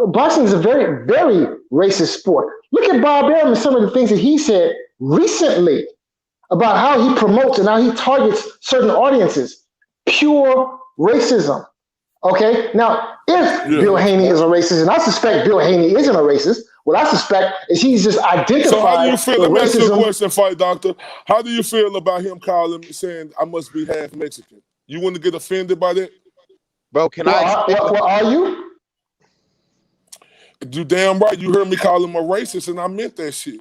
boxing is a very, very racist sport. Look at Bob Arum and some of the things that he said recently about how he promotes and how he targets certain audiences. Pure racism. Okay, now if Bill Haney is a racist, and I suspect Bill Haney isn't a racist, what I suspect is he's just identified So how do you feel? the Let me ask you a racism. question, fight doctor. How do you feel about him saying I must be half Mexican? You wouldn't get offended by that? Bro, can What are you? You damn right. You heard me call him a racist, and I meant that shit.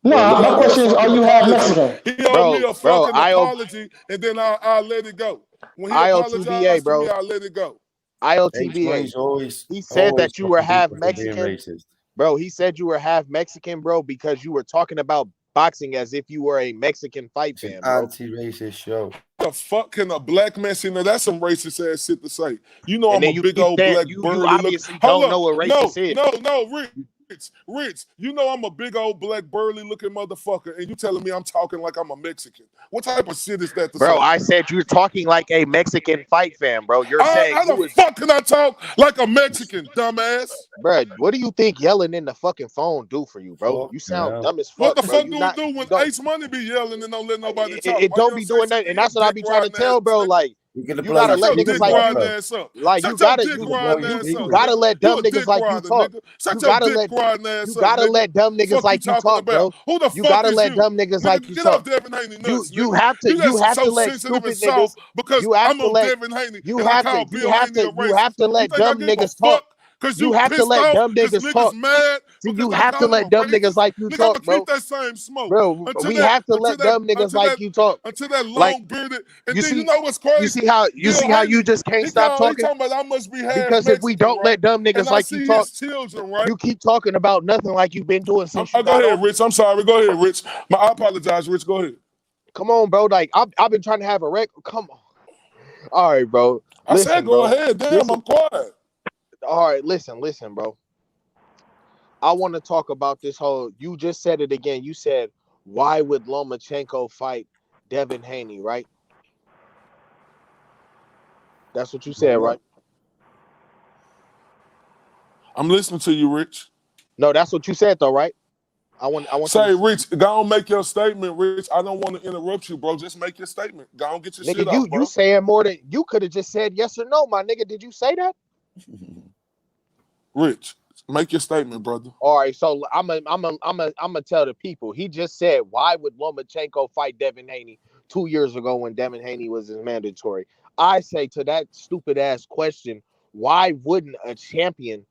No, my question is, are you half Mexican? He owed me a fucking apology, and then I'll let it go. When he apologized to me, I'll let it go. IOTBA. He said that you were half Mexican. Bro, he said you were half Mexican, bro, because you were talking about boxing as if you were a Mexican fight fan, bro. Anti-racist show. The fuck can a black man say? Now that's some racist ass shit to say. You know And I'm then a big keep old saying- black you burly obviously looking. don't know what racist is. No, Rich. You know I'm a big old black burly looking motherfucker, and you telling me I'm talking like I'm a Mexican. What type of shit is that to Bro, say? I said you're talking like a Mexican fight fan, bro. You're saying How the fuck can I talk like a Mexican, dumbass? Bro, what do you think yelling in the fucking phone do for you, bro? You sound dumb as fuck. What the bro. fuck do it do when Ace Money be yelling and don't let nobody talk? It don't be doing that, and that's what I be trying to tell, bro. Like, you gotta let niggas like you. Like, you gotta let dumb niggas like you talk. You gotta let dumb niggas like you talk, bro. You gotta let dumb niggas like you talk. You have to let stupid niggas. You have to let dumb niggas talk. You have to let dumb niggas talk. You have to let dumb niggas like you talk, bro. That same smoke. Bro, we have to let dumb niggas like you talk. Until that long bearded. And then you know what's crazy? You see how you just can't stop talking? He talking about I must be half because Mexican, if we don't let dumb niggas like you talk, you keep talking about nothing like you've been doing since you got Go ahead, on. Rich. I'm sorry. Go ahead, Rich. I apologize, Rich. Go ahead. Come on, bro. Like I've been trying to have a record. Come on. All right, bro. I said go ahead. Damn, I'm quiet. All right, listen, bro. I want to talk about this whole. You just said it again. You said, why would Lomachenko fight Devin Haney, right? That's what you said, right? I'm listening to you, Rich. No, that's what you said, though, right? I want. Say, Rich, go on, make your statement, Rich. I don't want to interrupt you, bro. Just make your statement. Go on, get your Nigga, shit off, bro. You saying more than you could have just said yes or no, my nigga. Did you say that? Rich, make your statement, brother. All right, so I'm gonna tell the people. He just said, why would Lomachenko fight Devin Haney 2 years ago when Devin Haney was his mandatory? I say to that stupid ass question, why wouldn't a champion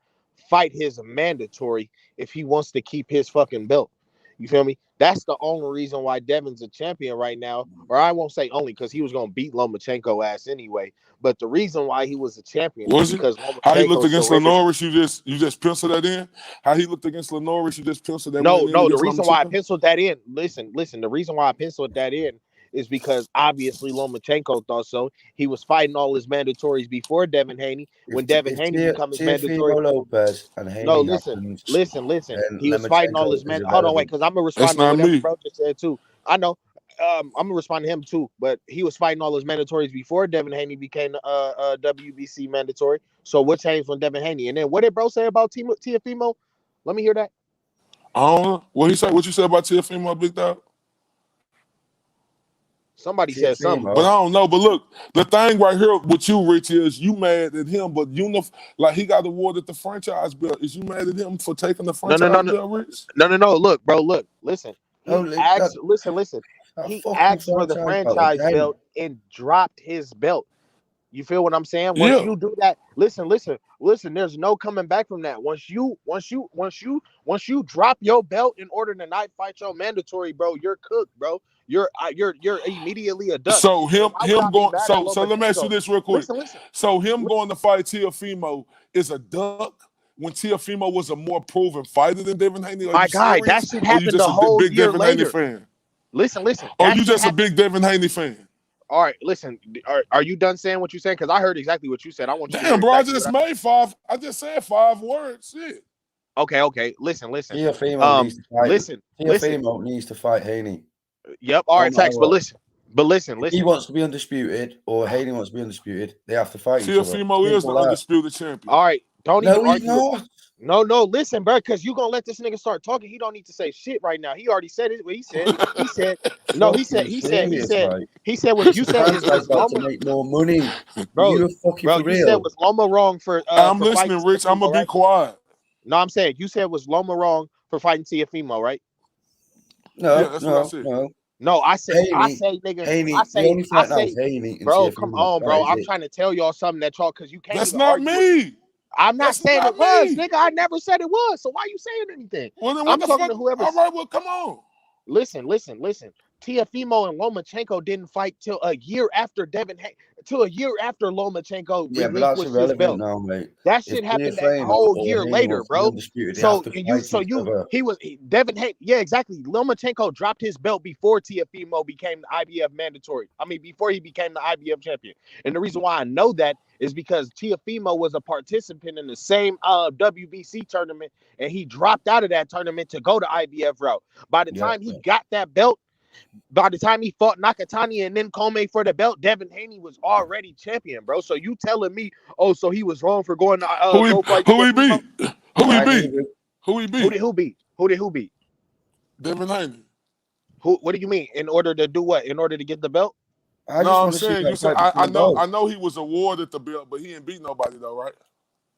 fight his mandatory if he wants to keep his fucking belt? You feel me? That's the only reason why Devin's a champion right now. Or I won't say only, because he was gonna beat Lomachenko ass anyway. But the reason why he was a champion is because how he looked against Linares, you just penciled that in? How he looked against Linares, you just penciled that in? No, the reason why I penciled that in, listen, the reason why I penciled that in is because obviously Lomachenko thought so. He was fighting all his mandatories before Devin Haney. When Devin Haney becomes mandatory, Lopez and Haney no, listen. He was fighting all his mandatories. Hold on, wait, because I'm gonna respond to whatever bro just said too. I know. I'm gonna respond to him too, but he was fighting all his mandatories before Devin Haney became WBC mandatory. So what changed when Devin Haney? And then what did bro say about Teofimo? Let me hear that. I don't know. What he said? What you said about Teofimo, big dog? Somebody said something, but I don't know. But look, the thing right here with you, Rich, is you mad at him, but like he got awarded the franchise belt. Is you mad at him for taking the franchise belt, Rich? No. Look, bro, listen. Listen. He asked for the franchise belt and dropped his belt. You feel what I'm saying? Once you do that, listen. There's no coming back from that. Once you drop your belt in order to not fight your mandatory, bro, you're cooked, bro. You're immediately a duck. So him going. So let me ask you this real quick. Listen. So him going to fight Teofimo is a duck when Teofimo was a more proven fighter than Devin Haney. My guy, that shit happened the whole year later. Fan? Listen. Or you just a big Devin Haney fan? All right, listen. Are you done saying what you said? Because I heard exactly what you said. I want you. Damn, bro, I just made five. I just said 5 words. Shit. Okay. Listen. Teofimo needs to fight. Listen. Teofimo needs to fight Haney. Yep. All right, Tex. But listen. If he wants to be undisputed, or Haney wants to be undisputed, they have to fight. Teofimo is the undisputed champion. All right. Don't even argue. No, listen, bro, because you gonna let this nigga start talking. He don't need to say shit right now. He already said it. What he said. He said what you said was Loma to make more money. Bro, you said was Loma wrong for I'm for listening, Rich. I'm gonna be quiet. No, I'm saying you said was Loma wrong for fighting Teofimo, right? No, that's what I said. No, I say, nigga. Haney, I say, Haney, bro, come on, bro. I'm trying to tell y'all something that y'all, because you can't. That's not me. I'm not saying it was, nigga. I never said it was. So why you saying anything? Well, then I'm talking to whoever. All right, well, come on. Listen. Teofimo and Lomachenko didn't fight till a year after Lomachenko relinquished his belt. Now, mate. That shit happened that whole year later, bro. Devin Haney, yeah, exactly. Lomachenko dropped his belt before Teofimo became the IBF mandatory. I mean, before he became the IBF champion. And the reason why I know that is because Teofimo was a participant in the same WBC tournament, and he dropped out of that tournament to go to IBF route. By the time he got that belt, by the time he fought Nakatani and then Comey for the belt, Devin Haney was already champion, bro. So you telling me, so he was wrong for going to who he beat? Who did he beat? Devin Haney. What do you mean? In order to do what? In order to get the belt? No, I'm saying you said I know he was awarded the belt, but he didn't beat nobody though, right?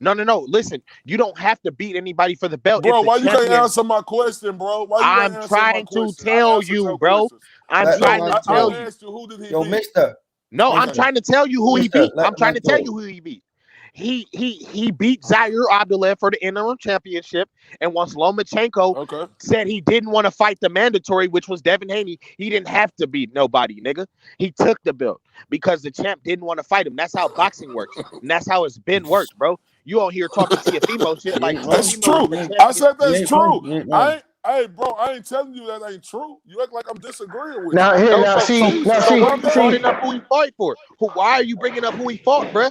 No. Listen, you don't have to beat anybody for the belt. Bro, why you can't answer my question, bro? I'm trying to tell you, bro. I'm trying to tell you. Who did he beat? Mister. No, I'm trying to tell you who he beat. I'm trying to tell you who he beat. He beat Zaire Abdullah for the interim championship, and once Lomachenko said he didn't want to fight the mandatory, which was Devin Haney, he didn't have to beat nobody, nigga. He took the belt because the champ didn't want to fight him. That's how boxing works, and that's how it's been worked, bro. You on here talking Teofimo shit like that's true. I said that's true. Hey, bro, I ain't telling you that ain't true. You act like I'm disagreeing with you. Why are you bringing up who he fought for? Why are you bringing up who he fought, bruh?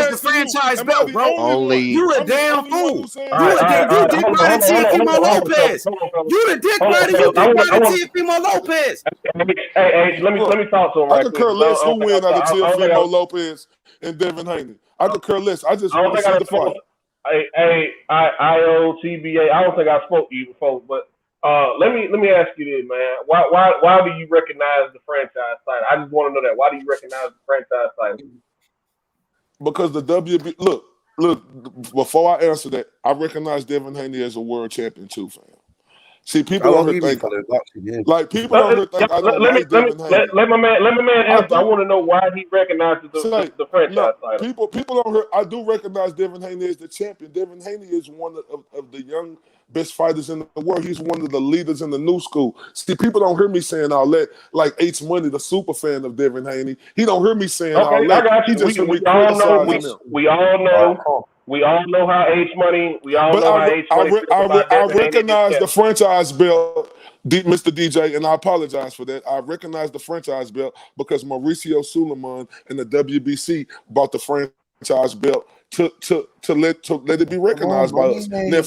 the franchise belt, bro. Only You a I'm the damn only one fool. who's saying You a damn. You dick riding Teofimo Lopez. You the dick rider. You dick riding Teofimo Lopez. Hey, let me talk to him I right could quick. care less I who don't think win out of I don't think Teofimo Lopez and Devin Haney. I could care less. I just I don't want to think see the fight. IOTBA. I don't think I spoke to you before, but let me ask you this, man. Why do you recognize the franchise title? I just want to know that. Why do you recognize the franchise title? Because the WB look, before I answer that, I recognize Devin Haney as a world champion too, fam. See, people on here think like people on here think I don't like Devin Haney. Let my man answer. I want to know why he recognizes the franchise title. People on here, I do recognize Devin Haney as the champion. Devin Haney is one of the young best fighters in the world. He's one of the leaders in the new school. See, people don't hear me saying all that. Like H Money, the super fan of Devin Haney, he don't hear me saying all that. I got you. He just We all know. We all know how H Money. We all know how H Money. I recognize the franchise belt, Mr. DJ, and I apologize for that. I recognize the franchise belt because Mauricio Suleiman and the WBC bought the franchise belt to let it be recognized by us. Now,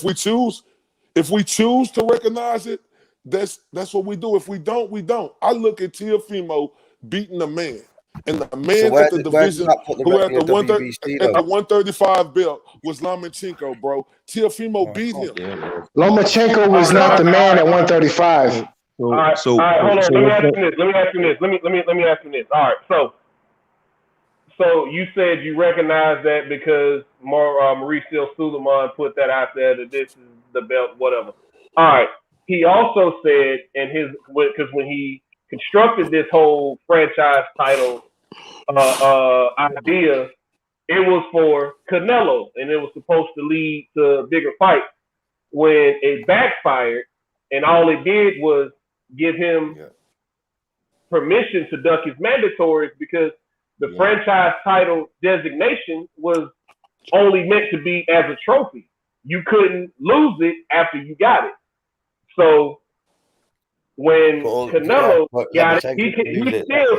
if we choose to recognize it, that's what we do. If we don't, we don't. I look at Teofimo beating a man. And the man at the division who had the 135 belt was Lomachenko, bro. Teofimo beat him. Lomachenko was not the man at 135. All right, hold on. Let me ask you this. All right, so you said you recognize that because Mauricio Suleiman put that out there that this is the belt, whatever. All right. He also said because when he constructed this whole franchise title idea, it was for Canelo, and it was supposed to lead to bigger fights. When it backfired, and all it did was give him permission to duck his mandatories because the franchise title designation was only meant to be as a trophy. You couldn't lose it after you got it. So when Canelo got it, he still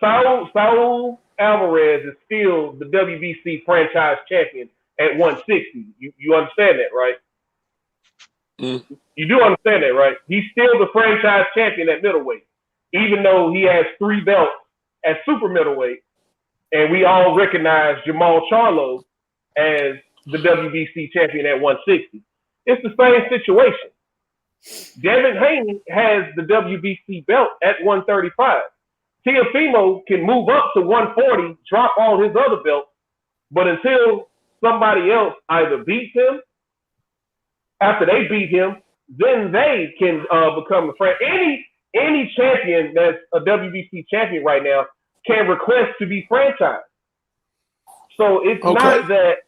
Saul Alvarez is still the WBC franchise champion at 160. You understand that, right? You do understand that, right? He's still the franchise champion at middleweight, even though he has 3 belts at super middleweight, and we all recognize Jamal Charlo as the WBC champion at 160. It's the same situation. Devin Haney has the WBC belt at 135. Teofimo can move up to 140, drop all his other belts, but until somebody else either beats him, after they beat him, then they can become a friend. Any champion that's a WBC champion right now can request to be franchised. So it's not that.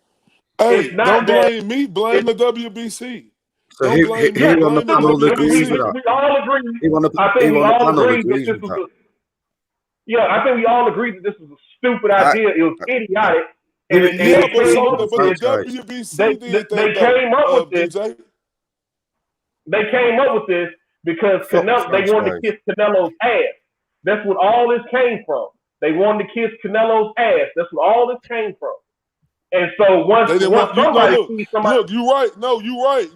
Hey, don't blame me. Blame the WBC. So don't blame me. We all agree. I think we all agree that this was I think we all agree that this was a stupid idea. It was idiotic. And they came up with this. They came up with this because they wanted to kiss Canelo's ass. That's what all this came from. They wanted to kiss Canelo's ass. That's what all this came from. And so once somebody sees somebody, look, you're right. No, you're right.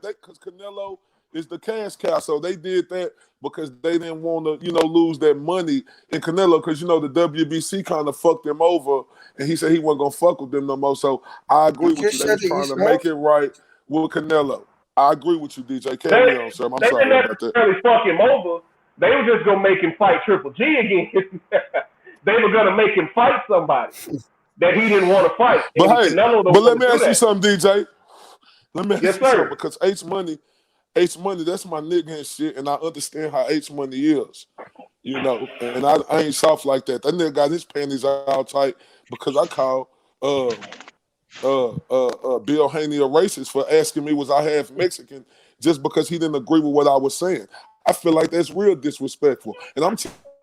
Because Canelo is the cash cow, so they did that because they didn't want to, lose that money in Canelo. Because the WBC kind of fucked him over, and he said he wasn't gonna fuck with them no more. So I agree with you. They was trying to make it right with Canelo. I agree with you, DJ. Carry on, sir. I'm sorry didn't about that. necessarily fuck him over. They were just gonna make him fight Triple G again. They were gonna make him fight somebody that he didn't want to fight. But hey, Canelo let me ask you something, DJ. Let me ask you sir. something, because H Money, that's my nigga and shit, and I understand how H Money is, and I ain't soft like that. That nigga got his panties all tight because I called Bill Haney a racist for asking me was I half Mexican just because he didn't agree with what I was saying. I feel like that's real disrespectful, and I'm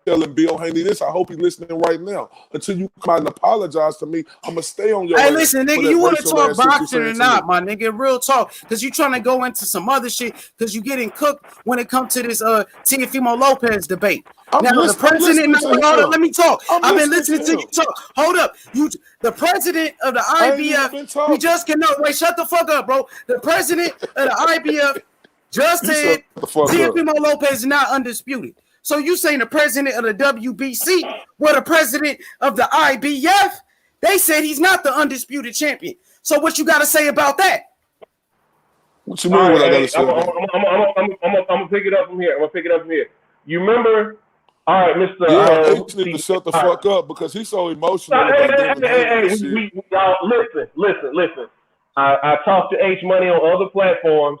telling Bill Haney this. I hope he's listening right now. Until you come out and apologize to me, I'm gonna stay on your. Hey, listen, nigga, you want to talk boxing or not, my nigga? Real talk, because you trying to go into some other shit because you getting cooked when it comes to this Teofimo Lopez debate. The president. Hold up, let me talk. I've been listening to you talk. Hold up, the president of the IBF. He just cannot wait. Shut the fuck up, bro. The president of the IBF just said Teofimo Lopez is not undisputed. So you saying the president of the WBC, or the president of the IBF, they said he's not the undisputed champion. So what you got to say about that? What you mean? What I got to say? I'm gonna pick it up from here. You remember? All right, Mr. H need to shut the fuck up because he's so emotional. Y'all listen. I talked to H Money on other platforms.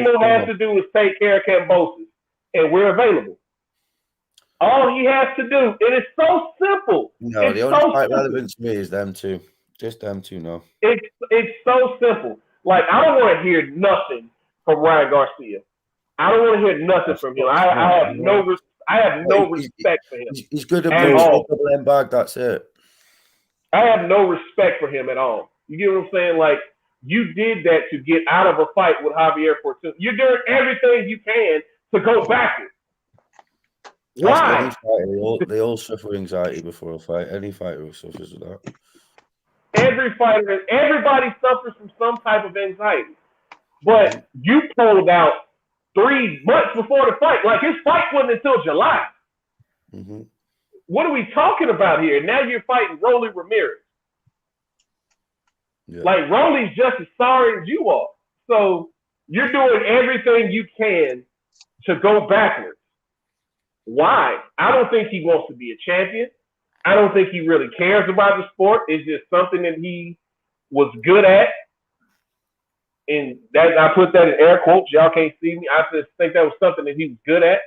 Teofimo has to do is take care of Kambosos, and we're available. All he has to do, and it's so simple. No, it's the only so fight simple. relevant to me is them two. Just them two, no. It's so simple. Like, I don't want to hear nothing from Ryan Garcia. I don't want to hear nothing from him. I have no respect for him. He's good at at all. double end bag. That's it. I have no respect for him at all. You get what I'm saying? Like, you did that to get out of a fight with Javier Fortuna. You're doing everything you can to go backwards. Ask any Why? fighter, they all suffer anxiety before a fight. Any fighter who suffers with that. Every fighter, everybody suffers from some type of anxiety. But you pulled out 3 months before the fight. Like, his fight wasn't until July. Mm-hmm. What are we talking about here? Now you're fighting Rolly Ramirez. Yeah. Like, Rolly's just as sorry as you are. So you're doing everything you can to go backwards. Why? I don't think he wants to be a champion. I don't think he really cares about the sport. It's just something that he was good at. And that, I put that in air quotes. Y'all can't see me. I just think that was something that he was good at.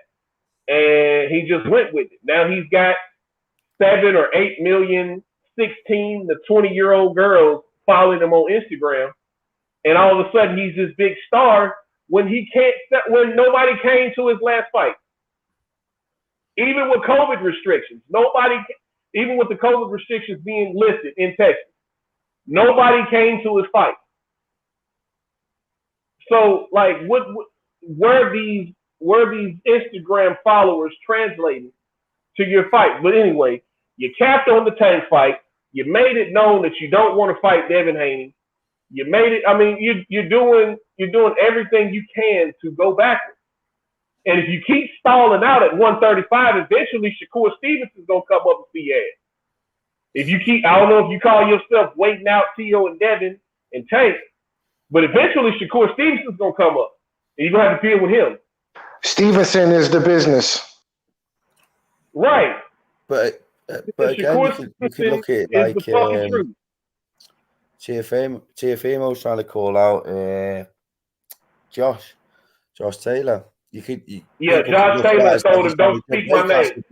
And he just went with it. Now he's got 7 or 8 million 16 to 20-year-old girls following him on Instagram. And all of a sudden he's this big star when nobody came to his last fight. Even with COVID restrictions, even with the COVID restrictions being lifted in Texas, nobody came to his fight. So, like, were these Instagram followers translating to your fight? But anyway, you capped on the Tank fight. You made it known that you don't want to fight Devin Haney. You made it. I mean, you're doing everything you can to go backwards. And if you keep stalling out at 135, eventually Shakur Stevenson's gonna come up and see your ass. If you keep, I don't know if you call yourself waiting out Teo and Devin and Tank, but eventually Shakur Stevenson's gonna come up, and you're gonna have to deal with him. Stevenson is the business, right? But again, you could look at it like Teofimo's trying to call out Josh Taylor. Josh Taylor told him, "Don't speak my name."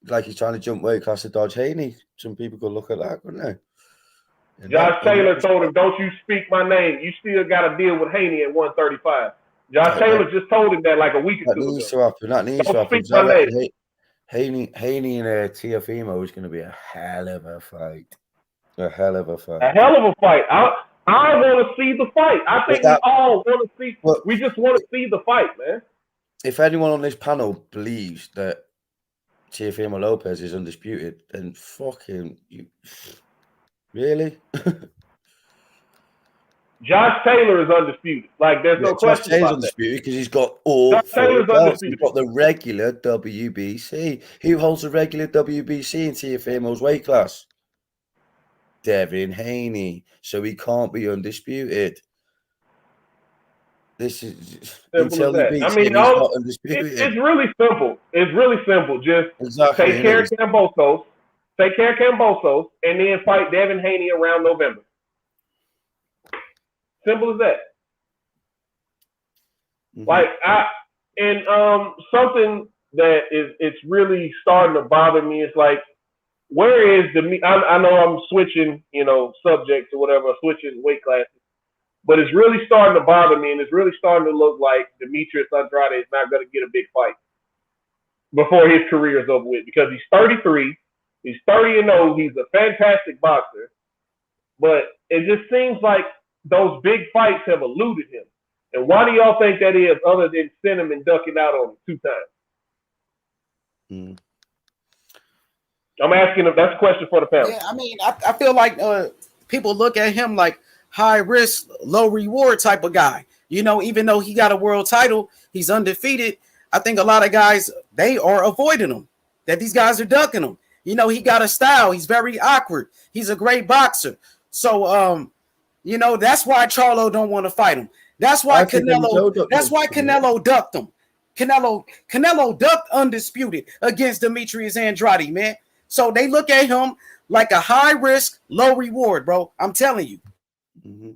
Like he's trying to jump weight class to dodge Haney. Some people could look at that, couldn't they? Josh Taylor told him, "Don't you speak my name. You still got to deal with Haney at 135." Josh Taylor just told him that like a week or two ago. That needs to happen. That needs to happen. Speak my name. Haney and Teofimo is going to be a hell of a fight. A hell of a fight. A hell of a fight. I want to see the fight. I think we all want to see. We just want to see the fight, man. If anyone on this panel believes that Teofimo Lopez is undisputed, then fucking you. Really? Josh Taylor is undisputed. Like, there's no question about undisputed because he's got all Josh 4 Taylor's belts. undisputed. He's got the regular WBC. Who holds the regular WBC in Teofimo's weight class? Devin Haney. So he can't be undisputed. This is until he beats him, he's not undisputed. It's really simple. It's really simple. Just take care of Kambosos, and then fight Devin Haney around November. Simple as that. Mm-hmm. Like something that it's really starting to bother me is like, where is I know I'm switching, subjects or whatever, switching weight classes. But it's really starting to bother me, and it's really starting to look like Demetrius Andrade is not going to get a big fight before his career is over with, because he's 33, he's 30-0, he's a fantastic boxer, but it just seems like those big fights have eluded him. And why do y'all think that is, other than Cinnamon ducking out on him 2 times? I'm asking if that's a question for the panel. Yeah, I mean, I feel like people look at him like high risk, low reward type of guy. Even though he got a world title, he's undefeated. I think a lot of guys, they are avoiding him, that these guys are ducking him. He got a style. He's very awkward. He's a great boxer. So, that's why Charlo don't want to fight him. That's why Canelo ducked him. Canelo ducked undisputed against Demetrius Andrade, man. So they look at him like a high risk, low reward, bro. I'm telling you. Mm-hmm.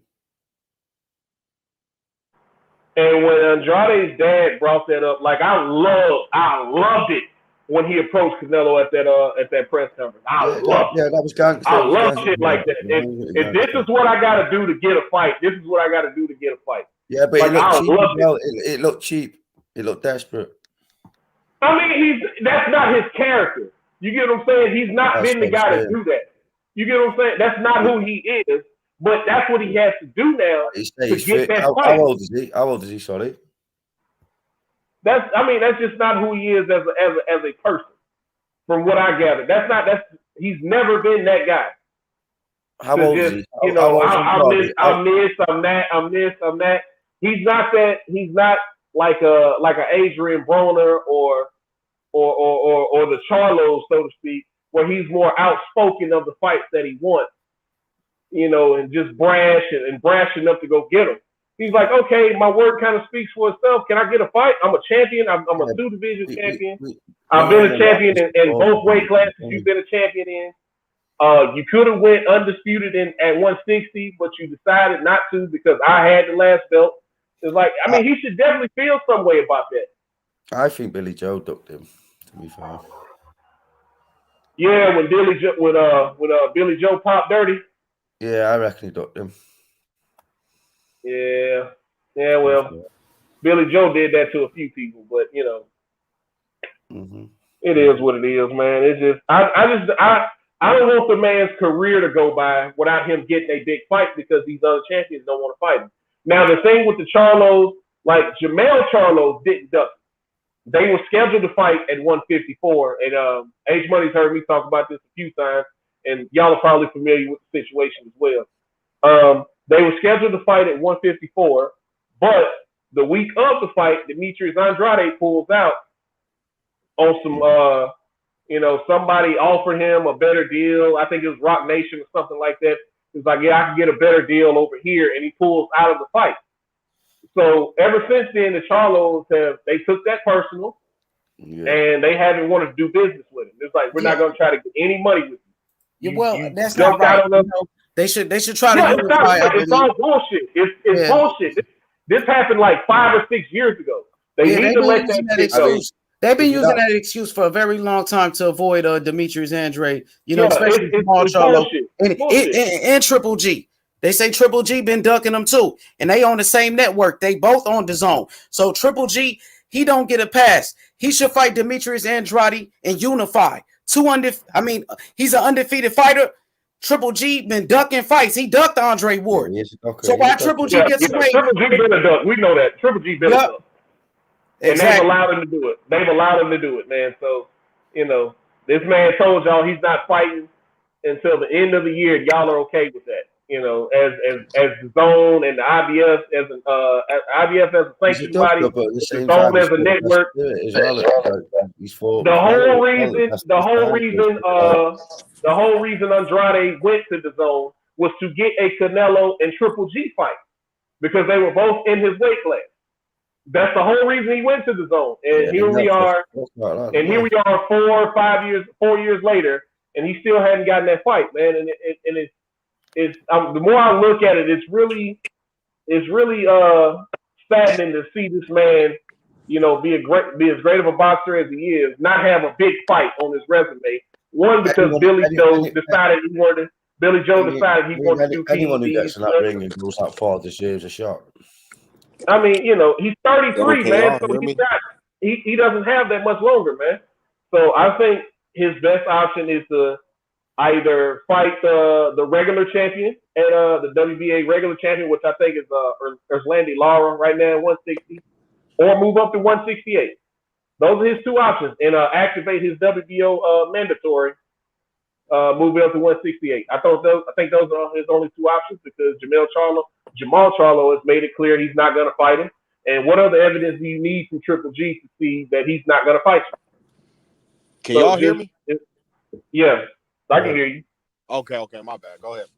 And when Andrade's dad brought that up, like I loved it when he approached Canelo at that press conference. I loved it. Yeah, that was gangster. I love shit like that. If this is what I got to do to get a fight, this is what I got to do to get a fight. Yeah, but like, it looked cheap. It looked desperate. I mean, that's not his character. You get what I'm saying? He's not been the guy to do that. You get what I'm saying? That's not who he is. But that's what he has to do now to get that fight. How old is he? Sorry. that's just not who he is as a person. From what I gathered, he's never been that guy. How old is he? I'll miss, I'm that. He's not that. He's not like a Adrian Broner or the Charlos, so to speak, where he's more outspoken of the fights that he wants, and just brash and brash enough to go get them. He's like, okay, my word kind of speaks for itself. Can I get a fight? I'm a champion. I'm a two-division champion. I've been a champion in both weight classes you've been a champion in. You could have went undisputed at 160, but you decided not to because I had the last belt. It's like, he should definitely feel some way about that. I think Billy Joe ducked him, to be fair. Yeah, when Billy Joe popped dirty. Yeah, I reckon he ducked him. Yeah, well, Billy Joe did that to a few people, but It is what it is, man. It's just I don't want the man's career to go by without him getting a big fight because these other champions don't want to fight him. Now the thing with the Charlos, like Jamel Charlo didn't duck. They were scheduled to fight at 154, and H Money's heard me talk about this a few times, and y'all are probably familiar with the situation as well. They were scheduled to fight at 154, but the week of the fight, Demetrius Andrade pulls out on some, somebody offered him a better deal. I think it was Rock Nation or something like that. He's like, yeah, I can get a better deal over here, and he pulls out of the fight. So ever since then, the Charlos they took that personal, and they haven't wanted to do business with him. It's like, we're not going to try to get any money with you. That's not right. They should try to unify. It's all bullshit. It's bullshit. This happened like 5 or 6 years ago. They need to let that excuse. They've been using that excuse for a very long time to avoid Demetrius Andrade. Especially Jamal Charlo and Triple G. They say Triple G been ducking them too, and they on the same network. They both on DAZN. So Triple G, he don't get a pass. He should fight Demetrius Andrade and unify. He's an undefeated fighter. Triple G been ducking fights. He ducked Andre Ward. So why Triple G gets away? Triple G been a duck. We know that. Triple G been a duck. And they've allowed him to do it. They've allowed him to do it, man. So, this man told y'all he's not fighting until the end of the year. Y'all are okay with that. As the zone and the IBF as a sanctioned body, the zone as a network. The whole reason Andrade went to the zone was to get a Canelo and Triple G fight because they were both in his weight class. That's the whole reason he went to the zone. And here we are. And here we are 4 years later, and he still hadn't gotten that fight, man. And it's the more I look at it, it's really saddening to see this man, be as great of a boxer as he is, not have a big fight on his resume. One, because Billy Joe decided he wanted to do anyone who gets in that ring and goes that far deserves a shot. He's 33, man. So he doesn't have that much longer, man. So I think his best option is to either fight the regular champion and the WBA regular champion, which I think is Erslandi Lara right now at 160, or move up to 168. Those are his two options, and activate his WBO mandatory, moving up to 168. I think those are his only two options because Jamal Charlo has made it clear he's not going to fight him. And what other evidence do you need from Triple G to see that he's not going to fight you? Can y'all hear me? Yeah, I can hear you. Okay, my bad. Go ahead.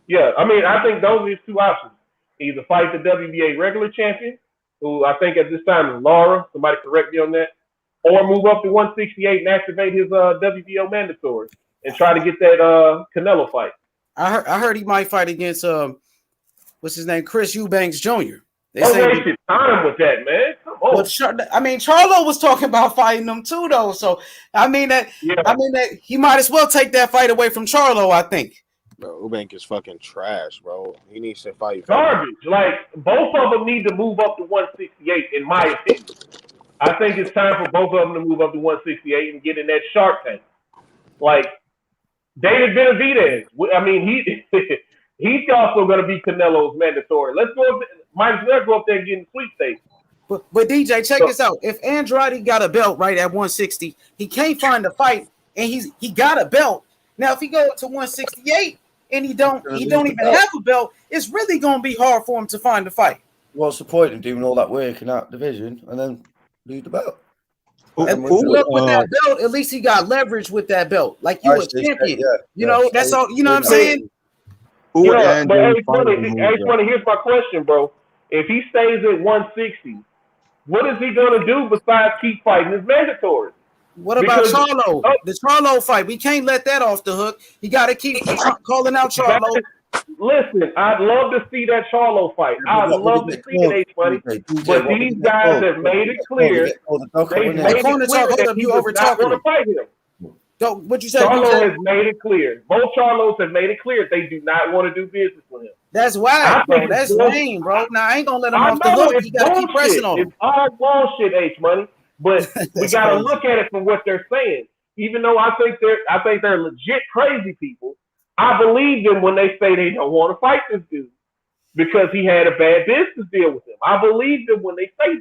Yeah, I think those are his two options. Either fight the WBA regular champion, who I think at this time is Lara, somebody correct me on that, or move up to 168 and activate his WBO mandatory and try to get that Canelo fight. I heard he might fight against what's his name, Chris Eubanks Jr. They wasted time with that, man. Come on. Well, Charlo was talking about fighting them too, though. So that he might as well take that fight away from Charlo. I think. Bro, Eubank is fucking trash, bro. He needs to fight. Garbage. Like, both of them need to move up to 168, in my opinion. I think it's time for both of them to move up to 168 and get in that Shark Tank. Like, David Benavidez. He's also going to be Canelo's mandatory. Might as well go up there and get in the sweepstakes. But DJ, check this out. If Andrade got a belt right at 160, he can't find a fight, and he got a belt. Now, if he go to 168 and he don't even have a belt, it's really gonna be hard for him to find a fight. What's the point in doing all that work in that division and then lose the belt? Look, with that belt, at least he got leverage with that belt. Like you a champion. You know, that's all. You know what I'm saying? Yeah, but hey, funny. Here's my question, bro. If he stays at 160, what is he gonna do besides keep fighting his mandatory? What about Charlo? The Charlo fight, we can't let that off the hook. He got to keep calling out Charlo. Listen, I'd love to see that Charlo fight. I'd love to see it, H-Money. But these guys have made it clear. They've made it clear that he does not want to fight him. What'd you say? Charlo has made it clear. Both Charlos have made it clear they do not want to do business with him. That's whack, bro. That's lame, bro. Now I ain't gonna let him off the hook. You gotta keep pressing on him. It's all bullshit, H-Money. But we gotta look at it from what they're saying. Even though I think they're legit crazy people, I believe them when they say they don't want to fight this dude because he had a bad business deal with him. I believe them when they say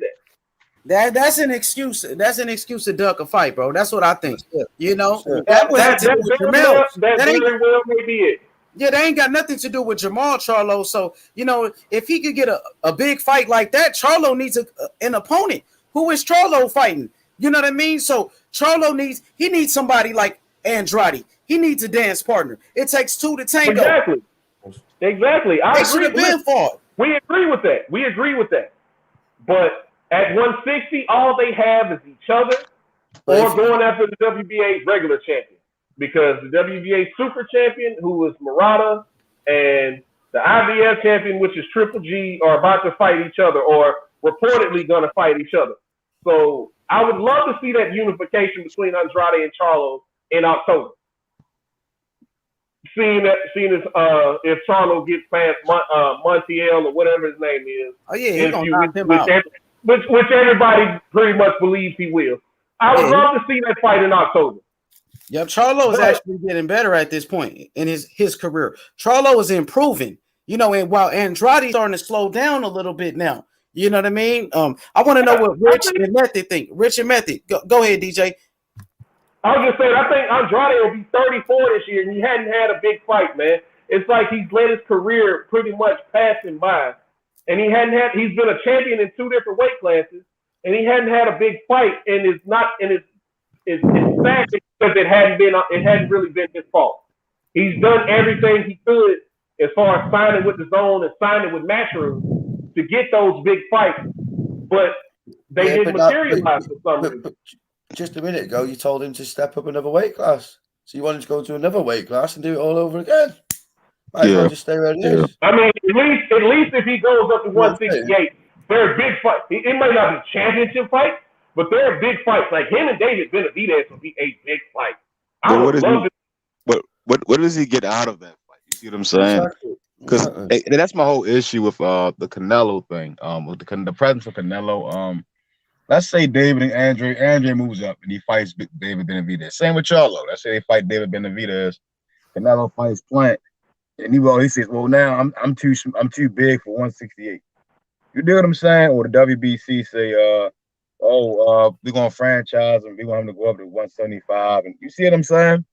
that. That's an excuse. That's an excuse to duck a fight, bro. That's what I think. You know, that very well may be it. Yeah, they ain't got nothing to do with Jamal Charlo. So, you know, if he could get a big fight like that, Charlo needs an opponent. Who is Charlo fighting? You know what I mean? So Charlo needs somebody like Andrade. He needs a dance partner. It takes two to tango. Exactly. They should have been fought. We agree with that. But at 160, all they have is each other or going after the WBA regular champion. Because the WBA super champion, who was Murata, and the IBF champion, which is Triple G, are about to fight each other or reportedly going to fight each other. So I would love to see that unification between Andrade and Charlo in October. Seeing as if Charlo gets past Montiel or whatever his name is, he's gonna knock him out. Which everybody pretty much believes he will. I would love to see that fight in October. Yep, Charlo is actually getting better at this point in his career. Charlo is improving, you know, and while Andrade's starting to slow down a little bit now. You know what I mean? I want to know what Rich and Method think. Rich and Method, go ahead, DJ. I was just saying, I think Andrade will be 34 this year, and he hadn't had a big fight, man. It's like he's let his career pretty much pass him by, and he's been a champion in 2 different weight classes, and he hadn't had a big fight, and it's sad because it hadn't really been his fault. He's done everything he could as far as signing with the Zone and signing with Matchroom to get those big fights, but they didn't materialize for some reason. Just a minute ago, you told him to step up another weight class. So you wanted to go to another weight class and do it all over again. Might as well just stay where it is. I mean, at least if he goes up to 168, they're big fights. It might not be championship fights, but they're big fights. Like him and David Benavidez will be a big fight. What does he get out of that fight? You see what I'm saying? Because that's my whole issue with the Canelo thing. With the presence of Canelo. Let's say David and Andre moves up and he fights David Benavidez. Same with Charlo. Let's say they fight David Benavidez. Canelo fights Plant, and he says, "Well, now I'm too big for 168." You know what I'm saying? Or the WBC say, we're gonna franchise him. We want him to go up to 175. And you see what I'm saying?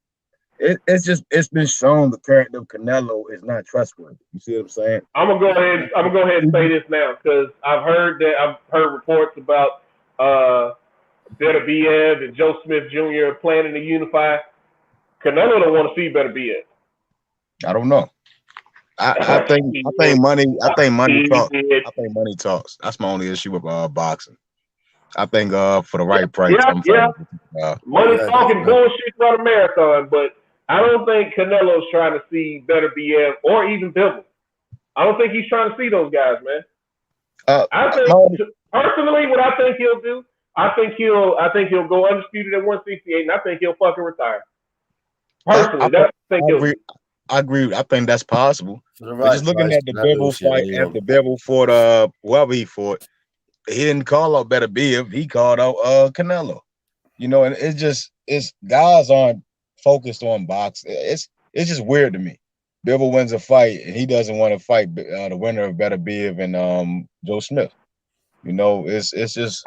It's been shown the character of Canelo is not trustworthy. You see what I'm saying? I'm gonna go ahead and say this now because I've heard reports about Beterbiev and Joe Smith Jr. planning to unify. Canelo don't want to see Beterbiev. I don't know. I think money talks. I think money talks. That's my only issue with boxing. I think for the right price. Money talking bullshit about a marathon, but I don't think Canelo's trying to see Beterbiev or even Devin. I don't think he's trying to see those guys, man. I think personally, what I think he'll do, I think he'll go undisputed at 168, and I think he'll fucking retire. Personally, that's what I think he'll do. I agree. I think that's possible. Right just looking at the Bivol fight, after Bivol fought whoever he fought, he didn't call out Beterbiev. He called out Canelo. You know, and it's guys aren't focused on boxing. It's just weird to me. Bivol wins a fight and he doesn't want to fight the winner of Beterbiev and Joe Smith. You know, it just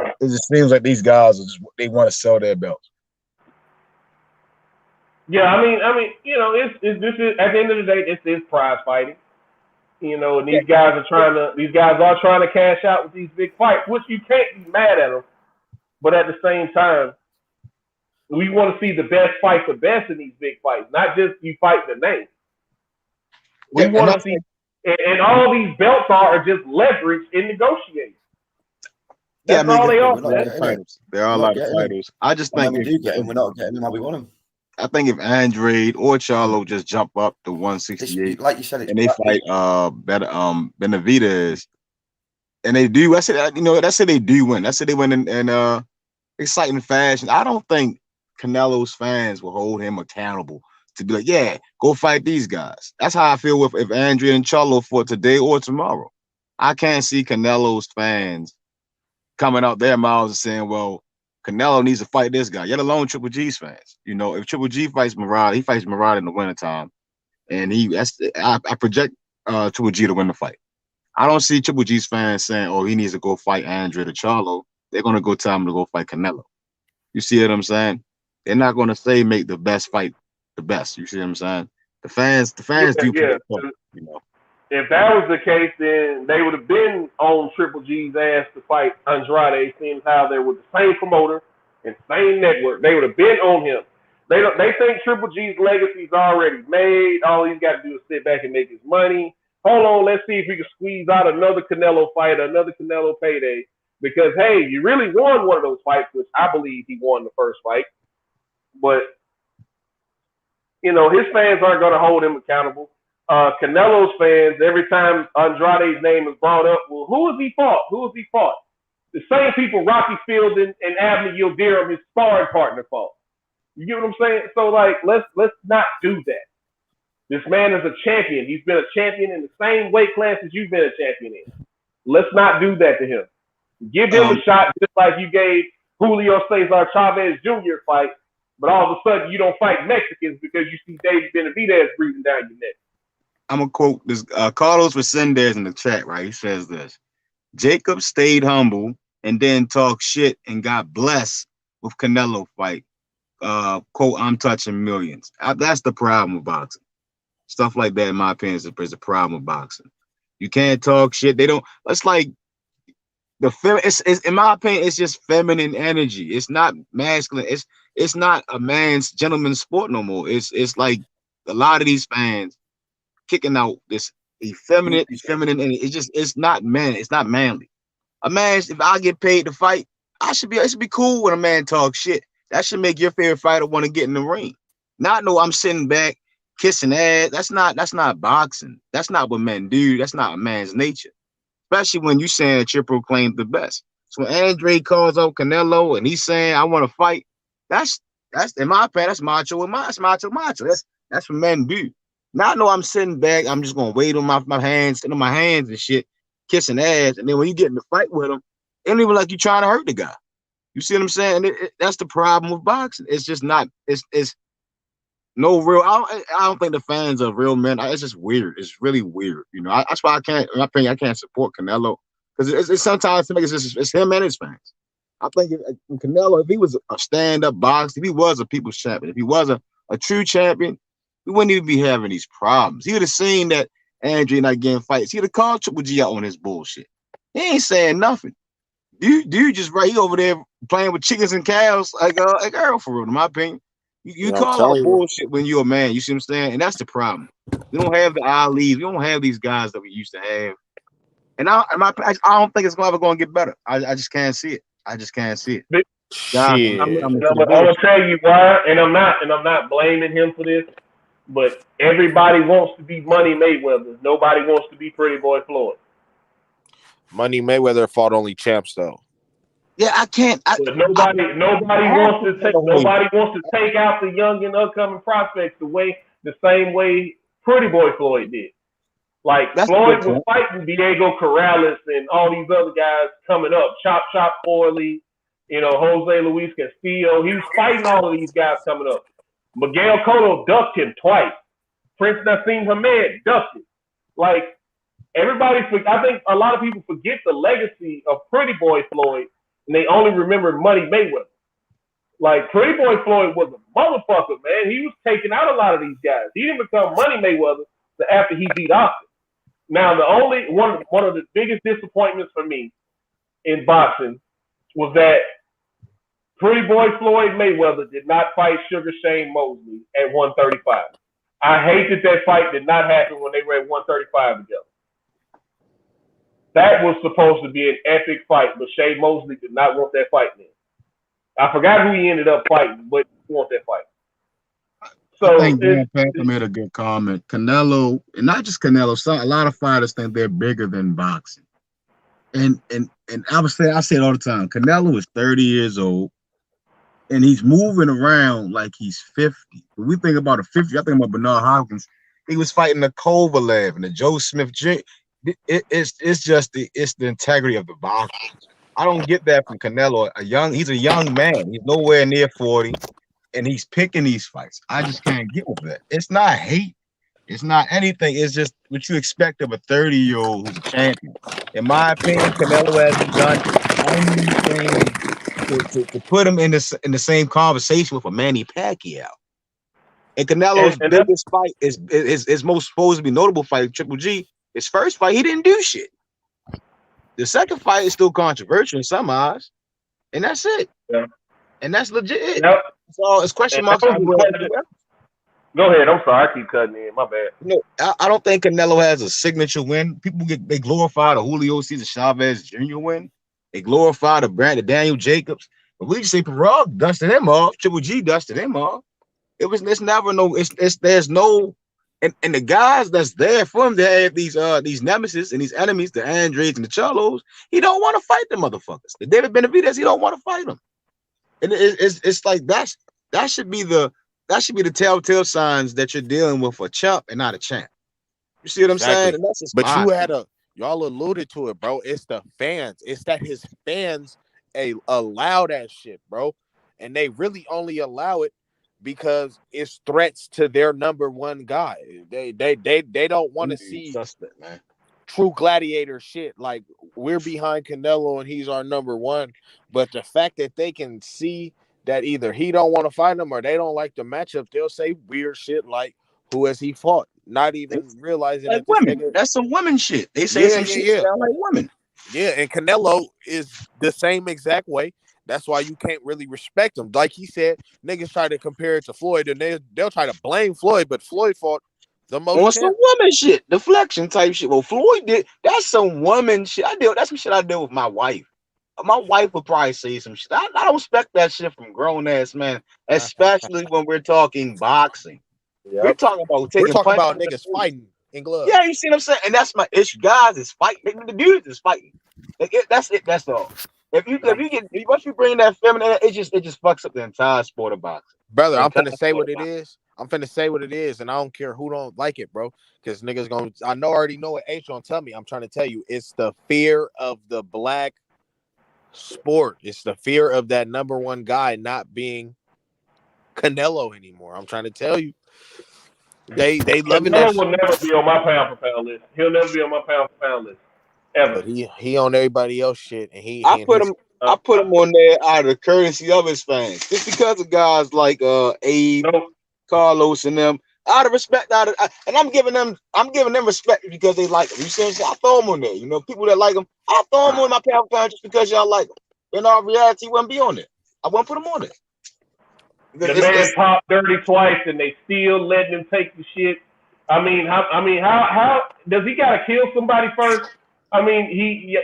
seems like these guys they want to sell their belts. Yeah, I mean, it's this is at the end of the day, this is prize fighting. And these guys are trying to cash out with these big fights, which you can't be mad at them. But at the same time, we want to see the best fight for best in these big fights, not just you fight the name. We want to see, and all these belts are just leverage in negotiating. That's all they are. There are a lot of titles. I just think we're not getting them how we want them. I think if Andrade or Charlo just jump up to 168, like you said, and they fight Benavidez, and they do, that's it they do win. That's it they win in exciting fashion. I don't think Canelo's fans will hold him accountable to be like, yeah, go fight these guys. That's how I feel with if Andrade and Charlo fought today or tomorrow. I can't see Canelo's fans coming out their mouths and saying, well, Canelo needs to fight this guy, yet alone Triple G's fans. If Triple G fights Murad, he fights Murad in the wintertime. And I project Triple G to win the fight. I don't see Triple G's fans saying, oh, he needs to go fight Andrade or Charlo. They're going to go tell him to go fight Canelo. You see what I'm saying? They're not going to say make the best fight the best. You see what I'm saying? The fans do. Yeah. If that was the case, then they would have been on Triple G's ass to fight Andrade, seeing how they were the same promoter and same network. They would have been on him. They think Triple G's legacy is already made. All he's got to do is sit back and make his money. Hold on, let's see if we can squeeze out another Canelo fight, another Canelo payday. Because, hey, you really won one of those fights, which I believe he won the first fight. But, his fans aren't going to hold him accountable. Canelo's fans, every time Andrade's name is brought up, well, who has he fought? The same people Rocky Fields and Abner Yildirim, his sparring partner, fought. You get what I'm saying? So, let's not do that. This man is a champion. He's been a champion in the same weight class as you've been a champion in. Let's not do that to him. Give him a shot just like you gave Julio Cesar Chavez Jr. fight, but all of a sudden you don't fight Mexicans because you see David Benavidez breathing down your neck. I'm going to quote this Carlos Resendez in the chat, right? He says this: Jacob stayed humble and then talked shit and got blessed with Canelo fight. Quote, I'm touching millions. That's the problem with boxing. Stuff like that, in my opinion, is a problem with boxing. You can't talk shit. They don't. It's like it's in my opinion, it's just feminine energy. It's not masculine. It's not a gentleman's sport no more. It's like a lot of these fans kicking out this feminine energy. It's not man. It's not manly. A man, if I get paid to fight, it should be cool when a man talks shit. That should make your favorite fighter want to get in the ring. Not no, I'm sitting back kissing ass. That's not boxing. That's not what men do. That's not a man's nature. Especially when you saying that you're proclaimed the best. So when Andre calls out Canelo and he's saying I want to fight, that's in my opinion, that's macho. That's macho. That's what men do. Not no, I'm sitting back. I'm just gonna wait on my hands, sitting on my hands and shit, kissing ass. And then when you get in the fight with him, it ain't even like you trying to hurt the guy. You see what I'm saying? That's the problem with boxing. It's just not. It's no real. I don't think the fans are real men. It's just weird. It's really weird. That's why I can't. In my opinion, I can't support Canelo because it's sometimes it's him and his fans. I think if Canelo, if he was a stand-up boxer, if he was a people's champion, if he was a true champion, we wouldn't even be having these problems. He would have seen that Andre not getting fights. He'd have called Triple G out on his bullshit. He ain't saying nothing. Dude just right over there playing with chickens and cows like Earl, for real, in my opinion. You call out bullshit when you're a man. You see what I'm saying? And that's the problem. We don't have the Alis. We don't have these guys that we used to have. And I don't think it's ever going to get better. I just can't see it. I just can't see it. I'm gonna tell you why, and I'm not blaming him for this, but everybody wants to be Money Mayweather. Nobody wants to be Pretty Boy Floyd. Money Mayweather fought only champs though. Yeah, I can't. Nobody wants to take out the young and upcoming prospects the same way Pretty Boy Floyd did. Like Floyd was fighting Diego Corrales and all these other guys coming up, Chop Corley, Jose Luis Castillo. He was fighting all of these guys coming up. Miguel Cotto ducked him twice. Prince Nassim Hamed ducked him. Like, I think a lot of people forget the legacy of Pretty Boy Floyd, and they only remember Money Mayweather. Like, Pretty Boy Floyd was a motherfucker, man. He was taking out a lot of these guys. He didn't become Money Mayweather after he beat Austin. Now, the only one of the biggest disappointments for me in boxing was that Pretty Boy Floyd Mayweather did not fight Sugar Shane Mosley at 135. I hate that fight did not happen when they were at 135 together. That was supposed to be an epic fight, but Shane Mosley did not want that fight then. I forgot who he ended up fighting, but he want that fight. So I think Dan Packer made a good comment. Canelo, and not just Canelo, a lot of fighters think they're bigger than boxing. And I say it all the time. Canelo is 30 years old, and he's moving around like he's 50. When we think about a 50, I think about Bernard Hopkins. He was fighting the Kovalev and the Joe Smith. It's the integrity of the boxing. I don't get that from Canelo. He's a young man. He's nowhere near 40, and he's picking these fights. I just can't get with that. It's not hate. It's not anything. It's just what you expect of a 30-year-old who's a champion. In my opinion, Canelo hasn't done anything to put him in the same conversation with a Manny Pacquiao. And Canelo's biggest fight is his most supposed to be notable fight, Triple G. His first fight, he didn't do shit. The second fight is still controversial in some eyes, and that's it. Yeah. And that's legit. Yep. So it's question marks. Go ahead. I'm sorry, I keep cutting in. My bad. No, I don't think Canelo has a signature win. People they glorify the Julio Cesar Chavez Jr. win. They glorify the Daniel Jacobs. But we just say Perug dusted him off. Triple G dusted him off. It's never no. There's no. And the guys that's there for him, they have these nemesis and these enemies, the Andres and the Charlos. He don't want to fight the motherfuckers. The David Benavidez, he don't want to fight them. And it's like that should be the telltale signs that you're dealing with a chump and not a champ. You see what I'm saying? And that's just y'all alluded to it, bro. It's the fans. It's that his fans allow that shit, bro, and they really only allow it because it's threats to their number one guy. They don't want to see true gladiator shit. Like, we're behind Canelo and he's our number one, but the fact that they can see that either he don't want to fight him or they don't like the matchup, they'll say weird shit like, "Who has he fought?" Not even realizing like that this women. nigga... That's some women shit. They say some shit sound like women. Yeah, and Canelo is the same exact way. That's why you can't really respect him. Like he said, niggas try to compare it to Floyd, and they'll try to blame Floyd, but Floyd fought the most. On some woman shit, deflection type shit. Well, Floyd did. That's some woman shit. That's some shit I deal with my wife. My wife would probably say some shit. I don't expect that shit from grown ass man, especially when we're talking boxing. Yep. We're talking about niggas fighting in gloves. Yeah, you see what I'm saying? And that's my issue. Guys is fighting. The dudes is fighting. That's it. That's all. Once you bring that feminine, it just fucks up the entire sport of boxing. Brother, I'm finna say what it is. And I don't care who don't like it, bro. Because niggas already know what H gonna tell me. I'm trying to tell you, it's the fear of the black sport. It's the fear of that number one guy not being Canelo anymore. I'm trying to tell you. They loving that. Canelo will never be on my pound for pound list. He'll never be on my pound for pound list. Ever. But he on everybody else shit, and I put him on there out of the courtesy of his fans, just because of guys like Abe, Carlos, and them. Out of respect, and I'm giving them respect because they like him. You see what I'm saying? I throw them on there. You know, people that like him, I throw them on my pound for pound just because y'all like them. In all reality, he wouldn't be on there. I won't put him on there. The man popped dirty twice, and they still letting him take the shit. I mean, how does he gotta kill somebody first? I mean,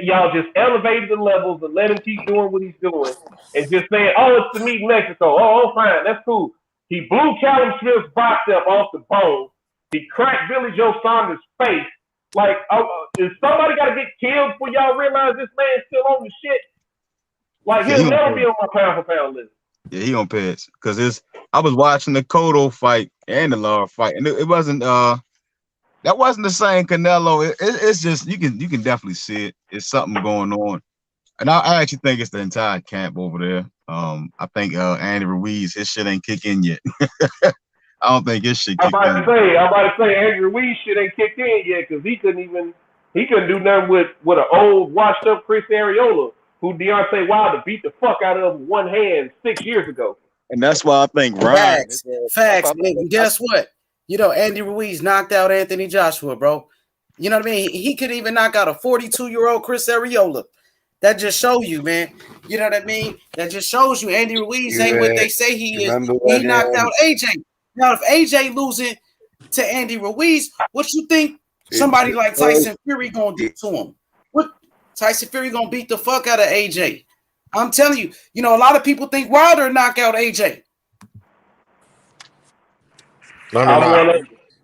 y'all just elevated the levels and let him keep doing what he's doing, and just saying, "Oh, it's the meet in Mexico. Oh, fine, that's cool." He blew Callum Smith's bicep off the bone. He cracked Billy Joe Saunders' face. Like, is somebody got to get killed before y'all realize this man's still on the shit? Like, he'll never be on my pound for pound list. Yeah, he on pads because I was watching the Cotto fight and the Lara fight, and it wasn't that wasn't the same Canelo. It's just you can definitely see it. It's something going on, and I actually think it's the entire camp over there. I think Andy Ruiz, his shit ain't kicked in yet. I don't think his shit kicked in. I'm about to say Andy Ruiz shit ain't kicked in yet because he couldn't even He couldn't do nothing with an old, washed up Chris Arreola, who Deontay Wilder beat the fuck out of with one hand 6 years ago. And that's why I think Ryan. Facts. And guess what? You know, Andy Ruiz knocked out Anthony Joshua, bro. You know what I mean? He could even knock out a 42-year-old Chris Arreola. That just shows you, man. You know what I mean? That just shows you Andy Ruiz ain't what they say he is. He knocked out AJ. Now, if AJ losing to Andy Ruiz, what you think somebody like Tyson Fury gonna do to him? What Tyson Fury gonna beat the fuck out of AJ? I'm telling you, you know, a lot of people think Wilder knock out AJ. No.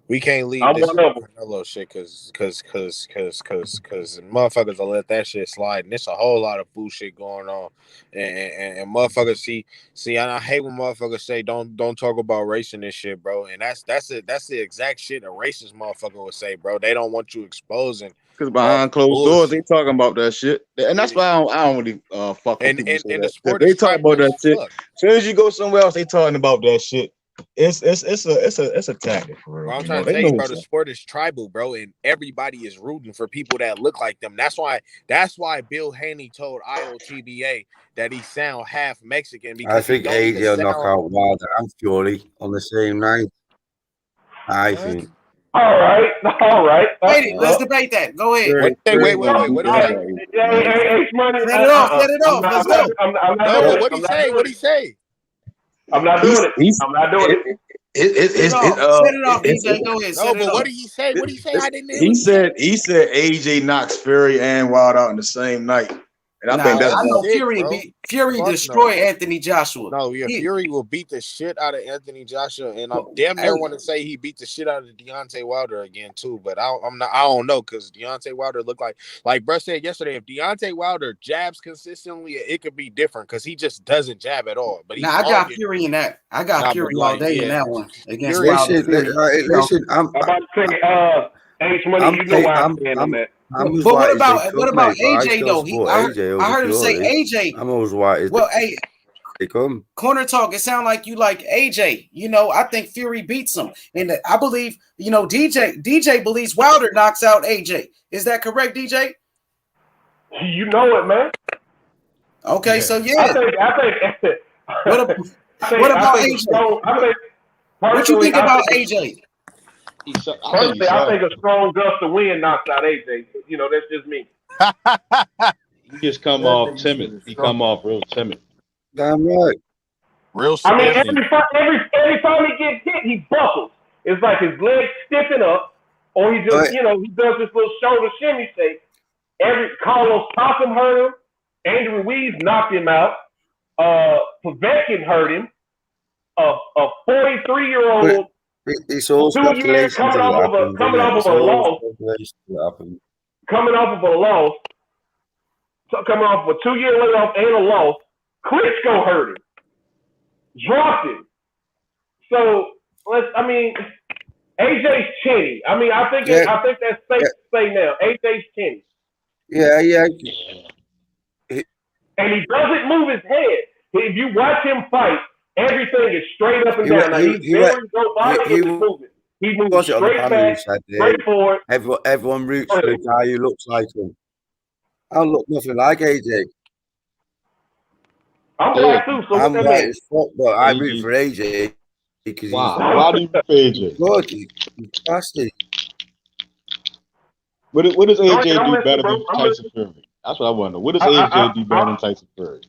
We can't leave this Canelo shit because motherfuckers will let that shit slide, and there's a whole lot of fool shit going on, and motherfuckers see. I hate when motherfuckers say don't talk about race and this shit, bro. And that's the exact shit a racist motherfucker would say, bro. They don't want you exposing. Because behind closed doors, they talking about that shit, and that's why I don't really fuck with people say that. The sport they talk about that shit. As soon as you go somewhere else, they talking about that shit. It's a tactic. Bro, I'm trying to tell you, bro. The sport is tribal, bro, and everybody is rooting for people that look like them. That's why Bill Haney told IOTBA that he sound half Mexican. Because I think AJ will knock out Wilder and Fury on the same night. I think. All right. Wait, let's debate that. Go ahead. Wait. What did he say? Hey, money. Set it off. Let's go. I'm not doing it. What did he say? I'm not doing it. I'm not doing it. Set it off, DJ. Go ahead. No, but what did he say? What did he say? I didn't hear. He said AJ knocks Fury and Wilder out in the same night. And I think that's Fury destroyed Anthony Joshua. No, Fury will beat the shit out of Anthony Joshua, and I'm damn near want to say he beat the shit out of Deontay Wilder again too. But I don't know because Deontay Wilder looked like Bruh said yesterday. If Deontay Wilder jabs consistently, it could be different because he just doesn't jab at all. But I got Fury in that. I got Fury all day in that one against Wilder. Listen, I'm about to say, H Money, you know why I'm saying on that. But what about AJ though? I heard him say AJ. I'm always white. Well, hey, they come corner talk. It sounds like you like AJ. You know, I think Fury beats him, and I believe DJ believes Wilder knocks out AJ. Is that correct, DJ? You know it, man. Okay, so yeah. I think. What about AJ? What you think about AJ? Personally, I think a strong gust of wind knocks out AJ. You know, that's just me. He just come off timid. He come off real timid. Damn right. Real. I mean, every time he gets hit, he buckles. It's like his legs stiffen up, or he just, he does this little shoulder shimmy shake. Carlos Takam hurt him. Andrew Ruiz knocked him out. Povetkin hurt him. A 43-year-old. It's all 2 years coming off of a loss. Coming off of a 2-year layoff and a loss. Klitschko hurt him. Dropped him. So AJ's chinny. I mean, I think that's safe to say now. AJ's chinny. Yeah. And he doesn't move his head. If you watch him fight, everything is straight up and down. Now, he's very robotic with his movement. He moves straight back, straight forward. Everyone roots for the guy who looks like him. I don't look nothing like AJ. I'm black too, so I'm white as fuck, but I root for AJ because why do you root for AJ? Good, he's fantastic. What does AJ do better than Tyson Fury? That's what I want to know. What does AJ do better than Tyson Fury?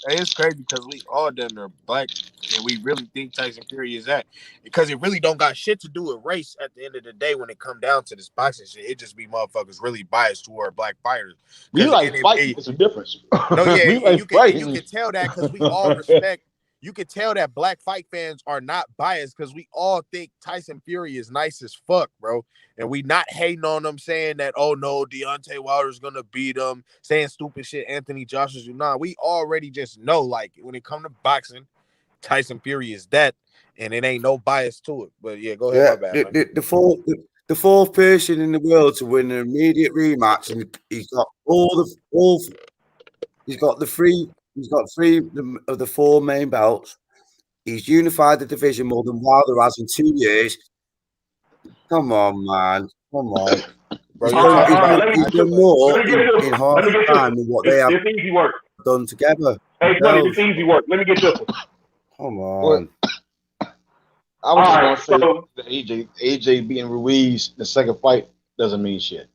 It's crazy because we all damn near black and we really think Tyson Fury is that because it really don't got shit to do with race at the end of the day when it come down to this boxing shit. It just be motherfuckers really biased toward black fighters. We like fighting. It's a difference. No, yeah, you can tell that because we all respect. You can tell that black fight fans are not biased because we all think Tyson Fury is nice as fuck, bro. And we not hating on them saying that, oh no, Deontay Wilder's gonna beat him, saying stupid shit, Anthony Joshua's not. We already just know, like, when it come to boxing, Tyson Fury is that, and it ain't no bias to it. But yeah, go ahead. Yeah, my bad, the fourth person in the world to win an immediate rematch, and he's got He's got three of the four main belts. He's unified the division more than Wilder has in 2 years. Come on, man. Come on. Bro, Let he's done more me get this in one. half Let me get the this time one. than what they have It's easy work. done together. Hey, Money, this easy work. Let me get this one. Come on. I was just All gonna right, say so that AJ beating Ruiz the second fight doesn't mean shit.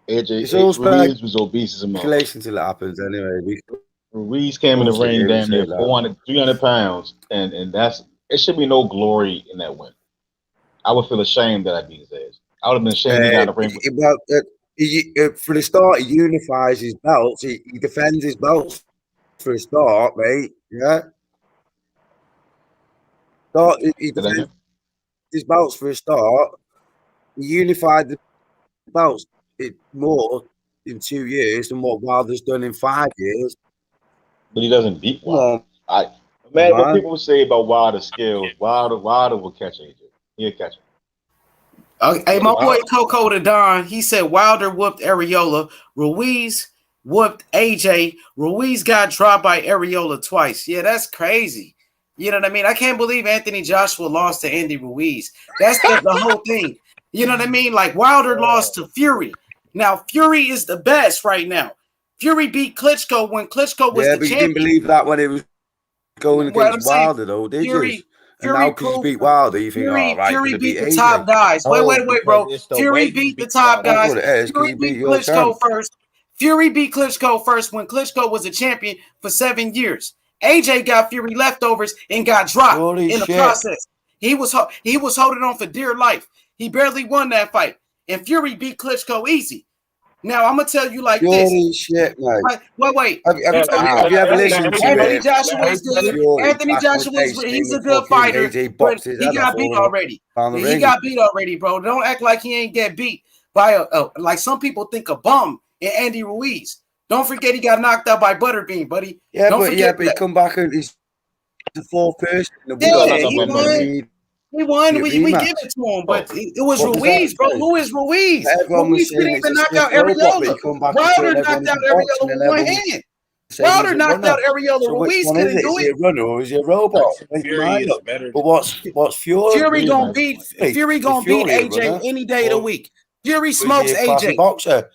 It's all Ruiz was obese as a motherfucker. speculation till it happens anyway. Ruiz came in the ring damn near 300 pounds, and that's it. Should be no glory in that win. I would feel ashamed that I beat his ass. I would have been ashamed he got in the ring. For the start, he unifies his belts. He defends his belts for a start, mate. Yeah. He defends his belts for a start. He unified the belts more in 2 years than what Wilder's done in 5 years. But he doesn't beat Wilder. No matter what people say about Wilder's skills, Wilder will catch AJ. He'll catch him. Hey, my boy Coco the Don, he said Wilder whooped Areola. Ruiz whooped AJ. Ruiz got dropped by Areola twice. Yeah, that's crazy. You know what I mean? I can't believe Anthony Joshua lost to Andy Ruiz. That's the whole thing. You know what I mean? Like Wilder lost to Fury. Now, Fury is the best right now. Fury beat Klitschko when Klitschko was the but champion. you didn't believe that when it was going against Wilder, though, did you? And now because you beat Wilder, you think, Fury beat the top guys. Wait, bro. Fury beat the top guys. Fury beat Klitschko first. Fury beat Klitschko first when Klitschko was a champion for 7 years. AJ got Fury leftovers and got dropped in the process. He was holding on for dear life. He barely won that fight. And Fury beat Klitschko easy. Now, I'm going to tell you like this. Shit, mate. Wait. Have you ever listened to Anthony Joshua is good. Anthony Joshua he's a good fighter, but he got beat already. He got beat already, bro. Don't act like he ain't get beat by like some people think a bum in Andy Ruiz. Don't forget he got knocked out by Butterbean, buddy. Yeah, but he come back and he's the fourth person. He won. We give it to him, but it was Ruiz, bro. Who is Ruiz? Ruiz couldn't even knock out Areola. Wilder knocked out Areola with one hand. Wilder knocked out Areola. Ruiz couldn't do it. Is he a runner or is he a robot? But what's Fury? Fury gonna beat AJ any day of the week. Fury smokes AJ. Boxer.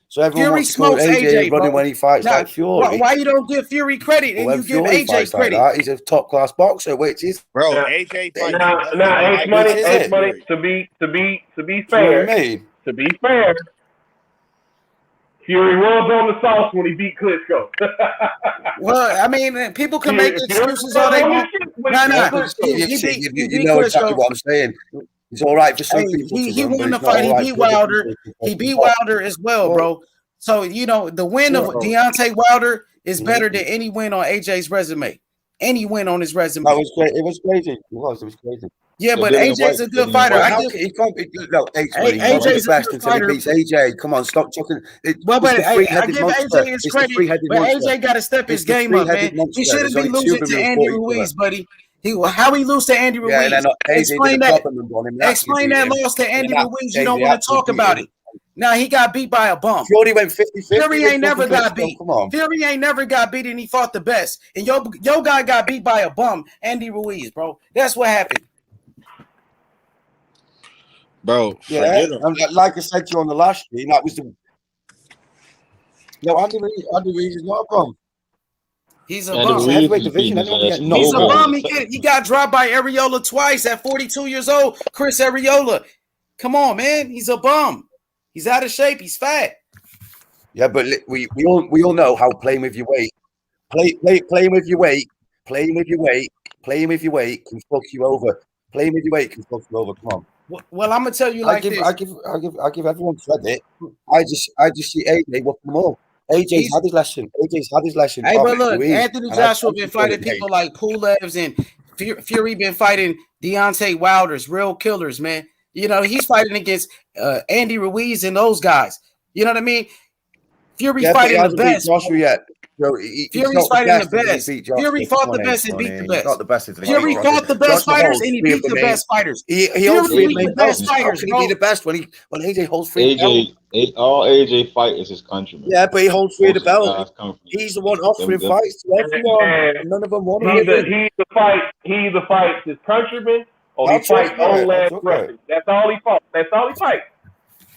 So everyone wants to call AJ running when he fights like Fury. Why you don't give Fury credit and you give AJ credit? Like he's a top class boxer, which is AJ. Now, money. To be fair, to be fair, Fury was on the sauce when he beat Klitschko. Well, I mean, people can make excuses all they want. You know exactly what I'm saying. It's all right for some people. He won the fight. He beat Wilder. He beat Wilder as well, bro. So, the win of Deontay Wilder is better than any win on AJ's resume. Any win on his resume. That was great. It was crazy. It was crazy. Yeah, but AJ's a good fighter. He can't be AJ's the best until he beats AJ. Come on, stop talking. Well, but I give AJ his credit, but AJ got to step his game up, man. He shouldn't be losing to Andy Ruiz, buddy. How he lose to Andy Ruiz? Explain that loss to Andy Ruiz. You don't want to talk about it. Now he got beat by a bum. Fury went 50-50. Fury ain't never got beat. Fury ain't never got beat, and he fought the best. And your guy got beat by a bum, Andy Ruiz, bro. That's what happened. Bro, like I said to you on the last stream, that was the. No, Andy Ruiz is not a bum. He's a bum. He's a bum. He got dropped by Areola twice at 42 years old. Chris Areola. Come on, man. He's a bum. He's out of shape. He's fat. Yeah, but we all know how playing with your weight, playing with your weight can fuck you over. Playing with your weight can fuck you over. Come on. Well, I'm gonna tell you like this. I give everyone credit. I just see AJ whoop them all. AJ's had his lesson. Hey, but look, Anthony Joshua been fighting people like Pulevs and Fury been fighting Deontay Wilder's real killers, man. He's fighting against Andy Ruiz and those guys. You know what I mean? Fury's fighting the best. Joshua yet. Fury's fighting the best. Fury fought the best and beat the best. Not the best. Fury fought the best fighters and he beat the best fighters. He holds three of the best fighters. He be the best when AJ holds three. All AJ fight is his countryman. Yeah, but he holds three of the belt. He's the one offering fights to everyone. None of them want to. He either fights his countryman or he fights own land record. That's all he fought. That's all he fights.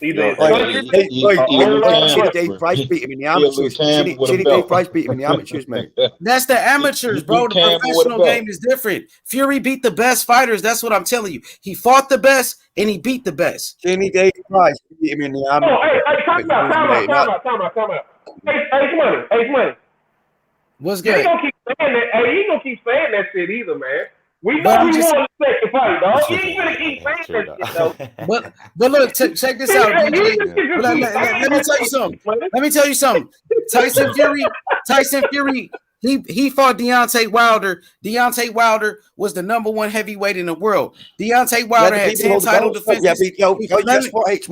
Either Like, country Chili Dave Price beat him in the amateurs. Chili Dave Price beat him in the amateurs, mate. That's the amateurs, bro. The professional game is different. Fury beat the best fighters. That's what I'm telling you. He fought the best and he beat the best. Chili Dave Price beat him in the amateurs. Oh, hey, time out. Hey, money. What's You good? ain't gonna keep saying that. Hey, you ain't gonna keep saying that shit either, man. We But know I'm we just- won the second fight, dog. You ain't gonna keep saying that shit, though. But look, check this out, DJ. Let me tell you something. Let me tell you something. Tyson Fury, he fought Deontay Wilder. Deontay Wilder was the #1 heavyweight in the world. Deontay Wilder had 10 title defenses. Yeah, but just what Wait.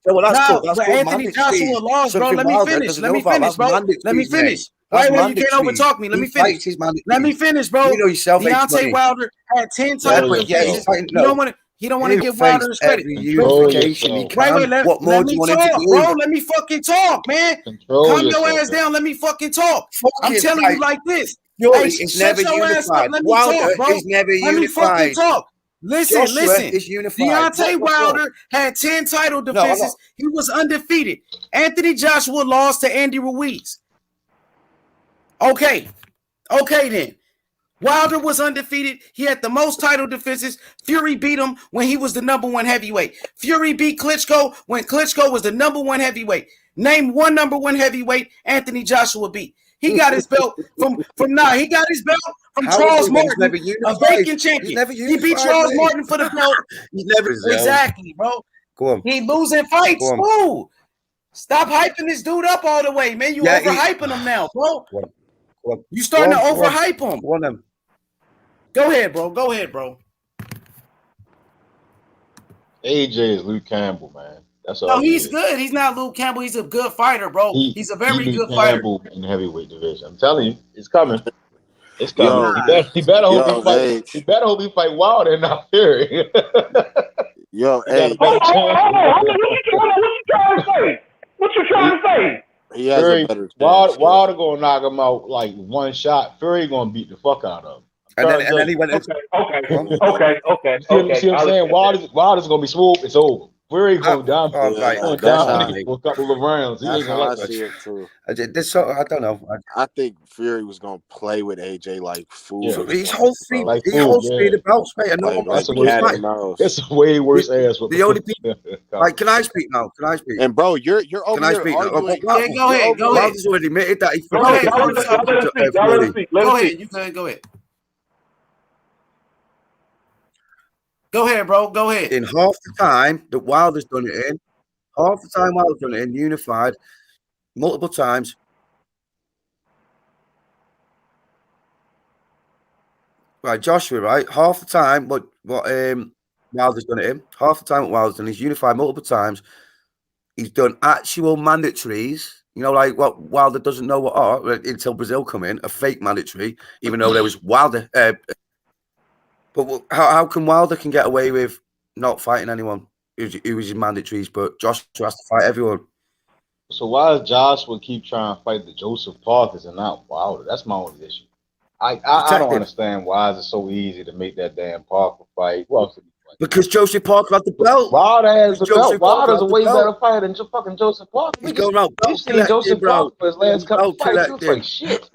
Well, that's Nah, cool. That's but cool. Anthony Joshua lost, bro. Let me finish, bro. Let me finish. That's Wait, you can't mandatory. overtalk me. Let me He finish. fights his mandatory. Let me finish, bro. You know yourself, Deontay H-Money. Wilder had 10 title defenses. He don't want to give Wilder his credit. Unification. He can. Wait, What more let do me you want him to talk, do? bro. Let me fucking talk, man. Calm your ass down. Let me fucking talk. I'm telling you like this. Fury Hey, is shut never your ass up. unified. Let me Wilder talk, bro. is never Let me fucking unified. talk. Listen. Joshua is unified. Deontay Wilder had 10 title defenses. He was undefeated. Anthony Joshua lost to Andy Ruiz. Okay then. Wilder was undefeated. He had the most title defenses. Fury beat him when he was the =1 heavyweight. Fury beat Klitschko when Klitschko was the =1 heavyweight. Name one #1 heavyweight Anthony Joshua beat. He got his belt from he got his belt from Charles Martin, a vacant champion. He beat Charles Martin for the belt. Exactly, bro. Go on. He losing fights. Go on. Ooh. Stop hyping this dude up all the way, man. You overhyping him now, bro. You starting to overhype him. Go ahead, bro. AJ is Luke Campbell, man. That's all. No, he's good. He's not Luke Campbell. He's a good fighter, bro. He's a very good fighter. Campbell in the heavyweight division. I'm telling you, it's coming. It's Yo, coming. He better hope he fight. H. He better hope he fight Wilder and not Fury. Yo, He got a hey. better chance. What you trying to say? He has Fury, a better chance. Wilder gonna knock him out like one shot. Fury gonna beat the fuck out of him. And then he went Okay. See what I'm saying? Wilder's gonna be swoop. It's over. Fury going down. Right. Going down for a couple of rounds. He ain't That's gonna how I let that see shit. it too. I don't know. I think Fury was gonna play with AJ like fool. Yeah. His whole speed, Like his food, whole yeah. speed of belts, mate. And no Like, one like wants to cat fight. and mouse. It's a way worse ass. The only people, like, can I speak now? Can I speak? And bro, you're Can over I here speak now? arguing. Yeah, go ahead. Wilder's already admitted that he Go fucking ahead. took it. Go ahead. You can go ahead. Go ahead, bro. Go ahead. In half the time that Wilder's done it in, unified, multiple times. Right, Joshua, right? Half the time what Wilder's done it in, half the time what Wilder's done, he's unified multiple times. He's done actual mandatories, you know, like what Wilder doesn't know what are until Brazil come in, a fake mandatory, even though there was Wilder. But how come Wilder can get away with not fighting anyone who was in mandatories, but Joshua has to fight everyone? So why does Joshua keep trying to fight the Joseph Parkers and not Wilder? That's my only issue. I don't understand why is it so easy to make that damn Parker fight. Who else? Because Joseph Parker had the belt. Wilder has the belt. Wilder's a way better belt. fighter than fucking Joseph Parker. He's going out. You've seen Joseph Parker for his last couple fights. He looks like shit.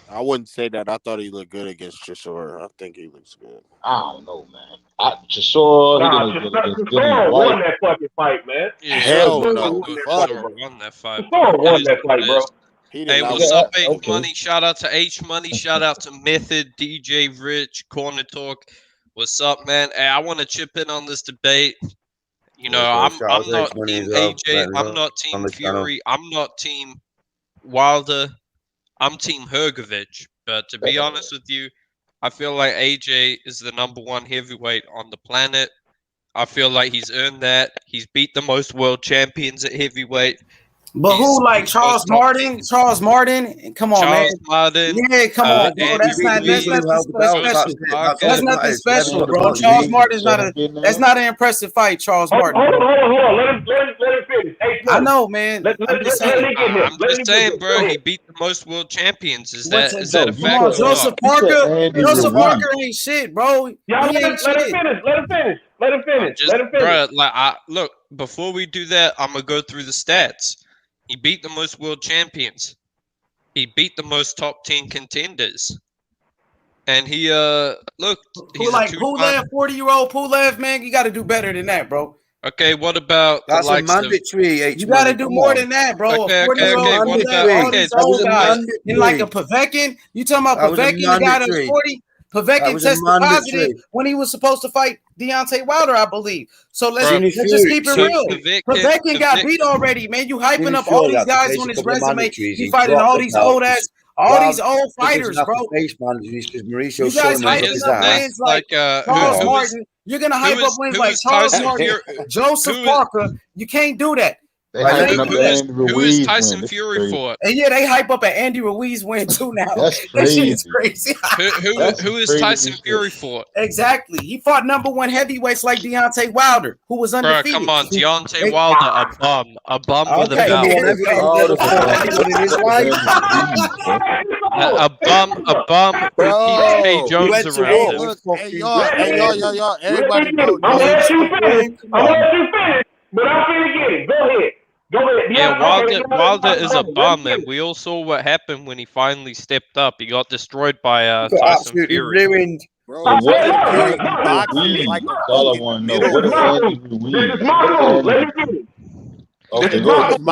I wouldn't say that. I thought he looked good against Chisora. I think he looks good. I don't know, man. Chisora, Nah, he didn't look good against Chisora won White. that fucking fight, man. Yeah, Hell Chisora no. won that fight. Chisora won that fight, bro. Hey, what's up, H Money? Shout out to H Money. Shout out to Method, DJ Rich, Corner Talk. What's up, man? Hey, I want to chip in on this debate. You know, I'm not Team AJ. I'm not Team Fury. I'm not Team Wilder. I'm Team Hergovich. But to be honest with you, I feel like AJ is the #1 heavyweight on the planet. I feel like he's earned that. He's beat the most world champions at heavyweight. But who like Charles Martin? Charles Martin? Come on, Charles man. Martin. Yeah, come on, bro. That's nothing special. That's nothing special, bro. Charles Martin's not a. That's not an impressive fight, Charles Martin. Hold on. Let him finish. Hey, I know, man. I'm just saying. I'm just saying, bro. He beat the most world champions. Is that a fact? Come on, Joseph Parker. Joseph Parker ain't shit, bro. Y'all let him finish. Bro, like, look, before we do that, I'm gonna go through the stats. He beat the most world champions. He beat the most top 10 contenders. And he look, he's Pulev, 40-year-old Pulev, man, you got to do better than that, bro. Okay, what about that's a mandatory? You got to do more than that, bro. Okay, What about these guys? And like a Povetkin, you talking about Povetkin, the guy that was 40? Povetkin tested positive when he was supposed to fight Deontay Wilder, I believe. So let's just keep it real. Povetkin got beat already, man. You hyping up all these guys on his resume. He fighting all these old fighters, bro. You guys hyping up wins like Charles Martin. You're gonna hype up wins like Charles Martin, Joseph Parker. You can't do that. Who is Tyson Fury for? And yeah, they hype up an Andy Ruiz win too now. That shit is crazy. who is Tyson Fury for? Exactly. He fought #1 heavyweights like Deontay Wilder, who was undefeated. Bro, come on, Deontay Wilder, a bum with a belt. A bum who keeps K. Jones around him. Hey, y'all, everybody know. I'm gonna let you finish, but I'm finna get it. Go ahead. Yeah, Wilder is a bum, and we all saw what happened when he finally stepped up. He got destroyed by Tyson Fury. Ruined. Bro, what is boxing? Like all I want to know. What is Andy Ruiz? This is my move. Let me get it. Okay, go ahead.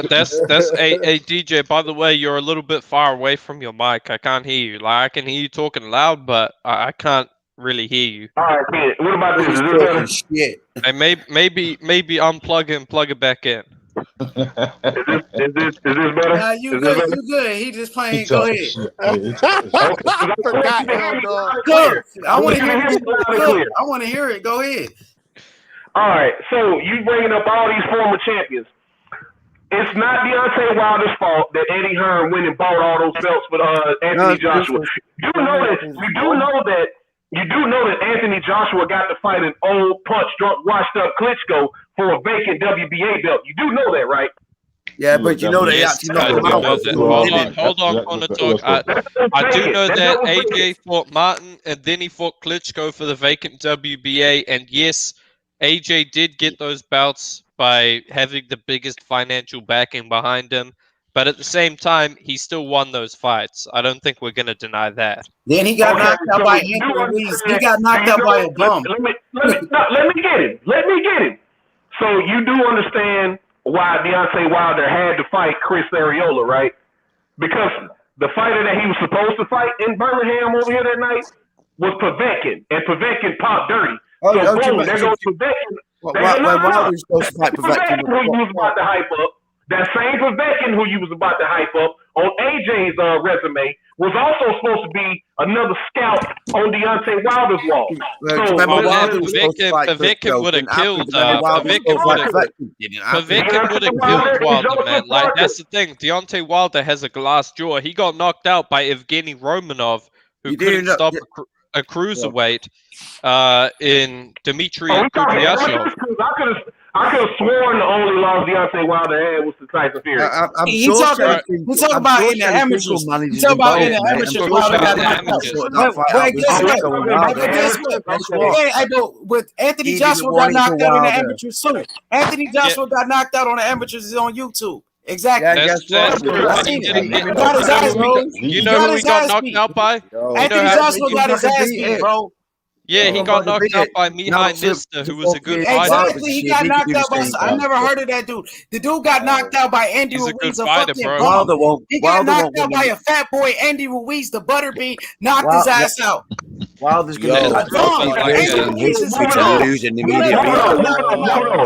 That's a DJ. By the way, you're a little bit far away from your mic. I can't hear you. Like I can hear you talking loud, but I can't really hear you. All right, man. What about this? Is this shit? Hey, maybe unplug it and plug it back in. Is this better? Nah, you good. He just playing. Go ahead. I forgot. Good. I want to hear it. I want to hear it. Go ahead. All right. So you bringing up all these former champions. It's not Deontay Wilder's fault that Eddie Hearn went and bought all those belts with Anthony Joshua. You do know that Anthony Joshua got to fight an old, punch-drunk, washed-up Klitschko for a vacant WBA belt. You do know that, right? Yeah, but you know they actually knocked him out. Hold on, talk. I do know that AJ fought Martin, and then he fought Klitschko for the vacant WBA, and yes, AJ did get those bouts by having the biggest financial backing behind him. But at the same time, he still won those fights. I don't think we're going to deny that. Then he got knocked out by Anthony Ruiz. He got knocked out by a bum. Let me get it. So you do understand why Deontay Wilder had to fight Chris Arreola, right? Because the fighter that he was supposed to fight in Birmingham over here that night was Povetkin, and Povetkin popped dirty. So boom, there goes Povetkin. Wilder was supposed to fight Povetkin, who you was about to hype up. That same Povetkin who you was about to hype up on AJ's resume was also supposed to be another scout on Deontay Wilder's wall. Povetkin would have killed. Povetkin would have killed Wilder, man. Like that's the thing. Deontay Wilder has a glass jaw. He got knocked out by Evgeny Romanov, who couldn't stop a cruiserweight in Dmitry Kudryashov. I could have sworn the only loss Deontay Wilder had was to Tyson Fury. He talk about in the amateurs. He talk about in the amateurs. Wilder got knocked out. But Anthony Joshua got knocked out in the amateurs too. Anthony Joshua got knocked out on the amateurs. Is on YouTube. Exactly. You got his ass beat. You know who he got knocked out by? Anthony Joshua got his ass beat, bro. Yeah, he got knocked out by Mihai Nista, who was a good fighter. Exactly, he got knocked out by. I never heard of that dude. The dude got knocked out by Andy Ruiz. He got knocked out by a fat boy, Andy Ruiz, the butterbean, knocked his ass out. Wilder's gonna lose in the media.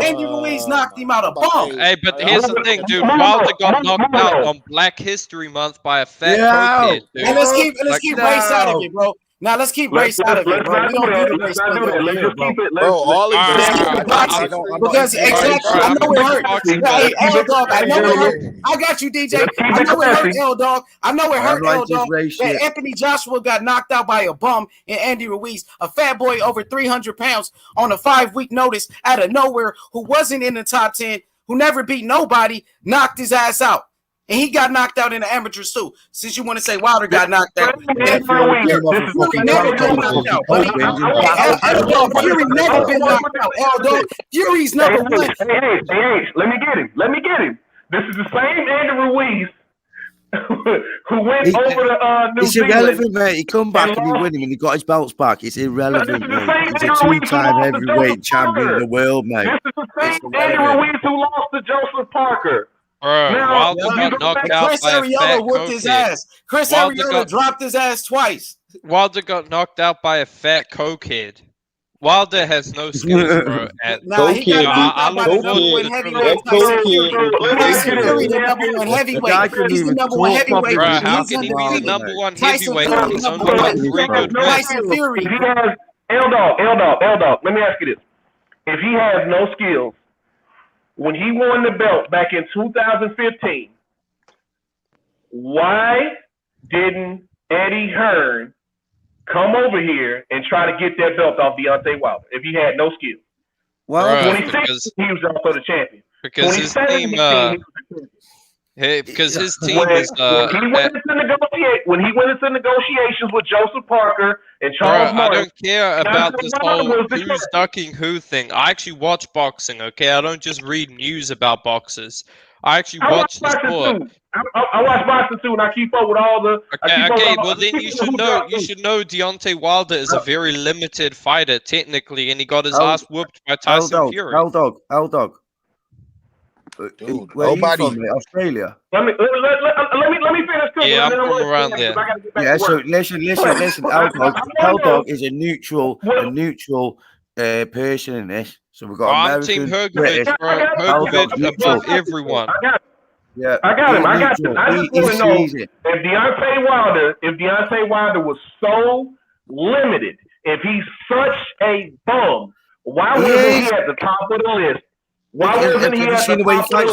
Andy Ruiz knocked him out a bum. Hey, but here's the thing, dude. Wilder got knocked out on Black History Month by a fat cokehead, dude. And let's keep race out of it, bro. Now let's keep race out of it, bro. not We do don't that. do the Let's race not thing do that. over Let's here, just bro. keep it. Bro, all these Let's keep it boxing because exactly. I know it hurt. Hey, L Dog, I know it hurt. I got you, DJ. I know it hurt, L Dog. I know it hurt, L Dog. That Anthony Joshua got knocked out by a bum and Andy Ruiz, a fat boy over 300 pounds on a 5-week notice out of nowhere, who wasn't in the top 10, who never beat nobody, knocked his ass out. And he got knocked out in the amateurs too. Since you want to say Wilder got knocked out, Fury never been knocked out, buddy. Fury never been knocked out. L-Dog, Fury's number one. Hey, let me get him. This is the same Andy Ruiz who went over to New It's Zealand. irrelevant, mate. He come back and he win him and he got his belts back. It's irrelevant, mate. He's a two-time heavyweight champion of the world, mate. This is the same Andy Ruiz who lost to Joseph Parker. Wilder got knocked out Chris by a Arreola fat whooped his cokehead. ass. Chris Wilder Arreola dropped his ass twice. Wilder got knocked out by a fat cokehead. Wilder has no skills, bro. Nah, he got knocked out by the number one heavyweight. Tyson Fury, the number one heavyweight. He's the number one heavyweight. Bro, how can he be the number one heavyweight if he's only got 3 good wins? Tyson Fury. If he has L-Dog, let me ask you this. If he has no skills, when he won the belt back in 2015, why didn't Eddie Hearn come over here and try to get that belt off Deontay Wilder if he had no skills? Well, 2016, he was also the champion. Because his team, because his team is when he went into negotiations with Joseph Parker and Charles I Martin. don't care about this whole who's ducking who thing. I actually watch boxing, okay? I don't just read news about boxers. I actually watch the sport. I watch boxing too, and I keep up with all the. Okay. Well, then you should know. You should know Deontay Wilder is a very limited fighter, technically, and he got his ass whooped by Tyson Fury. L-Dog. Dude, where are you from, mate? Australia. Let me finish. Yeah, I'm from around there. Yeah, so listen. L-Dog is a neutral person in this. So we've got I'm American, Team Hergovich, British, bro. Hergovich above everyone. Yeah, I got him. I just want to know if Deontay Wilder was so limited, if he's such a bum, why wasn't he at the top of the list? Why wasn't he at the top of the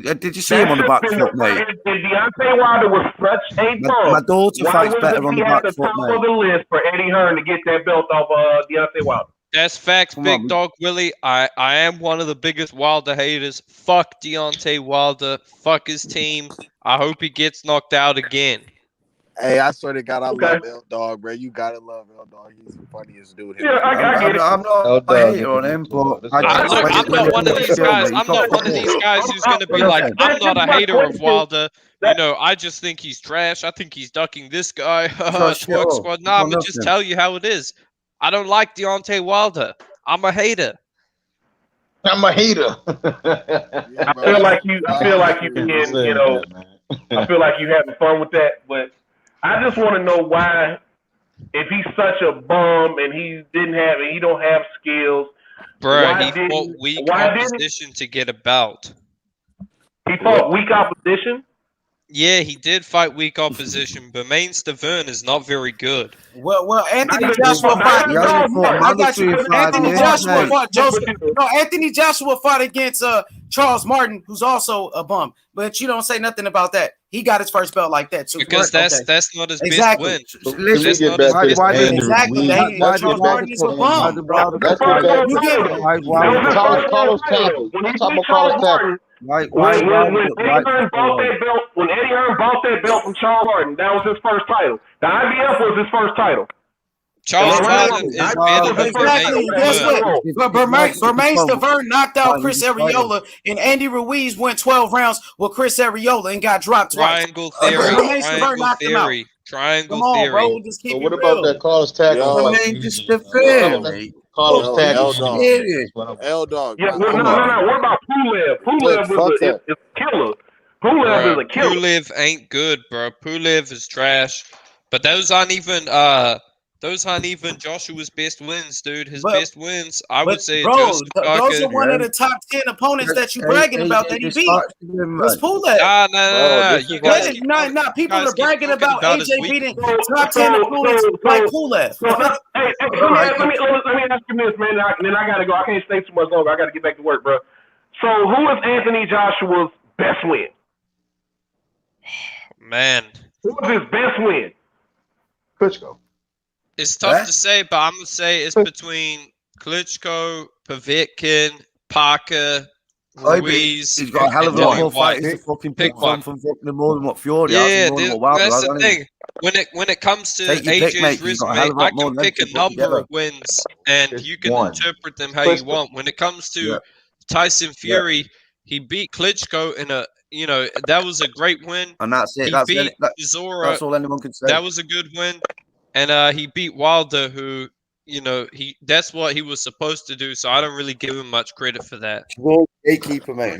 list? Did you see him on the back foot, mate? If Deontay Wilder was such a bum, my daughter fights better on the back foot, top of the list for Eddie Hearn to get that belt off Deontay Wilder? That's facts, Big Dog Willie. I am one of the biggest Wilder haters. Fuck Deontay Wilder. Fuck his team. I hope he gets knocked out again. Hey, I swear to God, I love L-Dog, bro. You gotta love L-Dog. He's the funniest dude here. Yeah, I get it. I'm not a hater on him, but I'm not one of these guys. I'm not one of these guys who's gonna be like, I'm not a hater of Wilder. You know, I just think he's trash. I think he's ducking this guy. Squad squad. Nah, I'm gonna just tell you how it is. I don't like Deontay Wilder. I'm a hater. I'm a hater. I feel like you can, you know, I feel like you having fun with that, but I just want to know why, if he's such a bum and he don't have skills. Bro, he fought weak opposition to get a bout. He fought weak opposition? Yeah, he did fight weak opposition, but Main Stavern is not very good. Well, Anthony Joshua fought. I got you. Anthony Joshua fought Joseph. No, Anthony Joshua fought against Charles Martin, who's also a bum. But you don't say nothing about that. He got his first belt like that too. Because that's not his best win. That's not his best win. Exactly. Charles Martin is a bum. Carlos Tapper. I'm talking about Carlos Tapper. When Eddie Hearn bought that belt from Charles Martin, that was his first title. The IBF was his first title. Charles Martin is better than exactly. Guess what? But Bermain Stavern knocked out Chris Arreola, and Andy Ruiz went 12 rounds with Chris Arreola and got dropped twice. Triangle theory. Triangle theory. Bro, just keep what about that Carlos Tapper? Carlos Tapper. L-Dog. Yeah, no. What about Pulev? Pulev is a killer. Pulev is a killer. Pulev ain't good, bro. Pulev is trash. But those aren't even those aren't even Joshua's best wins, dude. His But- best wins, I would say, bro, Joseph Parker. those are one of the top 10 opponents that you bragging about that he beat. Was Pulev. Nah. You guys keep People are bragging talking about about his AJ weak- beating top 10 opponents like Pulev. Hey, let me ask you this, man. And then I gotta go. I can't stay too much longer. I gotta get back to work, bro. So, who is Anthony Joshua's best win? Man, Who was his best win? Klitschko. it's tough to say, but I'm gonna say it's between Klitschko, Povetkin, Parker, Ruiz. He's got a hell of a and lot Dillian more White. fighters to fucking Pick pick from one. fucking more than what Fury has. Yeah, and more than what Wilder that's has, the hasn't he? thing. When it comes to Take your pick, AJ's mate. He's got a hell resume, of a lot I more can than pick them a to put number together. of wins, and Just you can one. interpret them how you Klitschko. want. When it comes to Yeah. Tyson Fury, he beat Klitschko in a, that was a great win. And that's it. He That's beat that's Chisora. all anyone can say. That was a good win, and he beat Wilder, who that's what he was supposed to do. So I don't really give him much credit for that. Gatekeeper, mate.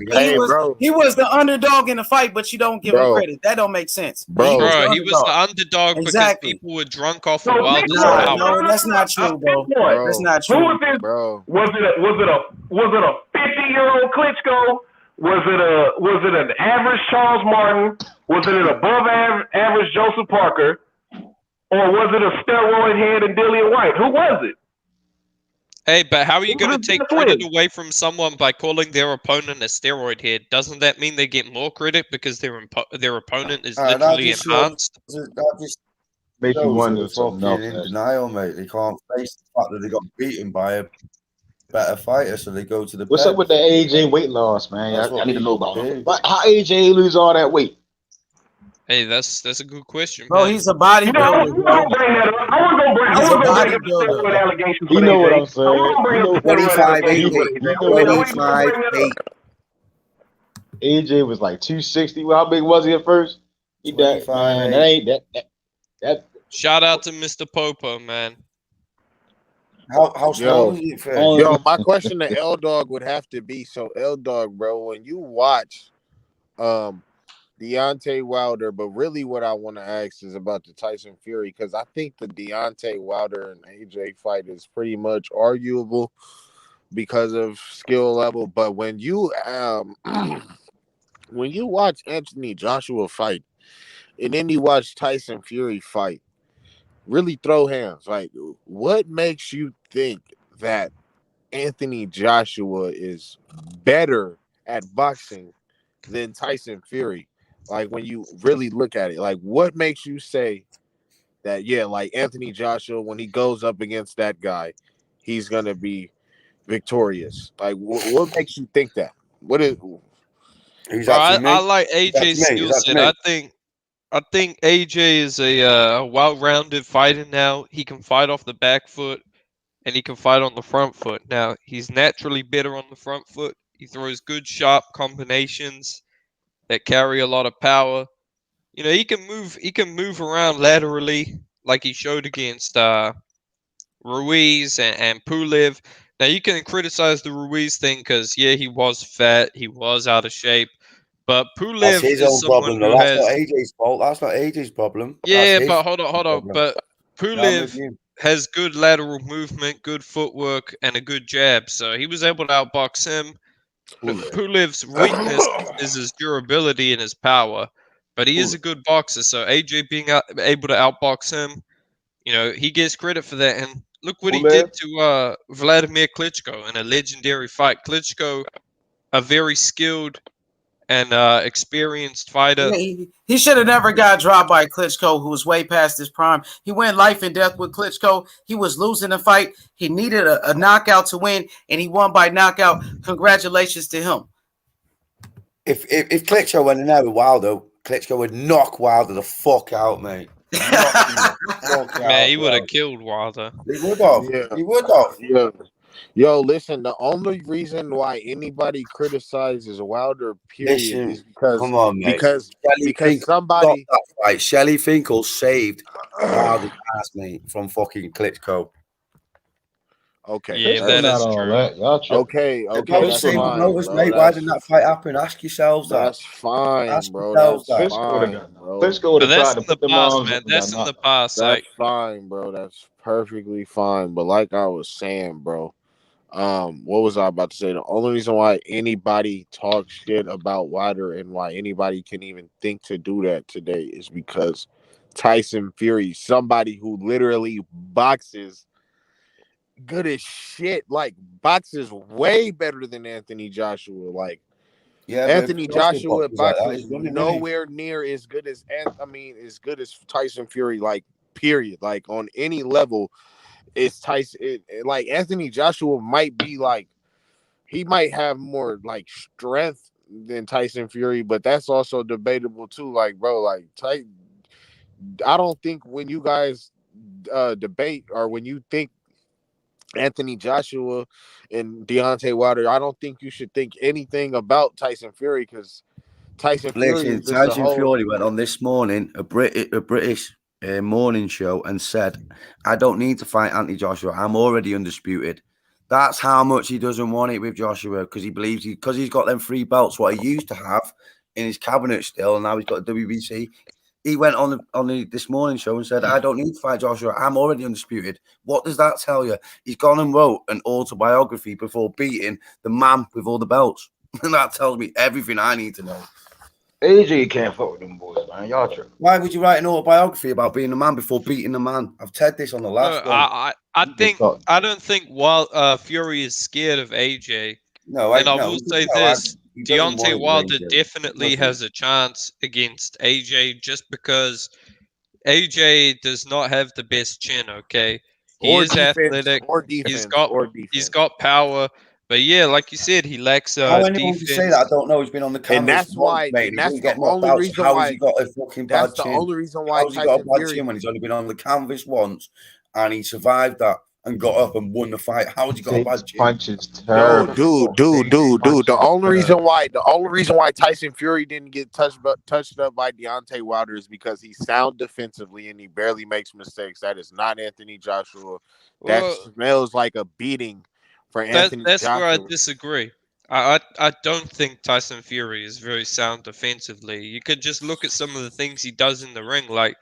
He was the underdog in the fight, but you don't give him credit. That don't make sense. Bro, he was the underdog Exactly. because people were drunk off of Wilder's No, power. that's not true, bro. That's not Who true. was this? Bro. Was it a 50-year-old Klitschko? Was it an average Charles Martin? Was it an above average Joseph Parker? Or was it a steroid head and Dillian White? Who was it? Hey, but how are you Who going to was take best credit win? away from someone by calling their opponent a steroid head? Doesn't that mean they get more credit because their opponent is that literally just shows- enhanced? That just Make you shows wonder they're something fucking else. in denial, mate. They can't face the fact that they got beaten by a better fighter, so they go to the What's bed. up with the AJ weight loss, man? That's I what need to know people about do. him. But how AJ lose all that weight? Hey, that's a good question, Bro, man. he's a You know, I bodybuilder, wasn't bro. gonna bring that up. I wasn't gonna bring He's a up the bodybuilder. steroid allegations. You with know what AJ. I'm saying. I wasn't gonna bring up the steroid 25, allegations 8, with AJ. You know I what wasn't gonna 25, bring that 8. up. AJ was like 260. Well, how big was he at first? He died, 25, man. That ain't that. Shout out to Mr. Popo, man. How small is it, Fred? Yo, my question to L Dog would have to be, so L Dog, bro, when you watch Deontay Wilder, but really what I want to ask is about the Tyson Fury, because I think the Deontay Wilder and AJ fight is pretty much arguable because of skill level. But when you when you watch Anthony Joshua fight, and then you watch Tyson Fury fight, really throw hands. Like, what makes you think that Anthony Joshua is better at boxing than Tyson Fury? Like, when you really look at it, like, what makes you say that, yeah, like Anthony Joshua, when he goes up against that guy, he's going to be victorious? Like, what makes you think that? What is... He's Bro, asking me. I like He's AJ's asking me. skill He's asking set. me. I think AJ is a well-rounded fighter now. He can fight off the back foot, and he can fight on the front foot. Now, he's naturally better on the front foot. He throws good, sharp combinations that carry a lot of power. He can move around laterally like he showed against Ruiz and Pulev. Now, you can criticize the Ruiz thing because, yeah, he was fat. He was out of shape. But Pulev That's his is own someone problem, who though. That's has... not AJ's fault. That's not AJ's problem. Yeah, That's his but hold on. problem. But Yeah, I'm with Pulev you. has good lateral movement, good footwork, and a good jab. So he was able to outbox him. Pulev's weakness is his durability and his power, but he is a good boxer. So AJ being able to outbox him, he gets credit for that. And look what he did to Vladimir Klitschko in a legendary fight. Klitschko, a very skilled and experienced fighter. He should have never got dropped by Klitschko, who was way past his prime. He went life and death with Klitschko. He was losing the fight. He needed a knockout to win, and he won by knockout. Congratulations to him. If Klitschko went in there with Wilder, Klitschko would knock Wilder the fuck out, mate. Man, he would have killed Wilder. He would have. Yeah. He would have. Yeah. Yo, listen, the only reason why anybody criticizes Wilder, period, Listen, is because come on, mate. because Shelley Finkel somebody stopped that fight. Shelley Finkel saved Wilder's ass, mate, from fucking Klitschko. Okay. Yeah, that is true. Y'all tripping. Okay, They're okay, both that's same fine, promoters, bro. mate. Why didn't that fight happen? Ask yourselves that. That's fine, Ask bro. yourselves That's that. Klitschko would have fine, got bro. Klitschko would But have that's tried to in the put them past, arms man. up and That's got in the knocked. past. That's Like, fine, bro. That's perfectly fine. But like I was saying, bro, what was I about to say? The only reason why anybody talks shit about Wilder and why anybody can even think to do that today is because Tyson Fury, somebody who literally boxes good as shit, like boxes way better than Anthony Joshua. Like Yeah, Anthony but Joshua boxes like that, boxes he's running, isn't he? nowhere near as good as as good as Tyson Fury. Like period. Like on any level, it's Tyson. Like Anthony Joshua might be like he might have more like strength than Tyson Fury, but that's also debatable too. Like bro, like I don't think when you guys debate or when you think Anthony Joshua and Deontay Wilder, I don't think you should think anything about Tyson Fury because Tyson Fury Listen, is just a Tyson whole. Fury went on this morning, a British morning show, and said, "I don't need to fight Anthony Joshua. I'm already undisputed." That's how much he doesn't want it with Joshua because he believes because he's got them 3 belts, what he used to have in his cabinet still, and now he's got a WBC. He went on this morning show and said, "I don't need to fight Joshua. I'm already undisputed." What does that tell you? He's gone and wrote an autobiography before beating the man with all the belts, and that tells me everything I need to know. AJ can't fuck with them boys, man. Y'all tripping. Why would you write an autobiography about being a man before beating the man? I've said this on the last no, one. I don't think Fury is scared of AJ. No, and I will say this: he doesn't want Deontay it, Wilder AJ. definitely Doesn't. has a chance against AJ just because AJ does not have the best chin. Okay, he Or is defense, athletic. or defense, He's got or defense. he's got power, but yeah, like you said, he lacks How anyone can defense. say that? I don't know. He's been on the canvas. And that's why, mate. and He that's didn't the get knocked only out. reason How why. has he got a fucking That's bad the chin? only reason why How's he got a Tyson bad Fury. chin when he's only been on the canvas once and he survived that and got up and won the fight? How has he got a bad chin? Punches Dude. terrible. The only reason why Tyson Fury didn't get touched up by Deontay Wilder is because he's sound defensively and he barely makes mistakes. That is not Anthony Joshua. That smells like a beating for Anthony That's Joshua. where I disagree. I don't think Tyson Fury is very sound defensively. You could just look at some of the things he does in the ring. Like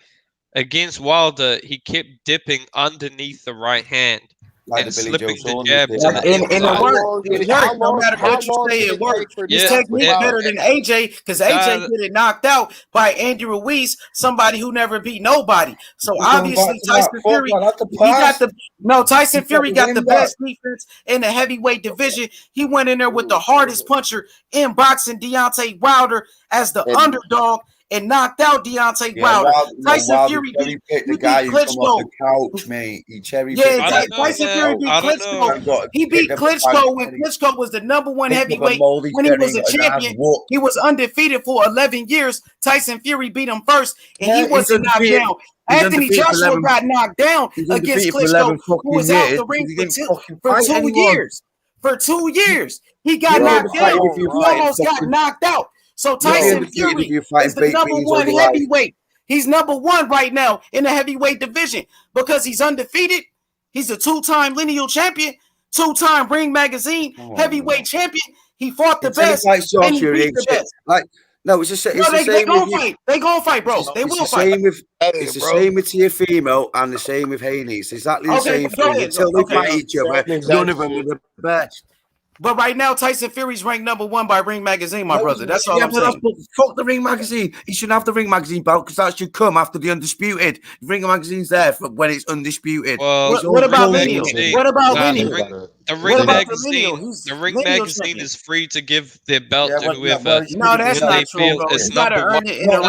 against Wilder, he kept dipping underneath the right hand and slipping the jab to the And it inside. worked. It worked. No matter what you say, it worked. His technique better than AJ because AJ get it knocked out by Andy Ruiz, somebody who never beat nobody. So obviously Tyson Fury, Tyson Fury got the best defense in the heavyweight division. He went in there with the hardest puncher in boxing, Deontay Wilder, as the underdog. And knocked out Deontay Wilder. Tyson Fury beat the guy who come off the couch, mate. He cherry-picked. Tyson Fury beat Klitschko. He beat Klitschko when Klitschko was the #1 heavyweight when he was a champion. He was undefeated for 11 years. Tyson Fury beat him first, and he wasn't knocked down. Anthony Joshua got knocked down against Klitschko, who was out the ring for 2 years. For 2 years, he got knocked down. He almost got knocked out. So Tyson Fury is the #1 heavyweight. He's #1 right now in the heavyweight division because he's undefeated. He's a 2-time lineal champion, 2-time Ring Magazine heavyweight champion. He fought the best and he beat the best. It's the same. They gonna fight. They gonna fight, bro. They will fight. It's the same with Teofimo and the same with Haney. It's exactly the same thing. Until they fight each other, none of them are the best. But right now, Tyson Fury's ranked #1 by Ring Magazine, my brother. That's all I'm saying. Fuck the Ring Magazine. He shouldn't have the Ring Magazine belt because that should come after the Undisputed. The Ring Magazine's there for when it's undisputed. Well, what about lineal? What about lineal? The Ring Magazine is free to give their belt to whoever. No, that's not true, bro. You gotta earn it in the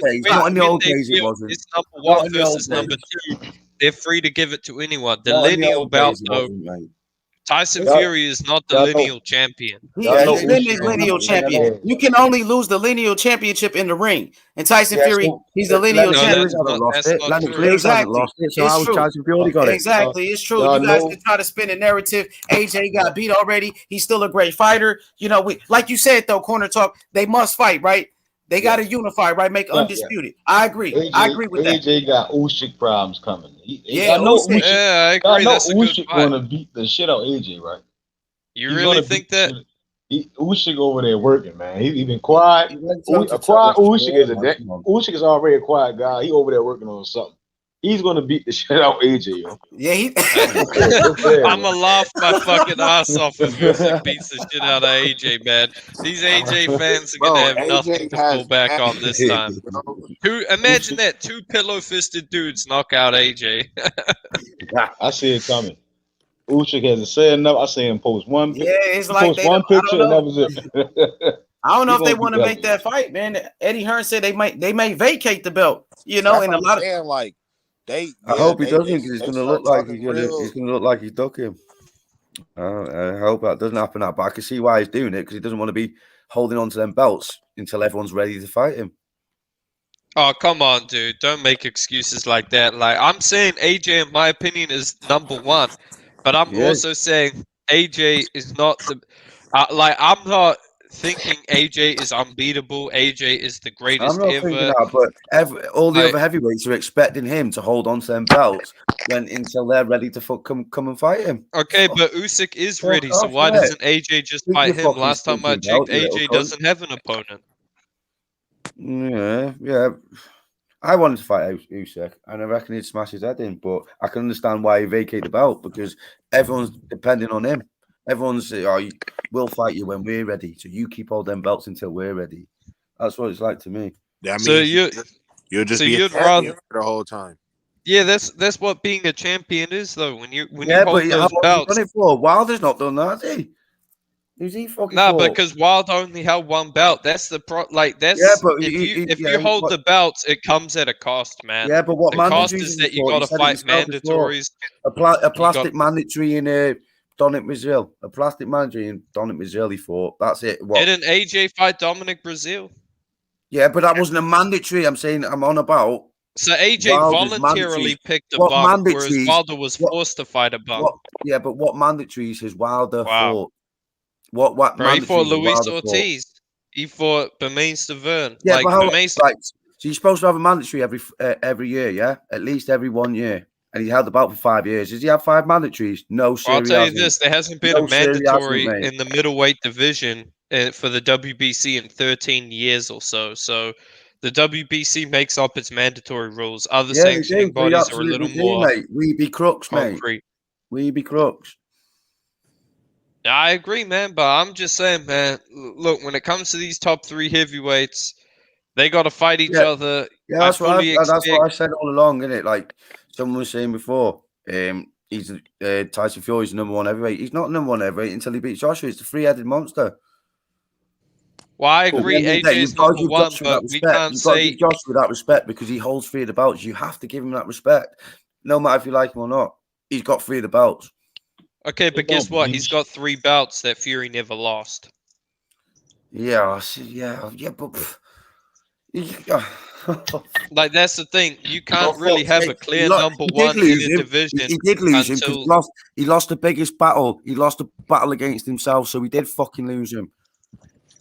ring. Not in the old days, it wasn't. It's #1 versus #2. They're free to give it to anyone. The lineal belt, though. Tyson Fury is not the lineal champion. He is the lineal champion. You can only lose the lineal championship in the ring. And Tyson Fury, he's the lineal champion. Exactly, it's true. You guys can try to spin a narrative. AJ got beat already. He's still a great fighter. You know, like you said though, Corner Talk, they must fight, right? They got to unify, right? Make undisputed. I agree. I agree with that. AJ got Usyk problems coming. Yeah, I know Usyk. Yeah, I agree. That's a good Usyk fight. going to beat the shit out of AJ, right? You He's really gonna think beat that? Usyk over there working, man. He been quiet. He went A toe-to-toe quiet with Usyk is Floyd, man. Usyk is already a quiet guy. He over there working on something. He's gonna beat the shit out of AJ, yo. Yeah, I'm gonna laugh my fucking ass off if Usyk beats the shit out of AJ, man. These AJ fans are gonna have nothing to fall back on this time. Imagine that 2 pillow-fisted dudes knock out AJ. I see it coming. Usyk hasn't said enough. I see him post one. Yeah, it's like post they. one I picture don't know. and that was it. I don't know He if they gonna want to beat make that fight, man. Eddie Hearn said they may vacate the belt. You know, That's and what a lot I'm of saying. Like I hope he doesn't, because they he's going to start look like talking he's going to look like he's ducking. I hope that doesn't happen. But I can see why he's doing it, because he doesn't want to be holding on to them belts until everyone's ready to fight him. Oh, come on, dude. Don't make excuses like that. Like, I'm saying AJ, in my opinion, is number 1. But I'm also saying AJ is not the... I'm not thinking AJ is unbeatable. AJ is the I'm greatest not thinking ever. that, but all the other heavyweights are expecting him to hold on to them belts until they're ready to come and fight him. Okay, but Usyk is Fuck ready, so off, why mate. doesn't AJ just Keep fight your him? fucking Last time I stinking checked, belt, you little AJ cunt. doesn't have an opponent. Yeah. I wanted to fight Usyk, and I reckon he'd smash his head in. But I can understand why he vacated the belt, because everyone's depending on him. Everyone's, we'll fight you when we're ready. So you keep all them belts until we're ready. That's what it's like to me. That So means you- you'll just so be a you'd champion rather- the whole time. Yeah, that's what being a champion is, though. When you Yeah, hold but how those long belts. has he done it for? Wilder's not done that, has he? Who's he fucking Nah, for? because Wild only held 1 belt. That's the that's Yeah, but if you hold the belts, it comes at a cost, man. Yeah, but what the cost mandatories is is that he you for? got You to said it fight yourself before. mandatories. A plastic mandatory in Dominic Brazil. A plastic mandatory in Dominic Brazil he fought. That's it. What? Didn't AJ fight Dominic Brazil? Yeah, but that wasn't a mandatory. I'm saying I'm on about. So AJ Wilder's voluntarily mandatories. picked a What bum, whereas mandatories? Wilder was forced to fight a bum. Yeah, but what mandatories has Wilder Wow. fought? What Bro, he fought mandatories has Luis Wilder Ortiz. He fought Bermain Stavern. Yeah, like but how? Bermain Right, so you're supposed to have a mandatory every year, yeah? At least every 1 year. And he held the belt for 5 years. Does he have 5 mandatories? No, sir. I'll he tell you hasn't. this: there hasn't been No, a sir, he hasn't, mandatory mate. in the middleweight division for the WBC in 13 years or so. So the WBC makes up its mandatory rules. Other Yeah, they sanctioning do. They bodies are a little absolutely do, more mate. We be crooks, mate. concrete. We be crooks. I agree, man, but I'm just saying, man. Look, when it comes to these top 3 heavyweights, they got to fight each other. Yeah, that's what I said all along, isn't it? Like someone was saying before, he's Tyson Fury's the number 1 heavyweight. He's not number 1 heavyweight until he beats Joshua. It's the 3-headed monster. Well, I agree. AJ's number 1, but we can't say give Joshua that respect because he holds 3 of the belts. You have to give him that respect, no matter if you like him or not. He's got 3 of the belts. Okay, but guess what? He's got 3 belts that Fury never lost. Yeah, but like that's the thing. You can't really have a clear number 1 in a division. He did lose him because he lost the biggest battle. He lost the battle against himself, so he did fucking lose him.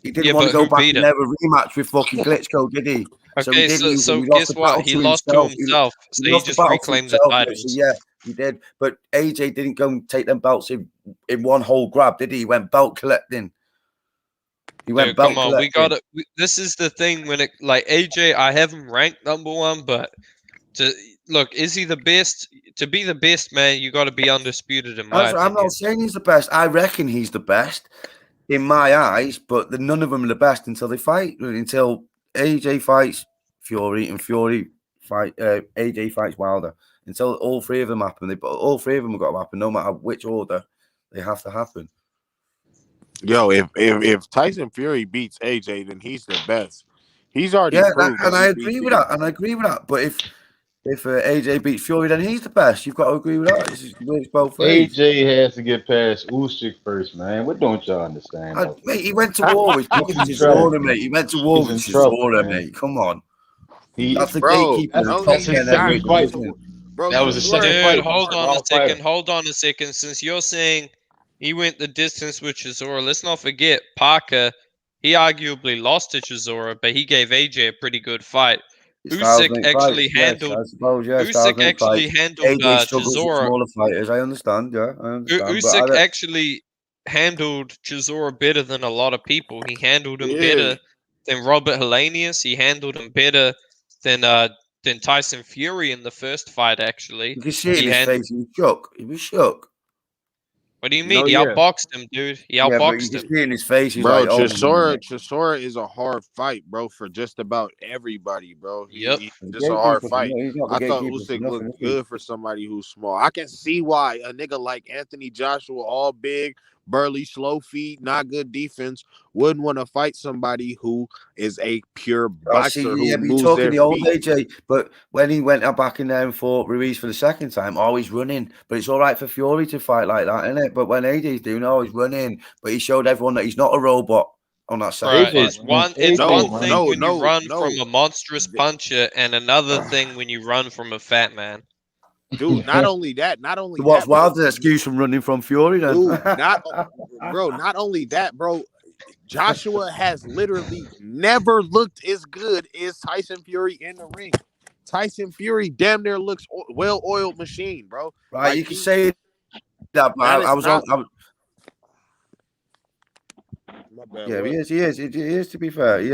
He didn't want to go back and have a rematch with fucking Glitchko, did he? Okay, so guess what? He lost to himself, so he just reclaimed the titles. So yeah, he did. But AJ didn't go and take them belts in one whole grab, did he? He went belt collecting. Dude, come on, we got it. This is the thing when it like AJ. I have him ranked number 1, but is he the best? To be the best, man, you got to be undisputed in my opinion. I'm not saying he's the best. I reckon he's the best in my eyes, but none of them are the best until they fight. Until AJ fights Fury and Fury AJ fights Wilder. Until all 3 of them happen, all 3 of them have got to happen, no matter which order they have to happen. Yo, if Tyson Fury beats AJ, then he's the best. He's already proved and I agree with that. But if AJ beats Fury, then he's the best. You've got to agree with that. It's both ways. AJ has to get past Usyk first, man. What don't y'all understand? Mate, he went to war with his order, mate. He went to war with his order, mate. Come on. That's the gatekeeper. That's his second fight. That was the second fight. Hold on a second. Since you're saying he went the distance with Chisora, let's not forget Parker. He arguably lost to Chisora, but he gave AJ a pretty good fight. Styles Usyk make actually fights, yes, handled. I suppose, yeah. Styles Usyk make actually fights. handled AJ struggles with Chisora. smaller fighters. I understand, yeah, I understand. But Usyk actually handled Chisora better than a lot of people. He handled him better than Robert Helenius. He handled him better than Tyson Fury in the first fight. Actually, you can see it in he his handled. face. He was shook. He was shook. What do you mean? He outboxed him, dude. He Yeah, but you outboxed can him. see it in his face. He's Bro, like, oh, Chisora is a hard fight, bro, for just about everybody, bro. Yep. He's just a hard fight. I thought Usyk looked good for somebody who's small. I can see why a nigga like Anthony Joshua, all big, burly, slow feet, not good defense, wouldn't want to fight somebody who is a pure boxer who yeah, but you're moves talking their the old feet. AJ. But when he went back in there and fought Ruiz for the second time, always running. But it's all right for Fury to fight like that, isn't it? But when AJ's doing always running, but he showed everyone that he's not a robot on that side. It's one thing when you run from a monstrous puncher, and another thing when you run from a fat man. Dude, not only that, What's Wilder's excuse from running from Fury then? Dude, not only that, bro. Joshua has literally never looked as good as Tyson Fury in the ring. Tyson Fury damn near looks well-oiled machine, bro. Right, Like, you can say that, but I was on. Yeah, he is. To be fair, he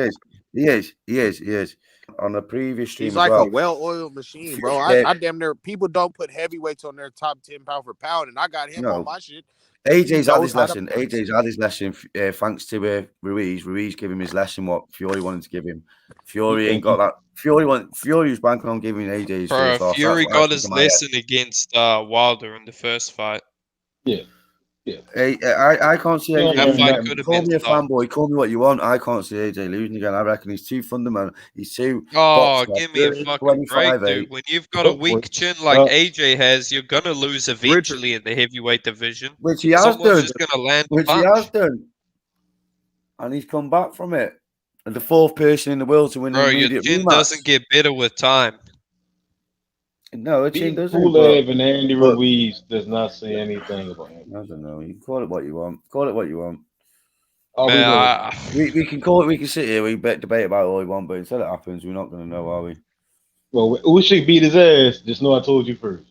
is. On the previous stream, he's like as well. a well-oiled machine, bro. I damn near, people don't put heavyweights on their top 10 pound for pound, and I got him on my shit. AJ's had his lesson. AJ's had his lesson thanks to Ruiz. Ruiz gave him his lesson what Fury wanted to give him. Fury ain't got that. Fury was banking on giving AJ his first loss. Fury got his lesson against Wilder in the first fight. Yeah. I can't see AJ. Call me a fanboy. Call me what you want. I can't see AJ losing again. I reckon he's too fundamental. He's too. Oh, give me a fucking break, dude. When you've got a weak chin like AJ has, you're gonna lose eventually in the heavyweight division. Which he has Someone's done. just gonna land a Which he punch. has done. And he's come back from it. And the fourth person in the world to win an Your immediate chin rematch. doesn't get better with time. No, the chin doesn't. Pulev and Andy Ruiz does not say anything about him. I don't know. You can call it what you want. Call it what you want. Man, we can call it. We can sit here. We debate about all we want, but until it happens, we're not going to know, are we? Well, Usyk beat his ass. Just know I told you first.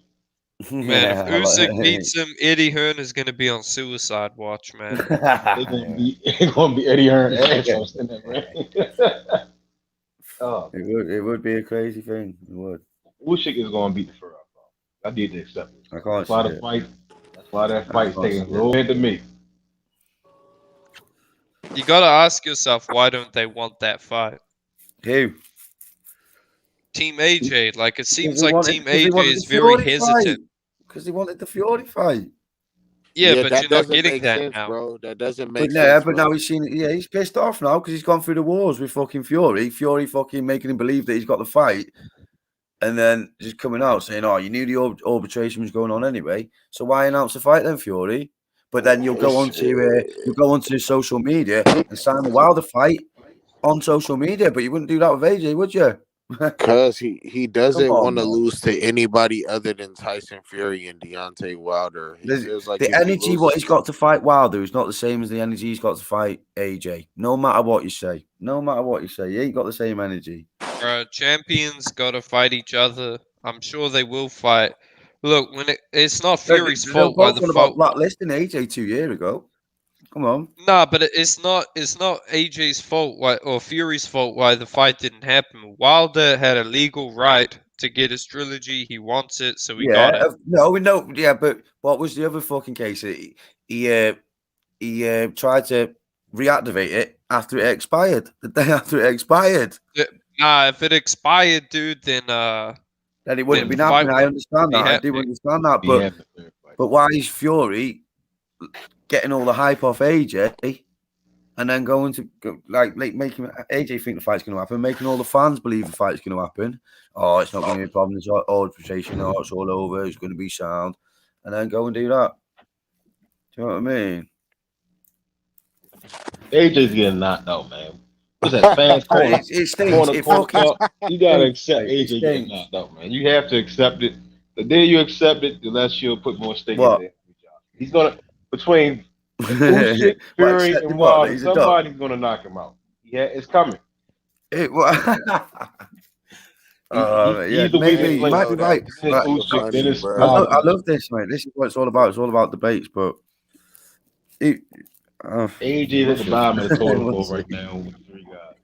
Man, if Usyk beats him, Eddie Hearn is going to be on suicide watch, man. It's going to be Eddie Hearn ass in that ring. Oh, it would be a crazy thing. It would. Usyk is going to beat the Ferrari. I need to accept it. I can't that's why see the it. fight. That's why that fight's taking roll into me. You got to ask yourself, why don't they want that fight? Who? Team AJ. Like, it seems They like wanted- Team 'cause they AJ wanted is the very Fury hesitant. Because they wanted the Fury fight. Yeah, but that you're not doesn't getting make that sense, now. bro. That doesn't But make yeah, sense. but bro. now he's seen it. Yeah, he's pissed off now because he's gone through the wars with fucking Fury. Fury fucking making him believe that he's got the fight. And then just coming out saying, "Oh, you knew the arbitration was going on anyway, so why announce the fight then, Fury?" But then you'll go onto social media and sign the Wilder fight on social media, but you wouldn't do that with AJ, would you? Because he doesn't Come on, want to man. lose to anybody other than Tyson Fury and Deontay Wilder. He feels like The if he energy what loses he's got to fight Wilder is not the same as the energy he's got to fight AJ. No matter what you say, he ain't got the same energy. Champions got to fight each other. I'm sure they will fight. Look, when it's not Fury's They're fault why both the on about fault. blacklisting AJ 2 years ago. Come on. Nah, but it's not AJ's fault why or Fury's fault why the fight didn't happen. Wilder had a legal right to get his trilogy. He wants it, so he got it. No, we know. Yeah, but what was the other fucking case? He tried to reactivate it after it expired. The day after it expired. Nah, if it expired, dude, then it wouldn't have been happening. I understand that. I do understand that. But why is Fury getting all the hype off AJ and then going to making AJ think the fight's going to happen, making all the fans believe the fight's going to happen? Oh, it's not going to be a problem. It's arbitration. Oh, it's all over. It's going to be sound. And then go and do that. Do you know what I mean? AJ's getting knocked out, man. What's that? Fans corner. It stinks. You gotta accept AJ getting knocked out, man. You have to accept it. The day you accept it, the less you'll put more stake in there. He's gonna between Usyk, What, Fury, accepted and what? That Wilder. he's a dog? Somebody's gonna knock him out. Yeah, it's coming. Yeah, Either we maybe get you like might be right. then it's But Usyk, then it's I love this, mate. This is what it's all about. It's all about debates, but AJ we'll is at the see. bottom of the totem We'll pole see. right now with 3 guys.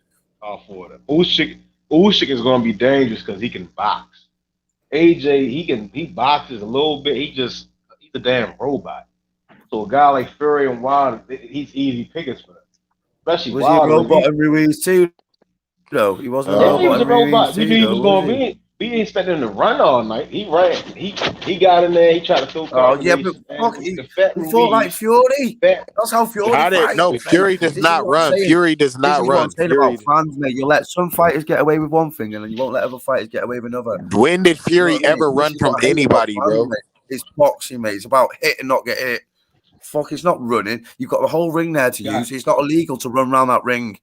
All 4 of them. Usyk is gonna be dangerous because he can box. AJ, he boxes a little bit. He's a damn robot. So a guy like Fury and Wilder, he's easy pickers for them. Especially Was he a Wilder. robot in Ruiz too? No, he wasn't a Yeah, he robot was a in Ruiz robot. We knew too, he though, was was going to he? be. We didn't expect him to run all night. He ran. He got in there. He tried to throw Oh yeah, but combinations. fuck, The fat he fought like Ruiz. Fury. That's how Fury fights, No, mate. Fury does This is not what I'm run. saying. Fury does This not is what I'm run. saying Fury. about fans, mate. You let some fighters get away with one thing, and then you won't let other fighters get away with another. When did You know Fury what I mean? ever This run is from what I hate about anybody, fans, bro? mate. It's boxing, mate. It's about hit and not get hit. Fuck, it's not running. You've got the whole ring there to use. It's not illegal to run around that ring.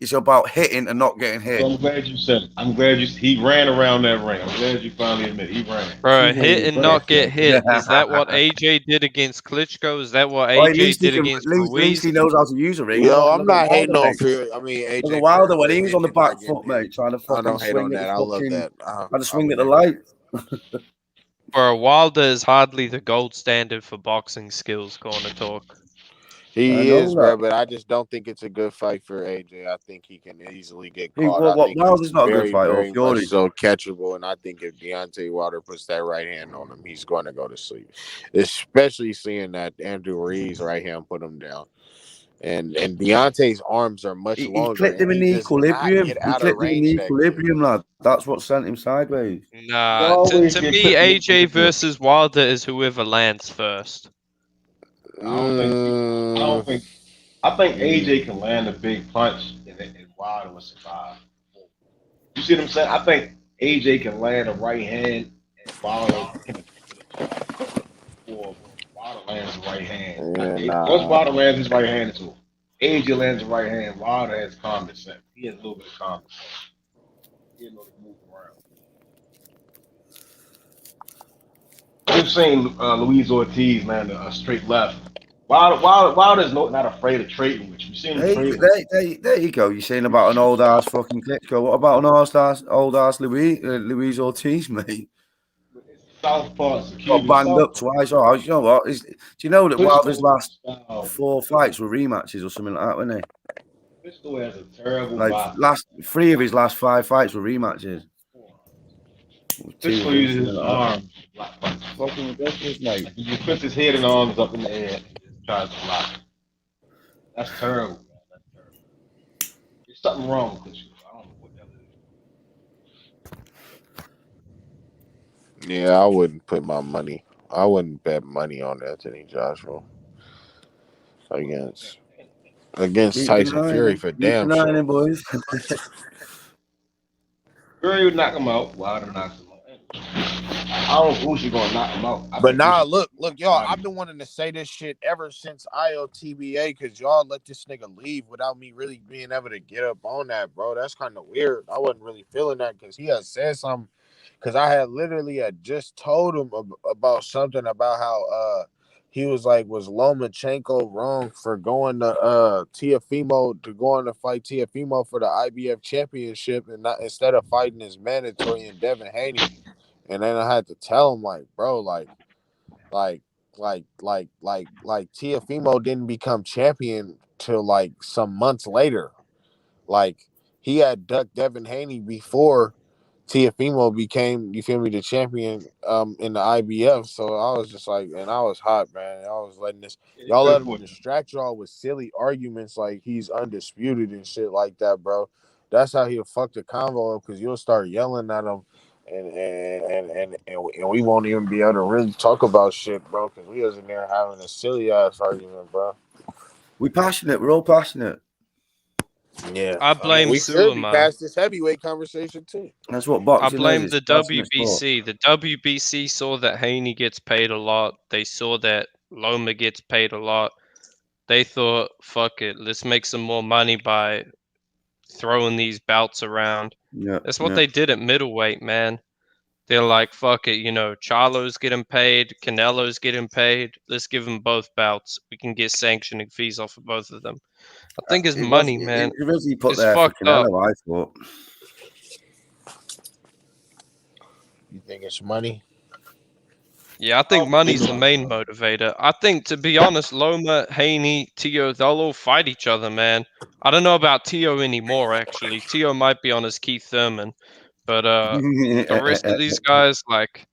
It's about hitting and not getting hit. So I'm glad you said it. I'm glad he ran around that ring. I'm glad you finally admit he ran. Bro, hit and not get hit. Is that what AJ did against Klitschko? Is that what Well, at AJ least he did can. against At least he Ruiz? knows how to use a ring. Yo, I'm Look at not hating Wilder, on mate. Fury. I mean, Look at AJ Wilder when for he was on the hitting and not back getting foot, hit. mate, trying to I fucking don't hate swing on at that. the I love fucking, that. trying to swing at the light. Bro, Wilder is hardly the gold standard for boxing skills, corner talk. He know is, that. bro, but I just don't think it's a good fight for AJ. I think he can easily get He, caught. what, I think Wilder's he's not a good very, fight, or very much Fury. so catchable, and I think if Deontay Wilder puts that right hand on him, he's going to go to sleep. Especially seeing that Andrew Ruiz right hand put him down. And Deontay's arms are much He longer, clipped him and in he the does not equilibrium. get He out of clipped him in range the that good. equilibrium, lad. That's what sent him sideways. Nah, to me, AJ versus Wilder is whoever lands first. I think AJ can land a big punch and Wilder will survive. You see what I'm saying? I think AJ can land a right hand and Wilder can or Wilder lands a right hand. Once Wilder lands his right hand, it's over. AJ lands a right hand. Wilder has common sense. He has a little bit of common sense. He knows to move around. We've seen Luis Ortiz, man, a straight left. Wilder's not afraid of trading with you. You've seen him trade. There you go. You're saying about an old ass fucking Klitschko. What about an old ass Luis Ortiz, mate? Southpaw, Got banged up twice. Oh, you know what? Do you know that Wilder's last 4 fights were rematches or something like that, weren't they? Klitschko has a terrible Like boxer. 3 of his last 5 fights were rematches. Klitschko uses his arms. Fucking ridiculous, mate. He puts his head and arms up in the air and just tries to block. That's terrible, man. That's terrible. There's something wrong with Klitschko. I don't know what that is. Yeah, I wouldn't put my money. I wouldn't bet money on Anthony Joshua against Keep Tyson denying Fury it. for Keep damn denying sure. it, boys. Fury would knock him out. Wilder knocks him out. I don't know who's gonna knock him out. But nah, look, y'all. I've been wanting to say this shit ever since ILTBA because y'all let this nigga leave without me really being able to get up on that, bro. That's kind of weird. I wasn't really feeling that because he had said something. Because I had literally just told him about something about how he was like, was Lomachenko wrong for going to Teofimo to fight Teofimo for the IBF championship and not instead of fighting his mandatory and Devin Haney. And then I had to tell him, like, bro, like Teofimo didn't become champion till like some months later. Like he had ducked Devin Haney before Teofimo became, you feel me, the champion in the IBF. So I was just like, and I was hot, man. I was letting y'all let him distract y'all with silly arguments like he's undisputed and shit like that, bro. That's how he'll fuck the convo up because you'll start yelling at him and we won't even be able to really talk about shit, bro, because we was in there having a silly ass argument, bro. We're passionate. We're all passionate. Yeah, I blame we should be Suleiman. past this heavyweight conversation too. That's what I boxing blame is. the It's passionate sport. WBC. The WBC saw that Haney gets paid a lot. They saw that Loma gets paid a lot. They thought, fuck it, let's make some more money by throwing these bouts around. Yeah, That's what they did at middleweight, man. They're like, fuck it, Charlo's getting paid, Canelo's getting paid. Let's give them both bouts. We can get sanctioning fees off of both of them. I think it's It was money, man. originally put It's there for fucked up. Canelo, I thought. You think it's money? Yeah, I think money's the main motivator. I think, to be honest, Loma, Haney, Teo, they'll all fight each other, man. I don't know about Teo anymore, actually. Teo might be on his Keith Thurman. But the rest of these guys, like,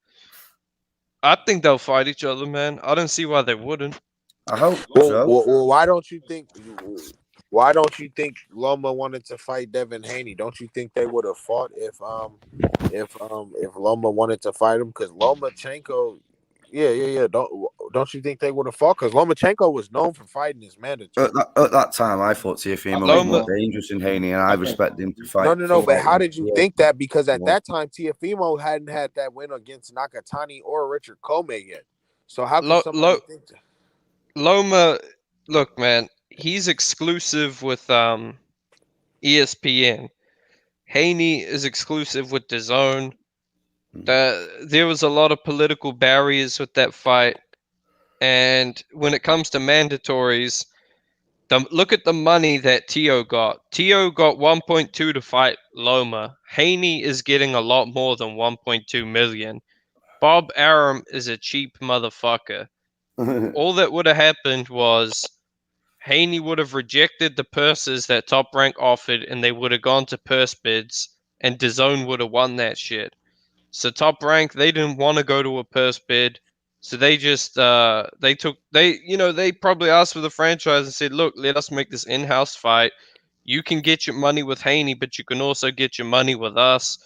I think they'll fight each other, man. I don't see why they wouldn't. I hope so. Well, why don't you think? Why don't you think Loma wanted to fight Devin Haney? Don't you think they would have fought if Loma wanted to fight him? Because Lomachenko, yeah. Don't you think they would have fought? Because Lomachenko was known for fighting his mandatory. At that time, I thought Teofimo was more dangerous than Haney, and I respect him to fight. No. But how did you think that? Because at that time, Teofimo hadn't had that win against Nakatani or Richard Comey yet. So how can somebody think that? Loma, look, man, he's exclusive with ESPN. Haney is exclusive with DAZN. There was a lot of political barriers with that fight. And when it comes to mandatories, look at the money that Teo got. Teo got 1.2 to fight Loma. Haney is getting a lot more than 1.2 million. Bob Arum is a cheap motherfucker. All that would have happened was Haney would have rejected the purses that Top Rank offered, and they would have gone to purse bids, and DAZN would have won that shit. So Top Rank, they didn't want to go to a purse bid, so they just they probably asked for the franchise and said, look, let us make this in-house fight. You can get your money with Haney, but you can also get your money with us.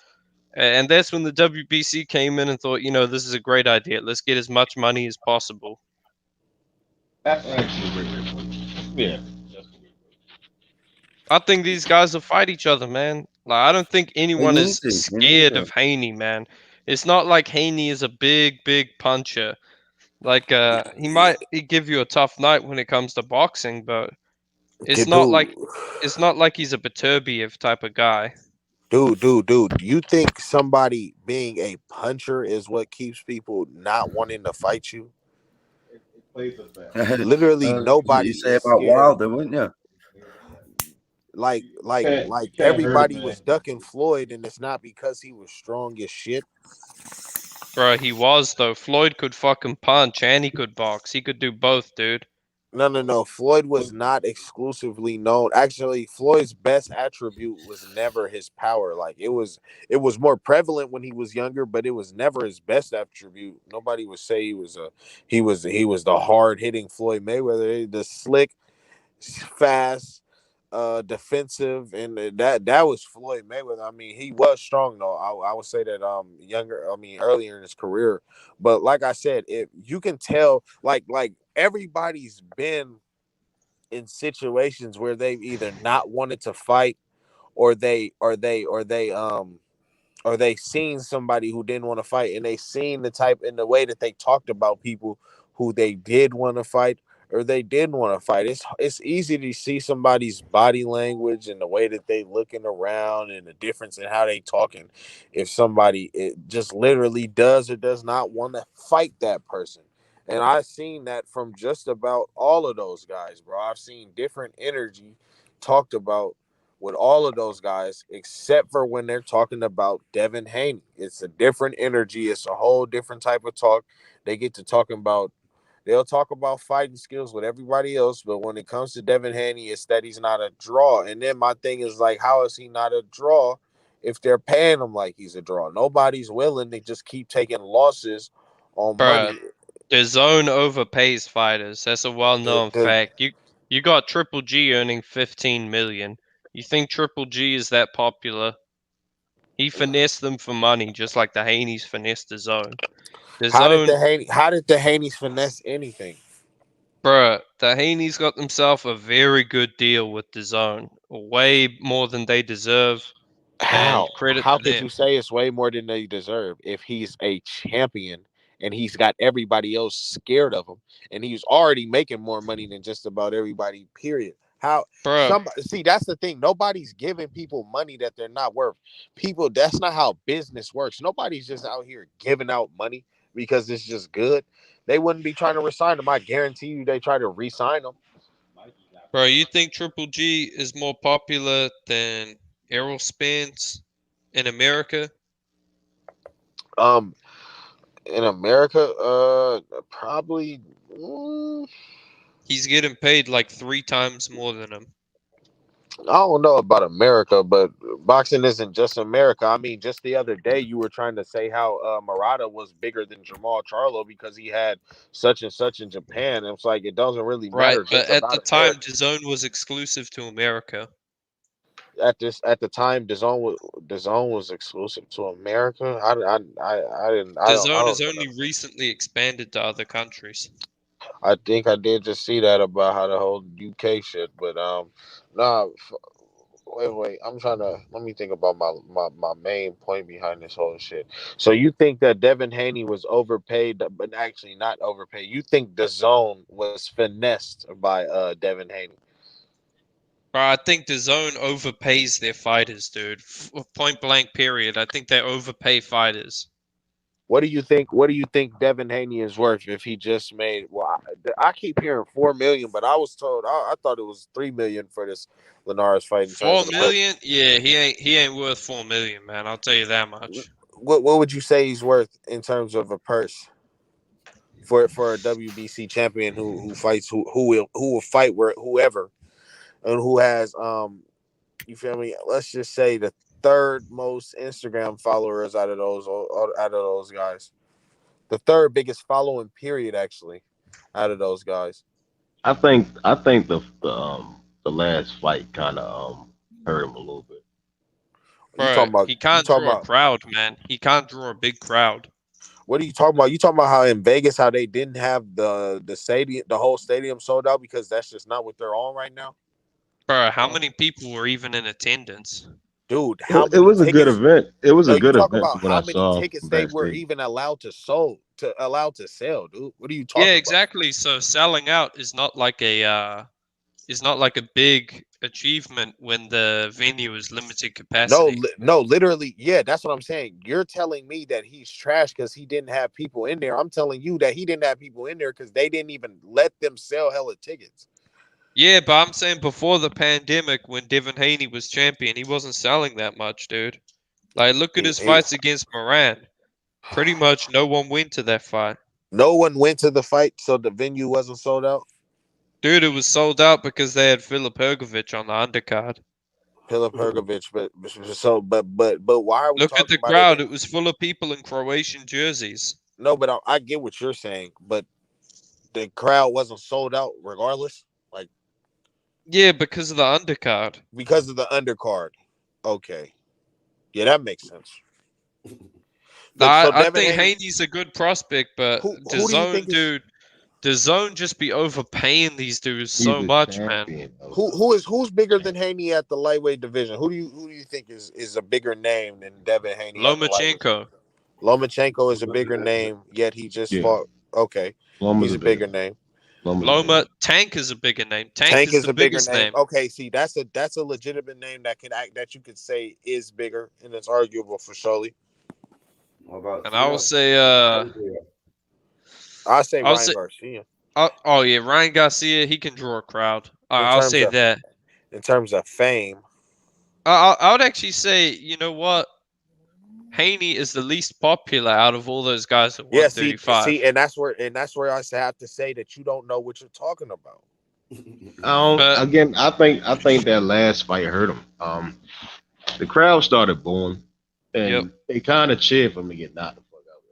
And that's when the WBC came in and thought, this is a great idea. Let's get as much money as possible. That's actually a great point. Yeah. I think these guys will fight each other, man. Like, I don't think anyone is scared of Haney, man. It's not like Haney is a big puncher. Like, he might give you a tough night when it comes to boxing, but it's not like he's a Beterbiev type of guy. Dude, you think somebody being a puncher is what keeps people not wanting to fight you? It plays a factor. Literally nobody. You say about Wilder, wouldn't you? Like everybody was ducking Floyd, and it's not because he was strong as shit. Bro, he was, though. Floyd could fucking punch and he could box. He could do both, dude. No. Floyd was not exclusively known. Actually, Floyd's best attribute was never his power. Like it was more prevalent when he was younger, but it was never his best attribute. Nobody would say he was the hard hitting Floyd Mayweather, the slick, fast, defensive, and that was Floyd Mayweather. I mean, he was strong though. I would say that earlier in his career. But like I said, if you can tell, like everybody's been in situations where they've either not wanted to fight or they seen somebody who didn't want to fight, and they seen the way that they talked about people who they did want to fight or they didn't want to fight. It's easy to see somebody's body language and the way that they looking around and the difference in how they talking if somebody just literally does or does not want to fight that person. And I've seen that from just about all of those guys, bro. I've seen different energy talked about with all of those guys, except for when they're talking about Devin Haney. It's a different energy. It's a whole different type of talk. They get to talking about, they'll talk about fighting skills with everybody else, but when it comes to Devin Haney, it's that he's not a draw. And then my thing is like, how is he not a draw if they're paying him like he's a draw? Nobody's willing to just keep taking losses on money. The zone overpays fighters. That's a well-known fact. You got Triple G earning 15 million. You think Triple G is that popular? He finessed them for money, just like the Haneys finessed the zone. How did the Haneys finesse anything? Bruh, the Haneys got themselves a very good deal with the zone. Way more than they deserve. How? Credit How to could them. you say it's way more than they deserve if he's a champion and he's got everybody else scared of him and he's already making more money than just about everybody, period? How Bro, see, that's the thing. Nobody's giving people money that they're not worth. People, that's not how business works. Nobody's just out here giving out money because it's just good. They wouldn't be trying to resign them. I guarantee you they try to re-sign them. bro, you think Triple G is more popular than Errol Spence in America? In America, probably. He's getting paid like 3 times more than him. I don't know about America, but boxing isn't just America. I mean, just the other day you were trying to say how Murata was bigger than Jamal Charlo because he had such and such in Japan. It's like it doesn't really Right, matter but just at the about time, America. DAZN was exclusive to America. At the time, DAZN was exclusive to America. I didn't. I DAZN has don't know. only recently expanded to other countries. I think I did just see that about how the whole UK shit, but nah. Wait. I'm trying to let me think about my main point behind this whole shit. So you think that Devin Haney was overpaid, but actually not overpaid? You think DAZN was finessed by Devin Haney? Bro, I think DAZN overpays their fighters, dude. Point blank, period. I think they overpay fighters. What do you think? What do you think Devin Haney is worth if he just made? Well, I keep hearing $4 million, but I was told I thought it was $3 million for this Linares fight. In terms 4 of the million? Yeah, he ain't worth 4 million, man. I'll tell you that much. what would you say he's worth in terms of a purse for a WBC champion who fights who will fight where whoever and who has you feel me? Let's just say the third most Instagram followers out of those guys. The third biggest following period actually out of those guys. I think the last fight kind of hurt him a little bit. Bro, he can't draw a crowd, man. He can't draw a big crowd. What are you talking about? You talking about how in Vegas how they didn't have the stadium, the whole stadium sold out because that's just not what they're on right now. Bro, how many people were even in attendance? Dude, It was a good event. It was a good event from what I saw. How many tickets they were even allowed to sell, dude? What are you talking about? Yeah, exactly. So selling out is not like a big achievement when the venue is limited capacity. No, literally, yeah, that's what I'm saying. You're telling me that he's trash because he didn't have people in there. I'm telling you that he didn't have people in there because they didn't even let them sell hella tickets. Yeah, but I'm saying before the pandemic, when Devin Haney was champion, he wasn't selling that much, dude. Like, look at his fights against Moran. Pretty much no one went to that fight. No one went to the fight, so the venue wasn't sold out? Dude, it was sold out because they had Filip Hrgović on the undercard. Filip Hrgović, but why are we look talking at the about crowd? it? It was full of people in Croatian jerseys. No, but I get what you're saying, but the crowd wasn't sold out regardless. Like, yeah, because of the undercard. Because of the undercard. Okay, yeah, that makes sense. I think Haney's a good prospect, but DAZN just be overpaying these dudes so much, man. Who's bigger than Haney at the lightweight division? Who do you think is a bigger name than Devin Haney? Lomachenko. Lomachenko is a bigger name, yet he just fought. Okay, he's a bigger name. Tank is a bigger name. Tank is the biggest name. Okay, see, that's a legitimate name that you could say is bigger, and it's arguable for surely. And I will say, I say Ryan Garcia. Oh yeah, Ryan Garcia. He can draw a crowd. I'll say that. In terms of fame, I would actually say, you know what? Haney is the least popular out of all those guys at 135. See, and that's where I have to say that you don't know what you're talking about. Again, I think that last fight hurt him. The crowd started booing, and they kind of cheered for him to get knocked the fuck out.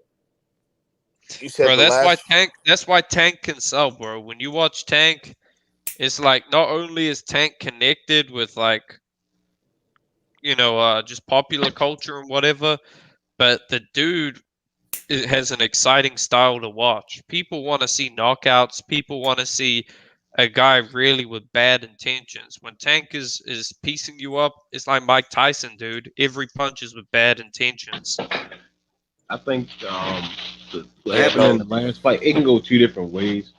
Bro, that's why Tank can sell, bro. When you watch Tank, it's like not only is Tank connected with like, just popular culture and whatever, but the dude has an exciting style to watch. People want to see knockouts. People want to see a guy really with bad intentions. When Tank is piecing you up, it's like Mike Tyson, dude. Every punch is with bad intentions. I think what happened in the last fight, it can go two different ways.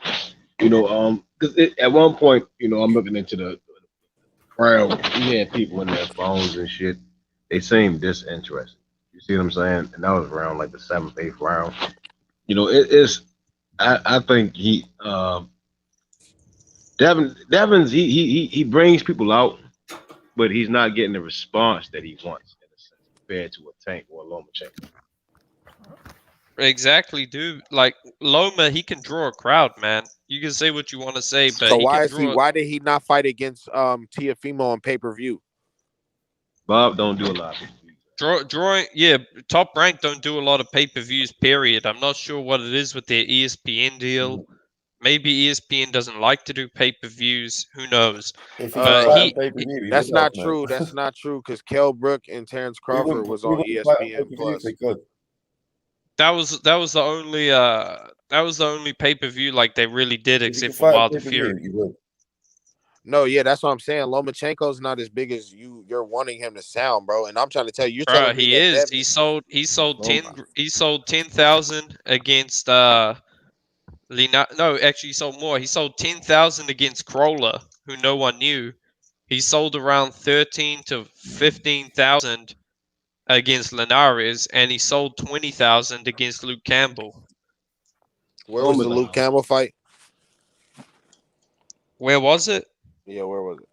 Because at one point, I'm looking into the round, he had people in their phones and shit. They seemed disinterested. You see what I'm saying? And that was around like the 7th, 8th round. You know, it's. I think Devin's he brings people out, but he's not getting the response that he wants in a sense compared to a Tank or a Lomachenko. Exactly, dude. Like Loma, he can draw a crowd, man. You can say what you want to say, but So he why can is he? draw. Why did he not fight against Teofimo on pay-per-view? Bob don't do a lot. Drawing, yeah. Top Rank don't do a lot of pay-per-views. Period. I'm not sure what it is with their ESPN deal. Maybe ESPN doesn't like to do pay-per-views. Who knows? But That's not true. That's not true because Kell Brook and Terrence Crawford was on ESPN Plus. that was the only pay-per-view like they really did, except for Wilder Fury. No, yeah, that's what I'm saying. Lomachenko's not as big as you're wanting him to sound, bro. And I'm trying to tell you, you're Bro, telling me he that is. Devin, He sold 10,000 against no, actually he sold more. He sold 10,000 against Crawler, who no one knew. He sold around 13 to 15,000 against Linares, and he sold 20,000 against Luke Campbell. Where was the Luke Campbell fight? Where was it? Yeah, where was it?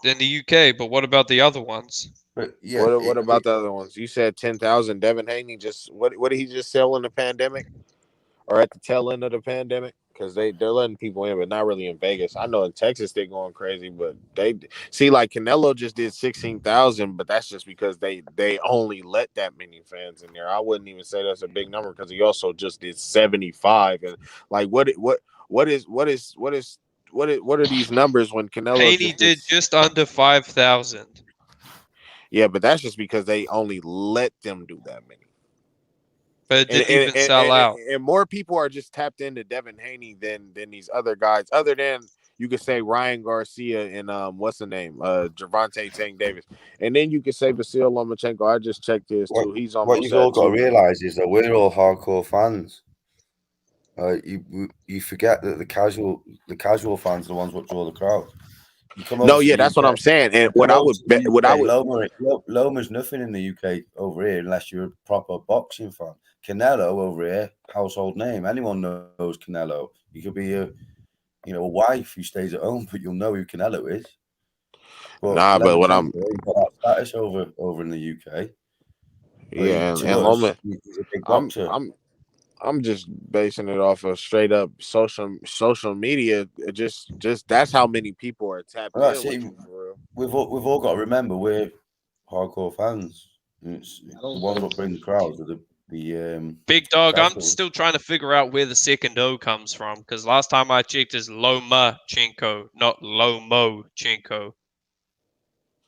In the UK, but what about the other ones? What about the other ones? You said 10,000. Devin Haney just what did he just sell in the pandemic, or at the tail end of the pandemic? Because they're letting people in, but not really in Vegas. I know in Texas they're going crazy, but they see like Canelo just did 16,000, but that's just because they only let that many fans in there. I wouldn't even say that's a big number because he also just did 75. And like what are these numbers when Canelo Haney did just under 5,000. Yeah, but that's just because they only let them do that many. But it didn't even sell out. And more people are just tapped into Devin Haney than these other guys. Other than you could say Ryan Garcia and what's the name, Gervonta Tank Davis, and then you could say Vasyl Lomachenko. I just checked his too. He's almost. What you've all got to realize is that we're all hardcore fans. You forget that the casual fans are the ones that draw the crowd. No, yeah, that's what I'm saying. And what I would bet, Loma's nothing in the UK over here unless you're a proper boxing fan. Canelo over here, household name. Anyone knows Canelo. You could be a wife who stays at home, but you'll know who Canelo is. But but what I'm got that status over in the UK. Yeah, and Loma, I'm just basing it off of straight up social media. Just that's how many people are tapped in. See, we've all got to remember we're hardcore fans. It's the ones that bring the crowds. The Big Dog, I'm still trying to figure out where the second O comes from because last time I checked is Lomachenko, not Lomachenko.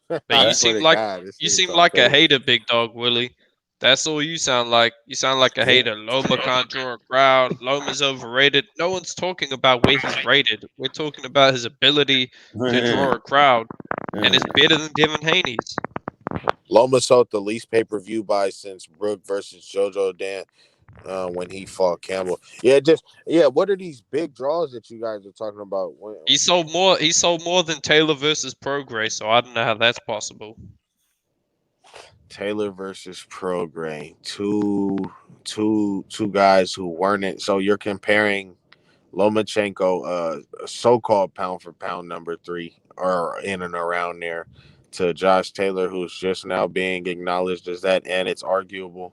But you seem like a hater, Big Dog Willie. That's all you sound like. You sound like a hater. Loma can't draw a crowd. Loma's overrated. No one's talking about where he's rated. We're talking about his ability to draw a crowd, and it's better than Devin Haney's. Loma sold the least pay-per-view buy since Brook versus JoJo Dan when he fought Campbell. What are these big draws that you guys are talking about? He sold more than Taylor versus Prograis, so I don't know how that's possible. Taylor versus Prograis, two guys who weren't it. So you're comparing Lomachenko, so-called pound for pound number 3, or in and around there, to Josh Taylor, who's just now being acknowledged as that, and it's arguable.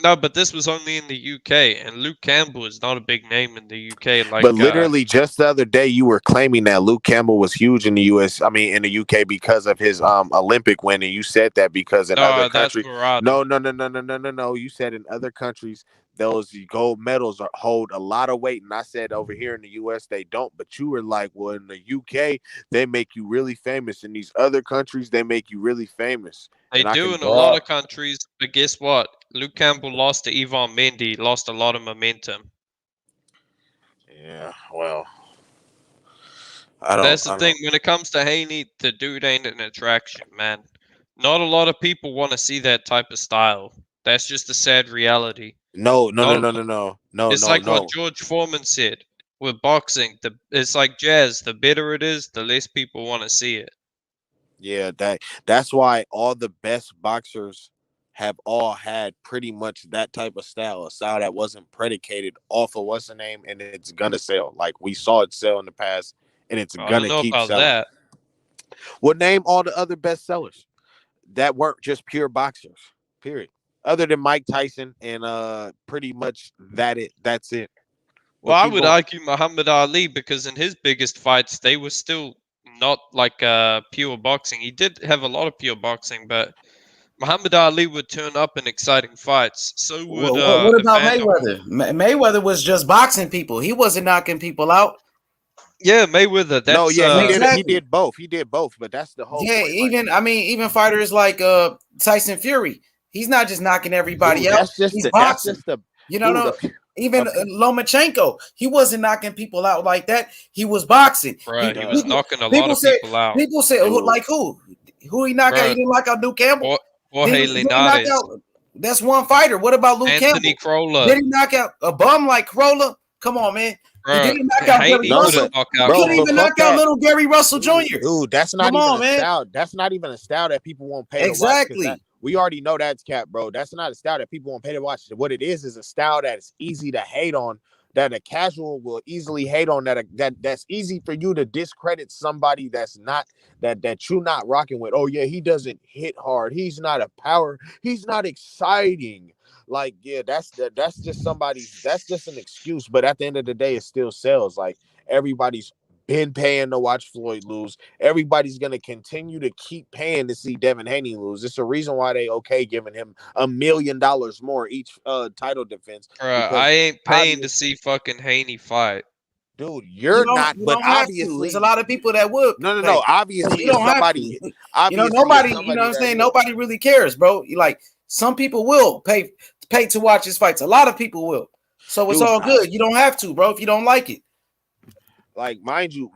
No, but this was only in the UK, and Luke Campbell is not a big name in the UK. But literally, just the other day, you were claiming that Luke Campbell was huge in the in the UK because of his Olympic win, and you said that because in other countries. No. You said in other countries those gold medals hold a lot of weight, and I said over here in the US they don't. But you were like, well, in the UK they make you really famous. In these other countries they make you really famous. They do in a lot of countries, but guess what? Luke Campbell lost to Yvonne Mendy, lost a lot of momentum. Yeah, well, that's the thing. When it comes to Haney, the dude ain't an attraction, man. Not a lot of people want to see that type of style. That's just a sad reality. No. It's like what George Foreman said with boxing. It's like jazz. The better it is, the less people want to see it. Yeah, that's why all the best boxers have all had pretty much that type of style, a style that wasn't predicated off of what's the name, and it's gonna sell. Like we saw it sell in the past, and it's I don't gonna know keep about selling. that. Well, name all the other best sellers that weren't just pure boxers. Period. Other than Mike Tyson and pretty much that's it. Well, But I keep would going. argue Muhammad Ali because in his biggest fights, they were still not like pure boxing. He did have a lot of pure boxing, but Muhammad Ali would turn up in exciting fights. So would What about Evander. Mayweather? Mayweather was just boxing people. He wasn't knocking people out. Yeah, Mayweather. No, That's yeah, he Exactly. did both. He did both, but that's the whole Yeah, point. Like, even fighters like Tyson Fury, he's not just knocking everybody dude, out. He's boxing. You know, dude. no, even Lomachenko, he wasn't knocking people out like that. He was boxing. Right. He was knocking a lot of Say people out. people say like who he knocked out? He didn't knock out Luke Campbell. Jorge Did he knock Linares. out? That's one fighter. What about Luke Anthony Campbell? Crolla. Did he knock out a bum like Crolla? Come on, man. Bro, He didn't knock out Gary Russell. He couldn't even knock out little Gary Russell Jr. Dude, that's not Come even on, a man. style. That's not even a style that people won't pay to watch. Exactly. We already know that's cap, bro. That's not a style that people won't pay to watch. What it is a style that's easy to hate on, that a casual will easily hate on, that's easy for you to discredit somebody that's not that you're not rocking with. Oh yeah, he doesn't hit hard. He's not a power. He's not exciting. Like, yeah, that's just that's just an excuse. But at the end of the day, it still sells. Like, everybody's been paying to watch Floyd lose. Everybody's gonna continue to keep paying to see Devin Haney lose. It's a reason why they giving him $1 million more each title defense. I ain't paying to see fucking Haney fight. Dude, you're not, but obviously there's a lot of people that would. No. Obviously, you don't somebody, have to. Nobody. You know what I'm saying? Nobody really cares, bro. Like, some people will pay to watch his fights. A lot of people will. So it's all good. You don't have to, bro, if you don't like it. Like, mind you,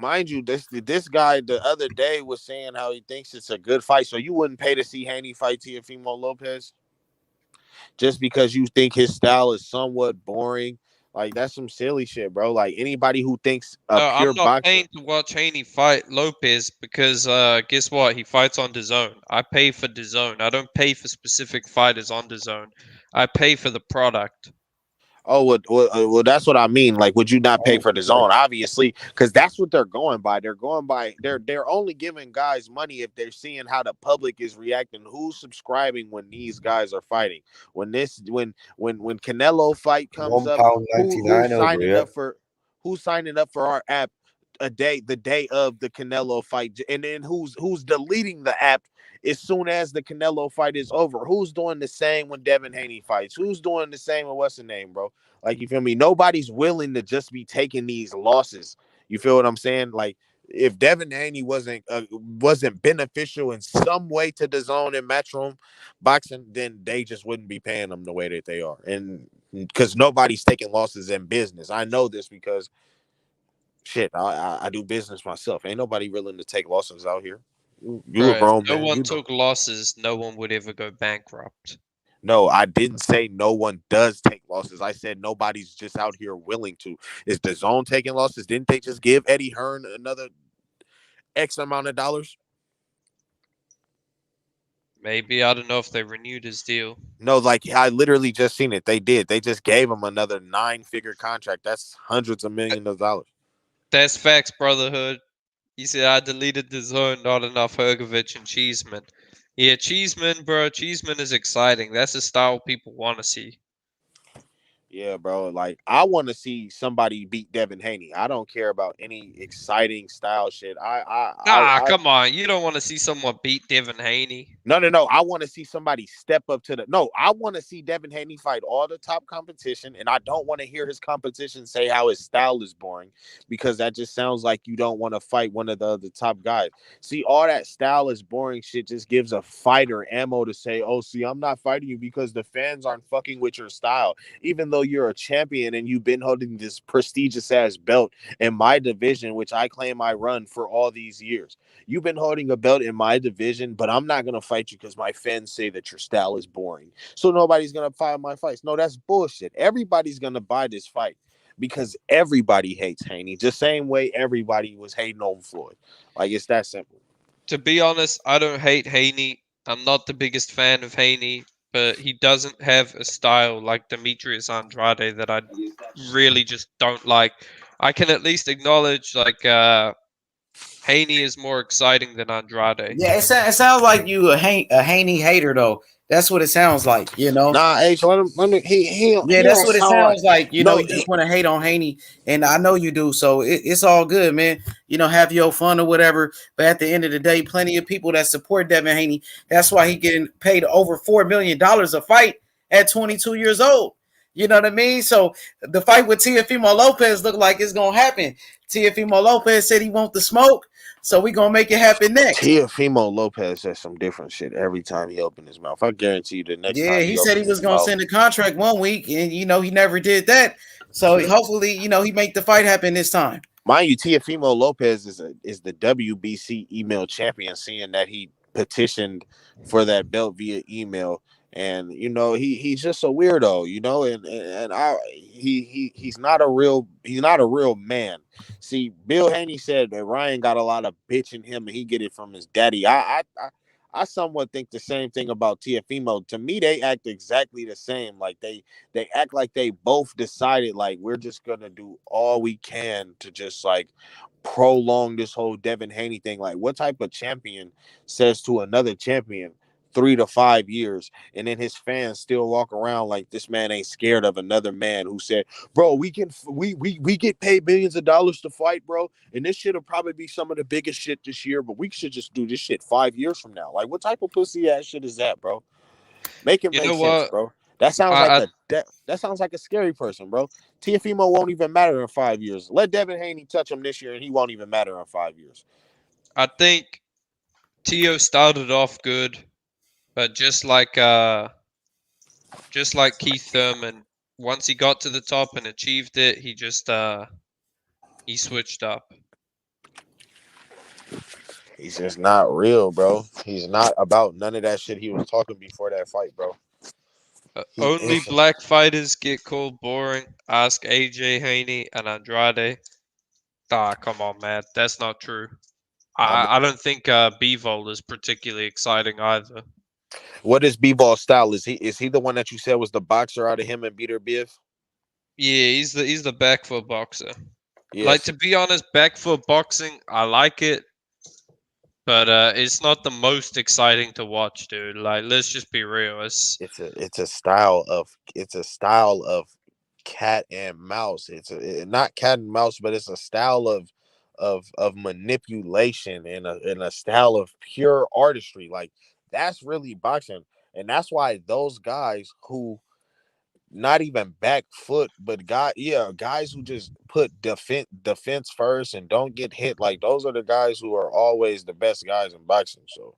this guy the other day was saying how he thinks it's a good fight. So you wouldn't pay to see Haney fight Teofimo Lopez just because you think his style is somewhat boring? Like, that's some silly shit, bro. Like, anybody who thinks I'm not paying to watch Haney fight Lopez because guess what? He fights on DAZN. I pay for DAZN. I don't pay for specific fighters on DAZN. I pay for the product. Oh, well, that's what I mean. Like, would you not pay for DAZN? Obviously, because that's what they're going by. They're only giving guys money if they're seeing how the public is reacting. Who's subscribing when these guys are fighting? When Canelo fight comes up, who's signing up for our app the day of the Canelo fight, and then who's deleting the app as soon as the Canelo fight is over? Who's doing the same when Devin Haney fights? Who's doing the same with what's the name, bro? Like, you feel me? Nobody's willing to just be taking these losses. You feel what I'm saying? Like, if Devin Haney wasn't beneficial in some way to DAZN and Matchroom boxing, then they just wouldn't be paying them the way that they are. And because nobody's taking losses in business. I know this because shit, I do business myself. Ain't nobody willing to take losses out here. You a grown man. No one took losses. No one would ever go bankrupt. No, I didn't say no one does take losses. I said nobody's just out here willing to. Is DAZN taking losses? Didn't they just give Eddie Hearn another X amount of dollars? Maybe. I don't know if they renewed his deal. No, like, I literally just seen it. They did. They just gave him another 9-figure contract. That's hundreds of millions of dollars. That's facts, brotherhood. He said, I deleted DAZN, not enough Hergovich and Cheeseman. Yeah, Cheeseman, bro. Cheeseman is exciting. That's the style people want to see. Yeah, bro. Like, I want to see somebody beat Devin Haney. I don't care about any exciting style shit. Come on. You don't want to see someone beat Devin Haney. No. I want to see somebody step up to I want to see Devin Haney fight all the top competition, and I don't want to hear his competition say how his style is boring, because that just sounds like you don't want to fight one of the top guys. See, all that style is boring shit just gives a fighter ammo to say, oh, see, I'm not fighting you because the fans aren't fucking with your style. Even though you're a champion and you've been holding this prestigious ass belt in my division, which I claim I run for all these years. You've been holding a belt in my division, but I'm not going to fight you because my fans say that your style is boring. So nobody's going to fight my fights. No, that's bullshit. Everybody's going to buy this fight because everybody hates Haney. Just same way everybody was hating on Floyd. Like, it's that simple. to be honest, I don't hate Haney. I'm not the biggest fan of Haney, but he doesn't have a style like Demetrius Andrade that I really just don't like. I can at least acknowledge like Haney is more exciting than Andrade. Yeah, it sounds like you a Haney hater though. That's what it sounds like, you know. Nah, H, let me. He Yeah, that's don't what it sound like. sounds like. You know, No, you just want to hate on Haney, and I know you do. So it's all good, man. You know, have your fun or whatever. But at the end of the day, plenty of people that support Devin Haney. That's why he getting paid over $4 million a fight at 22 years old. You know what I mean? So the fight with Teofimo Lopez looked like it's gonna happen. Teofimo Lopez said he want the smoke, so we gonna make it happen next. Teofimo Lopez says some different shit every time he opens his mouth. I guarantee you, the next Yeah, time he he said he opens was his gonna mouth, send a contract 1 week, and you know he never did that. So hopefully, you know, he make the fight happen this time. mind you, Teofimo Lopez is the WBC email champion, seeing that he petitioned for that belt via email. And you know he's just a weirdo, you know, and he's not a real man. See, Bill Haney said that Ryan got a lot of bitch in him, and he get it from his daddy. I somewhat think the same thing about Teofimo. To me, they act exactly the same. Like they act like they both decided like we're just gonna do all we can to just like prolong this whole Devin Haney thing. Like, what type of champion says to another champion 3 to 5 years, and then his fans still walk around like this man ain't scared of another man who said, "Bro, we get paid millions of dollars to fight, bro, and this shit'll probably be some of the biggest shit this year, but we should just do this shit 5 years from now." Like, what type of pussy ass shit is that, bro? Make it You make know sense, what? bro. That sounds like I that sounds like a scary person, bro. Teofimo won't even matter in 5 years. Let Devin Haney touch him this year, and he won't even matter in 5 years. I think Tio started off good, but just like Keith Thurman, once he got to the top and achieved it, he just he switched up. He's just not real, bro. He's not about none of that shit he was talking before that fight, bro. Only black fighters get called boring. Ask AJ Haney and Andrade. Ah, come on, man. That's not true. I don't think Bivol is particularly exciting either. What is B-ball style? Is he the one that you said was the boxer out of him and Beater Biff? Yeah, he's the back foot boxer. Yes. Like, to be honest, back foot boxing, I like it, but it's not the most exciting to watch, dude. Like, let's just be real. It's a style of cat and mouse. Not cat and mouse, but it's a style of manipulation and a style of pure artistry. Like, that's really boxing, and that's why those guys who not even back foot, but guys who just put defense first and don't get hit. Like, those are the guys who are always the best guys in boxing. So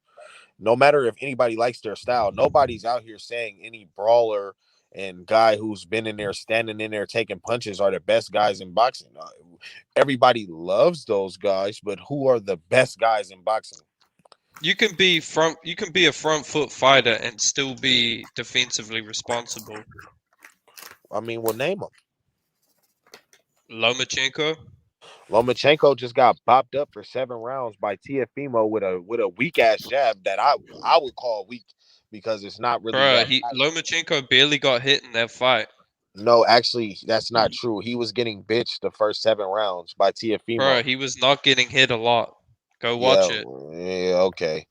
no matter if anybody likes their style, nobody's out here saying any brawler and guy who's been in there, standing in there, taking punches are the best guys in boxing. Everybody loves those guys, but who are the best guys in boxing? You can be a front foot fighter and still be defensively responsible. I mean, we'll name them. Lomachenko. Lomachenko just got bopped up for 7 rounds by Teofimo with a weak ass jab that I would call weak because it's not really Bro, that. Lomachenko barely got hit in that fight. No, actually, that's not true. He was getting bitched the first 7 rounds by Teofimo. Bro, he was not getting hit a lot. Go watch it. Yeah, okay.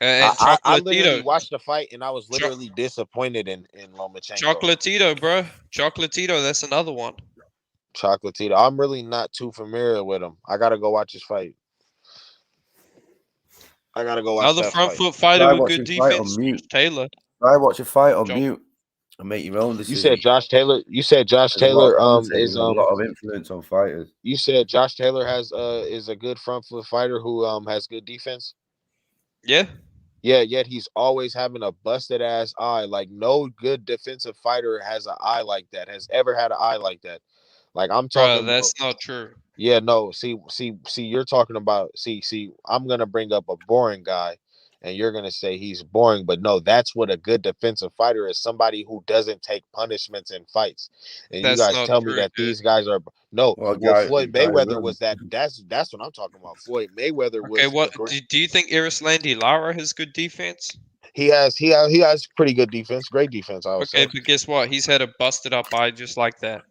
And I literally watched the fight and I was literally disappointed in Lomachenko. Chocolatito, bro. Chocolatito, that's another one. Chocolatito. I'm really not too familiar with him. I gotta go watch his fight. I gotta go watch another front foot fighter with good defense. Taylor. I watch a fight on mute and make your own decision. You said Josh Taylor. Is a lot of influence on fighters. You said Josh Taylor is a good front foot fighter who has good defense. Yeah. Yeah, yet he's always having a busted ass eye. Like, no good defensive fighter has an eye like that. Has ever had an eye like that. Like, I'm talking. Bro, that's not true. Yeah, no. See. You're talking about. See. I'm gonna bring up a boring guy, and you're gonna say he's boring. But no, that's what a good defensive fighter is. Somebody who doesn't take punishments in fights. And you That's guys not tell me true, that dude. these guys are no. Well, Well, guy, Floyd guy Mayweather run. was that. That's what I'm talking about. Floyd Mayweather Okay, was what great. do you think Irislandi Lara has good defense? He has pretty good defense, great defense, I would Okay, say. but guess what? He's had a busted up eye just like that.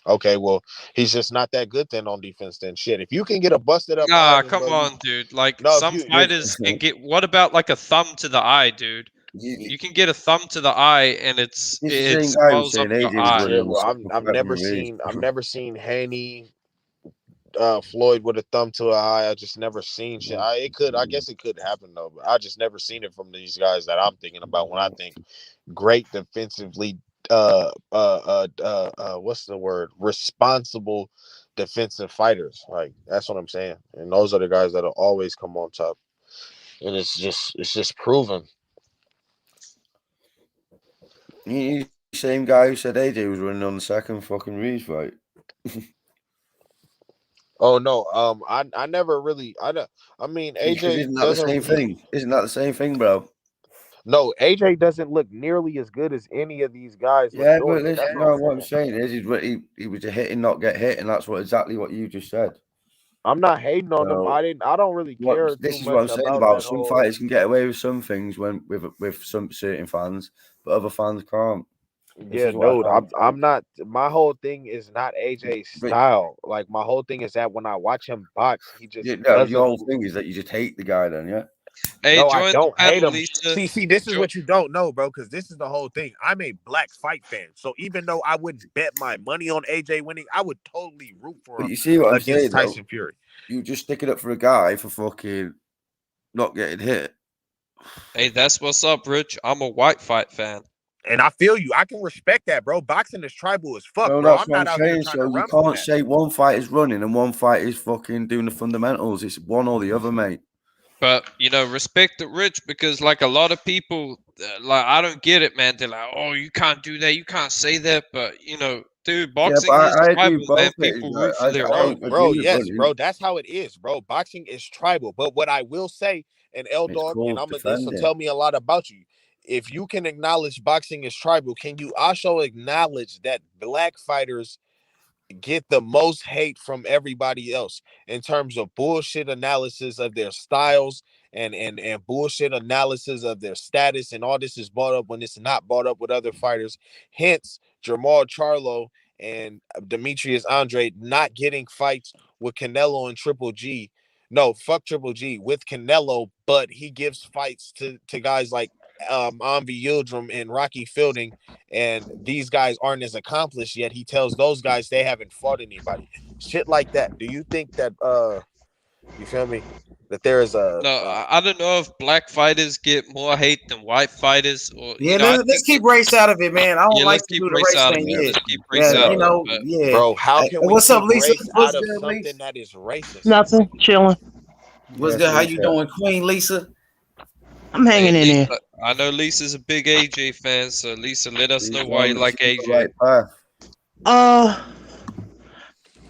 Okay, well, he's just not that good then on defense. Then shit, if you can get a busted up eye, Nah, then come bro, you on, dude. Like no, if some you fighters can get. What about like a thumb to the eye, dude? You can get a thumb to the eye, and it It's the same guy who's swells up saying your AJ was eye. running shit. on the Well, second I've never February. seen Haney, Floyd with a thumb to an eye. I just never seen shit. I guess it could happen though, but I just never seen it from these guys that I'm thinking about when I think great defensively. What's the word? Responsible defensive fighters. Like that's what I'm saying, and those are the guys that'll always come on top. And it's just proven. He's the same guy who said AJ was running on the second fucking Reeves fight. Oh no, I never really I mean Because AJ isn't that the doesn't same thing? Isn't that the same thing, bro? no AJ doesn't look nearly as good as any of these guys look Yeah, doing but it. listen, That's what I'm no, what I'm saying. saying is he was a hit and not get hit, and that's exactly what you just said. I'm not hating on them. So I don't really care too this is what much I'm saying about about that some whole fighters can get away with some things when with some certain fans, but other fans can't. This yeah, is what I dude. can't. I'm not my whole thing is not AJ's But style. Like my whole thing is that when I watch him box, he just no, your doesn't whole thing is that you just hate the guy, then, yeah. Hey, no, I join the don't hate panel, him. Lisa. See, this is what you don't know, bro, because this is the whole thing. I'm a black fight fan. So even though I wouldn't bet my money on AJ winning, I would totally root for But him you see what I'm against saying, though? Tyson Fury. You just stick it up for a guy for fucking not getting hit. Hey, that's what's up, Rich. I'm a white fight fan. And I feel you. I can respect that, bro. Boxing is tribal as fuck, No, bro. that's I'm what not I'm out here saying. trying to So you run from can't that. say one fight is running and one fight is fucking doing the fundamentals. It's one or the other, mate. But respect the Rich, because like a lot of people, like I don't get it, man. They're like, "Oh, you can't do that. You can't say that." But dude, Yeah, boxing but is I agree tribal, with man. both. People root for their I own. don't agree with Yes, running. bro. That's how it is, bro. Boxing is tribal. But what I will say, and L It's Dog, and called this will defending. tell me a lot about you. If you can acknowledge boxing is tribal, can you also acknowledge that black fighters get the most hate from everybody else in terms of bullshit analysis of their styles and bullshit analysis of their status, and all this is brought up when it's not brought up with other fighters. Hence, Jamal Charlo and Demetrius Andre not getting fights with Canelo and Triple G. No, fuck Triple G with Canelo, but he gives fights to guys like Anvi Yildirim and Rocky Fielding, and these guys aren't as accomplished yet. He tells those guys they haven't fought anybody. Shit like that. Do you think that you feel me? That there is I don't know if black fighters get more hate than white fighters, or Yeah, I let's think keep race out of it, man. I don't like let's to keep do the race race out of thing. it. Yeah, Let's keep race yeah, out of it. But yeah. bro, how Hey, can we what's up, keep Lisa? race What's out of good, something Lisa? that is racist? Nothing, chilling. What's Yes, good? How you Lisa. doing, Queen Lisa? I'm hanging in Lisa, there. I know Lisa's a big AJ fan, so Lisa, let us know She's why you like she's the AJ. right path.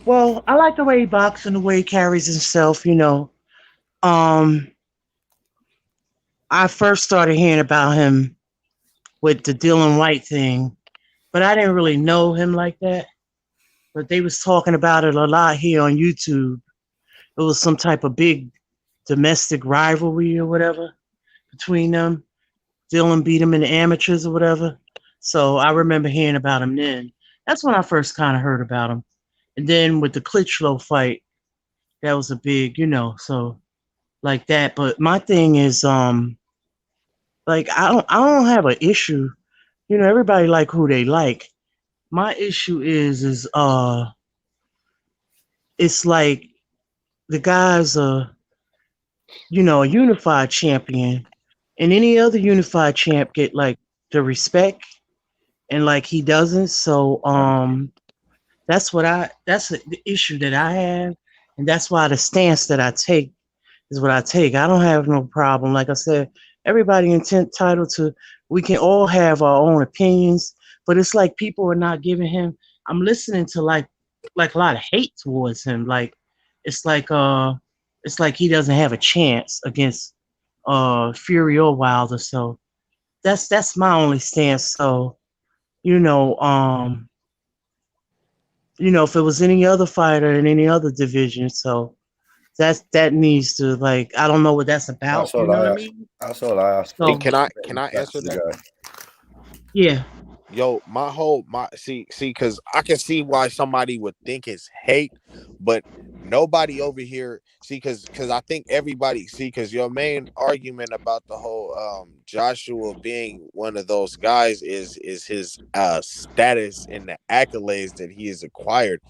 Well, I like the way he boxes and the way he carries himself. I first started hearing about him with the Dylan White thing, but I didn't really know him like that. But they was talking about it a lot here on YouTube. It was some type of big domestic rivalry or whatever between them. Dylan beat him in the amateurs or whatever. So I remember hearing about him then. That's when I first kind of heard about him. And then with the Klitschko fight, that was a big, so like that. But my thing is, like I don't have an issue. Everybody like who they like. My issue is it's like the guy's a unified champion, and any other unified champ get like the respect, and like he doesn't. So that's the issue that I have, and that's why the stance that I take is what I take. I don't have no problem. Like I said, everybody entitled to. We can all have our own opinions, but it's like people are not giving him. I'm listening to like a lot of hate towards him. Like it's like he doesn't have a chance against Fury or Wilder. So that's my only stance. So, you know, if it was any other fighter in any other division, so that needs to, like, I don't know what that's about. That's You all know what I I ask. mean? That's all I ask Hey, for. So can I Back answer to the that? guy. yeah. Yo, my see, because I can see why somebody would think it's hate, but nobody over here see, because I think everybody see, because your main argument about the whole Joshua being one of those guys is his status and the accolades that he has acquired.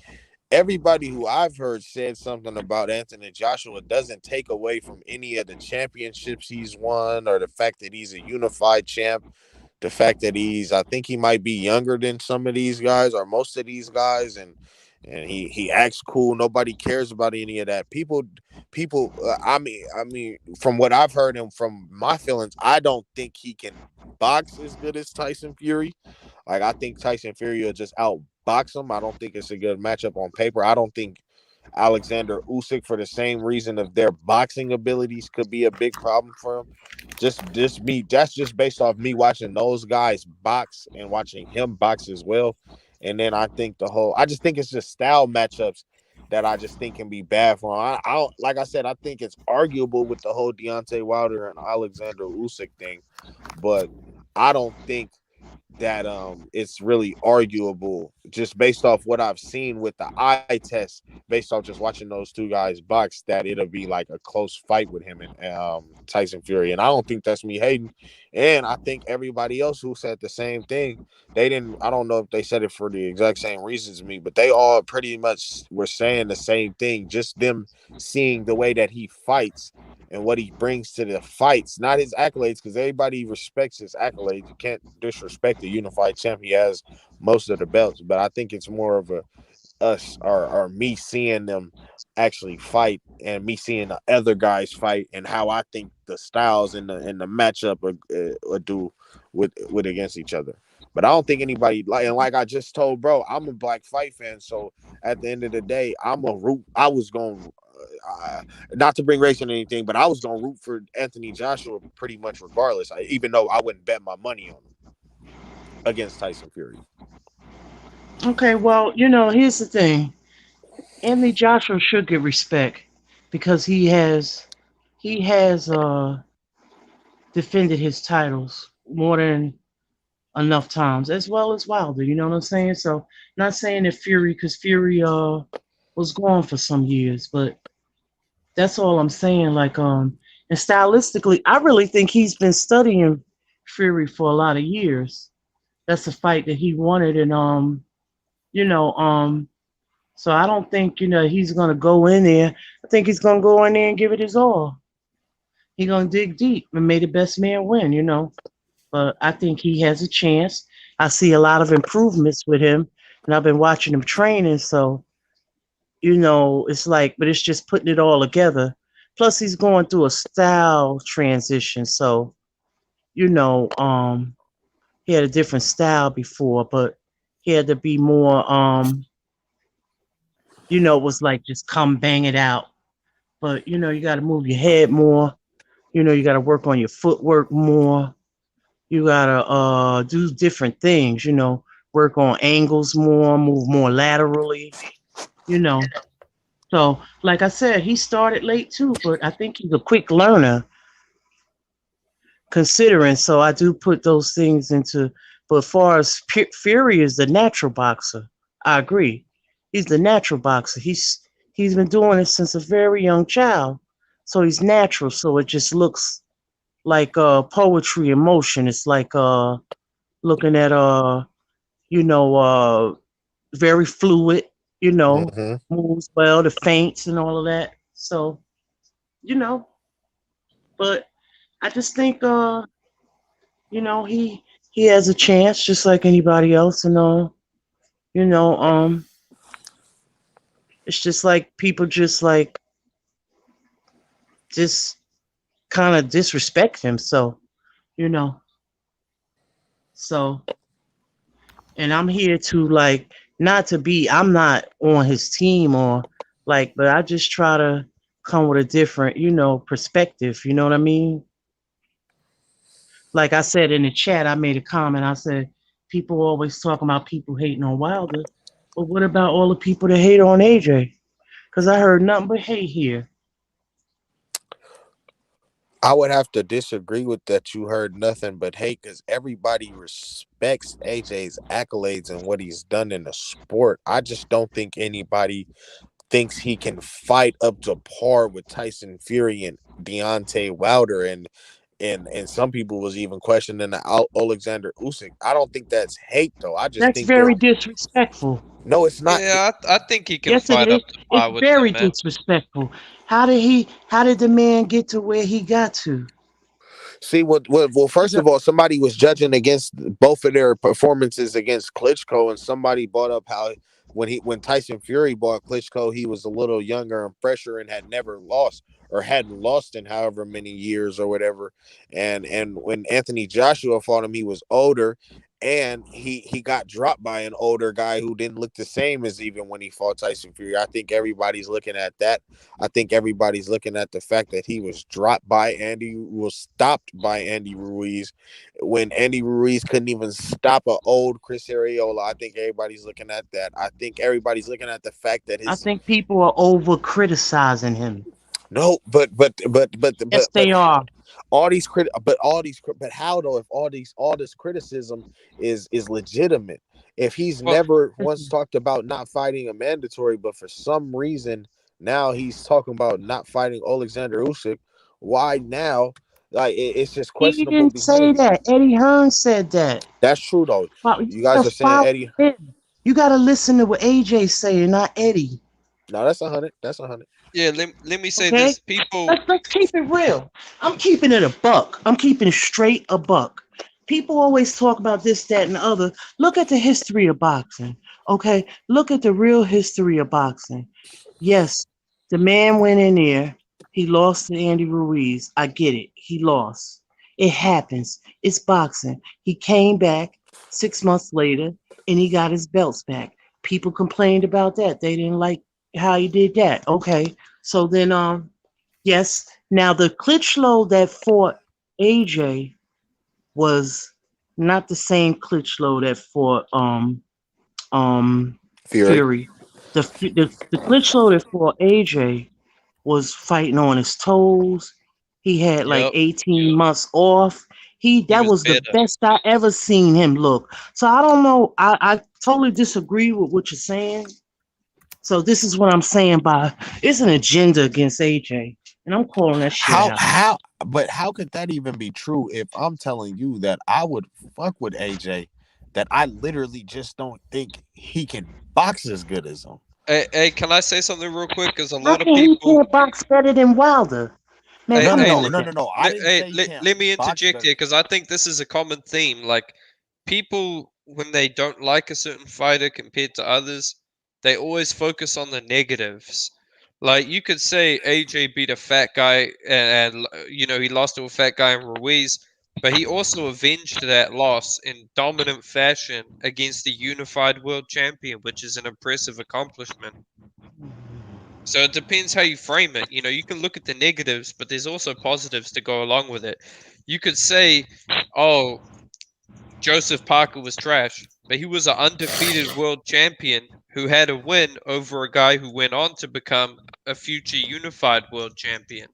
Everybody who I've heard said something about Anthony Joshua doesn't take away from any of the championships he's won or the fact that he's a unified champ. The fact that I think he might be younger than some of these guys or most of these guys, and he acts cool. Nobody cares about any of that. People. I mean, from what I've heard and from my feelings, I don't think he can box as good as Tyson Fury. Like, I think Tyson Fury will just outbox him. I don't think it's a good matchup on paper. I don't think Alexander Usyk, for the same reason of their boxing abilities, could be a big problem for him. Just me. That's just based off me watching those guys box and watching him box as well. And then I think I just think it's just style matchups that I just think can be bad for him. I don't, like I said, I think it's arguable with the whole Deontay Wilder and Alexander Usyk thing, but I don't think that it's really arguable just based off what I've seen with the eye test, based off just watching those two guys box, that it'll be like a close fight with him and Tyson Fury. And I don't think that's me hating. And I think everybody else who said the same thing, they didn't, I don't know if they said it for the exact same reasons as me, but they all pretty much were saying the same thing. Just them seeing the way that he fights and what he brings to the fights, not his accolades, because everybody respects his accolades. You can't disrespect the unified champ. He has most of the belts, but I think it's more of a us or me seeing them actually fight and me seeing the other guys fight and how I think the styles in the matchup would do with against each other. But I don't think anybody like I just told bro, I'm a black fight fan, so at the end of the day, I'm a root. I was going not to bring race or anything, but I was going to root for Anthony Joshua pretty much regardless, even though I wouldn't bet my money on him against Tyson Fury. Okay, well, here's the thing. Anthony Joshua should get respect because he has defended his titles more than enough times, as well as Wilder. You know what I'm saying? So, not saying that Fury, because Fury was gone for some years, but that's all I'm saying. Like, and stylistically, I really think he's been studying Fury for a lot of years. That's a fight that he wanted, and you know, so I don't think he's gonna go in there. I think he's gonna go in there and give it his all. He's gonna dig deep and make the best man win. But I think he has a chance. I see a lot of improvements with him, and I've been watching him training. So it's like, but it's just putting it all together. Plus, he's going through a style transition. So he had a different style before, but he had to be more it was like just come bang it out. But you got to move your head more. You got to work on your footwork more. You got to do different things. Work on angles more, move more laterally. So like I said, he started late too, but I think he's a quick learner. Considering, so I do put those things into. But as far as Fury is the natural boxer, I agree. He's the natural boxer. He's been doing it since a very young child, so he's natural. So it just looks like poetry in motion. It's like looking at very fluid. Moves well, the feints and all of that. So but I just think he has a chance just like anybody else, and it's just like people just kind of disrespect him. So you know so and I'm here to I'm not on his team or but I just try to come with a different perspective, you know what I mean? like I said in the chat, I made a comment. I said people always talking about people hating on Wilder, but what about all the people that hate on AJ? Because I heard nothing but hate here. I would have to disagree with that. You heard nothing but hate because everybody respects AJ's accolades and what he's done in the sport. I just don't think anybody thinks he can fight up to par with Tyson Fury and Deontay Wilder, and some people was even questioning the Alexander Usyk. I don't think that's hate though. I just That's think that very disrespectful. no, it's not. Yeah, I think he can Yes, it fight is. up to par It's with very them, man. disrespectful. How did the man get to where he got to? See, well, first of all, somebody was judging against both of their performances against Klitschko, and somebody brought up how when Tyson Fury bought Klitschko, he was a little younger and fresher and had never lost or hadn't lost in however many years or whatever. And when Anthony Joshua fought him, he was older. And he got dropped by an older guy who didn't look the same as even when he fought Tyson Fury. I think everybody's looking at that. I think everybody's looking at the fact that he was stopped by Andy Ruiz when Andy Ruiz couldn't even stop an old Chris Arreola. I think everybody's looking at that. I think everybody's looking at the fact that I think people are over criticizing him. no, but Yes, they are. but how though? If all this criticism is legitimate, if he's never once talked about not fighting a mandatory, but for some reason now he's talking about not fighting Alexander Usyk, why now? Like it's just He questionable. didn't say that. Eddie Hearn said that. That's true though. Well, You guys are saying Eddie. You got to listen to what AJ saying, not Eddie. No, that's 100. That's 100. Yeah, let me say Okay? this. People, Let's keep it real. I'm keeping it a buck. I'm keeping straight a buck. People always talk about this, that, and the other. Look at the history of boxing. Okay? Look at the real history of boxing. Yes, the man went in there. He lost to Andy Ruiz. I get it. He lost. It happens. It's boxing. He came back 6 months later and he got his belts back. People complained about that. They didn't like how he did that. Okay. So then yes. Now the Klitschko that fought AJ was not the same Klitschko that fought Fury. The Klitschko that fought AJ was fighting on his toes. He had like 18 months off. That was the best I ever seen him look. So I don't know. I totally disagree with what you're saying. So this is what I'm saying by it's an agenda against AJ. And I'm calling that shit out. But how could that even be true if I'm telling you that I would fuck with AJ, that I literally just don't think he can box as good as him? Hey, can I say something real quick? Because a lot of He people. can't box better than Wilder. Man, No. Let me interject here because I think this is a common theme. Like people, when they don't like a certain fighter compared to others, they always focus on the negatives. Like you could say AJ beat a fat guy and he lost to a fat guy in Ruiz, but he also avenged that loss in dominant fashion against the unified world champion, which is an impressive accomplishment. So it depends how you frame it. You can look at the negatives, but there's also positives to go along with it. You could say, oh, Joseph Parker was trash, but he was an undefeated world champion who had a win over a guy who went on to become a future unified world champion.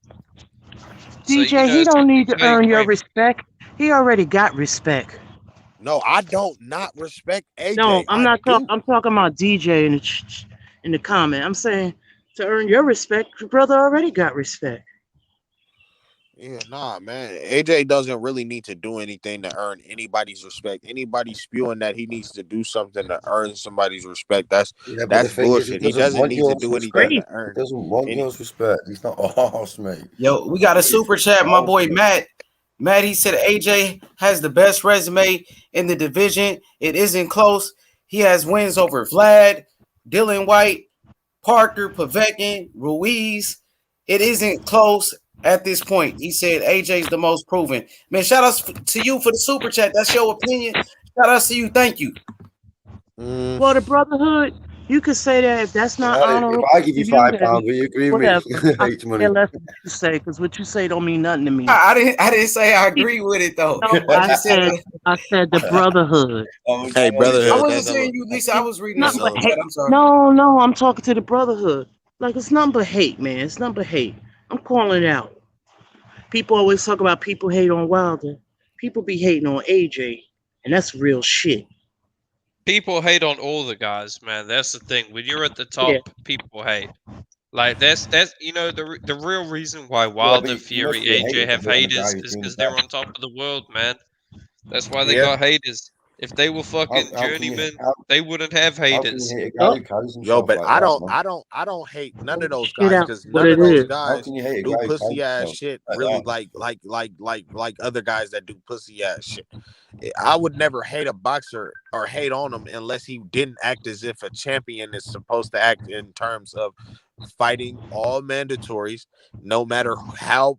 DJ, he don't need to earn your respect. He already got respect. No, I don't not respect AJ. No, I'm not talking. I'm talking about DJ in the comment. I'm saying to earn your respect, your brother already got respect. Yeah, nah, man. AJ doesn't really need to do anything to earn anybody's respect. Anybody spewing that he needs to do something to earn somebody's respect, that's bullshit. He doesn't need to do anything to earn. He doesn't want yours respect. He's not arse, mate. Yo, we got a super chat, my boy Matt. Matt, he said AJ has the best resume in the division. It isn't close. He has wins over Vlad, Dylan White, Parker, Povetkin, Ruiz. It isn't close at this point. He said AJ's the most proven. Man, shout out to you for the super chat. That's your opinion. Shout out to you. Thank you. Well, the brotherhood, You could say that if that's not If honorable I give to you you, £5, then will you agree with me? whatever. I H care money. less what you say because what you say don't mean nothing to me. I didn't say I agree with it though. No, I just said I said the brotherhood. Hey, I brotherhood. wasn't That's saying you, Lisa. I was reading Nothing the but super hate. chat. I'm sorry. No, I'm talking to the brotherhood. Like it's nothing but hate, man. It's nothing but hate. I'm calling it out. People always talk about people hate on Wilder. People be hating on AJ, and that's real shit. People hate on all the guys, man. That's the thing. When you're at the top, Yeah. people hate. Like that's you know the real reason why Yeah, Wilder, but you must Fury, be a AJ hater have for hating a guy haters who's is doing because his they're best. on top of the world, man. That's why they Yeah. got haters. If they were fucking How can you journeymen, they wouldn't have how can you haters. hate a guy who carries Yo, himself but like I that, don't, man? I don't hate none of those Shit guys out because what none of it those is. How guys can you hate a do guy who pussy carries ass himself shit. like Really, that? like other guys that do pussy ass shit. I would never hate a boxer or hate on him unless he didn't act as if a champion is supposed to act in terms of fighting all mandatories, no matter how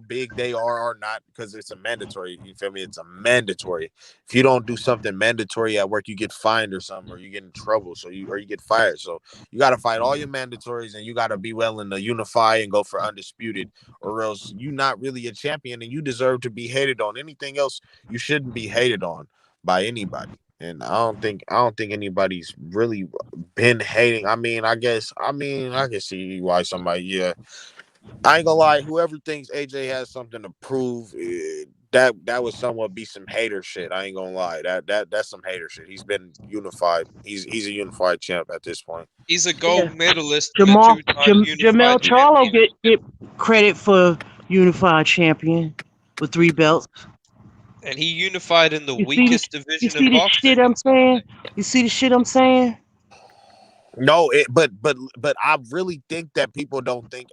big they are or not, because it's a mandatory. You feel me? It's a mandatory. If you don't do something mandatory at work, you get fined or something, or you get in trouble. So you get fired. So you got to fight all your mandatories, and you got to be willing to unify and go for undisputed, or else you're not really a champion, and you deserve to be hated on. Anything else, you shouldn't be hated on by anybody. And I don't think anybody's really been hating. I can see why somebody, yeah. I ain't gonna lie, whoever thinks AJ has something to prove, that would somewhat be some hater shit. I ain't gonna lie. That's some hater shit. He's been unified. He's a unified champ at this point. He's a gold medalist and a Jamal two-time Jamel unified Charlo champion. get credit for unified champion with 3 belts. And he unified in the You see weakest you division see in the boxing. shit I'm saying? You see the shit I'm saying? No, but I really think that people don't think.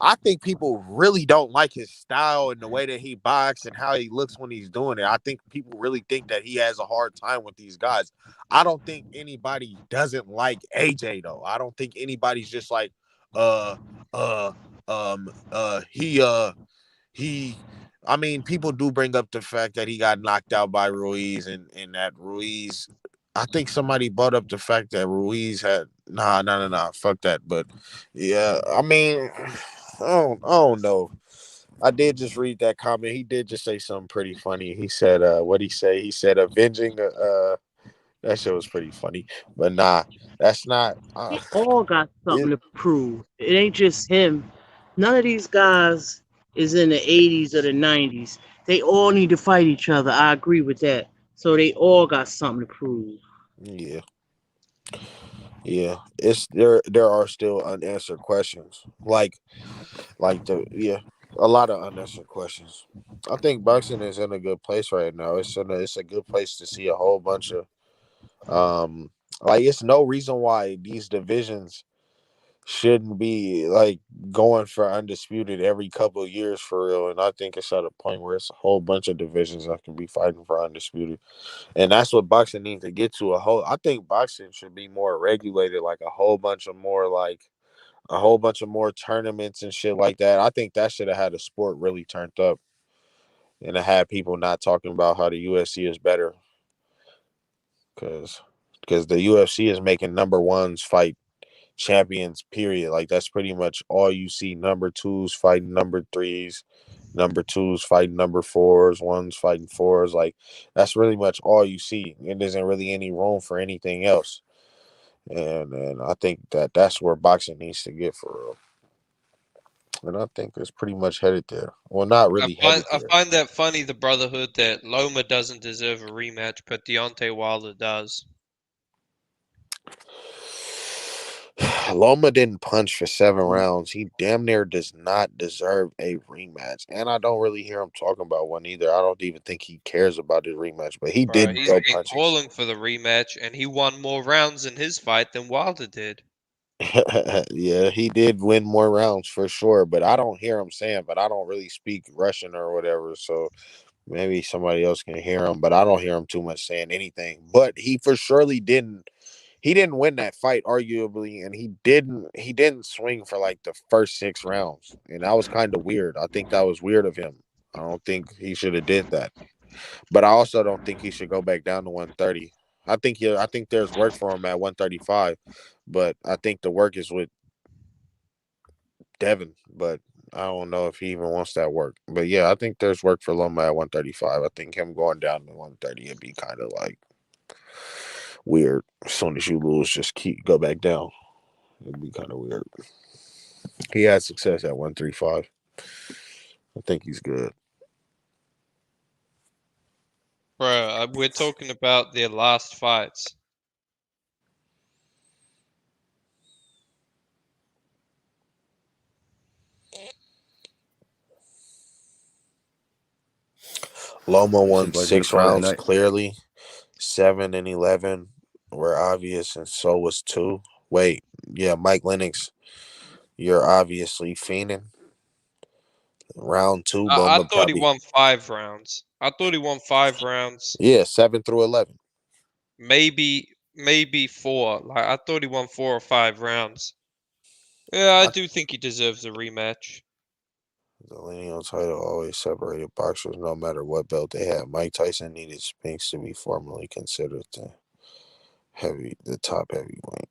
I think people really don't like his style and the way that he boxes and how he looks when he's doing it. I think people really think that he has a hard time with these guys. I don't think anybody doesn't like AJ though. I don't think anybody's just like, uh, uh, he. I mean, people do bring up the fact that he got knocked out by Ruiz, and that Ruiz. I think somebody brought up the fact that Ruiz had nah, fuck that. But yeah, I mean, I don't know. I did just read that comment. He did just say something pretty funny. He said, what he say? He said, avenging. That shit was pretty funny. But nah, that's not. They all got something to prove. It ain't just him. None of these guys is in the 80s or the 90s. They all need to fight each other. I agree with that. So they all got something to prove. Yeah. Yeah, it's there are still unanswered questions. A lot of unanswered questions. I think boxing is in a good place right now. It's a good place to see a whole bunch of it's no reason why these divisions shouldn't be like going for undisputed every couple of years for real. And I think it's at a point where it's a whole bunch of divisions that can be fighting for undisputed. And that's what boxing needs to get to. I think boxing should be more regulated, like a whole bunch of more tournaments and shit like that. I think that should have had the sport really turned up and to have people not talking about how the UFC is better. Because the UFC is making number ones fight champions, period. Like that's pretty much all you see. Number twos fighting number threes, number twos fighting number fours, ones fighting fours. Like that's really much all you see. It isn't really any room for anything else. And I think that's where boxing needs to get for real. And I think it's pretty much headed there. Well, not really headed I there. find that funny, the brotherhood, that Loma doesn't deserve a rematch, but Deontay Wilder does. Loma didn't punch for 7 rounds. He damn near does not deserve a rematch. And I don't really hear him talking about one either. I don't even think he cares about his rematch, but he Bro, did he's go been punching. calling for the rematch, and he won more rounds in his fight than Wilder did. Yeah, he did win more rounds for sure, but I don't hear him saying, but I don't really speak Russian or whatever, so maybe somebody else can hear him, but I don't hear him too much saying anything. But he for surely didn't win that fight arguably, and he didn't swing for like the first 6 rounds, and that was kind of weird. I think that was weird of him. I don't think he should have did that, but I also don't think he should go back down to 130. I think there's work for him at 135, but I think the work is with Devin. But I don't know if he even wants that work. But yeah, I think there's work for Loma at 135. I think him going down to 130 would be kind of like weird. As soon as you lose, just go back down. It'd be kind of weird. He had success at 135. I think he's good. Bro, we're talking about their last fights. Loma won Boys gonna 6 call it a rounds night. clearly. 7 and 11 were obvious, and so was 2. Wait, yeah, Mike Lennox, you're obviously fiending. Round 2, I Loma thought he probably. won 5 rounds. I thought he won 5 rounds. Yeah, 7 through 11. Maybe 4. Like I thought he won 4 or 5 rounds. Yeah, I do think he deserves a rematch. The lineal title always separated boxers no matter what belt they had. Mike Tyson needed Spinks to be formally considered the top heavyweight.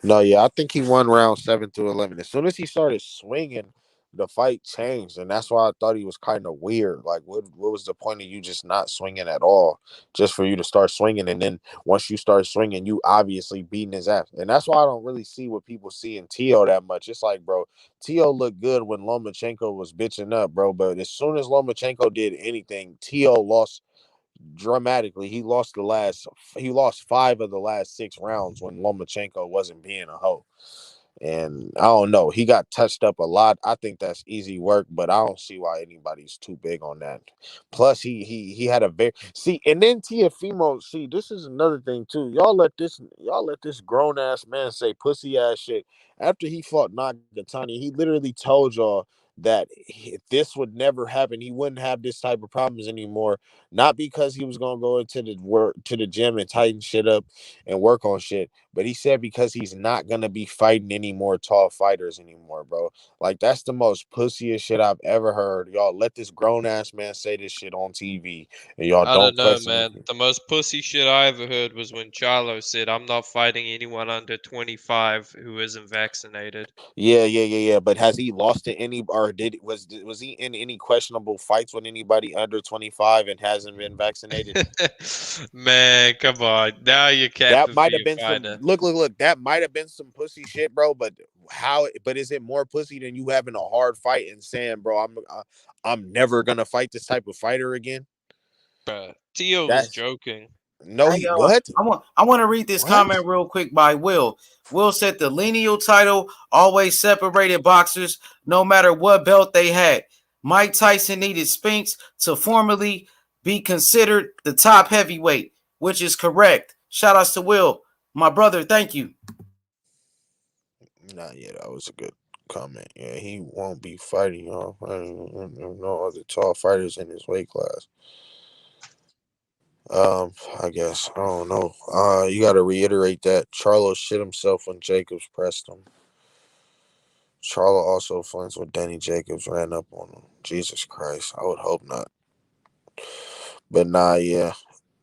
No, yeah, I think he won round 7 through 11. As soon as he started swinging, the fight changed, and that's why I thought he was kind of weird. Like, what was the point of you just not swinging at all, just for you to start swinging, and then once you start swinging, you obviously beating his ass, and that's why I don't really see what people see in Teo that much. It's like, bro, Teo looked good when Lomachenko was bitching up, bro, but as soon as Lomachenko did anything, Teo lost dramatically. He lost 5 of the last 6 rounds when Lomachenko wasn't being a hoe. And I don't know. He got touched up a lot. I think that's easy work, but I don't see why anybody's too big on that. Plus, he had a very and then Teofimo. See, this is another thing too. Y'all let this grown ass man say pussy ass shit after he fought Nagatani. He literally told y'all that if this would never happen, he wouldn't have this type of problems anymore. Not because he was gonna go into the gym and tighten shit up and work on shit, but he said because he's not gonna be fighting any more tall fighters anymore, bro. Like, that's the most pussiest shit I've ever heard. Y'all let this grown ass man say this shit on TV, and y'all I don't don't know, question man. it. The most pussy shit I ever heard was when Charlo said, "I'm not fighting anyone under 25 who isn't vaccinated." Yeah. But has he lost to any, or was he in any questionable fights with anybody under 25 and hasn't been vaccinated? Man, come on. Now you're That capping for might have your been some fighter. look. That might have been some pussy shit, bro. But is it more pussy than you having a hard fight and saying, bro, I'm never gonna fight this type of fighter again? Bruh, Teo was That's joking. no, Hey, what? I want to read this comment real quick by Will. Will said the lineal title always separated boxers no matter what belt they had. Mike Tyson needed Spinks to formally be considered the top heavyweight, which is correct. Shout outs to Will, my brother. Thank you. Nah, yeah, that was a good comment. Yeah, he won't be fighting y'all. No other tall fighters in his weight class. I guess I don't know. You got to reiterate that Charlo shit himself when Jacobs pressed him. Charlo also flints when Danny Jacobs ran up on him. Jesus Christ, I would hope not. But nah, yeah,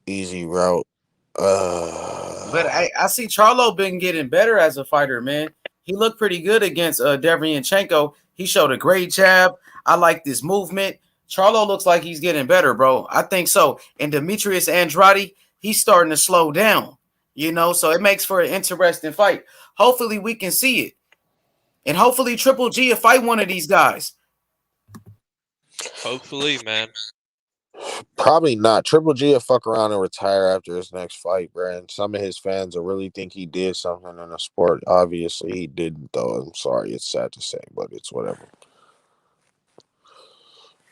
easy route. But I see Charlo been getting better as a fighter, man. He looked pretty good against Devianchenko. He showed a great jab. I like this movement. Charlo looks like he's getting better, bro. I think so. And Demetrius Andrade, he's starting to slow down, so it makes for an interesting fight. Hopefully we can see it. And hopefully Triple G will fight one of these guys. Hopefully, man. Probably not. Triple G will fuck around and retire after his next fight, bro. And some of his fans will really think he did something in the sport. Obviously, he didn't, though. I'm sorry. It's sad to say, but it's whatever.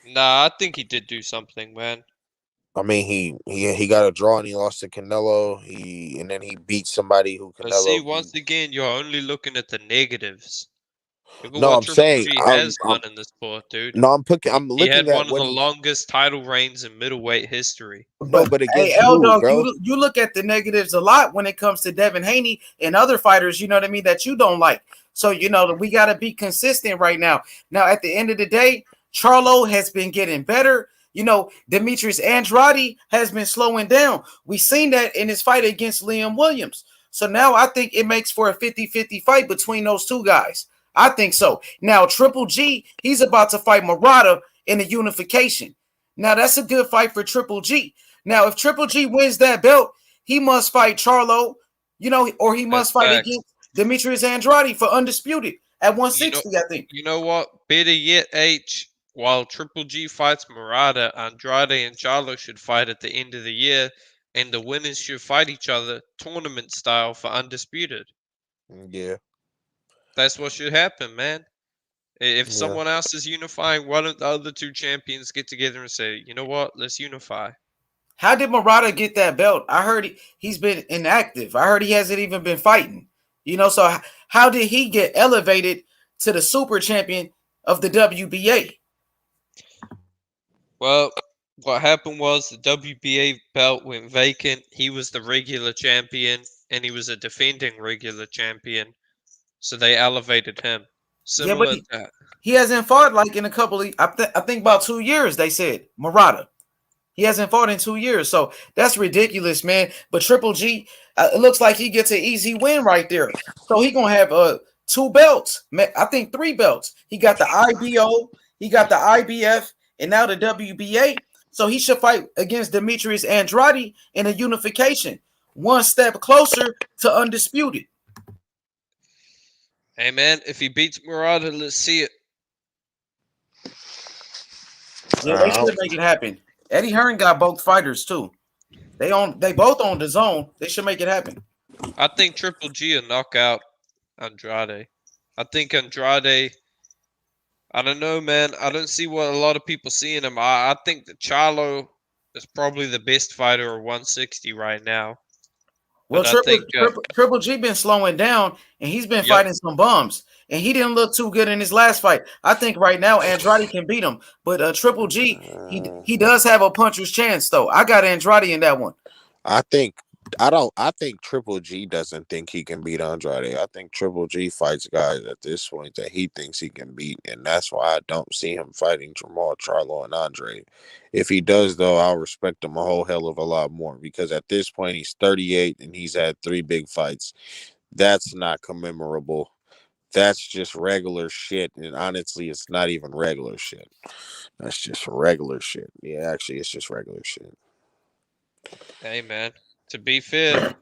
Nah, I think he did do something, man. I mean, he got a draw and he lost to Canelo. And then he beat somebody who But see, Canelo once beat. again, you're only looking at the negatives. Look at No, what I'm Triple saying G has done in the sport, dude. No, I'm He had looking at one of what the he. longest title reigns in middleweight history. No, but Hey, against L who, Dog, bro? you look at the negatives a lot when it comes to Devin Haney and other fighters, you know what I mean, that you don't like. So, we got to be consistent right now. Now, at the end of the day, Charlo has been getting better. Demetrius Andrade has been slowing down. We seen that in his fight against Liam Williams. So now I think it makes for a 50-50 fight between those two guys. I think so. Now, Triple G, he's about to fight Murata in a unification. Now, that's a good fight for Triple G. Now, if Triple G wins that belt, he must fight Charlo, or he must fight against Demetrius Andrade for undisputed at 160, I think. You know what? Better yet, H, while Triple G fights Murata, Andrade and Charlo should fight at the end of the year, and the winners should fight each other tournament style for undisputed. Yeah. That's what should happen, man. If someone else is unifying, why don't the other two champions get together and say, you know what, let's unify? How did Murata get that belt? I heard he's been inactive. I heard he hasn't even been fighting. So how did he get elevated to the super champion of the WBA? Well, what happened was the WBA belt went vacant. He was the regular champion, and he was a defending regular champion. So they elevated him. Similar to he hasn't fought like in a couple of, I think about 2 years, they said, Murata. He hasn't fought in 2 years. So that's ridiculous, man. But Triple G, it looks like he gets an easy win right there. So he going to have 2 belts. I think 3 belts. He got the IBO, he got the IBF, and now the WBA. So he should fight against Demetrius Andrade in a unification. One step closer to undisputed. Hey, man, if he beats Murata, let's see it. Yeah, they should make it happen. Eddie Hearn got both fighters, too. They both on the zone. They should make it happen. I think Triple G will knock out Andrade. I think Andrade, I don't know, man. I don't see what a lot of people see in him. I think that Charlo is probably the best fighter of 160 right now. Well, Triple G been slowing down, and he's been fighting some bums, and he didn't look too good in his last fight. I think right now Andrade can beat him, but Triple G, he does have a puncher's chance, though. I got Andrade in that one. I think Triple G doesn't think he can beat Andrade. I think Triple G fights guys at this point that he thinks he can beat, and that's why I don't see him fighting Jamal Charlo and Andre. If he does, though, I'll respect him a whole hell of a lot more, because at this point he's 38 and he's had 3 big fights. That's not commemorable. That's just regular shit, and honestly, it's not even regular shit. That's just regular shit. Yeah, actually, it's just regular shit. Hey, man. To be fair,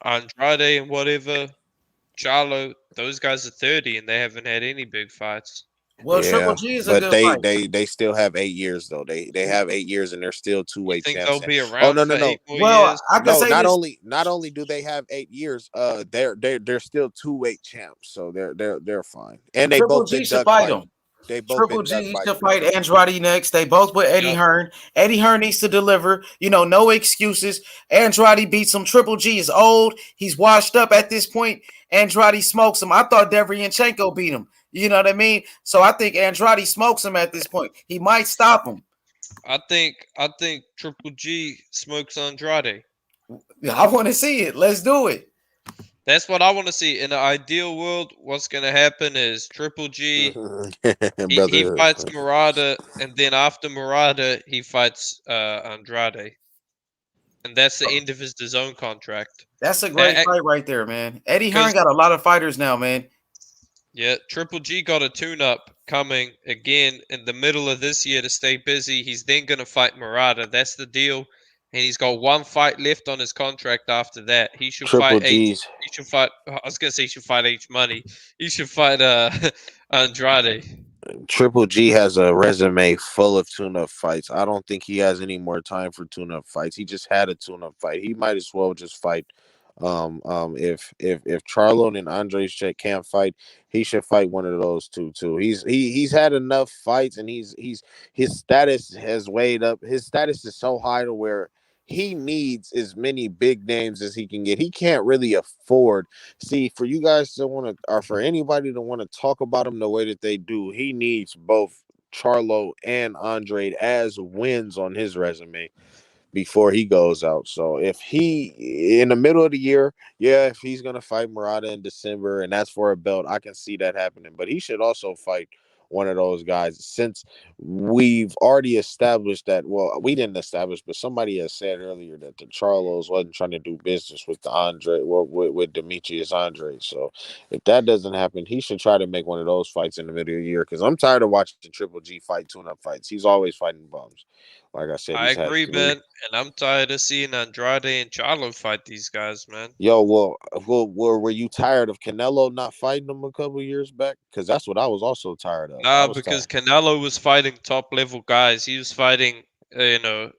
Andrade and whatever, Charlo, those guys are 30 and they haven't had any big fights. Well, Triple G is a good fight. They still have 8 years though. They have 8 years and they're still 2-weight champs. They'll be around. No. For 8 more well, years? I can say not only do they have 8 years, they're still 2-weight champs, so they're fine. And they Triple both G been should duck fight fighting. him. They both Triple G should fight Andrade next. They both with Eddie Hearn. Eddie Hearn needs to deliver. No excuses. Andrade beats him. Triple G is old. He's washed up at this point. Andrade smokes him. I thought Deverenchenko beat him. You know what I mean? So I think Andrade smokes him at this point. He might stop him. I think Triple G smokes Andrade. I want to see it. Let's do it. That's what I want to see. In an ideal world, what's going to happen is Triple G, he fights Murata, and then after Murata, he fights Andrade. And that's the end of his DAZN contract. That's a great fight right there, man. Eddie Hearn got a lot of fighters now, man. Yeah, Triple G got a tune-up coming again in the middle of this year to stay busy. He's then going to fight Murata. That's the deal. And he's got 1 fight left on his contract after that. He should fight H. He should fight. I was gonna say he should fight H Money. He should fight Andrade. Triple G has a resume full of tune-up fights. I don't think he has any more time for tune-up fights. He just had a tune-up fight. He might as well just fight. If Charlo and Andre can't fight, he should fight one of those two too. He's had enough fights, and his status has weighed up. His status is so high to where he needs as many big names as he can get. He can't really afford. See, for you guys to want to, or for anybody to want to talk about him the way that they do, he needs both Charlo and Andre as wins on his resume before he goes out. So if he, in the middle of the year, if he's going to fight Murata in December and that's for a belt, I can see that happening. But he should also fight one of those guys, since we've already established that. Well, we didn't establish, but somebody has said earlier that the Charlos wasn't trying to do business with the Andre, well, with Demetrius Andre. So if that doesn't happen, he should try to make one of those fights in the middle of the year, because I'm tired of watching Triple G fight tune-up fights. He's always fighting bums. Like I said, I he's had agree, 3. man, and I'm tired of seeing Andrade and Charlo fight these guys, man. Yo, well, were you tired of Canelo not fighting him a couple years back? Because that's what I was also tired of. I Nah, was because tired. Canelo was fighting top level guys. He was fighting, a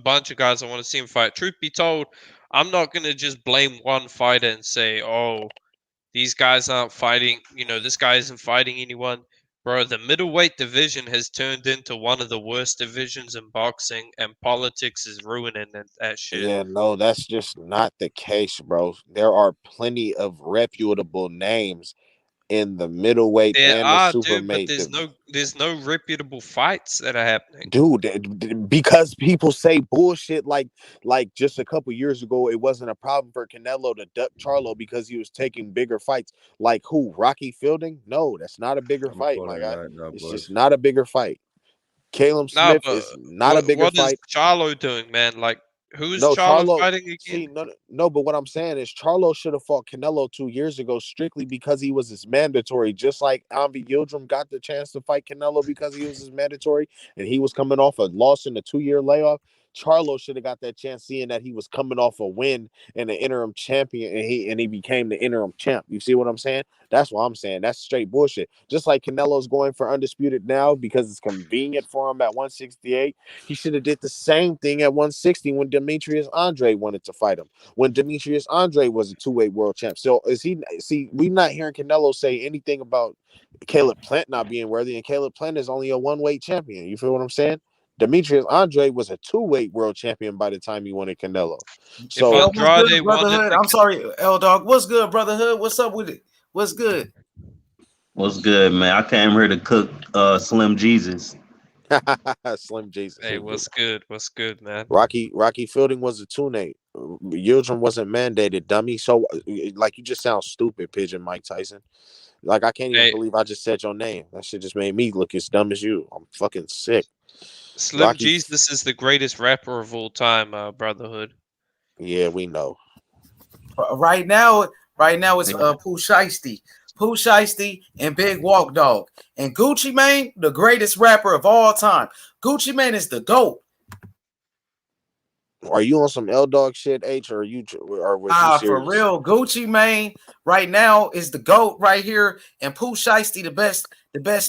bunch of guys I want to see him fight. Truth be told, I'm not gonna just blame one fighter and say, "Oh, these guys aren't fighting. This guy isn't fighting anyone." Bro, the middleweight division has turned into one of the worst divisions in boxing, and politics is ruining that shit. Yeah, no, that's just not the case, bro. There are plenty of reputable names in the middleweight There and the are, dude, but supermate there's no reputable fights that are happening. dude, because people say bullshit like just a couple years ago, it wasn't a problem for Canelo to duck Charlo because he was taking bigger fights. Like who? Rocky Fielding? No, that's not a bigger I'm fight, calling my it guy. right now, It's boys. just not a bigger fight. Caleb Nah, Smith but is not a bigger what is fight. Charlo doing, man? Like, who is No, Charlo Charlo. fighting See, again? no, but what I'm saying is Charlo should have fought Canelo 2 years ago strictly because he was his mandatory. Just like Ambi Yildirim got the chance to fight Canelo because he was his mandatory, and he was coming off a loss in a 2-year layoff. Charlo should have got that chance, seeing that he was coming off a win and an interim champion, and he became the interim champ. You see what I'm saying? That's what I'm saying. That's straight bullshit. Just like Canelo's going for undisputed now because it's convenient for him at 168. He should have did the same thing at 160 when Demetrius Andre wanted to fight him. When Demetrius Andre was a 2-weight world champ. So is he? See, we're not hearing Canelo say anything about Caleb Plant not being worthy, and Caleb Plant is only a 1-weight champion. You feel what I'm saying? Demetrius Andre was a 2-weight world champion by the time he wanted Canelo. So Yo, what's good, brotherhood? I'm sorry, L Dog. What's good, brotherhood? What's up with it? What's good? What's good, man? I came here to cook Slim Jesus. Slim Jesus. Hey, what's good? What's good, man? Rocky Fielding was a 2-weight. Yildirim wasn't mandated, dummy. So, like, you just sound stupid, Pigeon Mike Tyson. Like, I can't even believe I just said your name. That shit just made me look as dumb as you. I'm fucking sick. Slim Jesus is the greatest rapper of all time, brotherhood. Yeah, we know. Right now it's Pooh Shiesty. Pooh Shiesty and Big Walk Dog. And Gucci Mane, the greatest rapper of all time. Gucci Mane is the GOAT. Are you on some L Dog shit, H, or was you serious? For real. Gucci Mane right now is the GOAT right here. And Pooh Shiesty the best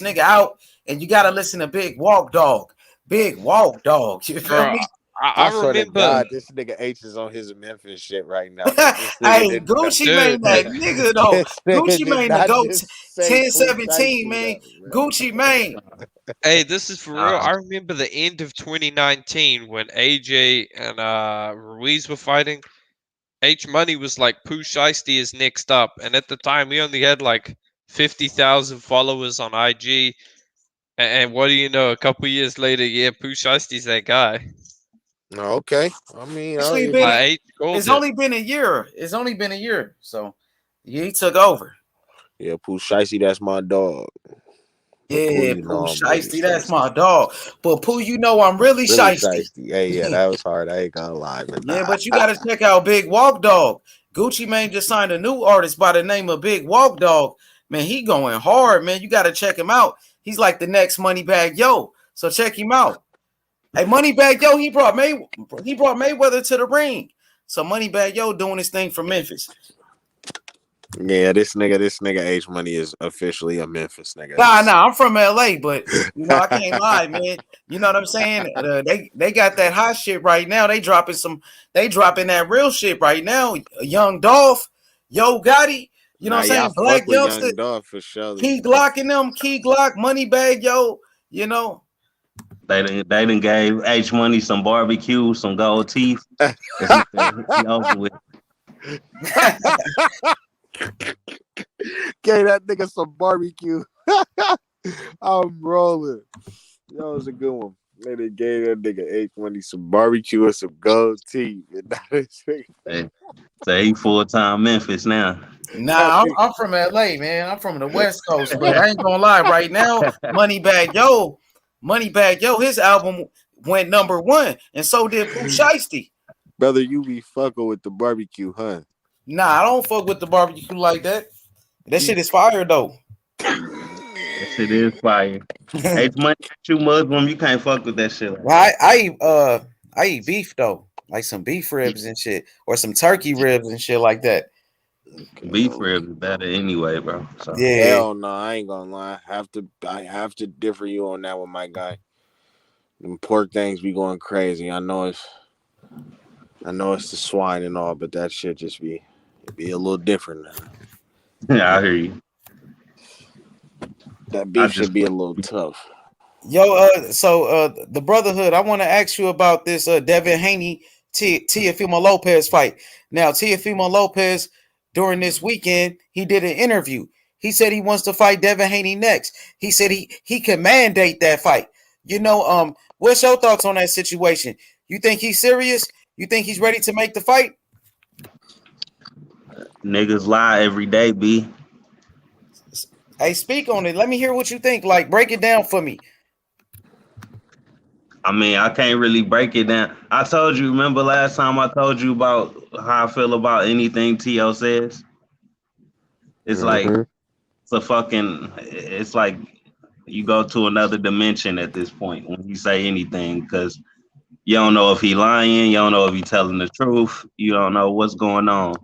nigga out. And you gotta listen to Big Walk Dog. Big Walk Dog. You feel me? I swear to remember. God, this nigga H is on his Memphis shit right now. Hey, Gucci Mane that nigga though. Gucci Mane the GOAT. 10-17, man. Gucci Mane. Hey, this is for real. I remember the end of 2019 when AJ and Ruiz were fighting. H Money was like, Pooh Shiesty is next up. And at the time, he only had like 50,000 followers on IG. And what do you know? A couple years later, yeah, Pooh Shiesty's that guy. Okay. I mean, it's only been a year. It's only been a year. So he took over. Yeah, Pooh Shiesty, that's my dog. Yeah, Pooh Shiesty, that's my dog. But Pooh, you know I'm really shiesty. Yeah, that was hard. I ain't gonna lie. But yeah, but you gotta check out Big Walk Dog. Gucci Mane just signed a new artist by the name of Big Walk Dog. Man, he going hard, man. You gotta check him out. He's like the next Moneybag Yo. So check him out. Hey, Moneybag Yo, he brought Mayweather to the ring. So Moneybag Yo doing his thing for Memphis. Yeah, this nigga H Money is officially a Memphis nigga. Nah, I'm from LA, but you know I can't lie, man. You know what I'm saying? They got that hot shit right now. They dropping that real shit right now. Young Dolph, Yo Gotti. You know what I'm saying? Black youngster, Young Dolph for sure. Key Glock in them, Key Glock, Moneybag Yo. You know. They done gave H Money some barbecue, some gold teeth. He over with. Gave that nigga some barbecue. I'm rolling. That was a good one. They gave that nigga H Money some barbecue and some gold teeth. So he full-time Memphis now. Nah, I'm from LA, man. I'm from the West Coast, but I ain't gonna lie. Right now, Moneybag Yo, his album went #1, and so did Pooh Shiesty. Brother, you be fucking with the barbecue, huh? Nah, I don't fuck with the barbecue like that. That shit is fire though. That shit is fire. H Money, you Muslim, you can't fuck with that shit. Well, I eat beef though, like some beef ribs and shit, or some turkey ribs and shit like that. Beef ribs is better anyway, bro. So. Yeah. Hell no, I ain't gonna lie. I have to differ you on that one, my guy. Them pork things be going crazy. I know it's the swine and all, but that shit just be a little different. Yeah, I hear you. That beef should be a little tough. Yo, so the Brotherhood, I want to ask you about this Devin Haney Teofimo Lopez fight. Now, Teofimo Lopez, during this weekend, he did an interview. He said he wants to fight Devin Haney next. He said he can mandate that fight. You know, what's your thoughts on that situation? You think he's serious? You think he's ready to make the fight? Niggas lie every day, B. Hey, speak on it. Let me hear what you think. Like, break it down for me. I mean, I can't really break it down. I told you, remember last time I told you about how I feel about anything T.O. says? It's like, it's like you go to another dimension at this point when you say anything, because you don't know if he lying, you don't know if he telling the truth, you don't know what's going on.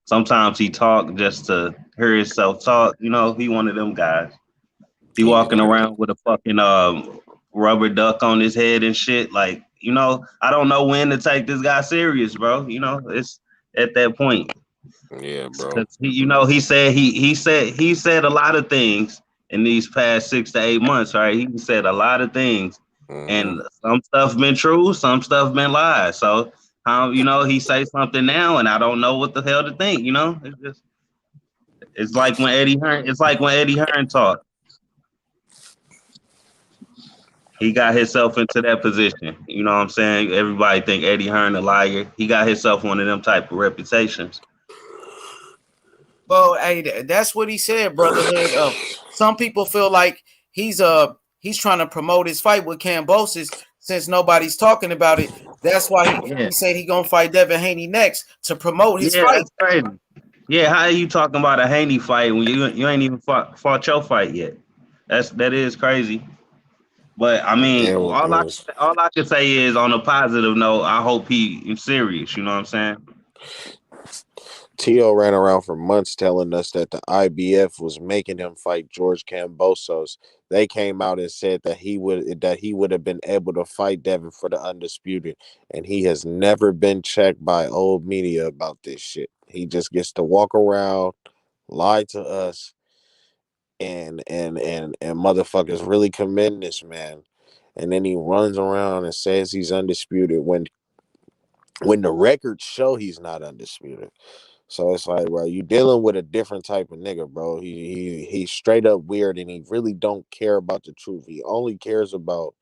Sometimes he talk just to hear himself talk. You know, he one of them guys. He walking around with a fucking rubber duck on his head and shit. Like, you know, I don't know when to take this guy serious, bro. You know, it's at that point. Yeah, bro. He said a lot of things in these past 6 to 8 months, right? He said a lot of things, and some stuff been true, some stuff been lies. So, he say something now, and I don't know what the hell to think. You know, it's like when Eddie Hearn talked. He got himself into that position. You know what I'm saying? Everybody think Eddie Hearn a liar. He got himself one of them type of reputations. Well, hey, that's what he said, Brotherhood. Some people feel like he's trying to promote his fight with Cambosis since nobody's talking about it. That's why he said he gonna fight Devin Haney next to promote his fight. That's crazy. Yeah, how are you talking about a Haney fight when you ain't even fought your fight yet? That is crazy. But I mean, all I can say is, on a positive note, I hope he's serious. You know what I'm saying? T.O. ran around for months telling us that the IBF was making him fight George Kambosos. They came out and said that he would have been able to fight Devin for the undisputed, and he has never been checked by old media about this shit. He just gets to walk around, lie to us, and motherfuckers really commend this man, and then he runs around and says he's undisputed when the records show he's not undisputed. So it's like, bro, you dealing with a different type of nigga, bro. He's straight up weird, and he really don't care about the truth. He only cares about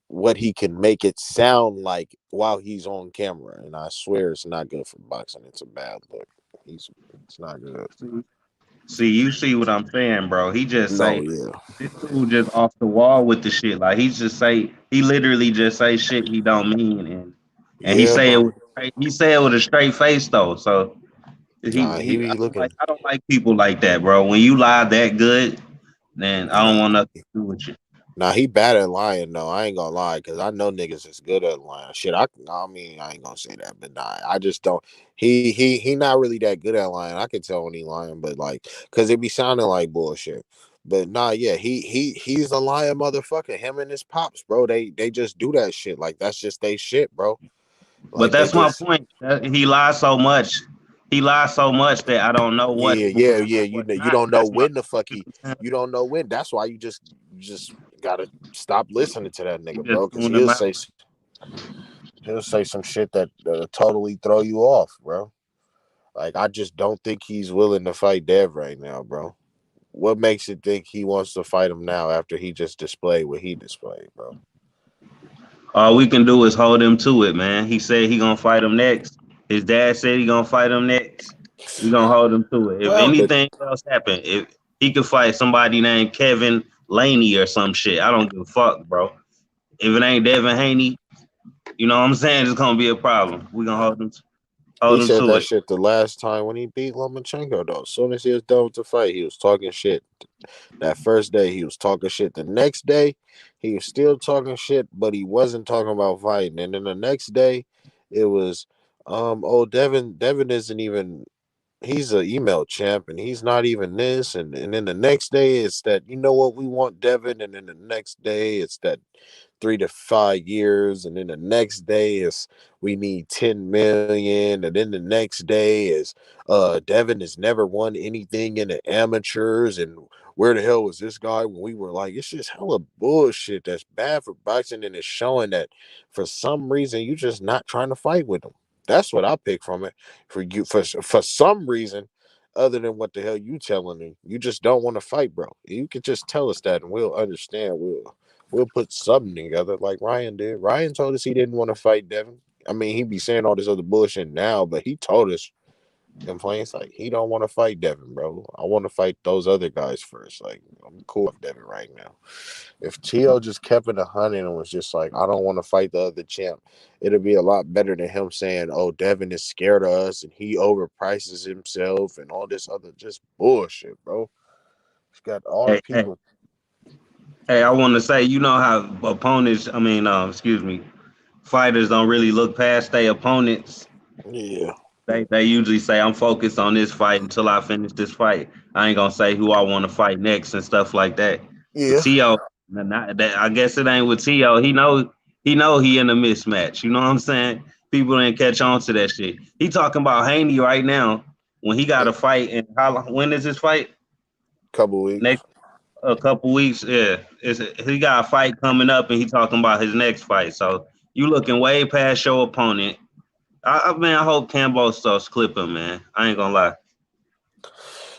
what he can make it sound like while he's on camera. And I swear it's not good for boxing. It's a bad look. It's not good. See, you see what I'm saying, bro? He just this dude just off the wall with the shit. Like, he literally just say shit he don't mean, and he say it with a straight face though. So I don't like people like that, bro. When you lie that good, then I don't want nothing to do with you. Nah, he bad at lying though. I ain't gonna lie, because I know niggas is good at lying. Shit, I mean, I ain't gonna say that, but nah, I just don't. He not really that good at lying. I can tell when he lying, but like, cause it be sounding like bullshit. But nah, yeah, he's a lying motherfucker. Him and his pops, bro. They just do that shit. Like, that's just they shit, bro. But that's my point. He lies so much. He lies so much that I don't know what. Yeah. You don't know when the fuck you don't know when. That's why you just gotta stop listening to that nigga, bro. Because he'll say some shit that totally throw you off, bro. Like, I just don't think he's willing to fight Dev right now, bro. What makes you think he wants to fight him now after he just displayed what he displayed, bro? All we can do is hold him to it, man. He said he gonna fight him next. His dad said he gonna fight him next. We're gonna hold him to it. If Well, anything else happen, if he could fight somebody named Kevin Laney or some shit, I don't give a fuck, bro. If it ain't Devin Haney, you know what I'm saying? It's gonna be a problem. We're gonna hold He him said to that it. shit the last time when he beat Lomachenko, though. As soon as he was done with the fight, he was talking shit. That first day, he was talking shit. The next day, he was still talking shit, but he wasn't talking about fighting. And then the next day, it was, Devin isn't even, he's an email champ, and he's not even this. And then the next day, it's that, you know what, we want Devin. And then the next day, it's that 3 to 5 years, and then the next day is we need 10 million, and then the next day is Devin has never won anything in the amateurs, and where the hell was this guy when we were like, it's just hella bullshit that's bad for boxing, and it's showing that for some reason you just not trying to fight with him. That's what I pick from it. For you, for some reason other than what the hell you telling me, you just don't want to fight, bro. You could just tell us that and we'll understand. We'll put something together like Ryan did. Ryan told us he didn't want to fight Devin. I mean, he be saying all this other bullshit now, but he told us in plain sight he don't want to fight Devin, bro. I want to fight those other guys first. Like, I'm cool with Devin right now. If Tio just kept it 100 and was just like, I don't want to fight the other champ, it'd be a lot better than him saying, oh, Devin is scared of us and he overprices himself and all this other just bullshit, bro. He's got all the people. Hey, I want to say, you know how opponents, fighters don't really look past their opponents. Yeah. They usually say, I'm focused on this fight until I finish this fight. I ain't gonna say who I want to fight next and stuff like that. Yeah. Tio, I guess it ain't with Tio. He know he in a mismatch. You know what I'm saying? People didn't catch on to that shit. He talking about Haney right now when he got a fight. And when is his fight? Couple weeks. A couple weeks, yeah. He got a fight coming up, and he talking about his next fight. So you looking way past your opponent. I hope Kambosos clip him, man. I ain't gonna lie.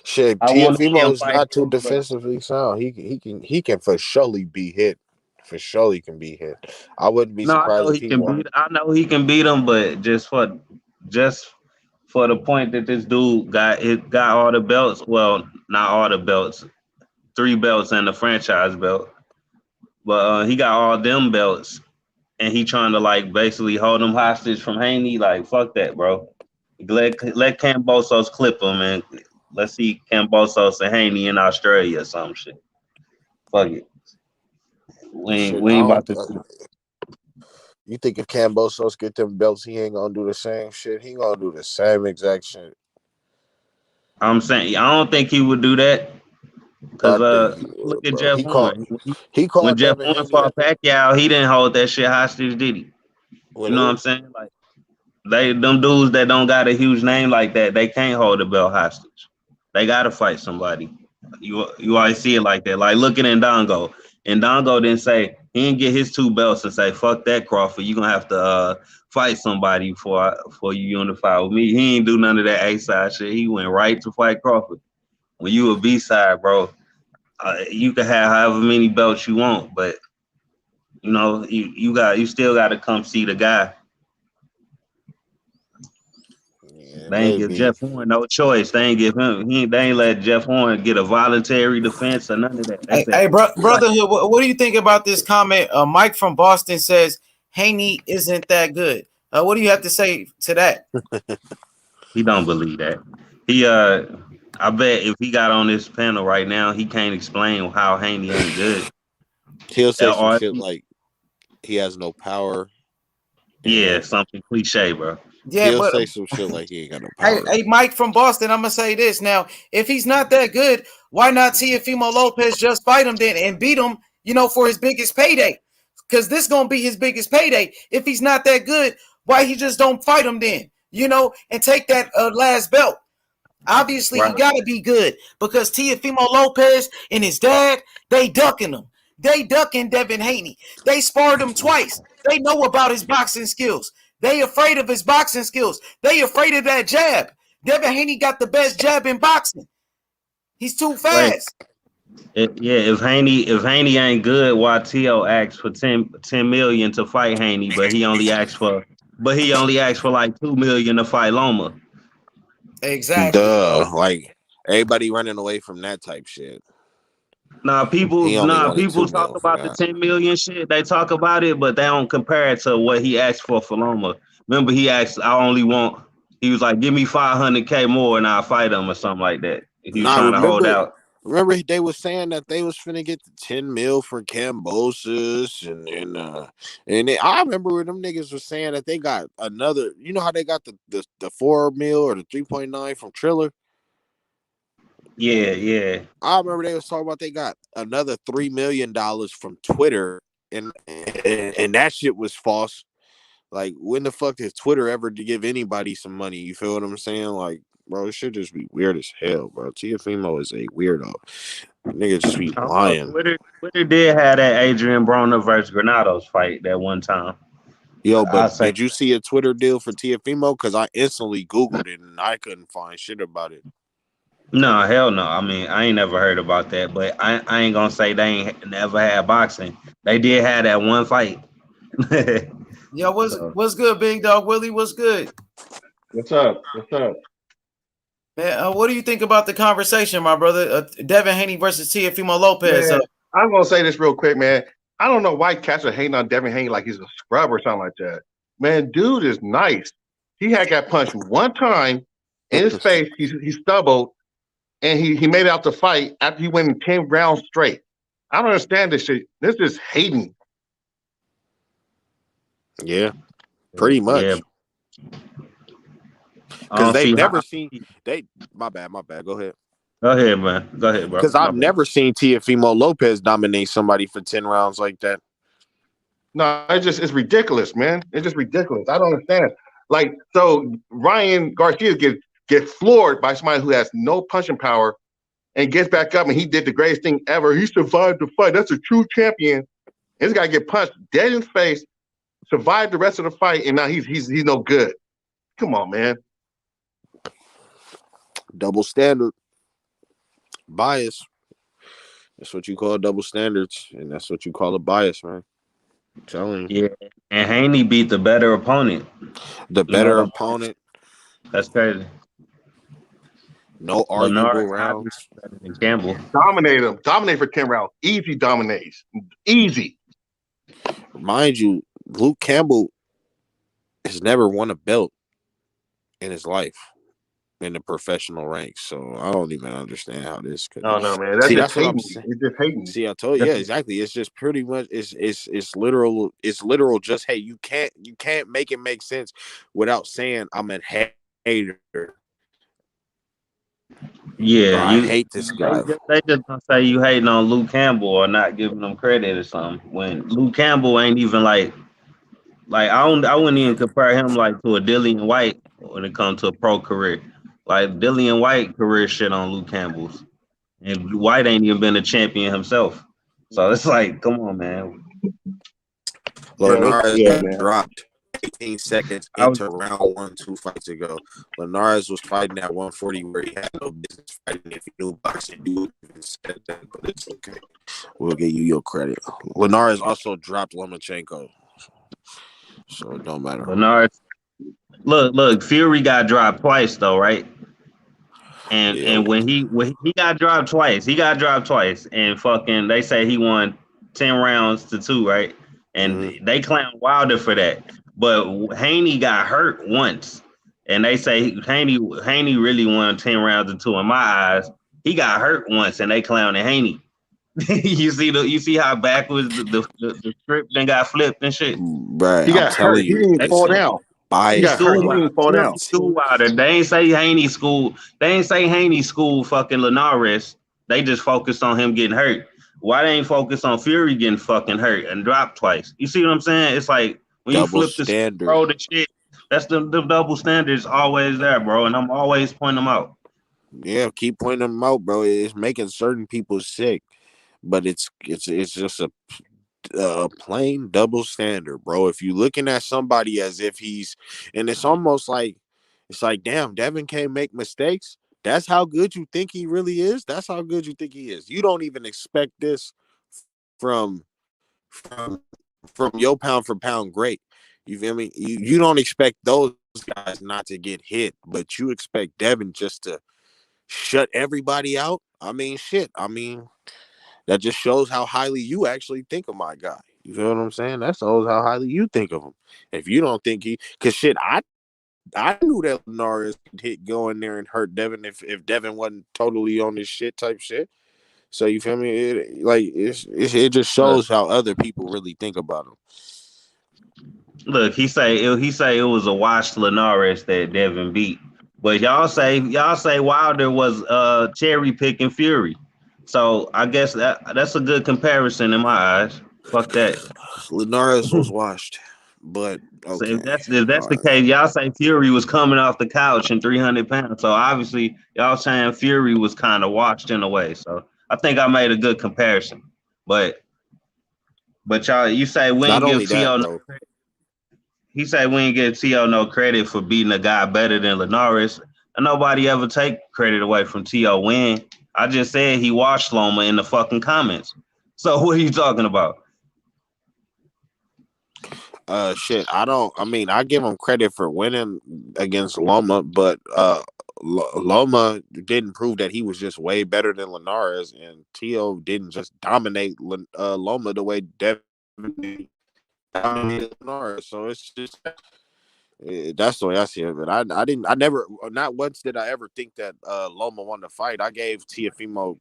Shit, Teofimo is not too defensively sound. He can for surely be hit. For sure he can be hit. I wouldn't be surprised if he won. I know he can beat him, but just for the point that this dude got all the belts. Well, not all the belts. 3 belts and the franchise belt. But he got all them belts. And he trying to like basically hold him hostage from Haney. Like, fuck that, bro. Let Kambosos clip him, and let's see Kambosos and Haney in Australia or some shit. Fuck it. We ain't about to. You think if Kambosos get them belts, he ain't gonna do the same shit? He gonna do the same exact shit. I'm saying I don't think he would do that. Because look at Jeff Horn. When Jeff Horn fought Pacquiao, he didn't hold that shit hostage, did he? You know what I'm saying? Like them dudes that don't got a huge name like that, they can't hold the belt hostage. They gotta fight somebody. You always see it like that. Like look at Ndongo. Ndongo didn't say he didn't get his 2 belts and say fuck that Crawford. You gonna have to fight somebody before you unify with me. He ain't do none of that A side shit. He went right to fight Crawford. When you a B side, bro, you can have however many belts you want, but you know you still got to come see the guy. Yeah, they ain't give Jeff Horn no choice. They ain't give him. They ain't let Jeff Horn get a voluntary defense or none of that. Hey, brotherhood, what do you think about this comment? Mike from Boston says Haney isn't that good. What do you have to say to that? He don't believe that. I bet if he got on this panel right now, he can't explain how Haney ain't good. He'll say some shit like he has no power. Yeah, something cliche, bro. Yeah, he'll say some shit like he ain't got no power. Hey, Mike from Boston, I'm gonna say this now. If he's not that good, why not Teofimo Lopez just fight him then and beat him, for his biggest payday? Because this gonna be his biggest payday. If he's not that good, why he just don't fight him then? And take that last belt. Obviously, he got to be good because Teofimo Lopez and his dad, they ducking him. They ducking Devin Haney. They sparred him twice. They know about his boxing skills. They afraid of his boxing skills. They afraid of that jab. Devin Haney got the best jab in boxing. He's too fast. If Haney ain't good, why Tio asked for 10 million to fight Haney, but he only asked for like 2 million to fight Loma. Exactly. Duh. Like everybody running away from that type shit. People He only wanted people 2 talk mil for about the that. 10 million shit. They talk about it, but they don't compare it to what he asked for Loma. Remember, he asked, he was like, give me 500K more and I'll fight him or something like that. He was Nah, trying to hold out. remember they was saying that they was finna get the 10 mil for Cambosis I remember when them niggas was saying that they got another, you know how they got the 4 mil or the 3.9 from Triller? Yeah. I remember they was talking about they got another $3 million from Twitter and that shit was false. Like, when the fuck did Twitter ever give anybody some money? You feel what I'm saying? Like, bro, it should just be weird as hell, bro. Teofimo is a weirdo. Nigga just be lying. Twitter did have that Adrian Broner versus Granados fight that one time. Yo, but did you see a Twitter deal for Teofimo? Because I instantly Googled it and I couldn't find shit about it. No, hell no. I mean, I ain't never heard about that, but I ain't gonna say they ain't never had boxing. They did have that one fight. Yo, what's good, Big Dog Willie? What's good? What's up? What's up? Man, what do you think about the conversation, my brother? Devin Haney versus Teofimo Lopez. Man, I'm gonna say this real quick, man. I don't know why cats are hating on Devin Haney like he's a scrub or something like that. Man, dude is nice. He had got punched one time in his face. He stumbled, and he made out the fight after he went in 10 rounds straight. I don't understand this shit. This is hating. Yeah, pretty much. Yeah. Because they've never seen my bad. Go ahead. Go ahead, man. Go ahead, bro. Because I've never seen Teofimo Lopez dominate somebody for 10 rounds like that. No, it's ridiculous, man. It's just ridiculous. I don't understand. Like, so Ryan Garcia gets floored by somebody who has no punching power and gets back up, and he did the greatest thing ever. He survived the fight. That's a true champion. This guy get punched dead in his face, survived the rest of the fight, and now he's no good. Come on, man. Double standard. Bias. That's what you call double standards, and that's what you call a bias, man. I'm telling you. Yeah, and Haney beat the better opponent. The better opponent. That's crazy. No arguable rounds. Better than Campbell. Dominate for 10 rounds. Easy dominates. Easy. Mind you, Luke Campbell has never won a belt in his life in the professional ranks, so I don't even understand how this could. No, man. That's what I'm saying. It's just hating. See, I told you, yeah, exactly. It's just pretty much it's literal. It's literal. Just hey, you can't make it make sense without saying I'm a hater. Yeah, I hate this guy. They just gonna say you hating on Luke Campbell or not giving him credit or something. When Luke Campbell ain't even like I wouldn't even compare him like to a Dillian White when it comes to a pro career. Like Dillian White career shit on Luke Campbell's, and White ain't even been a champion himself. So it's like, come on, man. Linares dropped 18 seconds into round 1 2 fights ago. Linares was fighting at 140 where he had no business fighting. If he knew boxing, you would have said that, but it's okay. We'll give you your credit. Linares also dropped Lomachenko, so it don't matter. Linares, look, Fury got dropped twice though, right? And when he got dropped twice, and fucking they say he won 10 rounds to 2, right? And they clown Wilder for that. But Haney got hurt once, and they say Haney really won 10 rounds to 2. In my eyes, he got hurt once, and they clowning Haney. you see how backwards the strip then got flipped and shit. Right, he got hurt. He didn't even fall down. He got hurt. He didn't fall down. Wilder. They ain't say Haney school. They ain't say Haney school fucking Linares. They just focused on him getting hurt. Why they ain't focused on Fury getting fucking hurt and dropped twice? You see what I'm saying? It's like when double you flip standard. the bro, the shit. That's the double standards always there, bro, and I'm always pointing them out. Yeah, keep pointing them out, bro. It's making certain people sick, but it's just a plain double standard, bro. If you're looking at somebody as if he's, and it's almost like, it's like, damn, Devin can't make mistakes. That's how good you think he really is. That's how good you think he is. You don't even expect this from your pound for pound great. You feel me? You don't expect those guys not to get hit, but you expect Devin just to shut everybody out. I mean, shit. I mean, that just shows how highly you actually think of my guy. You feel what I'm saying? That shows how highly you think of him. If you don't think cause shit, I knew that Linares could hit go in there and hurt Devin if Devin wasn't totally on this shit type shit. So you feel me? It just shows how other people really think about him. Look, he say it was a wash Linares that Devin beat, but y'all say Wilder was cherry picking Fury. So I guess that's a good comparison in my eyes. Fuck that. Linares was washed, but okay. So if that's the case, y'all say Fury was coming off the couch in 300 pounds. So obviously y'all saying Fury was kind of washed in a way. So I think I made a good comparison. But y'all, you say we ain't give T.O. no credit. He said we ain't give T.O. no credit for beating a guy better than Linares. And nobody ever take credit away from T.O. win. I just said he washed Loma in the fucking comments. So what are you talking about? Shit. I give him credit for winning against Loma, but Loma didn't prove that he was just way better than Linares, and T.O. didn't just dominate Loma the way Devin dominated Linares. So it's just that's the way I see it. But I never, not once did I ever think that Loma won the fight. I gave Teofimo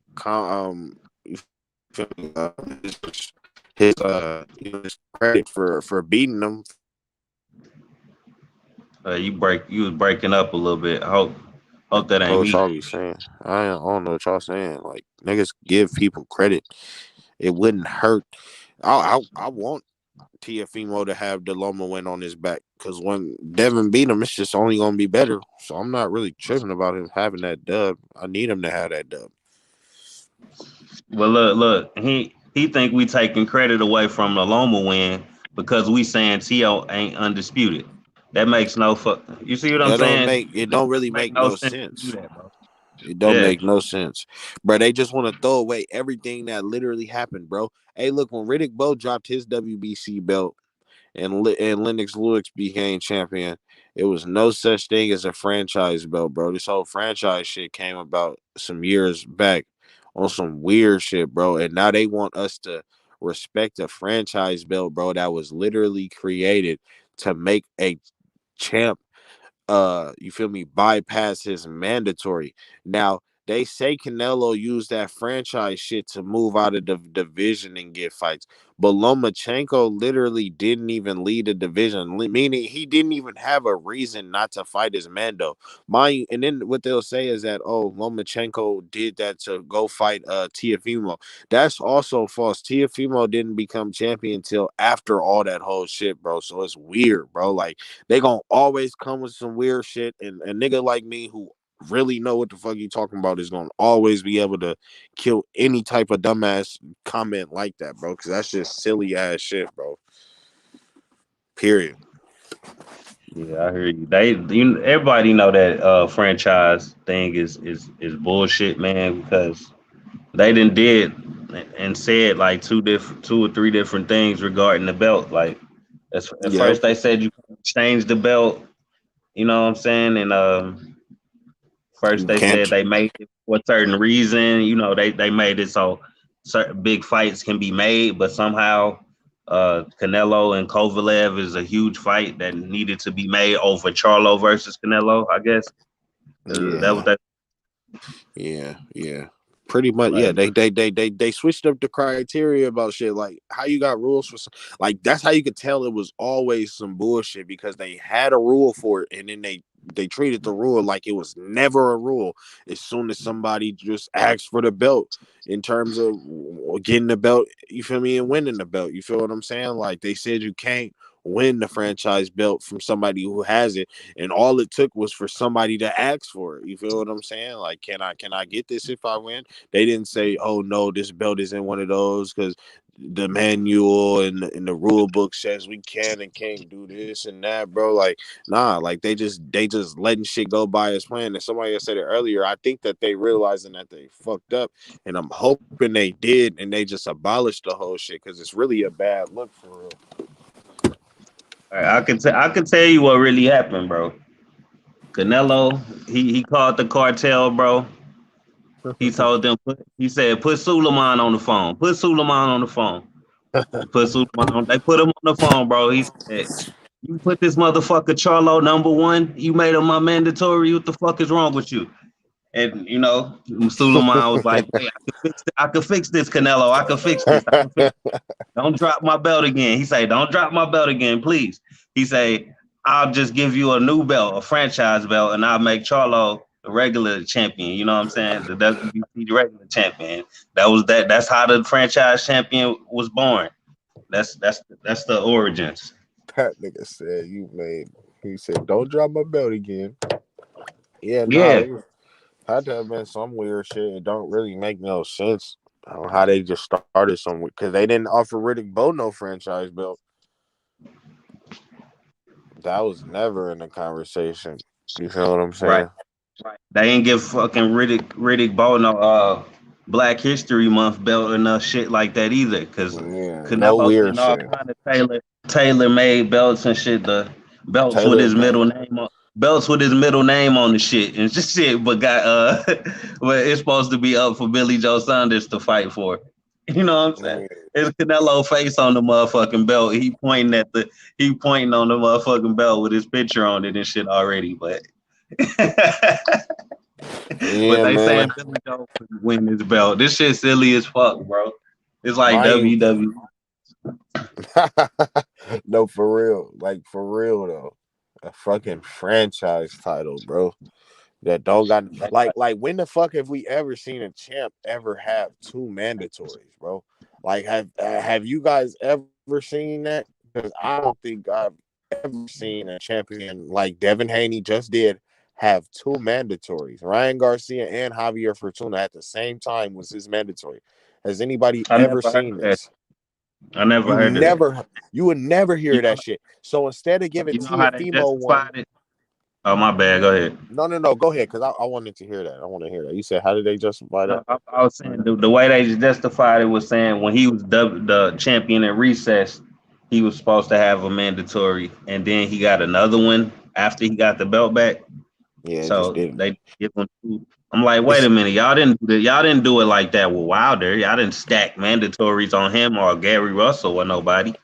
his credit for beating them. You was breaking up a little bit. I hope that ain't what me. y'all be saying. I don't know what y'all saying. Like, niggas give people credit. It wouldn't hurt. I want Teofimo to have the Loma win on his back, because when Devin beat him, it's just only gonna be better. So I'm not really tripping about him having that dub. I need him to have that dub. Well, look, he think we taking credit away from the Loma win because we saying T.O. ain't undisputed. That makes no fuck. You see what I'm saying? It don't really make no sense. To do that, bro. It don't make no sense, bro. They just want to throw away everything that literally happened, bro. Hey, look, when Riddick Bowe dropped his WBC belt and Lennox Lewis became champion, it was no such thing as a franchise belt, bro. This whole franchise shit came about some years back on some weird shit, bro. And now they want us to respect a franchise belt, bro, that was literally created to make a champ you feel me, bypass his mandatory. Now they say Canelo used that franchise shit to move out of the division and get fights, but Lomachenko literally didn't even lead the division, meaning he didn't even have a reason not to fight his Mando. And then what they'll say is that, oh, Lomachenko did that to go fight Teofimo. That's also false. Teofimo didn't become champion until after all that whole shit, bro. So it's weird, bro. Like, they gonna always come with some weird shit, and a nigga like me who really know what the fuck you talking about is gonna always be able to kill any type of dumbass comment like that, bro, because that's just silly ass shit, bro. Period. Yeah, I hear you. Everybody know that franchise thing is bullshit, man, because they did and said like two or three different things regarding the belt. Like, at first they said you change the belt, you know what I'm saying? And first they said they made it for a certain reason. You know, they made it so certain big fights can be made, but somehow Canelo and Kovalev is a huge fight that needed to be made over Charlo versus Canelo, I guess. That was that. Yeah. Pretty much, yeah. They switched up the criteria about shit. Like, how you got rules for like, that's how you could tell it was always some bullshit, because they had a rule for it, and then they treated the rule like it was never a rule. As soon as somebody just asked for the belt, in terms of getting the belt, you feel me, and winning the belt, you feel what I'm saying? Like, they said you can't win the franchise belt from somebody who has it, and all it took was for somebody to ask for it. You feel what I'm saying? Like, can I get this if I win? They didn't say, oh no, this belt isn't one of those because the manual and the rule book says we can and can't do this and that, bro. Like, nah, like they just letting shit go by as planned. And somebody else said it earlier. I think that they realizing that they fucked up, and I'm hoping they did, and they just abolished the whole shit, because it's really a bad look for real. I can tell you what really happened, bro. Canelo, he called the cartel, bro. He told them, he said, put Suleiman on the phone. Put Suleiman on the phone. Put Suleiman on. They put him on the phone, bro. He said, you put this motherfucker Charlo #1. You made him my mandatory. What the fuck is wrong with you? And you know, Suleiman was like, "Wait, I can fix this, Canelo. I can fix this. I can fix this. Don't drop my belt again." He say, "Don't drop my belt again, please." He say, "I'll just give you a new belt, a franchise belt, and I'll make Charlo the regular champion." You know what I'm saying? The WBC regular champion. That's how the franchise champion was born. That's the origins. That nigga said he said, don't drop my belt again. Yeah, Yeah. Had to have been some weird shit. It don't really make no sense on how they just started somewhere because they didn't offer Riddick Bowe no franchise belt. That was never in the conversation. You feel what I'm saying? Right. They ain't give fucking Riddick Bowe no Black History Month belt or no shit like that either. Because no weird and all shit. kind of tailor made belts and shit. The belts with his middle name on. Belts with his middle name on the shit and just shit, but got well, it's supposed to be up for Billy Joe Saunders to fight for. You know what I'm saying? It's Canelo face on the motherfucking belt. He pointing on the motherfucking belt with his picture on it and shit already. But but they saying Billy Joe could win this belt. This shit silly as fuck, bro. It's like WWE. No, for real. Like for real though. A fucking franchise title, bro. That don't got like when the fuck have we ever seen a champ ever have 2 mandatories, bro? Like have you guys ever seen that? Because I don't think I've ever seen a champion like Devin Haney just did have 2 mandatories. Ryan Garcia and Javier Fortuna at the same time was his mandatory. Has anybody ever seen this? I never heard of that. You would never hear that shit. So instead of giving Teofimo one, oh my bad, go ahead. No, go ahead, because I wanted to hear that. I want to hear that. You said, how did they justify that? I was saying the way they justified it was saying when he was the champion in recess, he was supposed to have a mandatory, and then he got another one after he got the belt back. Yeah, so they give him 2. I'm like, wait a minute, y'all didn't do it like that with Wilder. Y'all didn't stack mandatories on him or Gary Russell or nobody.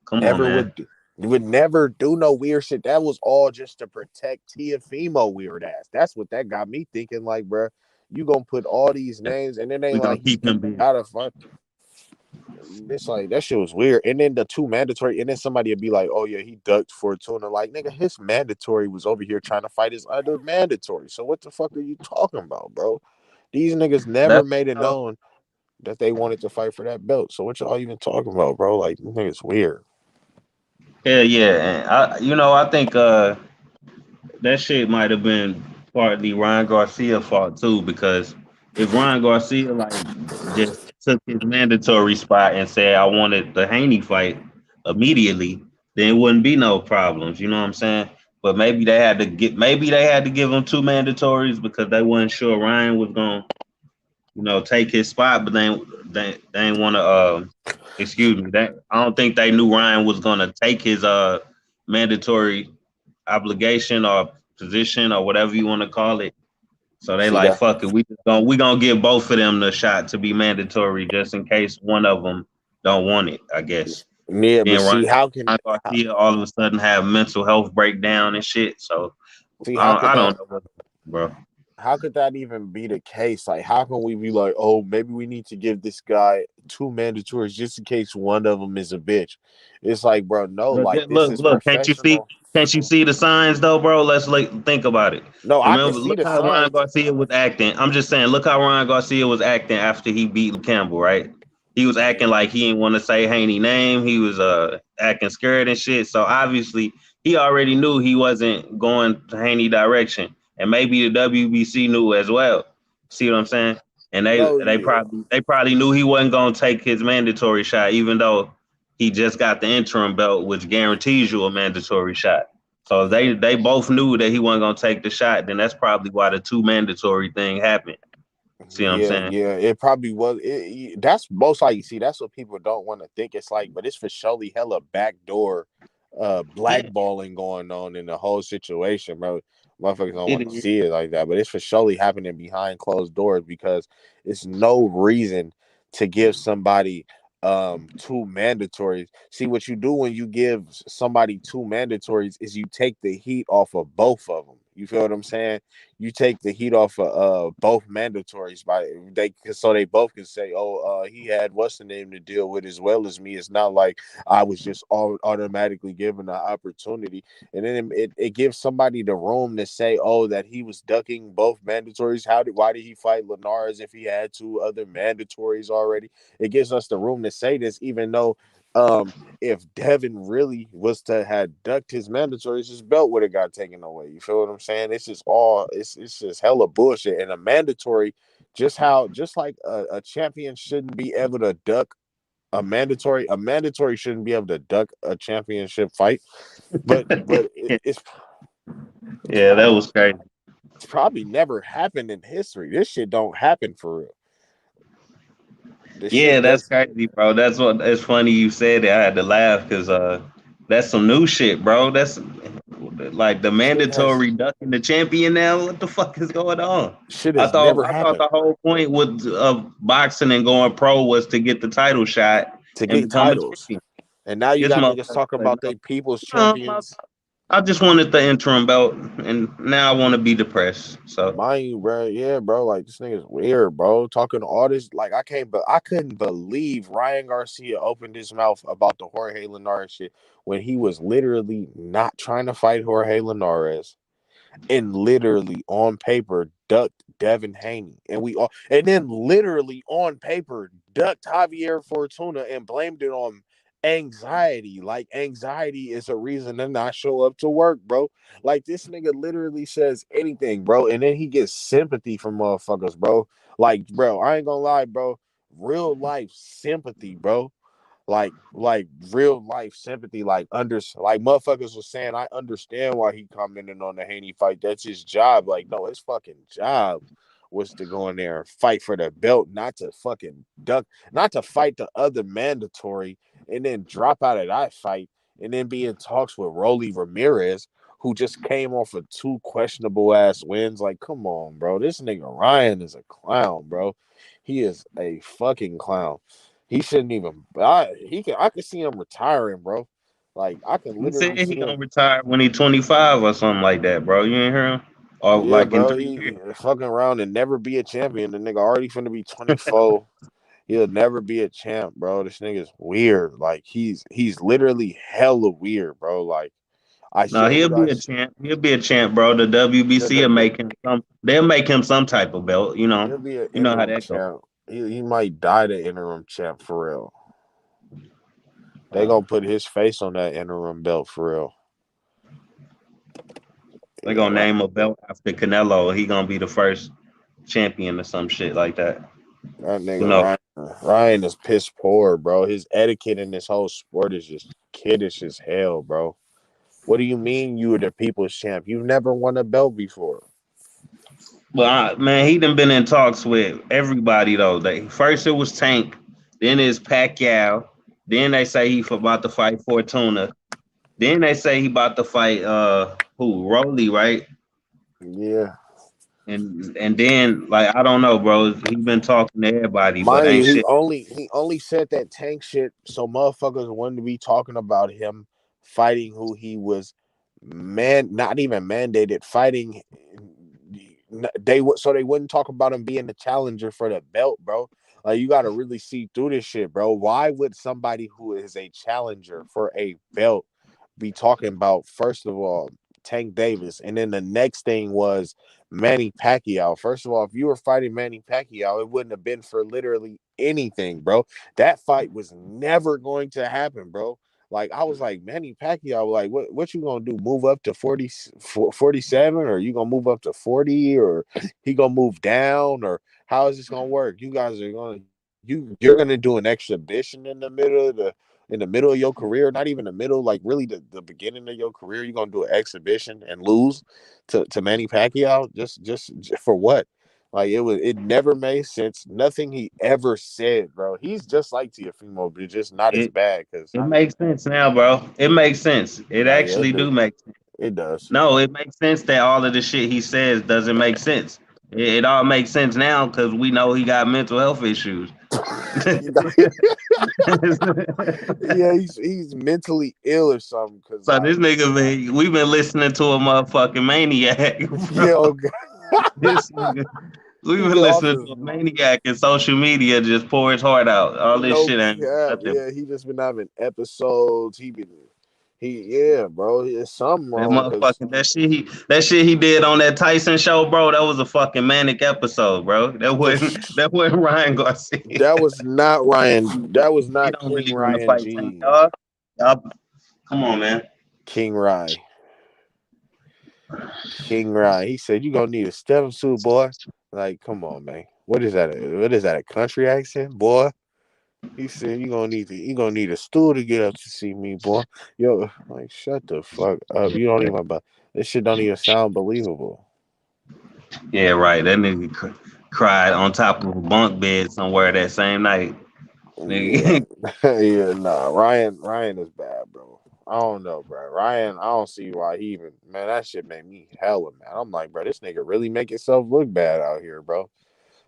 Come on, man. Would never do no weird shit. That was all just to protect Teofimo weird ass. That's what that got me thinking. Like, bro, you gonna put all these names and then they like keep him out of fun. It's like that shit was weird. And then the 2 mandatory, and then somebody would be like, "Oh yeah, he ducked Fortuna." Like, nigga, his mandatory was over here trying to fight his other mandatory. So what the fuck are you talking about, bro? These niggas never made it known that they wanted to fight for that belt. So what y'all even talking about, bro? Like, I think it's weird. Yeah. And I think that shit might have been partly Ryan Garcia's fault too, because if Ryan Garcia like just took his mandatory spot and said I wanted the Haney fight immediately, then it wouldn't be no problems. You know what I'm saying? But maybe they had to give him 2 mandatories because they weren't sure Ryan was gonna, take his spot, but they ain't want to. Excuse me. I don't think they knew Ryan was gonna take his mandatory obligation or position or whatever you want to call it. So they fuck it. We gonna give both of them the shot to be mandatory just in case one of them don't want it, I guess. Yeah, but Ryan, see, how can Garcia all of a sudden have mental health breakdown and shit? So I don't know, bro. How could that even be the case? Like, how can we be like, oh, maybe we need to give this guy 2 mandatories just in case one of them is a bitch? It's like, bro, no, look. Can't you see the signs though, bro? Let's think about it. No, I can see look the how signs. Ryan Garcia was acting. I'm just saying, look how Ryan Garcia was acting after he beat Campbell, right? He was acting like he didn't want to say Haney name. He was acting scared and shit. So obviously he already knew he wasn't going to Haney direction. And maybe the WBC knew as well. See what I'm saying? And they probably knew he wasn't gonna take his mandatory shot, even though he just got the interim belt, which guarantees you a mandatory shot. So they both knew that he wasn't gonna take the shot. Then that's probably why the 2 mandatory thing happened. See what I'm saying? Yeah, it probably was. That's most likely. See, that's what people don't want to think. It's like, but it's for surely hella backdoor blackballing going on in the whole situation, bro. Motherfuckers don't It want to is. see it like that, but it's for surely happening behind closed doors because it's no reason to give somebody two mandatories. See, what you do when you give somebody two mandatories is you take the heat off of both of them. You feel what I'm saying? You take the heat off of both mandatories by so they both can say, "Oh, he had what's the name to deal with as well as me." It's not like I was just automatically given an opportunity, and then it gives somebody the room to say, "Oh, that he was ducking both mandatories. Why did he fight Linares if he had two other mandatories already?" It gives us the room to say this, even though if Devin really was to have ducked his mandatories, his belt would have got taken away. You feel what I'm saying? It's just it's just hella bullshit. And a mandatory, just like a champion shouldn't be able to duck a mandatory shouldn't be able to duck a championship fight. But it's Yeah, that was crazy. It's probably never happened in history. This shit don't happen for real. Yeah, that's crazy, bro. That's what. It's funny you said that. I had to laugh because that's some new shit, bro. That's like the mandatory ducking the champion now. What the fuck is going on? Shit I has thought never happened. the whole point of boxing and going pro was to get the title shot to and get become a titles. champion. And now you This got niggas motherfucker talking said, about no, they people's no, champions. I just wanted the interim belt, and now I want to be depressed. So, mind you, bro, yeah, bro, like this nigga's weird, bro. Talking all this, like I couldn't believe Ryan Garcia opened his mouth about the Jorge Linares shit when he was literally not trying to fight Jorge Linares, and literally on paper ducked Devin Haney, and then literally on paper ducked Javier Fortuna and blamed it on anxiety. Like anxiety is a reason to not show up to work, bro. Like this nigga literally says anything, bro, and then he gets sympathy from motherfuckers, bro. Like, bro, I ain't gonna lie, bro. Real life sympathy, bro. Like real life sympathy, like motherfuckers was saying, I understand why he commented on the Haney fight. That's his job. Like, no, his fucking job was to go in there and fight for the belt, not to fucking duck, not to fight the other mandatory and then drop out of that fight and then be in talks with Rolly Ramirez, who just came off of two questionable ass wins. Like, come on, bro. This nigga Ryan is a clown, bro. He is a fucking clown. He shouldn't even. I could see him retiring, bro. Like I can he said literally he see gonna him. retire when he's 25 or something like that, bro. You ain't hear him? Or Yeah, like in bro. 3 years? He fucking around and never be a champion. The nigga already finna be 24. He'll never be a champ, bro. This nigga's weird. Like he's literally hella weird, bro. Like I No, shit. he'll Who do I? be a champ. He'll be a champ, bro. The WBC will make him some. They'll make him some type of belt. You He'll know. be an You know how interim that goes. champ. He might die the interim champ for real. They gonna put his face on that interim belt for real. They're Yeah, gonna like name a belt after Canelo. He gonna be the first champion or some shit like that. that Who nigga knows? Ryan is piss poor, bro. His etiquette in this whole sport is just kiddish as hell, bro. What do you mean you were the people's champ? You've never won a belt before. Well, man, he done been in talks with everybody though. First it was Tank, then it's Pacquiao, then they say he about to fight Fortuna, then they say he about to fight Rolly, right? Yeah. And then like I don't know, bro. He been talking to everybody, but Mind you, ain't he shit. only said that Tank shit so motherfuckers wouldn't be talking about him fighting who he was not even mandated fighting. So they wouldn't talk about him being the challenger for the belt, bro. Like you got to really see through this shit, bro. Why would somebody who is a challenger for a belt be talking about, first of all, Tank Davis, and then the next thing was Manny Pacquiao? First of all, if you were fighting Manny Pacquiao, it wouldn't have been for literally anything, bro. That fight was never going to happen, bro. Like I was like, Manny Pacquiao, like what you gonna do? Move up to 47, or you gonna move up to 40, or he gonna move down, or how is this gonna work? You guys are gonna you're gonna do an exhibition in the middle of your career, not even the middle, like really the beginning of your career. You're gonna do an exhibition and lose to Manny Pacquiao just for what? Like it never made sense. Nothing he ever said, bro. He's just like Teofimo, but just not as It bad because it makes sense now, bro. It makes sense. It nah, yeah, actually do make sense. It does. No, it makes sense that all of the shit he says doesn't make sense. It all makes sense now because we know he got mental health issues. Yeah, he's mentally ill or something. Cause So this nigga, man, we've been listening to a motherfucking maniac. Yo, this nigga, we've He been been off listening to a maniac in social media just pour his heart out. All this no shit ain't cap. nothing. Yeah, he just been having episodes. Yeah, bro. It's something That wrong. motherfucking that shit he did on that Tyson show, bro. That was a fucking manic episode, bro. That wasn't Ryan Garcia. That was not Ryan. That was not He don't King really want to Ryan fight G. y'all. Come on, man. King Ryan. King Ryan. He said you gonna need a stepping suit, boy. Like, come on, man. What is that? What is that? A country accent, boy? He said you gonna need a stool to get up to see me, boy. Yo, like shut the fuck up. You don't even about this shit don't even sound believable. Yeah, right. That nigga cried on top of a bunk bed somewhere that same night. Yeah, yeah, nah. Ryan is bad, bro. I don't know, bro. Ryan, I don't see why he even man. That shit made me hella mad. I'm like, bro, this nigga really make himself look bad out here, bro.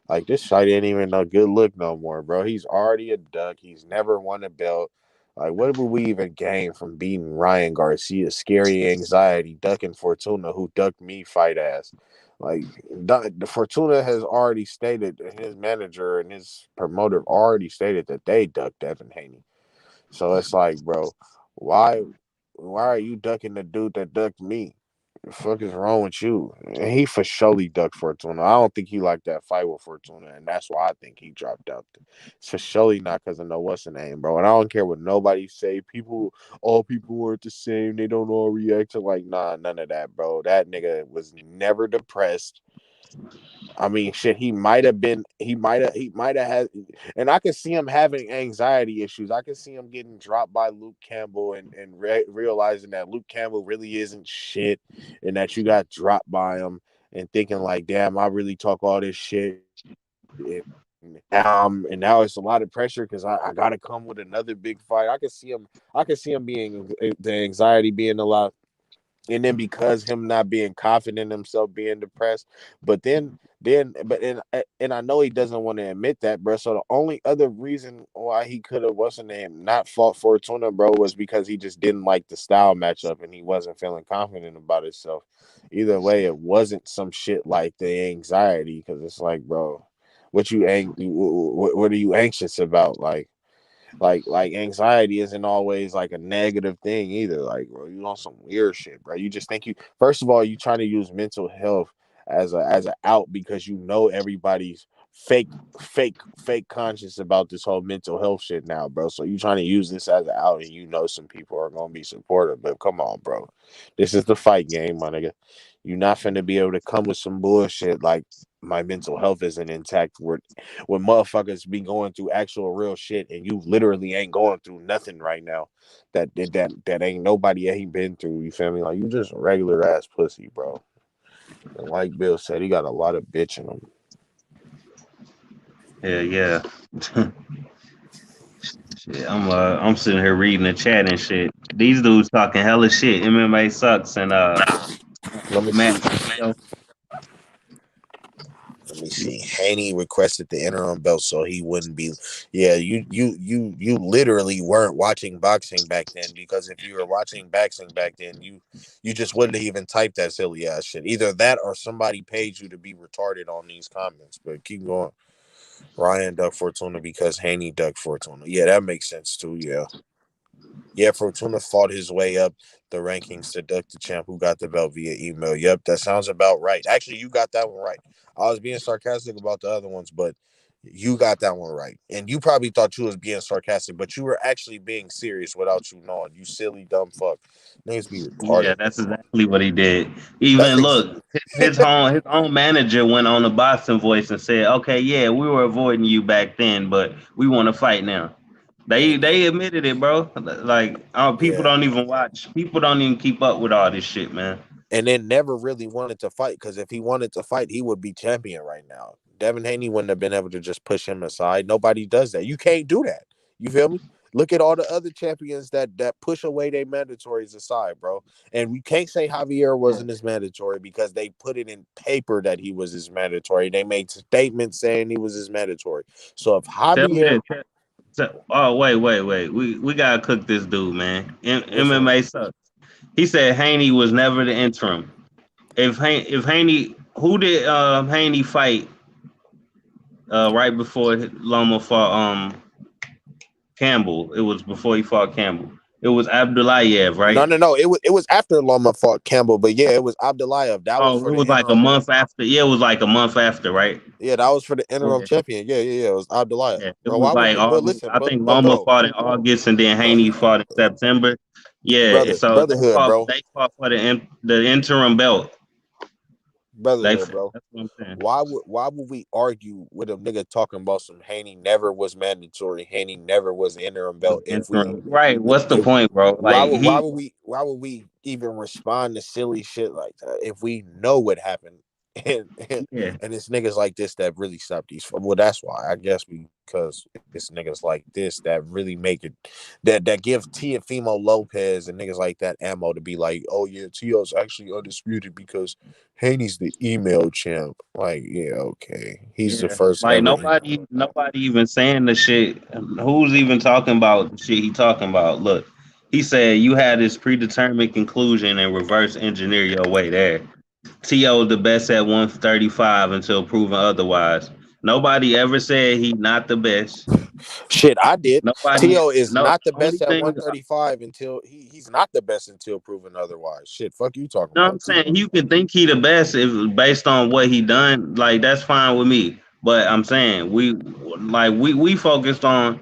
Like this shit ain't even a good look no more, bro. He's already a duck. He's never won a belt. Like, what would we even gain from beating Ryan Garcia? Scary anxiety, ducking Fortuna, who ducked me fight ass. Like, the Fortuna has already stated, his manager and his promoter already stated that they ducked Devin Haney. So it's like, bro, why are you ducking the dude that ducked me? The fuck is wrong with you? And he for surely ducked Fortuna. I don't think he liked that fight with Fortuna, and that's why I think he dropped out. It's for surely not because of no what's the name, bro. And I don't care what nobody say. All people weren't the same. They don't all react to like, nah, none of that, bro. That nigga was never depressed. I mean, shit, he might have had, and I can see him having anxiety issues. I can see him getting dropped by Luke Campbell and realizing that Luke Campbell really isn't shit and that you got dropped by him and thinking like, damn, I really talk all this shit. And now it's a lot of pressure because I got to come with another big fight. I can see him being the anxiety being a lot. And then because him not being confident in himself, being depressed, and I know he doesn't want to admit that, bro. So the only other reason why he could have not fought Fortuna, bro, was because he just didn't like the style matchup and he wasn't feeling confident about himself. Either way, it wasn't some shit like the anxiety because it's like, bro, what are you anxious about, like anxiety isn't always like a negative thing either. Like, bro, you on some weird shit, bro. You just think first of all, you trying to use mental health as an out because you know everybody's fake conscious about this whole mental health shit now, bro. So you trying to use this as an out and you know some people are gonna be supportive. But come on, bro. This is the fight game, my nigga. You're not finna be able to come with some bullshit like my mental health isn't intact when motherfuckers be going through actual real shit and you literally ain't going through nothing right now that ain't nobody ain't been through. You feel me? Like you just a regular ass pussy, bro. And like Bill said, he got a lot of bitch in him. Yeah. Shit, I'm sitting here reading the chat and shit. These dudes talking hella shit. MMA sucks and Let me see. Haney requested the interim belt so he wouldn't be. Yeah, you literally weren't watching boxing back then, because if you were watching boxing back then, you just wouldn't have even typed that silly ass shit. Either that or somebody paid you to be retarded on these comments. But keep going. Ryan ducked Fortuna because Haney ducked Fortuna. Yeah, that makes sense too. Yeah, Fortuna fought his way up the rankings to duck the champ who got the belt via email. Yep, that sounds about right. Actually, you got that one right. I was being sarcastic about the other ones, but you got that one right. And you probably thought you was being sarcastic, but you were actually being serious without you knowing. You silly dumb fuck. Niggas be retarded. Yeah, that's exactly what he did. Even look, his own manager went on the boxing voice and said, "Okay, yeah, we were avoiding you back then, but we want to fight now." They admitted it, bro. Like people don't even watch. People don't even keep up with all this shit, man. And then never really wanted to fight, because if he wanted to fight, he would be champion right now. Devin Haney wouldn't have been able to just push him aside. Nobody does that. You can't do that. You feel me? Look at all the other champions that push away their mandatories aside, bro. And we can't say Javier wasn't his mandatory because they put it in paper that he was his mandatory. They made statements saying he was his mandatory. So if Tell me Javier, that. Oh, wait. We gotta cook this dude, man. which one? MMA sucks. He said Haney was never the interim. If Haney, who did Haney fight right before Loma fought Campbell? It was before he fought Campbell. It was Abdullayev, right? No. It was after Loma fought Campbell, but yeah, it was Abdullayev. That was Oh, for it the was like a interim. month after. Yeah, it was like a month after, right? Yeah, that was for the interim Yeah. champion. Yeah. It was Abdullayev. Yeah, it Bro, was why would like we? But August. listen, I think but Loma bro, fought in August, and then Haney fought in September. Yeah, so brotherhood, bro. they fought for the interim belt. Brotherhood, bro. That's what I'm saying. Why would we argue with a nigga talking about some Haney never was mandatory, Haney never was interim belt? If we Right, what's the point, bro? why Like would we even respond to silly shit like that if we know what happened? And it's niggas like this that really stop these. Well, that's why I guess because it's niggas like this that really make it that give Teofimo Lopez and niggas like that ammo to be like, oh yeah, Tio's actually undisputed because Haney's the email champ. Like, yeah, okay, he's the first like ever. nobody even saying the shit. Who's even talking about the shit he talking about? Look, he said you had this predetermined conclusion and reverse engineer your way there. T.O. the best at 135 until proven otherwise. Nobody ever said he not the best. Shit, I did. T.O. is not the only best at thing, 135 until he's not the best until proven otherwise. Shit, fuck you talking No, about. I'm saying you can think he the best if based on what he done. Like that's fine with me. But I'm saying we focused on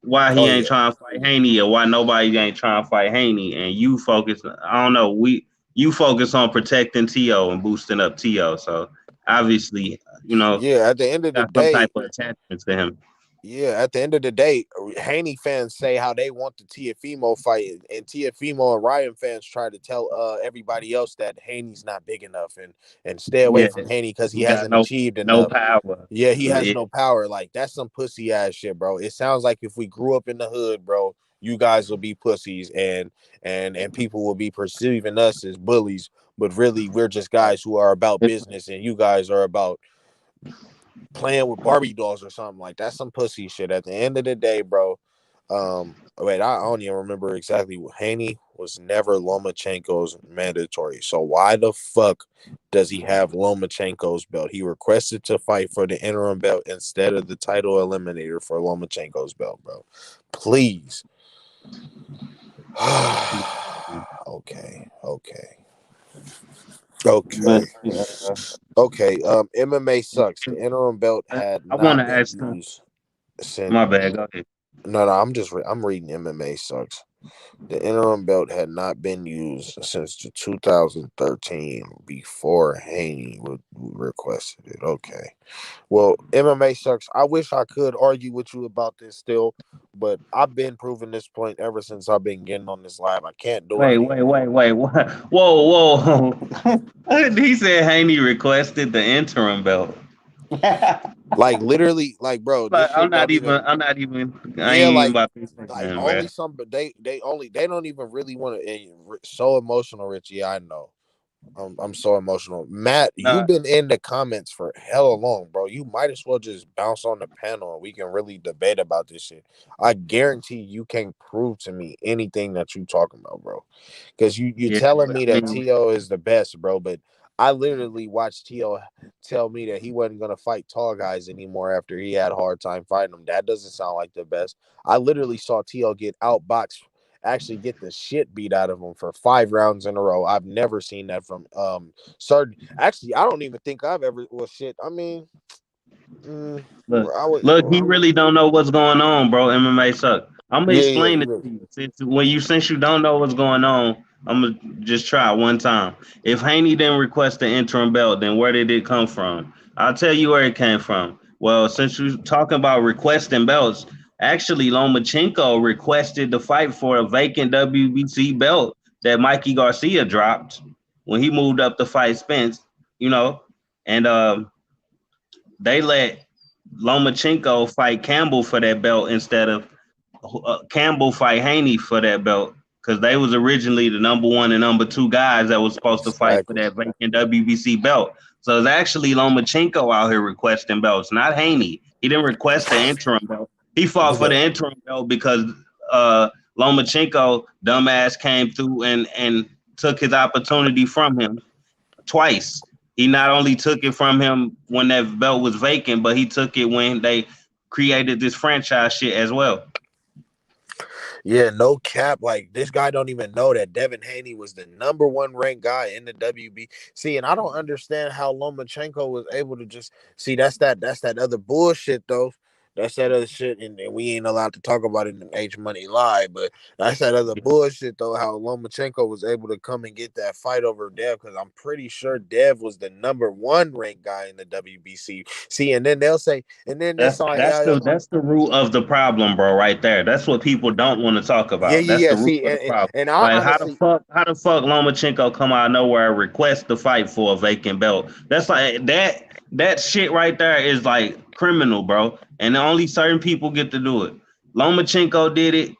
why he ain't trying to fight Haney or why nobody ain't trying to fight Haney, and you focus. I don't know. You focus on protecting T.O. and boosting up T.O. So obviously, yeah. At the end of the got some day, type of attachment to him. yeah. At the end of the day, Haney fans say how they want the Teofimo fight, and Teofimo and Ryan fans try to tell everybody else that Haney's not big enough and stay away from Haney because he hasn't achieved enough. Power. Yeah, he has no power. Like that's some pussy ass shit, bro. It sounds like if we grew up in the hood, bro, you guys will be pussies and people will be perceiving us as bullies, but really we're just guys who are about business and you guys are about playing with Barbie dolls or something. Like that's some pussy shit. At the end of the day, bro. Wait, I don't even remember exactly what Haney was never Lomachenko's mandatory. So why the fuck does he have Lomachenko's belt? He requested to fight for the interim belt instead of the title eliminator for Lomachenko's belt, bro. Please. Okay. MMA sucks. The interim belt had I want not to been ask him. used since. My bad. Go ahead. No, I'm reading MMA sucks. The interim belt had not been used since the 2013 before Haney requested it. Okay. Well, MMA sucks. I wish I could argue with you about this still, but I've been proving this point ever since I've been getting on this live. I can't do it. Wait. What? Whoa. He said Haney requested the interim belt. Like literally, like bro, this I'm shit not don't even. I ain't even about to say like nothing, only bro. some, but they don't even really want to. So emotional, Richie. I know. I'm so emotional. Matt, you've been in the comments for hella long, bro. You might as well just bounce on the panel and we can really debate about this shit. I guarantee you can't prove to me anything that you talking about, bro. Because you're telling me that T.O. is the best, bro, but I literally watched T.O. tell me that he wasn't gonna fight tall guys anymore after he had a hard time fighting them. That doesn't sound like the best. I literally saw T.O. get outboxed, actually get the shit beat out of him for 5 rounds in a row. I've never seen that from certain. Actually, I don't even think I've ever. Well, shit. I mean, Look, he really don't know what's going on, bro. MMA suck. I'm gonna explain it to you. Since you don't know what's going on, I'm gonna just try one time. If Haney didn't request the interim belt, then where did it come from? I'll tell you where it came from. Well, since you're talking about requesting belts, actually Lomachenko requested the fight for a vacant WBC belt that Mikey Garcia dropped when he moved up to fight Spence, and they let Lomachenko fight Campbell for that belt instead of Campbell fight Haney for that belt because they was originally the number 1 and number 2 guys that was supposed to fight for that vacant WBC belt. So it's actually Lomachenko out here requesting belts, not Haney. He didn't request the interim belt. He fought for the interim belt because Lomachenko, dumbass, came through and took his opportunity from him twice. He not only took it from him when that belt was vacant, but he took it when they created this franchise shit as well. Yeah, no cap. Like, this guy don't even know that Devin Haney was the number 1 ranked guy in the WBC, and I don't understand how Lomachenko was able to just see. That's that other bullshit though. That's that other shit, and we ain't allowed to talk about it in H Money Live, but that's that other bullshit though. How Lomachenko was able to come and get that fight over Dev, because I'm pretty sure Dev was the number 1 ranked guy in the WBC. See, and then they'll say, and then That's the root of the problem, bro. Right there. That's what people don't want to talk about. That's the root See, of the problem. and I Like, honestly, how the fuck Lomachenko come out of nowhere and request the fight for a vacant belt? That's like that shit right there is like criminal, bro. And only certain people get to do it. Lomachenko did it.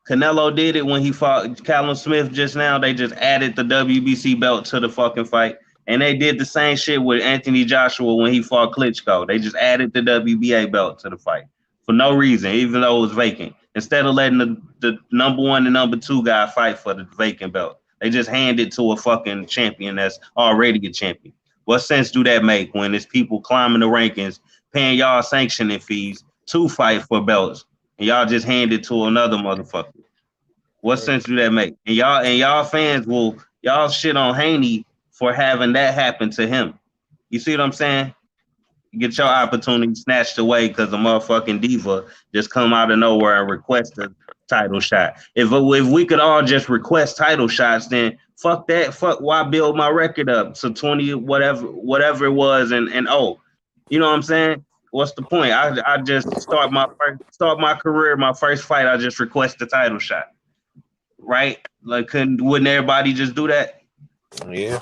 Canelo did it when he fought Callum Smith just now. They just added the WBC belt to the fucking fight. And they did the same shit with Anthony Joshua when he fought Klitschko. They just added the WBA belt to the fight for no reason, even though it was vacant. Instead of letting the number 1 and number 2 guy fight for the vacant belt, they just hand it to a fucking champion that's already a champion. What sense do that make when it's people climbing the rankings, paying y'all sanctioning fees to fight for belts, and y'all just hand it to another motherfucker? What sense do that make? And y'all fans y'all shit on Haney for having that happen to him. You see what I'm saying? You get your opportunity snatched away because a motherfucking diva just come out of nowhere and request a title shot. If we could all just request title shots, then fuck that. Fuck, why build my record up to 20 whatever it was and you know what I'm saying? What's the point? I just start my career, my first fight, I just request the title shot. Right? Like, wouldn't everybody just do that? Yeah.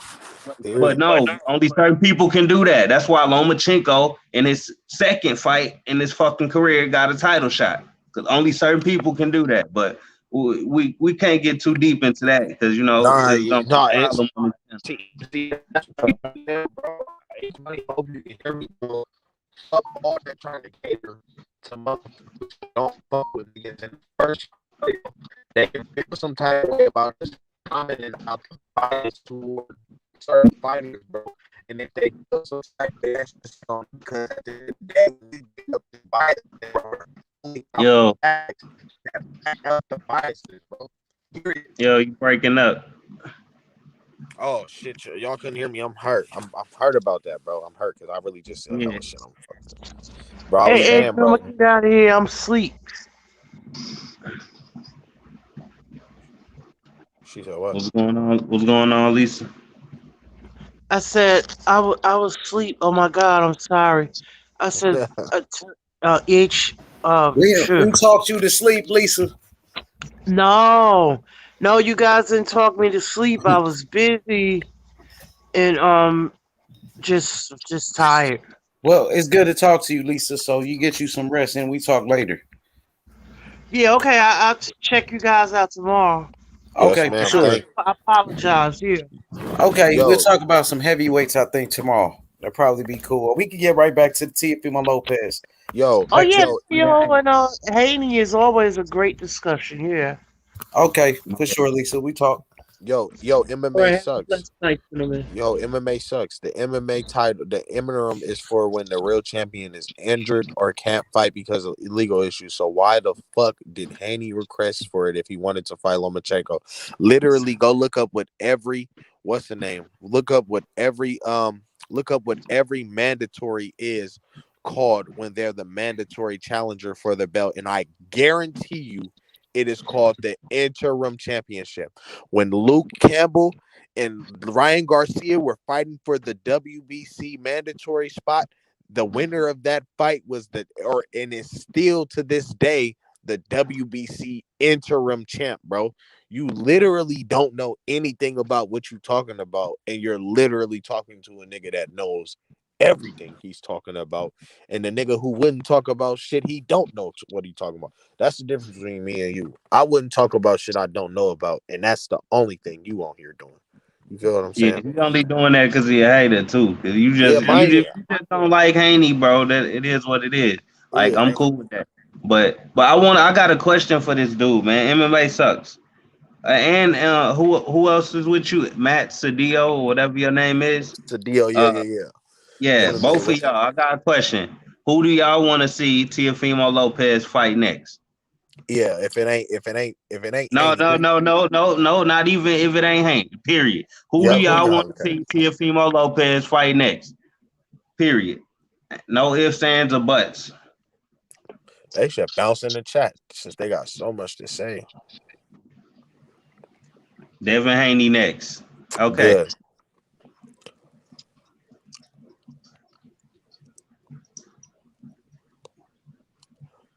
But no, only certain people can do that. That's why Lomachenko in his second fight in his fucking career got a title shot, because only certain people can do that. But we can't get too deep into that because it's gonna be a problem. Hope you can hear me, bro. Fuck all that trying to cater to motherfuckers don't fuck with me in the first place. They can feel some type of way about this commenting about the bias toward certain fighters, bro. And if they feel some type of way, because at the end of the day, we get up the bias, Yo, the biases, bro. Yo, you breaking up. Oh shit, y'all couldn't hear me. I'm hurt. I'm hurt about that, bro. I'm hurt because I really just said hella shit on fucking. Bro, I was saying, bro. Get out of here. I'm asleep. She said what? What's going on? What's going on, Lisa? I said I was asleep. Oh my god, I'm sorry. I said Who talked you to sleep, Lisa? No, you guys didn't talk me to sleep. I was busy and just tired. Well, it's good to talk to you, Lisa. So you get you some rest, and we talk later. Yeah, okay. I'll check you guys out tomorrow. Okay, for sure. I apologize. Yeah. Okay, we'll talk about some heavyweights, I think, tomorrow. That'll probably be cool. We can get right back to the Teofimo Lopez. And Haney is always a great discussion. Yeah. Okay, for sure, Lisa. We talk. Yo, MMA sucks. Yo, MMA sucks. The MMA title, the interim is for when the real champion is injured or can't fight because of illegal issues. So why the fuck did Haney request for it if he wanted to fight Lomachenko? Literally, go look up what every Look up what every mandatory is called when they're the mandatory challenger for the belt, and I guarantee you it is called the interim championship. When Luke Campbell and Ryan Garcia were fighting for the WBC mandatory spot, the winner of that fight was and is still to this day the WBC interim champ, bro. You literally don't know anything about what you're talking about, and you're literally talking to a nigga that knows everything he's talking about, and the nigga who wouldn't talk about shit he don't know what he talking about. That's the difference between me and you. I wouldn't talk about shit I don't know about, and that's the only thing you on here doing. You feel what I'm Yeah, saying? you only doing that because he a hater too. Cause Yeah, you just don't like Haney, bro. That it is what it is. Like yeah. I'm cool with that. But I got a question for this dude, man. MMA sucks. And who else is with you? Matt Cedillo or whatever your name is. Cedillo, Uh, yeah. yeah, MMA both of legend. y'all. I got a question. Who do y'all want to see Teofimo Lopez fight next? Yeah, if it ain't No, Haney, no, no, no, no, no. Not even if it ain't Haney. Period. Who do yep, y'all want to okay. see Teofimo Lopez fight next? Period. No ifs, ands, or buts. They should bounce in the chat since they got so much to say. Devin Haney next. Okay. Good.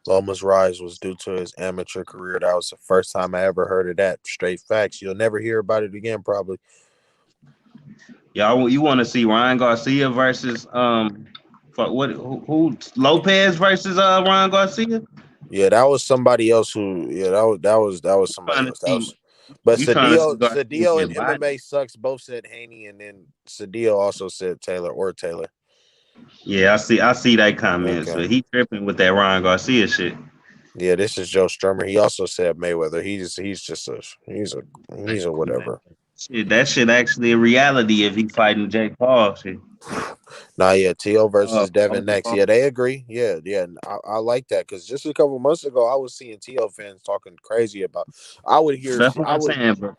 Loma's rise was due to his amateur career. That was the first time I ever heard of that. Straight facts. You'll never hear about it again, probably. Y'all, you want to see Ryan Garcia versus who Lopez versus Ryan Garcia? Yeah, that was somebody else who. Yeah, that was somebody else. But You trying to see Garcia Cedillo and get body? MMA sucks. Both said Haney, and then Cedillo also said Taylor. Yeah, I see that comments, Okay. but he tripping with that Ryan Garcia shit. Yeah, this is Joe Strummer. He also said Mayweather. He's a whatever. Shit, that shit actually a reality if he fighting Jake Paul. Shit. Nah, yeah, T.O. versus Devin Logan next. Paul. Yeah, they agree. Yeah. I like that because just a couple months ago, I was seeing T.O. fans talking crazy about. That's what I'm saying, bro.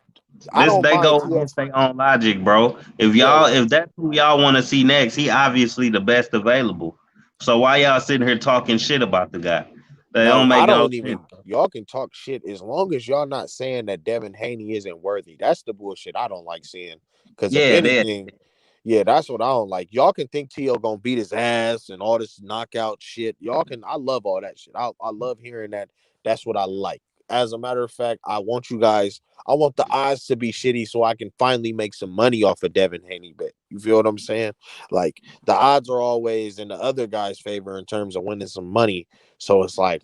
I don't They mind go T.O. against their own logic, bro. Yeah. If that's who y'all want to see next, he obviously the best available. So why y'all sitting here talking shit about the guy? They No, don't I make no don't even. sense. Y'all can talk shit as long as y'all not saying that Devin Haney isn't worthy. That's the bullshit I don't like seeing. Because if Yeah, they anything, yeah, that's what I don't like. Y'all can think T.O. gonna beat his ass and all this knockout shit. Y'all can. I love all that shit. I love hearing that. That's what I like. As a matter of fact, I want the odds to be shitty so I can finally make some money off of Devin Haney bet. You feel what I'm saying? Like the odds are always in the other guy's favor in terms of winning some money. So it's like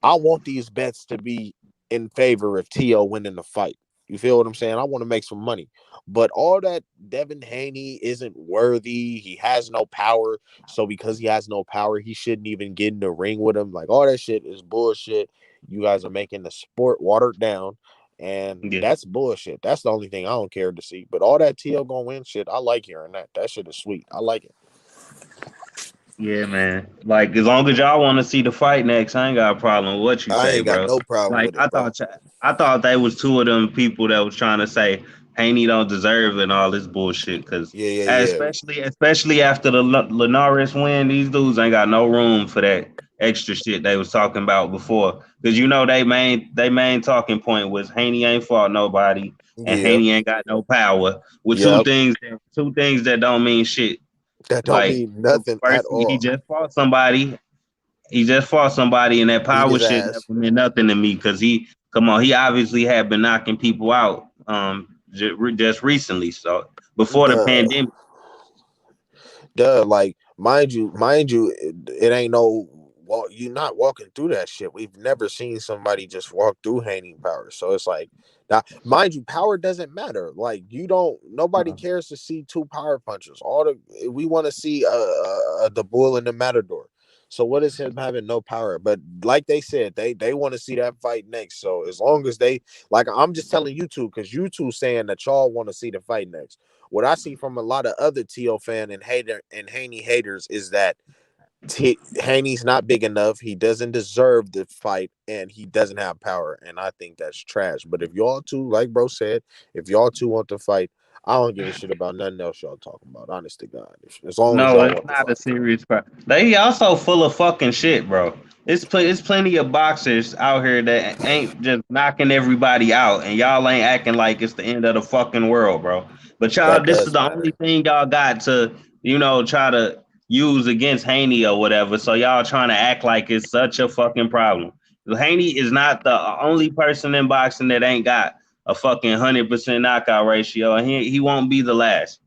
I want these bets to be in favor of T.O. winning the fight. You feel what I'm saying? I want to make some money. But all that Devin Haney isn't worthy. He has no power. So because he has no power, he shouldn't even get in the ring with him. Like all that shit is bullshit. You guys are making the sport watered down. And that's bullshit. That's the only thing I don't care to see. But all that T.O. gonna win shit, I like hearing that. That shit is sweet. I like it. Yeah, man. Like as long as y'all want to see the fight next, I ain't got a problem with what you I say, ain't got bro. no problem Like with it, bro. I thought they was two of them people that was trying to say Haney don't deserve it and all this bullshit. Cause Yeah. especially after the Linares win, these dudes ain't got no room for that extra shit they was talking about before. Cause you know they main talking point was Haney ain't fought nobody and Yeah. Haney ain't got no power. With Yep. two things that don't mean shit. That don't Like mean nothing at first, he all. just fought somebody. He just fought somebody, and that Beat power his shit never ass. meant nothing to me because he obviously had been knocking people out just recently. So before the pandemic. Like mind you, it ain't no you're not walking through that shit. We've never seen somebody just walk through Haney power. So it's like now, mind you, power doesn't matter. Like nobody cares to see two power punchers. We want to see the bull and the matador. So what is him having no power? But like they said, they want to see that fight next. So as long as they I'm just telling you two, because you two saying that y'all want to see the fight next. What I see from a lot of other T.O. fan and Haney haters is that Haney's not big enough. He doesn't deserve the fight, and he doesn't have power. And I think that's trash. But if y'all two, like bro said, if y'all two want to fight, I don't give a shit about nothing else y'all talking about. Honest to God, as long as No, y'all it's want to not a fight. serious problem. They also full of fucking shit, bro. It's plenty of boxers out here that ain't just knocking everybody out, and y'all ain't acting like it's the end of the fucking world, bro. But y'all, That this is does the matter. only thing y'all got to, try to use against Haney or whatever. So y'all trying to act like it's such a fucking problem. Haney is not the only person in boxing that ain't got a fucking 100% knockout ratio, and he won't be the last.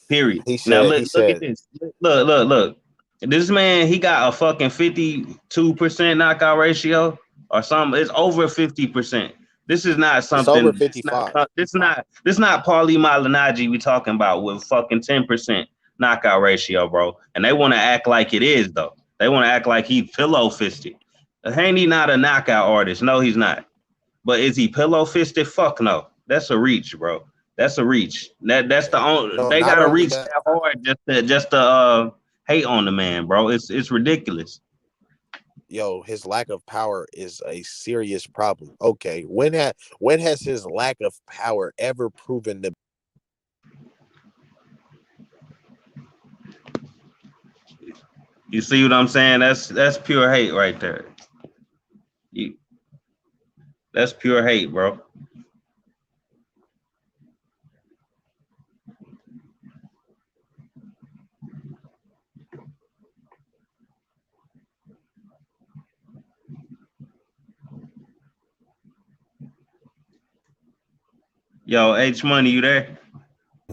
Period. He Now said. look, He look at said. this. Look. This man, he got a fucking 52% knockout ratio or something. It's over 50%. This is not It's over something. This 55. not. This not Paulie Malignaggi we talking about with fucking 10% knockout ratio, bro. And they want to act like it is though. They want to act like he's pillow fisted. Haney not a knockout artist. No, he's not. But is he pillow fisted? Fuck no. That's a reach, bro. That's a reach. That's the only. No, They not gotta only reach that. that hard just to hate on the man, bro. It's ridiculous. Yo, his lack of power is a serious problem. Okay, when has his lack of power ever proven to? You see what I'm saying? That's pure hate right there. That's pure hate, bro. Yo, H Money, you there?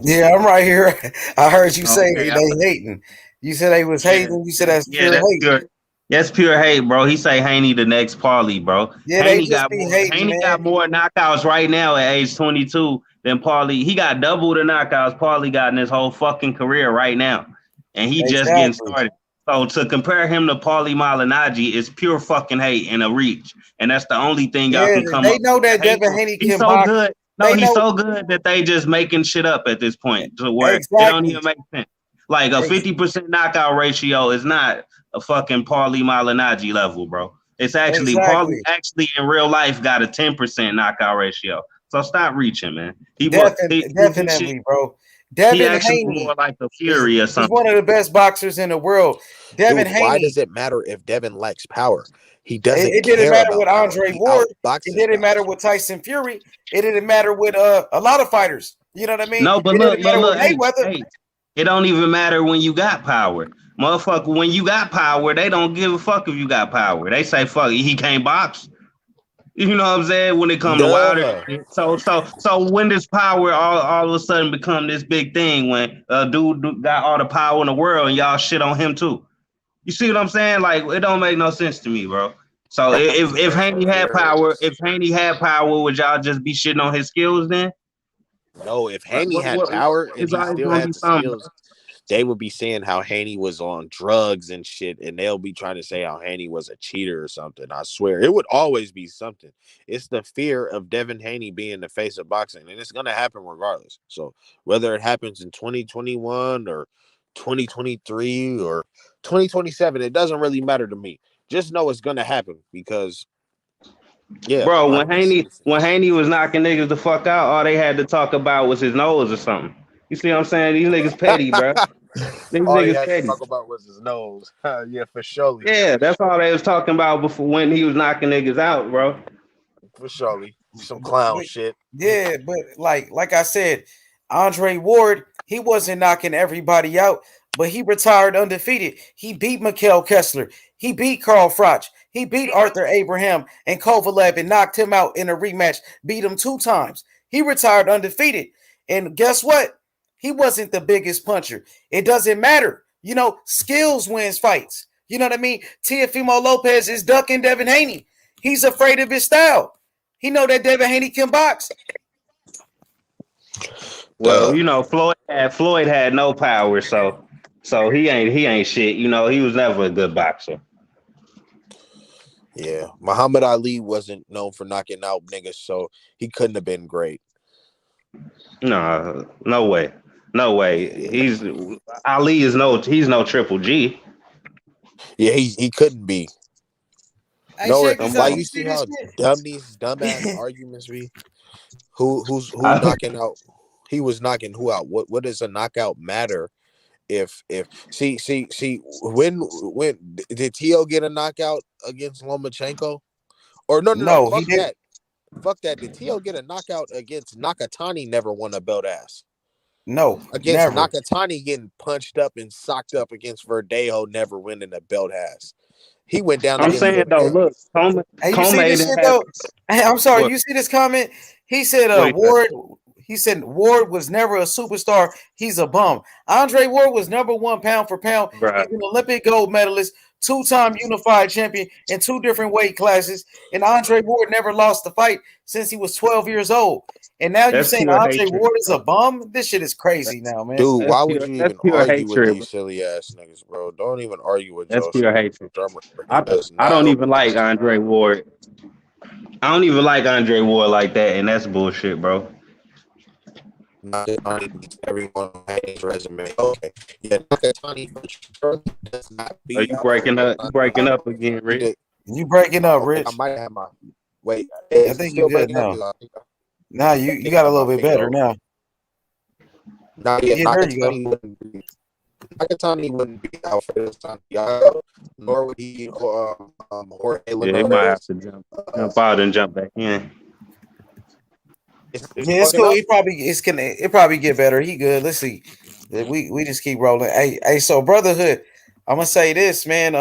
Yeah, I'm right here. I heard you say Okay, they hating. You said they was hating. You said that's pure that's hate. pure. That's pure hate, bro. He say Haney the next Paulie, bro. Yeah, they just be hating, Haney got man. more knockouts right now at age 22 than Paulie. He got double the knockouts Paulie got in his whole fucking career right now, and he just getting started. So to compare him to Paulie Malignaggi is pure fucking hate and a reach, and that's the only thing y'all Yeah, can come they up know with. that Devin Haney He's can so box. good. No, They he's know so good that they just making shit up at this point to where it don't exactly. even make sense. Like a 50% knockout ratio is not a fucking Paulie Malignaggi level, bro. It's actually Paulie actually in real life got a 10% knockout ratio. So stop reaching, man. Definitely, bro. Devin he actually Haney more like a Fury or is something. one of the best boxers in the world. Devin Dude, why Haney. does it matter if Devin lacks power? He doesn't It didn't care matter about with power. Andre He Ward. outboxes It didn't guys. matter with Tyson Fury. It didn't matter with a lot of fighters. You know what I mean? No, but It didn't matter with Mayweather. H, it don't even matter when you got power. Motherfucker, when you got power, they don't give a fuck if you got power. They say, fuck, he can't box. You know what I'm saying? When it come to Wilder. So when does power all of a sudden become this big thing when a dude got all the power in the world and y'all shit on him too? You see what I'm saying? Like, it don't make no sense to me, bro. So if Haney had power, would y'all just be shitting on his skills then? No, if Haney had power and It's he always still gonna had be the something. skills, they would be saying how Haney was on drugs and shit, and they'll be trying to say how Haney was a cheater or something. I swear, it would always be something. It's the fear of Devin Haney being the face of boxing, and it's gonna happen regardless. So whether it happens in 2021 or 2023 or 2027, it doesn't really matter to me. Just know it's gonna happen because, yeah, Bro, I when don't see Haney was knocking niggas the fuck out, all they had to talk about was his nose or something. You see what I'm saying? These niggas petty, bro. These all he niggas had to petty. talk about was his nose. Yeah, for surely. Yeah, that's all they was talking about before when he was knocking niggas out, bro. For surely. Some clown shit. Yeah, but like I said, Andre Ward, he wasn't knocking everybody out, but he retired undefeated. He beat Mikhail Kessler. He beat Carl Froch. He beat Arthur Abraham and Kovalev and knocked him out in a rematch, beat him 2 times. He retired undefeated. And guess what? He wasn't the biggest puncher. It doesn't matter. You know, skills wins fights. You know what I mean? Teofimo Lopez is ducking Devin Haney. He's afraid of his style. He know that Devin Haney can box. Well, you know, Floyd had no power, so he ain't shit. You know, he was never a good boxer. Yeah, Muhammad Ali wasn't known for knocking out niggas, so he couldn't have been great. No way. He's no Triple G. Yeah, he couldn't be. No, like you see how dumb these dumbass arguments be. Who's knocking out? He was knocking who out? What does a knockout matter? If see when did Tio get a knockout against Lomachenko? Or no, fuck that. Fuck that. Did Tio get a knockout against Nakatani? Never won a belt ass. No, against never. Nakatani getting punched up and socked up against Verdejo, never winning a belt ass. He went down. I'm saying though, look, Hey, you see this shit though? Hey, I'm sorry, you see this comment? He said, Ward He said Ward was never a superstar. He's a bum. Andre Ward was number one pound for pound. Right. He's an Olympic gold medalist, two-time unified champion in 2 different weight classes. And Andre Ward never lost a fight since he was 12 years old. And now you're That's saying pure Andre hatred. Ward is a bum? This shit is crazy now, man. Dude, why would you That's even pure argue with hatred. these silly ass niggas, bro? Don't even argue with That's Joe pure hatred. Strummer. He does I don't not. even like Andre Ward. I don't even like Andre Ward like that, and that's bullshit, bro. Not everyone on his resume. Okay, yeah, Nakatani does not Are beat you out breaking up? You breaking up for again, he Rich? did. You breaking up, Okay, Rich. I might have my wait. I Is it think still you're good breaking up? now. 'Cause Now you got a little bit better now. Nah, yeah, Yeah, there you go. Nakatani wouldn't be out for this time, nor would he Jorge Yeah, he might have Linares. to jump out and jump back in. It's Yeah, it's fucking cool. up. It probably get better. He good. Let's see. We just keep rolling. Hey, so brotherhood. I'm gonna say this, man.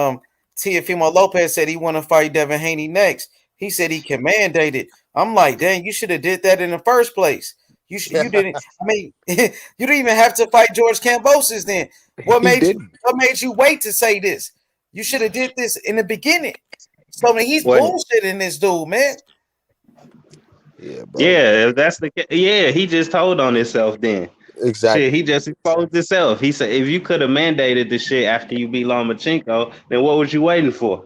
Teofimo Lopez said he want to fight Devin Haney next. He said he can mandate it. I'm like, dang, you should have did that in the first place. You didn't. I mean, you didn't even have to fight George Kambosos then. What He made didn't. you wait to say this? You should have did this in the beginning. So I mean, he's What? bullshitting this dude, man. Yeah, bro. Yeah, if that's the case, yeah, he just told on himself then. Exactly. Shit, he just exposed himself. He said, if you could have mandated the shit after you beat Lomachenko, then what was you waiting for?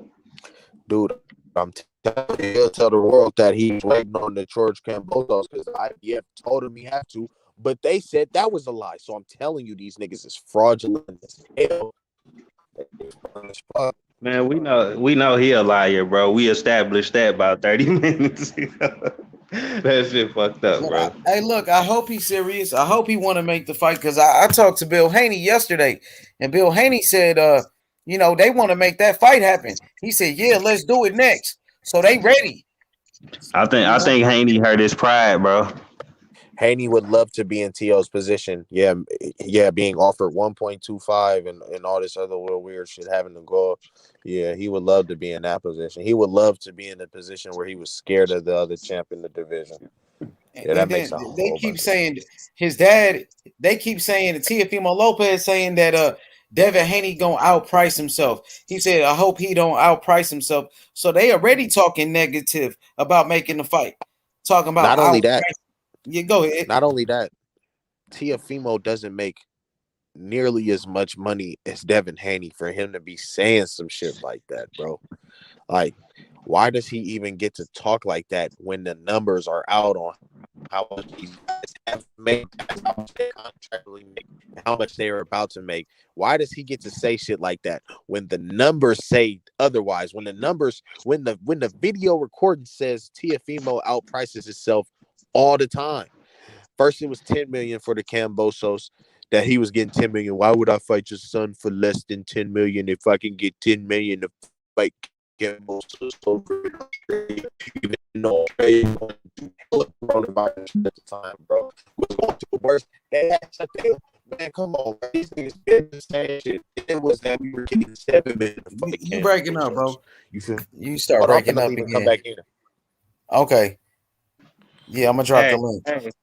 Dude, I'm telling you, he'll tell the world that he's waiting on the George Kambosos because the IBF told him he had to, but they said that was a lie. So I'm telling you, these niggas is fraudulent as hell. Man, we know he a liar, bro. We established that about 30 minutes ago. That shit fucked up, bro. Hey, look, I hope he's serious. I hope he want to make the fight because I talked to Bill Haney yesterday, and Bill Haney said, they want to make that fight happen. He said, yeah, let's do it next. So they ready. I think Haney hurt his pride, bro. Haney would love to be in T.O.'s position. Yeah, being offered 1.25 and all this other little weird shit having to go. Yeah, he would love to be in that position. He would love to be in a position where he was scared of the other champ in the division. Yeah, that makes a whole They keep bunch of saying his dad. They keep saying Teofimo Lopez saying that Devin Haney gonna outprice himself. He said, "I hope he don't outprice himself." So they already talking negative about making the fight. Talking about Not only that. Yeah, go ahead. Not only that, Teofimo doesn't make nearly as much money as Devin Haney for him to be saying some shit like that, bro. Like, why does he even get to talk like that when the numbers are out on how much these guys have made, how much they contractually make, how much they are about to make? Why does he get to say shit like that when the numbers say otherwise? When the video recording says Teofimo outprices himself all the time. First, it was 10 million for the Kambosos that he was getting 10 million. Why would I fight your son for less than 10 million if I can get 10 million to fight Kambosos over in Australia? Even though Australia was going through hella coronavirus at the time, bro. Was going through worse. They had shut down. Man, come on, man. These niggas been the same shit. It was that we were getting 7 million to fight You breaking up, bro. You feel? You start Hold on, I'm breaking gonna up leave and again. come back in. Okay. Yeah, I'm gonna drop the link.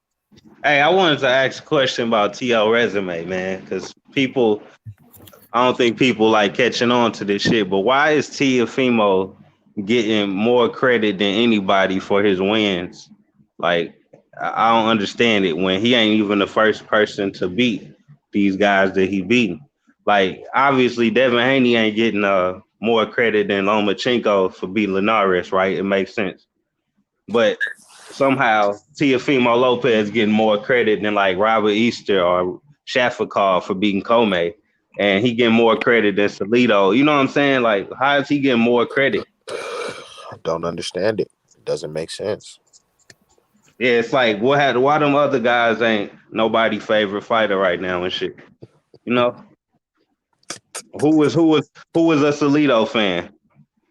Hey, I wanted to ask a question about T.O. resume, man, because I don't think people like catching on to this shit, but why is Teofimo getting more credit than anybody for his wins? Like, I don't understand it when he ain't even the first person to beat these guys that he beat. Like, obviously, Devin Haney ain't getting more credit than Lomachenko for beating Linares, right? It makes sense. But somehow Teofimo Lopez getting more credit than like Robert Easter or Shafikar for beating Comey, and he getting more credit than Salido. You know what I'm saying? Like, how is he getting more credit? I don't understand it. It doesn't make sense. Yeah, it's like why them other guys ain't nobody favorite fighter right now and shit. You know? Who was a Salido fan?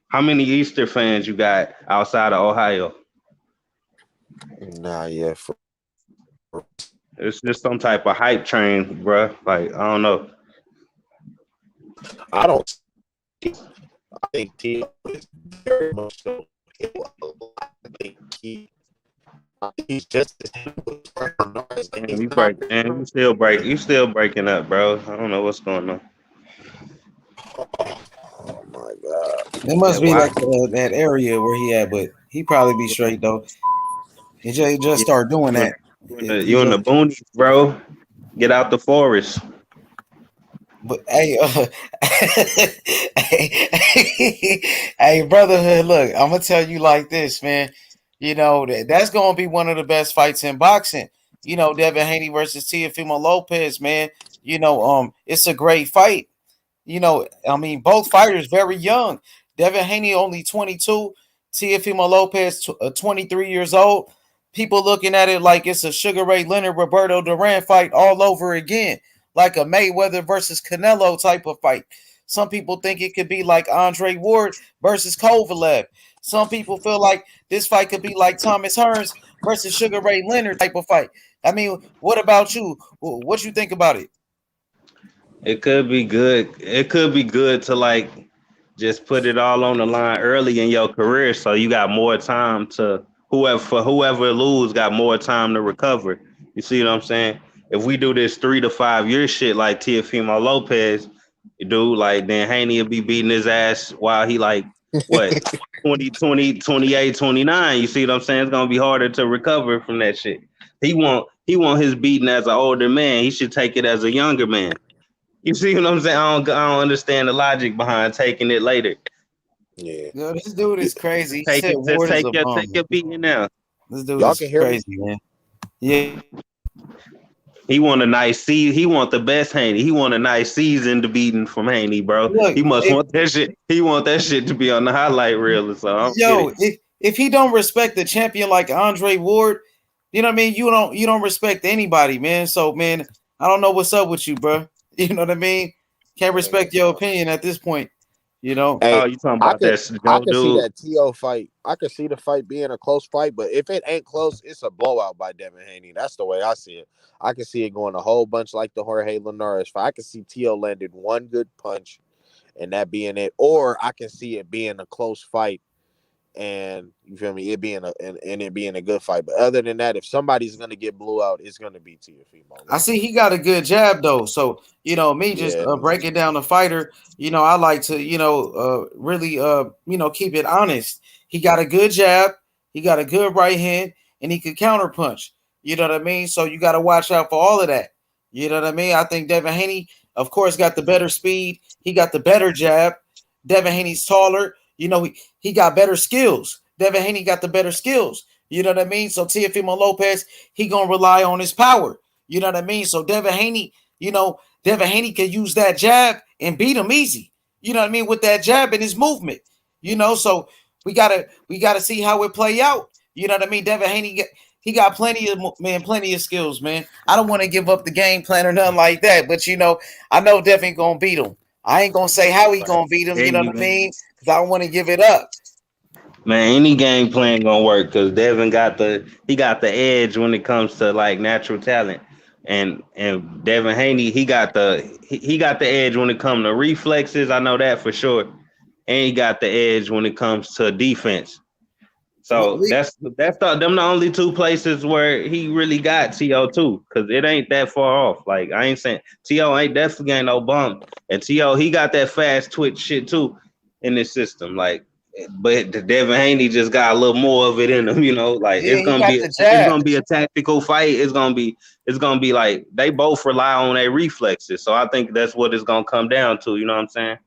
How many Easter fans you got outside of Ohio? Nah, yeah. It's just some type of hype train, bro. Like, I don't know. I think T is very much so. I think he He's just Damn, you break, man. You still breaking up, bro. I don't know what's going on. Oh my god. It must Yeah, be why? like that area where he at, but he probably be straight though. He just Yeah, start doing you that. you in the boonies, bro. Get out the forest. But hey, hey, brotherhood. Look, I'm gonna tell you like this, man. You know that's gonna be one of the best fights in boxing. You know, Devin Haney versus Teofimo Lopez, man. You know, it's a great fight. You know, I mean, both fighters very young. Devin Haney only 22, Teofimo Lopez 23 years old. People looking at it like it's a Sugar Ray Leonard, Roberto Duran fight all over again, like a Mayweather versus Canelo type of fight. Some people think it could be like Andre Ward versus Kovalev. Some people feel like this fight could be like Thomas Hearns versus Sugar Ray Leonard type of fight. I mean, what about you? What you think about it? It could be good. It could be good to like just put it all on the line early in your career, so you got more time to whoever lose got more time to recover. You see what I'm saying? If we do this 3 to 5 year shit like Teofimo Lopez, dude, like then Haney will be beating his ass while he like what 20, 28, 29. You see what I'm saying? It's gonna be harder to recover from that shit. He want his beating as an older man. He should take it as a younger man. You see what I'm saying? I don't understand the logic behind taking it later. Yeah. Yo, this dude is crazy. He Take said it, just Ward is a bum. take your beating now. This dude Y'all is can hear me? crazy, man. Yeah. He want a nice season. He want the best Haney. He want a nice season to beating from Haney, bro. Look, He must want that shit. He want that shit to be on the highlight reel or so. I don't yo, get it. if he don't respect the champion like Andre Ward, you know what I mean? You don't respect anybody, man. So, man, I don't know what's up with you, bro. You know what I mean? Can't respect your opinion at this point. You know. Hey, Oh, you talking I about could that I Joe could see dude? that TO fight. I could see the fight being a close fight, but if it ain't close, it's a blowout by Devin Haney. That's the way I see it. I can see it going a whole bunch like the Jorge Linares fight. I can see TO landed one good punch and that being it, or I can see it being a close fight and you feel me, it being and it being a good fight. But other than that, if somebody's gonna get blew out, it's gonna be Teofimo. I see he got a good jab though. So, you know, me just Yeah. breaking down the fighter, you know, I like to, really keep it honest. He got a good jab, he got a good right hand, and he could counter punch. You know what I mean? So you got to watch out for all of that. You know what I mean? I think Devin Haney, of course, got the better speed. He got the better jab. Devin Haney's taller. You know, he got better skills. Devin Haney got the better skills. You know what I mean? So Teofimo Lopez, he gonna rely on his power. You know what I mean? So Devin Haney, Devin Haney can use that jab and beat him easy. You know what I mean? With that jab and his movement. So we gotta see how it play out. You know what I mean? Devin Haney, he got plenty of skills, man. I don't want to give up the game plan or nothing like that, but I know Devin gonna beat him. I ain't gonna say how he gonna beat him. You know what I mean? Because I don't want to give it up. Man, any game plan gonna work because Devin got the edge when it comes to like natural talent, and Devin Haney he got the edge when it comes to reflexes. I know that for sure, and he got the edge when it comes to defense. So that's them the only two places where he really got TO2 because it ain't that far off. Like I ain't saying TO ain't definitely ain't no bum, and TO he got that fast twitch shit too in this system. Like, but the Devin Haney just got a little more of it in him. Like Yeah, it's he got the jab. be a tactical fight. It's gonna be like they both rely on their reflexes. So I think that's what it's gonna come down to. You know what I'm saying?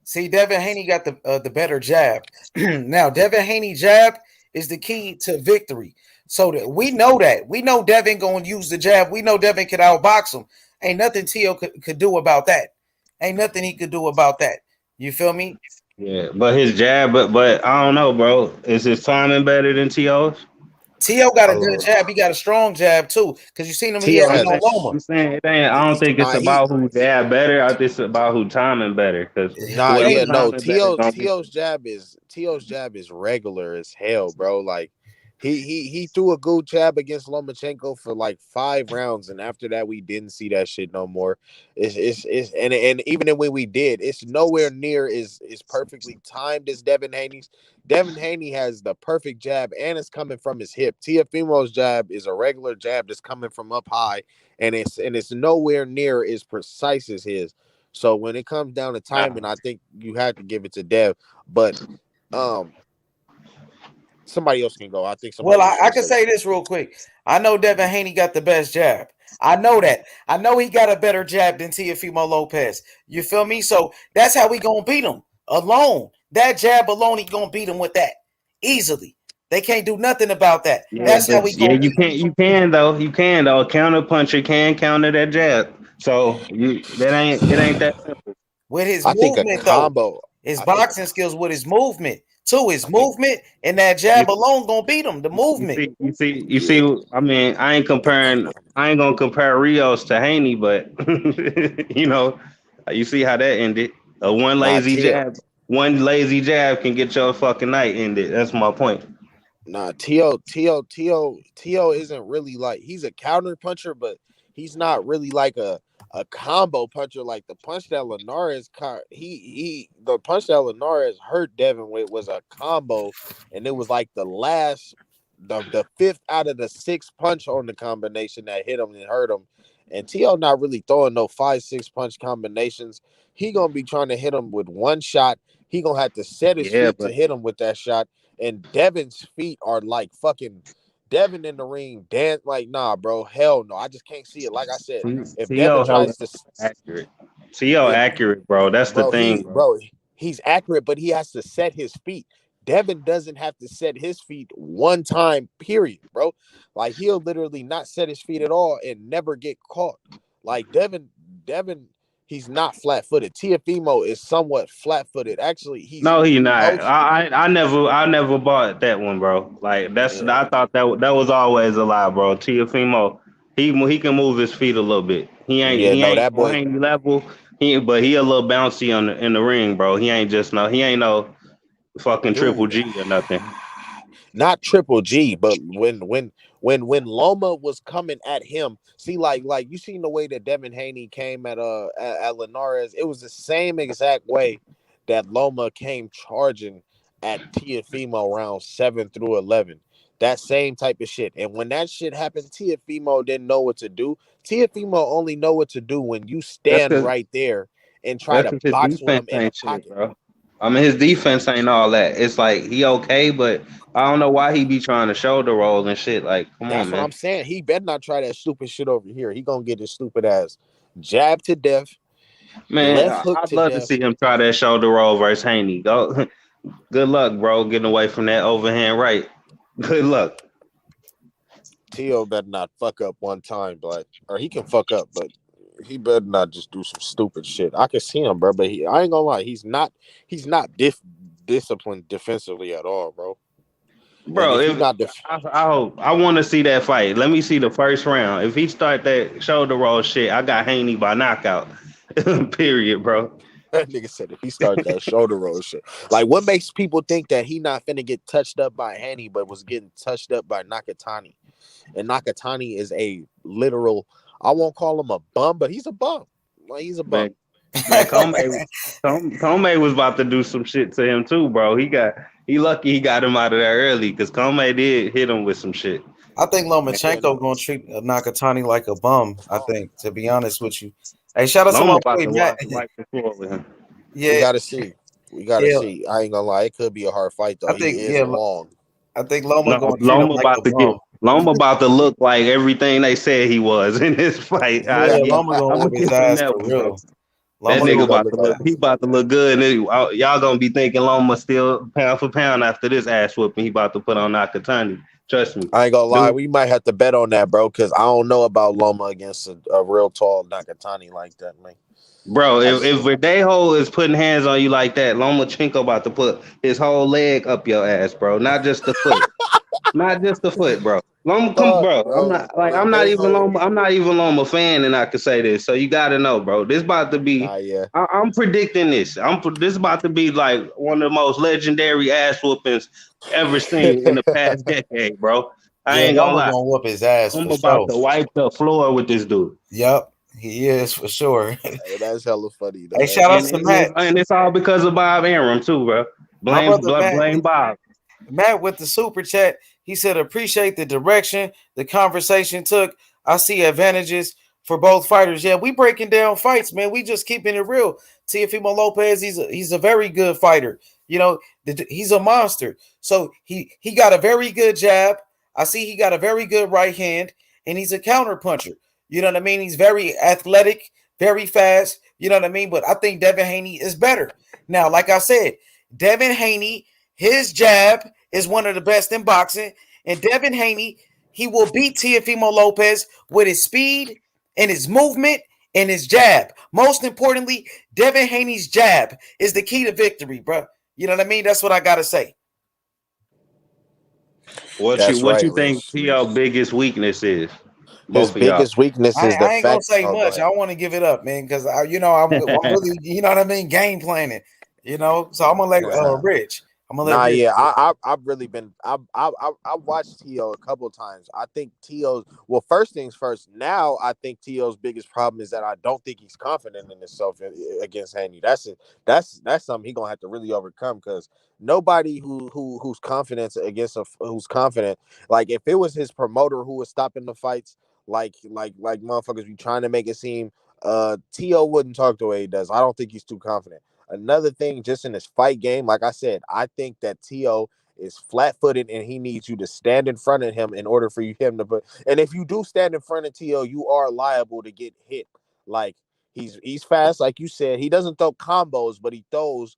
See, Devin Haney got the better jab. Now, Devin Haney jab is the key to victory. So we know that. We know Devin going to use the jab. We know Devin could outbox him. Ain't nothing Tio could do about that. Ain't nothing he could do about that. You feel me? Yeah, but his jab, but I don't know, bro. Is his timing better than T.O.'s? T.O. got a good jab. He got a strong jab too. Because you seen him here on Loma. I'm saying it ain't. I don't think it's about who jab better. I think it's about who timing better. Because Tio's jab is regular as hell, bro. Like He threw a good jab against Lomachenko for like 5 rounds, and after that we didn't see that shit no more. It's and even when we did, it's nowhere near is perfectly timed as Devin Haney's. Devin Haney has the perfect jab, and it's coming from his hip. Teofimo's jab is a regular jab that's coming from up high, and it's nowhere near as precise as his. So when it comes down to timing, I think you have to give it to Dev. But somebody else can go. I think somebody Well, else I can can say this real quick. I know Devin Haney got the best jab. I know that. I know he got a better jab than Teofimo Lopez. You feel me? So that's how we gonna beat him alone. That jab alone, he gonna beat him with that easily. They can't do nothing about that. Yeah, That's how but we gonna you beat him. can't. You can though. You can though. A counter puncher can counter that jab. So it ain't that simple. With his I think a movement, though. combo. His I think boxing skills with his movement. Too. His I think movement and that jab alone gonna beat him. The movement. You see. I mean, I ain't gonna compare Rios to Haney, but you see how that ended. One nah lazy Tio. jab can get your fucking night ended. That's my point. Nah, Tio isn't really like he's a counter puncher, but he's not really like a combo puncher. Like the punch that Linares the punch that Linares hurt Devin with was a combo, and it was like the fifth out of the 6 punch on the combination that hit him and hurt him. And Tio not really throwing no 5-6 punch combinations. He gonna be trying to hit him with one shot. He gonna have to set his Yeah, feet to hit him with that shot. And Devin's feet are like fucking Devin in the ring dance like nah, bro. Hell no. I just can't see it. Like I said, if Devin T.O. hella tries to accurate. T.O. if accurate, bro. That's the thing, bro. he's accurate, but he has to set his feet. Devin doesn't have to set his feet one time, period, bro. Like he'll literally not set his feet at all and never get caught. Like Devin, he's not flat-footed. Teofimo is somewhat flat-footed. Actually, he's No, he not. most I never bought that one, bro. Like I thought that was always a lie, bro. Teofimo, he can move his feet a little bit. He ain't that boy. on level. But he a little bouncy in the ring, bro. He ain't no fucking Triple G or nothing. Not Triple G, but when Loma was coming at him, see, like you seen the way that Devin Haney came at Linares, it was the same exact way that Loma came charging at Teofimo round 7 through 11. That same type of shit. And when that shit happened, Teofimo didn't know what to do. Teofimo only know what to do when you stand right there and try to His box with him defense in the ain't shit, pocket. bro. I mean, his defense ain't all that. It's like he okay, but I don't know why he be trying to shoulder roll and shit. Like, come That's on, what man. I'm saying. He better not try that stupid shit over here. He gonna get his stupid ass jab to death, Man, left hook I'd to love to death. see him try that shoulder roll versus Haney. Go, good luck, bro. Getting away from that overhand right. Good luck. Tio better not fuck up one time, or he can fuck up, but he better not just do some stupid shit. I can see him, bro, but I ain't gonna lie, he's not disciplined defensively at all, bro. Bro, I want to see that fight. Let me see the first round. If he start that shoulder roll shit, I got Haney by knockout. Period, bro. That nigga said if he start that shoulder roll shit. Like, what makes people think that he not finna get touched up by Haney, but was getting touched up by Nakatani? And Nakatani is a literal, I won't call him a bum, but he's a bum. Like, he's a bum. Man, Comey was about to do some shit to him too, bro. He lucky he got him out of there early because Comey did hit him with some shit. I think Lomachenko gonna treat Nakatani like a bum. I think, to be honest with you. Hey, shout out to my boy Matt. With him. Yeah, we gotta see. See. I ain't gonna lie, it could be a hard fight though. I think he is long. I think Loma gonna treat him like a bum. Loma about to look like everything they said he was in this fight. Yeah, Loma gonna whip his ass for real. That nigga about to look good. Y'all gonna be thinking Loma still pound for pound after this ass whooping he about to put on Nakatani. Trust me. I ain't gonna lie, we might have to bet on that, bro, because I don't know about Loma against a real tall Nakatani like that, man. Bro, if Verdejo is putting hands on you like that, Lomachenko about to put his whole leg up your ass, bro. Not just the foot. Not just the foot, bro. Loma, come, Fuck, bro. bro. I'm With not this even whole Loma. I'm not even Loma fan, and I can say this. So you got to know, bro. This about to be. yeah. I'm predicting this. This about to be like one of the most legendary ass whoopings ever seen in the past decade, bro. I Yeah, ain't gonna Loma lie. gonna whoop his ass I'm for about sure. to wipe the floor with this dude. Yep, he is for sure. Hey, that's hella funny though. Hey, That's shout out hella to And, funny. Matt. and it's all because of Bob Arum too, bro. My brother Matt. Blame Bob. Matt with the super chat. He said, appreciate the direction the conversation took. I see advantages for both fighters. Yeah, we breaking down fights, man. We just keeping it real. Teofimo Lopez, he's a very good fighter. You know, he's a monster. So he got a very good jab. I see he got a very good right hand, and he's a counter puncher. You know what I mean? He's very athletic, very fast. You know what I mean? But I think Devin Haney is better. Now, like I said, Devin Haney, his jab is one of the best in boxing. And Devin Haney, he will beat Teofimo Lopez with his speed and his movement and his jab. Most importantly, Devin Haney's jab is the key to victory, bro. You know what I mean? That's what I got to say. What you think T.O. biggest weakness is? His Both of y'all. biggest weakness is the I ain't gonna fact. say Oh, go much. ahead. I want to give it up, man, because I'm really, you know what I mean, game planning. You know, so I'm gonna let Rich. I'm gonna let Nah, Rich. yeah, I've really been I watched T.O. a couple of times. I think T.O.'s well, first things first. Now I think T.O.'s biggest problem is that I don't think he's confident in himself against Haney. That's something he's gonna have to really overcome because nobody who's confident against who's confident, like if it was his promoter who was stopping the fights, like motherfuckers be trying to make it seem, T.O. wouldn't talk the way he does. I don't think he's too confident. Another thing, just in his fight game, like I said, I think that T.O. is flat-footed and he needs you to stand in front of him in order for him to put. And if you do stand in front of T.O., you are liable to get hit. Like he's fast, like you said. He doesn't throw combos, but he throws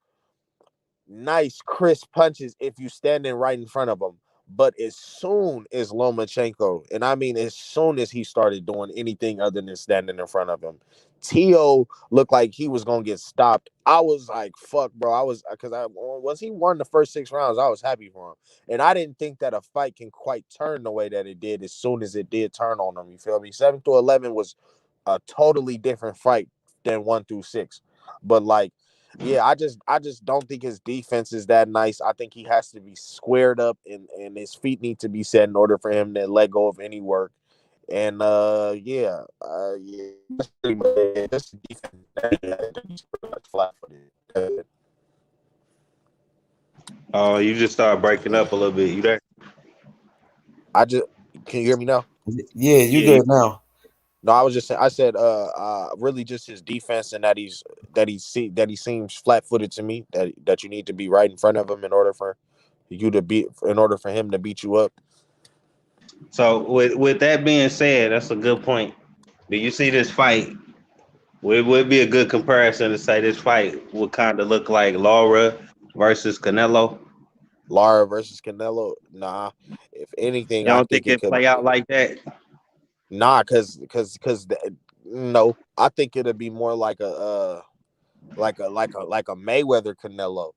nice, crisp punches if you standing right in front of him. But as soon as Lomachenko, and I mean as soon as he started doing anything other than standing in front of him, T.O. looked like he was gonna get stopped. I was like, "Fuck, bro!" I was because once he won the first 6 rounds, I was happy for him, and I didn't think that a fight can quite turn the way that it did. As soon as it did turn on him, you feel me? 7-11 was a totally different fight than 1-6, but like. Yeah, I just don't think his defense is that nice. I think he has to be squared up and his feet need to be set in order for him to let go of any work. And yeah, that's pretty much it. That's the defense. He's pretty much flat-footed. Oh, you just started breaking up a little bit. You there? Can you hear me now? Yeah, you good now. No, I was just saying. I said, really, just his defense and that he seems flat-footed to me. That you need to be right in front of him in order for him to beat you up. So with that being said, that's a good point. Do you see this fight? Would be a good comparison to say this fight would kind of look like Lara versus Canelo. Lara versus Canelo? Nah. If anything, You I don't think think it it could play out like that? Nah, because no, I think it'd be more like a Mayweather Canelo,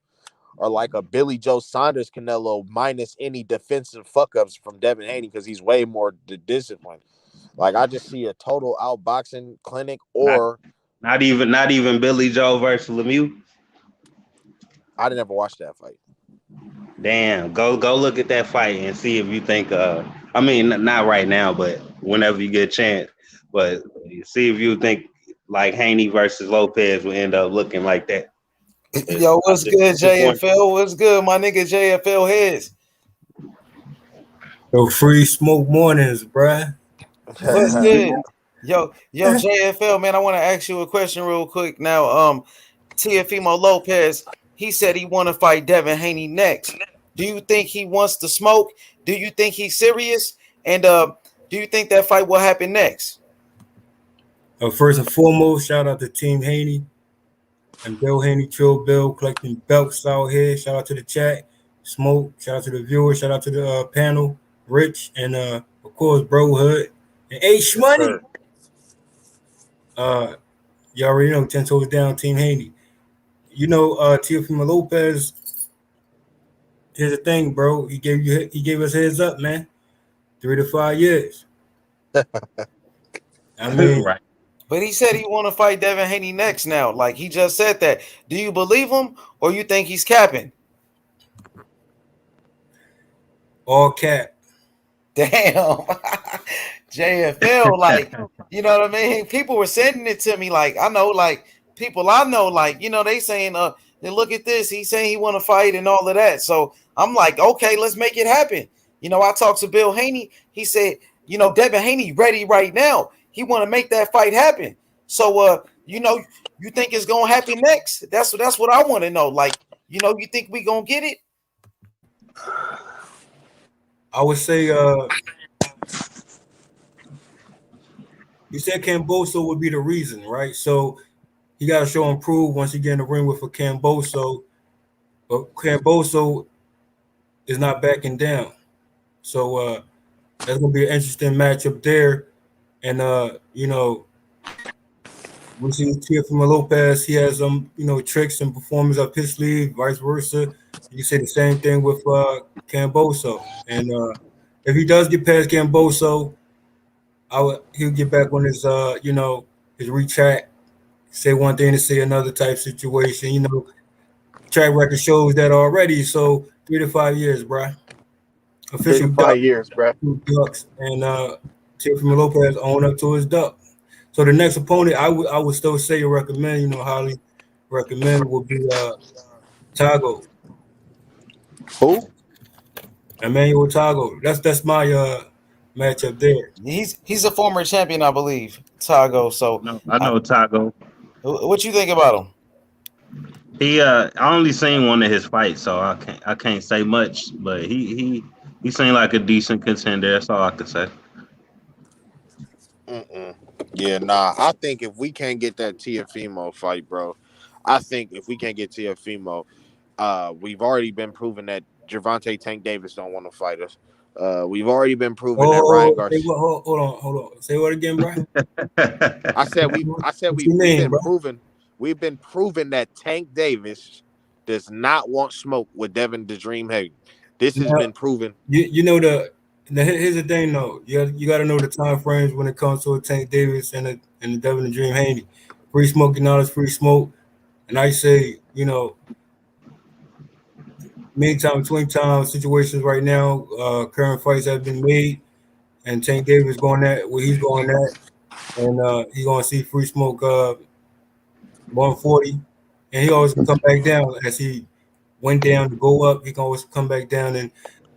or like a Billy Joe Saunders Canelo minus any defensive fuck ups from Devin Haney because he's way more disciplined. Like I just see a total outboxing clinic, or not even Billy Joe versus Lemieux. I didn't ever watch that fight. Damn, go look at that fight and see if you think. I mean, not right now, but whenever you get a chance. But see if you think like Haney versus Lopez will end up looking like that. Yo, what's good, JFL? What's good, my nigga JFL Heads? Yo, free smoke mornings, bruh. What's good? Yo, JFL, man, I want to ask you a question real quick. Now, Teofimo Lopez, he said he want to fight Devin Haney next. Do you think he wants to smoke? Do you think he's serious? And do you think that fight will happen next? First and foremost, shout out to Team Haney and Bill Haney, Trill Bill, collecting belts out here. Shout out to the chat, Smoke. Shout out to the viewers. Shout out to the panel, Rich, and of course, Bro Hood and H Money. You already know 10 toes down, Team Haney. You know, Teofimo Lopez. Here's the thing, bro. He gave us heads up, man. 3 to 5 years. I mean, right. But he said he want to fight Devin Haney next now. Like he just said that. Do you believe him or you think he's capping? all cap. Damn. JFL, like, you know what I mean? People were sending it to me. Like, I know, like, people I know, like, you know, they saying, then look at this. He's saying he want to fight and all of that. So I'm like, okay, let's make it happen. You know, I talked to Bill Haney. He said, you know, Devin Haney ready right now. He want to make that fight happen. So you know, you think it's gonna happen next? That's what I want to know. Like, you know, you think we gonna get it? I would say you said Camboso would be the reason, right? So he got to show and prove once he get in the ring with a Camboso. But Camboso is not backing down. So that's gonna be an interesting matchup there. And you know, we see Teofimo Lopez, he has some, you know, tricks and performance up his sleeve, vice versa. You say the same thing with Camboso. And if he does get past Camboso, he'll get back on his you know, his retract, say one thing to say another type situation. You know, track record shows that already. So 3 to 5 years, bruh. 3 Official to duck, 5 years, bro. ducks, and Teofimo Lopez own up to his duck. So the next opponent, I would still say recommend, you know, highly recommend would be Tago. Who? Emmanuel Tago. That's my matchup there. He's a former champion, I believe, Tago. So No, I know Tago. What you think about him? He I only seen one of his fights, so I can't say much. But he seemed like a decent contender. That's all I can say. Yeah, nah. I think if we can't get that Teofimo fight, bro, I think if we can't get Teofimo, we've already been proven that Gervonta Tank Davis don't want to fight us. We've already been proven that Ryan Garcia. Hold on. Say what again, bro? I said we've been bro? proven. We've been proven that Tank Davis does not want smoke with Devin the Dream Haney. This has been proven. You know here's the thing though. You got to know the time frames when it comes to a Tank Davis and the Devin the Dream Haney. Free smoke and all is free smoke. And I say, you know, meantime, between time situations right now, current fights have been made, and Tank Davis going at where he's going at, and he's gonna see free smoke 140, and he always can come back down as he went down to go up. He can always come back down, and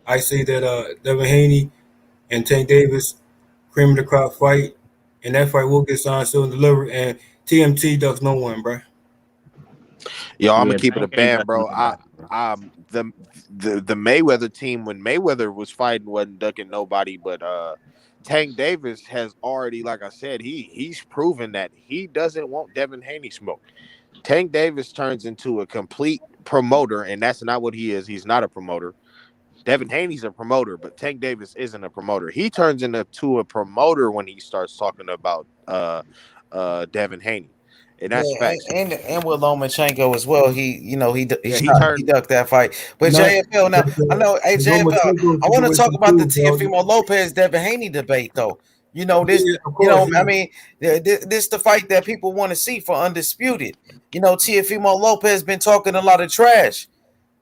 I say that Devin Haney and Tank Davis, cream of the crop fight, and that fight will get signed, sealed, and delivered. And TMT ducks no one, bro. Yo, I'm gonna keep it a band, bro. The Mayweather team when Mayweather was fighting wasn't ducking nobody, but Tank Davis has already, like I said, he's proven that he doesn't want Devin Haney smoke. Tank Davis turns into a complete promoter, and that's not what he is. He's not a promoter. Devin Haney's a promoter, but Tank Davis isn't a promoter. He turns into a promoter when he starts talking about Devin Haney. And that's facts. And with Lomachenko as well. He ducked that fight. But No, JFL now, I know. Hey JFL, Lomachenko I want to talk situation about the too, bro. Teofimo Lopez Devin Haney debate though. You know this. Yeah, of You know, course, yeah. I mean, this the fight that people want to see for undisputed. You know, Teofimo Lopez been talking a lot of trash,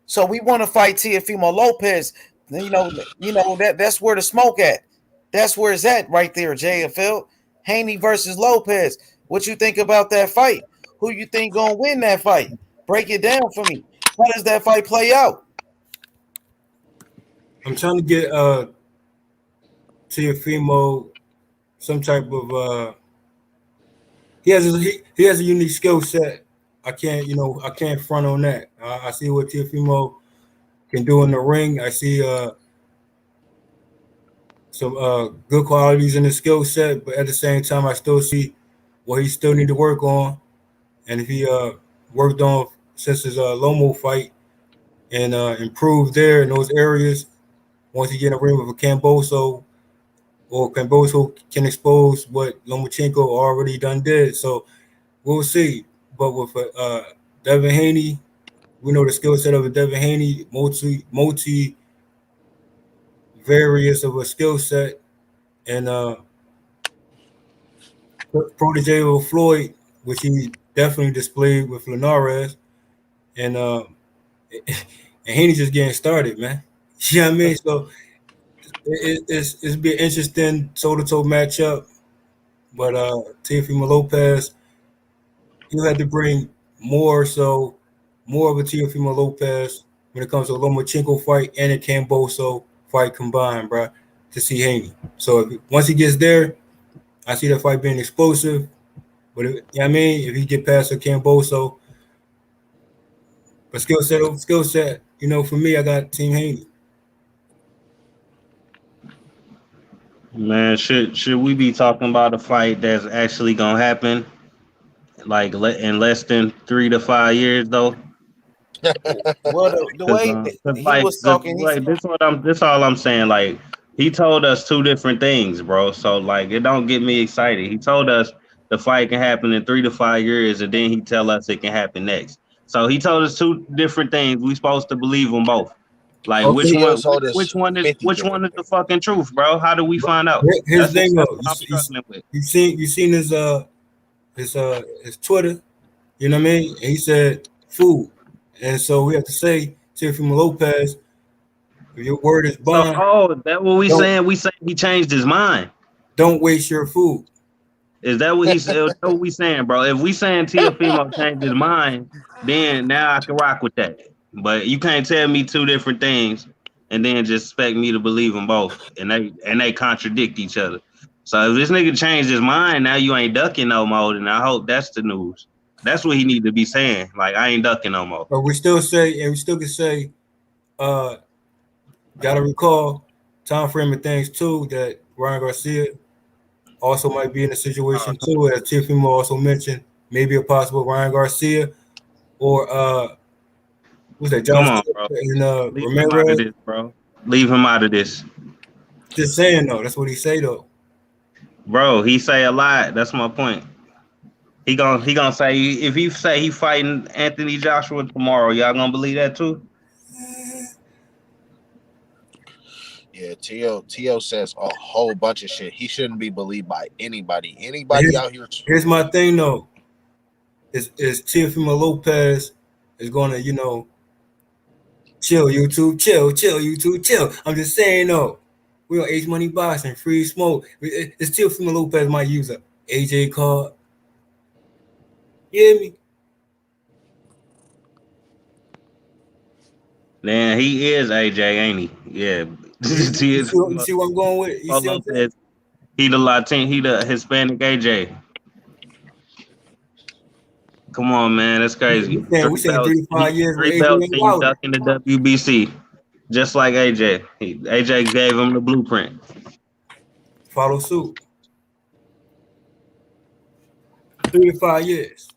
so we want to fight Teofimo Lopez. You know that's where the smoke at. That's where it's at right there. JFL Haney versus Lopez. What you think about that fight? Who you think gonna win that fight? Break it down for me. How does that fight play out? I'm trying to get Teofimo some type of he has a unique skill set. I can't front on that. I see what Teofimo can do in the ring. I see some good qualities in the skill set, but at the same time, I still see what he still need to work on. And if he worked on since his Lomo fight and improved there in those areas, once he get in a ring with a Camboso, or Camboso can expose what Lomachenko already done did. So we'll see. But with Devin Haney, we know the skill set of a Devin Haney, multi various of a skill set, and protege of Floyd, which he definitely displayed with Linares, and Haney just getting started, man. You know what I mean? So it's be an interesting toe-to-toe matchup, but Teofimo Lopez, he'll have to bring more of a Teofimo Lopez when it comes to a Lomachenko fight and a Camboso fight combined, bro, to see Haney. So once he gets there, I see that fight being explosive. But you know what I mean, if he get past a Camboso, but skill set, you know, for me, I got Team Haney. Man, should we be talking about a fight that's actually gonna happen, like in less than 3 to 5 years, though? Well, the way he was talking, This all I'm saying. Like, he told us two different things, bro. So like, it don't get me excited. He told us the fight can happen in 3 to 5 years, and then he tell us it can happen next. So he told us two different things. We supposed to believe them both. Like, Okay. which Theo told one? us Which one is 50 which one is the fucking truth, bro? How do we find out? Here's the thing, though. What I'm struggling with. You seen his Twitter, you know what I mean? And he said food, and so we have to say Teofimo Lopez, if your word is bond. So, that what we saying? We saying he changed his mind. Don't waste your food. Is that what he said? That's what we saying, bro? If we saying Teofimo changed his mind, then now I can rock with that. But you can't tell me two different things and then just expect me to believe them both, and they contradict each other. So if this nigga changed his mind, now you ain't ducking no more, and I hope that's the news. That's what he need to be saying. Like, I ain't ducking no more. But we still can say, gotta recall time frame of things too, that Ryan Garcia also might be in a situation too, as Teofimo also mentioned, maybe a possible Ryan Garcia or what's that? Come on, bro. And Leave him out of this, bro. Leave him out of this. Just saying though, that's what he say though. Bro, he say a lot. That's my point. He gonna say, if he say he fighting Anthony Joshua tomorrow, y'all gonna believe that too? Yeah, Tio says a whole bunch of shit. He shouldn't be believed by anybody. Anybody out here. Here's my thing though. Is Teofimo Lopez is gonna, you know, chill YouTube, chill YouTube, chill. I'm just saying though. We on H Money Boxing, free smoke. It's Teofimo Lopez might use a AJ card. You hear me? Man, he is AJ, ain't he? Yeah. You see what I'm going with? You see what I'm saying? He the Latin, he the Hispanic AJ. Come on, man, that's crazy. We saying 3 to 5 years. 3 belts and you duck in the WBC, just like AJ. AJ gave him the blueprint. Follow suit. 3 to 5 years.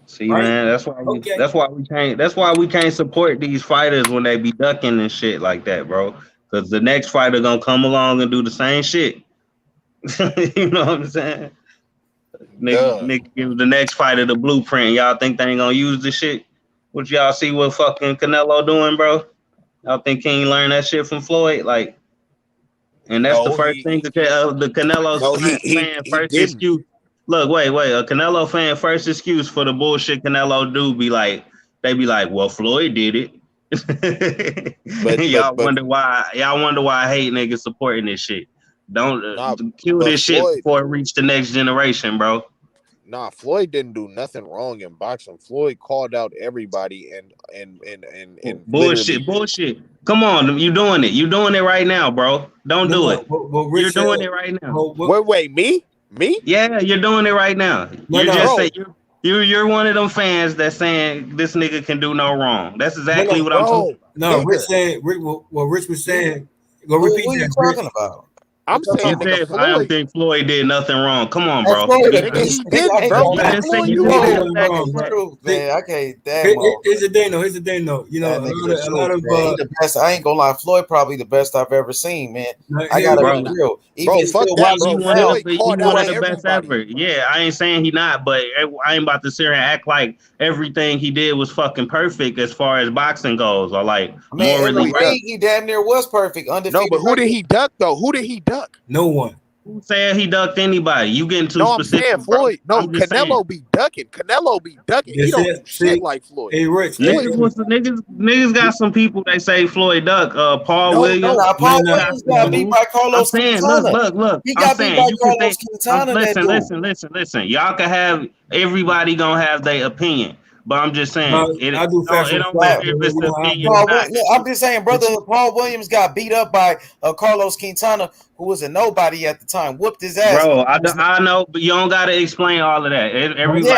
See, right? Man, that's why we can't support these fighters when they be ducking and shit like that, bro. Because the next fighter gonna come along and do the same shit. You know what I'm saying? Nigga give the next fighter the blueprint. Y'all think they ain't gonna use this shit? What y'all see what fucking Canelo doing, bro? Y'all think he ain't learned that shit from Floyd? Like, and that's the first thing that the Canelo fan first excuse. Look, wait. A Canelo fan first excuse for the bullshit Canelo do be like, they be like, well, Floyd did it. Y'all wonder why I hate niggas supporting this shit. Don't kill this shit before it reach the next generation, bro. Nah, Floyd didn't do nothing wrong in boxing. Floyd called out everybody and bullshit. Come on, you doing it. You doing it right now, bro. Don't do it. You're doing it right now. Wait, me? Yeah, you're doing it right now. You're one of them fans that's saying this nigga can do no wrong. That's exactly what I'm talking about. No, Rich was saying. Go repeat what are you talking about? I'm saying, You said nigga, I don't Floyd. think Floyd did nothing wrong. Come on, bro. Nigga, he didn't, bro. You Let just said Floyd you do didn't it. do nothing wrong, Truth, man. I can't. Here's the thing, though. Here's the thing, though. You know, That nigga the truth, man. He the best. I ain't gonna lie. Floyd probably the best I've ever seen, man. I gotta bro. be real. Bro, Even fuck still that, watching bro. now, Floyd He called one out of the best ever. Yeah, I ain't saying he not, but I ain't about to sit here and act like everything he did was fucking perfect as far as boxing goes, or like man, in morally the right. ring, he damn near was perfect, undefeated. No, but who did he duck though? Who did he duck? No one. Who said he ducked anybody? You getting too No, I'm specific, saying bro. Floyd. No, I'm just saying. Canelo be ducking. Canelo be ducking. He don't do shit like Floyd. Hey, Rich. Niggas got some people that say Floyd duck. Paul Williams. Nah, Paul Williams got beat by I'm Carlos saying, Quintana. look. He I'm got beat saying by you can Carlos think. Quintana. Listen. Y'all can have everybody gonna have their opinion, but I'm just saying it don't matter if it's the opinion or not. I'm just saying, brother. Paul Williams got beat up by Carlos Quintana, who was a nobody at the time. Whooped his ass. Bro, I know, but you don't gotta explain all of that. It's Everybody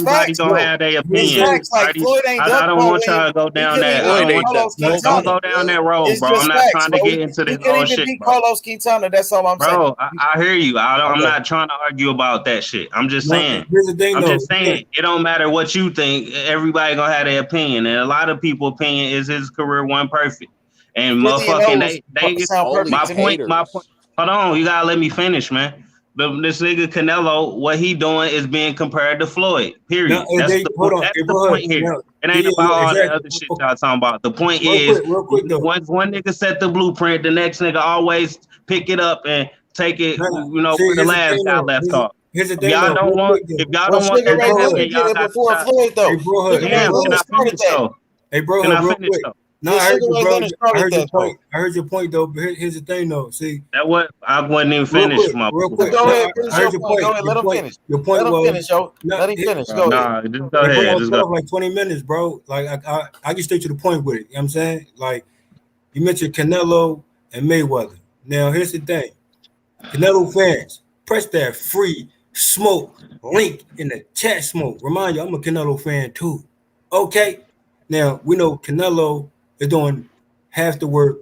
facts, gonna bro. have their It's opinion. facts. Like Floyd ain't I don't Paul want y'all to go down that. I don't want y'all. Don't go down that road, It's bro. just I'm not facts, trying to bro. get into He this couldn't whole even shit, beat bro. Carlos Quintana. That's all I'm saying. Bro, I'm hear you. I'm Okay. not trying to argue about that shit. I'm just saying. Here's the thing, I'm though. just saying. It don't matter what you think. Everybody gonna have their opinion, and a lot of people' opinion is his career wasn't perfect. And motherfucking they sound perfect my to point. me. Hold on, you gotta let me finish, man. This nigga Canelo, what he doing is being compared to Floyd. Period. That's the point here. It ain't about all that other shit y'all talking about. The point is, once one nigga set the blueprint, the next nigga always pick it up and take it. Where the last guy left off. If y'all don't want Sugar Ray Leonard did it before Floyd, though. Sugar Ray Leonard started that. Hey, bro, Can I real finish quick. though? No, I heard you, bro. I heard your that, point. I heard your point, though. But here's the thing, though. See, that what I wasn't even finished. Real quick. Go ahead, I heard your point. Go ahead, let him finish. Your point Let him was finish, yo. Let him finish. Go ahead. Just go ahead. Just go. Like 20 minutes, bro. Like I get straight to the point with it. You know what I'm saying? Like you mentioned Canelo and Mayweather. Now here's the thing. Canelo fans, press that free smoke link in the chat. Smoke. Remind you, I'm a Canelo fan too. Okay. Now we know Canelo is doing half the work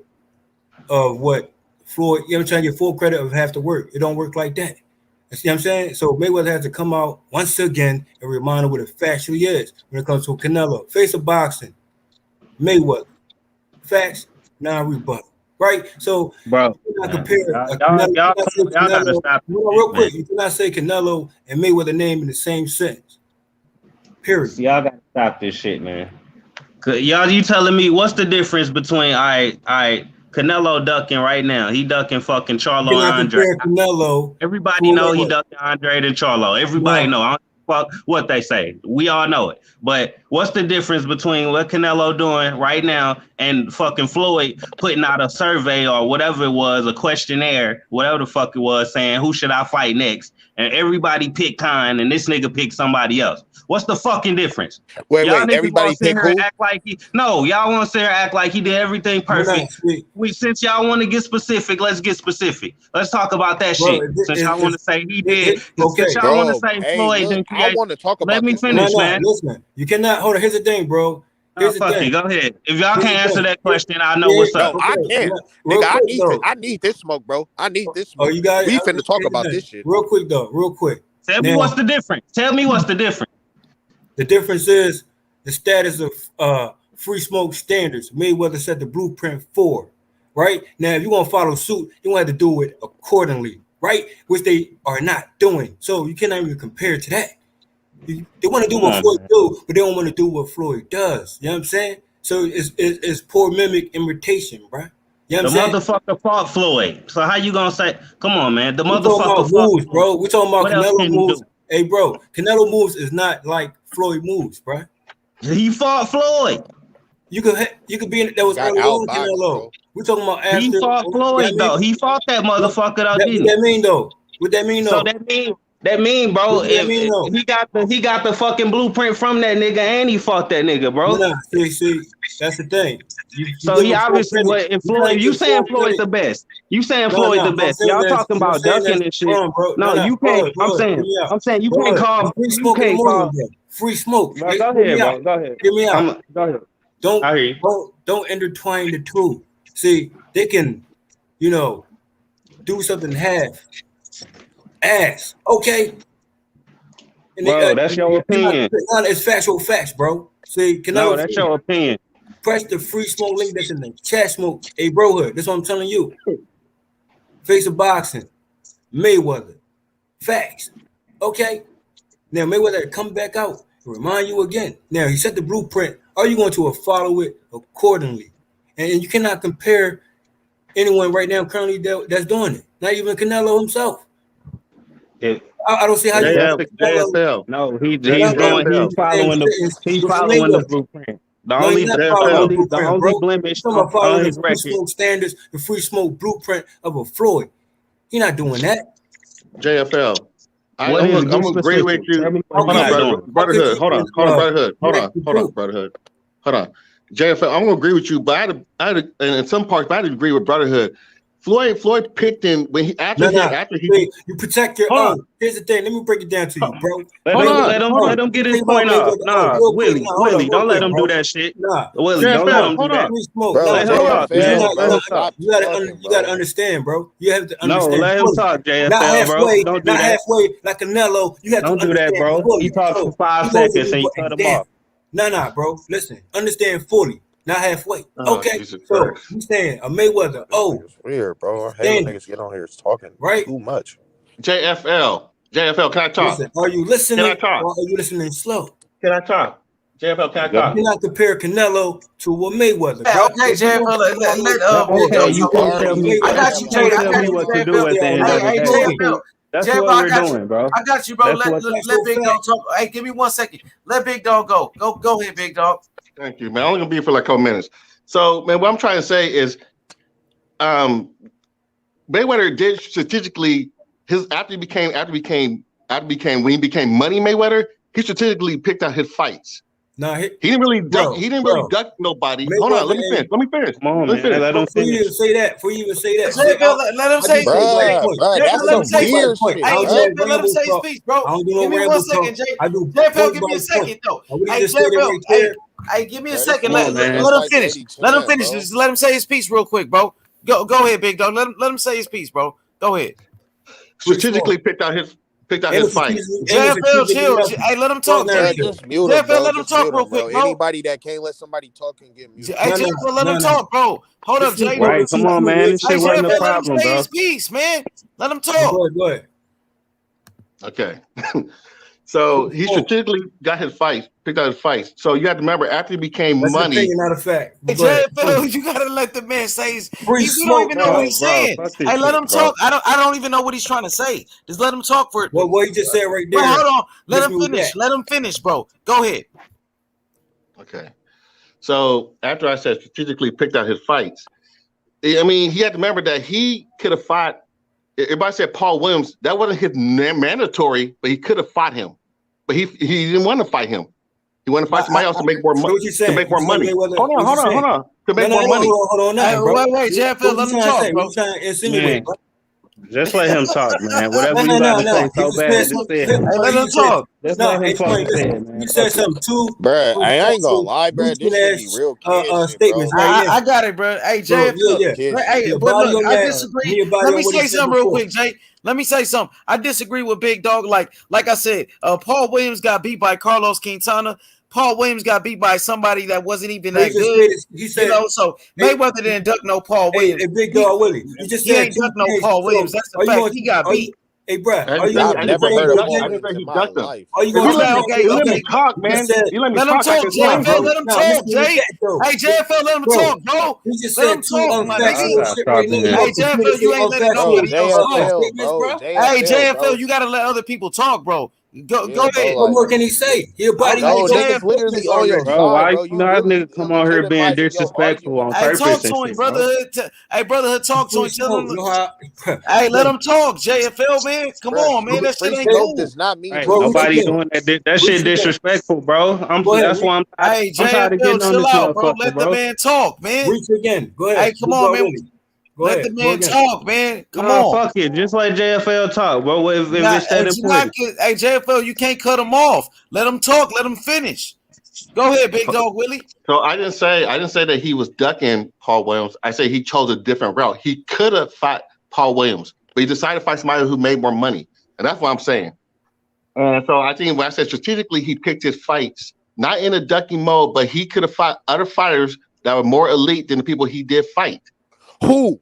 of what Floyd. You know what I'm saying? Get full credit of half the work. It don't work like that. You see what I'm saying? So Mayweather has to come out once again and remind him what a factually is when it comes to Canelo. Face of boxing, Mayweather. Facts, non-rebuttal. Right? So bro, you cannot compare y'all gotta stop. Real quick, you cannot say Canelo and Mayweather name in the same sentence. Period. Y'all gotta stop this shit, man. Y'all, you telling me what's the difference between Canelo ducking right now? He ducking fucking Charlo and Andre. Canelo. Everybody know he ducking Andre and Charlo. Everybody know. I don't fuck what they say. We all know it. But what's the difference between what Canelo doing right now and fucking Floyd putting out a survey or whatever it was, a questionnaire, whatever the fuck it was, saying who should I fight next? And everybody pick Khan and this nigga pick somebody else. What's the fucking difference? Wait, everybody pick who? Act like y'all want to sit here act like he did everything perfect. Since y'all want to get specific, let's get specific. Let's talk about that shit. Since y'all want to say he did, since y'all want to say Floyd, then I want to talk about. Let me finish, man. Listen, you cannot hold on. Here's the thing, bro. Here's the thing. Go ahead. If y'all can't answer that question, I know what's up. No, I can't. Nigga, I need this smoke, bro. I need this smoke. You got it. We finna talk about this shit. Real quick, though. Real quick. Tell me what's the difference. Tell me what's the difference. The difference is the status of free smoke standards. Mayweather set the blueprint for. Right? Now, if you want to follow suit, you want to have to do it accordingly. Right? Which they are not doing. So you cannot even compare to that. They want to do what Floyd do, but they don't want to do what Floyd does. You know what I'm saying? So it's poor mimic imitation, bro. You know what I'm saying? Motherfucker fought Floyd. So how you gonna say? Come on, man. The We're motherfucker talking about moves, bro. We're talking about Canelo moves. Hey, bro, Canelo moves is not like Floyd moves, bro. He fought Floyd. You could be in that was early on Canelo. We're talking about after he fought Floyd though. He fought that motherfucker though. What that mean though? What that mean though? So that mean, bro, he got the fucking blueprint from that nigga, and he fought that nigga, bro. No, see, that's the thing. So he obviously, if Floyd, you saying Floyd the best? You saying Floyd the best? Y'all talking about ducking and shit? No, you can't. I'm saying you can't call. You can't call free smoke. Go ahead, bro. Go ahead. Hear me out. Go ahead. Don't intertwine the two. See, they can, do something half ass. Okay. And Bro, that's your opinion. It's factual facts, bro. See, No, that's your opinion. Press the free smoke link that's in the chat smoke. Hey, brohood, that's what I'm telling you. Face of boxing, Mayweather, facts. Okay. Now Mayweather come back out and remind you again. Now he set the blueprint. Are you going to follow it accordingly? And you cannot compare anyone right now currently that's doing it. Not even Canelo himself. I don't see how you. JFL. No, he's following the blueprint. The only blemish on his record. Smoke standards, the free smoke blueprint of a Floyd. He's not doing that. JFL. I'm gonna agree with you. Hold on, Brotherhood. Hold on, Brotherhood. Hold on. JFL, I'm gonna agree with you, but I had in some parts, I had to agree with Brotherhood. Floyd picked him when he you protect your own. Here's the thing. Let me break it down to you, bro. Let him get his point off. Nah, Willie, don't let him do that shit. Nah, Willie, don't let him do that. You gotta understand, bro. You have to understand. No, let him talk, JFL, not halfway, bro. Don't do that. Halfway like Canelo. You have don't to do that, bro. Fully. He talks for 5 seconds and you cut him off. Nah, bro. Listen, understand fully. Not halfway. Okay. So you saying a Mayweather? Oh, it's weird, bro. I hate when niggas get on here talking too much. JFL, can I talk? Listen, are you listening? Can I talk? Or are you listening slow? Can I talk? JFL, can I talk? You cannot compare Canelo to a Mayweather. Yeah, okay, JFL. You can't tell me. I got you, Jay. Tell me what to do at the end of the day. That's what we're doing, bro. I got you, bro. Let Big Dog talk. Hey, give me 1 second. Let Big Dog go. Go ahead, Big Dog. Thank you, man. I'm only gonna be here for like a couple minutes. So, man, what I'm trying to say is, Mayweather did strategically after he became when he became Money Mayweather, he strategically picked out his fights. No, he didn't really duck. He didn't really duck nobody. Mayweather, hold on, let me finish. Come on, man. Let him finish. Before you even say that, let him say his speech. Let him say his speech, bro. Give me 1 second, Jay. JFL, give me a second, though. Hey, JFL, hey, give me a second. Let him finish. Let him finish. Just let him say his piece real quick, bro. Go ahead, Big Dog. Let him say his piece, bro. Go ahead. Strategically picked out his fight. JFL, chill. Hey, let him talk. JFL, let him talk real quick, bro. Anybody that can't let somebody talk can get muted. Hey, JFL, let him talk, bro. Hold up, Jay. Right, come on, man. This shit wasn't a problem, let him say bro. his piece, man. Let him talk. Go ahead. Okay. So he strategically got his fights, picked out his fights. So you have to remember, after he became That's Money, opinion, not a fact. Hey, JFL, you gotta let the man say his. You don't even know what he's saying. Hey, let him talk. I don't even know what he's trying to say. Just let him talk for it. Well, what he just said right there. Bro, hold on. Let him finish. Let him finish, bro. Go ahead. Okay. So after I said strategically picked out his fights, I mean, he had to remember that he could have fought. Everybody said Paul Williams. That wasn't his mandatory, but he could have fought him. But he didn't want to fight him. He wanted to fight somebody else to make more money. To make more money. Hold on. To make more money. Hold on. Wait, JFL, let him talk, bro. Just let him talk, man. Whatever you got to say so bad, just say it. Hey, let him talk. Just let him talk. You said something too. Bruh, I ain't gonna lie, bruh. This should be real kid statements. I got it, bro. Hey, JFL. Hey, but look, I disagree. Let me say something real quick, Jay. Let me say something. I disagree with Big Dog. Like I said, Paul Williams got beat by Carlos Quintana. Paul Williams got beat by somebody that wasn't even that good. You said, so Mayweather didn't duck no Paul Williams. Hey, Big Dog Willie. You just he ain't duck no Paul Williams. That's the fact. He got beat. Hey, bro, I've never heard of Paul Williams in my life. Are you going to let me talk, man? Let him talk, JFL. Let him talk, Jay. Hey, JFL, let him talk, bro. Let him talk, my nigga. Hey, JFL, you ain't letting nobody else talk. Hey, JFL, you gotta let other people talk, bro. Go ahead. What more can he say? He'll body niggas literally on your side, why you know that nigga come on here being disrespectful on purpose? Talk to him, brotherhood. Hey, brotherhood, talk to him. Tell him. Hey, let him talk, JFL, man. Come on, man. That shit ain't cool. Does not mean nobody doing that. That shit disrespectful, bro. That's why I'm. Hey, JFL, chill out, bro. Let the man talk, man. Reach again. Go ahead. Hey, come on, man. Let the man talk, man. Come on. Fuck it. Just let JFL talk, bro. If it's that important. Hey, JFL, you can't cut him off. Let him talk. Let him finish. Go ahead, Big Dog Willie. So I didn't say that he was ducking Paul Williams. I say he chose a different route. He could have fought Paul Williams, but he decided to fight somebody who made more money, and that's what I'm saying. And so I think when I said strategically, he picked his fights not in a ducking mode, but he could have fought other fighters that were more elite than the people he did fight. Who?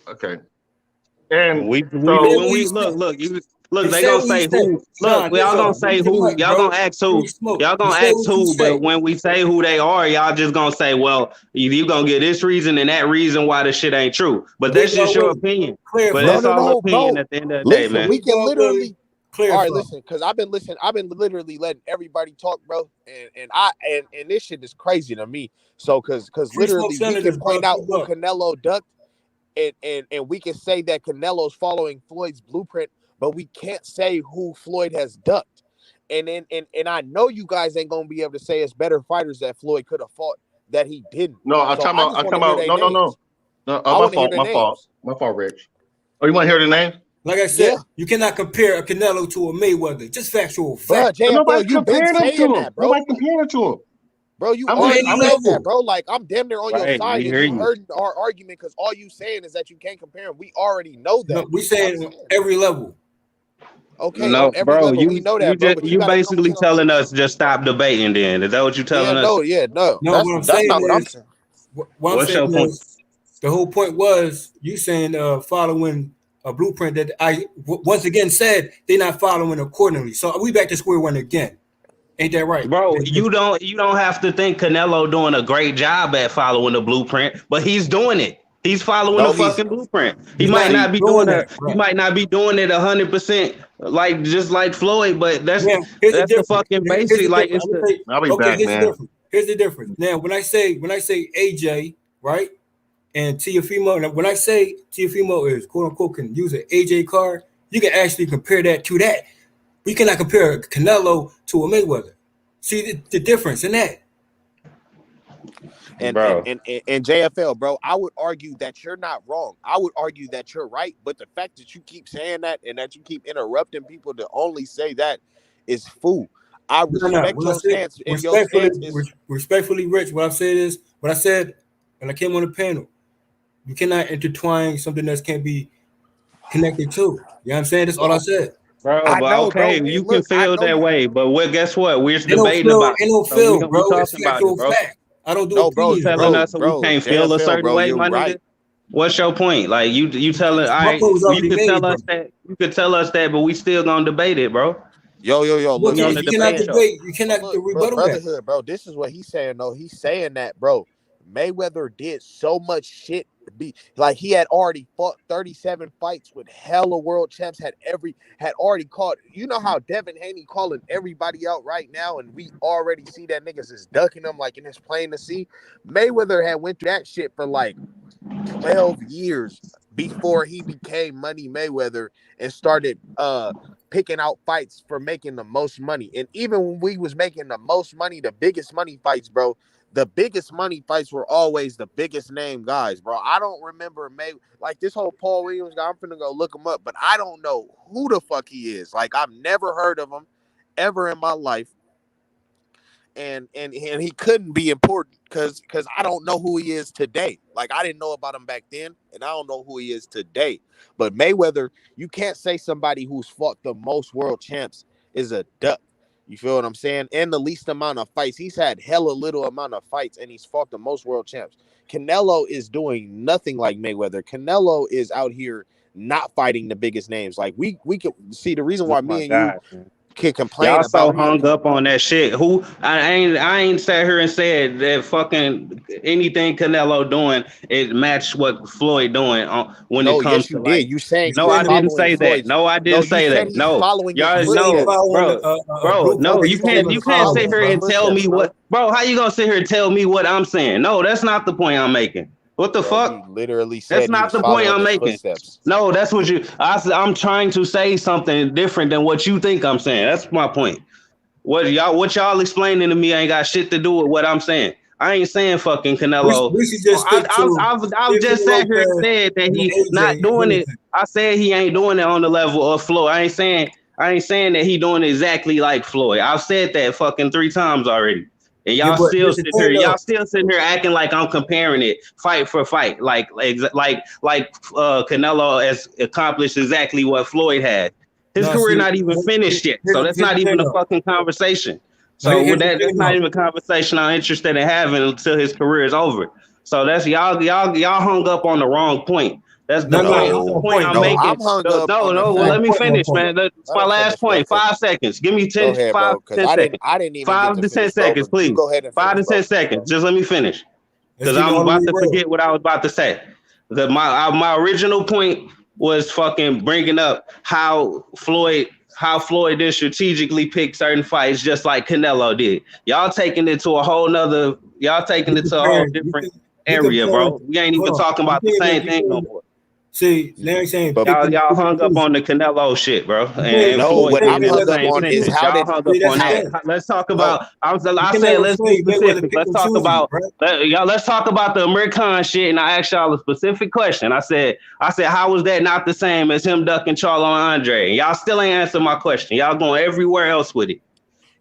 Okay. And when so we look, they gonna say who. Look, y'all gonna say who. Y'all gonna ask who. Y'all gonna ask who. But when we say who they are, y'all just gonna say, well, you gonna get this reason and that reason why the shit ain't true. But that's just your opinion. But that's all opinion at the end of the day, man. We can literally. All right, listen, because I've been literally letting everybody talk, bro, and this shit is crazy to me. So, because literally we can point out who Canelo ducked, and we can say that Canelo's following Floyd's blueprint, but we can't say who Floyd has ducked. And I know you guys ain't gonna be able to say it's better fighters that Floyd could have fought that he didn't. No, I'm talking about no. My fault, Rich. Oh, you want to hear the name? Like I said, you cannot compare a Canelo to a Mayweather. Just factual fact. Nobody's comparing him to him. Nobody's comparing to him. Bro, you already said that, bro. Like, I'm damn near on your side, and you heard our argument because all you saying is that you can't compare them. We already know that. No, we saying every level. Okay, no, on every bro, level, we know that, bro. You basically telling us just stop debating. Then is that what you telling us? No. What I'm saying is, what's your point? The whole point was you saying following a blueprint that I once again said they're not following accordingly. So we back to square one again. Ain't that right? Bro, you don't have to think Canelo doing a great job at following the blueprint, but he's doing it. He's following the fucking blueprint. He might not be doing it. He might not be doing it 100% like just like Floyd, but that's the fucking basic. Like it's I'll be back, man. Here's the difference. Now, when I say AJ, right? And Teofimo, and when I say Teofimo is quote unquote can use an AJ card, you can actually compare that to that. We cannot compare Canelo to a Mayweather. See the difference in that. And JFL, bro, I would argue that you're not wrong. I would argue that you're right. But the fact that you keep saying that and that you keep interrupting people to only say that is fool. I respect your stance. Respectfully, Rich, what I said when I came on the panel, you cannot intertwine something that can't be connected to. You know what I'm saying? That's all I said. Bro, you can feel that way, but guess what? We're debating about it. Ain't no feel, bro. It's factual fact. I don't do opinions, telling us we can't feel a certain way, my nigga. What's your point? Like you telling you could tell us that, but we still gonna debate it, bro. Yo. Look, you cannot debate. You cannot rebuttal brotherhood, bro. This is what he's saying, though. He's saying that, bro. Mayweather did so much shit to be like he had already fought 37 fights with hella world champs, had already caught. You know how Devin Haney calling everybody out right now, and we already see that niggas is ducking them like in his plain to see. Mayweather had went through that shit for like 12 years before he became Money Mayweather and started picking out fights for making the most money. And even when we was making the most money, the biggest money fights, bro, the biggest money fights were always the biggest name guys, bro. I don't remember like this whole Paul Williams guy. I'm finna go look him up, but I don't know who the fuck he is. Like I've never heard of him ever in my life. And he couldn't be important because I don't know who he is today. Like I didn't know about him back then, and I don't know who he is today. But Mayweather, you can't say somebody who's fought the most world champs is a duck. You feel what I'm saying? And the least amount of fights. He's had hella little amount of fights, and he's fought the most world champs. Canelo is doing nothing like Mayweather. Canelo is out here not fighting the biggest names. Like we can see the reason why me and you can complain y'all about so hung up on that shit. Who I ain't sat here and said that fucking anything Canelo doing it matched what Floyd doing when it comes to like. You saying no, I didn't say that. No, I didn't say that. No, y'all know, bro. No, you can't sit here and tell me what, bro. How you gonna sit here and tell me what I'm saying? No, that's not the point I'm making. What the fuck? Literally said that's not the point I'm making. Footsteps. No, that's what I'm trying to say something different than what you think I'm saying. That's my point. What y'all explaining to me ain't got shit to do with what I'm saying. I ain't saying fuking Canelo. I've just sat here and said that he's not doing it. I said he ain't doing it on the level of Floyd. I ain't saying that he doing it exactly like Floyd. I've said that fucking 3 times already. And Yeah, y'all but still here's the sitting thing, here, though. y'all still sitting here acting like I'm comparing it fight for fight, like Canelo has accomplished exactly what Floyd had. His No, career see, not even finished yet, so that's here's not the thing, even a though. fucking conversation. No, So here's with the that, thing, that's not though. even a conversation I'm interested in having until his career is over. So that's y'all hung up on the wrong point. That's the No, point. it's The on point point, I'm bro. making. I'm hung No, up no, on the no. fact. Let me finish, man. That's Let my him last finish real point. quick. 5 seconds. Give me Go 10, ahead, 5 bro, because 10 seconds. I didn't even get 5 to to 10 finish, bro. seconds, But you please. go ahead and 5 finish, to 10 bro. seconds. Just let me finish, Let's because keep it I'm all the about way to real. forget what I was about to say. My original point was fucking bringing up how Floyd did strategically pick certain fights just like Canelo did. Y'all taking it to a whole different You area, comparing, bro. We ain't even hold on. talking about the same thing no more. See, now you're saying But pick and Y'all hung up choose. on the Canelo shit, bro, You and can't no, Floyd what say being I'm in the hung Mayweather up pick same on and is choose. sentence. how Y'all did hung See, up that's on the how that. thing. Let's talk no about. I You can said never let's say be Mayweather specific. pick and choose you, bro. Y'all, let's talk about the American shit. And I asked y'all a specific question. I said, how was that not the same as him ducking Charlo and Andre? And y'all still ain't answered my question. Y'all going everywhere else with it.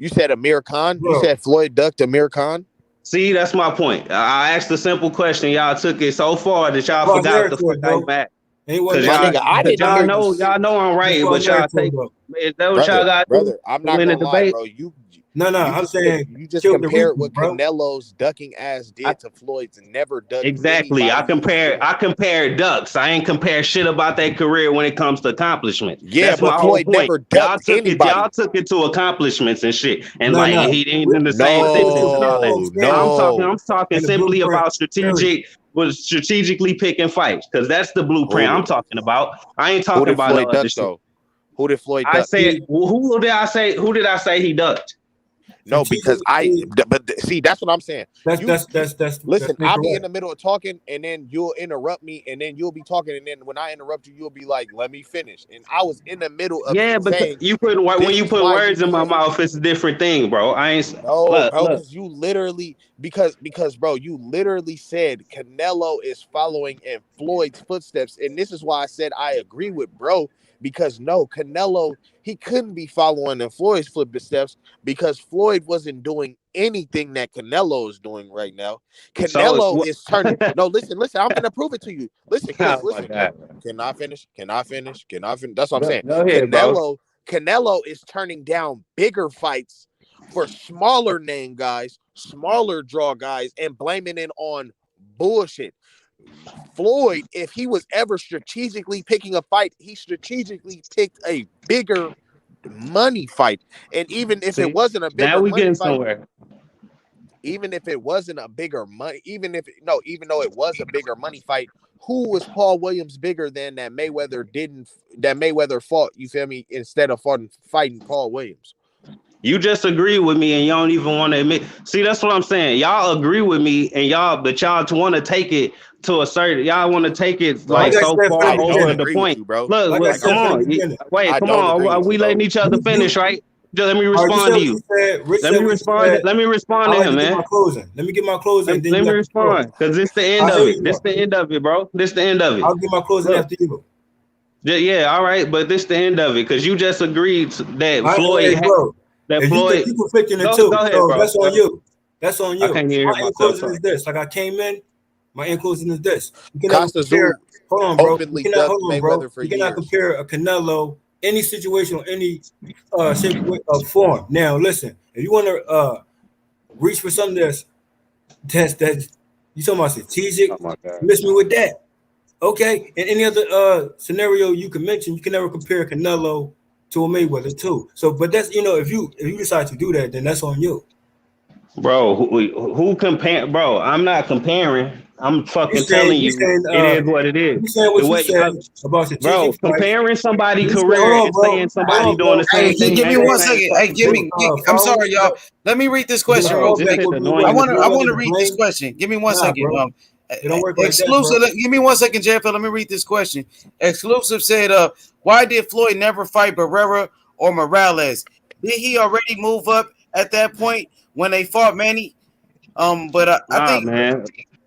you said Amir Khan? Bro. You said Floyd ducked Amir Khan? See, that's my point. I asked a simple question. Y'all took it so far that y'all False forgot what the fuck narrative, I bro. back. Ain't what Cause My narrative. nigga, I didn't hear you. y'all know I'm That's right, false but y'all narrative, take bro. is that what y'all got to do Brother, I'm to not win the gonna lie, debate? bro. No, I'm saying You just kill the compared reasons, what bro. Canelo's ducking ass did to Floyd's never ducked Exactly. anybody who's been. I compare ducks. I ain't compare shit about their career when it comes to accomplishments. Yeah, That's my but whole Floyd point. never ducked Y'all anybody. took it to accomplishments and shit. And No, like no. he ain't in the same sentence and all that. I'm talking And the simply blueprint, about strategically picking fights, because that's the blueprint I'm talking about. I ain't Who talking did about no Floyd other duck shit. though? Who did Floyd I duck? said, who did I say he ducked? No, because see, that's what I'm saying. Listen, I'll be in the middle of talking, and then you'll interrupt me, and then you'll be talking, and then when I interrupt you, you'll be like, "Let me finish." And I was in the middle of saying, when you put words in my mouth, it's a different thing, bro. I ain't no, bro, look. because you literally bro, you literally said Canelo is following in Floyd's footsteps, and this is why I said I agree with bro. Because no, Canelo, he couldn't be following in Floyd's footsteps because Floyd wasn't doing anything that Canelo is doing right now. Canelo is turning. No, listen. I'm gonna prove it to you. Listen, Chris. Oh my Listen. God. Can I finish? That's what I'm saying. Go ahead, bro. Canelo is turning down bigger fights for smaller name guys, smaller draw guys, and blaming it on bullshit. Floyd, if he was ever strategically picking a fight, he strategically picked a bigger money fight. And even if it wasn't a bigger money fight, even if it wasn't a bigger money, even though it was a bigger money fight, who was Paul Williams bigger than that Mayweather fought, you feel me, instead of fighting Paul Williams? You just agree with me and y'all don't even want to admit. See, that's what I'm saying. Y'all agree with me and y'all want to take it to a certain. Y'all want to take it like so far over the point. Look, come on. Wait, come on. Are we letting each other finish, right? Just let me respond to you. Let me respond to him, man. Let me get my closing. Let me respond, because it's the end of it. This the end of it, bro. This the end of it. I'll get my closing after you. Yeah, all right, but this the end of it, because you just agreed that Floyd. If Floyd, you conflicting the go two, ahead, so bro. that's on you. That's on you. I can't hear My myself. closing is this. Like I came in, my end closing is this. You cannot compare. Hold on, bro. You cannot compare a Canelo any situation or any shape of form. Now, listen. If you want to reach for something that's you talking about strategic, miss me with that. Okay. In any other scenario you can mention, you can never compare Canelo to a Mayweather too. So, but that's if you decide to do that, then that's on you. Bro, who compare? Bro, I'm not comparing. I'm fucking telling you, it is what it is. You saying what you said about strategic fights. Comparing somebody's career and saying somebody doing the same thing. Give me 1 second. Hey, I'm sorry, y'all. Let me read this question real quick. I want to read this question. Give me 1 second. It don't work Exclusive. Like that, give me 1 second, JFL. Let me read this question. Exclusive said, why did Floyd never fight Barrera or Morales? Did he already move up at that point when they fought Manny? But I think, man.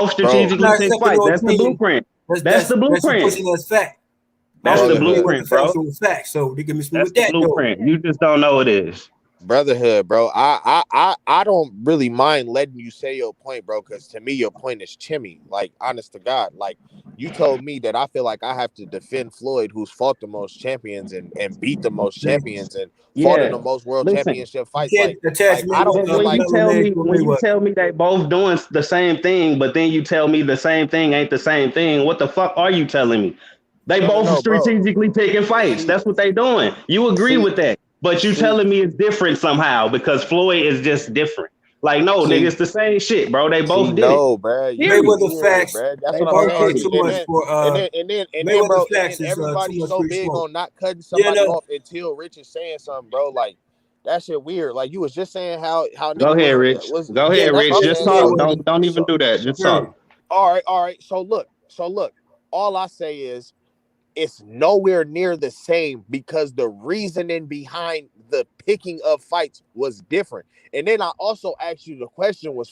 both I'm strategically not pick accepting fight. no That's the opinion. blueprint. That's the That's you blueprint. pushing as fact. That's All the you believe blueprint, the bro. facts over facts. So they give me some That's with the that though. blueprint. You just don't know it is. Brotherhood, bro. I don't really mind letting you say your point, bro, because to me your point is chimmy. Like, honest to God, like you told me that I feel like I have to defend Floyd, who's fought the most champions and beat the most champions and fought in the most world championship fights. Can't attach I don't But feel when like you tell me they both doing the same thing, but then you tell me the same thing ain't the same thing, what the fuck are you telling me? They both bro. strategically picking fights. That's what they doing. You agree with that, but you telling me it's different somehow because Floyd is just different. Like, no, nigga, it's the same shit, bro. They both did it. no, bro. You Mayweather weird, facts bro. That's they what I'm both saying. are too much for And then, Mayweather bro. And facts then is too everybody's much so free big smoke. on not cutting Yeah, somebody no. off until Rich is saying something, bro. Like that shit weird. Like you was just saying how Go niggas ahead, Rich. Go yeah. ahead, That's what Rich. I'm Just saying. talk. So, Don't even do that. Just talk. all right. So look. All I say is it's nowhere near the same because the reasoning behind the picking of fights was different. And then I also asked you the question was